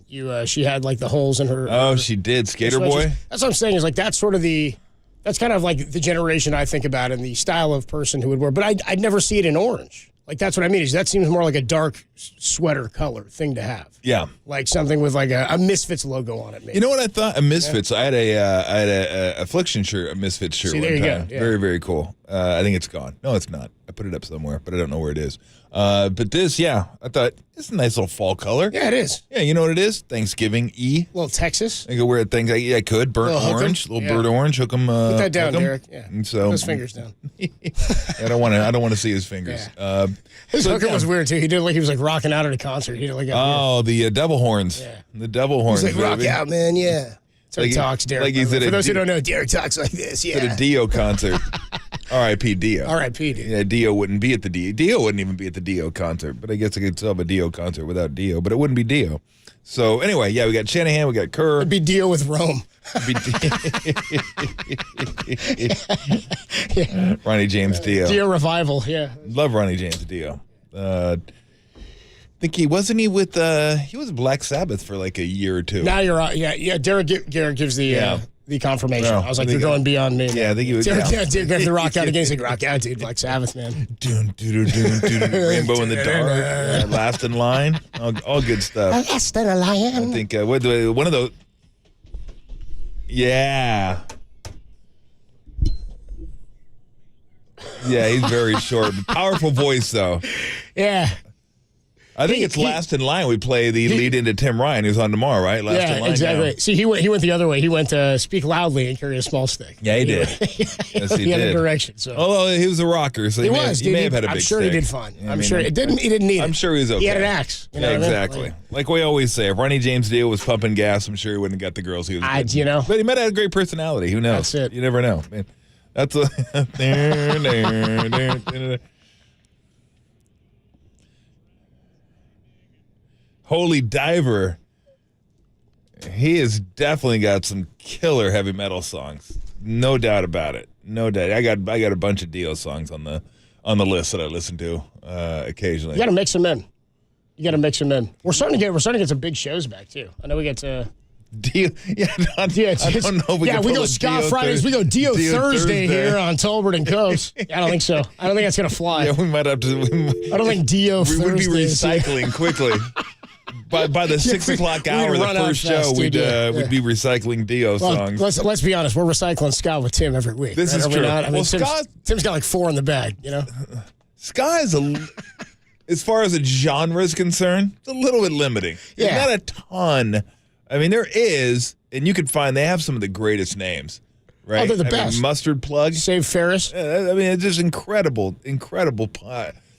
she had like the holes in her. Oh, she did, Skater Boy. That's what I'm saying. Is like that's sort of that's kind of like the generation I think about and the style of person who would wear. But I'd never see it in orange. Like, that's what I mean. Is that seems more like a dark sweater color thing to have. Yeah. Like something with like a Misfits logo on it, maybe. You know what I thought? A Misfits. Yeah. I had a Affliction shirt, a Misfits shirt one time. There you go. Yeah. Very, very cool. I think it's gone. No, it's not. I put it up somewhere, but I don't know where it is. But this, I thought, it's a nice little fall color. Yeah, it is. Yeah, you know what it is? Thanksgiving-y. A little Texas. I could wear things. I could. Burnt orange. Little burnt orange. Hook them. Put that down, Derek. Yeah. And so, put his fingers down. I don't want to see his fingers. Yeah. His hooker was weird, too. He did like he was like rocking out at a concert. He did like the devil horns. Yeah. The devil horns. He's like, rock out, man. Yeah. So he talks, Derek. Like he's for those who don't know, Derek talks like this. Yeah. At a Dio concert. R.I.P. Dio. R.I.P. Dio. Yeah, Dio wouldn't be at the Dio. Dio wouldn't even be at the Dio concert. But I guess I could still have a Dio concert without Dio. But it wouldn't be Dio. So anyway, we got Shanahan, we got Kerr. It'd be Dio with Rome. Ronnie James Dio. Dio revival. Yeah. Love Ronnie James Dio. I think he was Black Sabbath for like a year or two. Now you're right. Yeah. Derek gives the confirmation. I was like, you're going beyond me. Yeah, I think he was. Derek gave the rock out again. He's like, rock out, dude. Black Sabbath, man. Rainbow in the Dark. Last in Line. All good stuff. Last in Line. I think one of those. Yeah. Yeah, he's very short. Powerful voice, though. Yeah. I think it's Last in Line. We play the lead into Tim Ryan, who's on tomorrow, right? Last in Line. Exactly. Now. See, he went the other way. He went to speak loudly and carry a small stick. Yeah, he did. Yes, he did. Had a direction. So. Although he was a rocker, so he may have had a big stick. I'm sure he did fine. I'm sure he didn't need it. I'm sure he was okay. He had an axe. You know exactly. Like we always say, if Ronnie James Dio was pumping gas, I'm sure he wouldn't have got the girls he was getting. But he might have had a great personality. Who knows? That's it. You never know. Man, that's a... Holy Diver. He has definitely got some killer heavy metal songs. No doubt about it. No doubt. I got a bunch of Dio songs on the list that I listen to occasionally. You got to mix them in. We're starting to get some big shows back too. I know we get to Dio. Yeah, I don't know. If we go Scott Fridays. We go Dio Thursday here on Tolbert and Copes. I don't think so. I don't think that's gonna fly. Yeah, we might have to. I don't think Dio. We would be recycling quickly. by the 6 o'clock hour of the first show, we'd be recycling Dio songs. Let's be honest. We're recycling ska with Tim every week. This is true. I mean, Tim's got like 4 in the bag, you know? Ska is, as far as a genre is concerned, it's a little bit limiting. Yeah. There's not a ton. I mean, there is, and you can find, they have some of the greatest names, right? Oh, they're the best. Mean, Mustard Plug. Save Ferris. I mean, it's just incredible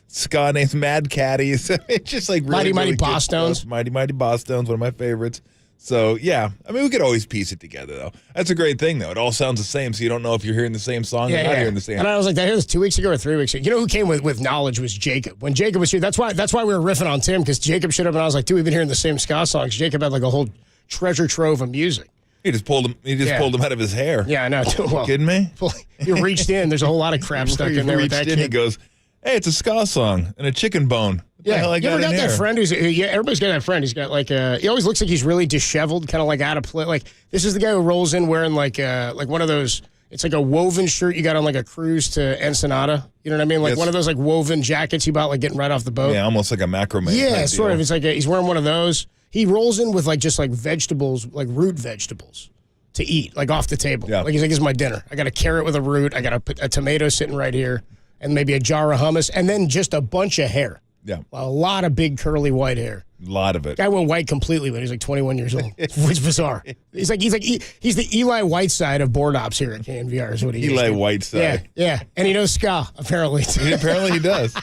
ska names, Mad Caddies. It's just like really, Mighty really Boss Stones. Mighty Boss Stones, one of my favorites. So, yeah. I mean, we could always piece it together, though. That's a great thing, though. It all sounds the same, so you don't know if you're hearing the same song or not hearing the same. And I was like, I heard this 2 weeks ago or 3 weeks ago. You know who came with knowledge was Jacob. When Jacob was here, that's why we were riffing on Tim, because Jacob showed up and I was like, dude, we've been hearing the same ska songs. Jacob had like a whole treasure trove of music. He just pulled him. Pulled him out of his hair. Yeah, I know. Well, kidding me? He reached in. There's a whole lot of crap stuck in there. He reached in. He goes, "Hey, it's a ska song and a chicken bone." Yeah, you ever got that friend who's? Yeah, everybody's got that friend. He's got like he always looks like he's really disheveled, kind of like out of place. Like this is the guy who rolls in wearing like one of those. It's like a woven shirt you got on like a cruise to Ensenada. You know what I mean? Like one of those like woven jackets you bought like getting right off the boat. Yeah, almost like a macrame. Yeah, sort of. It's like he's wearing one of those. He rolls in with like just like vegetables, like root vegetables to eat, like off the table. Yeah. Like he's like, "This is my dinner. I got a carrot with a root. I got a tomato sitting right here, and maybe a jar of hummus, and then just a bunch of hair. Yeah, a lot of big curly white hair. A lot of it. Guy went white completely when he was like 21 years old. It's bizarre. He's the Eli Whiteside of board ops here at KNBR is what he is. Eli Whiteside. Yeah. And he knows ska, apparently. Apparently he does.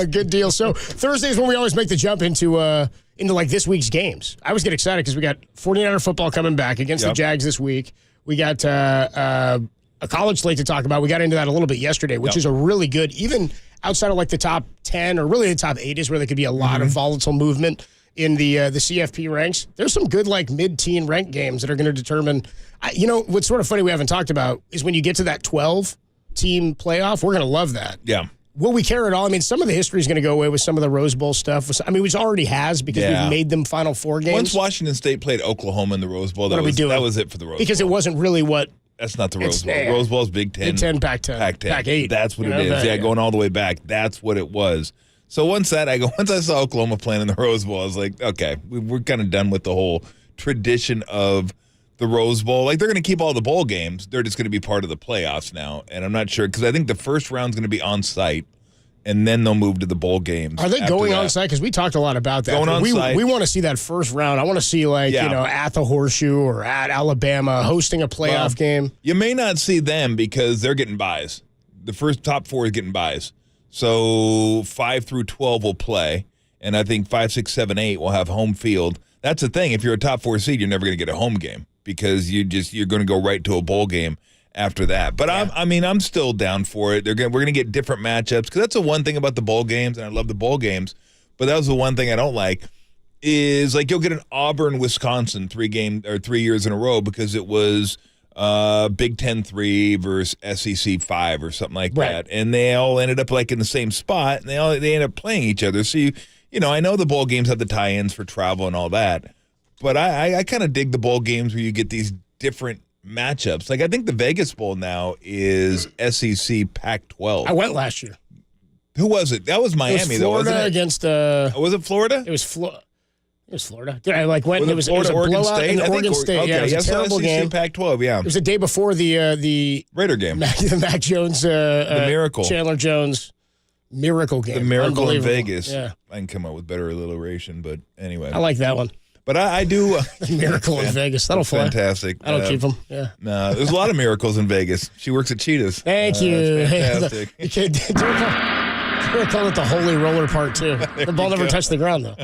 Good deal. So Thursday is when we always make the jump into like this week's games. I always get excited because we got 49er football coming back against the Jags this week. We got a college slate to talk about. We got into that a little bit yesterday, which is a really good, even outside of like the top 10 or really the top 8 is where there could be a lot of volatile movement in the CFP ranks. There's some good like mid-teen rank games that are going to determine. What's sort of funny we haven't talked about is when you get to that 12-team playoff, we're going to love that. Yeah. Will we care at all? I mean, some of the history is going to go away with some of the Rose Bowl stuff. I mean, which already has because we've made them Final Four games. Once Washington State played Oklahoma in the Rose Bowl, that was it for the Rose Bowl. Because it wasn't really what. That's not the Rose Bowl. Rose Bowl is Big Ten. Big Ten, Pac-10. Pac-10. Pac-8. That's what it is. Going all the way back. That's what it was. So once I saw Oklahoma playing in the Rose Bowl, I was like, okay, we're kind of done with the whole tradition of the Rose Bowl. Like, they're going to keep all the bowl games. They're just going to be part of the playoffs now. And I'm not sure, because I think the first round's going to be on site, and then they'll move to the bowl games. Are they going on site? Because we talked a lot about that. Going on site. We want to see that first round. I want to see, at the Horseshoe or at Alabama hosting a playoff game. You may not see them because they're getting buys. The first top 4 is getting buys. So 5 through 12 will play, and I think 5, 6, 7, 8 will have home field. That's the thing. If you're a top 4 seed, you're never going to get a home game because you're going to go right to a bowl game after that. But I'm still down for it. We're going to get different matchups because that's the one thing about the bowl games, and I love the bowl games. But that was the one thing I don't like is like you'll get an Auburn, Wisconsin 3 years in a row because it was Big Ten 3 versus SEC 5 or something like that, and they all ended up like in the same spot, and they ended up playing each other. So I know the bowl games have the tie-ins for travel and all that, but I kind of dig the bowl games where you get these different matchups. Like I think the Vegas Bowl now is SEC Pac-12. I went last year. Who was it? That was Miami. It was Florida though, wasn't it? Against. Was it Florida? It was Florida. It was Florida. I went. Was it was Florida, a Oregon blowout State. in Oregon State. Okay, yeah, it was a terrible game. Pac-12. Yeah, it was the day before the Raider game. The Mac Jones, the miracle, Chandler Jones miracle game. The miracle in Vegas. Yeah, I can come up with better alliteration, but anyway, I like that one. But I do. The miracle in Vegas. That'll fly. Fantastic. That'll keep them. Yeah. No, there's a lot of miracles in Vegas. She works at Cheetahs. Thank you. Fantastic. We're calling it the Holy Roller Part 2. The ball never touched the ground, though.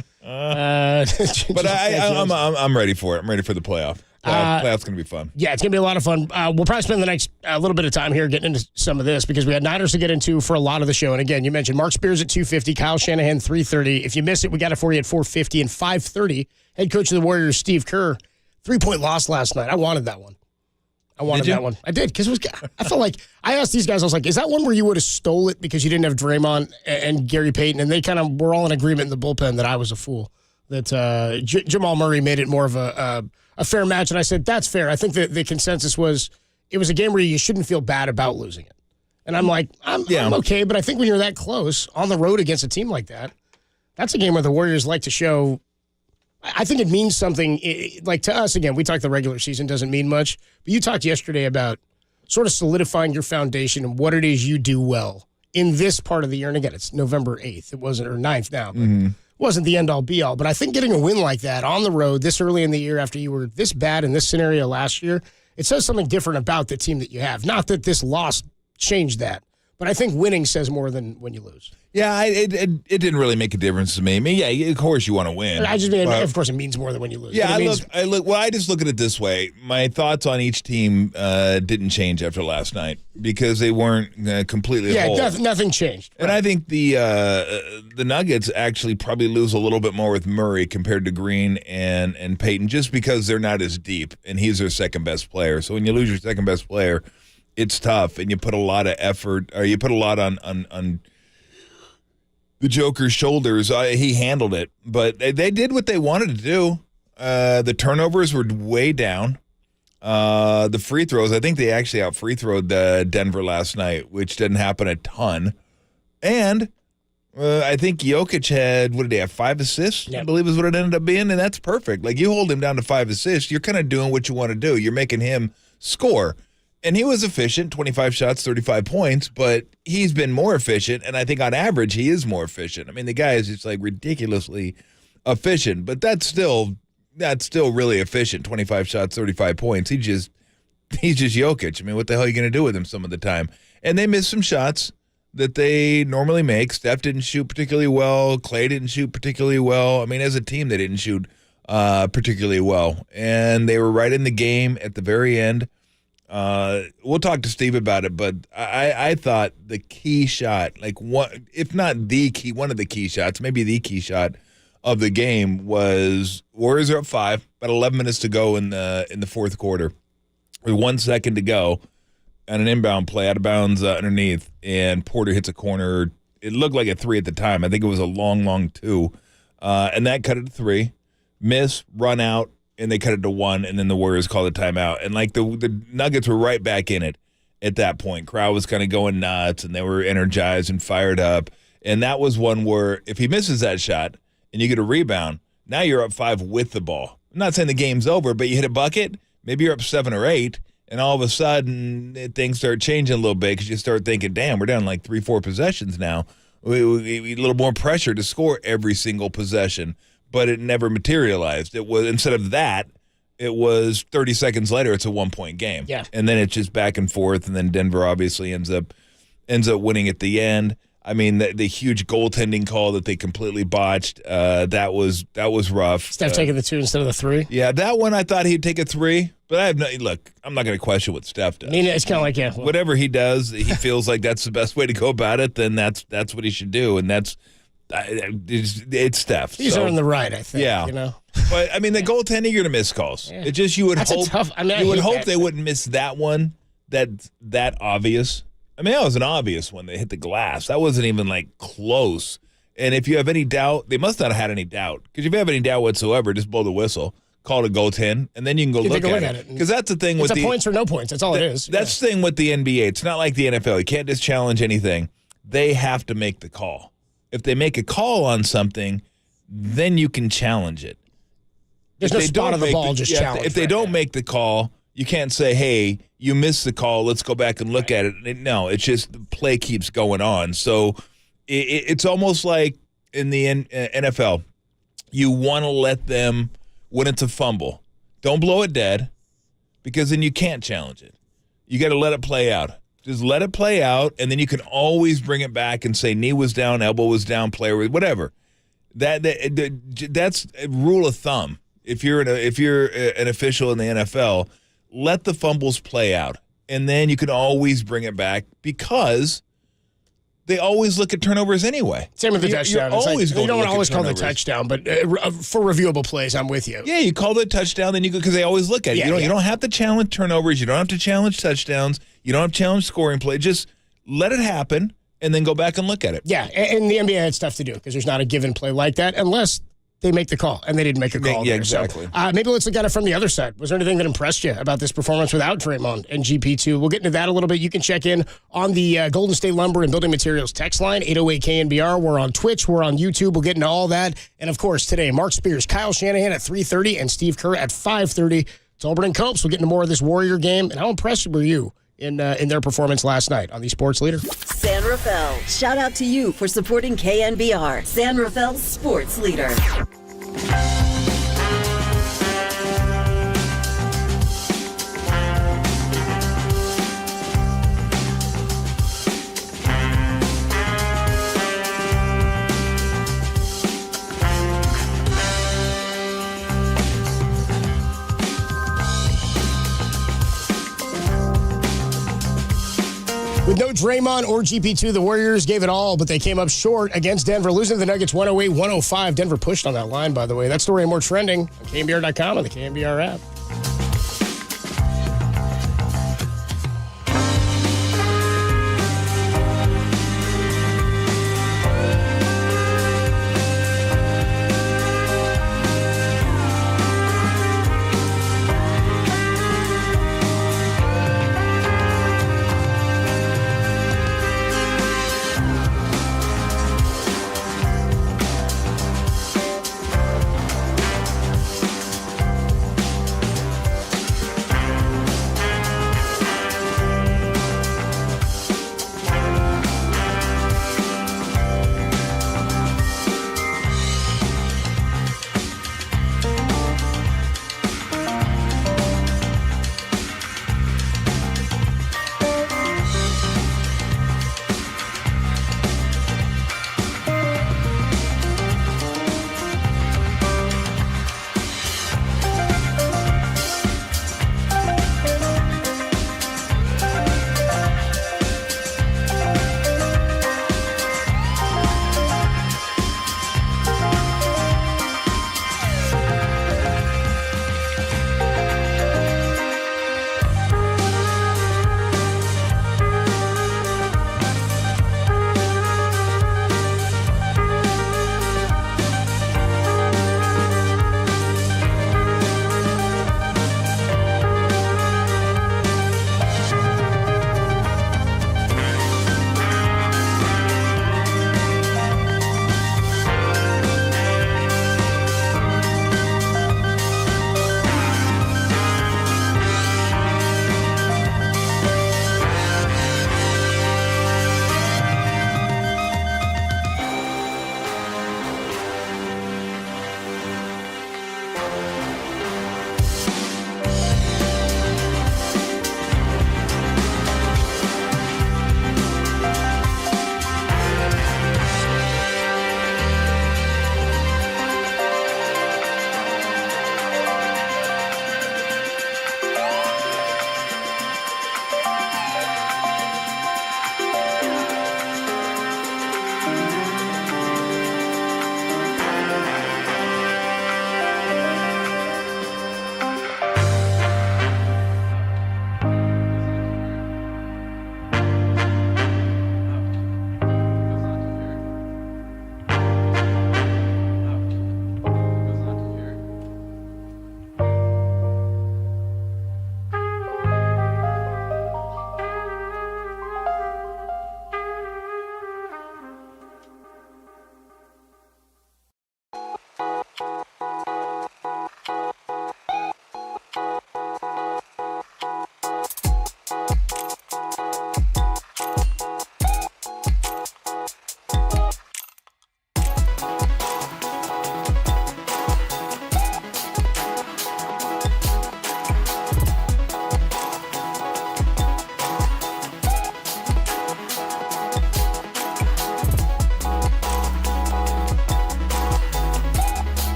But I'm ready for it. I'm ready for the playoff. Playoff's going to be fun. Yeah, it's going to be a lot of fun. We'll probably spend the next little bit of time here getting into some of this because we had Niners to get into for a lot of the show. And again, you mentioned Mark Spears at 2:50, Kyle Shanahan 3:30. If you miss it, we got it for you at 4:50 and 5:30. Head coach of the Warriors, Steve Kerr, 3-point loss last night. I wanted that one. I did because I felt like I asked these guys. I was like, "Is that one where you would have stole it because you didn't have Draymond and Gary Payton?" And they kind of were all in agreement in the bullpen that I was a fool. That Jamal Murray made it more of a fair match, and I said that's fair. I think that the consensus was it was a game where you shouldn't feel bad about losing it. And I'm like, I'm okay, but I think when you're that close on the road against a team like that, that's a game where the Warriors like to show I think it means something. Like to us, again, we talked the regular season doesn't mean much, but you talked yesterday about sort of solidifying your foundation and what it is you do well in this part of the year. And again, it's November 8th. It wasn't, or 9th now, but it wasn't the end-all, be-all. But I think getting a win like that on the road this early in the year after you were this bad in this scenario last year, it says something different about the team that you have. Not that this loss changed that, but I think winning says more than when you lose. Yeah, it didn't really make a difference to me. I mean, yeah, of course you want to win. I just mean, of course, it means more than when you lose. Yeah, I just look at it this way. My thoughts on each team didn't change after last night because they weren't completely whole. Yeah, nothing changed. And I think the Nuggets actually probably lose a little bit more with Murray compared to Green and Peyton, just because they're not as deep, and he's their second best player. So when you lose your second best player, it's tough, and you put a lot of effort, or you put a lot on the Joker's shoulders. He handled it, but they did what they wanted to do. The turnovers were way down. The free throws, I think they actually out-free throwed Denver last night, which didn't happen a ton. And I think Jokic had, what did he have, 5 assists? Yep. I believe is what it ended up being, and that's perfect. Like, you hold him down to 5 assists, you're kind of doing what you want to do. You're making him score. And he was efficient, 25 shots, 35 points, but he's been more efficient, and I think on average he is more efficient. I mean, the guy is just like ridiculously efficient, but that's still really efficient, 25 shots, 35 points. He's just Jokic. I mean, what the hell are you going to do with him some of the time? And they missed some shots that they normally make. Steph didn't shoot particularly well. Clay didn't shoot particularly well. I mean, as a team, they didn't shoot particularly well. And they were right in the game at the very end. We'll talk to Steve about it, but I thought the key shot, like one, if not the key, one of the key shots, maybe the key shot of the game was Warriors are up 5, about 11 minutes to go in the fourth quarter, with 1 second to go, and an inbound play out of bounds underneath, and Porter hits a corner. It looked like a 3 at the time. I think it was a long 2, and that cut it to 3. Miss, run out. And they cut it to 1, and then the Warriors called a timeout. And, like, the Nuggets were right back in it at that point. Crowd was kind of going nuts, and they were energized and fired up. And that was one where if he misses that shot and you get a rebound, now you're up 5 with the ball. I'm not saying the game's over, but you hit a bucket, maybe you're up 7 or 8, and all of a sudden things start changing a little bit because you start thinking, damn, we're down like 3-4 possessions now. We a little more pressure to score every single possession. But it never materialized. It was, instead of that, it was 30 seconds later, it's a 1-point game. Yeah. And then it's just back and forth, and then Denver obviously ends up winning at the end. I mean, the huge goaltending call that they completely botched, that was rough. Steph taking the 2 instead of the 3. Yeah, that one I thought he'd take a 3, but I'm not going to question what Steph does. I mean, it's kind of like, whatever he does, he feels like that's the best way to go about it, then that's what he should do, and it's Steph. He's earned the right, I think. Yeah, you know. But I mean, the goaltending, you're gonna miss calls. Yeah. It just you would hope they wouldn't miss that one. That obvious. I mean, that was an obvious one. They hit the glass. That wasn't even like close. And if you have any doubt, they must not have had any doubt. Because if you have any doubt whatsoever, just blow the whistle, call it a goaltend, and then you can go look at it. Because that's the thing with the points or no points. That's all it is. That's the thing with the NBA. It's not like the NFL. You can't just challenge anything. They have to make the call. If they make a call on something, then you can challenge it. There's no spot on the ball, just challenge. If they don't make the call, you can't say, hey, you missed the call, let's go back and look at it. No, it's just the play keeps going on. So it's almost like in the NFL, you want to let them, when it's a fumble, don't blow it dead, because then you can't challenge it. You got to let it play out. Just let it play out, and then you can always bring it back and say knee was down, elbow was down, player, whatever. That's a rule of thumb. If you're an official in the NFL, let the fumbles play out, and then you can always bring it back because they always look at turnovers anyway. Same with the touchdown. You don't always call the touchdown, but for reviewable plays, I'm with you. Yeah, you call the touchdown, then because they always look at it. You don't have to challenge turnovers. You don't have to challenge touchdowns. You don't have to challenge scoring play. Just let it happen and then go back and look at it. Yeah, and the NBA had stuff to do because there's not a given play like that unless they make the call, and they didn't make a call. Yeah, there. exactly. So, maybe let's look at it from the other side. Was there anything that impressed you about this performance without Draymond and GP2? We'll get into that a little bit. You can check in on the Golden State Lumber and Building Materials text line, 808 KNBR. We're on Twitch. We're on YouTube. We'll get into all that. And, of course, today, Mark Spears, Kyle Shanahan at 3:30, and Steve Kerr at 5:30. Tolbert and Copes. We'll get into more of this Warrior game. And how impressed were you in their performance last night on the Sports Leader? San Rafael, shout out to you for supporting KNBR, San Rafael's Sports Leader. With no Draymond or GP2, the Warriors gave it all, but they came up short against Denver, losing to the Nuggets 108-105. Denver pushed on that line, by the way. That story and more trending on KNBR.com and the KNBR app.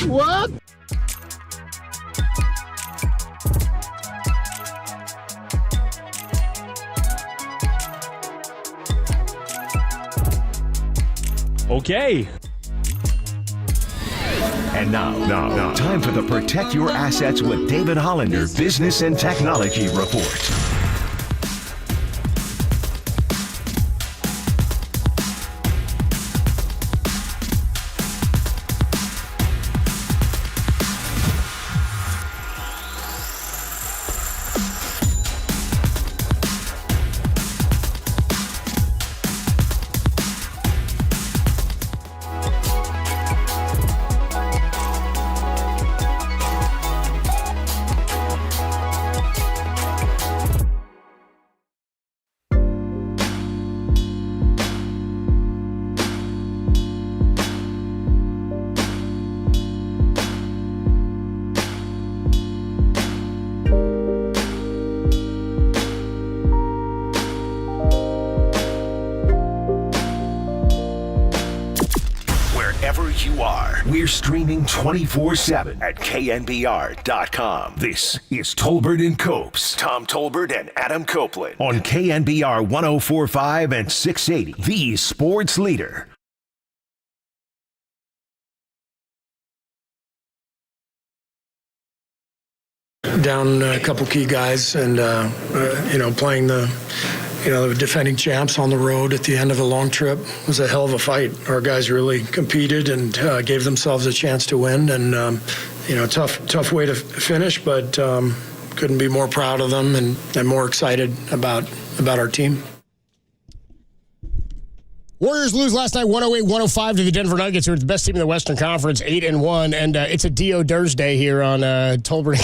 What? Okay. And now, time for the Protect Your Assets with David Hollander Business and Technology Report. We're streaming 24/7 at KNBR.com. This is Tolbert and Copes. Tom Tolbert and Adam Copeland on KNBR 104.5 and 680, the sports leader. Down a couple key guys and, playing the defending champs on the road at the end of a long trip was a hell of a fight. Our guys really competed and gave themselves a chance to win. And, tough way to finish, but couldn't be more proud of them and more excited about our team. Warriors lose last night 108-105 to the Denver Nuggets, who are the best team in the Western Conference, 8-1. And it's a Dio Thursday here on Tolbert.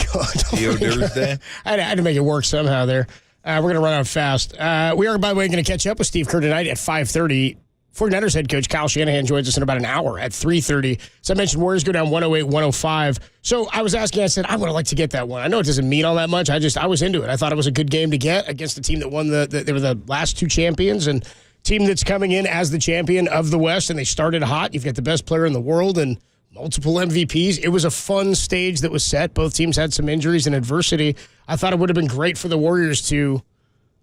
Dio Thursday? I had to make it work somehow there. We're going to run out fast. We are, by the way, going to catch up with Steve Kerr tonight at 5:30. 49ers head coach Kyle Shanahan joins us in about an hour at 3:30. So I mentioned Warriors go down 108-105. So I was asking, I said, I would like to get that one. I know it doesn't mean all that much. I was into it. I thought it was a good game to get against the team that won they were the last two champions, and team that's coming in as the champion of the West, and they started hot. You've got the best player in the world and multiple MVPs. It was a fun stage that was set. Both teams had some injuries and adversity. I thought it would have been great for the Warriors to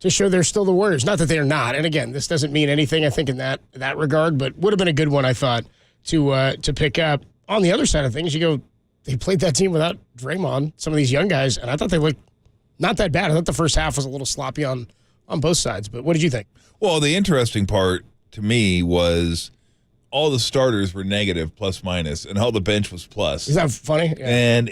show they're still the Warriors. Not that they're not. And again, this doesn't mean anything, I think, in that regard, but would have been a good one, I thought, to pick up. On the other side of things, you go, they played that team without Draymond, some of these young guys, and I thought they looked not that bad. I thought the first half was a little sloppy on both sides. But what did you think? Well, the interesting part to me was all the starters were negative, plus minus, and all the bench was plus. Is that funny? Yeah. And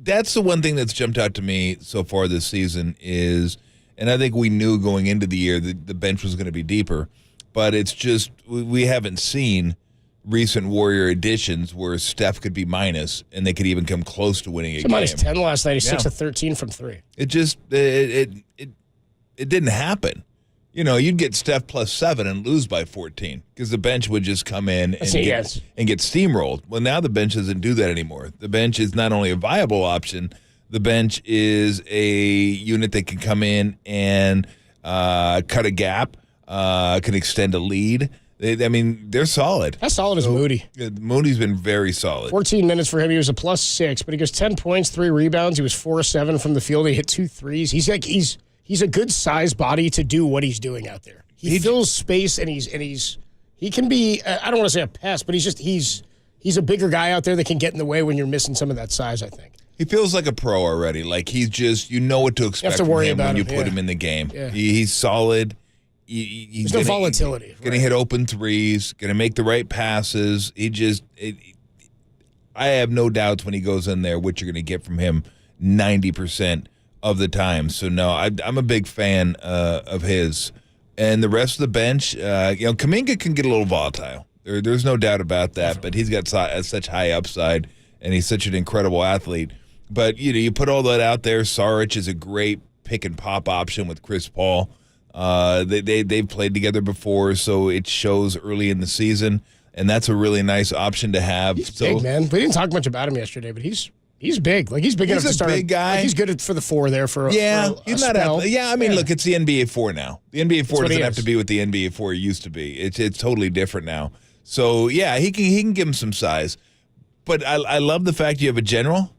that's the one thing that's jumped out to me so far this season is, and I think we knew going into the year that the bench was going to be deeper, but it's just we haven't seen recent Warrior additions where Steph could be minus and they could even come close to winning a game. Minus 10 last night. He's 6 of 13 from 3. It just it didn't happen. You'd get Steph plus 7 and lose by 14 because the bench would just come in and get steamrolled. Well, now the bench doesn't do that anymore. The bench is not only a viable option, the bench is a unit that can come in and cut a gap, can extend a lead. They're solid. How solid is Moody? Moody's been very solid. 14 minutes for him. He was a plus 6, but he goes 10 points, 3 rebounds. He was 4 of 7 from the field. He hit 2 threes. He's a good size body to do what he's doing out there. He fills space and he can be, I don't want to say a pest, but he's a bigger guy out there that can get in the way when you're missing some of that size, I think. He feels like a pro already. Like he's just, what to expect from him when you put him in the game. Yeah. He's solid. He's There's no volatility. Going to hit open threes, going to make the right passes. I have no doubts when he goes in there what you're going to get from him 90% of the time. So, no, I'm a big fan of his. And the rest of the bench, Kuminga can get a little volatile. There's no doubt about that, but he's got such high upside, and he's such an incredible athlete. But, you put all that out there. Saric is a great pick-and-pop option with Chris Paul. They've played together before, so it shows early in the season, and that's a really nice option to have. He's big, man. We didn't talk much about him yesterday, but he's big. Like he's big enough to start. He's a big guy. He's good for the 4 there for he's not spell. Look, it's the NBA 4 now. The NBA 4 doesn't have to be what the NBA 4 used to be. It's totally different now. So yeah, he can give him some size, But I love the fact you have a general.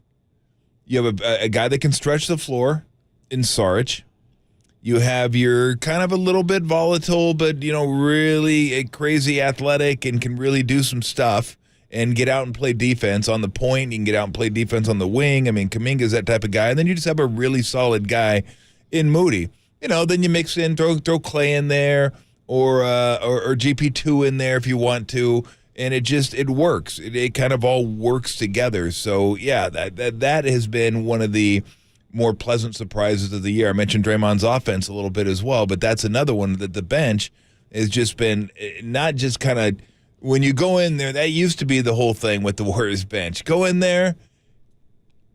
You have a guy that can stretch the floor in Saric. You have your kind of a little bit volatile, but, really crazy athletic and can really do some stuff and get out and play defense on the point. You can get out and play defense on the wing. I mean, Kuminga's that type of guy. And then you just have a really solid guy in Moody. Then you mix in, throw Clay in there or GP2 in there if you want to. And it works. It kind of all works together. So, yeah, that has been one of the more pleasant surprises of the year. I mentioned Draymond's offense a little bit as well, but that's another one that the bench has just been not just kind of when you go in there. That used to be the whole thing with the Warriors bench. Go in there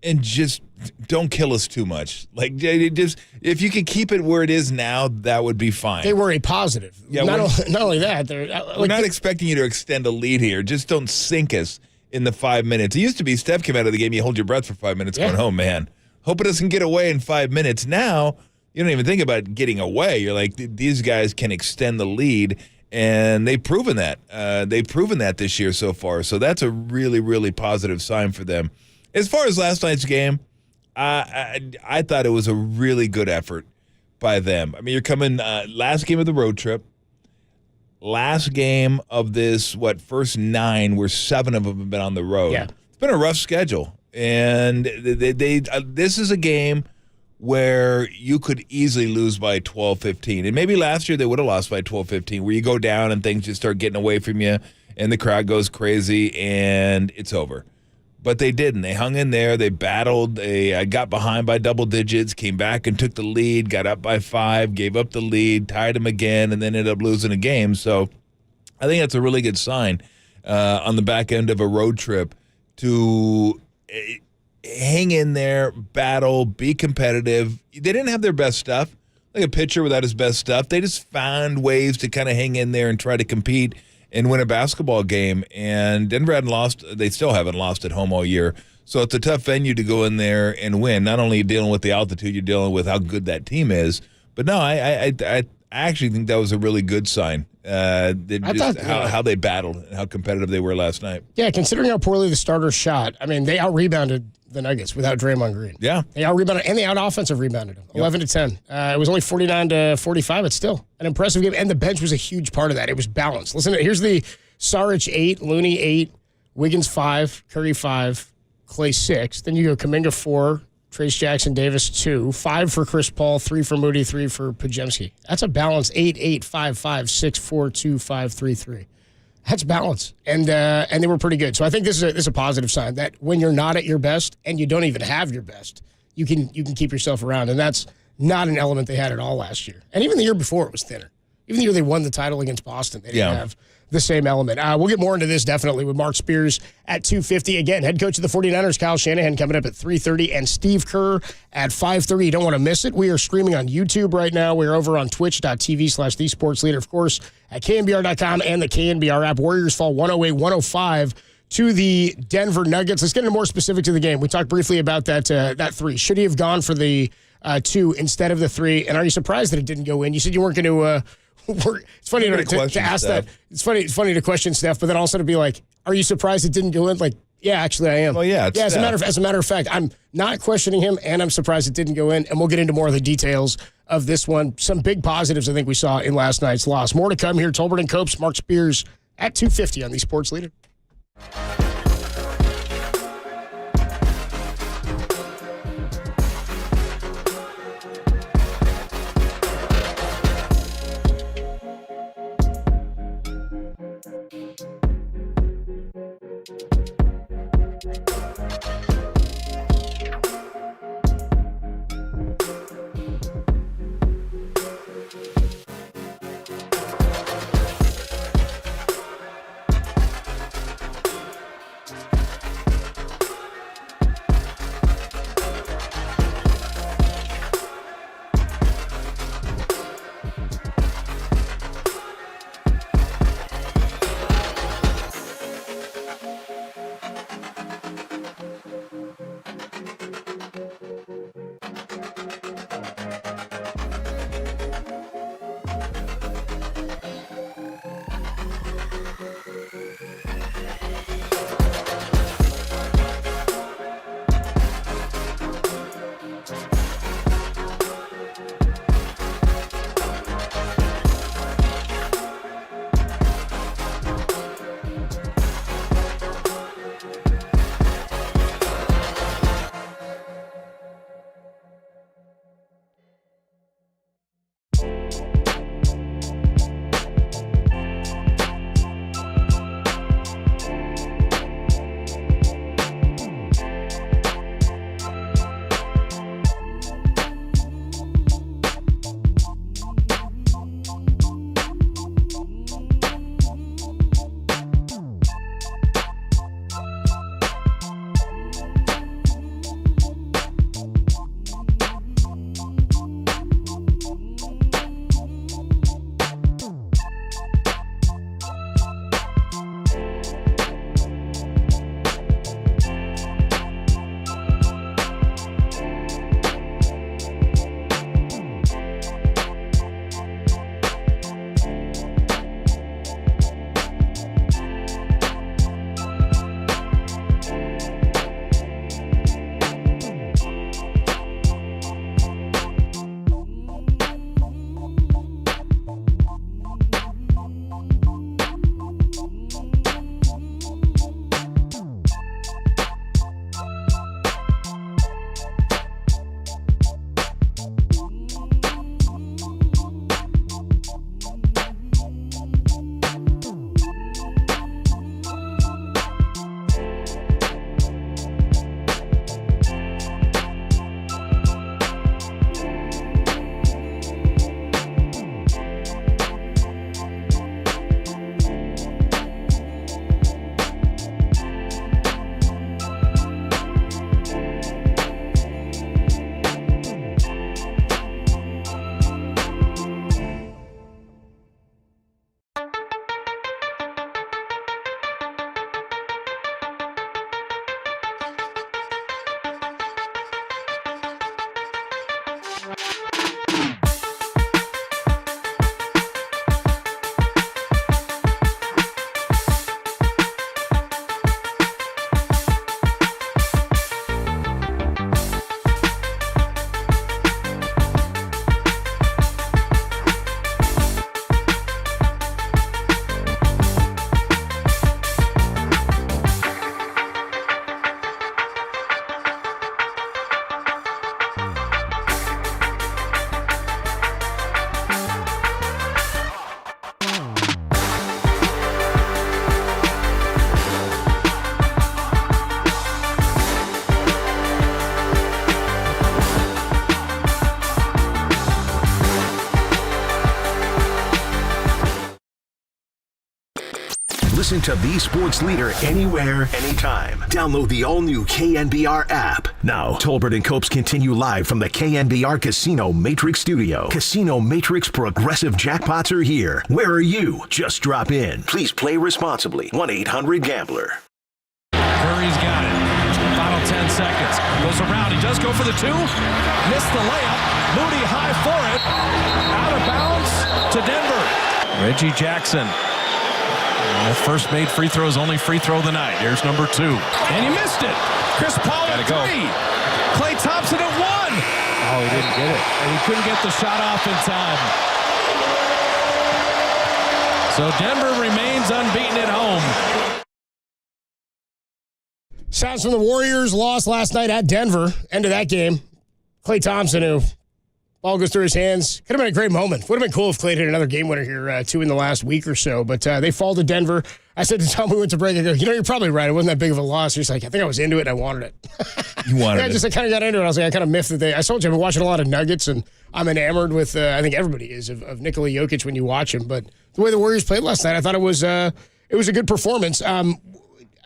and just don't kill us too much. Like, just if you could keep it where it is now, that would be fine. They were a positive. Yeah, not only that, we're not expecting you to extend a lead here. Just don't sink us in the 5 minutes. It used to be Steph came out of the game, you hold your breath for 5 minutes going, oh, man. Hope it doesn't get away in 5 minutes. Now, you don't even think about getting away. You're like, these guys can extend the lead, and they've proven that. They've proven that this year so far. So that's a really, really positive sign for them. As far as last night's game, I thought it was a really good effort by them. I mean, you're coming last game of the road trip, last game of this, first 9, where 7 of them have been on the road. Yeah. It's been a rough schedule. And this is a game where you could easily lose by 12-15. And maybe last year they would have lost by 12-15, where you go down and things just start getting away from you and the crowd goes crazy and it's over. But they didn't. They hung in there. They battled. They got behind by double digits, came back and took the lead, got up by 5, gave up the lead, tied them again, and then ended up losing a game. So I think that's a really good sign on the back end of a road trip to hang in there, battle, be competitive. They didn't have their best stuff, like a pitcher without his best stuff. They just found ways to kind of hang in there and try to compete and win a basketball game. And Denver hadn't lost. They still haven't lost at home all year. So it's a tough venue to go in there and win. Not only dealing with the altitude, you're dealing with how good that team is. But no, I actually think that was a really good sign. How they battled and how competitive they were last night. Yeah, considering how poorly the starters shot, I mean, they out-rebounded the Nuggets without Draymond Green. Yeah. They out-rebounded, and they out-offensive rebounded them, 11-10. It was only 49-45. It's still an impressive game, and the bench was a huge part of that. It was balanced. Listen, here's the Saric 8, Looney 8, Wiggins 5, Curry 5, Clay 6. Then you go Kuminga 4, Trace Jackson Davis 2, 5 for Chris Paul, 3 for Moody, 3 for Podziemski. That's a balance 8-8, 5-5, 6-4, 2-5, 3-3. That's balance, and they were pretty good. So I think this is a positive sign that when you're not at your best and you don't even have your best, you can keep yourself around, and that's not an element they had at all last year. And even the year before, it was thinner. Even the year they won the title against Boston, they didn't have the same element. We'll get more into this definitely with Mark Spears at 2:50. Again, head coach of the 49ers, Kyle Shanahan, coming up at 3:30, and Steve Kerr at 5:30. You don't want to miss it. We are streaming on YouTube right now. We're over on twitch.tv/thesportsleader, of course, at KNBR.com and the KNBR app. Warriors fall 108-105 to the Denver Nuggets. Let's get into more specifics of the game. We talked briefly about that 3. Should he have gone for the 2 instead of the 3? And are you surprised that it didn't go in? You said you weren't going to it's funny to ask that. It's funny to question Steph, but then also to be like, are you surprised it didn't go in? Like, yeah, actually I am. Well, yeah. As a matter of fact, I'm not questioning him, and I'm surprised it didn't go in. And we'll get into more of the details of this one. Some big positives I think we saw in last night's loss. More to come here. Tolbert and Copes, Mark Spears at 2:50 on the Sports Leader. Listen to the sports leader anywhere, anytime. Download the all-new KNBR app. Now, Tolbert and Copes continue live from the KNBR Casino Matrix Studio. Casino Matrix progressive jackpots are here. Where are you? Just drop in. Please play responsibly. 1-800-GAMBLER. Curry's got it. Final 10 seconds. Goes around. He does go for the two. Missed the layup. Moody high for it. Out of bounds to Denver. Reggie Jackson. First made free throws, only free throw of the night. Here's number 2. And he missed it. Chris Paul at 3. Klay Thompson at 1. Oh, he didn't get it. And he couldn't get the shot off in time. So Denver remains unbeaten at home. Sounds from the Warriors lost last night at Denver. End of that game. Klay Thompson, who ball goes through his hands. Could have been a great moment. Would have been cool if Klay hit another game winner here, 2 in the last week or so. But they fall to Denver. I said to Tom, we went to break. I go, you're probably right. It wasn't that big of a loss. He's like, I think I was into it and I wanted it. You wanted it? I kind of got into it. I was like, I kind of miffed that I told you I've been watching a lot of Nuggets, and I'm enamored with, I think everybody is, of Nikola Jokic when you watch him. But the way the Warriors played last night, I thought it was a good performance.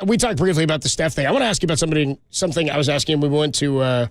We talked briefly about the Steph thing. I want to ask you about something I was asking when we went to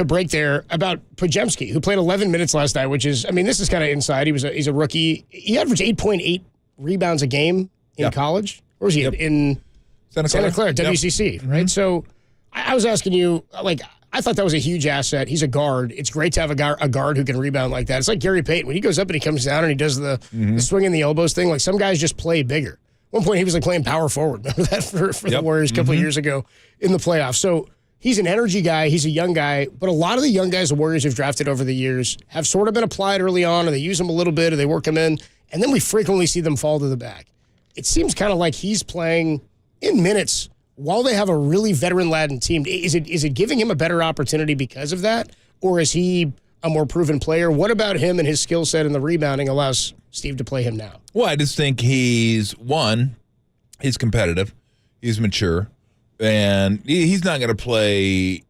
break there about Podziemski, who played 11 minutes last night, which is, this is kind of inside. He's a rookie. He averaged 8.8 rebounds a game in college. Or was he in Santa Clara, WCC, right? So I was asking you, I thought that was a huge asset. He's a guard. It's great to have a guard who can rebound like that. It's like Gary Payton. When he goes up and he comes down and he does the swing in the elbows thing, like some guys just play bigger. At one point, he was playing power forward. Remember that for the Warriors a couple of years ago in the playoffs. So he's an energy guy. He's a young guy. But a lot of the young guys the Warriors have drafted over the years have sort of been applied early on, or they use them a little bit, or they work them in, and then we frequently see them fall to the back. It seems kind of like he's playing in minutes while they have a really veteran-laden team. Is it giving him a better opportunity because of that, or is he a more proven player? What about him and his skill set and the rebounding allows Steve to play him now? Well, I just think he's competitive, he's mature, and he's not going to play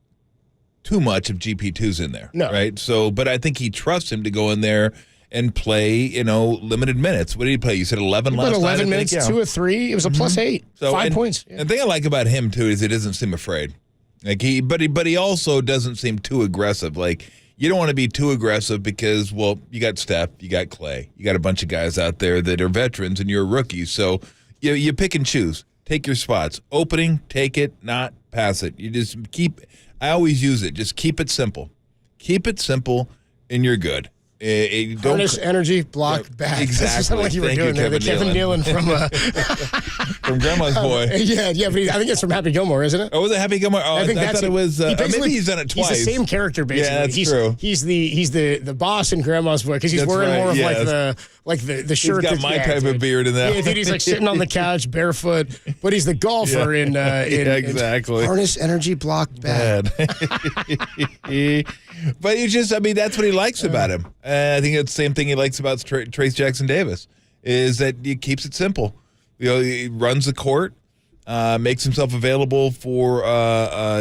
too much if GP2's in there, right? So, but I think he trusts him to go in there and play, limited minutes. What did he play? You said 11 last night? 11 minutes, 2 or 3. It was a plus 8, so, 5 points. Yeah. The thing I like about him, too, is he doesn't seem afraid. But he also doesn't seem too aggressive. Like, you don't want to be too aggressive because, well, you got Steph, you got Klay, you got a bunch of guys out there that are veterans and you're rookies. So you pick and choose. Take your spots. Opening, take it, not pass it. You just I always use it. Just keep it simple. Keep it simple and you're good. Harness, energy, block, back. Exactly. Sounded like you were doing there. Kevin Nealon from Grandma's Boy. Yeah, but I think it's from Happy Gilmore, isn't it? Oh, was it Happy Gilmore? Oh, I thought it was. Maybe he's done it twice. He's the same character, basically. Yeah, that's true. He's the boss in Grandma's Boy because he's wearing more of the shirt. He's got my type of beard in that. Yeah, dude, he's like sitting on the couch barefoot, but he's the golfer in exactly. Harness, energy, block, bad. But that's what he likes about him. I think it's the same thing he likes about Trace Jackson Davis, is that he keeps it simple. He runs the court, makes himself available for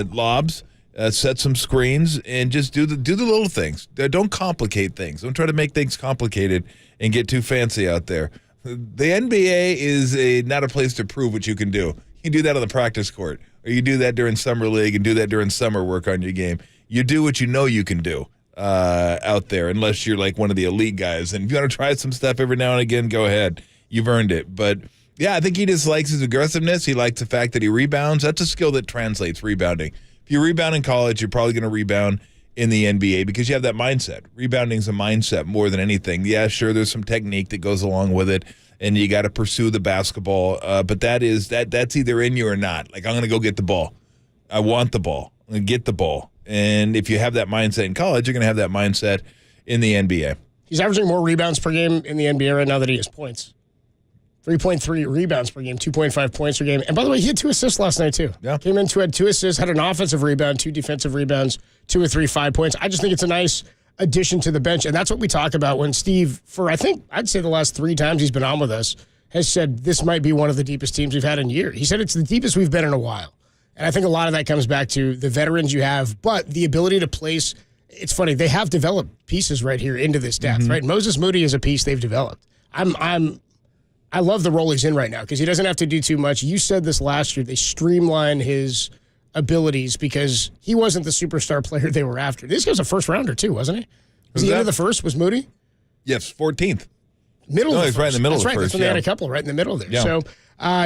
lobs, sets some screens, and just do the little things. Don't complicate things. Don't try to make things complicated and get too fancy out there. The NBA is not a place to prove what you can do. You do that on the practice court, or you do that during summer league and do that during summer work on your game. You do what you know you can do out there, unless you're like one of the elite guys. And if you want to try some stuff every now and again, go ahead. You've earned it. But, yeah, I think he just likes his aggressiveness. He likes the fact that he rebounds. That's a skill that translates, rebounding. If you rebound in college, you're probably going to rebound in the NBA because you have that mindset. Rebounding is a mindset more than anything. Yeah, sure, there's some technique that goes along with it, and you got to pursue the basketball. But that's either in you or not. Like, I'm going to go get the ball. I want the ball. I'm going to get the ball. And if you have that mindset in college, you're going to have that mindset in the NBA. He's averaging more rebounds per game in the NBA right now than he has points. 3.3 rebounds per game, 2.5 points per game. And by the way, he had 2 assists last night, too. Yeah. Came in had 2 assists, had an offensive rebound, 2 defensive rebounds, 2 or 3 5 points. I just think it's a nice addition to the bench. And that's what we talk about when Steve, for I think I'd say the last 3 times he's been on with us, has said this might be one of the deepest teams we've had in years. He said it's the deepest we've been in a while. And I think a lot of that comes back to the veterans you have, but the ability to place. It's funny, they have developed pieces right here into this depth, right? Moses Moody is a piece they've developed. I'm I love the role he's in right now because he doesn't have to do too much. You said this last year. They streamline his abilities because he wasn't the superstar player they were after. This guy's a first rounder too, wasn't he? Was he into the first? Was Moody? Yes, 14th. Middle of the he's first. right in the middle That's of the right. first. That's when they had a couple right in the middle there. Yeah. So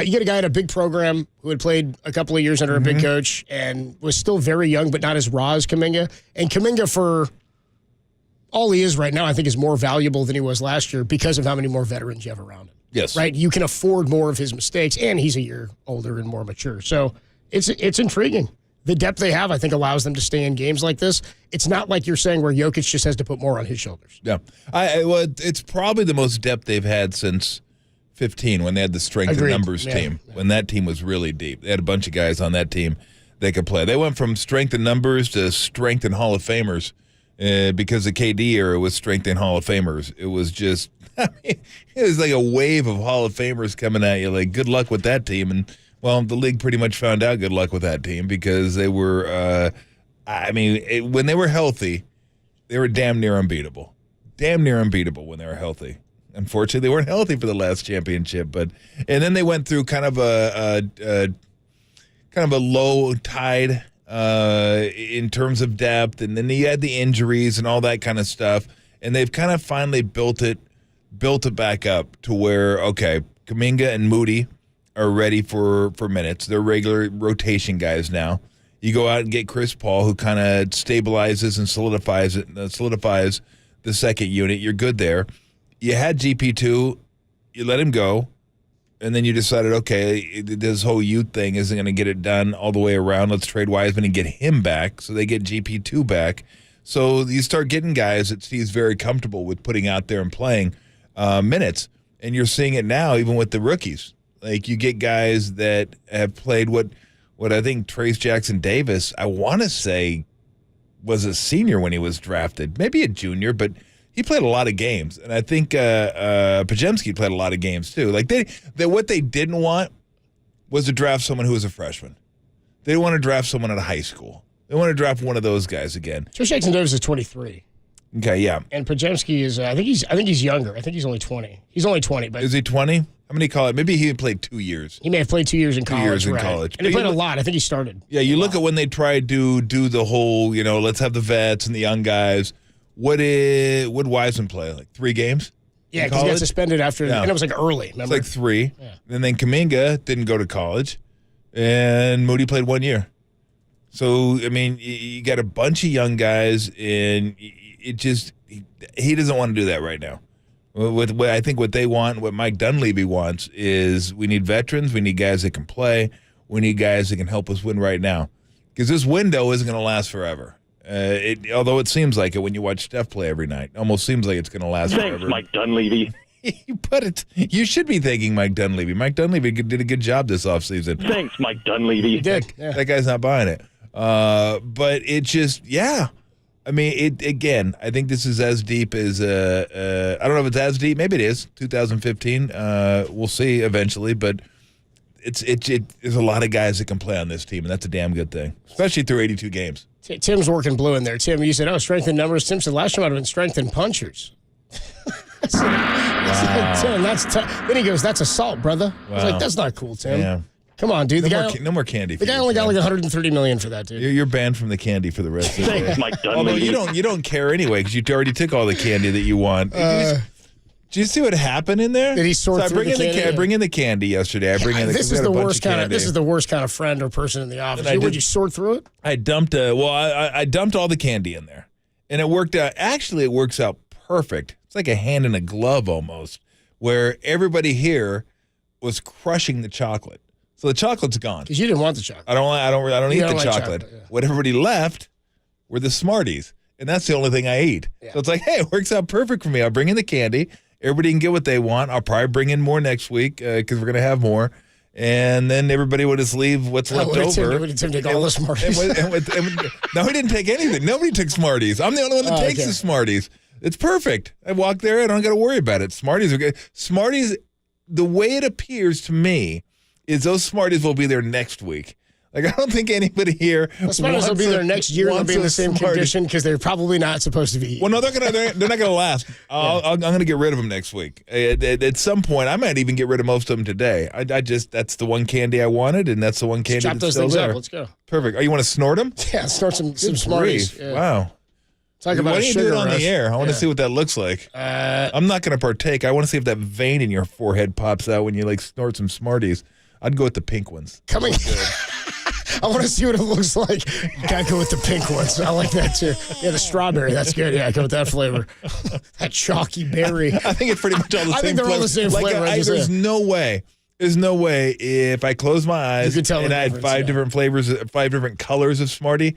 you get a guy at a big program who had played a couple of years under a big coach and was still very young, but not as raw as Kuminga. And Kuminga, for all he is right now, I think is more valuable than he was last year because of how many more veterans you have around him. Yes. Right? You can afford more of his mistakes, and he's a year older and more mature. So it's intriguing. The depth they have, I think, allows them to stay in games like this. It's not like you're saying where Jokic just has to put more on his shoulders. Yeah. Well, it's probably the most depth they've had since 15 when they had the strength in numbers team. When that team was really deep. They had a bunch of guys on that team that could play. They went from strength in numbers to strength in Hall of Famers because the KD era was strength in Hall of Famers. It was just, it was like a wave of Hall of Famers coming at you. Like, good luck with that team. And, well, the league pretty much found out good luck with that team because they were, when they were healthy, they were damn near unbeatable. Damn near unbeatable when they were healthy. Unfortunately, they weren't healthy for the last championship, and then they went through kind of a low tide in terms of depth, and then you had the injuries and all that kind of stuff, and they've kind of finally built it back up to where, okay, Kuminga and Moody are ready for minutes. They're regular rotation guys now. You go out and get Chris Paul, who kind of stabilizes and solidifies the second unit. You're good there. You had GP2, you let him go, and then you decided, okay, this whole youth thing isn't going to get it done all the way around. Let's trade Wiseman and get him back, so they get GP2 back. So you start getting guys that Steve's very comfortable with putting out there and playing minutes, and you're seeing it now even with the rookies. Like, you get guys that have played what I think Trace Jackson Davis, I want to say, was a senior when he was drafted, maybe a junior, but he played a lot of games, and I think Podziemski played a lot of games too. Like what they didn't want was to draft someone who was a freshman. They didn't want to draft someone out of high school. They want to draft one of those guys again. Trace Jackson Davis is 23. Okay, yeah. And Podziemski is, I think he's younger. I think he's only 20. He's only 20. But is he 20? How many college? Maybe he played 2 years. He may have played 2 years in college. 2 years in right. college. And he played a lot. I think he started. Yeah, you look at when they tried to do the whole, let's have the vets and the young guys. What did Wiseman play? Like 3 games? Yeah, because he got suspended after, and it was like early. Remember? It's like 3. Yeah. And then Kuminga didn't go to college, and Moody played 1 year. So, I mean, you got a bunch of young guys, and it just he doesn't want to do that right now. I think what they want, what Mike Dunleavy wants, is we need veterans, we need guys that can play, we need guys that can help us win right now. Because this window isn't going to last forever. Although it seems like it when you watch Steph play every night. It almost seems like it's going to last forever. Thanks, Mike Dunleavy. You should be thanking Mike Dunleavy. Mike Dunleavy did a good job this offseason. Thanks, Mike Dunleavy. He did. Yeah. That guy's not buying it. But it just, yeah. I mean, I think this is as deep as, I don't know if it's as deep. Maybe it is, 2015. We'll see eventually. But there's a lot of guys that can play on this team, and that's a damn good thing, especially through 82 games. Tim's working blue in there. Tim, you said, strength in numbers. Tim said last time I'd have been strength in punchers. I said, Tim, that's tough. Then he goes, that's assault, brother. I was like, that's not cool, Tim. Yeah. Come on, dude. No more candy. The guy only got like $130 million for that, dude. You're banned from the candy for the rest of the day. Mike Dunleavy. Although you don't care anyway because you already took all the candy that you want. Did you see what happened in there? Did he sort through the candy? I bring in the candy yesterday. This is the worst kind of. This is the worst kind of friend or person in the office. Would you sort through it? I dumped. I dumped all the candy in there, and it worked out. Actually, it works out perfect. It's like a hand in a glove almost, where everybody here was crushing the chocolate. So the chocolate's gone. Because you didn't want the chocolate. I don't eat the like chocolate. Yeah. What everybody left were the Smarties, and that's the only thing I eat. Yeah. So it's like, hey, it works out perfect for me. I'll bring in the candy. Everybody can get what they want. I'll probably bring in more next week because we're going to have more. And then everybody would just leave what's left over. Would Tim take all the Smarties? No, he didn't take anything. Nobody took Smarties. I'm the only one that takes the Smarties. It's perfect. I walk there. I don't got to worry about it. Smarties are good. Smarties, the way it appears to me, is those Smarties will be there next week. Like, I don't think anybody here. Smarties will be there next year. They'll be in the same Smartie. condition because they're probably not supposed to be eaten. Well, no, they're not gonna last. I'm gonna get rid of them next week. At some point, I might even get rid of most of them today. That's the one candy I wanted, and that's the one candy Chop that's those still things there. up. Let's go. Perfect. Oh, you want to snort them? Yeah, snort some Smarties. Yeah. Wow. Talk about Why a don't you do sugar it on rush. the air? I want to Yeah. see what that looks like. I'm not going to partake. I want to see if that vein in your forehead pops out when you like snort some Smarties. I'd go with the pink ones. Coming. I want to see what it looks like. Gotta go with the pink ones. I like that too. Yeah, the strawberry. That's good. Yeah, go with that flavor. That chalky berry. I think it's pretty much all the same. I think they're all the same flavor. There's no way. There's no way if I close my eyes could tell and the I had difference, 5 different flavors, 5 different colors of Smartie,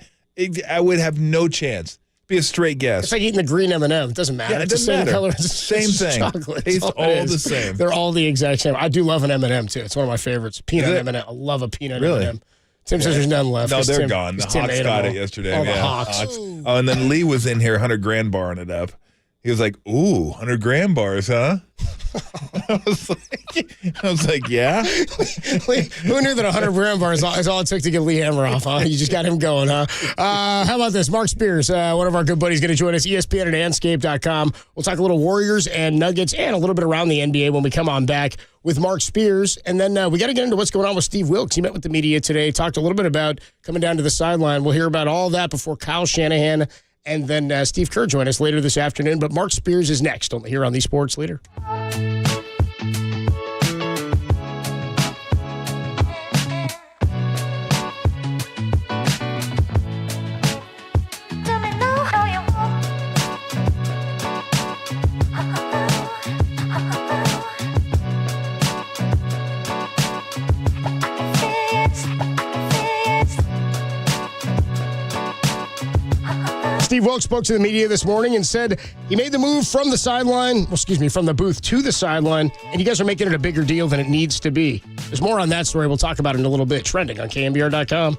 I would have no chance. Be a straight guess. It's like eating the green M&M. It doesn't matter. Yeah, it it's the doesn't same matter. color. Same thing. Chocolate. Tastes That's all it is. the same. They're all the exact same. I do love an M&M too. It's one of my favorites. Peanut Is it? M&M. I love a peanut Really? M&M. Tim says there's none left. No, 'cause they're Tim- gone. The 'cause Tim Hawks ate got them it all. yesterday. All the yeah, Hawks. Oh, and then Lee was in here, 100 grand barring it up. He was like, "Ooh, 100 grand bars, huh?" I was like, "Yeah." Who knew that 100 gram bar is all it took to get Lee Hammer off, huh? You just got him going, huh? How about this? Mark Spears, one of our good buddies, going to join us, ESPN at Anscape.com. We'll talk a little Warriors and Nuggets and a little bit around the NBA when we come on back with Mark Spears. And then we got to get into what's going on with Steve Wilkes. He met with the media today, talked a little bit about coming down to the sideline. We'll hear about all that before Kyle Shanahan and then Steve Kerr join us later this afternoon. But Mark Spears is next here on the Sports Leader. Steve Wilkes spoke to the media this morning and said he made the move from the sideline, from the booth to the sideline, and you guys are making it a bigger deal than it needs to be. There's more on that story. We'll talk about it in a little bit. Trending on KNBR.com.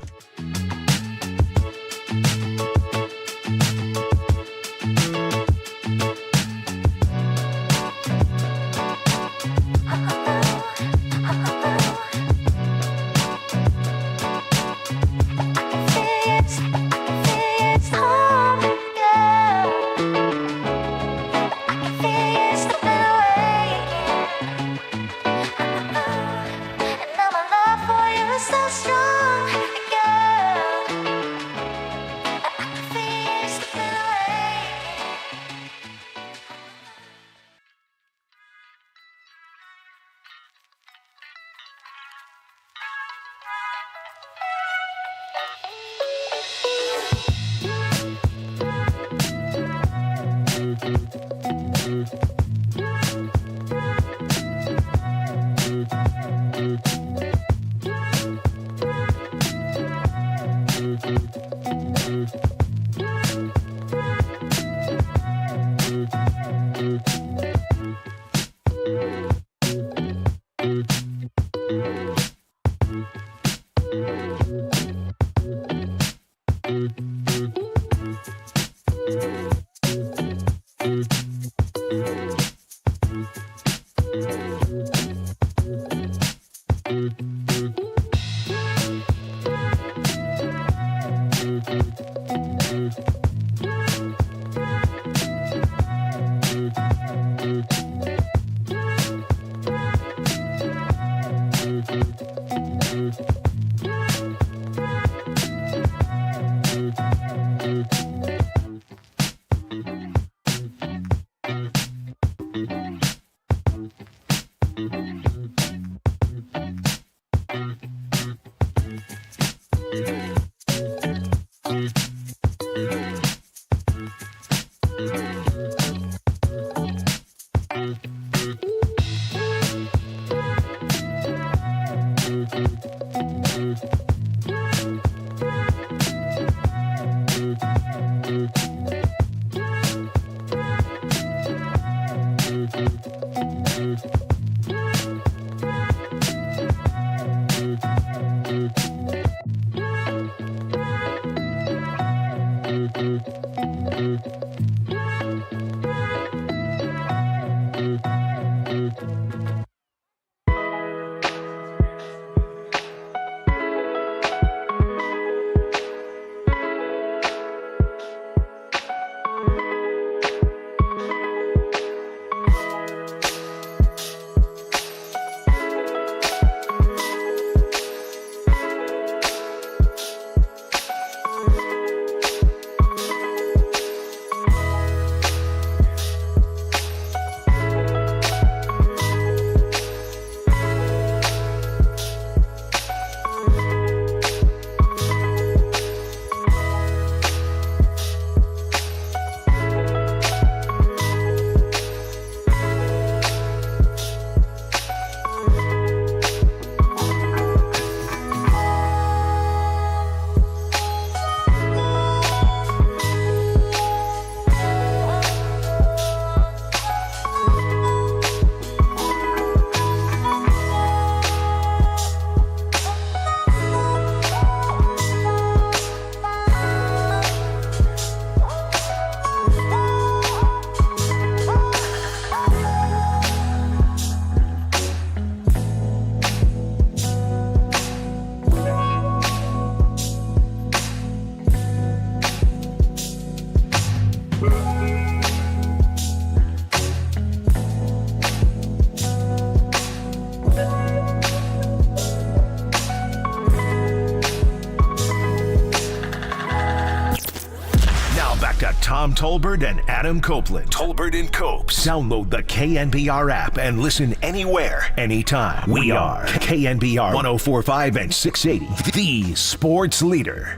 Tom Tolbert and Adam Copeland. Tolbert and Copes. Download the KNBR app and listen anywhere, anytime. We are KNBR 104.5 and 680, the sports leader.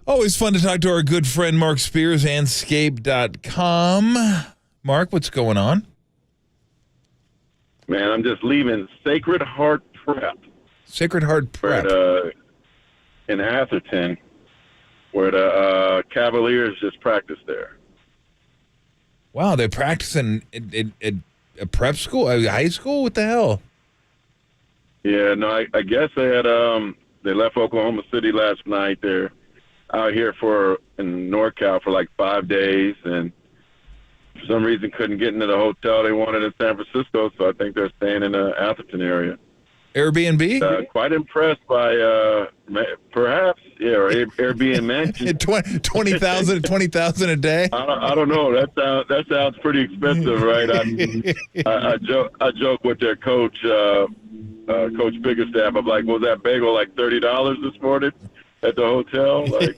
Always fun to talk to our good friend Mark Spears, Anscape.com. Mark, what's going on? Man, I'm just leaving Sacred Heart Prep. Sacred Heart Prep. In Atherton, where the Cavaliers just practice there. Wow, they're practicing at a prep school, a high school? What the hell? Yeah, no, I guess they had they left Oklahoma City last night. They're out here in NorCal for like 5 days, and for some reason couldn't get into the hotel they wanted in San Francisco, so I think they're staying in the Atherton area. Airbnb? Quite impressed by perhaps, or Airbnb. 20,000 a day? I don't know. That sounds pretty expensive, right? I joke with their coach, Coach Biggerstaff. I'm like, was that bagel like $30 this morning at the hotel? Like,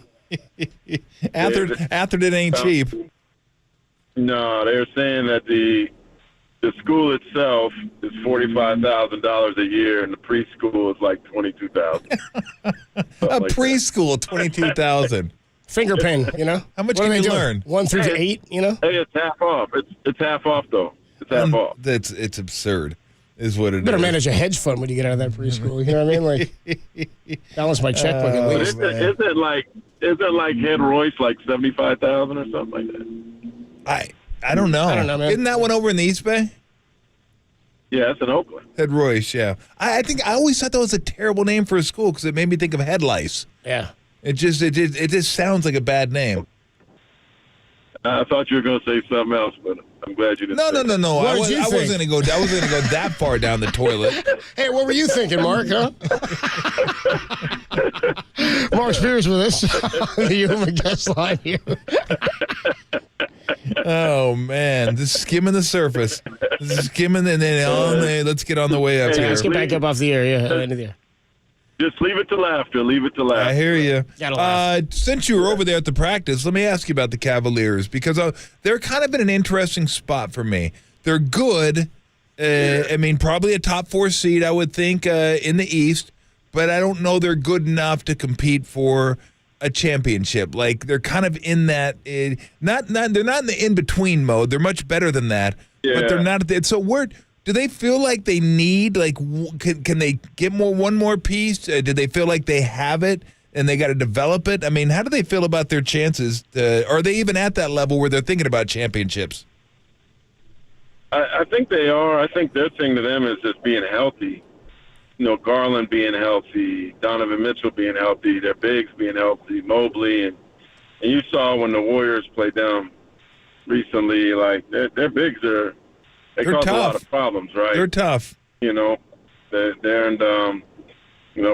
Atherton ain't cheap. No, they're saying that the school itself is $45,000 a year, and the preschool is like $22,000. A preschool, $22,000. Finger pin, you know. How much can you learn? 1 through 8, you know. Hey, it's half off. It's half off though. It's half off. It's absurd, is what it is. Better manage a hedge fund when you get out of that preschool. You know what I mean? Like, balance my checkbook at least. Isn't like Head Royce like $75,000 or something like that? I don't know. I don't know, man. Isn't that one over in the East Bay? Yeah, it's in Oakland. Head Royce, yeah. I think I always thought that was a terrible name for a school because it made me think of head lice. Yeah. It just sounds like a bad name. I thought you were going to say something else, but I'm glad you didn't. No. I wasn't going to go that far down the toilet. Hey, what were you thinking, Mark? Huh? Mark Spears with us. The human guest line here. Oh man, just skimming the surface, skimming, and then let's get on the way up here. Let's get back up off the air. Yeah, into the air. Just leave it to laughter. Leave it to laughter. I hear you. Laugh. Since you were over there at the practice, let me ask you about the Cavaliers because they're kind of in an interesting spot for me. They're good. I mean, probably a top 4 seed, I would think, in the East, but I don't know they're good enough to compete for a championship. Like they're kind of in that they're not in the in-between mode. They're much better than that, but they're not. So do they feel like they need, like, can they get one more piece? Do they feel like they have it and they got to develop it? I mean, how do they feel about their chances? Are they even at that level where they're thinking about championships? I think they are. I think their thing to them is just being healthy. You know, Garland being healthy, Donovan Mitchell being healthy, their bigs being healthy, Mobley, and you saw when the Warriors played them recently, like their bigs They cause tough. A lot of problems, right? They're tough. You know,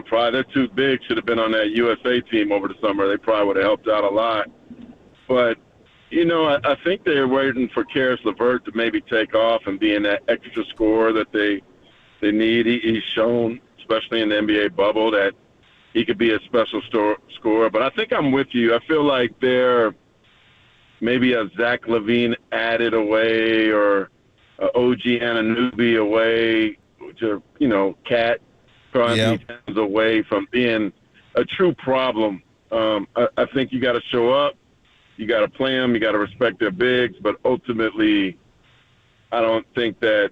probably their 2 bigs should have been on that USA team over the summer. They probably would have helped out a lot. But, you know, I think they're waiting for Karis LeVert to maybe take off and be in that extra score that they need. He's shown, especially in the NBA bubble, that he could be a special scorer. But I think I'm with you. I feel like they're maybe a Zach LaVine added away or OG Anunoby away to, you know, Cat Carney away from being a true problem. I think you got to show up, you got to play them, you got to respect their bigs, but ultimately, I don't think that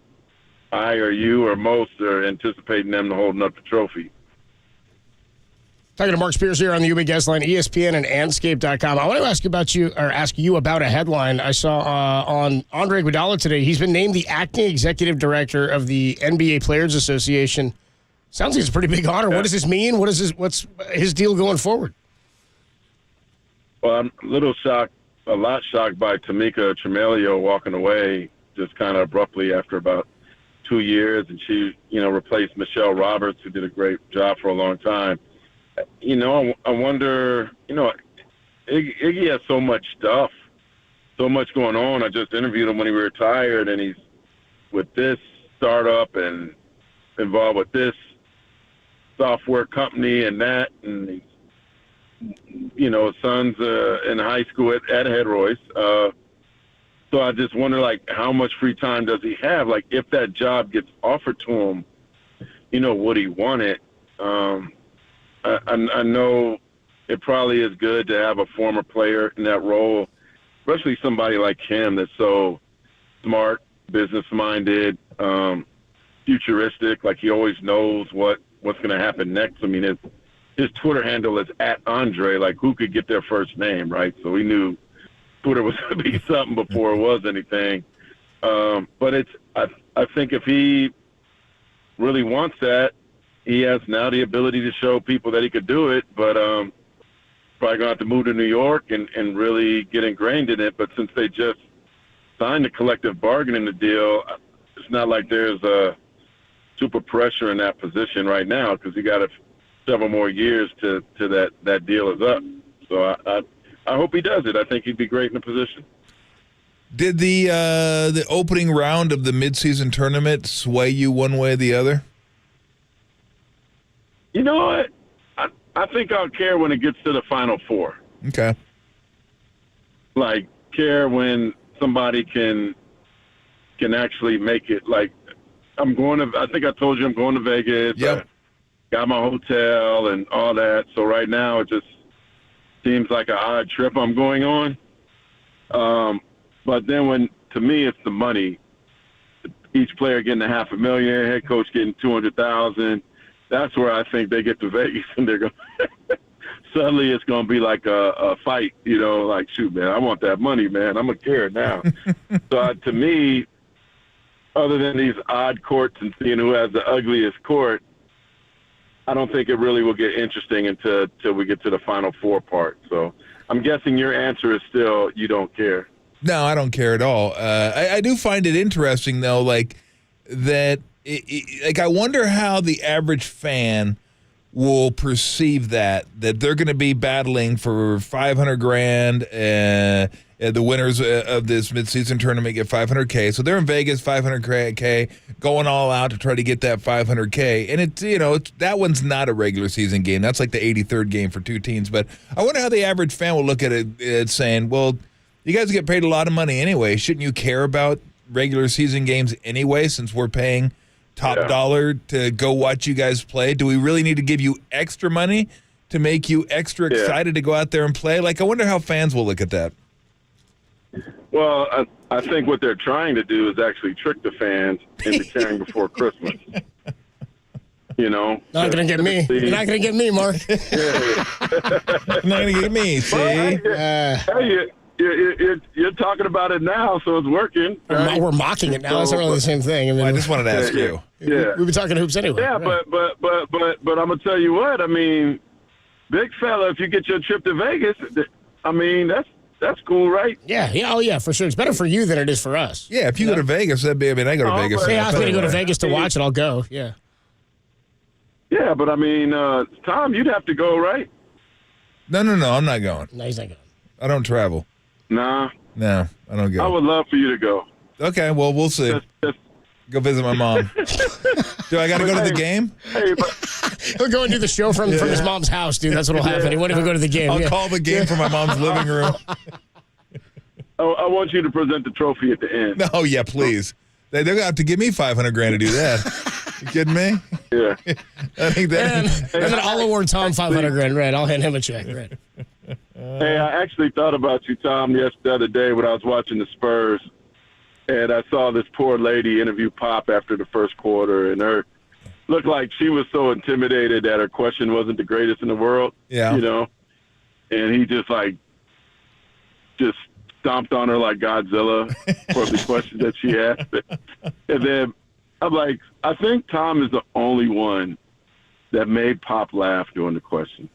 I or you or most are anticipating them to holding up the trophy. Talking to Mark Spears here on the UB Guest Line, ESPN and Anscape.com. I want to ask you about a headline I saw on Andre Iguodala today. He's been named the acting executive director of the NBA Players Association. Sounds like it's a pretty big honor. Yeah. What does this mean? What's his deal going forward? Well, I'm a lot shocked by Tamika Tremelio walking away just kind of abruptly after about 2 years, and she, replaced Michelle Roberts, who did a great job for a long time. I wonder, Iggy has so much stuff, so much going on. I just interviewed him when he retired, and he's with this startup and involved with this software company and that, and he's, his son's in high school at Head-Royce. So I just wonder, like, how much free time does he have? Like, if that job gets offered to him, would he want it? I know it probably is good to have a former player in that role, especially somebody like him that's so smart, business-minded, futuristic. Like, he always knows what's going to happen next. I mean, his Twitter handle is @Andre. Like, who could get their first name, right? So he knew Twitter was going to be something before it was anything. But I think if he really wants that, he has now the ability to show people that he could do it. But probably going to have to move to New York and really get ingrained in it. But since they just signed the collective bargaining deal, it's not like there's a super pressure in that position right now, because you got several more years to that deal is up. So I hope he does it. I think he'd be great in the position. Did the opening round of the midseason tournament sway you one way or the other? You know what? I think I'll care when it gets to the Final Four. Okay. Like, care when somebody can actually make it. Like, I think I told you I'm going to Vegas. Yep. I got my hotel and all that. So right now it just seems like an odd trip I'm going on. But then to me, it's the money. Each player getting $500,000, head coach getting $200,000. That's where I think they get to Vegas and they're going. Suddenly it's going to be like a fight. Like, shoot, man, I want that money, man. I'm gonna care now. So to me, other than these odd courts and seeing who has the ugliest court, I don't think it really will get interesting until we get to the Final Four part. So I'm guessing your answer is still you don't care. No, I don't care at all. I do find it interesting, though, like that. Like, I wonder how the average fan will perceive that they're going to be battling for $500,000. The winners of this midseason tournament get $500K. So they're in Vegas, $500K, going all out to try to get that $500K. And it's that one's not a regular season game. That's like the 83rd game for two teams. But I wonder how the average fan will look at it saying, well, you guys get paid a lot of money anyway. Shouldn't you care about regular season games anyway, since we're paying top dollar to go watch you guys play? Do we really need to give you extra money to make you extra excited to go out there and play? Like, I wonder how fans will look at that. Well, I think what they're trying to do is actually trick the fans into caring before Christmas. Not going to get me. You're not going to get me, Mark. Not going to get me, see? You're talking about it now, so it's working. Right? We're mocking it now. That's not really the same thing. I mean, I just wanted to ask you. Yeah. We've been talking hoops anyway. Yeah, right? but I'm going to tell you what. I mean, big fella, if you get your trip to Vegas, I mean, that's cool, right? Yeah. Oh, yeah, for sure. It's better for you than it is for us. Yeah, if you go to Vegas, I go to Vegas. Hey, ask me to go to Vegas to watch it, I'll go. Yeah. Yeah, but I mean, Tom, you'd have to go, right? No, I'm not going. No, he's not going. I don't travel. Nah. No, I don't go. I would love for you to go. Okay, well, we'll see. Go visit my mom. Do I got to go to the game? Hey, he'll go and do the show from his mom's house, dude. That's what'll happen. He won't even go to the game. I'll call the game from my mom's living room. I want you to present the trophy at the end. Oh, yeah, please. They're going to have to give me $500,000 to do that. You kidding me? Yeah. I think that. And then I'll award Tom $500,000. Right, I'll hand him a check. Right. Hey, I actually thought about you, Tom, the other day when I was watching the Spurs, and I saw this poor lady interview Pop after the first quarter, and her looked like she was so intimidated that her question wasn't the greatest in the world. Yeah. And he just stomped on her like Godzilla for the question that she asked. And then I'm like, I think Tom is the only one that made Pop laugh during the question.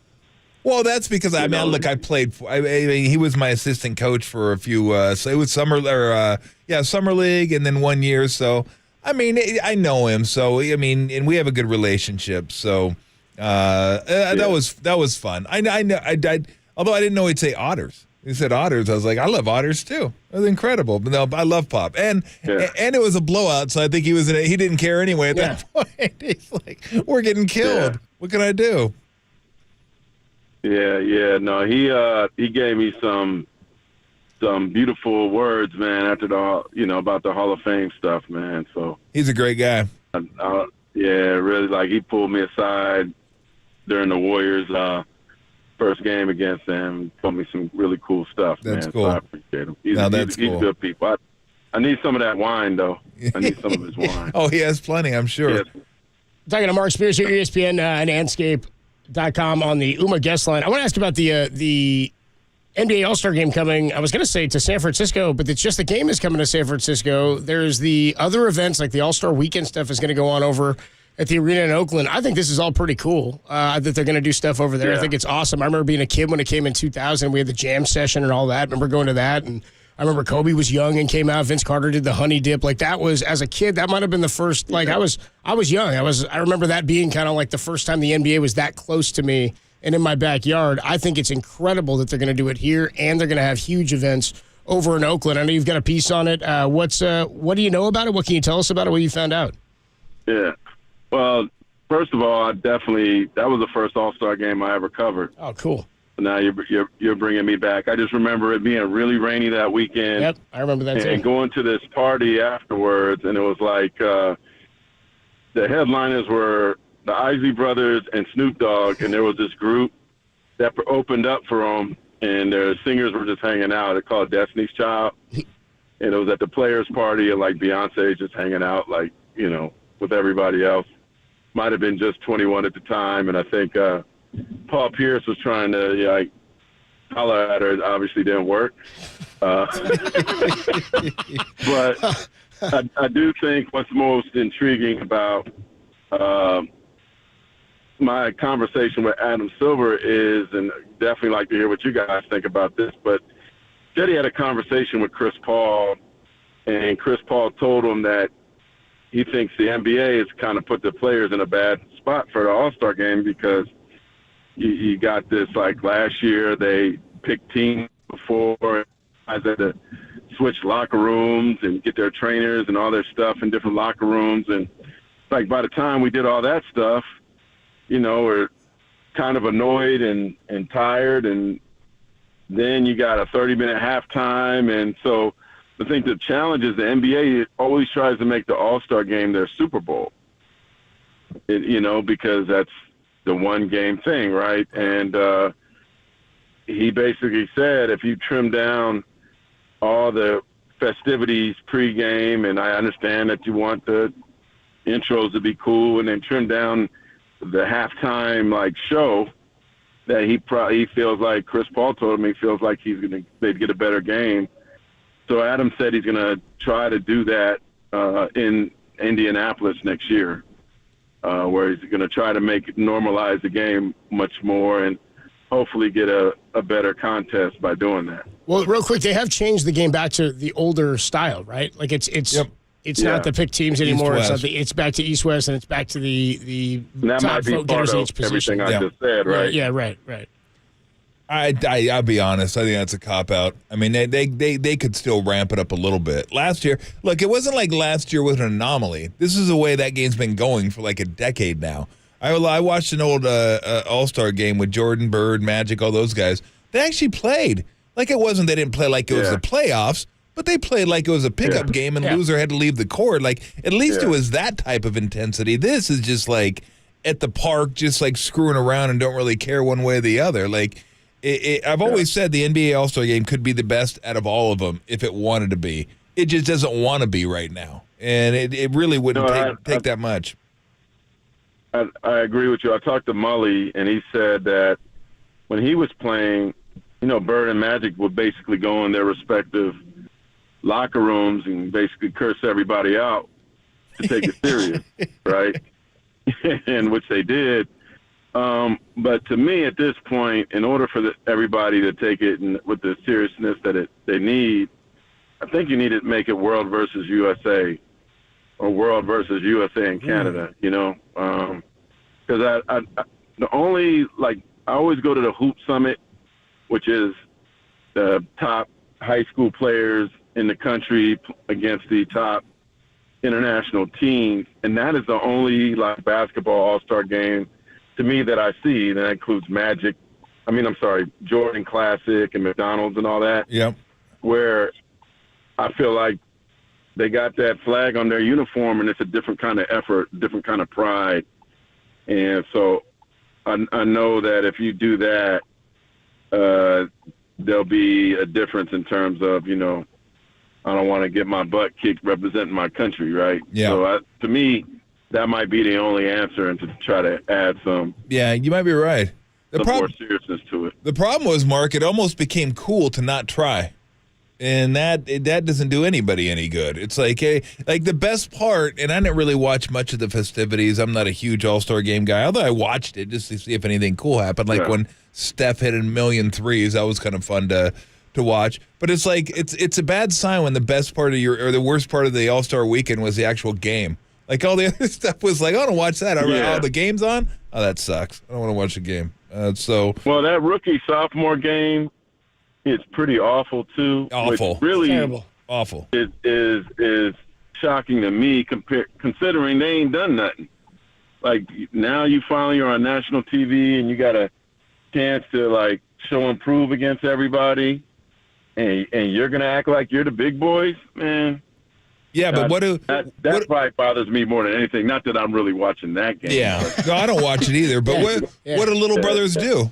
Well, that's because I played. He was my assistant coach for a few. So it was summer league, and then 1 year. So I mean, I know him. So I mean, and we have a good relationship. So that was fun. I Although I didn't know he'd say otters. He said otters. I was like, I love otters too. It was incredible. But no, I love Pop. And it was a blowout, so I think he didn't care anyway at that point. He's like, we're getting killed. Yeah. What can I do? Yeah. No, he gave me some beautiful words, man, after about the Hall of Fame stuff, man. So he's a great guy. Really, he pulled me aside during the Warriors' first game against them, told me some really cool stuff, man. That's cool. So I appreciate him. He's good people. I need some of that wine, though. I need some of his wine. Oh, he has plenty, I'm sure. Yes. Talking to Mark Spears here, ESPN and Anscape.com on the UMA guest line. I want to ask about the NBA All-Star game coming, I was going to say to San Francisco, but it's just the game is coming to San Francisco. There's the other events, like the All-Star weekend stuff is going to go on over at the arena in Oakland. I think this is all pretty cool that they're going to do stuff over there. Yeah. I think it's awesome. I remember being a kid when it came in 2000. We had the jam session and all that. I remember going to that, and I remember Kobe was young and came out. Vince Carter did the honey dip. Like, that was, as a kid, that might have been the first, I was young. I remember that being kind of like the first time the NBA was that close to me and in my backyard. I think it's incredible that they're going to do it here, and they're going to have huge events over in Oakland. I know you've got a piece on it. What do you know about it? What can you tell us about it? What you found out? Yeah. Well, first of all, that was the first All-Star game I ever covered. Oh, cool. Now you're bringing me back. I just remember it being really rainy that weekend. Yep, I remember that too. And going to this party afterwards, and it was like the headliners were the Isley Brothers and Snoop Dogg, and there was this group that opened up for them, and their singers were just hanging out. It's called Destiny's Child, and it was at the players' party, and Beyonce just hanging out, with everybody else. Might have been just 21 at the time, and I think Paul Pierce was trying to holler at her. It obviously didn't work. But I do think what's most intriguing about my conversation with Adam Silver is, and definitely like to hear what you guys think about this, but Jetty had a conversation with Chris Paul, and Chris Paul told him that he thinks the NBA has kind of put the players in a bad spot for the All-Star game because you got this, last year they picked teams before, guys had to switch locker rooms and get their trainers and all their stuff in different locker rooms. And by the time we did all that stuff, we're kind of annoyed and tired. And then you got a 30-minute halftime. And so I think the challenge is the NBA always tries to make the All-Star game their Super Bowl, because that's the one game thing, right? And he basically said if you trim down all the festivities pregame, and I understand that you want the intros to be cool, and then trim down the halftime show, that he feels like, Chris Paul told him he feels like they'd get a better game. So Adam said he's going to try to do that in Indianapolis next year, where he's going to try to normalize the game much more and hopefully get a better contest by doing that. Well, real quick, they have changed the game back to the older style, right? It's not the pick teams anymore. It's back to East-West, and it's back to the that top might be vote part getters of each position. everything I just said, right? Yeah, right. I'll be honest. I think that's a cop-out. I mean, they could still ramp it up a little bit. Last year, look, it wasn't like last year was an anomaly. This is the way that game's been going for a decade now. I watched an old All-Star game with Jordan, Bird, Magic, all those guys. They actually played. It wasn't they didn't play like it was the playoffs, but they played like it was a pickup game and loser had to leave the court. At least it was that type of intensity. This is just at the park, just screwing around and don't really care one way or the other. I've always said the NBA All-Star Game could be the best out of all of them if it wanted to be. It just doesn't want to be right now, and it really wouldn't take that much. I agree with you. I talked to Mully, and he said that when he was playing, Bird and Magic would basically go in their respective locker rooms and basically curse everybody out to take it serious, right? And which they did. But to me, at this point, in order for everybody to take it with the seriousness that they need, I think you need to make it World versus USA or World versus USA and Canada, because I always go to the Hoop Summit which is the top high school players in the country against the top international teams, and that is the only like basketball all-star game to me that I see. That includes Jordan Classic and McDonald's and all that. Yep. Where I feel like they got that flag on their uniform, and it's a different kind of effort, different kind of pride. And so I know that if you do that, there'll be a difference in terms of, I don't want to get my butt kicked representing my country, right? Yeah. So to me, that might be the only answer, and to try to add some. Yeah, you might be right. More seriousness to it. The problem was, Mark, it almost became cool to not try. And that doesn't do anybody any good. It's like the best part, and I didn't really watch much of the festivities. I'm not a huge All-Star Game guy, although I watched it just to see if anything cool happened. Like when Steph hit a million threes, that was kind of fun to watch. But it's like it's a bad sign when the best part of or the worst part of the All-Star weekend was the actual game. Like all the other stuff was like, I want to watch that. Oh, the game's on? Oh, that sucks. I don't want to watch the game. Well, that rookie-sophomore game, it's pretty awful too. Awful. Which really terrible. Awful. Is shocking to me considering they ain't done nothing. Like now you finally are on national TV and you got a chance to like show and prove against everybody, and you're gonna act like you're the big boys, man. Yeah, but that probably bothers me more than anything. Not that I'm really watching that game. Yeah, no, I don't watch it either. But what do little brothers do?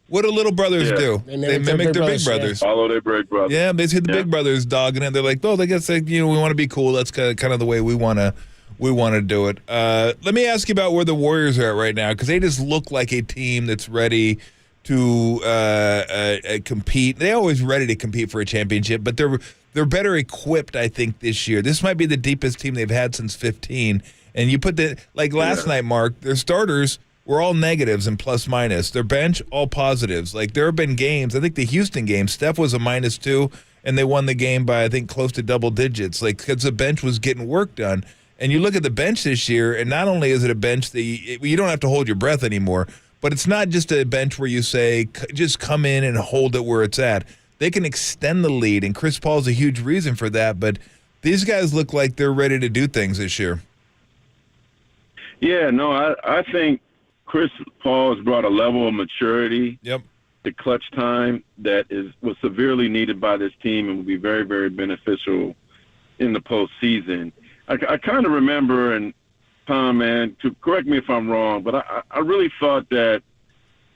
What do little brothers do? They mimic their big brothers. Follow their big brothers. Yeah, they see the big brothers dogging it. They're like, oh, they guess we want to be cool. That's kind of the way we want to do it. Let me ask you about where the Warriors are at right now, because they just look like a team that's ready to compete. They're always ready to compete for a championship, but they're better equipped, I think, this year. This might be the deepest team they've had since 2015. And you put last night, Mark, their starters were all negatives and plus minus. Their bench, all positives. Like, there have been games, I think the Houston game, Steph was a -2, and they won the game by, I think, close to double digits. Like, because the bench was getting work done. And you look at the bench this year, and not only is it a bench that you don't have to hold your breath anymore, but it's not just a bench where you say, just come in and hold it where it's at. They can extend the lead, and Chris Paul's a huge reason for that. But these guys look like they're ready to do things this year. Yeah, no, I think Chris Paul has brought a level of maturity to clutch time that was severely needed by this team and will be very, very beneficial in the postseason. I kind of remember, and Tom, man, to correct me if I'm wrong, but I really thought that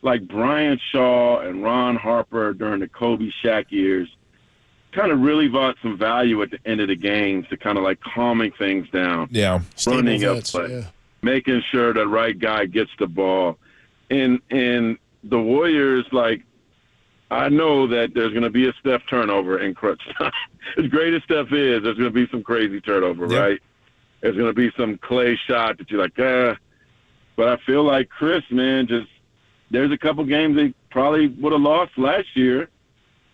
like Brian Shaw and Ron Harper during the Kobe Shaq years kind of really brought some value at the end of the games to kind of like calming things down. Yeah. Running up play, making sure the right guy gets the ball. And the Warriors, like, I know that there's going to be a Steph turnover in crunch time. As great as Steph is, there's going to be some crazy turnover, right? There's going to be some Clay shot that you're like, But I feel like Chris, man, there's a couple games they probably would have lost last year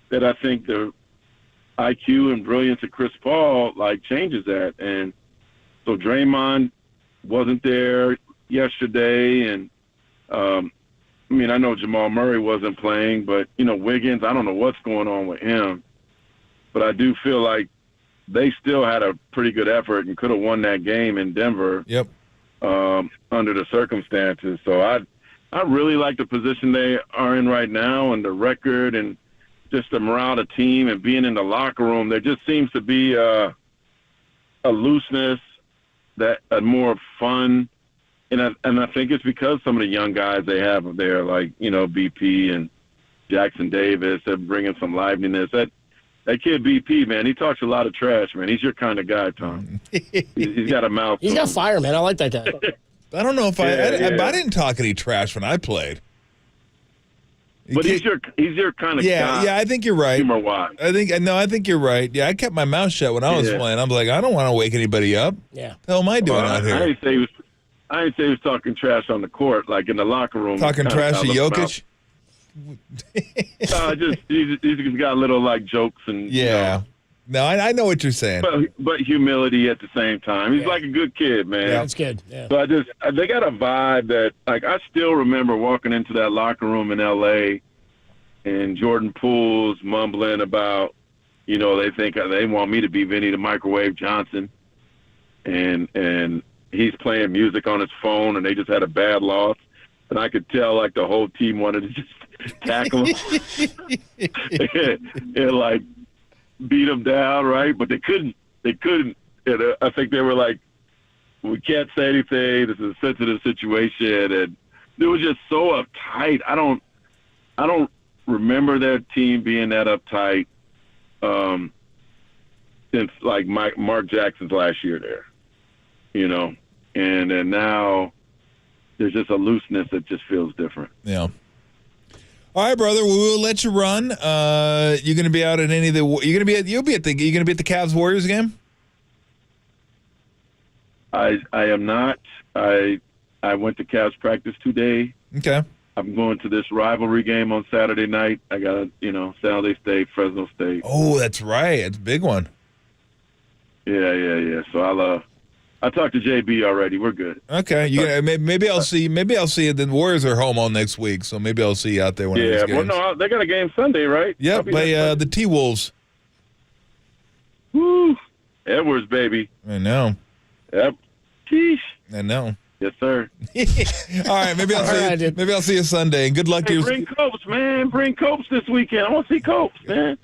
that I think the IQ and brilliance of Chris Paul, like, changes that. And so Draymond wasn't there yesterday. And, I know Jamal Murray wasn't playing, but, Wiggins, I don't know what's going on with him. But I do feel like they still had a pretty good effort and could have won that game in Denver under the circumstances. So I really like the position they are in right now and the record and just the morale of the team and being in the locker room. There just seems to be a looseness, a more fun. And I think it's because some of the young guys they have there, like, BP and Jackson Davis, they're bringing some liveliness. That kid BP, man, he talks a lot of trash, man. He's your kind of guy, Tom. He's got a mouth. He's got fire, man. I like that guy. I don't know if I didn't talk any trash when I played. But he's your kind of guy. Yeah, I think you're right. Humor-wise. I think you're right. Yeah, I kept my mouth shut when I was playing. I'm like, I don't want to wake anybody up. Yeah. The hell am I doing out here? I didn't say he was talking trash on the court, like in the locker room. Talking trash to Jokic? He's got little like jokes and No, I know what you're saying. But humility at the same time. He's like a good kid, man. Yeah, that's good. Yeah. So they got a vibe that, like, I still remember walking into that locker room in L.A. and Jordan Poole's mumbling about, they think they want me to be Vinny the Microwave Johnson, and he's playing music on his phone, and they just had a bad loss, and I could tell like the whole team wanted to just tackle him and like beat him down, right? But they couldn't. And I think they were like, we can't say anything. This is a sensitive situation, and it was just so uptight. I don't remember their team being that uptight since like Mark Jackson's last year there, and then now there's just a looseness that just feels different. Yeah. All right, brother. We will let you run. You going to be out at any of the? You'll be at the Cavs Warriors game? I am not. I went to Cavs practice today. Okay. I'm going to this rivalry game on Saturday night. I got San Jose State, Fresno State. Oh, that's right. It's a big one. Yeah. So I talked to JB already. We're good. Okay. Maybe I'll see you. The Warriors are home all next week, so maybe I'll see you out there one of these games. Well, no, they got a game Sunday, right? Yep, by the T-Wolves. Woo, Edwards, baby. I know. Yep. Sheesh. I know. Yes, sir. All right, maybe I'll see you Sunday. And good luck to you. Bring Copes, man. Bring Copes this weekend. I want to see Copes, man.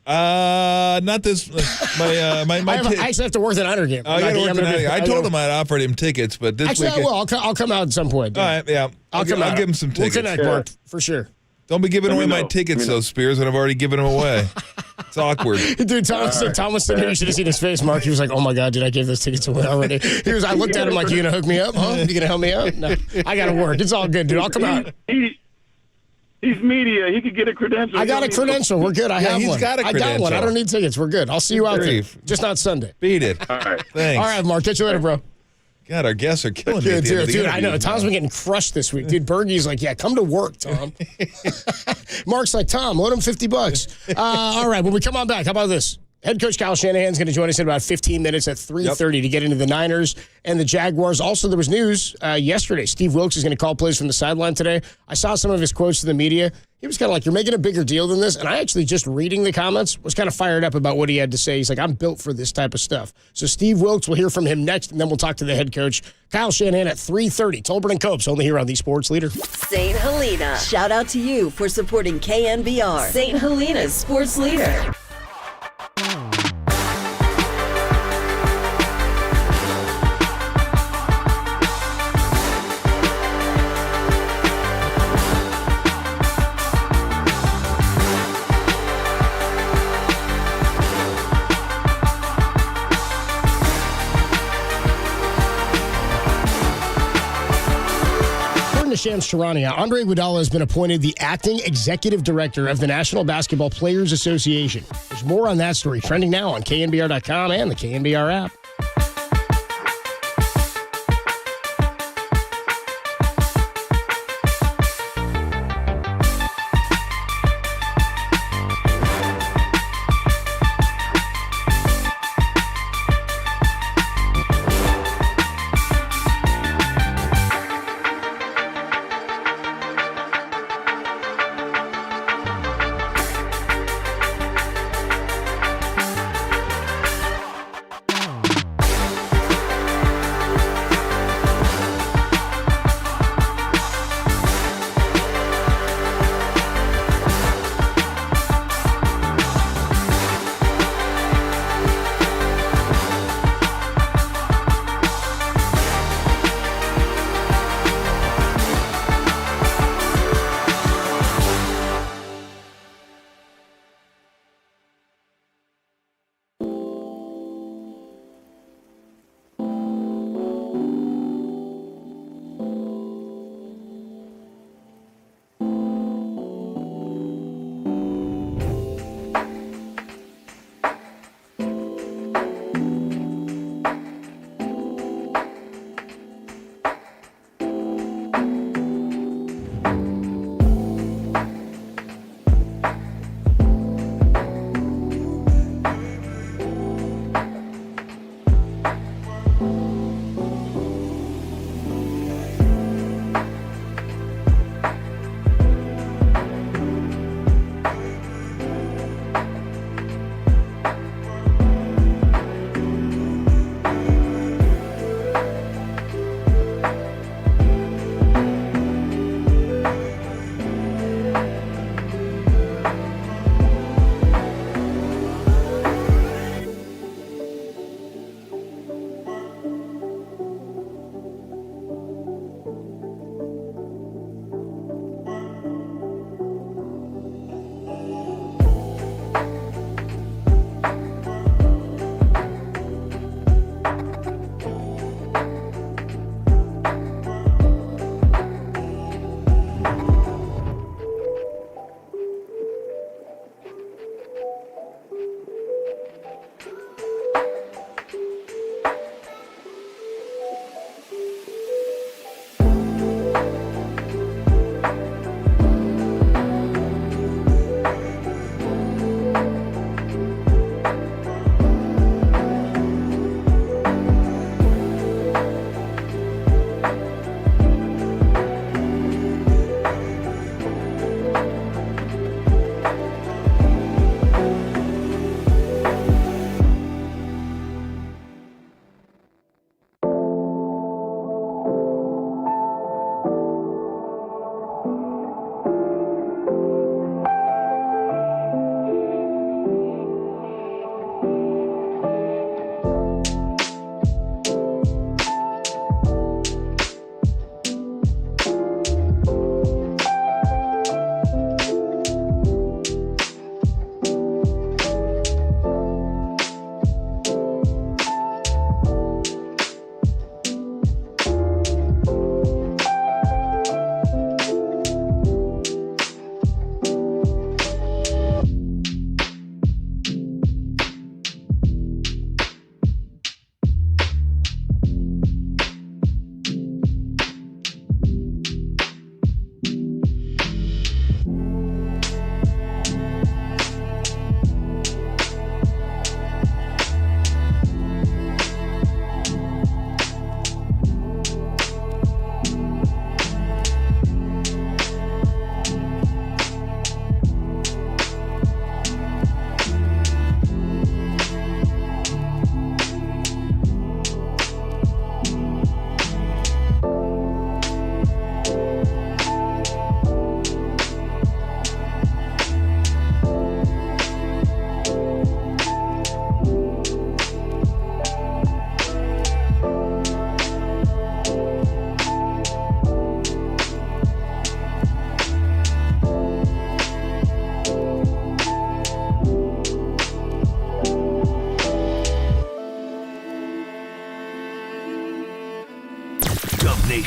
Not this. My I actually have to work the Niner game. I told him I'd offered him tickets, but this actually, weekend. I'll come out at some point. Dude. All right, yeah. I'll give him some tickets. We'll connect, Mark, for sure. Don't be giving away my tickets, though, Spears, and I've already given them away. It's awkward. Dude, Thomas said you should have seen his face, Mark. He was like, oh, my God, dude, I gave those tickets away already. I looked at him like, you going to hook me up, huh? You going to help me out? No, I got to work. It's all good, dude. I'll come out. He's media. He could get a credential. I got a credential. We're good. I have one. He's got a credential. I got one. I don't need tickets. We're good. I'll see you out there. Just not Sunday. Beat it. All right. Thanks. All right, Mark. Catch you later, bro. God, our guests are killing me. Dude, I know. Tom's been getting crushed this week. Dude, Bergie's like, yeah, come to work, Tom. Mark's like, Tom, load him $50. All right, when we come on back, how about this? Head coach Kyle Shanahan's going to join us in about 15 minutes at 3:30 to get into the Niners and the Jaguars. Also, there was news yesterday. Steve Wilks is going to call plays from the sideline today. I saw some of his quotes to the media. He was kind of like, you're making a bigger deal than this. And I actually, just reading the comments, was kind of fired up about what he had to say. He's like, I'm built for this type of stuff. So Steve Wilks, we'll hear from him next, and then we'll talk to the head coach, Kyle Shanahan, at 3:30. Tolbert and Copes, only here on the Sports Leader. St. Helena. Shout out to you for supporting KNBR. St. Helena's Sports Leader. Shams Charania, Andre Iguodala has been appointed the acting executive director of the National Basketball Players Association. There's more on that story trending now on KNBR.com and the KNBR app.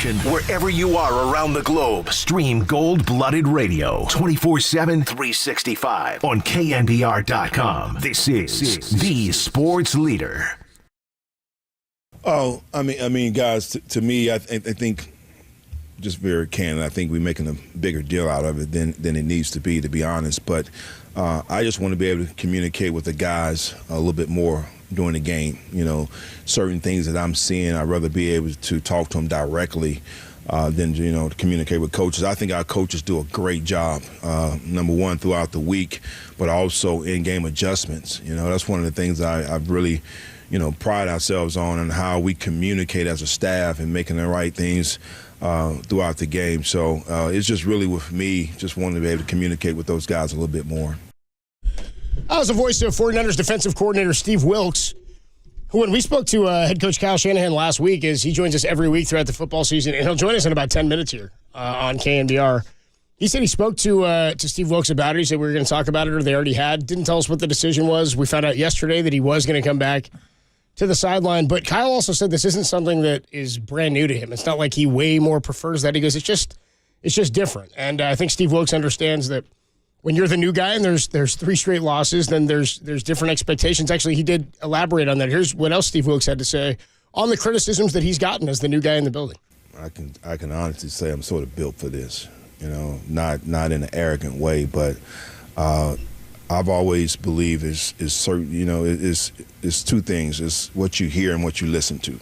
station wherever you are around the globe. Stream Gold-Blooded Radio 24/7, 365 on KNBR.com. This is the sports leader. Oh, I mean, guys, to me, I think, just very candid, I think we're making a bigger deal out of it than it needs to be honest. But I just want to be able to communicate with the guys a little bit more during the game. You know, certain things that I'm seeing, I'd rather be able to talk to them directly than, to communicate with coaches. I think our coaches do a great job, number one, throughout the week, but also in-game adjustments. That's one of the things I've really, pride ourselves on, and how we communicate as a staff and making the right things throughout the game. So it's just really with me, just wanting to be able to communicate with those guys a little bit more. That was the voice of 49ers defensive coordinator Steve Wilks, who, when we spoke to head coach Kyle Shanahan last week, he joins us every week throughout the football season, and he'll join us in about 10 minutes here on KNBR. He said he spoke to Steve Wilks about it. He said we were going to talk about it, or they already had. Didn't tell us what the decision was. We found out yesterday that he was going to come back to the sideline. But Kyle also said this isn't something that is brand new to him. It's not like he way more prefers that. He goes, it's just different. And I think Steve Wilks understands that when you're the new guy and there's 3 straight losses, then there's different expectations. Actually, he did elaborate on that. Here's what else Steve Wilks had to say on the criticisms that he's gotten as the new guy in the building. I can honestly say I'm sort of built for this, not in an arrogant way, but I've always believed is certain, it's 2 things. It's what you hear and what you listen to,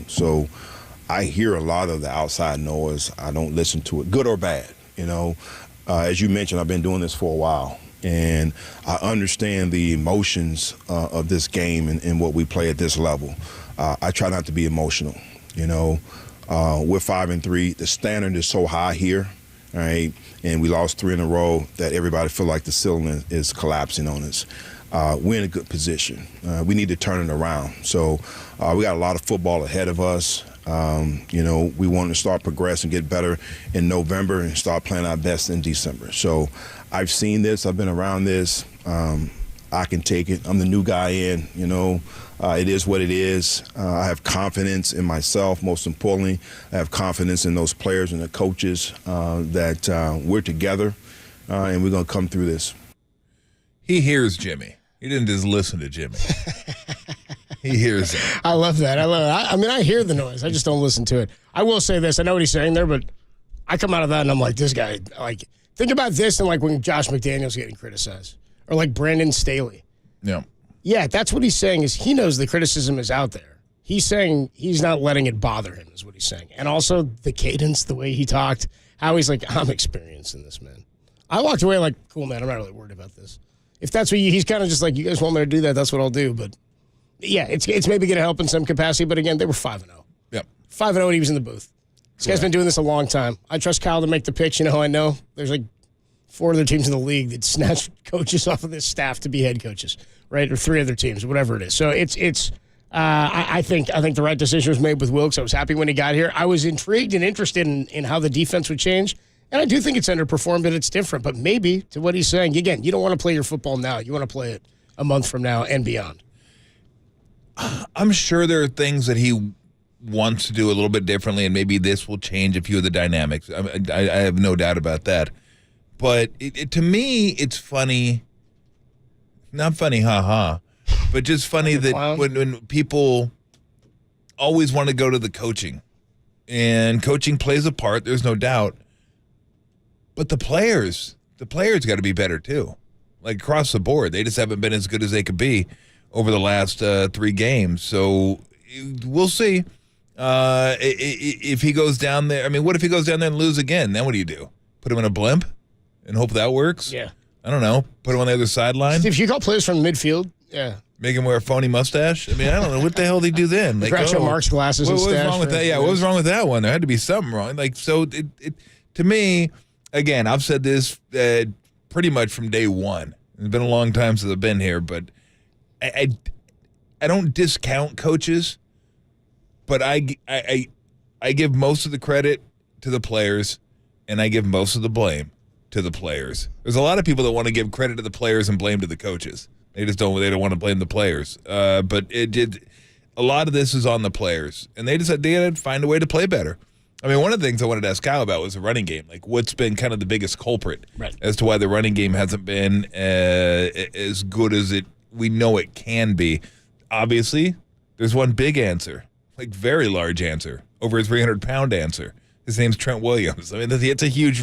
So I hear a lot of the outside noise. I don't listen to it, good or bad, As you mentioned, I've been doing this for a while, and I understand the emotions of this game and what we play at this level. I try not to be emotional, We're 5-3. The standard is so high here, all right? And we lost 3 in a row that everybody feel like the ceiling is collapsing on us. We're in a good position. We need to turn it around. So we got a lot of football ahead of us. We want to start progressing, get better in November, and start playing our best in December. So I've seen this. I've been around this. I can take it. I'm the new guy in, It is what it is. I have confidence in myself, most importantly. I have confidence in those players and the coaches that we're together, and we're going to come through this. He hears Jimmy. He didn't just listen to Jimmy. He hears it. I love that. I mean, I hear the noise. I just don't listen to it. I will say this. I know what he's saying there, but I come out of that and I'm like, this guy, think about this and when Josh McDaniels getting criticized, or like Brandon Staley. Yeah. Yeah, that's what he's saying is he knows the criticism is out there. He's saying he's not letting it bother him is what he's saying. And also the cadence, the way he talked, how he's like, I'm experienced in this, man. I walked away like, cool, man, I'm not really worried about this. If that's what he's kind of just like, you guys want me to do that, that's what I'll do. But yeah, it's maybe going to help in some capacity. But again, they were 5-0. Yep. 5-0 and he was in the booth. This guy's been doing this a long time. I trust Kyle to make the picks. I know there's 4 other teams in the league that snatched coaches off of this staff to be head coaches, right? Or 3 other teams, whatever it is. So I think the right decision was made with Wilks. I was happy when he got here. I was intrigued and interested in how the defense would change. And I do think it's underperformed and it's different. But maybe, to what he's saying, again, you don't want to play your football now. You want to play it a month from now and beyond. I'm sure there are things that he wants to do a little bit differently, and maybe this will change a few of the dynamics. I have no doubt about that. But to me, it's funny. Not funny, haha, but just funny that when people always want to go to the coaching, and coaching plays a part, there's no doubt. But the players got to be better too. Across the board, they just haven't been as good as they could be over the last 3 games. So we'll see if he goes down there. I mean, what if he goes down there and lose again? Then what do you do? Put him in a blimp and hope that works? Yeah. I don't know. Put him on the other sideline? If you call players from the midfield, yeah. Make him wear a phony mustache? I mean, I don't know. What the hell did he do then? Groucho Marx glasses and what was wrong with that? Yeah, what was wrong with that one? There had to be something wrong. So to me, again, I've said this pretty much from day one. It's been a long time since I've been here, but I don't discount coaches, but I give most of the credit to the players, and I give most of the blame to the players. There's a lot of people that want to give credit to the players and blame to the coaches. They don't want to blame the players. But A lot of this is on the players, and they got to find a way to play better. I mean, one of the things I wanted to ask Kyle about was the running game. Like, what's been kind of the biggest culprit as to why the running game hasn't been as good as we know it can be? Obviously, there's one big answer, like very large answer, over a 300-pound answer. His name's Trent Williams. I mean, that's a huge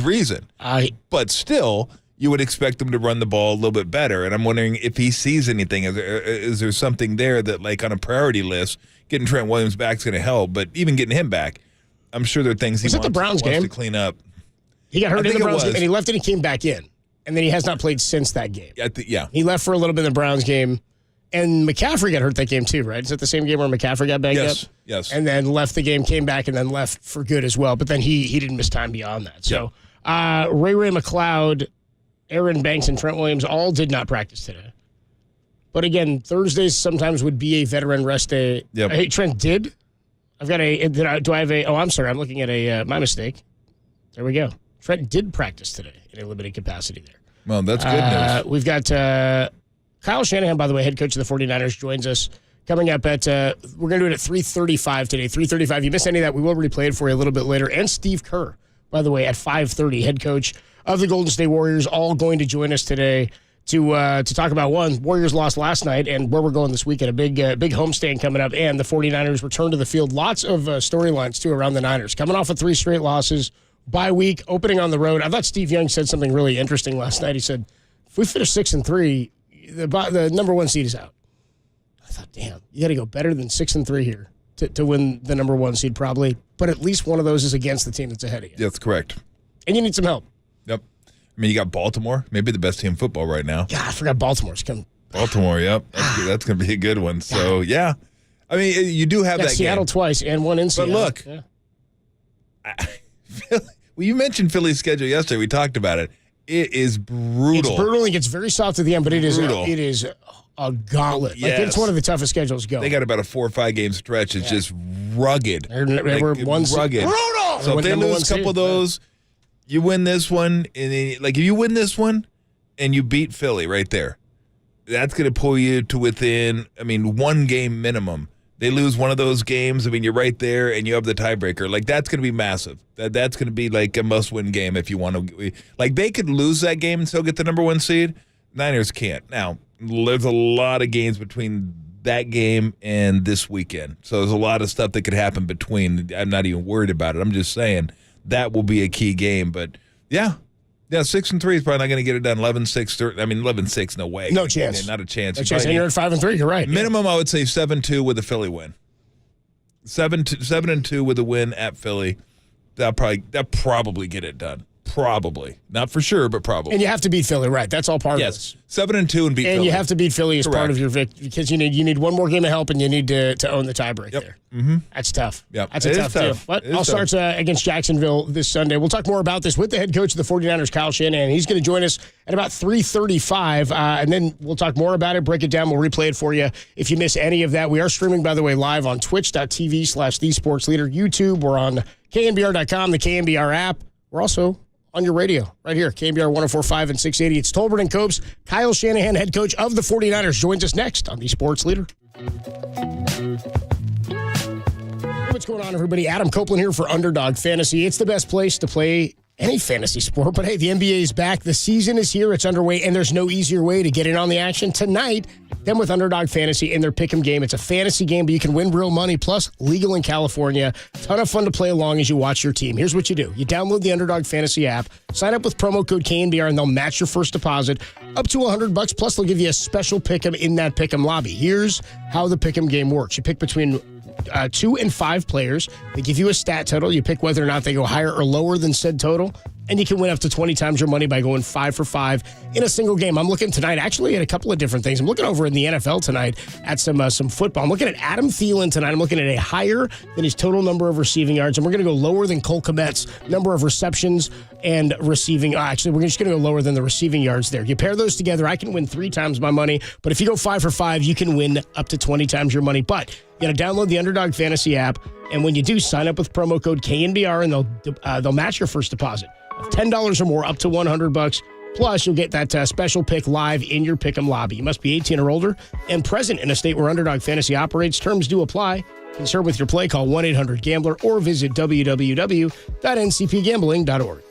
reason. But still, you would expect him to run the ball a little bit better. And I'm wondering if he sees anything. Is there something there that, like, on a priority list, getting Trent Williams back is going to help? But even getting him back, I'm sure there are things he wants to clean up. He got hurt in the Browns game, and he left and he came back in. And then he has not played since that game. Yeah. He left for a little bit in the Browns game. And McCaffrey got hurt that game too, right? Is it the same game where McCaffrey got banged up? Yes. And then left the game, came back, and then left for good as well. But then he didn't miss time beyond that. So Ray McCloud, Aaron Banks, and Trent Williams all did not practice today. But again, Thursdays sometimes would be a veteran rest day. Yep. Hey, Trent did? I've got do I have a, I'm sorry, I'm looking at my mistake. There we go. Trent did practice today in a limited capacity there. Well, that's good news. We've got Kyle Shanahan, by the way, head coach of the 49ers, joins us coming up at, we're going to do it at 3:35 today. 3:35. You missed any of that, we will replay it for you a little bit later. And Steve Kerr, by the way, at 5:30, head coach of the Golden State Warriors, all going to join us today to talk about, one, Warriors lost last night and where we're going this weekend, a big homestand coming up, and the 49ers return to the field. Lots of storylines, too, around the Niners. Coming off of 3 straight losses, bye week, opening on the road. I thought Steve Young said something really interesting last night. He said, if we finish 6-3, the number 1 seed is out. I thought, damn, you got to go better than 6-3 here to win the number 1 seed probably. But at least one of those is against the team that's ahead of you. That's correct. And you need some help. Yep. I mean, you got Baltimore, maybe the best team in football right now. God, I forgot Baltimore's coming. Baltimore, yep. That's going to be a good one. So, yeah. I mean, you do have that Seattle game. twice and one in Seattle. But look, well, you mentioned Philly's schedule yesterday. We talked about it. It is brutal. It's brutal. It gets very soft at the end, but brutal. It is a gauntlet. Yes. Like, it's one of the toughest schedules going. They got about a 4 or 5 game stretch. It's just rugged. They were rugged. Brutal. So if they lose a couple of those, you win this one, and then, like, if you win this one and you beat Philly right there, that's going to pull you to within, 1 game minimum. They lose one of those games, you're right there, and you have the tiebreaker. Like, that's going to be massive. That's going to be like a must-win game if you want to. Like, they could lose that game and still get the number 1 seed. Niners can't. Now, there's a lot of games between that game and this weekend. So there's a lot of stuff that could happen between. I'm not even worried about it. I'm just saying that will be a key game. But, yeah, 6-3 is probably not going to get it done. 11-6, 11-6, no way. No chance. Not a chance. No chance. And you're at 5-3. You're right. Minimum, I would say 7-2 with a Philly win. 7-2 with a win at Philly. That'll probably get it done. Probably. Not for sure, but probably. And you have to beat Philly, right? That's all part of this. 7-2 and beat Philly. And you have to beat Philly as Correct. part of your victory because you need one more game of help and you need to own the tiebreak there. Mm-hmm. That's tough. Yep. That's a tough deal. But all starts against Jacksonville this Sunday. We'll talk more about this with the head coach of the 49ers, Kyle Shanahan. He's going to join us at about 3:35, and then we'll talk more about it, break it down. We'll replay it for you if you miss any of that. We are streaming, by the way, live on twitch.tv/thesportsleader, YouTube. We're on KNBR.com, the KNBR app. We're also on your radio right here, KNBR 104.5 and 680. It's Tolbert and Copes. Kyle Shanahan, head coach of the 49ers, joins us next on the Sports Leader. What's going on, everybody? Adam Copeland here for Underdog Fantasy. It's the best place to play any fantasy sport, but hey, the NBA is back. The season is here. It's underway, and there's no easier way to get in on the action tonight than with Underdog Fantasy in their Pick'em game. It's a fantasy game, but you can win real money, plus legal in California. Ton of fun to play along as you watch your team. Here's what you do. You download the Underdog Fantasy app, sign up with promo code KNBR, and they'll match your first deposit up to $100, plus they'll give you a special Pick'em in that Pick'em lobby. Here's how the Pick'em game works. You pick between 2 and 5 players. They give you a stat total. You pick whether or not they go higher or lower than said total. And you can win up to 20 times your money by going 5 for 5 in a single game. I'm looking tonight actually at a couple of different things. I'm looking over in the NFL tonight at some football. I'm looking at Adam Thielen tonight. I'm looking at a higher than his total number of receiving yards. And we're going to go lower than Cole Kmet's number of receptions and receiving. Actually, we're just going to go lower than the receiving yards there. You pair those together, I can win 3 times my money. But if you go 5 for 5, you can win up to 20 times your money. But you got to download the Underdog Fantasy app. And when you do, sign up with promo code KNBR, and they'll match your first deposit of $10 or more up to $100. Plus, you'll get that special pick live in your Pick'em lobby. You must be 18 or older and present in a state where Underdog Fantasy operates. Terms do apply. Concerned with your play, call 1-800-GAMBLER or visit www.ncpgambling.org.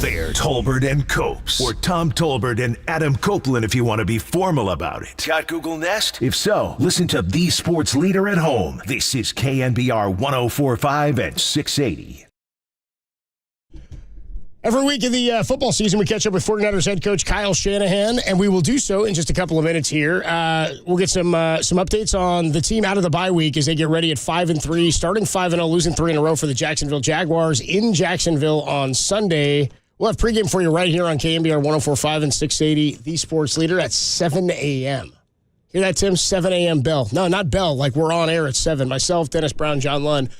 They're Tolbert and Copes, or Tom Tolbert and Adam Copeland if you want to be formal about it. Got Google Nest? If so, listen to the sports leader at home. This is KNBR 104.5 and 680. Every week of the football season, we catch up with 49ers head coach Kyle Shanahan, and we will do so in just a couple of minutes here. We'll get some updates on the team out of the bye week as they get ready at 5-3, starting 5-0, losing 3 in a row for the Jacksonville Jaguars in Jacksonville on Sunday. We'll have pregame for you right here on KNBR 104.5 and 680, the sports leader, at 7 a.m. Hear that, Tim? 7 a.m. bell. No, not bell, like we're on air at 7. Myself, Dennis Brown, John Lund.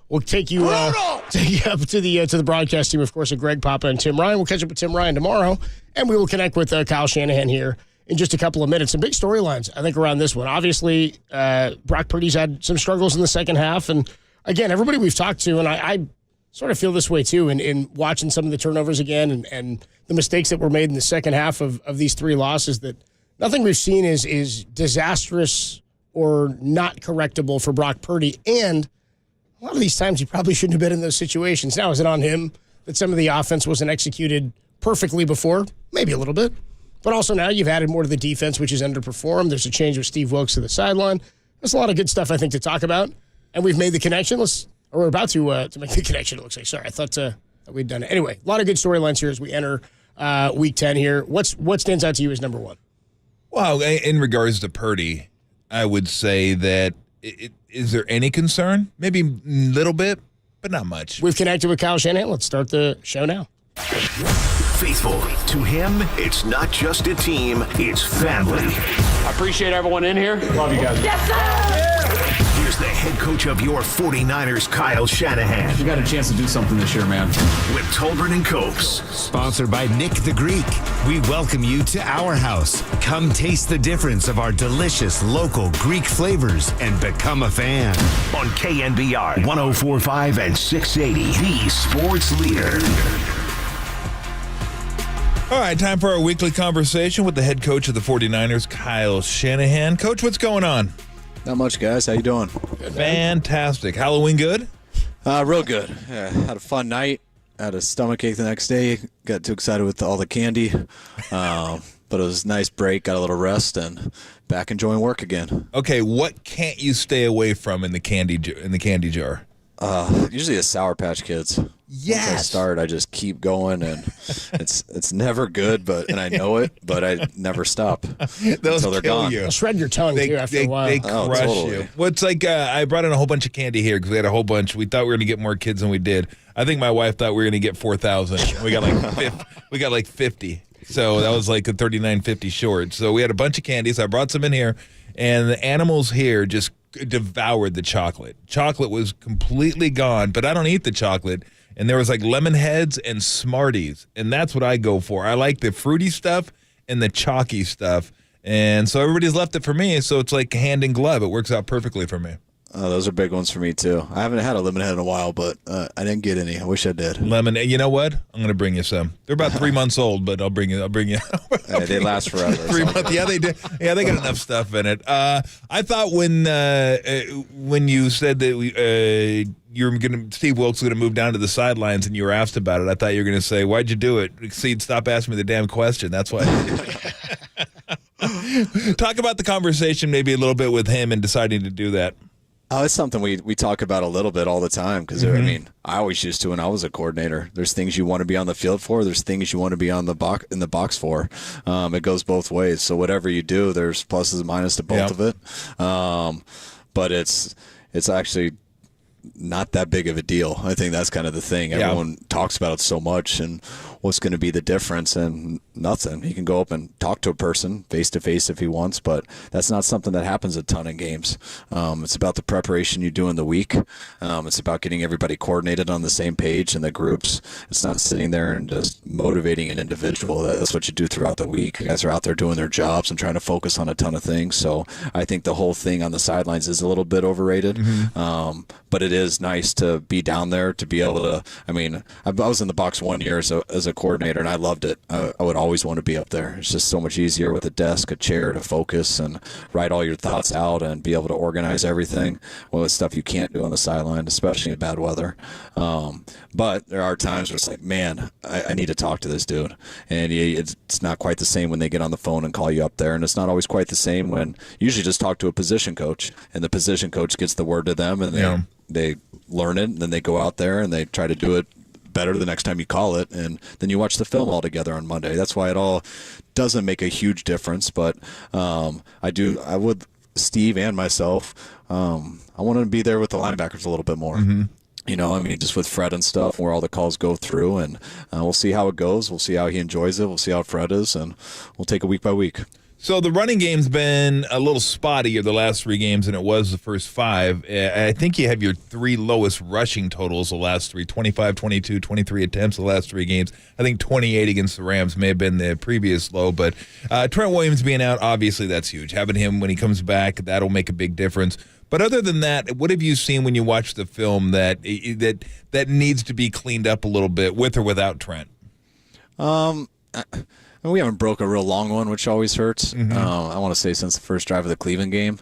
We'll take you up to the broadcast team, of course, of Greg Papa and Tim Ryan. We'll catch up with Tim Ryan tomorrow, and we will connect with Kyle Shanahan here in just a couple of minutes. Some big storylines, I think, around this one. Obviously, Brock Purdy's had some struggles in the second half, and again, everybody we've talked to, and I sort of feel this way too in watching some of the turnovers again and the mistakes that were made in the second half of these 3 losses, that nothing we've seen is disastrous or not correctable for Brock Purdy. And a lot of these times he probably shouldn't have been in those situations. Now, is it on him that some of the offense wasn't executed perfectly before? Maybe a little bit. But also now you've added more to the defense, which has underperformed. There's a change with Steve Wilkes to the sideline. There's a lot of good stuff, I think, to talk about. And we've made the connection. We're about to make the connection, it looks like. Sorry, I thought that we'd done it. Anyway, a lot of good storylines here as we enter Week 10 here. What stands out to you as number 1? Well, in regards to Purdy, I would say that is there any concern? Maybe a little bit, but not much. We've connected with Kyle Shanahan. Let's start the show now. Faithful. To him, it's not just a team, it's family. I appreciate everyone in here. Love you guys. Yes, sir! Here's the head coach of your 49ers, Kyle Shanahan. You got a chance to do something this year, man. With Tolbert and Copes. Sponsored by Nick the Greek. We welcome you to our house. Come taste the difference of our delicious local Greek flavors and become a fan. On KNBR 104.5 and 680, the sports leader. All right, time for our weekly conversation with the head coach of the 49ers, Kyle Shanahan. Coach, what's going on? Not much, guys. How you doing? Fantastic. Halloween good? Real good. Yeah, had a fun night. Had a stomachache the next day. Got too excited with all the candy. But it was a nice break. Got a little rest and back enjoying work again. Okay, what can't you stay away from in the candy jar? Usually the Sour Patch Kids. Yes. Once I start, I just keep going, and it's never good, and I know it, but I never stop until they're gone. They'll shred your tongue too after a while. They crush you. Well, it's like I brought in a whole bunch of candy here because we had a whole bunch. We thought we were going to get more kids than we did. I think my wife thought we were going to get 4,000. We got like 50. So that was like a 39.50 short. So we had a bunch of candies. I brought some in here, and the animals here just devoured the chocolate. Chocolate was completely gone, but I don't eat the chocolate. And there was like lemon heads and Smarties, and that's what I go for. I like the fruity stuff and the chalky stuff, and so everybody's left it for me, so it's like hand in glove. It works out perfectly for me. Those are big ones for me, too. I haven't had a lemon head in a while, but I didn't get any. I wish I did. Lemon, you know what? I'm going to bring you some. They're about 3 months old, but I'll bring you. They last forever. 3 months. Yeah, they do. Yeah, they got enough stuff in it. I thought when you said that Steve Wilkes was going to move down to the sidelines and you were asked about it, I thought you were going to say, why'd you do it? Stop asking me the damn question. That's why. Talk about the conversation maybe a little bit with him and deciding to do that. Oh, it's something we talk about a little bit all the time because, I mean, I always used to when I was a coordinator. There's things you want to be on the field for. There's things you want to be on in the box for. It goes both ways. So whatever you do, there's pluses and minuses to both of it. But it's actually not that big of a deal. I think that's kind of the thing. Everyone talks about it so much and what's going to be the difference, and nothing. He can go up and talk to a person face-to-face if he wants, but that's not something that happens a ton in games. It's about the preparation you do in the week. It's about getting everybody coordinated on the same page in the groups. It's not sitting there and just motivating an individual. That's what you do throughout the week. You guys are out there doing their jobs and trying to focus on a ton of things. So I think the whole thing on the sidelines is a little bit overrated, but it is nice to be down there, to be able to, I mean, I was in the box 1 year as a coordinator, and I loved it. I would always want to be up there. It's just so much easier with a desk, a chair to focus and write all your thoughts out and be able to organize everything. Well, it's stuff you can't do on the sideline, especially in bad weather. But there are times where it's like, man, I need to talk to this dude. And it's not quite the same when they get on the phone and call you up there, and it's not always quite the same when you usually just talk to a position coach, and the position coach gets the word to them, and they learn it, and then they go out there and they try to do it better the next time you call it, and then you watch the film all together on Monday. That's why it all doesn't make a huge difference, but I would, Steve and myself, I want to be there with the linebackers a little bit more. You know, I mean, just with Fred and stuff, where all the calls go through, and we'll see how it goes. We'll see how he enjoys it. We'll see how Fred is, and we'll take it week by week. So the running game's been a little spottier the last 3 games than it was the first 5. I think you have your 3 lowest rushing totals the last 3, 25, 22, 23 attempts the last 3 games. I think 28 against the Rams may have been the previous low, but Trent Williams being out, obviously that's huge. Having him when he comes back, that'll make a big difference. But other than that, what have you seen when you watch the film that needs to be cleaned up a little bit with or without Trent? We haven't broke a real long one, which always hurts. I want to say since the first drive of the Cleveland game.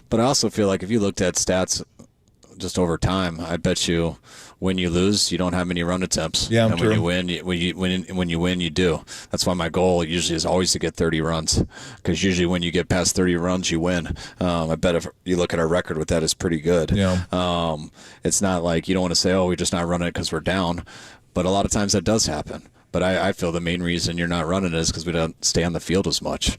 But I also feel like if you looked at stats just over time, I bet you when you lose, you don't have many run attempts. Yeah, and true. when you win, you do. That's why my goal usually is always to get 30 runs, because usually when you get past 30 runs, you win. I bet if you look at our record with that, it's pretty good. Yeah. It's not like you don't want to say, oh, we're just not running it because we're down. But a lot of times that does happen. But I feel the main reason you're not running it is because we don't stay on the field as much.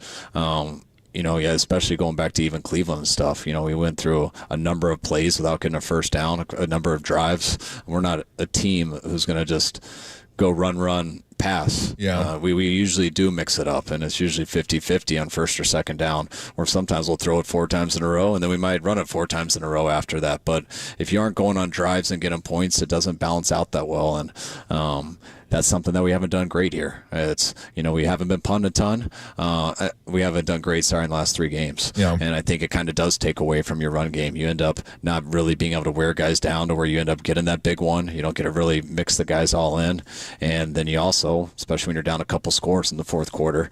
Especially going back to even Cleveland and stuff. We went through a number of plays without getting a first down, a number of drives. We're not a team who's going to just go run, pass. Yeah. We usually do mix it up, and it's usually 50-50 on first or second down, or sometimes we'll throw it 4 times in a row, and then we might run it 4 times in a row after that. But if you aren't going on drives and getting points, it doesn't balance out that well, and that's something that we haven't done great here. It's, we haven't been punting a ton. We haven't done great, in the last 3 games. Yeah. And I think it kind of does take away from your run game. You end up not really being able to wear guys down to where you end up getting that big one. You don't get to really mix the guys all in. And then you also, especially when you're down a couple scores in the fourth quarter,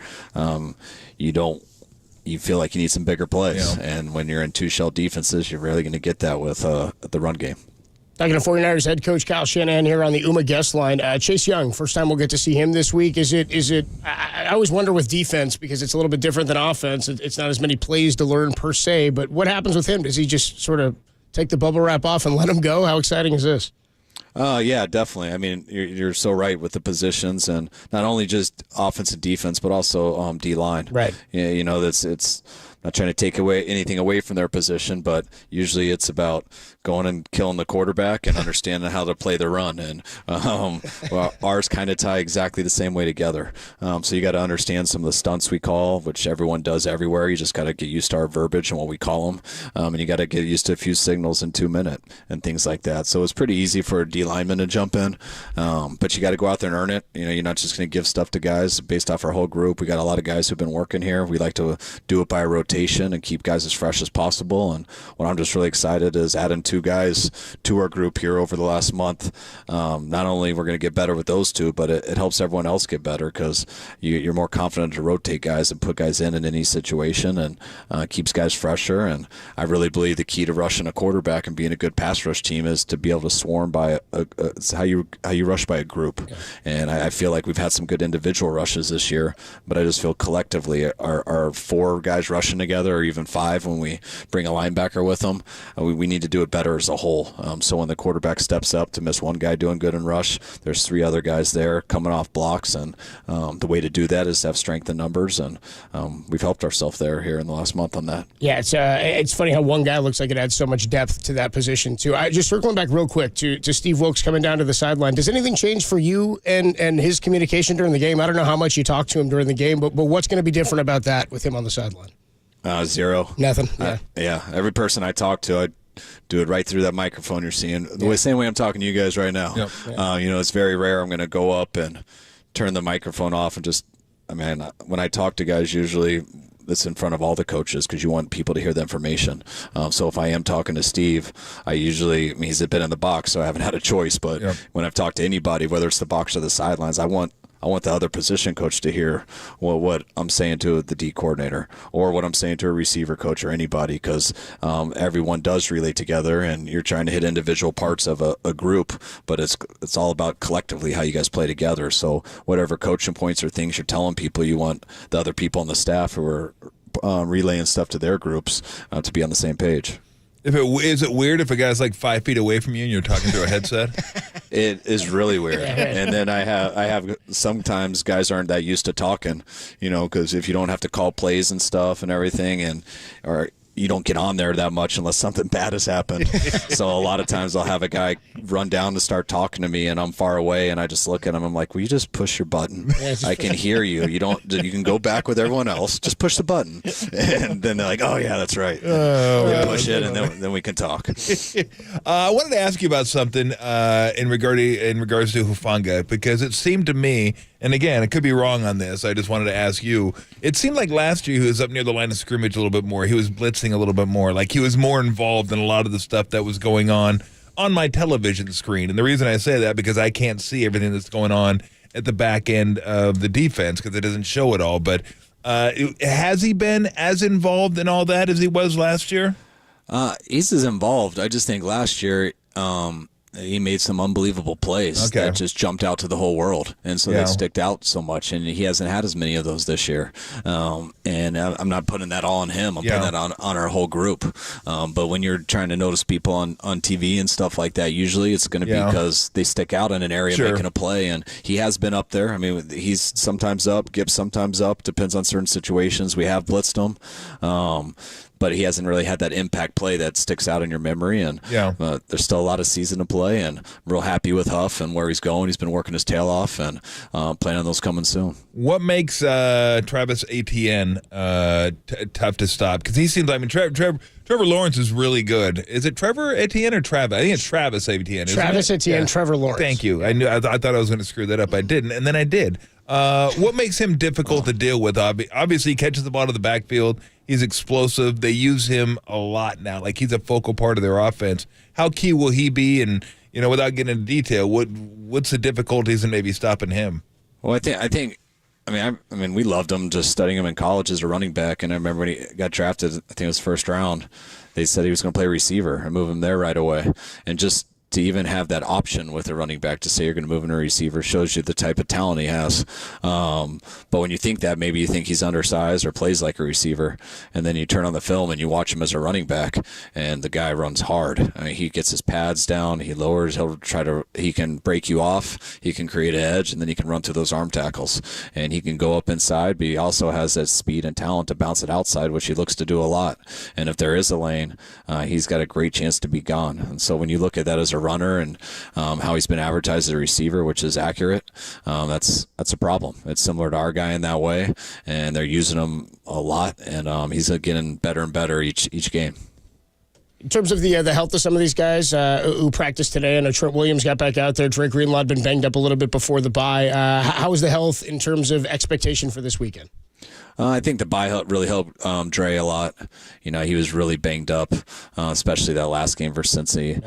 you feel like you need some bigger plays. Yeah. And when you're in 2-shell defenses, you're rarely going to get that with the run game. Talking to 49ers head coach Kyle Shanahan here on the UMA guest line. Chase Young, first time we'll get to see him this week. Is it? I always wonder with defense, because it's a little bit different than offense. It's not as many plays to learn per se, but what happens with him? Does he just sort of take the bubble wrap off and let him go? How exciting is this? Yeah, definitely. I mean, you're so right with the positions, and not only just offense and defense, but also D-line. Right. Yeah, it's not trying to take anything away from their position, but usually it's about going and killing the quarterback and understanding how to play the run. And ours kind of tie exactly the same way together. So you got to understand some of the stunts we call, which everyone does everywhere. You just got to get used to our verbiage and what we call them. And you got to get used to a few signals in 2 minutes and things like that. So it's pretty easy for a D lineman to jump in. But you got to go out there and earn it. You're not just going to give stuff to guys based off our whole group. We got a lot of guys who've been working here. We like to do it by rotation and keep guys as fresh as possible. And what I'm just really excited is adding 2 guys to our group here over the last month. Not only we're going to get better with those 2, but it helps everyone else get better, because you're more confident to rotate guys and put guys in any situation, and keeps guys fresher. And I really believe the key to rushing a quarterback and being a good pass rush team is to be able to swarm by it's how you rush by a group. Okay. And I feel like we've had some good individual rushes this year, but I just feel collectively our 4 guys rushing together, or even 5 when we bring a linebacker with them, we need to do it better as a whole. So when the quarterback steps up to miss one guy doing good in rush, there's 3 other guys there coming off blocks, and the way to do that is to have strength in numbers, and we've helped ourselves there here in the last month on that. Yeah, it's funny how one guy looks like it adds so much depth to that position too. Just circling back real quick to Steve Wilkes coming down to the sideline. Does anything change for you and his communication during the game? I don't know how much you talked to him during the game, but what's going to be different about that with him on the sideline? 0. Nothing. Yeah. Every person I talk to, I do it right through that microphone you're seeing. The same way I'm talking to you guys right now. Yep. It's very rare I'm going to go up and turn the microphone off and just, when I talk to guys, usually it's in front of all the coaches, because you want people to hear the information. So if I am talking to Steve, he's been in the box, so I haven't had a choice. But when I've talked to anybody, whether it's the box or the sidelines, I want the other position coach to hear what I'm saying to the D coordinator, or what I'm saying to a receiver coach, or anybody, because everyone does relate together, and you're trying to hit individual parts of a group, but it's all about collectively how you guys play together. So whatever coaching points or things you're telling people, you want the other people on the staff who are relaying stuff to their groups to be on the same page. Is it weird if a guy's like 5 feet away from you and you're talking through a headset? It is really weird. And then I have sometimes guys aren't that used to talking, because if you don't have to call plays and stuff and everything, or you don't get on there that much unless something bad has happened. So a lot of times I'll have a guy run down to start talking to me, and I'm far away, and I just look at him. I'm like, will you just push your button? I can hear you. You can go back with everyone else. Just push the button. And then they're like, oh, yeah, that's right. Push it, and then we can talk. I wanted to ask you about something in regards to Hufanga, because it seemed to me, and again, I could be wrong on this, I just wanted to ask you, it seemed like last year he was up near the line of scrimmage a little bit more. He was blitzing a little bit more. Like he was more involved in a lot of the stuff that was going on my television screen. And the reason I say that, because I can't see everything that's going on at the back end of the defense because it doesn't show it all. But has he been as involved in all that as he was last year? He's as involved. I just think last year he made some unbelievable plays that just jumped out to the whole world, and so they sticked out so much, and he hasn't had as many of those this year. And I'm not putting that all on him. I'm putting that on our whole group. But when you're trying to notice people on TV and stuff like that, usually it's going to be because they stick out in an area making a play, and he has been up there. I mean, he's sometimes up, Gibbs sometimes up, depends on certain situations. We have blitzed him. But he hasn't really had that impact play that sticks out in your memory. And there's still a lot of season to play, and I'm real happy with Huff and where he's going. He's been working his tail off, and planning on those coming soon. What makes Travis Etienne tough to stop? Because he seems, I mean, Trevor Lawrence is really good. Is it Trevor Etienne or Travis? I think it's Travis Etienne. Travis Etienne, Trevor Lawrence. Thank you. I thought I was going to screw that up. I didn't, and then I did. What makes him difficult to deal with? Obviously, he catches the ball out of the backfield. He's explosive. They use him a lot now. Like, he's a focal part of their offense. How key will he be? And, without getting into detail, what's the difficulties in maybe stopping him? Well, I mean, we loved him just studying him in college as a running back. And I remember when he got drafted, I think it was first round, they said he was going to play receiver and move him there right away. And just to even have that option with a running back to say you're going to move him to a receiver shows you the type of talent he has. But when you think that, maybe you think he's undersized or plays like a receiver, and then you turn on the film and you watch him as a running back, and the guy runs hard. I mean, he gets his pads down, he lowers, he can break you off, he can create an edge, and then he can run through those arm tackles. And he can go up inside, but he also has that speed and talent to bounce it outside, which he looks to do a lot. And if there is a lane, he's got a great chance to be gone. And so when you look at that as a runner and how he's been advertised as a receiver, which is accurate, that's a problem. It's similar to our guy in that way, and they're using him a lot, and he's getting better and better each game. In terms of the health of some of these guys who practiced today, I know Trent Williams got back out there. Drake Greenlaw had been banged up a little bit before the bye. How is the health in terms of expectation for this weekend? I think the bye really helped Dre a lot. He was really banged up, especially that last game versus Cincy.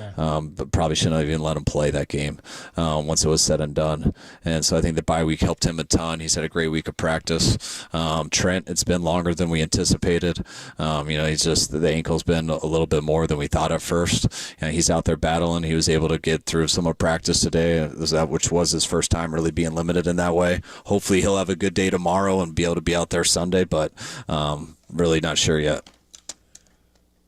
But probably shouldn't have even let him play that game once it was said and done. And so I think the bye week helped him a ton. He's had a great week of practice. Trent, it's been longer than we anticipated. He's just, the ankle's been a little bit more than we thought at first. He's out there battling. He was able to get through some of practice today, which was his first time really being limited in that way. Hopefully he'll have a good day tomorrow and be able to be out there Sunday, but really not sure yet.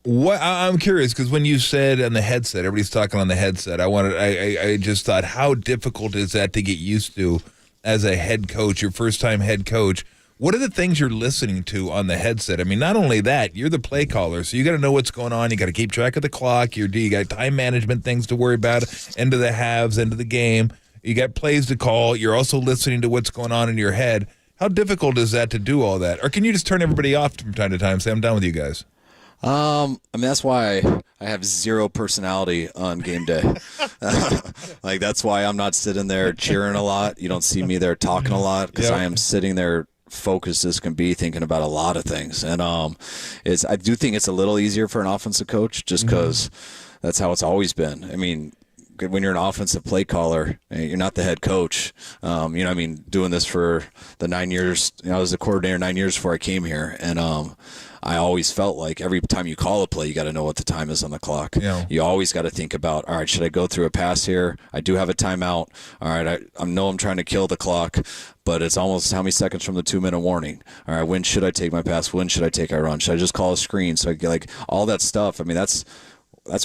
I'm curious, because when you said on the headset, everybody's talking on the headset. I just thought, how difficult is that to get used to as a head coach, your first time head coach? What are the things you're listening to on the headset? I mean, not only that, you're the play caller, so you got to know what's going on. You got to keep track of the clock. You got time management things to worry about, end of the halves, end of the game. You got plays to call. You're also listening to what's going on in your head. How difficult is that to do all that? Or can you just turn everybody off from time to time and say, I'm done with you guys? That's why I have zero personality on game day. That's why I'm not sitting there cheering a lot. You don't see me there talking a lot, because I am sitting there focused as can be, thinking about a lot of things. And I do think it's a little easier for an offensive coach, just because that's how it's always been. I mean, when you're an offensive play caller, you're not the head coach. Doing this for the 9 years, I was the coordinator 9 years before I came here, and I always felt like every time you call a play, you got to know what the time is on the clock. Yeah. You always got to think about, all right, should I go through a pass here? I do have a timeout. All right, I know I'm trying to kill the clock, but it's almost how many seconds from the 2-minute warning? All right, when should I take my pass? When should I take a run? Should I just call a screen? So I get all that stuff. I mean, that's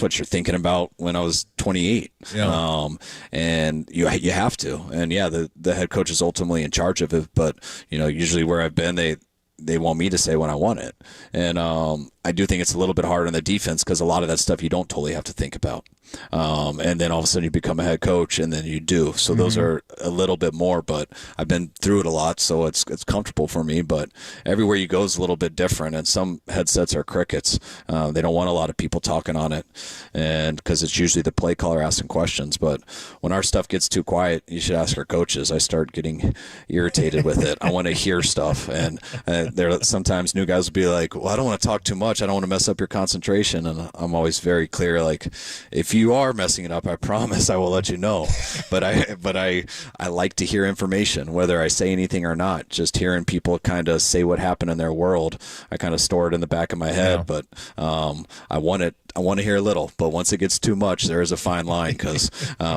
what you're thinking about when I was 28. Yeah. And you have to. And the head coach is ultimately in charge of it. But, usually where I've been, they want me to say when I want it. And I do think it's a little bit harder on the defense because a lot of that stuff you don't totally have to think about. And then all of a sudden you become a head coach, and then you do. So those are a little bit more, but I've been through it a lot, so it's comfortable for me. But everywhere you go is a little bit different, and some headsets are crickets. They don't want a lot of people talking on it, and because it's usually the play caller asking questions. But when our stuff gets too quiet, you should ask our coaches. I start getting irritated with it. I want to hear stuff, and there sometimes new guys will be like, "Well, I don't want to talk too much. I don't want to mess up your concentration." And I'm always very clear, like, if you are messing it up, I promise I will let you know. But I like to hear information, whether I say anything or not. Just hearing people kind of say what happened in their world, I kind of store it in the back of my head. Yeah. But I want to hear a little. But once it gets too much, there is a fine line because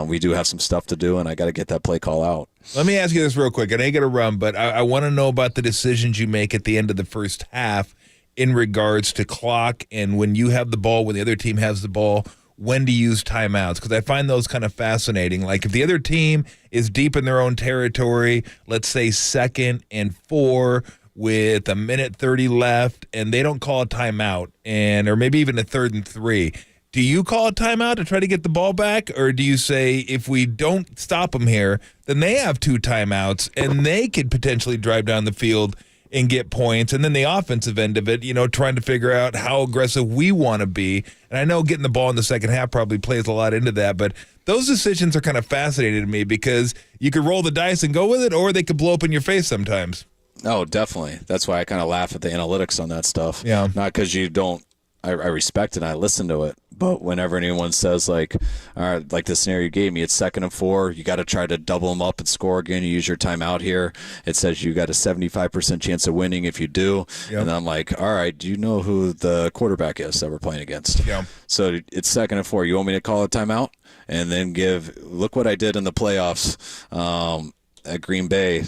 we do have some stuff to do, and I got to get that play call out. Let me ask you this real quick. I know you got to run, but I want to know about the decisions you make at the end of the first half in regards to clock and when you have the ball, when the other team has the ball, when to use timeouts, because I find those kind of fascinating. Like if the other team is deep in their own territory, let's say 2nd and 4 with 1:30 left, and they don't call a timeout, or maybe even a 3rd and 3, do you call a timeout to try to get the ball back, or do you say if we don't stop them here, then they have 2 timeouts and they could potentially drive down the field and get points? And then the offensive end of it, trying to figure out how aggressive we want to be. And I know getting the ball in the second half probably plays a lot into that, but those decisions are kind of fascinating to me because you could roll the dice and go with it, or they could blow up in your face sometimes. Oh, definitely. That's why I kind of laugh at the analytics on that stuff. Yeah. Not because you don't. I respect it and I listen to it. But whenever anyone says, like, all right, like the scenario you gave me, it's 2nd and 4, you got to try to double them up and score again. You use your timeout here. It says you got a 75% chance of winning if you do. Yep. And I'm like, all right, do you know who the quarterback is that we're playing against? Yeah. So it's 2nd and 4. You want me to call a timeout? And then look what I did in the playoffs at Green Bay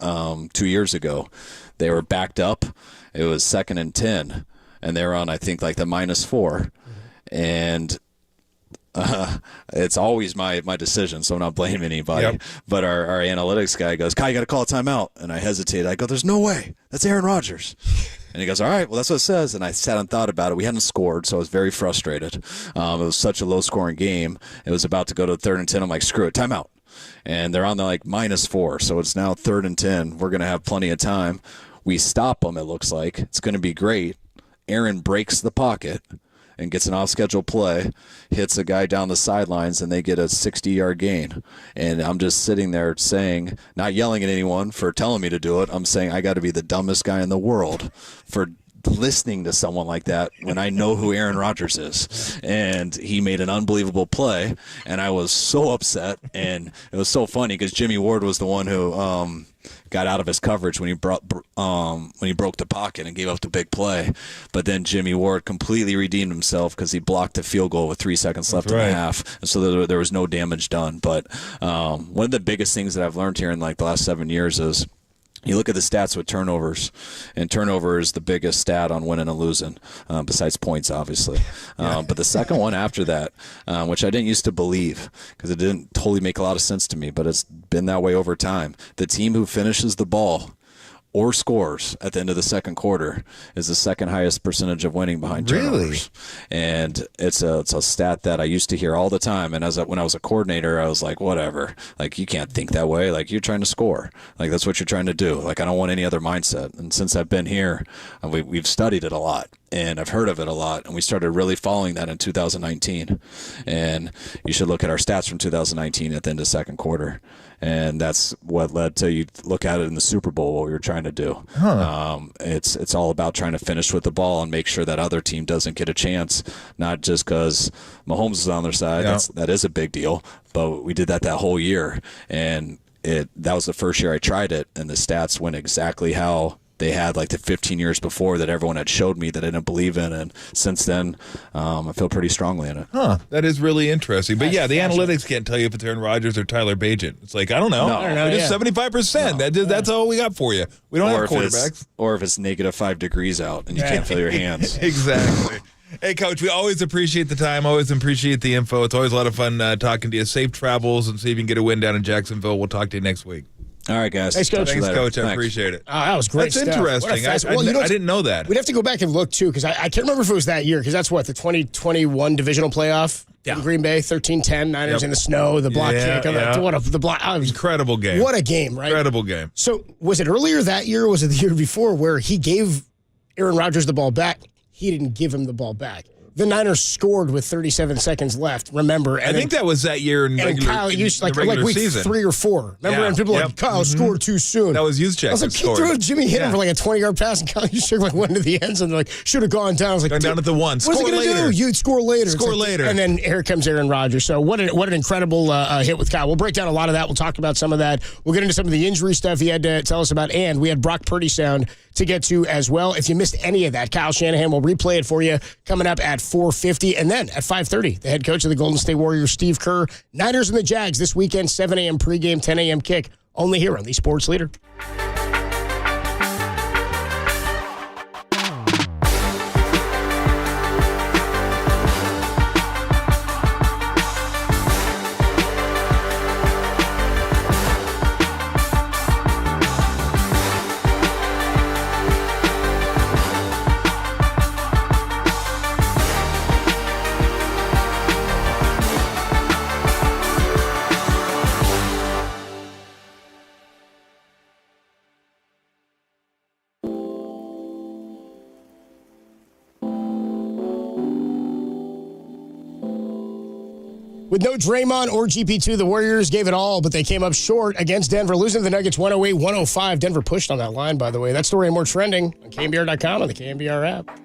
2 years ago. They were backed up. It was 2nd and 10. And they were on, I think, like the -4. And it's always my decision, so I'm not blaming anybody. Yep. But our analytics guy goes, Kai, you got to call a timeout. And I hesitate. I go, there's no way. That's Aaron Rodgers. And he goes, all right, well, that's what it says. And I sat and thought about it. We hadn't scored, so I was very frustrated. It was such a low-scoring game. It was about to go to 3rd and 10. I'm like, screw it, timeout. And they're on the -4, so it's now 3rd and 10. We're going to have plenty of time. We stop them, it looks like. It's going to be great. Aaron breaks the pocket and gets an off-schedule play, hits a guy down the sidelines, and they get a 60-yard gain. And I'm just sitting there saying, not yelling at anyone for telling me to do it. I'm saying I got to be the dumbest guy in the world for listening to someone like that when I know who Aaron Rodgers is. And he made an unbelievable play, and I was so upset. And it was so funny because Jimmy Ward was the one who got out of his coverage when he broke the pocket and gave up the big play. But then Jimmy Ward completely redeemed himself because he blocked the field goal with 3 seconds left in the half, and so there was no damage done. But one of the biggest things that I've learned here in like the last 7 years is you look at the stats with turnovers, and turnover is the biggest stat on winning and losing, besides points, obviously. But the second one after that, which I didn't used to believe because it didn't totally make a lot of sense to me, but it's been that way over time. The team who finishes the ball or scores at the end of the second quarter is the second highest percentage of winning behind turnovers. Really? And it's a stat that I used to hear all the time. And when I was a coordinator, I was like, whatever. Like, you can't think that way. Like, you're trying to score. Like, that's what you're trying to do. Like, I don't want any other mindset. And since I've been here, we've studied it a lot. And I've heard of it a lot, and we started really following that in 2019. And you should look at our stats from 2019 at the end of the second quarter. And that's what led to, you look at it in the Super Bowl, what we were trying to do. It's all about trying to finish with the ball and make sure that other team doesn't get a chance, not just because Mahomes is on their side. Yeah. That is a big deal, but we did that whole year. And that was the first year I tried it, and the stats went exactly how they had like the 15 years before that everyone had showed me that I didn't believe in. And since then, I feel pretty strongly in it. That is really interesting. But yeah, the analytics can't tell you if it's Aaron Rodgers or Tyler Bagent. It's like, I don't know. We're just 75%. No. That's all we got for you. We don't have quarterbacks. Or if it's -5 degrees out and you can't feel your hands. Exactly. Hey, Coach, we always appreciate the time, always appreciate the info. It's always a lot of fun talking to you. Safe travels, and see if you can get a win down in Jacksonville. We'll talk to you next week. All right, guys. Thanks, Coach. Thanks, Coach. I Thanks. appreciate it. Oh, that was great That's stuff. interesting. I didn't know that. We'd have to go back and look, too, because I can't remember if it was that year, because that's what, the 2021 divisional playoff in Green Bay, 13-10, Niners in the snow, the block kick. Incredible game. What a game, right? Incredible game. So was it earlier that year or was it the year before where he gave Aaron Rodgers the ball back? He didn't give him the ball back. The Niners scored with 37 seconds left, remember? And I think that was that year in regular, Kyle used in the regular week season. 3 or 4. Remember? And people were like, Kyle scored too soon. That was Juszczyk. I was like, he threw it. Jimmy hit him for like a 20-yard pass, and Kyle Juszczyk went to the end zone. They're like, should have gone down. I was like, gone down at the 1. What's he Score going to do? You'd score later. Score later. And then here comes Aaron Rodgers. So what an incredible hit with Kyle. We'll break down a lot of that. We'll talk about some of that. We'll get into some of the injury stuff he had to tell us about. And we had Brock Purdy sound to get to as well. If you missed any of that, Kyle Shanahan will replay it for you coming up at 4:50. And then at 5:30, the head coach of the Golden State Warriors, Steve Kerr. Niners and the Jags this weekend, 7 a.m. pregame, 10 a.m. kick. Only here on the Sports Leader. With no Draymond or GP2, the Warriors gave it all, but they came up short against Denver, losing to the Nuggets 108-105. Denver pushed on that line, by the way. That story and more trending on KNBR.com and the KNBR app.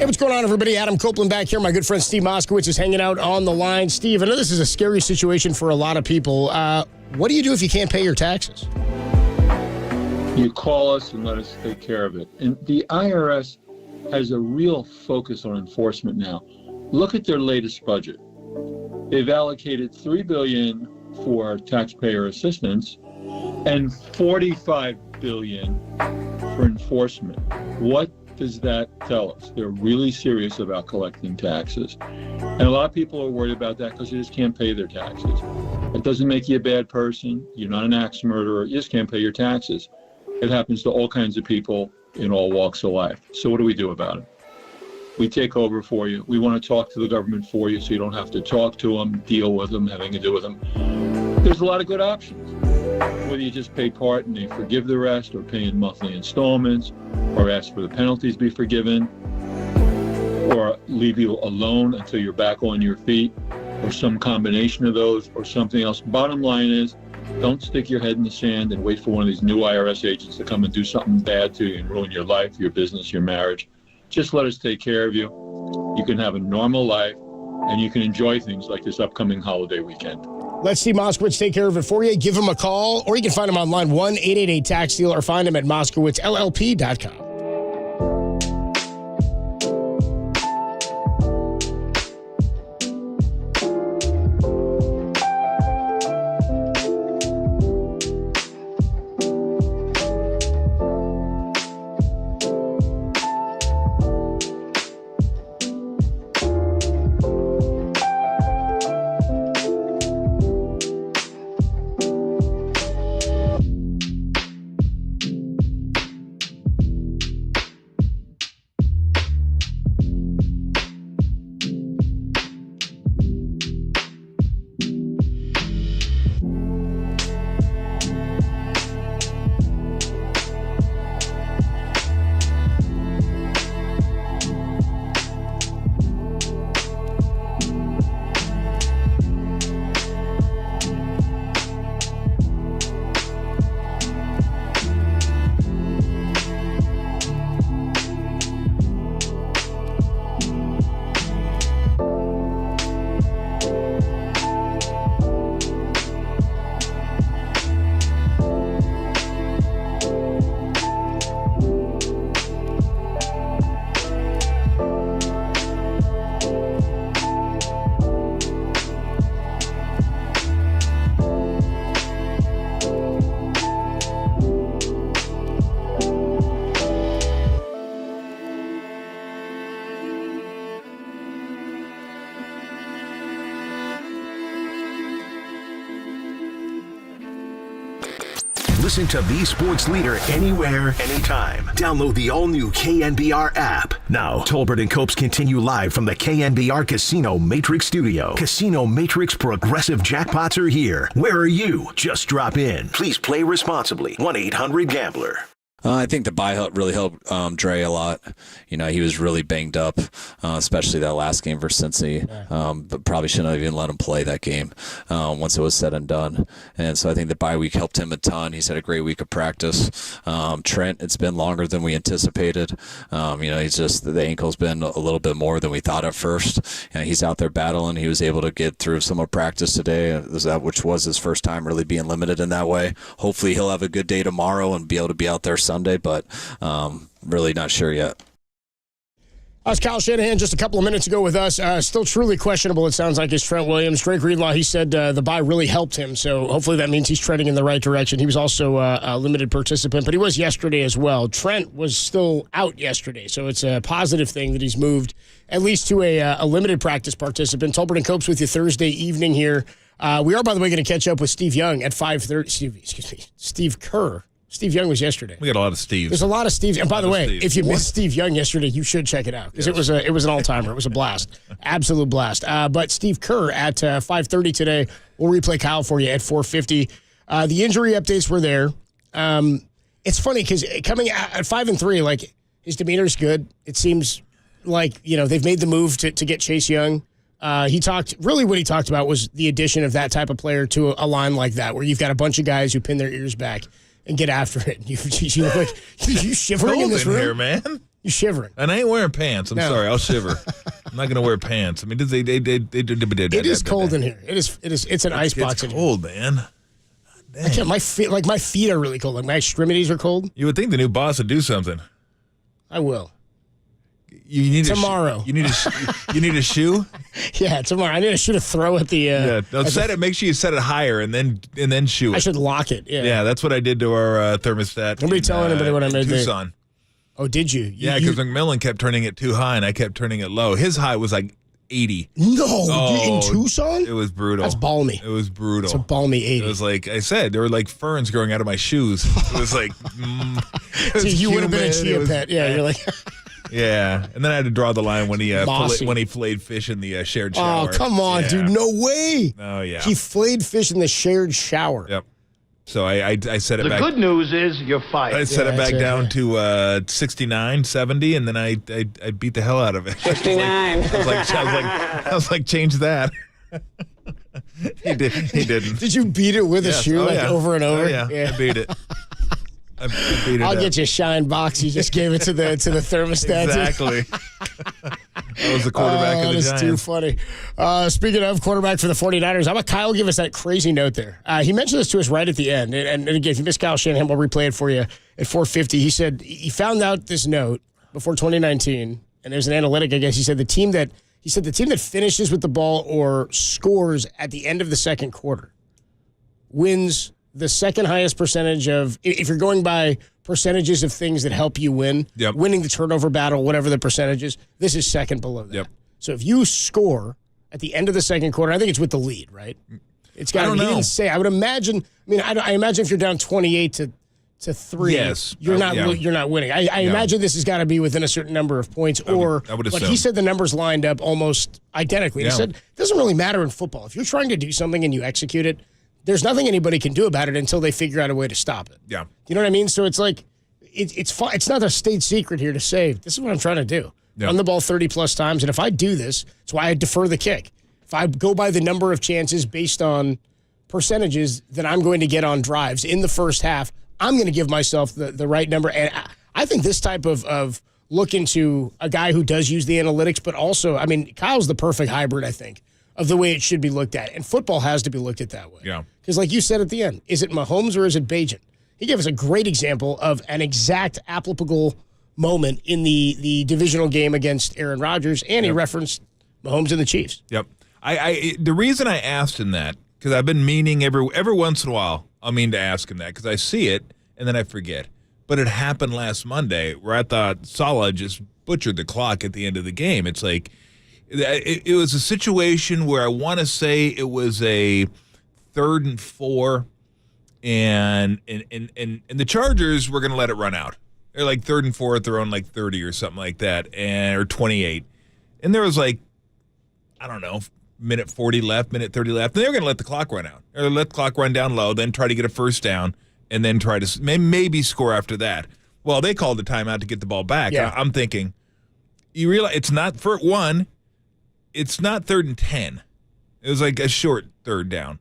What's going on, everybody? Adam Copeland back here. My good friend Steve Moskowitz is hanging out on the line. Steve, I know this is a scary situation for a lot of people. What do you do if you can't pay your taxes? You call us and let us take care of it. And the IRS has a real focus on enforcement now. Look at their latest budget. They've allocated $3 billion for taxpayer assistance and $45 billion for enforcement. What does that tell us? They're really serious about collecting taxes. And a lot of people are worried about that because they just can't pay their taxes. It doesn't make you a bad person. You're not an axe murderer. You just can't pay your taxes. It happens to all kinds of people in all walks of life. So what do we do about it? We take over for you. We want to talk to the government for you so you don't have to talk to them, deal with them, having to do with them. There's a lot of good options. Whether you just pay part and they forgive the rest, or pay in monthly installments, or ask for the penalties be forgiven, or leave you alone until you're back on your feet, or some combination of those, or something else. Bottom line is, don't stick your head in the sand and wait for one of these new IRS agents to come and do something bad to you and ruin your life, your business, your marriage. Just let us take care of you. You can have a normal life, and you can enjoy things like this upcoming holiday weekend. Let Steve Moskowitz take care of it for you. Give him a call, or you can find him online, 1-888-TAX-STEAL, or find him at MoskowitzLLP.com. Listen to the sports leader anywhere, anytime. Download the all-new KNBR app. Now, Tolbert and Copes continue live from the KNBR Casino Matrix Studio. Casino Matrix Progressive Jackpots are here. Where are you? Just drop in. Please play responsibly. 1-800-GAMBLER. I think the bye really helped Dre a lot. He was really banged up, especially that last game versus Cincy. But probably shouldn't have even let him play that game once it was said and done. And so I think the bye week helped him a ton. He's had a great week of practice. Trent, it's been longer than we anticipated. He's just the ankle's been a little bit more than we thought at first. He's out there battling. He was able to get through some of practice today, which was his first time really being limited in that way. Hopefully he'll have a good day tomorrow and be able to be out there Sunday, but really not sure yet. That was Kyle Shanahan just a couple of minutes ago with us. Still truly questionable, it sounds like, is Trent Williams. Drake Greenlaw, he said the bye really helped him, so hopefully that means he's treading in the right direction. He was also a limited participant, but he was yesterday as well. Trent was still out yesterday, so it's a positive thing that he's moved at least to a limited practice participant. Tolbert and Copes with you Thursday evening here. We are, by the way, going to catch up with Steve Young at 5:30. Steve Kerr. Steve Young was yesterday. We got a lot of Steves. There's a lot of Steves. And by the way, if you missed Steve Young yesterday, you should check it out because it was an all-timer. It was a blast. Absolute blast. But Steve Kerr at 5:30 today. We'll replay Kyle for you at 4:50. The injury updates were there. It's funny because coming at 5-3, like, his demeanor's good. It seems like, they've made the move to get Chase Young. What he talked about was the addition of that type of player to a line like that, where you've got a bunch of guys who pin their ears back and get after it. You look like you shivering in this room here, man. You shivering? And I ain't wearing pants. I'm sorry. I'll shiver. I'm not gonna wear pants. I mean, it is cold in here. It's an ice box in here. It's cold, man. I can't. My feet are really cold. Like, my extremities are cold. You would think the new boss would do something. I will. You need tomorrow. You need a shoe. Yeah, tomorrow. I need a shoe to throw at the. Make sure you set it higher and then shoe it. I should lock it. Yeah, that's what I did to our thermostat. Nobody tell anybody what I made. Tucson. Oh, did you? Yeah, because McMillan kept turning it too high and I kept turning it low. His high was like 80. No, in Tucson? It was brutal. That's balmy. It was brutal. It's a balmy 80. It was like I said, there were like ferns growing out of my shoes. It was like. You would have been a chia pet. Yeah, you're like. Yeah, and then I had to draw the line when he filleted fish in the shared shower. Oh, come on, dude! No way. Oh yeah, he filleted fish in the shared shower. Yep. So I set it back. The good news is you're fired. I set it back down to 69, 70, and then I beat the hell out of it. 69. I was like, change that. He didn't. Did you beat it with a shoe over and over? Oh, yeah, I beat it. I'll get you a shine box. You just gave it to the thermostat. Exactly. That was the quarterback of the Giants. That is too funny. Speaking of quarterback for the 49ers, how about Kyle give us that crazy note there? He mentioned this to us right at the end. And again, if you missed Kyle Shanahan, we'll replay it for you at 4:50. He said he found out this note before 2019, and there's an analytic, I guess. He said the team that finishes with the ball or scores at the end of the second quarter wins the second highest percentage of, if you're going by percentages of things that help you win, winning the turnover battle, whatever the percentage is, this is second below that. So if you score at the end of the second quarter, I think it's with the lead, right? It's got. He didn't say. I would imagine. I mean, I imagine if you're down 28 to 3, you're not winning. I imagine this has got to be within a certain number of points, I would but he said the numbers lined up almost identically. He said it doesn't really matter in football. If you're trying to do something and you execute it, there's nothing anybody can do about it until they figure out a way to stop it. Yeah. You know what I mean? So it's like, it's fun. It's not a state secret here to say, this is what I'm trying to do. Run the ball 30-plus times, and if I do this, it's why I defer the kick. If I go by the number of chances based on percentages that I'm going to get on drives in the first half, I'm going to give myself the right number. And I think this type of look into a guy who does use the analytics, but also, I mean, Kyle's the perfect hybrid, I think, of the way it should be looked at. And football has to be looked at that way. Yeah. Because like you said at the end, is it Mahomes or is it Bajan? He gave us a great example of an exact applicable moment in the divisional game against Aaron Rodgers, and he referenced Mahomes and the Chiefs. Yep. The reason I asked him that, because I've been meaning every once in a while, I mean to ask him that, because I see it and then I forget. But it happened last Monday where I thought Salah just butchered the clock at the end of the game. It's like, it was a situation where I want to say it was a 3rd and 4, and the Chargers were going to let it run out. They're like 3rd and 4 at their own like 30 or something like that, or 28. And there was like, I don't know, minute 40 left, minute 30 left. And they were going to let the clock run out, or let the clock run down low, then try to get a first down, and then try to maybe score after that. Well, they called the timeout to get the ball back. Yeah. I'm thinking, you realize it's not, for one, it's not 3rd and 10. It was like a short 3rd down.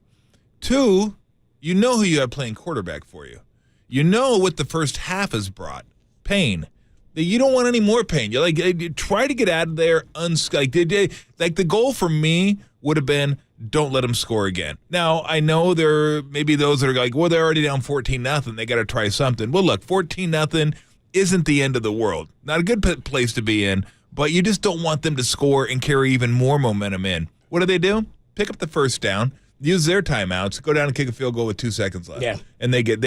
2, you know who you have playing quarterback for you. You know what the first half has brought. Pain. You don't want any more pain. You're like, try to get out of there unscathed. Like the goal for me would have been, don't let them score again. Now, I know there may be those that are like, well, they're already down 14-0. They got to try something. Well, look, 14-0 isn't the end of the world. Not a good place to be in, but you just don't want them to score and carry even more momentum in. What do? Pick up the first down, use their timeouts, go down and kick a field goal with 2 seconds left. Yeah. And they get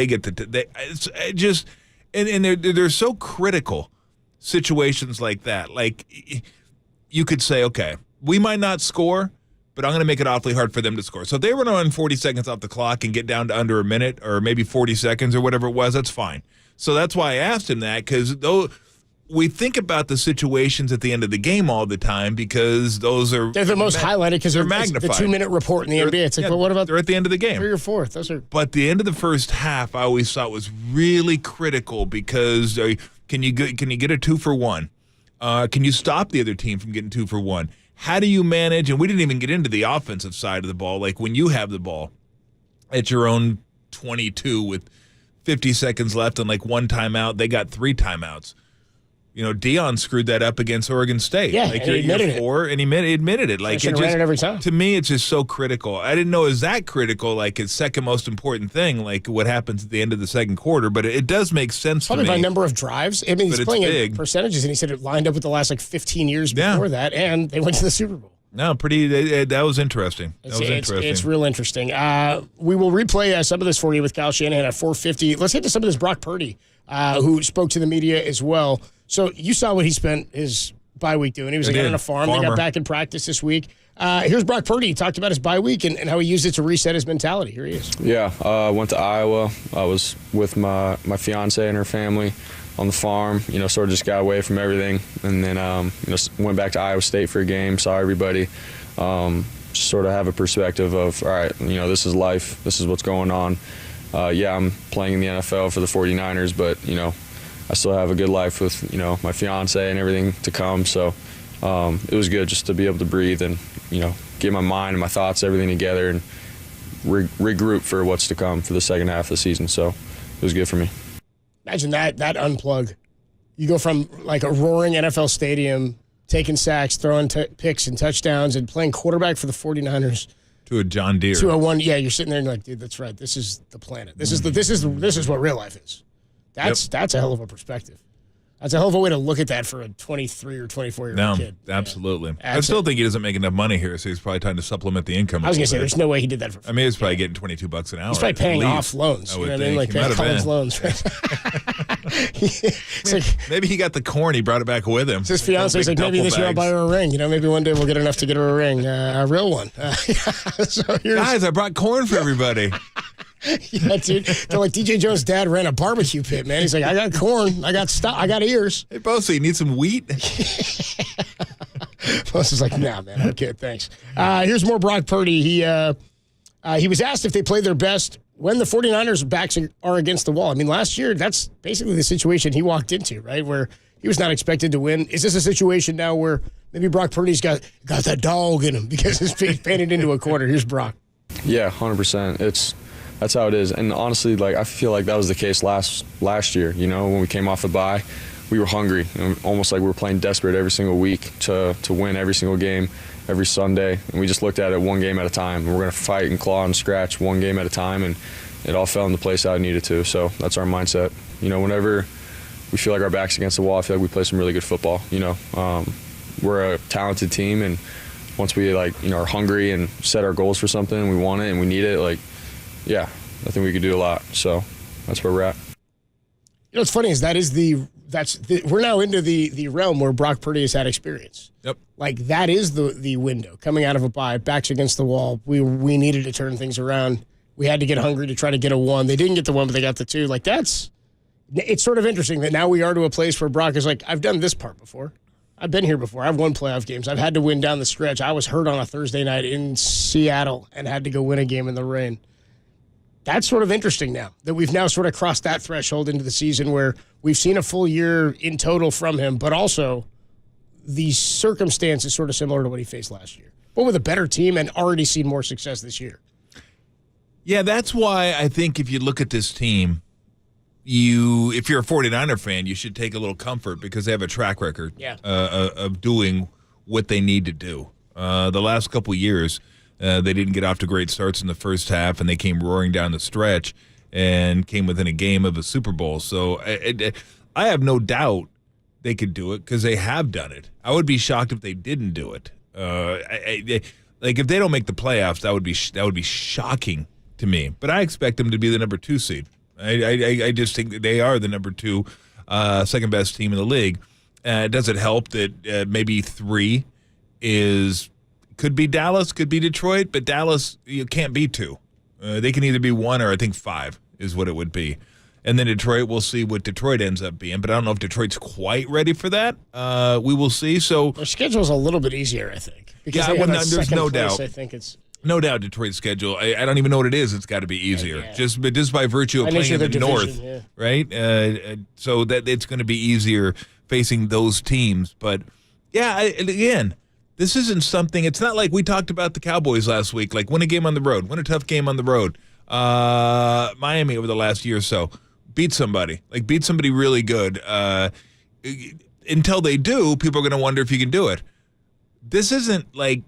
they're so critical. Situations like that. Like, you could say, okay, we might not score, but I'm going to make it awfully hard for them to score. So if they were to run 40 seconds off the clock and get down to under a minute or maybe 40 seconds or whatever it was, that's fine. So that's why I asked him that, because we think about the situations at the end of the game all the time because they're the most highlighted because they're magnified. The 2-minute report in the NBA. It's like, well, what about they're at the end of the game? 3 or 4. Those are. But the end of the first half, I always thought was really critical because can you get a 2-for-1? Can you stop the other team from getting 2-for-1? How do you manage? And we didn't even get into the offensive side of the ball. Like when you have the ball at your own 22 with 50 seconds left and like 1 timeout, they got 3 timeouts. You know, Deion screwed that up against Oregon State. Yeah, like and he admitted it. And he admitted it. Like it ran it every time. To me, it's just so critical. I didn't know it was that critical. Like it's second most important thing. Like what happens at the end of the second quarter. But it does make sense to me. Probably by number of drives. I mean, he's playing in percentages, and he said it lined up with the last like 15 years before that, and they went to the Super Bowl. No, that was interesting. It's real interesting. We will replay some of this for you with Kyle Shanahan at 4:50. Let's hit to some of this Brock Purdy, who spoke to the media as well. So you saw what he spent his bye week doing. He was on a farm. They got back in practice this week. Here's Brock Purdy. He talked about his bye week and how he used it to reset his mentality. Here he is. Yeah, I went to Iowa. I was with my fiance and her family on the farm, sort of just got away from everything. And then, went back to Iowa State for a game, saw everybody, just sort of have a perspective of, all right, this is life. This is what's going on. I'm playing in the NFL for the 49ers, but, I still have a good life with, my fiance and everything to come. So it was good just to be able to breathe and, get my mind and my thoughts, everything together and regroup for what's to come for the second half of the season. So it was good for me. Imagine that unplug. You go from like a roaring NFL stadium, taking sacks, throwing picks and touchdowns, and playing quarterback for the 49ers. To a John Deere. To a one, yeah, you're sitting there and you're like, dude, that's right. This is the planet. This is what real life is. That's a hell of a perspective. That's a hell of a way to look at that for a 23 or 24-year-old kid. Absolutely. I still think he doesn't make enough money here, so he's probably trying to supplement the income. I was going to say, there's no way he did that for free. I mean, he's probably getting $22 an hour. He's probably paying off loans. You know what I mean? Like paying college loans. Maybe he got the corn. He brought it back with him. His fiance's like, maybe this year I'll buy her a ring. Maybe one day we'll get enough to get her a ring, a real one. Guys, I brought corn for everybody. Yeah, dude. They're like, DJ Jones' dad ran a barbecue pit, man. He's like, I got corn, I got ears. Hey, Bosa, you need some wheat? Bosa's like, nah, man, I'm good, thanks. Here's more Brock Purdy. He was asked if they played their best when the 49ers' backs are against the wall. I mean, last year, that's basically the situation he walked into, right, where he was not expected to win. Is this a situation now where maybe Brock Purdy's got that dog in him because he's painted into a corner? Here's Brock. Yeah, 100%. That's how it is. And honestly, like I feel like that was the case last year. When we came off the bye, we were hungry, almost like we were playing desperate every single week to win every single game, every Sunday. And we just looked at it one game at a time. We're going to fight and claw and scratch one game at a time, and it all fell into place how it needed to. So that's our mindset. Whenever we feel like our back's against the wall, I feel like we play some really good football. We're a talented team, and once we are hungry and set our goals for something, and we want it and we need it, yeah, I think we could do a lot. So that's where we're at. What's funny is we're now into the realm where Brock Purdy has had experience. Yep. Like that is the window coming out of a bye, backs against the wall. We needed to turn things around. We had to get hungry to try to get a 1. They didn't get the 1, but they got the 2. Like, it's sort of interesting that now we are to a place where Brock is like, I've done this part before. I've been here before. I've won playoff games. I've had to win down the stretch. I was hurt on a Thursday night in Seattle and had to go win a game in the rain. That's sort of interesting now that we've now sort of crossed that threshold into the season where we've seen a full year in total from him, but also the circumstance is sort of similar to what he faced last year, but with a better team and already seen more success this year. Yeah, that's why I think if you look at this team, if you're a 49er fan, you should take a little comfort because they have a track record of doing what they need to do. The last couple of years, they didn't get off to great starts in the first half, and they came roaring down the stretch and came within a game of a Super Bowl. So I have no doubt they could do it because they have done it. I would be shocked if they didn't do it. Like if they don't make the playoffs, that would be shocking to me. But I expect them to be the number 2 seed. I just think that they are the number 2, second best team in the league. Does it help that maybe 3 could be Dallas, could be Detroit, but Dallas can't be 2. They can either be 1 or I think 5 is what it would be. And then Detroit, we'll see what Detroit ends up being. But I don't know if Detroit's quite ready for that. We will see. So their schedule's a little bit easier, I think. Because there's no doubt. I think it's no doubt Detroit's schedule. I don't even know what it is. It's got to be easier, just by virtue of playing in the North, right? So that it's going to be easier facing those teams. But again, this isn't something. It's not like we talked about the Cowboys last week. Like win a game on the road, win a tough game on the road. Miami over the last year or so beat somebody really good. Until they do, people are going to wonder if you can do it. This isn't like,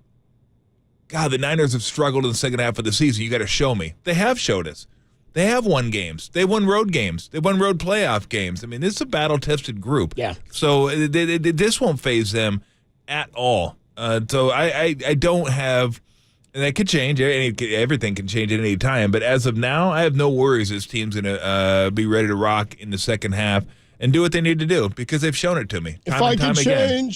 God, the Niners have struggled in the second half of the season. You got to show me. They have showed us. They have won games. They won road games. They won road playoff games. I mean, this is a battle-tested group. Yeah. So this won't faze them at all. So I don't have, and that could change. Everything can change at any time. But as of now, I have no worries this team's going to be ready to rock in the second half and do what they need to do because they've shown it to me time and time again.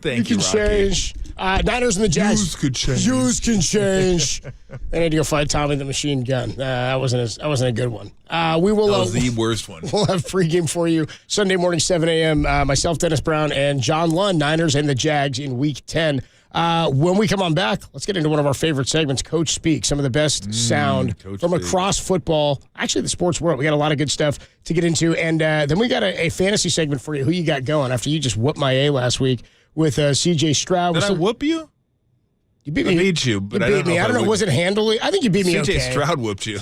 Thank you, can Rocky. Change. Niners and the Jags. Views could change. Views can change. They need to go fight Tommy the Machine Gun. That wasn't a good one. We will. That was the worst one. We'll have pregame for you Sunday morning, 7 a.m. Myself, Dennis Brown, and John Lund, Niners and the Jags in Week 10. When we come on back, let's get into one of our favorite segments, Coach Speak. Some of the best sound from across football, actually the sports world. We got a lot of good stuff to get into. And then we got a fantasy segment for you. Who you got going after you just whooped my A last week with C.J. Stroud. Did I whoop you? You beat me. I beat you, but you beat me. I don't know. Was it handily? I think you beat me. C.J. Okay. Stroud whooped you. I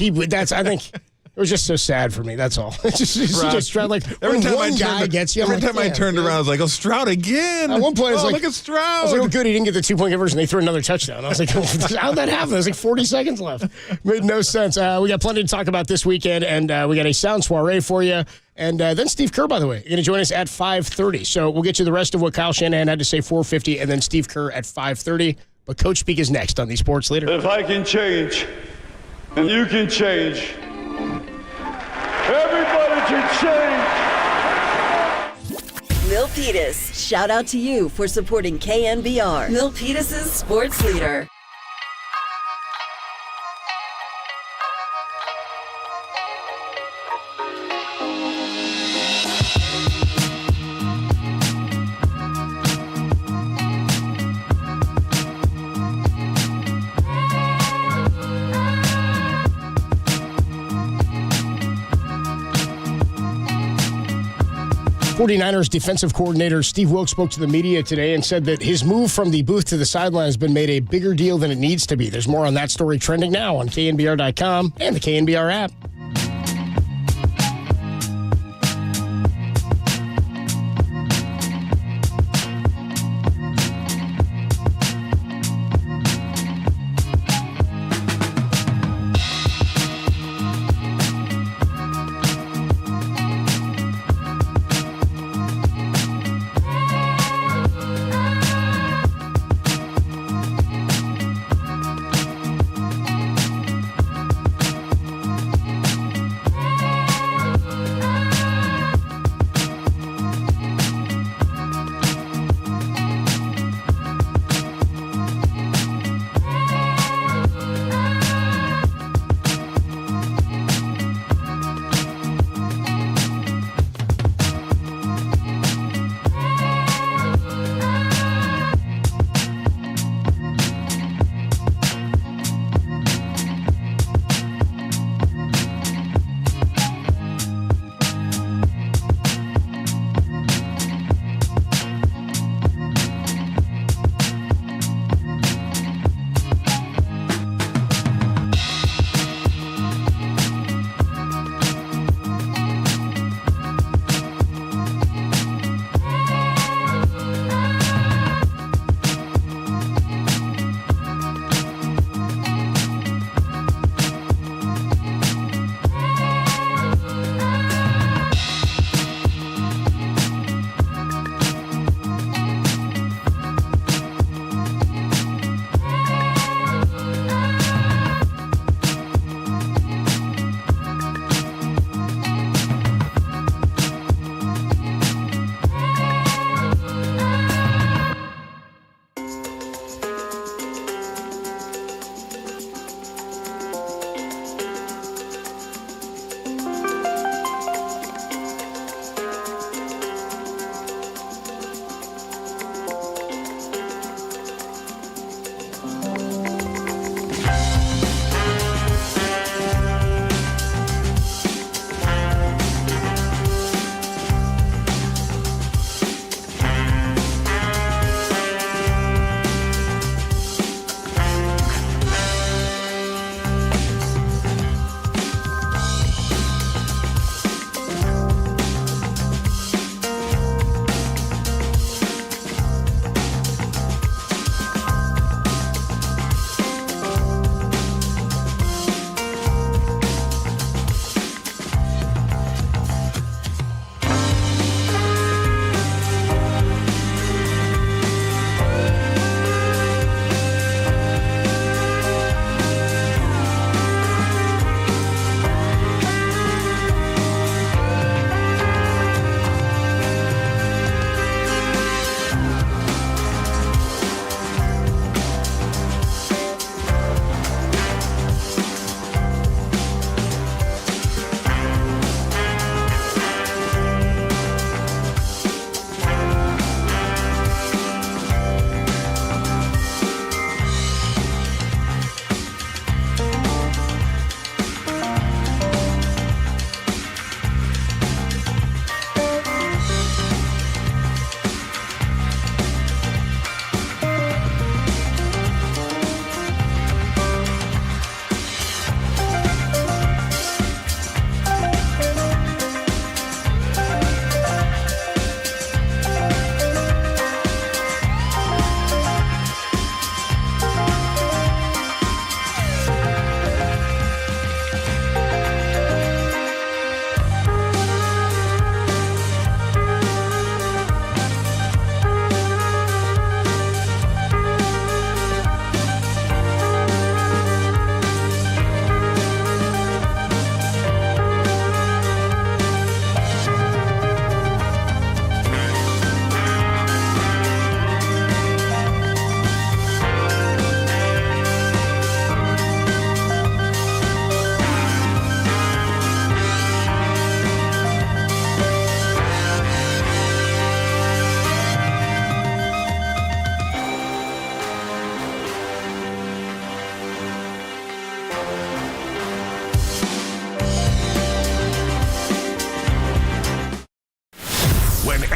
think it was just so sad for me. That's all. It's just C.J. Stroud. Like every time one guy gets you. Every time I turned around, I was like, "Oh, Stroud again!" At one point, I was like, "Look at Stroud!" I was like, "Oh, good, he didn't get the 2-point conversion. They threw another touchdown." I was like, "How'd that happen?" There's like 40 seconds left. Made no sense. We got plenty to talk about this weekend, and we got a sound soiree for you. And then Steve Kerr, by the way, you're going to join us at 5:30. So we'll get you the rest of what Kyle Shanahan had to say 4:50, and then Steve Kerr at 5:30. But Coach Speak is next on the Sports Leader. If I can change, and you can change, everybody can change. Milpitas, shout out to you for supporting KNBR. Milpitas' Sports Leader. '49ers defensive coordinator Steve Wilks spoke to the media today and said that his move from the booth to the sideline has been made a bigger deal than it needs to be. There's more on that story trending now on KNBR.com and the KNBR app.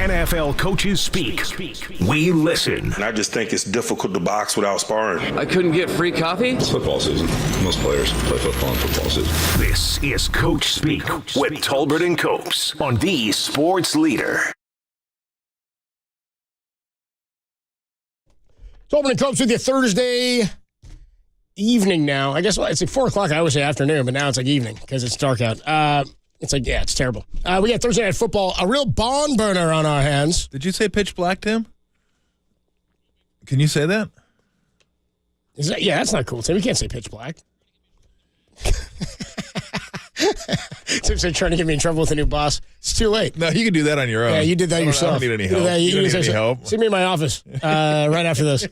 NFL coaches speak. We listen. And I just think it's difficult to box without sparring. I couldn't get free coffee? It's football season. Most players play football in football season. This is Coach Speak with Tolbert and Copes on the Sports Leader. Tolbert and Copes with you Thursday evening now. I guess it's like 4 o'clock. I always say afternoon, but now it's like evening because it's dark out. It's like, yeah, it's terrible. We got Thursday Night Football, a real barn burner on our hands. Did you say pitch black, Tim? Can you say that? Is that? Yeah, that's not cool, Tim. You can't say pitch black. Tim's trying to get me in trouble with a new boss. It's too late. No, you can do that on your own. Yeah, you did that yourself. I don't need any help. You don't need any help. See me in my office right after this.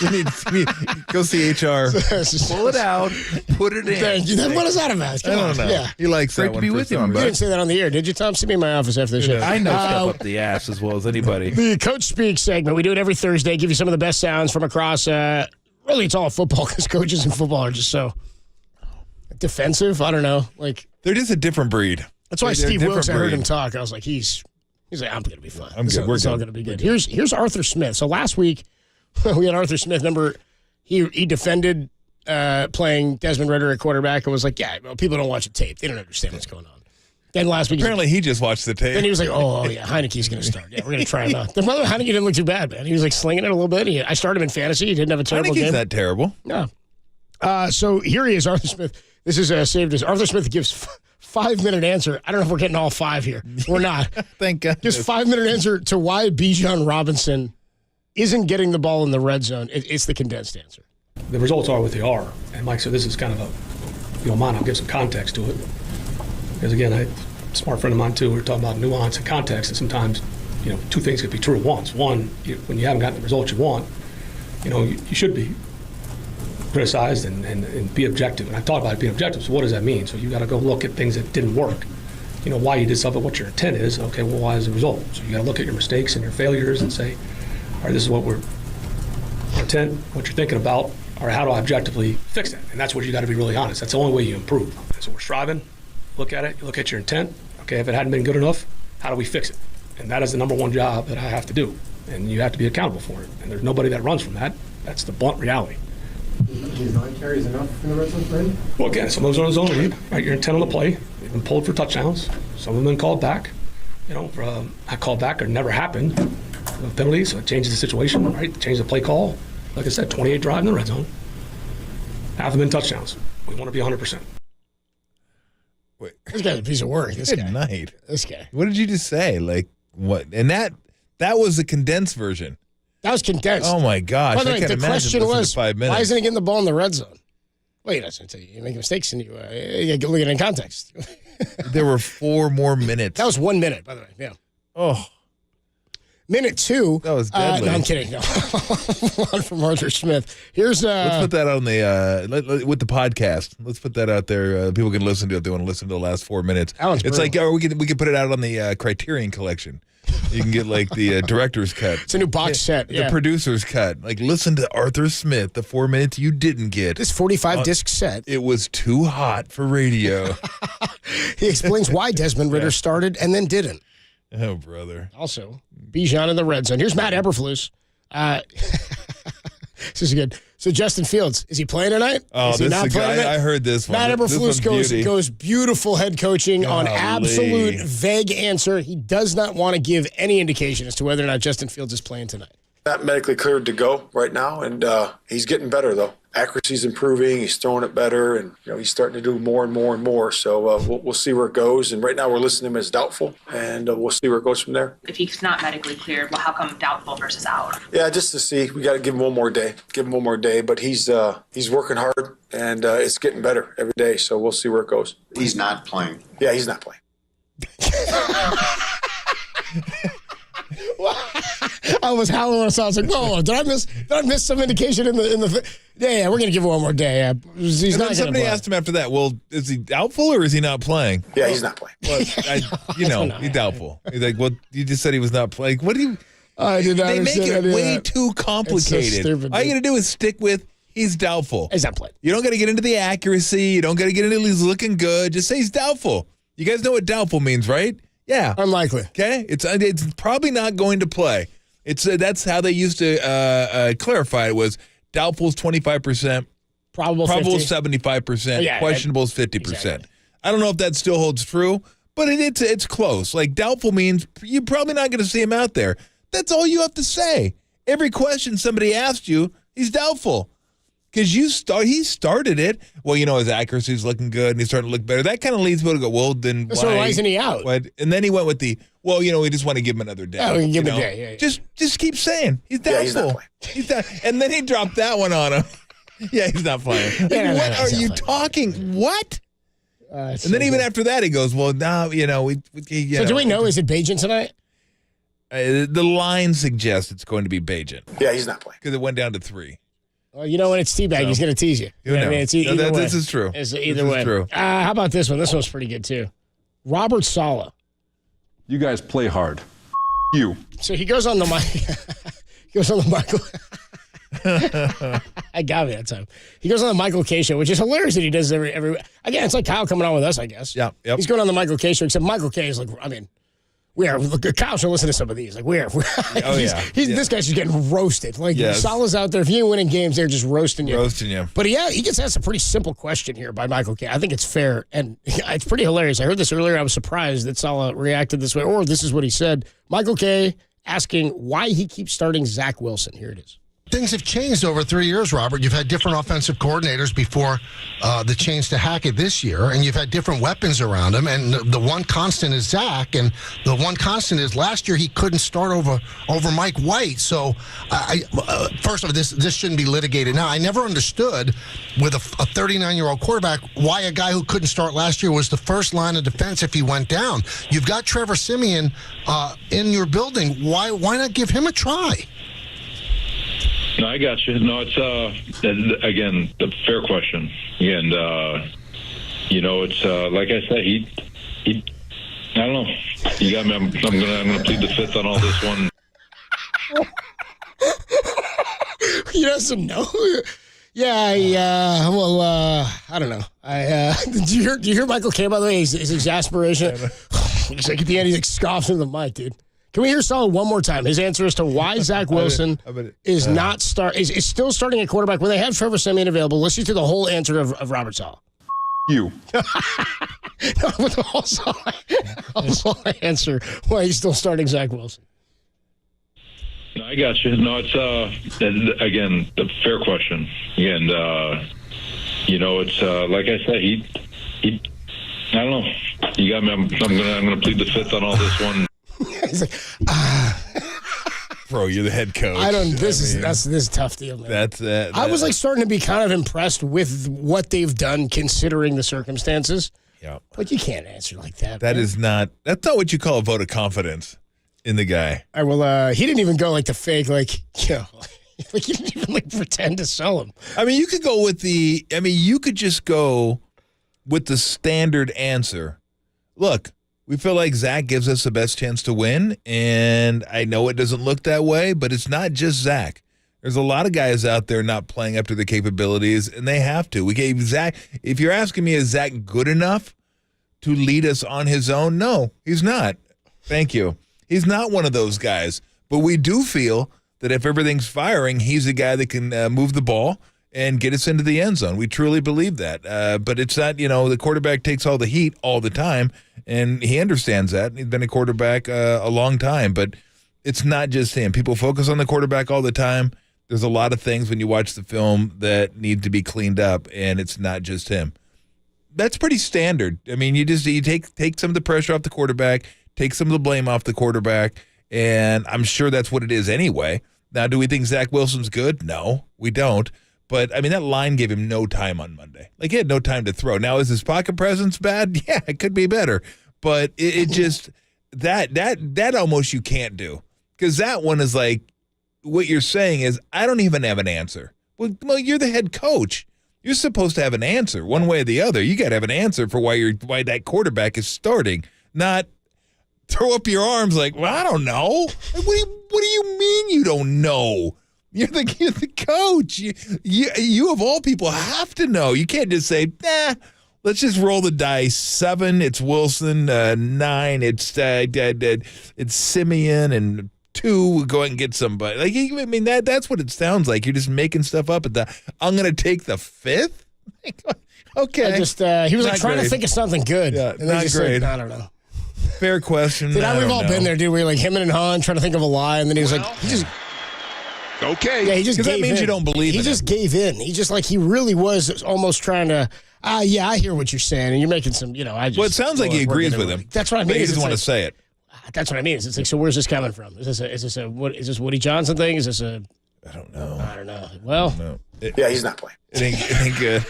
You need go see HR. Pull it out. Put it in. Thank you. What is that about? I don't know. Yeah. He likes Great that to one. be with you, some, man. You didn't say that on the air, did you, Tom? See me in my office after the show. I know stuff up the ass as well as anybody. The Coach Speak segment. We do it every Thursday. Give you some of the best sounds from across. Really, it's all football because coaches in football are just so defensive. I don't know. Like they're just a different breed. That's why Steve Wilkes, I heard him talk. I was like, he's like, I'm going to be fine. I'm good. It's all going to be good. Here's Arthur Smith. So last week we had Arthur Smith. Remember, he defended playing Desmond Ridder at quarterback and was like, yeah, well, people don't watch the tape. They don't understand what's going on. Then last week, apparently he just watched the tape. Then he was like, oh yeah, Heineke's going to start. Yeah, we're going to try him out. The brother Heineke didn't look too bad, man. He was like slinging it a little bit. I started him in fantasy. He didn't have a terrible game. Heineke's not terrible. No. So here he is, Arthur Smith. This is saved as Arthur Smith gives 5-minute answer. I don't know if we're getting all 5 here. We're not. Thank God. Just 5-minute answer to why Bijan Robinson isn't getting the ball in the red zone. It's the condensed answer. The results are what they are. And Mike said this is kind of mine, I'll give some context to it. Because again, a smart friend of mine too, we're talking about nuance and context, and sometimes, two things could be true at once. One, when you haven't gotten the results you want, you should be criticized and be objective. And I talked about being objective, so what does that mean? So you got to go look at things that didn't work. Why you did something, what your intent is. Okay, well, why is the result? So you got to look at your mistakes and your failures and say, all right, this is what we're intent, what you're thinking about, or how do I objectively fix that? And that's what you got to be really honest. That's the only way you improve. So we're striving, look at it, you look at your intent. Okay, if it hadn't been good enough, how do we fix it? And that is the number one job that I have to do. And you have to be accountable for it. And there's nobody that runs from that. That's the blunt reality. 9 carries enough in the red zone for him? Well, again, some of those are on zone read, right? Your intent on the play. They've been pulled for touchdowns. Some of them been called back. I called back or never happened. Penalties, so it changes the situation, right? Change the play call. Like I said, 28 drive in the red zone. Half of them been touchdowns. We want to be 100%. Wait. This guy's a piece of work. This guy. Night. This guy. What did you just say? Like what? And that was the condensed version. That was condensed. Oh my gosh! By the way, the question was, 5 minutes. why isn't he getting the ball in the red zone? Well, that's going to tell you. You make mistakes and you look at it in context. There were 4 more minutes. That was 1 minute, by the way. Yeah. Oh. Minute 2. That was deadly. No, I'm kidding. No. One from Arthur Smith. Here's let's put that on the with the podcast. Let's put that out there. People can listen to it if they want to listen to the last 4 minutes. It's like we can put it out on the Criterion Collection. You can get like the director's cut. It's a new box set. The producer's cut. Like listen to Arthur Smith, the 4 minutes you didn't get. This 45 disc set. It was too hot for radio. He explains why Desmond Ridder started and then didn't. Oh, brother. Also, Bijan in the red zone. Here's Matt Eberflus. This is good. So Justin Fields, is he playing tonight? Oh, is he this is a guy. I heard this one. Matt Eberflus goes beautiful head coaching on absolute vague answer. He does not want to give any indication as to whether or not Justin Fields is playing tonight. Not medically cleared to go right now, and he's getting better, though. Accuracy's improving. He's throwing it better, and he's starting to do more and more and more. So we'll see where it goes. And right now we're listing him as doubtful, and we'll see where it goes from there. If he's not medically cleared, well, how come doubtful versus out? Yeah, just to see. We got to give him one more day. But he's working hard, and it's getting better every day. So we'll see where it goes. He's not playing. Yeah, he's not playing. I was howling when I saw it. I was like, whoa, did I miss some indication in the Yeah, we're going to give him one more day. He's not somebody asked him after that, well, is he doubtful or is he not playing? Yeah, he's not playing. Well, he's doubtful. He's like, well, you just said he was not playing. What do you... I did not They make it way too complicated. It's so stupid, all you got to do is stick with he's doubtful. He's not playing. You don't got to get into the accuracy. You don't got to get into he's looking good. Just say he's doubtful. You guys know what doubtful means, right? Yeah. Unlikely. Okay? It's probably not going to play. That's how they used to clarify it was doubtful is 25%, probable 75%, questionable is 50%. Exactly. I don't know if that still holds true, but it's close. Like doubtful means you're probably not going to see him out there. That's all you have to say. Every question somebody asked you, he's doubtful. Because he started it. Well, his accuracy's looking good and he's starting to look better. That kind of leads people to go, well, then why? So why isn't he out? What? And then he went with we just want to give him another day. Oh, we can give him a day. Yeah. Just keep saying he's doubtful. He's not. And then he dropped that one on him. Yeah, he's not playing. What are you talking? What? And then even after that, he goes, well, now, So do we know, is it Bagent tonight? The line suggests it's going to be Bagent. Yeah, he's not playing. Because it went down to 3. Well, when it's Teabag, he's going to tease you. I mean, it's either way. This is true. It's either way. True. How about this one? This one's pretty good, too. Robert Saleh. You guys play hard. You. So he goes on the Michael. I got me that time. He goes on the Michael K show, which is hilarious that he does every. Again, it's like Kyle coming on with us, I guess. Yeah. Yep. He's going on the Michael K show, except Michael K is like, Kyle should listen to some of these. Like, this guy's just getting roasted. Like, Saleh's out there. If you ain't winning games, they're just roasting you. But he gets asked a pretty simple question here by Michael K. I think it's fair, and it's pretty hilarious. I heard this earlier. I was surprised that Saleh reacted this way, or this is what he said. Michael K. asking why he keeps starting Zach Wilson. Here it is. Things have changed over 3 years, Robert. You've had different offensive coordinators before the change to Hackett this year, and you've had different weapons around him. And the one constant is Zach, and the one constant is last year he couldn't start over Mike White. So, first of all, this shouldn't be litigated now. I never understood with a 39-year-old quarterback why a guy who couldn't start last year was the first line of defense if he went down. You've got Trevor Siemian in your building. Why not give him a try? No, I got you. No, it's again the fair question, and it's like I said, he I don't know. You got me. I'm gonna plead the fifth on all this one. He doesn't know. Yeah. Well, I don't know. Did you hear Michael K? By the way, his exasperation. He's like at the end, he scoffs into the mic, dude. Can we hear Saleh one more time? His answer as to why Zach Wilson is still starting at quarterback when they have Trevor Siemian available. Let's just do the whole answer of Robert Saleh. You. With the whole Saleh answer why he's still starting Zach Wilson. No, I got you. No, it's again the fair question, and it's like I said, he I don't know. You got me. I'm gonna plead the fifth on all this one. He's like, Bro, you're the head coach. This is a tough deal, man. I was starting to be kind of impressed with what they've done considering the circumstances. Yeah. But you can't answer like that. That's not what you call a vote of confidence in the guy. All right, he didn't even go the fake, he didn't even pretend to sell him. I mean, you could go with you could just go with the standard answer. Look, we feel like Zach gives us the best chance to win, and I know it doesn't look that way, but it's not just Zach. There's a lot of guys out there not playing up to their capabilities, and they have to. We gave Zach. If you're asking me, is Zach good enough to lead us on his own? No, he's not. Thank you. He's not one of those guys, but we do feel that if everything's firing, he's a guy that can move the ball and get us into the end zone. We truly believe that. But it's not, the quarterback takes all the heat all the time, and he understands that. He's been a quarterback a long time, but it's not just him. People focus on the quarterback all the time. There's a lot of things when you watch the film that need to be cleaned up, and it's not just him. That's pretty standard. I mean, you take some of the pressure off the quarterback, take some of the blame off the quarterback, and I'm sure that's what it is anyway. Now, do we think Zach Wilson's good? No, we don't. But, I mean, that line gave him no time on Monday. He had no time to throw. Now, is his pocket presence bad? Yeah, it could be better. But it just that almost you can't do. Because that one is what you're saying is, I don't even have an answer. Well, you're the head coach. You're supposed to have an answer one way or the other. You got to have an answer for why that quarterback is starting, not throw up your arms well, I don't know. What do you mean you don't know? You're the coach. You of all people have to know. You can't just say, Let's just roll the dice. 7, it's Wilson. 9, it's Simeon, and 2, we'll go ahead and get somebody. Like, I mean, that's what it sounds like. You're just making stuff up at the. I'm going to take the 5th. Okay. He was like trying to think of something good. Yeah, and not great. Like, I don't know. Fair question. Dude, we've all been there, dude. We're like him and Han trying to think of a lie, and then he was like, he just. Okay. Yeah, he just gave that means in. you don't believe He in just him. gave in. He just he really was almost trying to. Yeah, I hear what you're saying, and you're making some. Well, it sounds like he agrees with him. That's what I mean. He doesn't want to say it. That's what I mean. It's like, so where's this coming from? Is this Woody Johnson thing? Is this a? I don't know. I don't know. Well, yeah, he's not playing. It ain't good.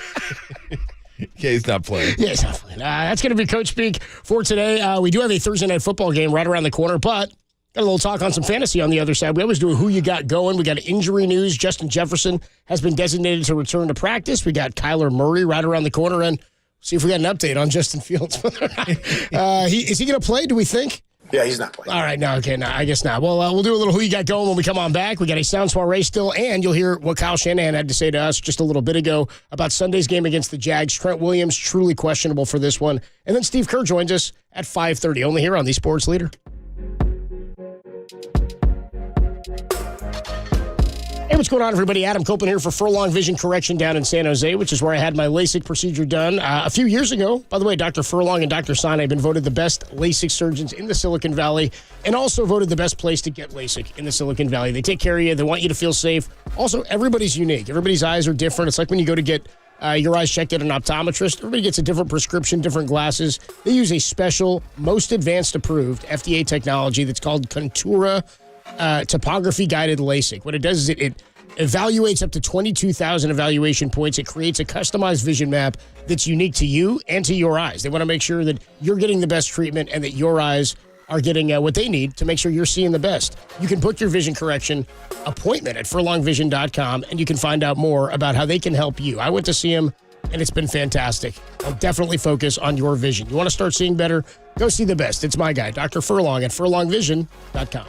Yeah, he's not playing. Yeah, he's not playing. That's going to be Coach Speak for today. We do have a Thursday night football game right around the corner, but got a little talk on some fantasy on the other side. We always do a who you got going. We got injury news. Justin Jefferson has been designated to return to practice. We got Kyler Murray right around the corner, and see if we got an update on Justin Fields. Is he going to play, do we think? Yeah, he's not playing. All right, no, okay, no, I guess not. Well, we'll do a little who you got going when we come on back. We got a sound soiree still, and you'll hear what Kyle Shanahan had to say to us just a little bit ago about Sunday's game against the Jags. Trent Williams, truly questionable for this one. And then Steve Kerr joins us at 5:30, only here on the Sports Leader. Hey, what's going on, everybody? Adam Copeland here for Furlong Vision Correction down in San Jose, which is where I had my LASIK procedure done a few years ago. By the way, Dr. Furlong and Dr. Sane have been voted the best LASIK surgeons in the Silicon Valley and also voted the best place to get LASIK in the Silicon Valley. They take care of you. They want you to feel safe. Also, everybody's unique. Everybody's eyes are different. It's like when you go to get your eyes checked at an optometrist. Everybody gets a different prescription, different glasses. They use a special, most advanced approved FDA technology that's called Contura topography-guided LASIK. What it does is it evaluates up to 22,000 evaluation points. It creates a customized vision map that's unique to you and to your eyes. They want to make sure that you're getting the best treatment and that your eyes are getting what they need to make sure you're seeing the best. You can book your vision correction appointment at furlongvision.com, and you can find out more about how they can help you. I went to see him, and it's been fantastic. I'll definitely focus on your vision. You want to start seeing better? Go see the best. It's my guy, Dr. Furlong at furlongvision.com.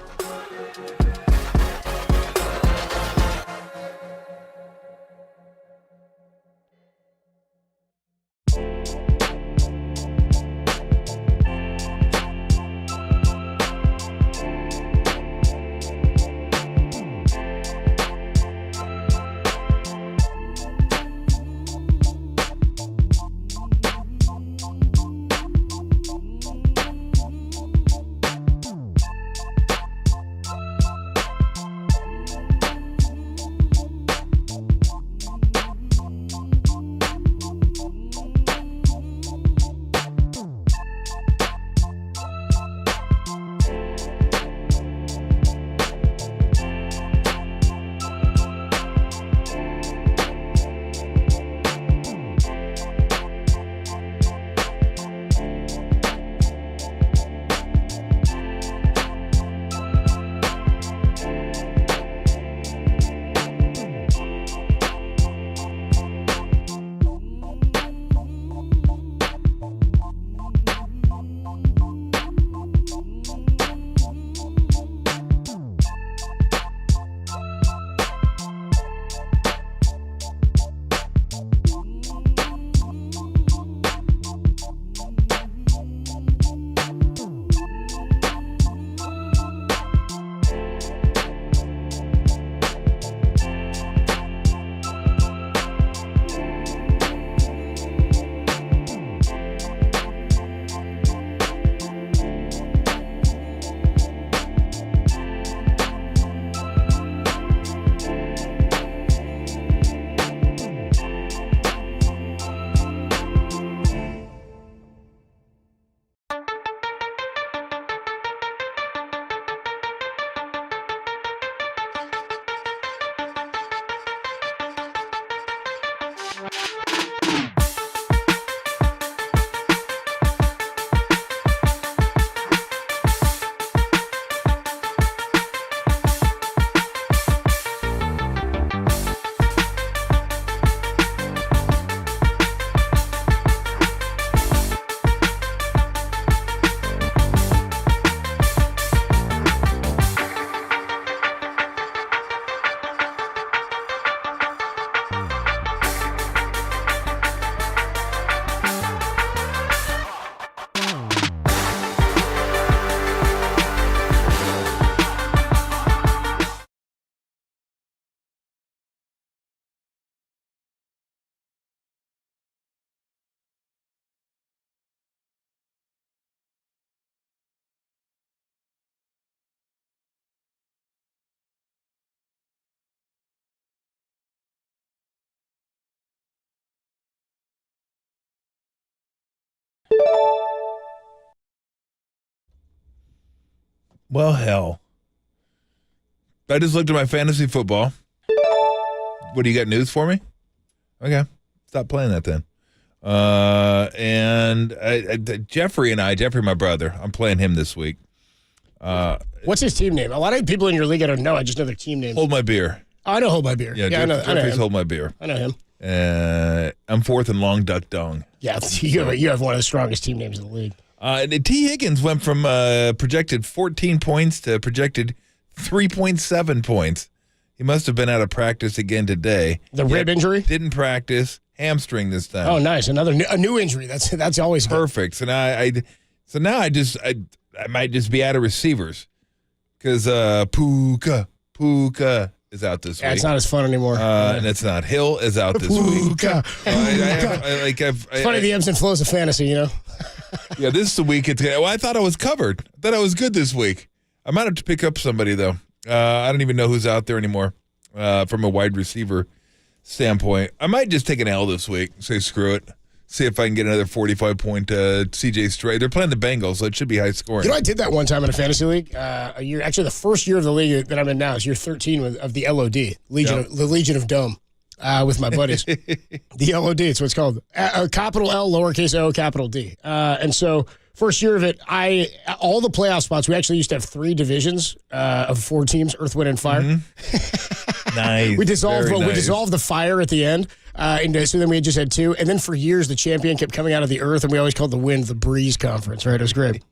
Well, hell. I just looked at my fantasy football. What, do you got news for me? Okay. Stop playing that then. Jeffrey, my brother, I'm playing him this week. What's his team name? A lot of people in your league I don't know. I just know their team names. Hold My Beer. Oh, I know Hold My Beer. Yeah, I know Jeffrey's him. Hold My Beer. I know him. I'm fourth in Long Duck Dong. Yeah, you have one of the strongest team names in the league. T. Higgins went from projected 14 points to projected 3.7 points. He must have been out of practice again today. The rib injury? Didn't practice. Hamstring this time. Oh, nice. A new injury. That's always good. Perfect. So now I might just be out of receivers because Puka is out this week. It's not as fun anymore. And it's not. Hill is out this week. It's funny the ebbs and flows of fantasy, you know? Yeah, this is the week. I thought I was covered. I thought I was good this week. I might have to pick up somebody, though. I don't even know who's out there anymore from a wide receiver standpoint. I might just take an L this week. Say screw it. See if I can get another 45-point CJ Stroud. They're playing the Bengals, so it should be high scoring. You know, I did that one time in a fantasy league. Actually, the first year of the league that I'm in now is year 13 of the LOD, the Legion of Dome, with my buddies. The LOD, it's what it's called. Capital L, lowercase o, capital D. And so first year of it, all the playoff spots, we actually used to have 3 divisions of 4 teams, Earth, Wind, and Fire. Mm-hmm. Nice. We dissolved the fire at the end. So then we just had 2. And then for years, the champion kept coming out of the earth, and we always called the wind the breeze conference, right? It was great.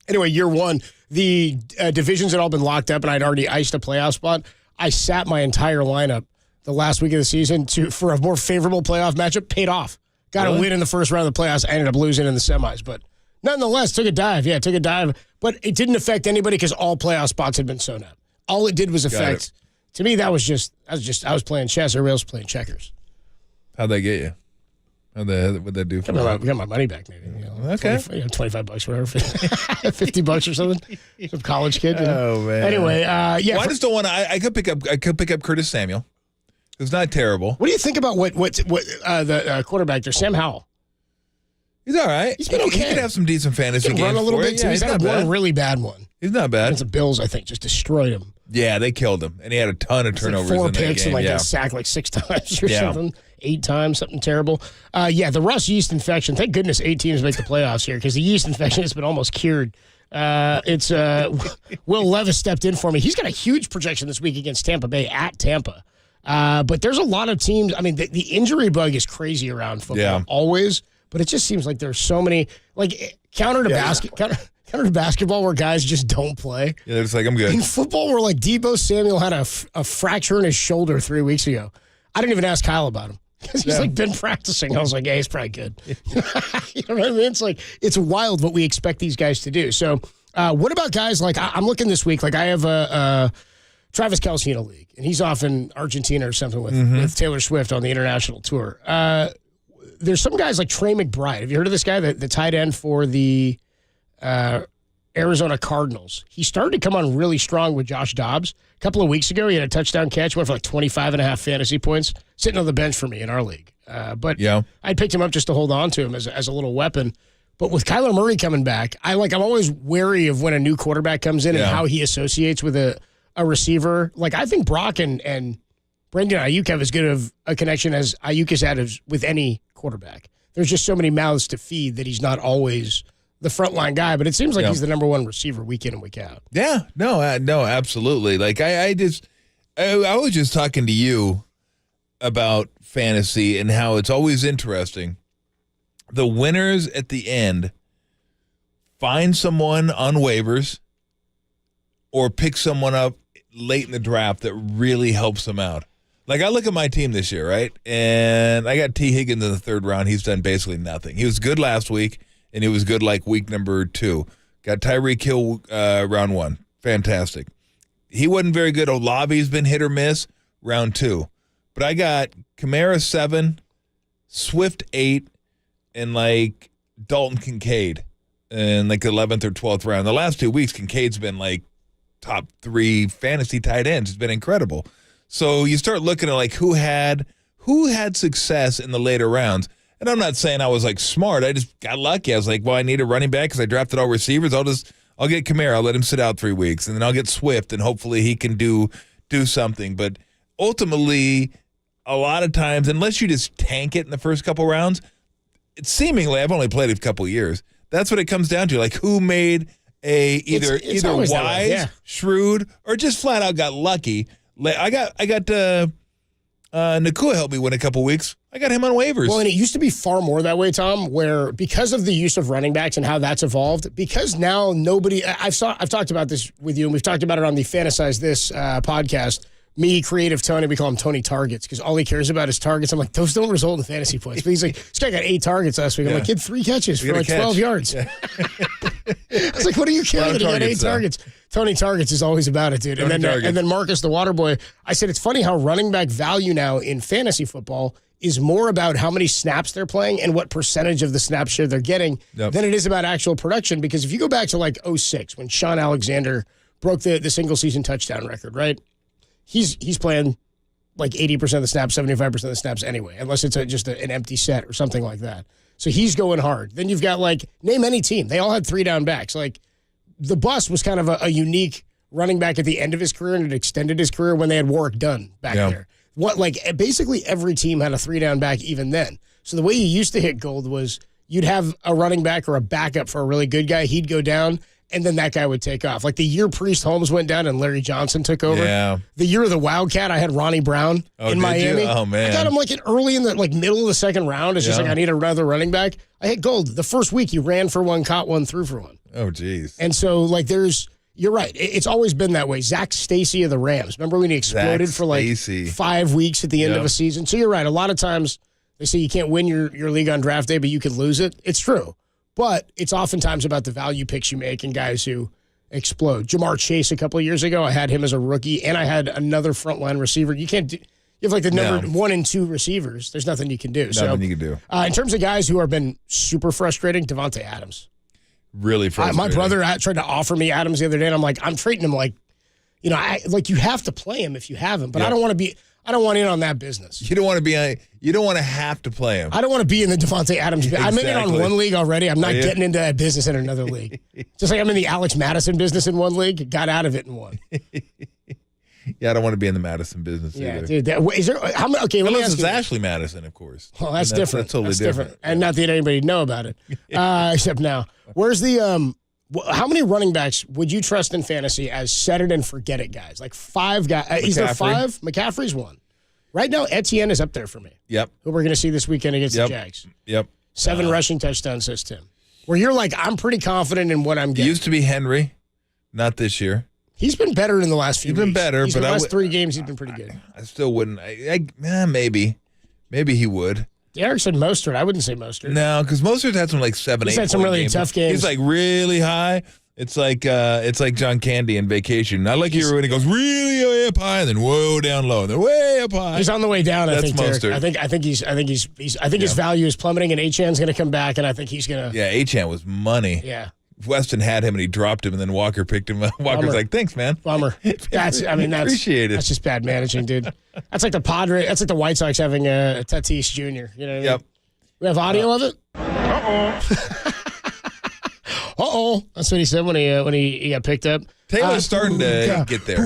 Anyway, year 1, the divisions had all been locked up, and I'd already iced a playoff spot. I sat my entire lineup the last week of the season for a more favorable playoff matchup. Paid off. Got a win in the first round of the playoffs. I ended up losing in the semis, but nonetheless, took a dive. Yeah, took a dive. But it didn't affect anybody because all playoff spots had been sewn up. All it did was affect. To me, I was playing chess. Everybody else was playing checkers. How'd they get you? What'd that do for you? I got my money back, maybe. Okay. $25, whatever. $50 or something. Some college kid. Oh, man. Anyway, yeah. Well, I just don't want to. I could pick up Curtis Samuel, who's not terrible. What do you think about what the quarterback there, Sam Howell? He's all right. He's been okay. He could have some decent fantasy games. Run a little bit too. Yeah, he's had one really bad one. He's not bad. Against the Bills, I think, just destroyed him. Yeah, they killed him, and he had a ton of turnovers like 4 in that picks game. And got sacked 6 times or something, 8 times, something terrible. The Russ yeast infection. Thank goodness 8 teams make the playoffs here because the yeast infection has been almost cured. It's Will Levis stepped in for me. He's got a huge projection this week against Tampa Bay at Tampa. But there's a lot of teams. I mean, the injury bug is crazy around football always. But it just seems like there's so many counter to basketball where guys just don't play. Yeah, it's like I'm good. In football, where Deebo Samuel had a fracture in his shoulder 3 weeks ago. I didn't even ask Kyle about him because he's been practicing. I was like, he's probably good. You know what I mean? It's wild what we expect these guys to do. So, what about guys I'm looking this week? I have a Travis Kelce in a league, and he's off in Argentina or something with Taylor Swift on the international tour. There's some guys like Trey McBride. Have you heard of this guy, the tight end for the Arizona Cardinals? He started to come on really strong with Josh Dobbs. A couple of weeks ago, he had a touchdown catch, went for 25.5 fantasy points, sitting on the bench for me in our league. But I picked him up just to hold on to him as a little weapon. But with Kyler Murray coming back, I'm always wary of when a new quarterback comes in and how he associates with a receiver. I think Brock and Brandon Ayuk have as good of a connection as Ayuk has had with any quarterback. There's just so many mouths to feed that he's not always the frontline guy, but it seems like he's the number 1 receiver week in and week out. Yeah, no, absolutely. I was just talking to you about fantasy and how it's always interesting. The winners at the end find someone on waivers or pick someone up late in the draft that really helps them out. I look at my team this year, right? And I got T. Higgins in the 3rd round. He's done basically nothing. He was good last week, and he was good week number 2. Got Tyreek Hill round 1. Fantastic. He wasn't very good. Olave's been hit or miss round 2. But I got Kamara 7, Swift 8, and Dalton Kincaid in 11th or 12th round. The last 2 weeks, Kincaid's been top 3 fantasy tight ends. It's been incredible. So you start looking at who had success in the later rounds. And I'm not saying I was smart. I just got lucky. I was I need a running back because I drafted all receivers. I'll I'll get Kamara. I'll let him sit out 3 weeks, and then I'll get Swift, and hopefully he can do something. But ultimately, a lot of times, unless you just tank it in the first couple rounds, it's seemingly, I've only played it a couple years. That's what it comes down to. Like, who made either wise, shrewd, or just flat out got lucky. I got Nakua helped me win a couple weeks. I got him on waivers. Well, and it used to be far more that way, Tom, where because of the use of running backs and how that's evolved, because now nobody, I've talked about this with you, and we've talked about it on the Fantasize This podcast. Me, Creative Tony, we call him Tony Targets, because all he cares about is targets. I'm like, those don't result in fantasy points. But he's like, this guy got 8 targets last week. I'm like, he had 3 catches for like 12 yards. Yeah. I was like, what are you kidding? He got 8 targets. Tony Targets is always about it, dude. And then Marcus, the water boy, I said, it's funny how running back value now in fantasy football is more about how many snaps they're playing and what percentage of the snap share they're getting than it is about actual production. Because if you go back to like 2006, when Sean Alexander broke the single-season touchdown record, right? He's playing like 80% of the snaps, 75% of the snaps anyway, unless it's just an empty set or something like that. So he's going hard. Then you've got, like, name any team. They all had 3 down backs. Like, the Bus was kind of a unique running back at the end of his career, and it extended his career when they had Warwick Dunn back there. Basically every team had a 3 down back even then. So the way you used to hit gold was you'd have a running back or a backup for a really good guy. He'd go down, and then that guy would take off. Like the year Priest Holmes went down and Larry Johnson took over. Yeah. The year of the Wildcat, I had Ronnie Brown in Miami. Oh, man. I got him like early in the middle of the second round. It's just like, I need another running back. I hit gold. The first week, he ran for 1, caught 1, threw for 1. Oh, geez. And so, you're right. It's always been that way. Zach Stacy of the Rams. Remember when he exploded for 5 weeks at the end of a season? So you're right. A lot of times they say you can't win your league on draft day, but you could lose it. It's true. But it's oftentimes about the value picks you make and guys who explode. Jamar Chase a couple of years ago, I had him as a rookie, and I had another frontline receiver. You have like the number 1 and 2 receivers. There's nothing you can do. Nothing you can do. In terms of guys who have been super frustrating, Devontae Adams. Really frustrating. My brother tried to offer me Adams the other day, and I'm like, I'm trading him you have to play him if you have him, but I don't want in on that business. You don't want to have to play him. I don't want to be in the Devontae Adams. Exactly. I'm in it on one league already. I'm not getting into that business in another league. Just like I'm in the Alex Madison business in one league, got out of it in one. Yeah, I don't want to be in the Madison business either. Dude. Is there how many? Okay, let me ask it's you. Ashley Madison, of course. Well, that's different. That's totally different. And not that anybody know about it, except now. Where's the how many running backs would you trust in fantasy as set it and forget it guys? Like 5 guys. Is there 5? McCaffrey's 1. Right now, Etienne is up there for me. Yep. Who we're going to see this weekend against the Jags. Yep. 7 rushing touchdowns, says Tim. Where you're like, I'm pretty confident in what I'm getting. It used to be Henry, not this year. He's been better in the last few weeks. He's been better, but the last 3 games, he's been pretty good. I still wouldn't. Maybe he would. Derek said Mostert. I wouldn't say Mostert. No, because Mostert had some 7, 8. He's had some really tough games. He's really high. It's like John Candy in Vacation. I like when he goes really way up high and then whoa down low and then way up high. He's on the way down. That's I think. Mostert. I think his value is plummeting, and Achan's going to come back, and I think he's going to. Yeah, Achan was money. Yeah. Weston had him and he dropped him, and then Walker picked him up. Walker's like, "Thanks, man." Bummer. Appreciate it. That's just bad managing, dude. That's like the Padre. That's like the White Sox having Tatis Jr. You know what I mean? Yep. We have audio of it. That's what he said when he got picked up. Taylor's starting to get there.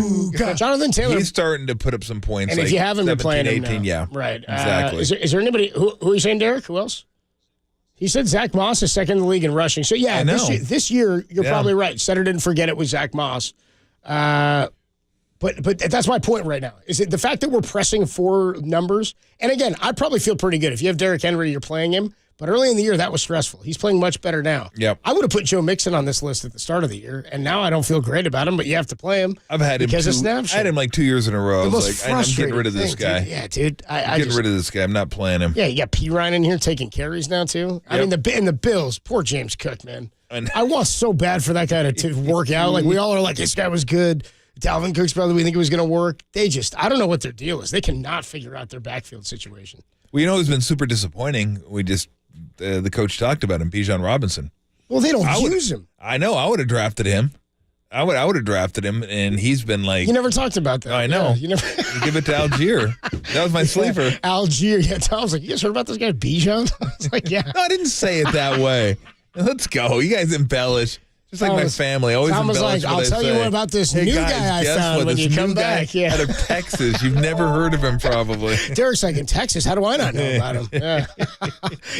Jonathan Taylor. He's starting to put up some points. And if you haven't been playing 18, him now. yeah. Right. Exactly. Is there anybody, who are you saying, Derek? Who else? He said Zach Moss is second in the league in rushing. So, yeah, this year you're probably right. Set it and forget it with Zach Moss. But that's my point right now. Is it the fact that we're pressing for numbers? And again, I probably feel pretty good. If you have Derrick Henry, you're playing him. But early in the year, that was stressful. He's playing much better now. Yep. I would have put Joe Mixon on this list at the start of the year, and now I don't feel great about him, but you have to play him. I've had him because of snaps. I had him 2 years in a row. I was like, I'm getting rid of this guy. Dude. Yeah, dude. I'm getting rid of this guy. I'm not playing him. Yeah, you got P. Ryan in here taking carries now, too. Yep. I mean, the Bills, poor James Cook, man. I want so bad for that guy to work out. Like, we all are like, this guy was good. Dalvin Cook's brother, we think it was going to work. I don't know what their deal is. They cannot figure out their backfield situation. Well, who's been super disappointing? The coach talked about him, Bijan Robinson. Well, they don't use him. I know. I would have drafted him. I would have drafted him, and he's been like. You never talked about that. I know. Yeah, you never. You give it to Algier. That was my sleeper. Algier. Yeah, Tom's like, you guys heard about this guy Bijan? I was like, yeah. No, I didn't say it that way. Let's go. You guys embellish. Just like my family. Always Tom was embellish like, what I'll I tell you say. what about this Hey, new guys, guy I guess found what? when This you come new guy back. Yeah. out of Texas. You've never heard of him, probably. Derek's like, in Texas, how do I not know about him? Yeah.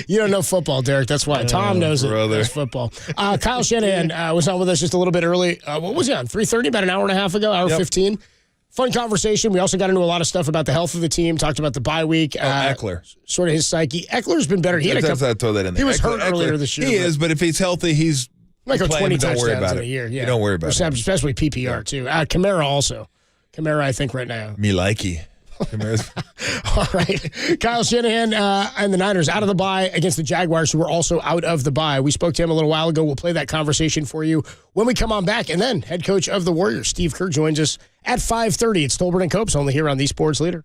You don't know football, Derek. That's why. Tom knows brother. it. That's football. Kyle Shanahan was on with us just a little bit early. What was he on? 3:30, about an hour and a half ago, hour 15. Fun conversation. We also got into a lot of stuff about the health of the team, talked about the bye week. Eckler. Sort of his psyche. Eckler's been better. He had a couple, I throw that in there. He was hurt Eckler, earlier this year. He is, but if he's healthy, he's might go playing, 20 but don't worry touchdowns about in a it. year. Yeah. You don't worry about it. Especially PPR, too. Kamara also. Kamara, I think, right now. Me likey. All right. Kyle Shanahan and the Niners out of the bye against the Jaguars, who are also out of the bye. We spoke to him a little while ago. We'll play that conversation for you when we come on back. And then head coach of the Warriors, Steve Kerr, joins us at 5:30. It's Tolbert and Copes, only here on the Sports Leader.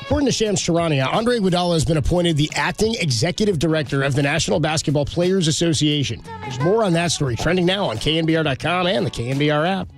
According to Shams Charania, Andre Iguodala has been appointed the acting executive director of the National Basketball Players Association. There's more on that story trending now on KNBR.com and the KNBR app.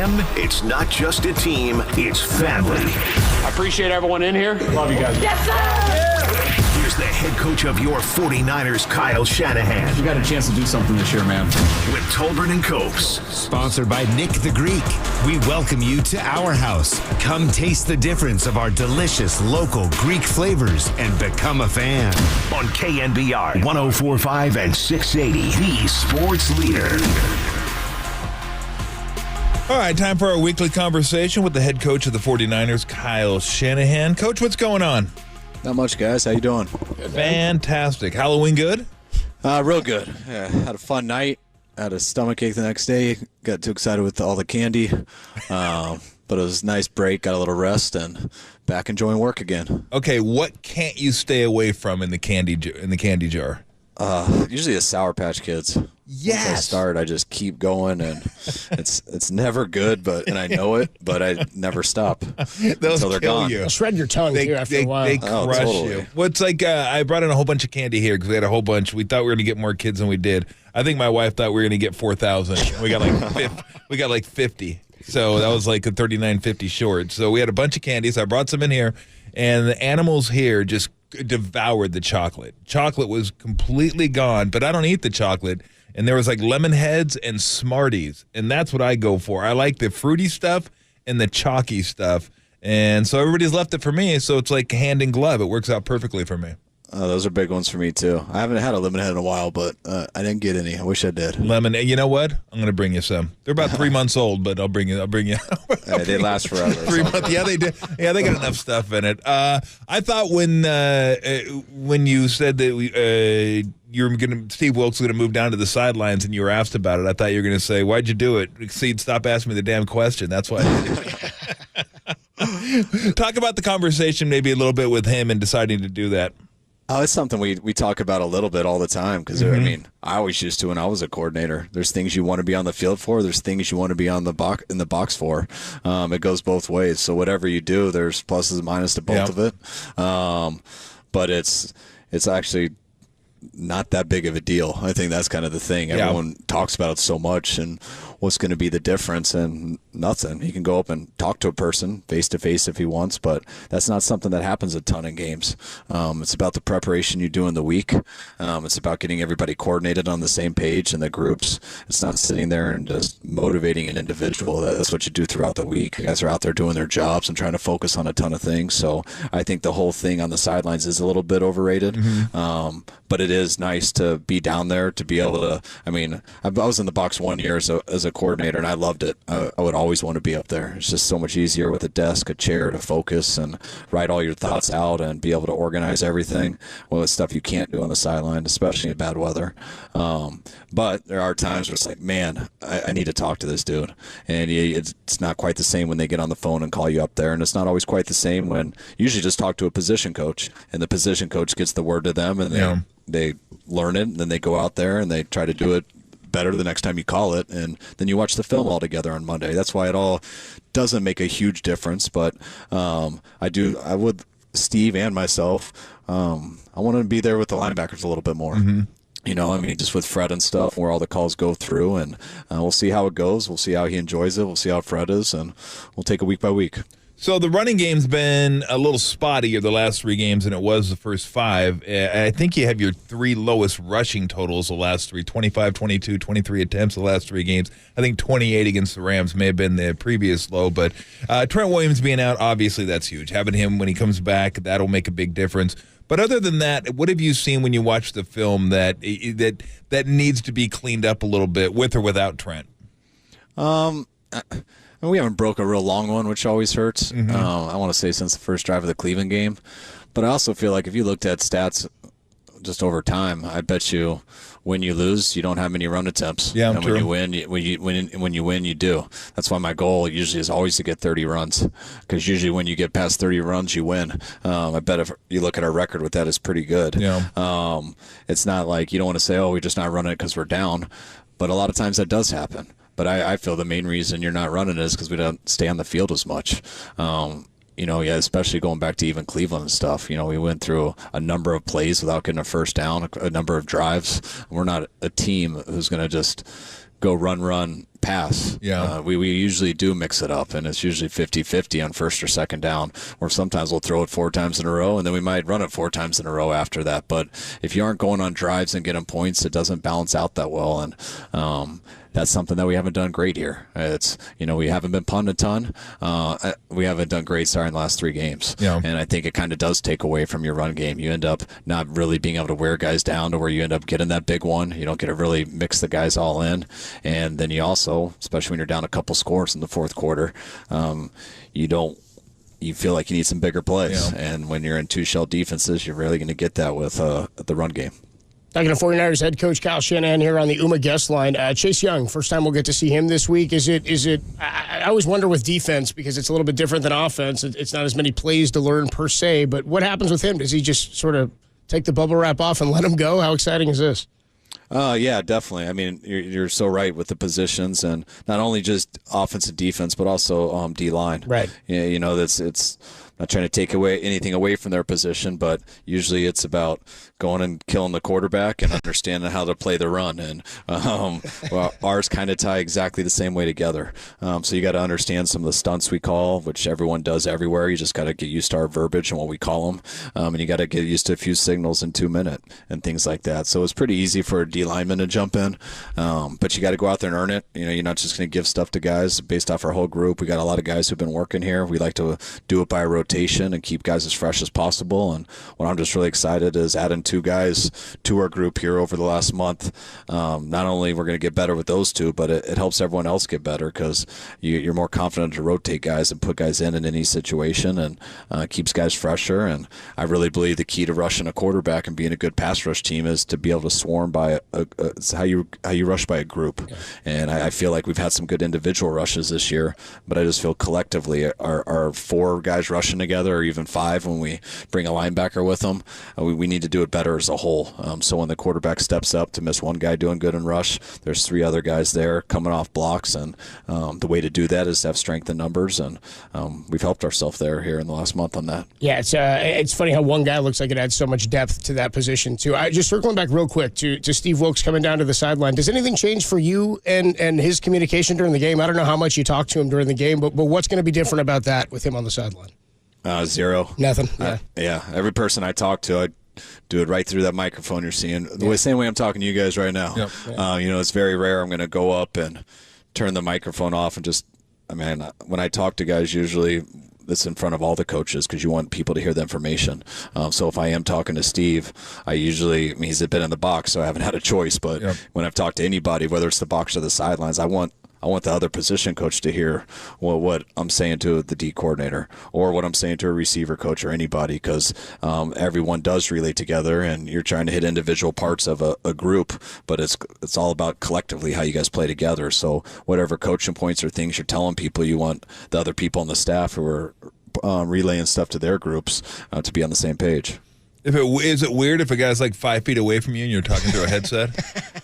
them, it's not just a team, it's family. I appreciate everyone in here. Love you guys. Yes, sir! Here's the head coach of your 49ers, Kyle Shanahan. We got a chance to do something this year, man. With Tolbert and Copes. Sponsored by Nick the Greek. We welcome you to our house. Come taste the difference of our delicious local Greek flavors and become a fan. On KNBR 104.5 and 680, the sports leader. All right, time for our weekly conversation with the head coach of the 49ers, Kyle Shanahan. Coach, what's going on? Not much, guys. How you doing? Fantastic. Halloween good? Real good. Yeah, had a fun night. Had a stomachache the next day. Got too excited with all the candy. But it was a nice break. Got a little rest and back enjoying work again. Okay, what can't you stay away from in the candy jar? Usually the Sour Patch Kids. Yes. Once I start, I just keep going, and it's never good, and I know it, but I never stop until they're gone. They'll shred your tongue too after a while. They crush you. Well, it's like I brought in a whole bunch of candy here because we had a whole bunch. We thought we were going to get more kids than we did. I think my wife thought we were going to get 4,000. We got like 50. So that was like a $39.50 short. So we had a bunch of candies. I brought some in here, and the animals here just devoured the chocolate. Chocolate was completely gone, but I don't eat the chocolate. And there was like lemon heads and Smarties, and that's what I go for. I like the fruity stuff and the chalky stuff, and so everybody's left it for me, so it's like hand in glove. It works out perfectly for me. Those are big ones for me, too. I haven't had a lemon head in a while, but I didn't get any. I wish I did. Lemon, you know what? I'm going to bring you some. They're about 3 months old, but I'll bring you. They last forever. 3 months. Yeah, they do. Yeah, they got enough stuff in it. I thought when you said that Steve Wilkes was going to move down to the sidelines and you were asked about it, I thought you were going to say, "Why'd you do it?" Exceed, stop asking me the damn question. That's why I did it. Talk about the conversation maybe a little bit with him and deciding to do that. Oh, it's something we talk about a little bit all the time because, I mean, I always used to when I was a coordinator. There's things you want to be on the field for. There's things you want to be in the box for. It goes both ways. So whatever you do, there's pluses and minuses to both of it. But it's actually not that big of a deal. I think that's kind of the thing. Everyone talks about it so much and what's going to be the difference, and nothing. He can go up and talk to a person face to face if he wants, but that's not something that happens a ton in games. It's about the preparation you do in the week. It's about getting everybody coordinated on the same page in the groups. It's not sitting there and just motivating an individual. That's what you do throughout the week. You guys are out there doing their jobs and trying to focus on a ton of things. So I think the whole thing on the sidelines is a little bit overrated. But it is nice to be down there, to be able to, I mean, I was in the box 1 year as a coordinator, and I loved it. I would always want to be up there. It's just so much easier with a desk, a chair to focus and write all your thoughts out and be able to organize everything. Well, it's stuff you can't do on the sideline, especially in bad weather. But there are times where it's like, man, I need to talk to this dude. And it's not quite the same when they get on the phone and call you up there, and it's not always quite the same when you usually just talk to a position coach, and the position coach gets the word to them, and they learn it, and then they go out there and they try to do it better the next time you call it, and then you watch the film all together on Monday. That's why it all doesn't make a huge difference, but I would, Steve and myself, I want to be there with the linebackers a little bit more. You know, I mean, just with Fred and stuff, where all the calls go through, and we'll see how it goes. We'll see how he enjoys it. We'll see how Fred is, and we'll take it week by week. So the running game's been a little spottier the last 3 games than it was the first 5. I think you have your 3 lowest rushing totals the last 3, 25, 22, 23 attempts the last 3 games. I think 28 against the Rams may have been the previous low, but Trent Williams being out, obviously that's huge. Having him when he comes back, that'll make a big difference. But other than that, what have you seen when you watch the film that needs to be cleaned up a little bit with or without Trent? We haven't broke a real long one, which always hurts. I want to say since the first drive of the Cleveland game. But I also feel like if you looked at stats just over time, I bet you when you lose, you don't have many run attempts. Yeah, and true. when you win, you do. That's why my goal usually is always to get 30 runs, because usually when you get past 30 runs, you win. I bet if you look at our record with that, it's pretty good. Yeah. It's not like you don't want to say, oh, we're just not running it because we're down. But a lot of times that does happen. But I feel the main reason you're not running is because we don't stay on the field as much. Especially going back to even Cleveland and stuff. We went through a number of plays without getting a first down, a number of drives. We're not a team who's going to just go run, pass. Yeah. We usually do mix it up, and it's usually 50-50 on first or second down, or sometimes we'll throw it 4 times in a row, and then we might run it 4 times in a row after that. But if you aren't going on drives and getting points, it doesn't balance out that well, and that's something that we haven't done great here. It's, we haven't been punting a ton. We haven't done great, in the last 3 games. Yeah. And I think it kind of does take away from your run game. You end up not really being able to wear guys down to where you end up getting that big one. You don't get to really mix the guys all in. And then you also, especially when you're down a couple scores in the fourth quarter, you feel like you need some bigger plays. Yeah. And when you're in 2-shell defenses, you're really going to get that with the run game. Talking to 49ers head coach Kyle Shanahan here on the UMA guest line. Chase Young, first time we'll get to see him this week. Is it? I always wonder with defense because it's a little bit different than offense. It's not as many plays to learn per se, but what happens with him? Does he just sort of take the bubble wrap off and let him go? How exciting is this? Yeah, definitely. I mean, you're so right with the positions, and not only just offense and defense, but also D-line. Right. It's not trying to take anything away from their position, but usually it's about going and killing the quarterback and understanding how to play the run. And ours kind of tie exactly the same way together. So you got to understand some of the stunts we call, which everyone does everywhere. You just got to get used to our verbiage and what we call them. And you got to get used to a few signals in 2 minutes and things like that. So it's pretty easy for a D lineman to jump in. But you got to go out there and earn it. You're not just going to give stuff to guys based off our whole group. We got a lot of guys who've been working here. We like to do it by rotation and keep guys as fresh as possible. And what I'm just really excited is adding 2 guys to our group here over the last month. Not only we're going to get better with those 2, but it helps everyone else get better because you're more confident to rotate guys and put guys in any situation, and keeps guys fresher. And I really believe the key to rushing a quarterback and being a good pass rush team is to be able to swarm by it's how you rush by a group. Okay. And I feel like we've had some good individual rushes this year, but I just feel collectively our 4 guys rushing together, or even 5 when we bring a linebacker with them, we need to do it better as a whole. So when the quarterback steps up to miss one guy doing good in rush, there's 3 other guys there coming off blocks, and the way to do that is to have strength in numbers, and we've helped ourselves there here in the last month on that. Yeah, it's funny how one guy looks like it adds so much depth to that position too. Just circling back real quick to Steve Wilkes coming down to the sideline. Does anything change for you and his communication during the game? I don't know how much you talked to him during the game, but what's going to be different about that with him on the sideline? 0. Nothing. Yeah. Every person I talk to, I do it right through that microphone you're seeing. The same way I'm talking to you guys right now. Yep. It's very rare I'm going to go up and turn the microphone off and just, when I talk to guys, usually it's in front of all the coaches because you want people to hear the information. So if I am talking to Steve, he's been in the box, so I haven't had a choice. But when I've talked to anybody, whether it's the box or the sidelines, I want the other position coach to hear what I'm saying to the D coordinator or what I'm saying to a receiver coach or anybody, because everyone does relate together, and you're trying to hit individual parts of a group, but it's all about collectively how you guys play together. So whatever coaching points or things you're telling people, you want the other people on the staff who are relaying stuff to their groups to be on the same page. Is it weird if a guy's like 5 feet away from you and you're talking through a headset?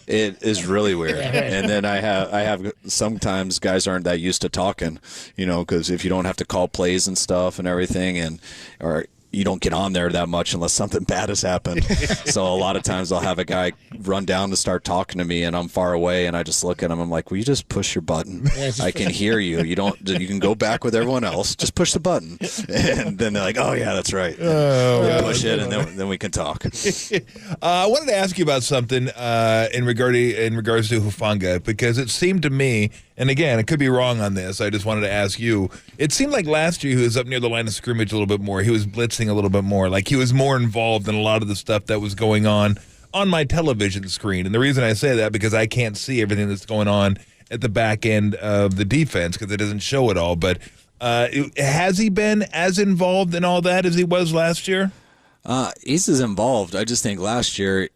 It is really weird. And then I have sometimes guys aren't that used to talking, because if you don't have to call plays and stuff and everything, or you don't get on there that much unless something bad has happened. So a lot of times I'll have a guy run down to start talking to me, and I'm far away, and I just look at him. I'm like, will you just push your button? I can hear you. You can go back with everyone else. Just push the button. And then they're like, oh, yeah, that's right. Push it, and then we can talk. I wanted to ask you about something in regards to Hufanga, because it seemed to me, and again, I could be wrong on this, I just wanted to ask you, it seemed like last year he was up near the line of scrimmage a little bit more. He was blitzing a little bit more. Like he was more involved in a lot of the stuff that was going on my television screen. And the reason I say that, because I can't see everything that's going on at the back end of the defense because it doesn't show it all. But has he been as involved in all that as he was last year? He's as involved. I just think last year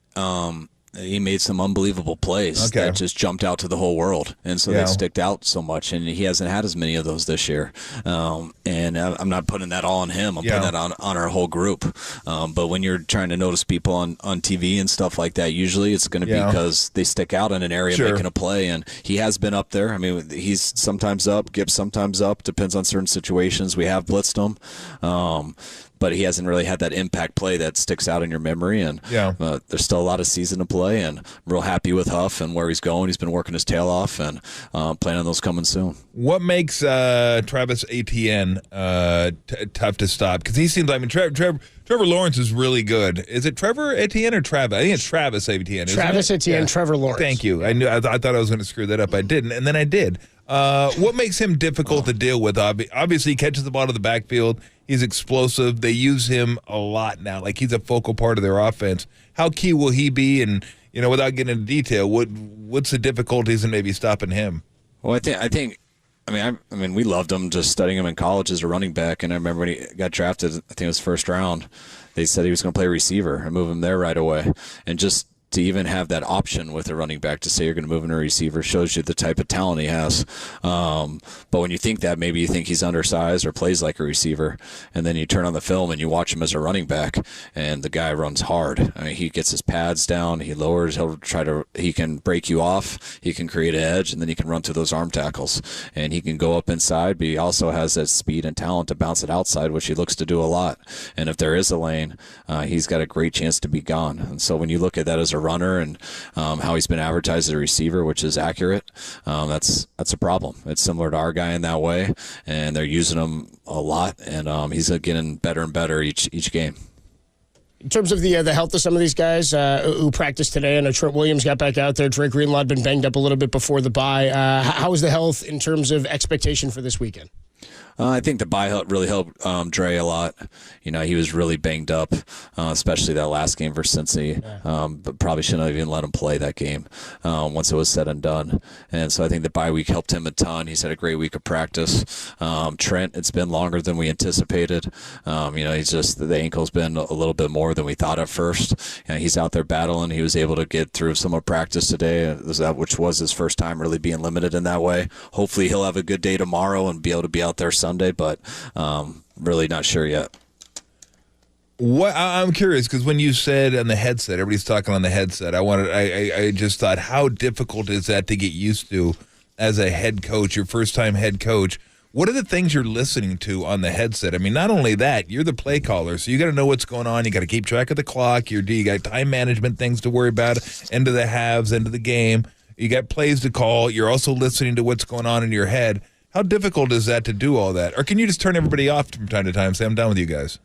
he made some unbelievable plays that just jumped out to the whole world, and so they sticked out so much, and he hasn't had as many of those this year. And I'm not putting that all on him. I'm putting that on our whole group. But when you're trying to notice people on TV and stuff like that, usually it's going to be because they stick out in an area making a play, and he has been up there. I mean, he's sometimes up, Gibbs sometimes up, depends on certain situations. We have blitzed him. but he hasn't really had that impact play that sticks out in your memory. And there's still a lot of season to play, and I'm real happy with Huff and where he's going. He's been working his tail off, and planning on those coming soon. What makes Travis Etienne tough to stop? Because he seems, Trevor Lawrence is really good. Is it Trevor Etienne or Travis? I think it's Travis Etienne. Travis Etienne, Trevor Lawrence. Thank you. I thought I was going to screw that up. I didn't, and then I did. What makes him difficult to deal with? Obviously, he catches the ball to the backfield. He's explosive. They use him a lot now. Like, he's a focal part of their offense. How key will he be? And, without getting into detail, what's the difficulties in maybe stopping him? Well, I mean, we loved him just studying him in college as a running back. And I remember when he got drafted, I think it was first round, they said he was going to play receiver and move him there right away. And just to even have that option with a running back to say you're going to move him to a receiver shows you the type of talent he has. But when you think that, maybe you think he's undersized or plays like a receiver, and then you turn on the film and you watch him as a running back, and the guy runs hard. I mean, he gets his pads down, he lowers, he can break you off, he can create an edge, and then he can run through those arm tackles. And he can go up inside, but he also has that speed and talent to bounce it outside, which he looks to do a lot. And if there is a lane, he's got a great chance to be gone. And so when you look at that as a runner and how he's been advertised as a receiver, which is accurate, that's a problem. It's similar to our guy in that way, and they're using him a lot, and he's getting better and better each game. In terms of the health of some of these guys who practiced today, I know Trent Williams got back out there. Drake Greenlaw had been banged up a little bit before the bye. How is the health in terms of expectation for this weekend? I think the bye really helped Dre a lot. He was really banged up, especially that last game versus Cincy. But probably shouldn't have even let him play that game once it was said and done. And so I think the bye week helped him a ton. He's had a great week of practice. Trent, it's been longer than we anticipated. He's just, the ankle's been a little bit more than we thought at first. He's out there battling. He was able to get through some of practice today, which was his first time really being limited in that way. Hopefully he'll have a good day tomorrow and be able to be out there Sunday, but really not sure yet. I'm curious, because when you said on the headset, everybody's talking on the headset. I just thought, how difficult is that to get used to as a head coach, your first time head coach? What are the things you're listening to on the headset? I mean, not only that, you're the play caller, so you got to know what's going on. You got to keep track of the clock. You got time management things to worry about, end of the halves, end of the game. You got plays to call. You're also listening to what's going on in your head. How difficult is that to do all that? Or can you just turn everybody off from time to time and say, I'm done with you guys?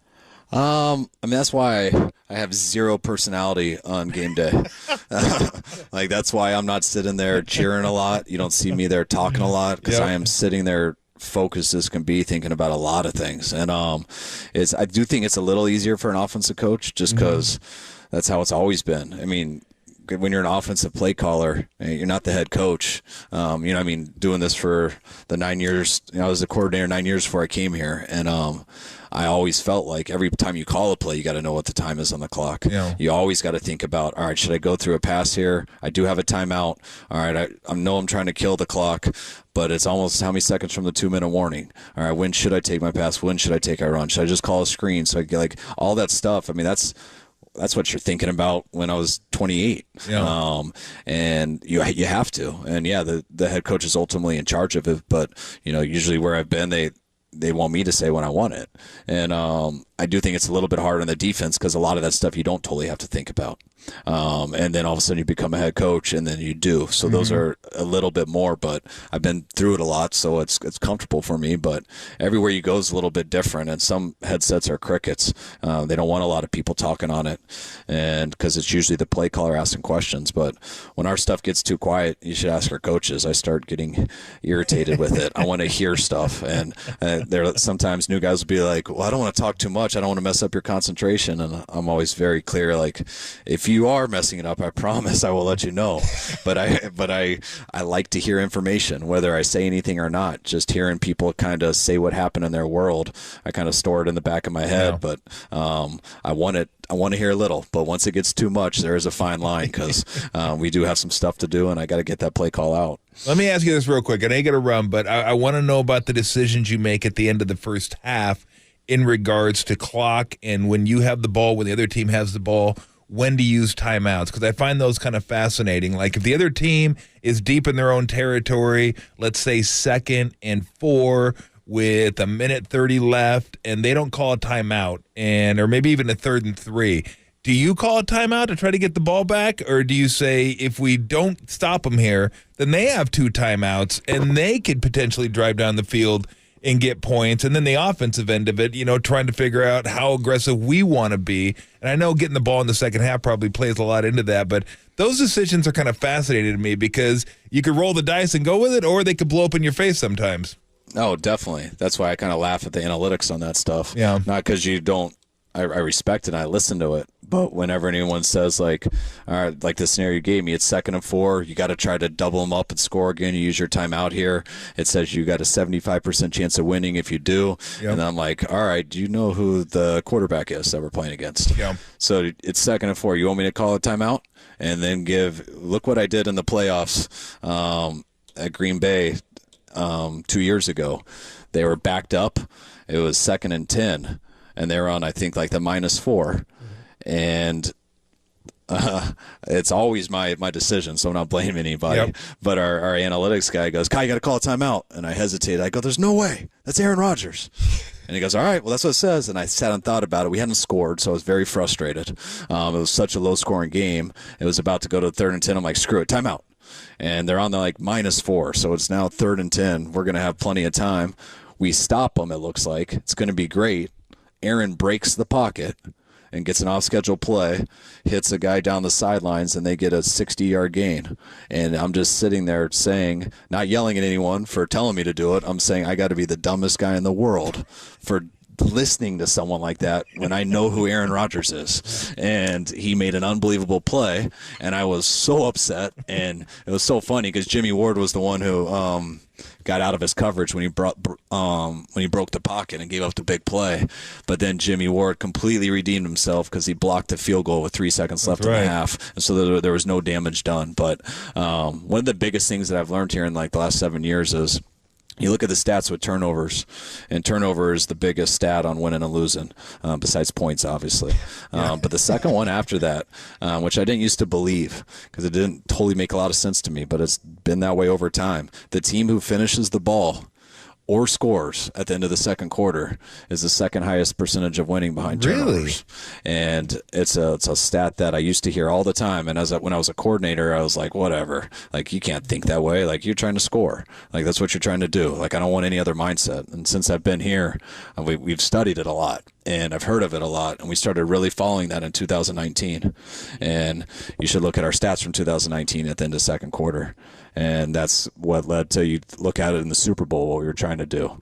That's why I have zero personality on game day. That's why I'm not sitting there cheering a lot. You don't see me there talking a lot, because I am sitting there focused as can be, thinking about a lot of things. And I do think it's a little easier for an offensive coach, just because that's how it's always been. I mean, when you're an offensive play caller, you're not the head coach. Doing this for the 9 years, I was the coordinator 9 years before I came here, and I always felt like every time you call a play, you got to know what the time is on the clock. Yeah. You always got to think about, all right, should I go through a pass here? I do have a timeout. All right, I know I'm trying to kill the clock, but it's almost how many seconds from the 2-minute warning? All right, when should I take my pass? When should I take a run? Should I just call a screen? So I get all that stuff. I mean, that's what you're thinking about when I was 28. Yeah. And you have to. And the head coach is ultimately in charge of it, but usually where I've been, they want me to say when I want it. And I do think it's a little bit hard on the defense, because a lot of that stuff you don't totally have to think about. And then all of a sudden you become a head coach, and then you do. So those are a little bit more, but I've been through it a lot, so it's comfortable for me. But everywhere you go is a little bit different, and some headsets are crickets. They don't want a lot of people talking on it, and because it's usually the play caller asking questions. But when our stuff gets too quiet, you should ask our coaches. I start getting irritated with it. I want to hear stuff, and there sometimes new guys will be like, well, I don't want to talk too much. I don't want to mess up your concentration. And I'm always very clear, like, if you are messing it up, I promise I will let you know. But I like to hear information, whether I say anything or not. Just hearing people kind of say what happened in their world, I kind of store it in the back of my head. Yeah. But I want to hear a little. But once it gets too much, there is a fine line, because we do have some stuff to do, and I got to get that play call out. Let me ask you this real quick. I know you got to run, but I want to know about the decisions you make at the end of the first half in regards to clock, and when you have the ball, when the other team has the ball, when to use timeouts, because I find those kind of fascinating. Like, if the other team is deep in their own territory, let's say 2nd and 4, with a minute 30 left and they don't call a timeout or maybe even a 3rd and 3, do you call a timeout to try to get the ball back? Or do you say if we don't stop them here, then they have 2 timeouts and they could potentially drive down the field and get points? And then the offensive end of it, trying to figure out how aggressive we want to be. And I know getting the ball in the second half probably plays a lot into that, but those decisions are kind of fascinating to me because you could roll the dice and go with it, or they could blow up in your face sometimes. Oh, definitely. That's why I kind of laugh at the analytics on that stuff. Yeah. Not because you don't. I respect it and I listen to it. But whenever anyone says, like, all right, like the scenario you gave me, it's 2nd and 4. You got to try to double them up and score again. You use your timeout here. It says you got a 75% chance of winning if you do. Yep. And I'm like, all right, do you know who the quarterback is that we're playing against? Yeah. So it's 2nd and 4. You want me to call a timeout? And then look what I did in the playoffs at Green Bay 2 years ago. They were backed up. It was 2nd and 10. And they were on, I think, like the -4. And it's always my decision, so I'm not blaming anybody. Yep. But our analytics guy goes, Kai, you got to call a timeout. And I hesitate. I go, there's no way. That's Aaron Rodgers. And he goes, all right, well, that's what it says. And I sat and thought about it. We hadn't scored, so I was very frustrated. It was such a low-scoring game. It was about to go to 3rd and 10. I'm like, screw it, timeout. And they're on the -4, so it's now 3rd and 10. We're going to have plenty of time. We stop them, it looks like. It's going to be great. Aaron breaks the pocket and gets an off-schedule play, hits a guy down the sidelines, and they get a 60-yard gain. And I'm just sitting there saying, not yelling at anyone for telling me to do it. I'm saying I got to be the dumbest guy in the world for listening to someone like that when I know who Aaron Rodgers is. And he made an unbelievable play, and I was so upset. And it was so funny because Jimmy Ward was the one who got out of his coverage when he broke the pocket and gave up the big play. But then Jimmy Ward completely redeemed himself because he blocked the field goal with 3 seconds left in the half, and so there was no damage done. But one of the biggest things that I've learned here in like the last 7 years is you look at the stats with turnovers, and turnover is the biggest stat on winning and losing, besides points, obviously. But the second one after that, which I didn't used to believe because it didn't totally make a lot of sense to me, but it's been that way over time. The team who finishes the ball or scores at the end of the second quarter is the second highest percentage of winning behind turnovers. And it's a stat that I used to hear all the time. And when I was a coordinator, I was like, whatever. Like, you can't think that way. Like, you're trying to score. Like, that's what you're trying to do. Like, I don't want any other mindset. And since I've been here, we've studied it a lot. And I've heard of it a lot. And we started really following that in 2019. And you should look at our stats from 2019 at the end of second quarter. And that's what led to, you look at it in the Super Bowl, what we were trying to do.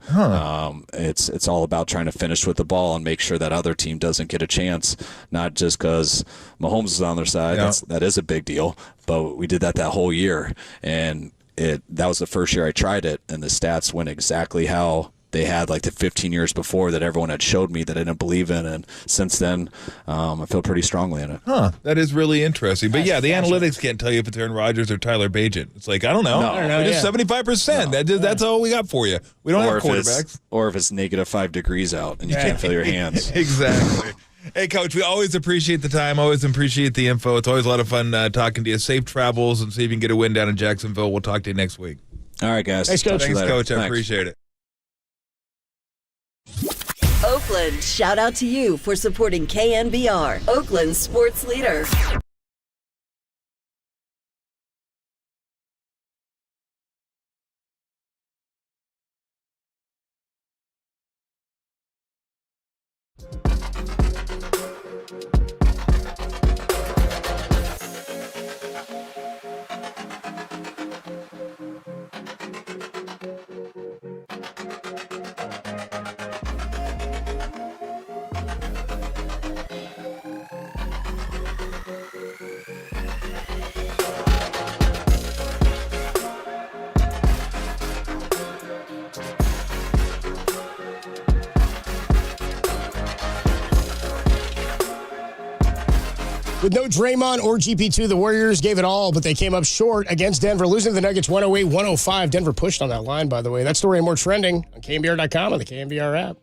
It's all about trying to finish with the ball and make sure that other team doesn't get a chance, not just because Mahomes is on their side. Yeah. That is a big deal. But we did that whole year. And that was the first year I tried it, and the stats went exactly how they had like the 15 years before that everyone had showed me that I didn't believe in. And since then, I feel pretty strongly in it. That is really interesting. But yeah, the analytics can't tell you if it's Aaron Rodgers or Tyler Bagent. It's like, I don't know. Just 75%. No. That's all we got for you. We don't have quarterbacks. Or if it's -5 degrees out and you can't feel your hands. Exactly. Hey, Coach, we always appreciate the time, always appreciate the info. It's always a lot of fun talking to you. Safe travels, and see if you can get a win down in Jacksonville. We'll talk to you next week. All right, guys. Thanks, Coach. Thanks, Coach. I appreciate it. Oakland, shout out to you for supporting KNBR, Oakland's sports leader. With no Draymond or GP2, the Warriors gave it all, but they came up short against Denver, losing to the Nuggets 108-105. Denver pushed on that line, by the way. That story and more trending on KNBR.com and the KNBR app.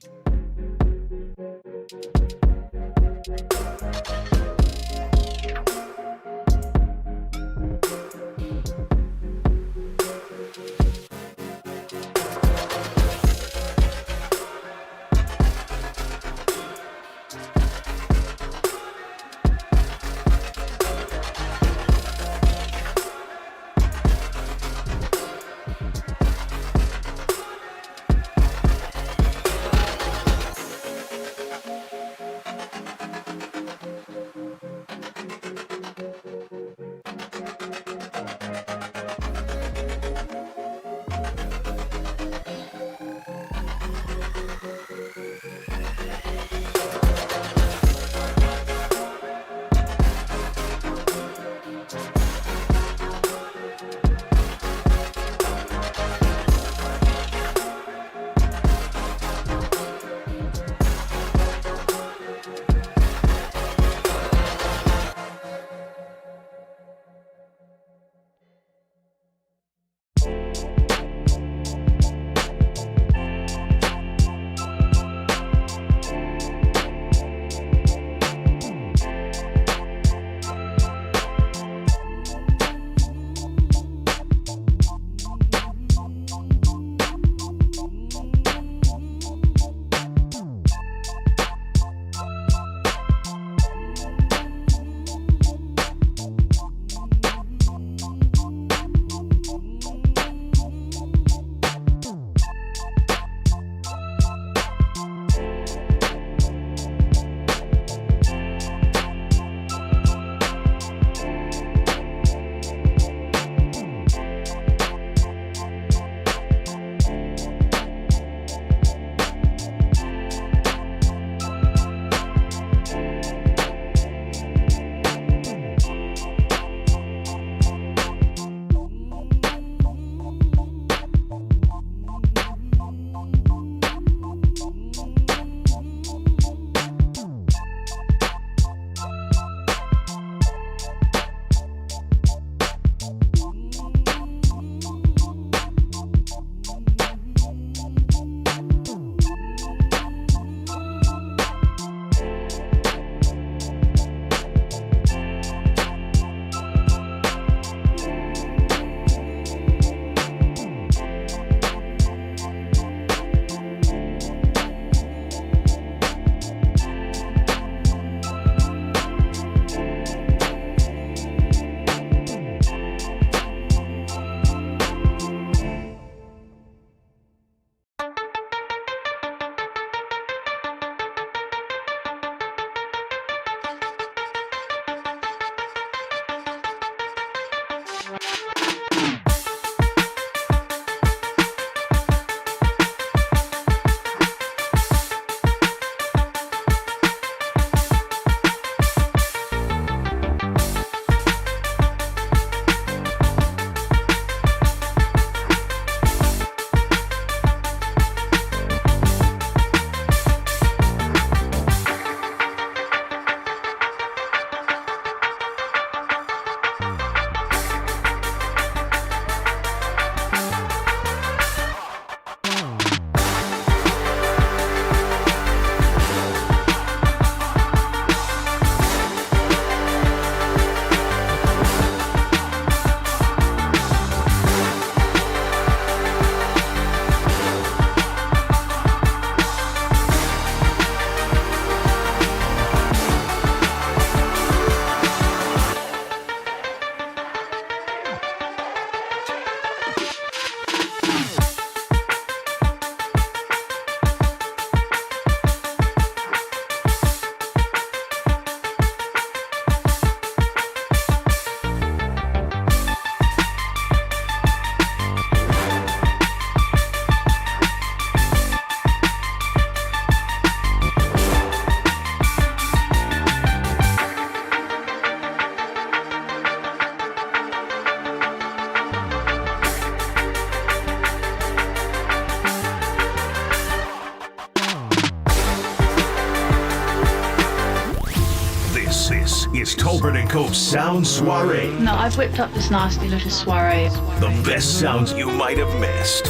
is Tolbert & Co.'s Sound Soiree. No, I've whipped up this nasty little soiree. The best sounds you might have missed.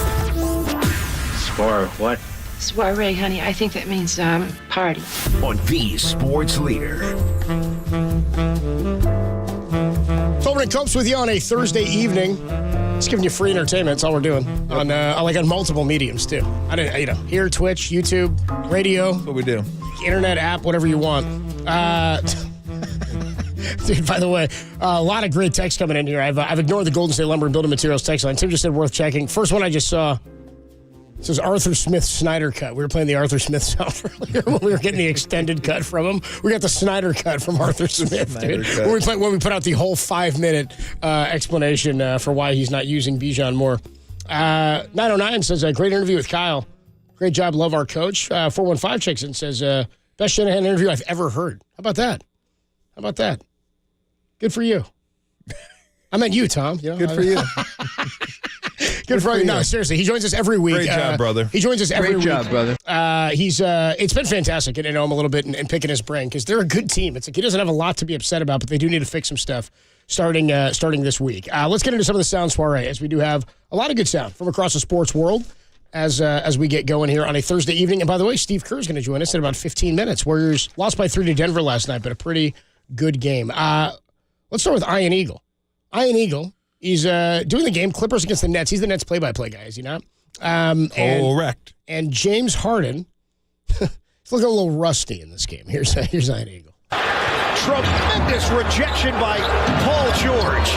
What? Soiree, honey. I think that means party. On the sports leader. Tolbert & Cope's with you on a Thursday evening. It's giving you free entertainment. That's all we're doing on multiple mediums too. Here, Twitch, YouTube, radio. That's what we do. Internet app, whatever you want. Dude, by the way, a lot of great text coming in here. I've ignored the Golden State Lumber and Building Materials text line. Tim just said worth checking. First one I just saw. It says Arthur Smith Snyder cut. We were playing the Arthur Smith sound earlier when we were getting the extended cut from him. We got the Snyder cut from Arthur Smith, dude. When we put out the whole 5-minute explanation for why he's not using Bijan more. 909 says, great interview with Kyle. Great job. Love our coach. 415 checks in, says, best Shanahan interview I've ever heard. How about that? Good for you. I meant you, Tom. Good for you. Good for you. No, seriously, he joins us every week. Great job, brother. He joins us every week. Great job, brother. It's been fantastic getting to know him a little bit and picking his brain because they're a good team. It's like he doesn't have a lot to be upset about, but they do need to fix some stuff starting this week. Let's get into some of the sound soiree, as we do have a lot of good sound from across the sports world as we get going here on a Thursday evening. And by the way, Steve Kerr is going to join us in about 15 minutes. Warriors lost by 3 to Denver last night, but a pretty good game. Let's start with Ian Eagle. Ian Eagle. He's doing the game, Clippers against the Nets. He's the Nets play-by-play guy, is he not? Correct. And James Harden, he's looking a little rusty in this game. Here's Ian Eagle. Tremendous rejection by Paul George.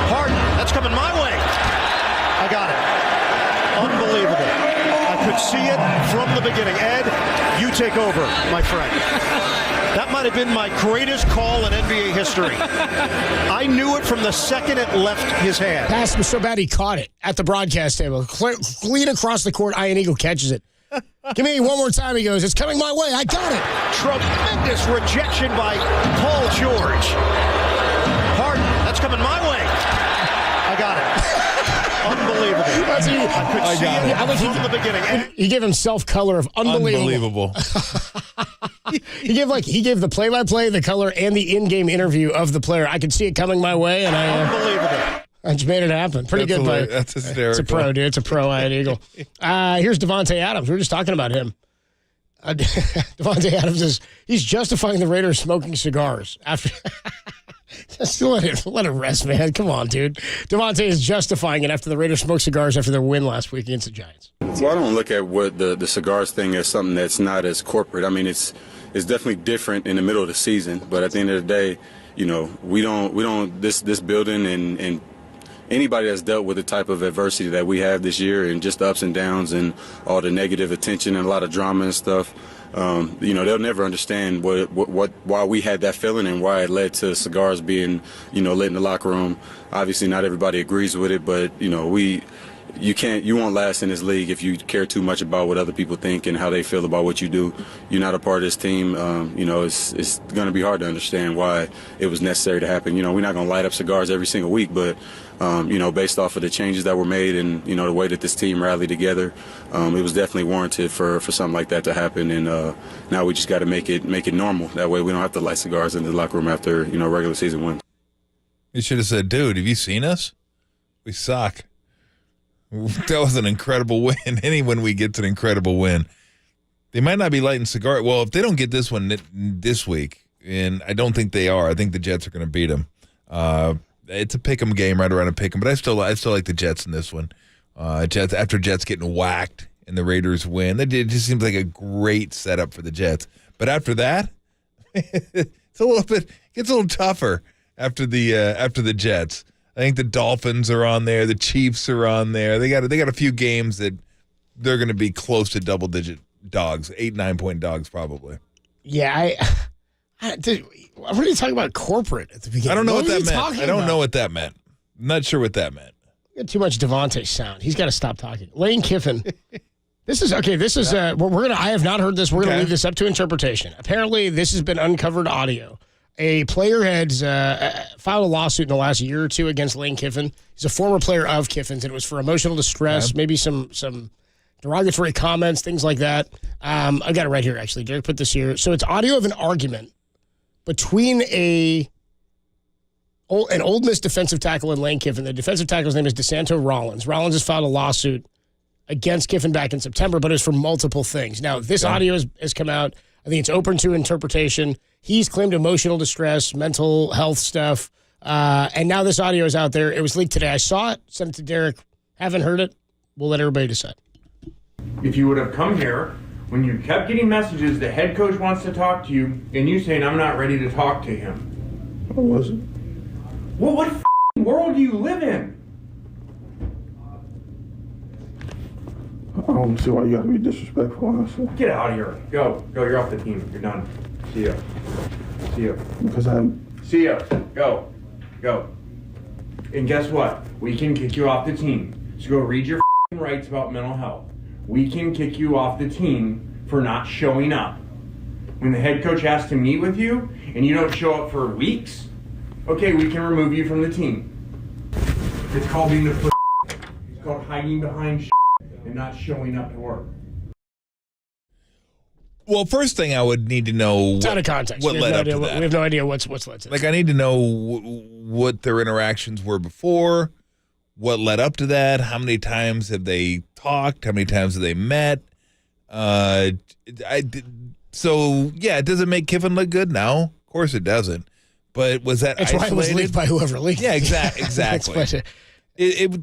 Harden, that's coming my way. I got it. Unbelievable. I could see it from the beginning. Ed, you take over, my friend. That might have been my greatest call in NBA history. I knew it from the second it left his hand. Pass was so bad he caught it at the broadcast table. Clean across the court, Ian Eagle catches it. Give me one more time, he goes, it's coming my way, I got it. Tremendous rejection by Paul George. Harden, that's coming my way. I got it. Unbelievable. I could see it from the beginning. He gave himself color of unbelievable. He gave the play-by-play, the color, and the in-game interview of the player. I could see it coming my way, and unbelievable. I just made it happen. Pretty good, but that's hysterical. It's a pro, dude. It's a pro, Ian Eagle. Here's Devontae Adams. We were just talking about him. Devontae Adams he's justifying the Raiders smoking cigars after. Just let it rest, man. Come on, dude. Devontae is justifying it after the Raiders smoked cigars after their win last week against the Giants. Well, I don't look at what the cigars thing as something that's not as corporate. I mean, it's definitely different in the middle of the season, but at the end of the day, we don't this building and anybody that's dealt with the type of adversity that we have this year and just the ups and downs and all the negative attention and a lot of drama and stuff. They'll never understand why we had that feeling and why it led to cigars being, lit in the locker room. Obviously, not everybody agrees with it, but you won't last in this league if you care too much about what other people think and how they feel about what you do. You're not a part of this team. It's going to be hard to understand why it was necessary to happen. We're not going to light up cigars every single week, but based off of the changes that were made and the way that this team rallied together, it was definitely warranted for something like that to happen. And now we just got to make it normal. That way we don't have to light cigars in the locker room after regular season wins. You should have said, "Dude, have you seen us? We suck." That was an incredible win. Anyone we get's an incredible win. They might not be lighting cigars. Well, if they don't get this one this week, and I don't think they are, I think the Jets are going to beat them. It's a pick'em game right around a pick'em, but I still like the Jets in this one. After Jets getting whacked and the Raiders win, it just seems like a great setup for the Jets. But after that, it gets a little tougher after the Jets. I think the Dolphins are on there. The Chiefs are on there. They got a few games that they're going to be close to double-digit dogs, 8-9 point dogs probably. Yeah, what are you talking about corporate at the beginning? I don't know what that meant. I don't know what that meant. I'm not sure what that meant. You got too much Devontae sound. He's got to stop talking. Lane Kiffin. This is we're gonna. I have not heard this. We're gonna leave this up to interpretation. Apparently, this has been uncovered audio. A player had filed a lawsuit in the last year or two against Lane Kiffin. He's a former player of Kiffin's, and it was for emotional distress, maybe some derogatory comments, things like that. I got it right here, actually. Derek put this here. So it's audio of an argument between an Ole Miss defensive tackle and Lane Kiffin. The defensive tackle's name is DeSanto Rollins. Rollins has filed a lawsuit against Kiffin back in September, but it's for multiple things. Now, this audio has come out. I think it's open to interpretation. He's claimed emotional distress, mental health stuff, and now this audio is out there. It was leaked today. I saw it, sent it to Derek. Haven't heard it. We'll let everybody decide. If you would have come here when you kept getting messages, the head coach wants to talk to you, and you saying, I'm not ready to talk to him. I wasn't. Well, what f***ing world do you live in? I don't see why you gotta be disrespectful, honestly. Get out of here. Go. You're off the team. You're done. See ya. Because See ya. Go. And guess what? We can kick you off the team. So go read your f***ing rights about mental health. We can kick you off the team for not showing up. When the head coach asks to meet with you and you don't show up for weeks, okay, we can remove you from the team. It's called being a It's called hiding behind and not showing up to work. Well, first thing I would need to know It's out of context. What led up to that. We have no idea what's led to this. Like, I need to know what their interactions were before, what led up to that, how many times have they talked, how many times have they met. So, yeah, does it make Kiffin look good? No, of course it doesn't. But was that That's isolated? why it was leaked by whoever leaked it. Yeah, exactly.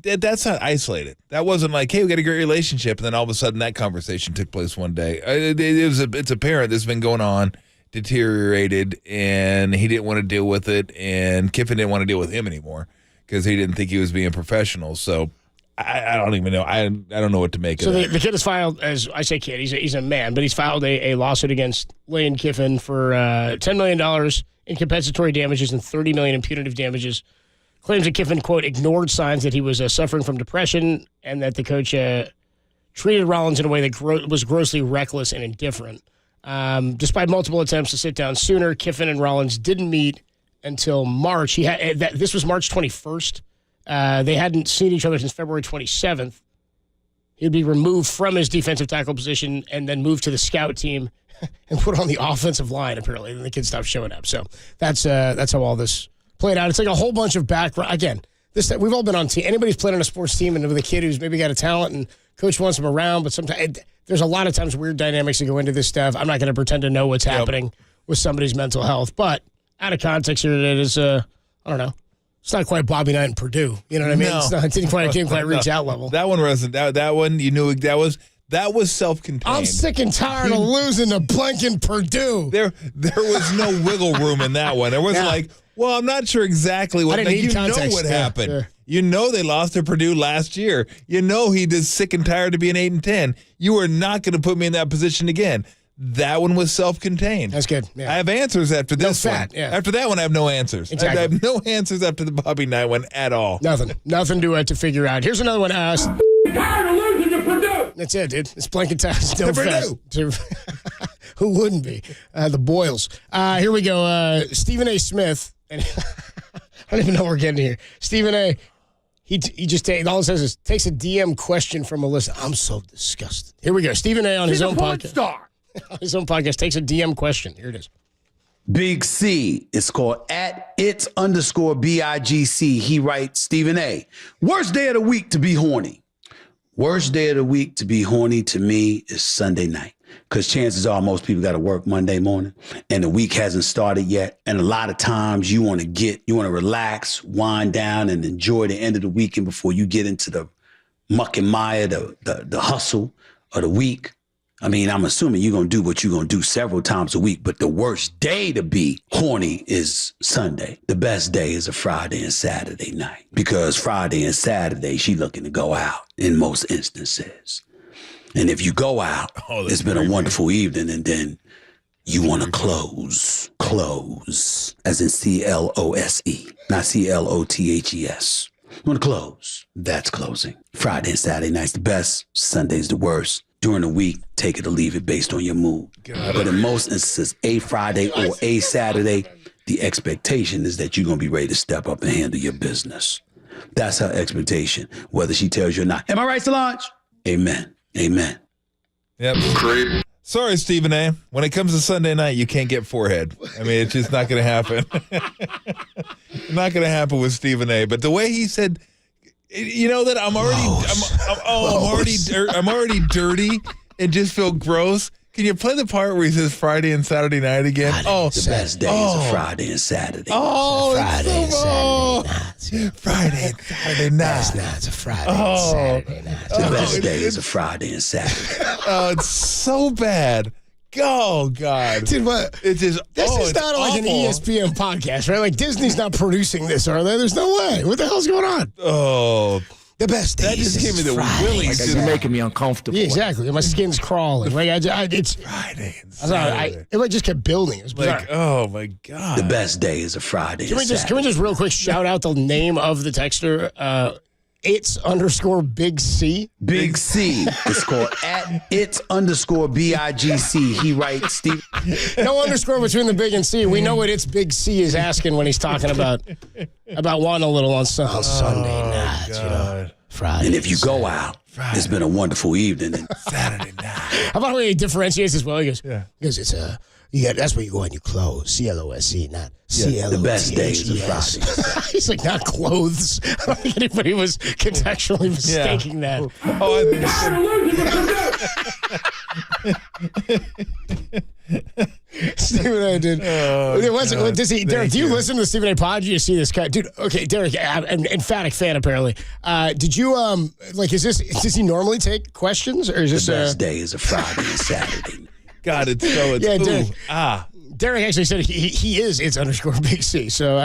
That's not isolated. That wasn't like, hey, we got a great relationship, and then all of a sudden that conversation took place one day. It's apparent this has been going on, deteriorated, and he didn't want to deal with it, and Kiffin didn't want to deal with him anymore because he didn't think he was being professional. So I don't even know. I don't know what to make of it. So the kid has filed, as I say kid, he's a man, but he's filed a lawsuit against Lane Kiffin for $10 million in compensatory damages and $30 million in punitive damages. Claims that Kiffin, quote, ignored signs that he was suffering from depression and that the coach treated Rollins in a way that was grossly reckless and indifferent. Despite multiple attempts to sit down sooner, Kiffin and Rollins didn't meet until March. This was March 21st. They hadn't seen each other since February 27th. He'd be removed from his defensive tackle position and then moved to the scout team and put on the offensive line, apparently. And the kid stopped showing up. So that's how all this played out. It's like a whole bunch of background. Again, we've all been on team. Anybody's played on a sports team and with a kid who's maybe got a talent and coach wants him around, but sometimes there's a lot of times weird dynamics that go into this stuff. I'm not going to pretend to know what's happening with somebody's mental health, but out of context here, it is, I don't know. It's not quite Bobby Knight and Purdue. You know what I mean? No. It didn't quite reach that level. That one wasn't. That one, you knew that was self-contained. I'm sick and tired of losing to blanking Purdue. There was no wiggle room in that one. There wasn't like, well, I'm not sure exactly what. Like, you know what happened. Yeah. You know they lost to Purdue last year. You know he is sick and tired of being 8-10. You are not going to put me in that position again. That one was self-contained. That's good. Yeah. I have answers after this one. Yeah. After that one, I have no answers. Exactly. I have no answers after the Bobby Knight one at all. Nothing to figure out. Here's another one. Tired of losing to Purdue. That's it, dude. It's blanket time. Still fast. Who wouldn't be? The Boyles. Here we go. Stephen A. Smith. And I don't even know what we're getting here. Stephen A. He just all it says is takes a DM question from a list. I'm so disgusted. Here we go. Stephen A. on his own podcast. Star. On his own podcast takes a DM question. Here it is. Big C. It's called @its_BIGC. He writes, Stephen A. Worst day of the week to be horny. Worst day of the week to be horny to me is Sunday night. Because chances are most people got to work Monday morning and the week hasn't started yet. And a lot of times you want to relax, wind down, and enjoy the end of the weekend before you get into the muck and mire, the hustle of the week. I mean, I'm assuming you're going to do what you're going to do several times a week, but the worst day to be horny is Sunday. The best day is a Friday and Saturday night because Friday and Saturday, she looking to go out in most instances. And if you go out, it's been a wonderful evening, and then you want to close, as in C-L-O-S-E, not C-L-O-T-H-E-S. You want to close. That's closing. Friday and Saturday night's the best. Sunday's the worst. During the week, take it or leave it based on your mood. But in most instances, a Friday or a Saturday, the expectation is that you're going to be ready to step up and handle your business. That's her expectation, whether she tells you or not. Am I right, Solange? Amen. Amen. Yep. Creep. Sorry, Stephen A. When it comes to Sunday night, you can't get forehead. I mean, it's just not going to happen. Not going to happen with Stephen A. But the way he said, you know that I'm already dirty and just feel gross. Can you play the part where he says Friday and Saturday night again? The best days are Friday and Saturday. Friday and Saturday night. Friday and Saturday night. It's a Friday and Saturday night. The best days are Friday and Saturday. Oh, it's so bad. Oh, God. Dude, what? It's just, this is it's not like an awful. ESPN podcast, right? Like, Disney's not producing this, are they? There's no way. What the hell's going on? Oh. The best days. That just gave me the willies. It's making me uncomfortable. Yeah, exactly. My skin's crawling. Like, it's Friday and Saturday. It just kept building. It was bizarre. Like, oh, my God. The best days are Friday Can and we Saturday. just real quick shout out the name of the texter? It's_Big C. Big C. The score at it's_BIGC. He writes, Steve. No underscore between the big and C. We know what It's Big C is asking when he's talking about wanting a little on Sunday night. You know, Friday. And if you go out, it's been a wonderful evening. And Saturday night. How about when he differentiates as well? He goes, it's a. That's where you go on your clothes. CLOSE, not CLOTHE. The best days of Friday. He's like, not clothes. I don't think anybody was contextually mistaking that. Stephen A. did. Derek, do you listen to the Stephen A. pod? Do you see this guy? Dude, okay, Derek, an emphatic fan apparently. Did you, does he normally take questions? Or is this the best days of Friday and Saturday? God, it's so. It's, Derek. Ooh, Derek actually said he is It's_Big C. So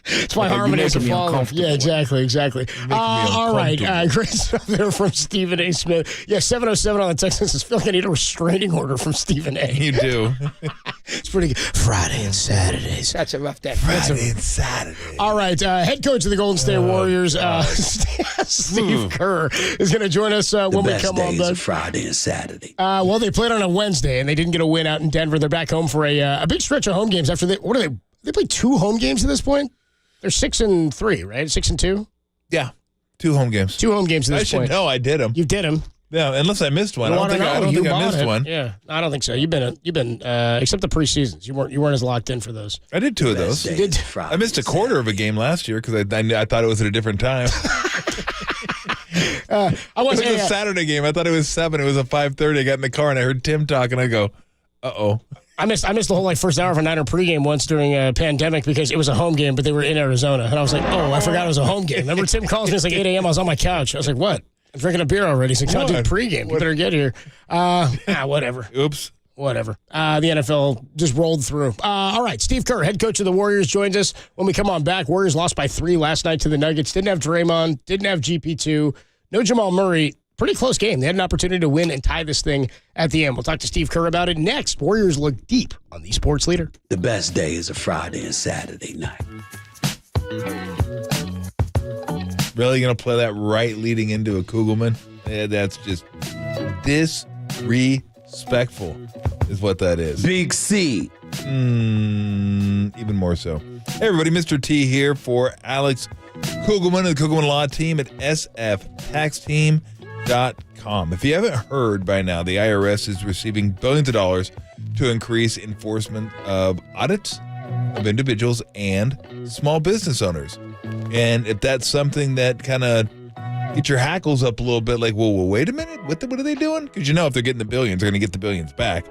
that's why Harmony is a follow. Yeah, exactly. All right. Great stuff there from Stephen A. Smith. Yeah, 707 on the text says, feel like I need a restraining order from Stephen A. You do. It's pretty good. Friday and Saturdays. That's a rough day. Friday and Saturday. All right. Head coach of the Golden State Warriors, Steve Kerr, is going to join us when we come on. The best days are Friday and Saturday. Well, they played on a Wednesday, and they didn't get a win out in Denver. They're back home for a big stretch of home games after they played 2 home games at this point? They're 6-3, right? 6-2? Yeah. 2 home games. 2 home games at this point. I should know I did them. You did them. Yeah, unless I missed one. I don't think I missed one. Yeah, I don't think so. You've been except the preseasons. You weren't as locked in for those. I did 2 of those. You did. I missed a quarter of a game last year because I thought it was at a different time. It was a Saturday game. I thought it was 7. It was a 5:30. I got in the car and I heard Tim talking. I go, uh-oh. I missed the whole first hour of a Niner pregame once during a pandemic because it was a home game, but they were in Arizona. And I was like, I forgot it was a home game. Remember Tim calls me, it's like 8 a.m. I was on my couch. I was like, what? I'm drinking a beer already. He's like, don't do pregame. You better get here. Whatever. Oops. Whatever. The NFL just rolled through. All right, Steve Kerr, head coach of the Warriors, joins us when we come on back. Warriors lost by 3 last night to the Nuggets. Didn't have Draymond. Didn't have GP2. No Jamal Murray. Pretty close game. They had an opportunity to win and tie this thing at the end. We'll talk to Steve Kerr about it next. Warriors look deep on the Sports Leader. The best days are Friday and Saturday night. Really going to play that right leading into a Kugelman? Yeah, that's just disrespectful is what that is. Big C. Even more so. Hey, everybody. Mr. T here for Alex Kugelman and the Kugelman Law Team at sftaxteam.com. If you haven't heard by now, the IRS is receiving billions of dollars to increase enforcement of audits of individuals and small business owners. And if that's something that kind of get your hackles up a little bit, like, well, wait a minute, what are they doing? Because if they're getting the billions, they're going to get the billions back.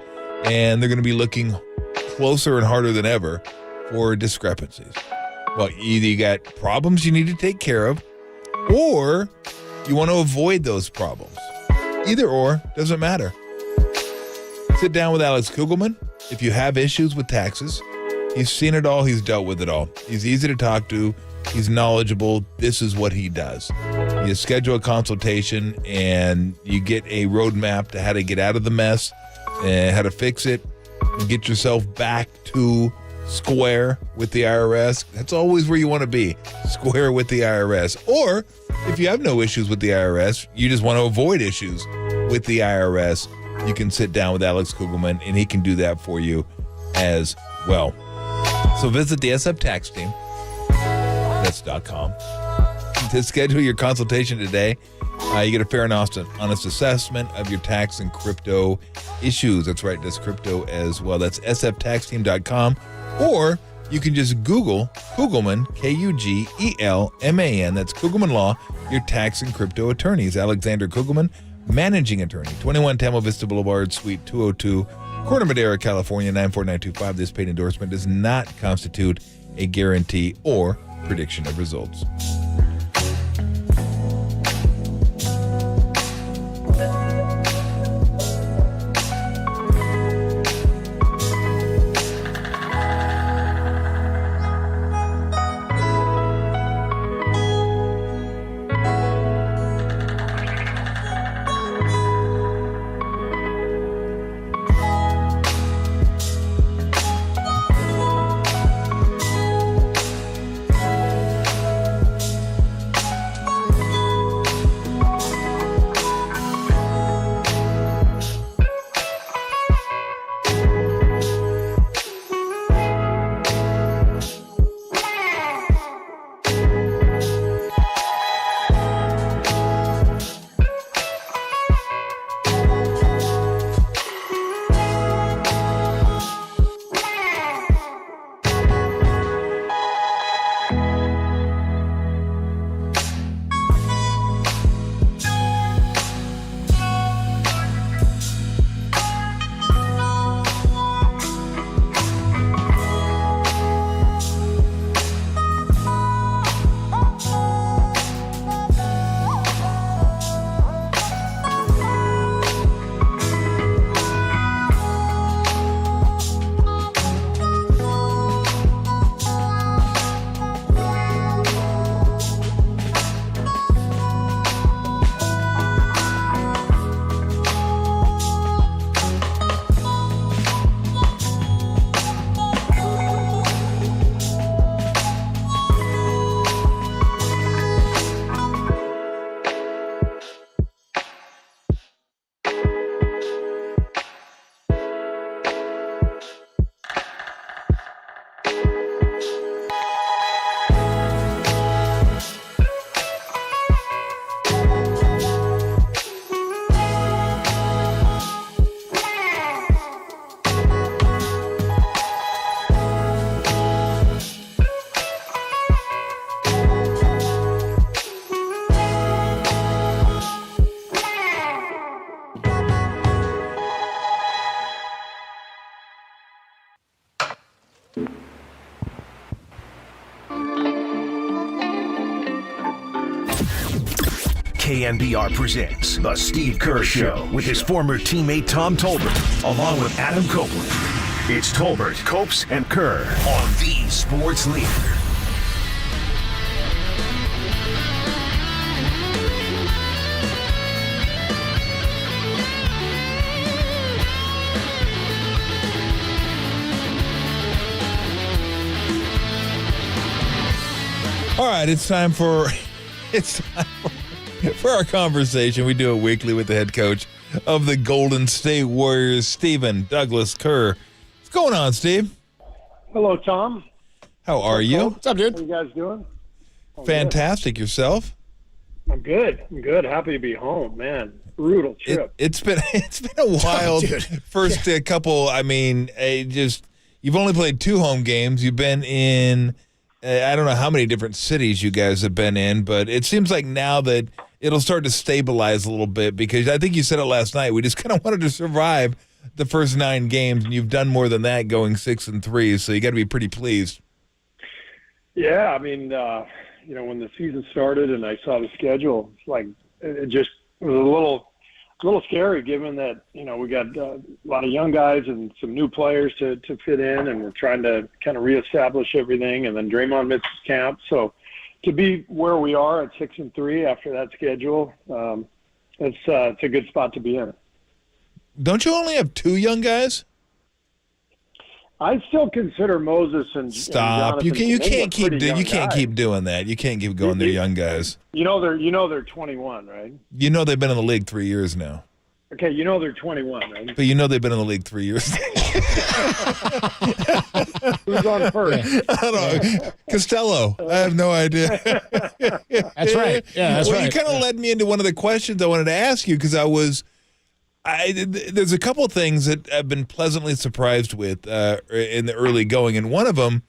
And they're going to be looking closer and harder than ever for discrepancies. Well, either you got problems you need to take care of, or you want to avoid those problems. Either or, doesn't matter. Sit down with Alex Kugelman. If you have issues with taxes, he's seen it all, he's dealt with it all. He's easy to talk to, he's knowledgeable, this is what he does. You schedule a consultation and you get a roadmap to how to get out of the mess and how to fix it and get yourself back to square with the IRS. That's always where you want to be, square with the IRS. Or if you have no issues with the IRS, you just want to avoid issues with the IRS, you can sit down with Alex Kugelman and he can do that for you as well. So visit the SF Tax Team. That's .com to schedule your consultation today You get a fair and honest assessment of your tax and crypto issues. That's right, that's crypto as well. That's sftaxteam.com. Or you can just Kugelman, Kugelman. That's Kugelman Law, your tax and crypto attorneys. Alexander Kugelman, managing attorney, 21 Tamil Vista Boulevard, Suite 202, Corte Madera, California, 94925. This paid endorsement does not constitute a guarantee or prediction of results. KNBR presents The Steve Kerr Show with his former teammate Tom Tolbert, along with Adam Copeland. It's Tolbert, Copes, and Kerr on the Sports Leader. All right, it's time for our conversation. We do it weekly with the head coach of the Golden State Warriors, Stephen Douglas Kerr. What's going on, Steve? Hello, Tom. How are you? What's up, dude? How you guys doing? Fantastic. Yourself? I'm good. Happy to be home, man. Brutal trip. It's been a wild first couple. I mean, you've only played 2 home games. You've been in I don't know how many different cities you guys have been in, but it seems like now that it'll start to stabilize a little bit, because I think you said it last night. We just kind of wanted to survive the first 9 games, and you've done more than that, going 6-3. So you got to be pretty pleased. Yeah, I mean, when the season started and I saw the schedule, it's like it was a little scary, given that we got a lot of young guys and some new players to fit in, and we're trying to kind of reestablish everything. And then Draymond misses camp, so to be where we are at 6-3 after that schedule, it's a good spot to be in. Don't you only have 2 young guys? I still consider Moses and stop. And you can't keep guys. keep doing that. You can't keep going. They're young guys. They're 21, right? You know they've been in the league 3 years now. Okay, they're 21, right? But they've been in the league 3 years. Who Who's on first? I don't know. Costello. I have no idea. That's right. Yeah, that's right. You kind of led me into one of the questions I wanted to ask you because there's a couple things that I've been pleasantly surprised with in the early going, and one of them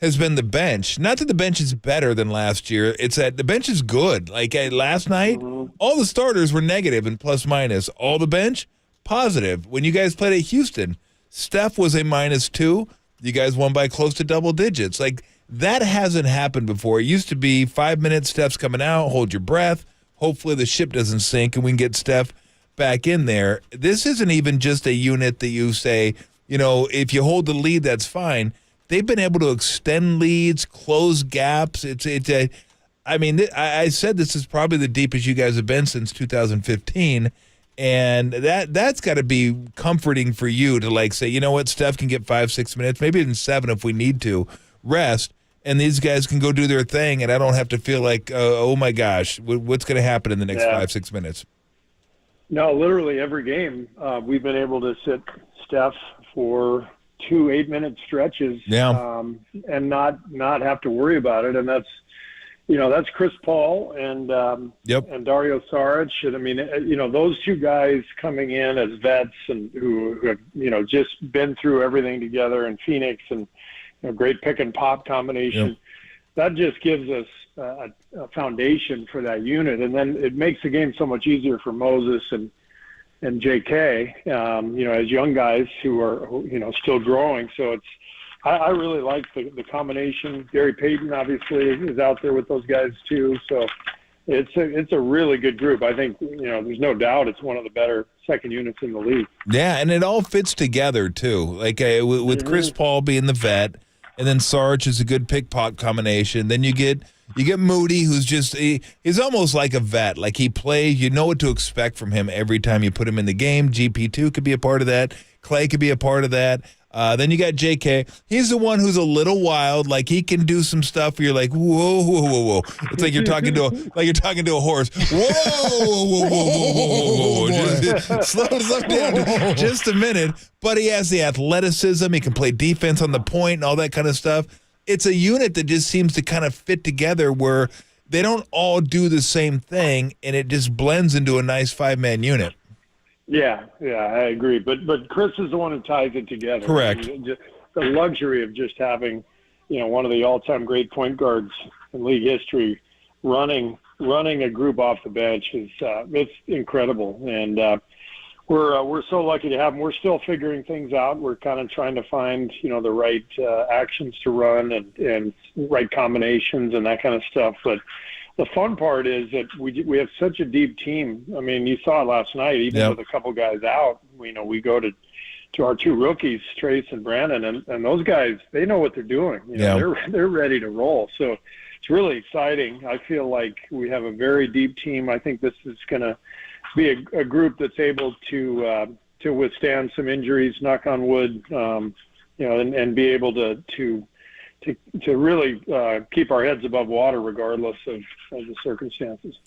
has been the bench. Not that the bench is better than last year. It's that the bench is good. Like last night, all the starters were negative and plus minus. All the bench, positive. When you guys played at Houston, Steph was a -2. You guys won by close to double digits. Like, that hasn't happened before. It used to be 5 minutes, Steph's coming out, hold your breath. Hopefully the ship doesn't sink and we can get Steph back in there. This isn't even just a unit that you say, if you hold the lead, that's fine. They've been able to extend leads, close gaps. I said this is probably the deepest you guys have been since 2015, and that's got to be comforting for you to say, you know what, Steph can get 5-6 minutes, maybe even 7 if we need to, rest, and these guys can go do their thing, and I don't have to feel like, oh my gosh, what's going to happen in the next 5-6 minutes? No, literally every game we've been able to sit Steph for 2 8-minute stretches, and not have to worry about it. And that's Chris Paul and Dario Saric. And I mean, those two guys coming in as vets and who have just been through everything together in Phoenix and great pick and pop combination. Yep. That just gives us a foundation for that unit, and then it makes the game so much easier for Moses and JK, as young guys who are, still growing. So I really like the combination. Gary Payton obviously is out there with those guys too. So it's a really good group. I think, there's no doubt it's one of the better second units in the league. Yeah, and it all fits together too. Like with Chris Paul being the vet, and then Sarge is a good pick-pop combination. Then you get Moody, who's he's almost like a vet. Like, he plays, you know what to expect from him every time you put him in the game. GP2 could be a part of that. Clay could be a part of that. Then you got JK. He's the one who's a little wild. Like, he can do some stuff where you're like, whoa, whoa, whoa, whoa. It's like you're talking to a horse. Whoa, whoa, whoa, whoa, whoa, whoa. Just slow down just a minute. But he has the athleticism. He can play defense on the point and all that kind of stuff. It's a unit that just seems to kind of fit together where they don't all do the same thing, and it just blends into a nice 5-man unit. Yeah, I agree. But Chris is the one who ties it together. Correct. I mean, the luxury of just having, one of the all-time great point guards in league history running a group off the bench is it's incredible. And we're so lucky to have him. We're still figuring things out. We're kind of trying to find, the right actions to run and right combinations and that kind of stuff. But the fun part is that we have such a deep team. I mean, you saw it last night, even with a couple guys out. We go to our 2 rookies, Trace and Brandon, and those guys, they know what they're doing. They're ready to roll. So it's really exciting. I feel like we have a very deep team. I think this is going to be a group that's able to withstand some injuries, knock on wood, and be able to really keep our heads above water regardless of the circumstances.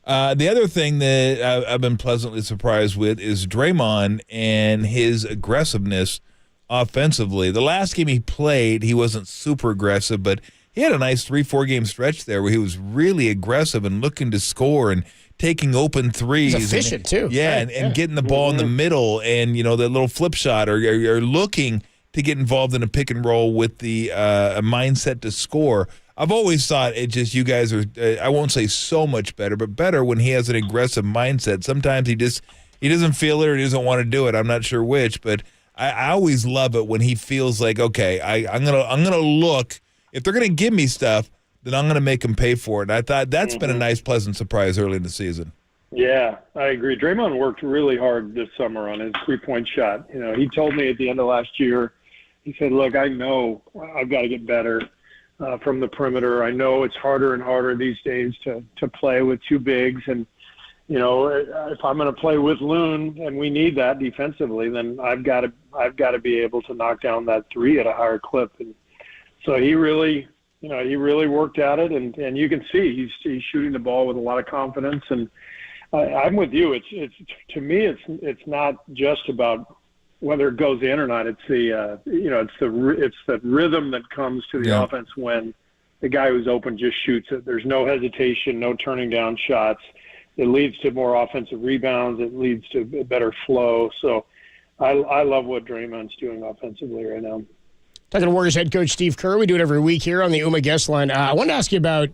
The other thing that I've been pleasantly surprised with is Draymond and his aggressiveness offensively. The last game he played, he wasn't super aggressive, but he had a nice 3-4 game stretch there where he was really aggressive and looking to score and taking open threes. He's efficient too. Yeah, right. and getting the ball in the middle and, that little flip shot or looking to get involved in a pick and roll with the mindset to score. I've always thought you guys are, I won't say so much better, but better when he has an aggressive mindset. Sometimes he doesn't feel it or he doesn't want to do it. I'm not sure which, but I always love it when he feels like, okay, I'm gonna look. If they're gonna give me stuff, then I'm gonna make them pay for it. And I thought that's been a nice, pleasant surprise early in the season. Yeah, I agree. Draymond worked really hard this summer on his 3-point shot. He told me at the end of last year, he said, look, I know I've got to get better from the perimeter. I know it's harder and harder these days to play with 2 bigs. And, if I'm going to play with Loon and we need that defensively, then I've got to be able to knock down that 3 at a higher clip. And so he really worked at it. And you can see he's shooting the ball with a lot of confidence. And I'm with you. It's to me, it's not just about whether it goes in or not, it's it's the rhythm that comes to the offense when the guy who's open just shoots it. There's no hesitation, no turning down shots. It leads to more offensive rebounds. It leads to a better flow. So I love what Draymond's doing offensively right now. Talking to Warriors head coach Steve Kerr. We do it every week here on the UMA guest line. I wanted to ask you about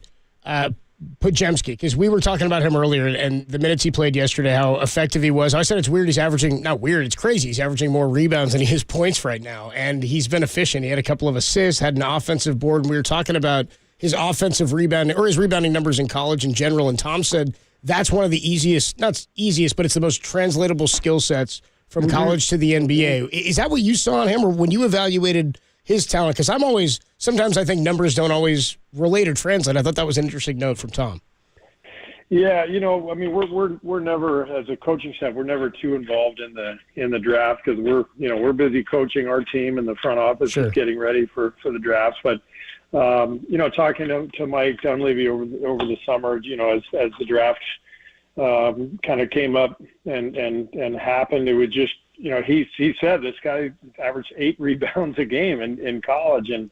Podziemski, because we were talking about him earlier and the minutes he played yesterday, how effective he was. I said it's weird he's averaging, not weird, it's crazy. He's averaging more rebounds than he has points right now, and he's been efficient. He had a couple of assists, had an offensive board, and we were talking about his offensive rebounding, or his rebounding numbers in college in general, and Tom said that's one of the easiest, not easiest, but it's the most translatable skill sets from college to the NBA. Is that what you saw in him, or when you evaluated his talent? Because sometimes I think numbers don't always relate or translate. I thought that was an interesting note from Tom. Yeah, we're never, as a coaching staff, we're never too involved in the draft, because we're busy coaching our team, and the front office is getting ready for the drafts. But talking to Mike Dunleavy over the summer, as the draft kind of came up and happened, it would just, he said this guy averaged 8 rebounds a game in college, and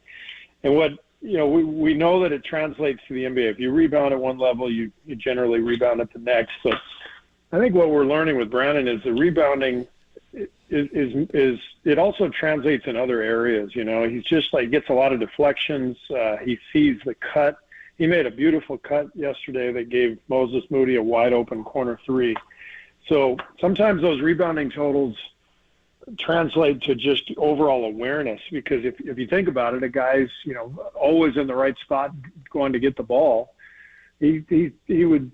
what we know that it translates to the NBA. If you rebound at one level, you generally rebound at the next. So I think what we're learning with Brandon is the rebounding is it also translates in other areas. He's just gets a lot of deflections. He sees the cut. He made a beautiful cut yesterday that gave Moses Moody a wide open corner 3. So sometimes those rebounding totals translate to just overall awareness, because if you think about it, a guy's always in the right spot going to get the ball, he would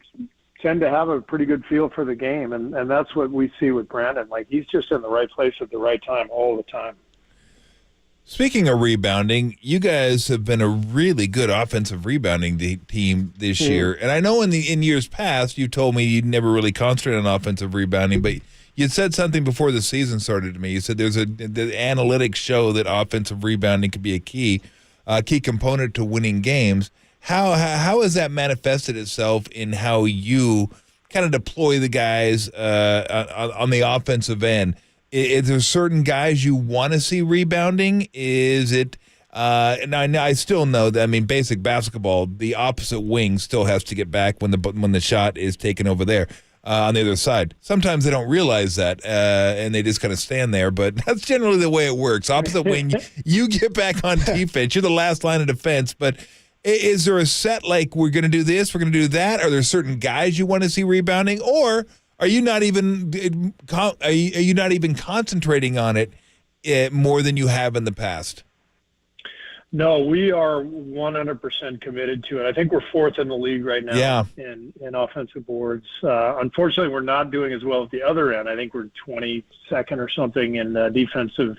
tend to have a pretty good feel for the game, and that's what we see with Brandon. He's just in the right place at the right time all the time. Speaking of rebounding, you guys have been a really good offensive rebounding team this year, and I know in years past you told me you'd never really concentrate on offensive rebounding, but you said something before the season started to me. You said the analytics show that offensive rebounding could be a key component to winning games. How has that manifested itself in how you kind of deploy the guys on the offensive end? Is there certain guys you want to see rebounding? Is it and I still know that, basic basketball, the opposite wing still has to get back when the shot is taken over there. On the other side. Sometimes they don't realize that, and they just kind of stand there, but that's generally the way it works. Opposite wing, you get back on defense. You're the last line of defense, but is there a set, we're going to do this, we're going to do that? Are there certain guys you want to see rebounding, or are you not even concentrating on it more than you have in the past? No, we are 100% committed to it. I think we're 4th in the league right now in offensive boards. Unfortunately, we're not doing as well at the other end. I think we're 22nd or something in defensive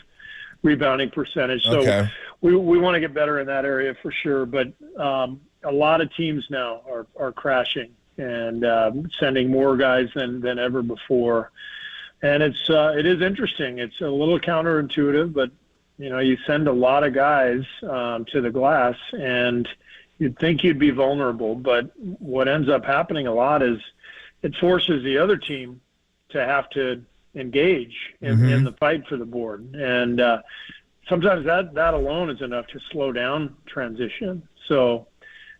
rebounding percentage. So we want to get better in that area for sure. But a lot of teams now are crashing and sending more guys than ever before. And it is interesting. It's a little counterintuitive, but you send a lot of guys to the glass, and you'd think you'd be vulnerable. But what ends up happening a lot is it forces the other team to have to engage in the fight for the board. And sometimes that alone is enough to slow down transition. So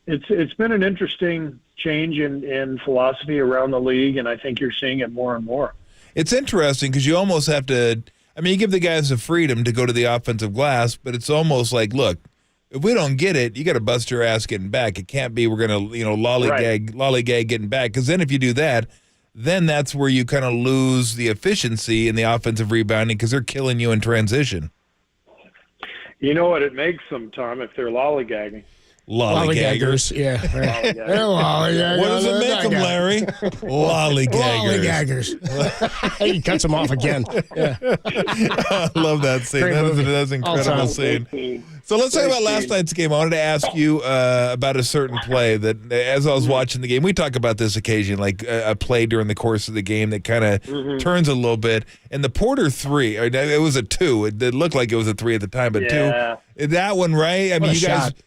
it's been an interesting change in philosophy around the league, and I think you're seeing it more and more. It's interesting because you almost have to – you give the guys the freedom to go to the offensive glass, but it's almost like, look, if we don't get it, you got to bust your ass getting back. It can't be we're going to, lollygag getting back, because then if you do that, then that's where you kind of lose the efficiency in the offensive rebounding because they're killing you in transition. You know what it makes them, Tom, if they're lollygagging? Lollygaggers. Yeah. Right. They're lollygaggers. What does it make them, Larry? Lollygaggers. He cuts them off again. Yeah. I love that scene. That's an incredible scene. So let's talk about last night's game. I wanted to ask you about a certain play that, as I was watching the game, we talk about this occasion, like a play during the course of the game that kind of turns a little bit. And the Porter 3, it was a 2. It looked like it was a 3 at the time, but 2. That one, right?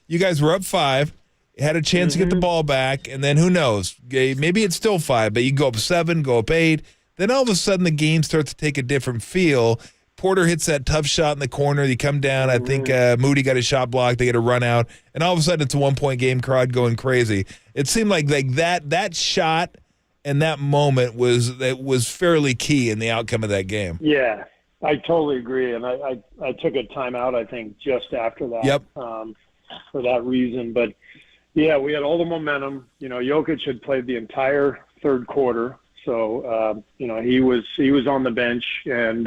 You guys were up 5, had a chance to get the ball back, and then who knows? Maybe it's still 5, but you go up 7, go up 8. Then all of a sudden the game starts to take a different feel. Porter hits that tough shot in the corner. You come down. I think Moody got a shot blocked. They get a run out. And all of a sudden, it's a 1-point game, crowd going crazy. It seemed like that shot and that moment was fairly key in the outcome of that game. Yeah, I totally agree. And I took a timeout, I think, just after that. Yep. For that reason. But, yeah, we had all the momentum. Jokic had played the entire third quarter. So, he was on the bench. And,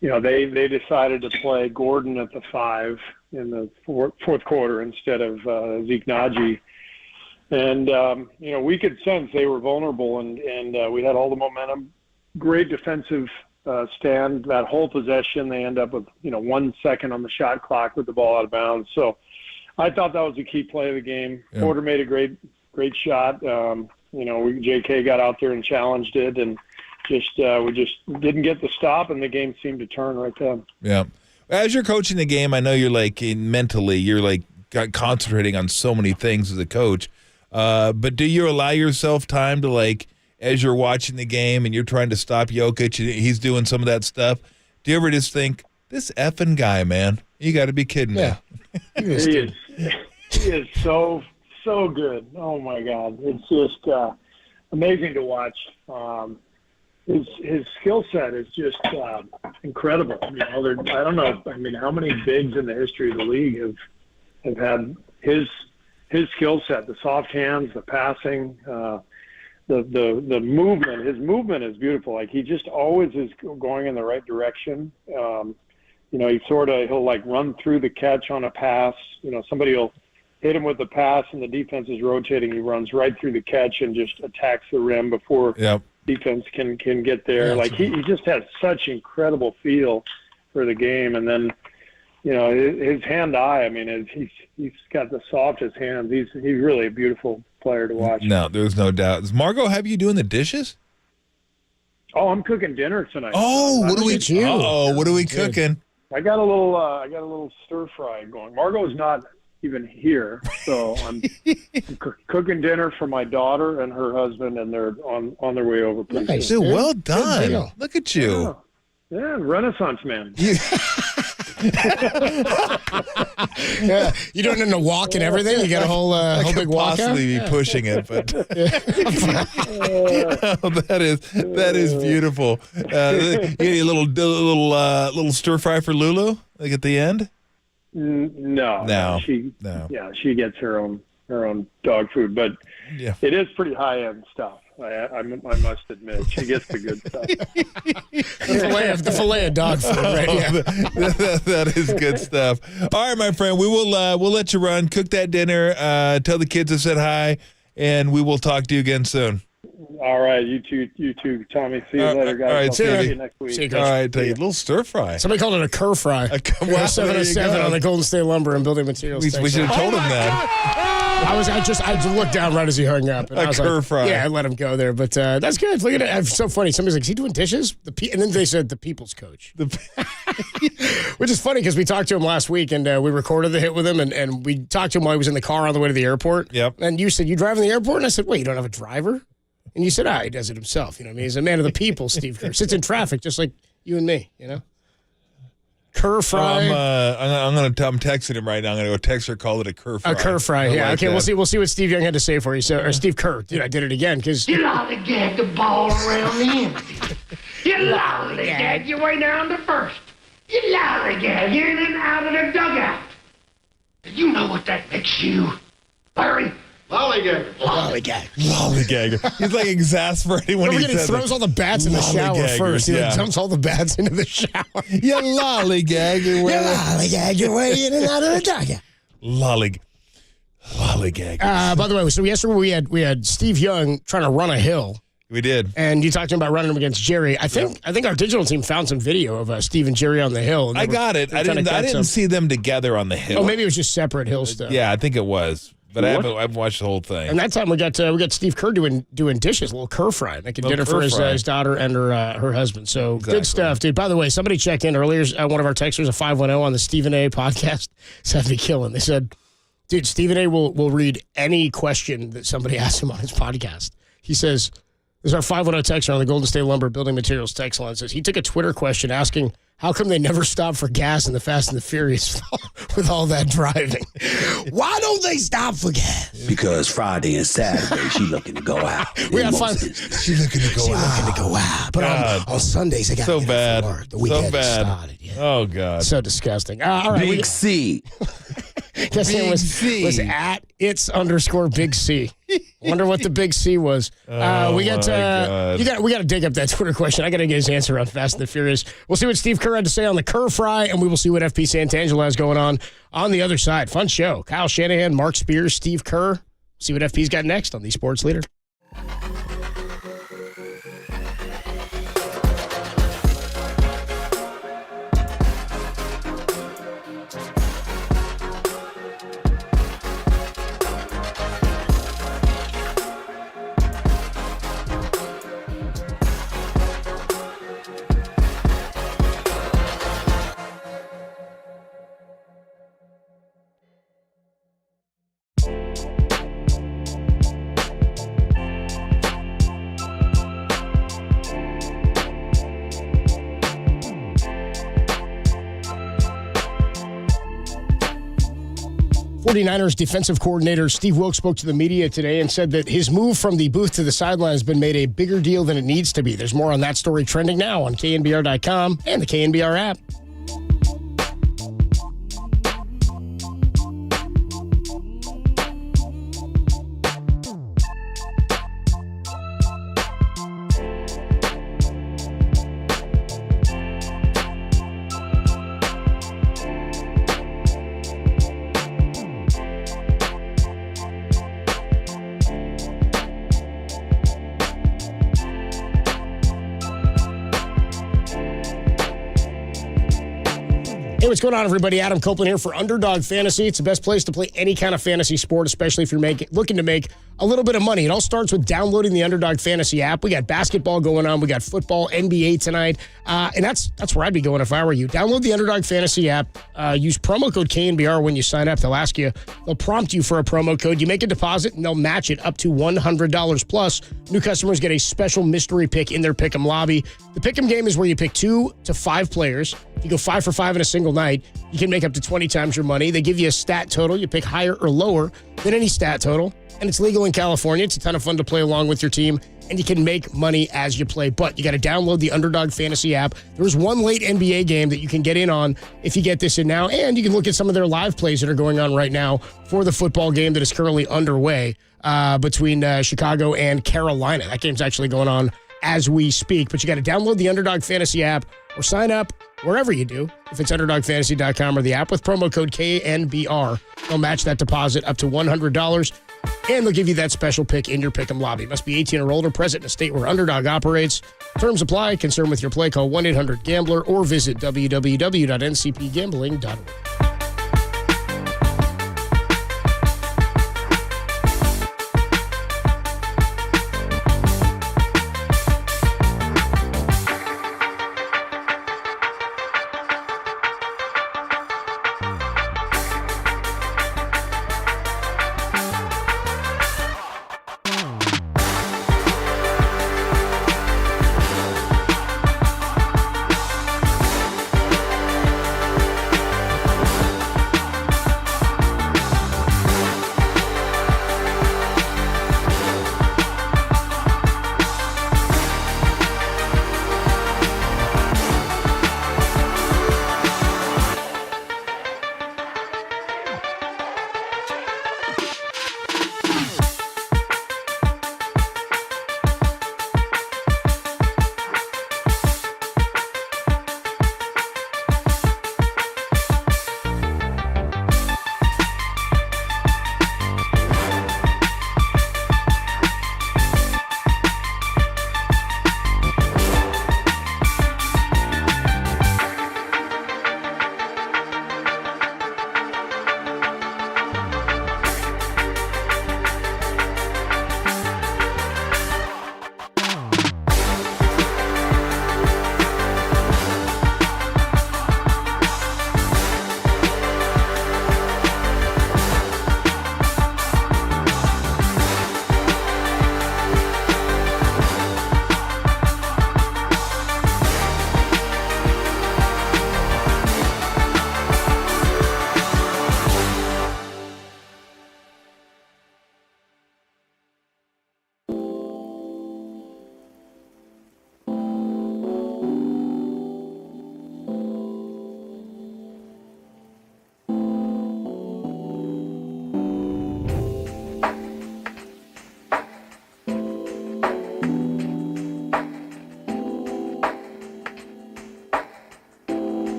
they decided to play Gordon at the 5 in the fourth quarter instead of Zeke Naji. And, we could sense they were vulnerable, and we had all the momentum. Great defensive stand. That whole possession, they end up with, 1 second on the shot clock with the ball out of bounds. So I thought that was a key play of the game. Yeah. Porter made a great shot. JK got out there and challenged it, and we just didn't get the stop, and the game seemed to turn right then. Yeah. As you're coaching the game, I know you're mentally, you're concentrating on so many things as a coach. But do you allow yourself time to, as you're watching the game and you're trying to stop Jokic and he's doing some of that stuff, do you ever just think, this effing guy, man, you got to be kidding me? He is so good. Oh, my God. It's just amazing to watch. His skill set is just incredible. I don't know. How many bigs in the history of the league have had his skill set, the soft hands, the passing, the movement. His movement is beautiful. He just always is going in the right direction. He'll run through the catch on a pass. Somebody will hit him with the pass and the defense is rotating. He runs right through the catch and just attacks the rim before defense can get there. He just has such incredible feel for the game. And then, his hand-eye, he's got the softest hands. He's really a beautiful player to watch. No, there's no doubt. Does Margot have you doing the dishes? Oh, I'm cooking dinner tonight. Oh, what are we cooking? I got a little stir fry going. Margot's not even here, so I'm cooking dinner for my daughter and her husband, and they're on their way over. Nice. Dude, well done. Look at you. Yeah, Renaissance man. Yeah, you doing in the walk and everything? You got a whole big walk out? Possibly be pushing it, but that is beautiful. You get a little stir fry for Lulu, at the end. No. She gets her own dog food, but it is pretty high end stuff. I must admit, she gets the good stuff. the fillet of dog food, right? Yeah. That is good stuff. All right, my friend, we'll let you run. Cook that dinner. Tell the kids I said hi, and we will talk to you again soon. All right, you too, Tommy. See you later, guys. All right, see you next week. All right, take a little stir fry. Somebody called it a cur fry. 707 on the Golden State Lumber and Building Materials. We should have told him that. I just looked down right as he hung up. And I was cur fry. Yeah, I let him go there. But that's good. Look at it. It's so funny. Somebody's like, is he doing dishes? And then they said the people's coach. Which is funny because we talked to him last week and we recorded the hit with him and we talked to him while he was in the car on the way to the airport. Yep. And you said, you driving the airport? And I said, wait, you don't have a driver? And you said, he does it himself. He's a man of the people, Steve Kerr. Sits in traffic just like you and me, Cur fry. I'm texting him right now. I'm going to go text her, call it a cur fry. A cur fry, yeah. Okay, we'll see what Steve Young had to say for you. Or Steve Kerr. Dude, I did it again because you lollygag the ball around the empty. You lollygag your way down to first. You lollygag in and out of the dugout. You know what that makes you, Larry? Lollygagger. Lollygagger. He's exasperating when he throws all the bats in the shower first. He dumps all the bats into the shower. You lollygagger. You lollygag your way in and out of the dugout. Lollygagger. By the way, so yesterday we had Steve Young trying to run a hill. We did. And you talked to him about running him against Jerry. I think our digital team found some video of Steve and Jerry on the hill. I got it. I didn't see them together on the hill. Oh, maybe it was just separate hill stuff. Yeah, I think it was. But I haven't watched the whole thing. And that time we got Steve Kerr doing dishes, a little cur fry, making dinner for his daughter and her husband. So Good stuff, dude. By the way, somebody checked in earlier. One of our texters, a 510 on the Stephen A. podcast, said me killing. They said, dude, Stephen A. will read any question that somebody asks him on his podcast. He says, this is our 510 texter on the Golden State Lumber Building Materials text line. Says he took a Twitter question asking how come they never stop for gas in the Fast and the Furious with all that driving? Why don't they stop for gas? Because Friday and Saturday, she looking to go out. We gotta find. She looking to go out. But on Sundays, they got so bad. The weekend so bad. started. Yeah. Oh God. So disgusting. All right, Big C. Guess it was at its_Big C. Wonder what the Big C was. We got to dig up that Twitter question. I got to get his answer on Fast and the Furious. We'll see what Steve Kerr had to say on the Kerr Fry, and we will see what FP Santangelo has going on the other side. Fun show. Kyle Shanahan, Mark Spears, Steve Kerr. See what FP's got next on the Sports Leader. '49ers defensive coordinator Steve Wilks spoke to the media today and said that his move from the booth to the sideline has been made a bigger deal than it needs to be. There's more on that story trending now on KNBR.com and the KNBR app. Hey, what's going on, everybody? Adam Copeland here for Underdog Fantasy. It's the best place to play any kind of fantasy sport, especially if you're looking to make a little bit of money. It all starts with downloading the Underdog Fantasy app. We got basketball going on. We got football, NBA tonight. And that's where I'd be going if I were you. Download the Underdog Fantasy app. Use promo code KNBR when you sign up. They'll prompt you for a promo code. You make a deposit, and they'll match it up to $100 plus. New customers get a special mystery pick in their Pick'em lobby. The Pick'em game is where you pick 2 to 5 players. If you go 5 for 5 in a single night, you can make up to 20 times your money. They give you a stat total. You pick higher or lower than any stat total. And it's legal in California. It's a ton of fun to play along with your team. And you can make money as you play. But you got to download the Underdog Fantasy app. There's one late NBA game that you can get in on if you get this in now. And you can look at some of their live plays that are going on right now for the football game that is currently underway between Chicago and Carolina. That game's actually going on as we speak. But you got to download the Underdog Fantasy app or sign up wherever you do, if it's UnderdogFantasy.com or the app with promo code KNBR. They'll match that deposit up to $100, and they'll give you that special pick in your Pick'em lobby. Must be 18 or older, present in a state where Underdog operates. Terms apply. Concern with your play, call 1-800-GAMBLER or visit www.ncpgambling.org.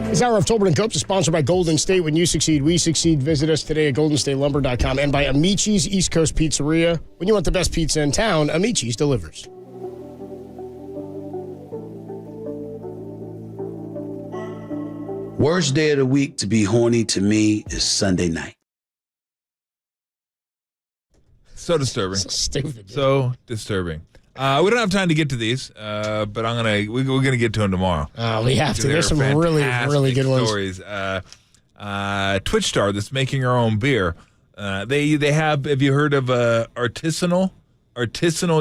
This hour of Tolbert & Copes is sponsored by Golden State. When you succeed, we succeed. Visit us today at goldenstatelumber.com and by Amici's East Coast Pizzeria. When you want the best pizza in town, Amici's delivers. Worst day of the week to be horny to me is Sunday night. So disturbing. So stupid. So disturbing. We don't have time to get to these, but we're gonna get to them tomorrow. We have to. There's some really, really good ones. Stories. Twitch star that's making her own beer. They have you heard of artisanal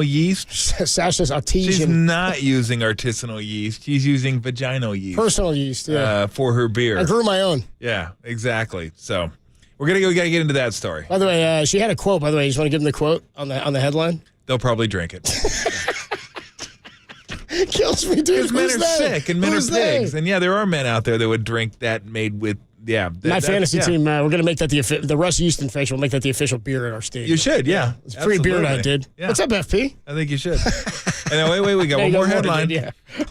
yeast? Sasha's artisan. She's not using artisanal yeast. She's using vaginal yeast. Personal yeast, yeah. For her beer. I grew my own. Yeah, exactly. So we gotta get into that story. By the way, she had a quote. By the way, you just want to give them the quote on the headline? They'll probably drink it. Kills me, dude. Because men are sick and men are pigs. And yeah, there are men out there that would drink that made with, my fantasy team, we're going to make that the Russ Houston facial. We'll make that the official beer at our stadium. You should, yeah. It's free beer night, dude. Yeah. What's up, FP? I think you should. And wait, we got one more headline.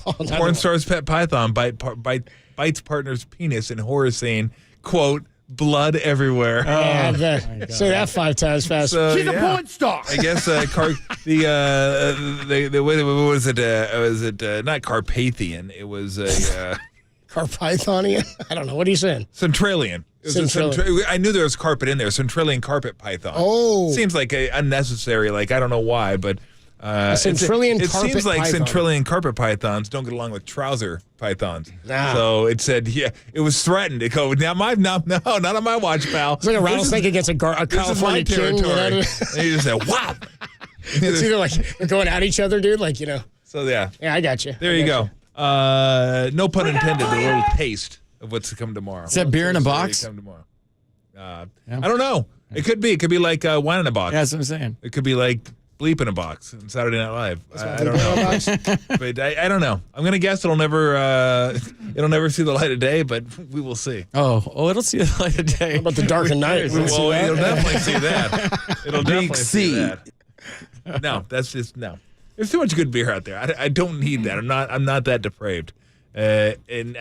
Porn star's pet python bites partner's penis in horror scene. Quote, blood everywhere. Say that 5 times fast. So, she's a porn star. I guess what was it? Not Carpathian. It was a Carpythonian. I don't know. What are you saying? Centralian. I knew there was carpet in there. Centralian carpet python. Oh, seems like unnecessary. Like I don't know why, but. It seems like Centralian carpet pythons don't get along with trouser pythons. Nah. So it said, it was threatened. It go, no, not on my watch, pal. It's like a rattlesnake against a California king. And you just said, wow. It's either like they're going at each other, dude. Like, So yeah. Yeah, I got you. There you go. No pun intended. A little taste of what's to come tomorrow. Is that beer in a box? Come tomorrow. I don't know. It could be. It could be like wine in a box. Yeah, that's what I'm saying. It could be like bleep in a box on Saturday Night Live. I don't know. But I don't know. I'm gonna guess it'll never see the light of day, but we will see. Oh, it'll see the light of day. What about the Dark and Night? It'll definitely see that. It'll definitely see that. No, that's just no. There's too much good beer out there. I don't need that. I'm not that depraved. And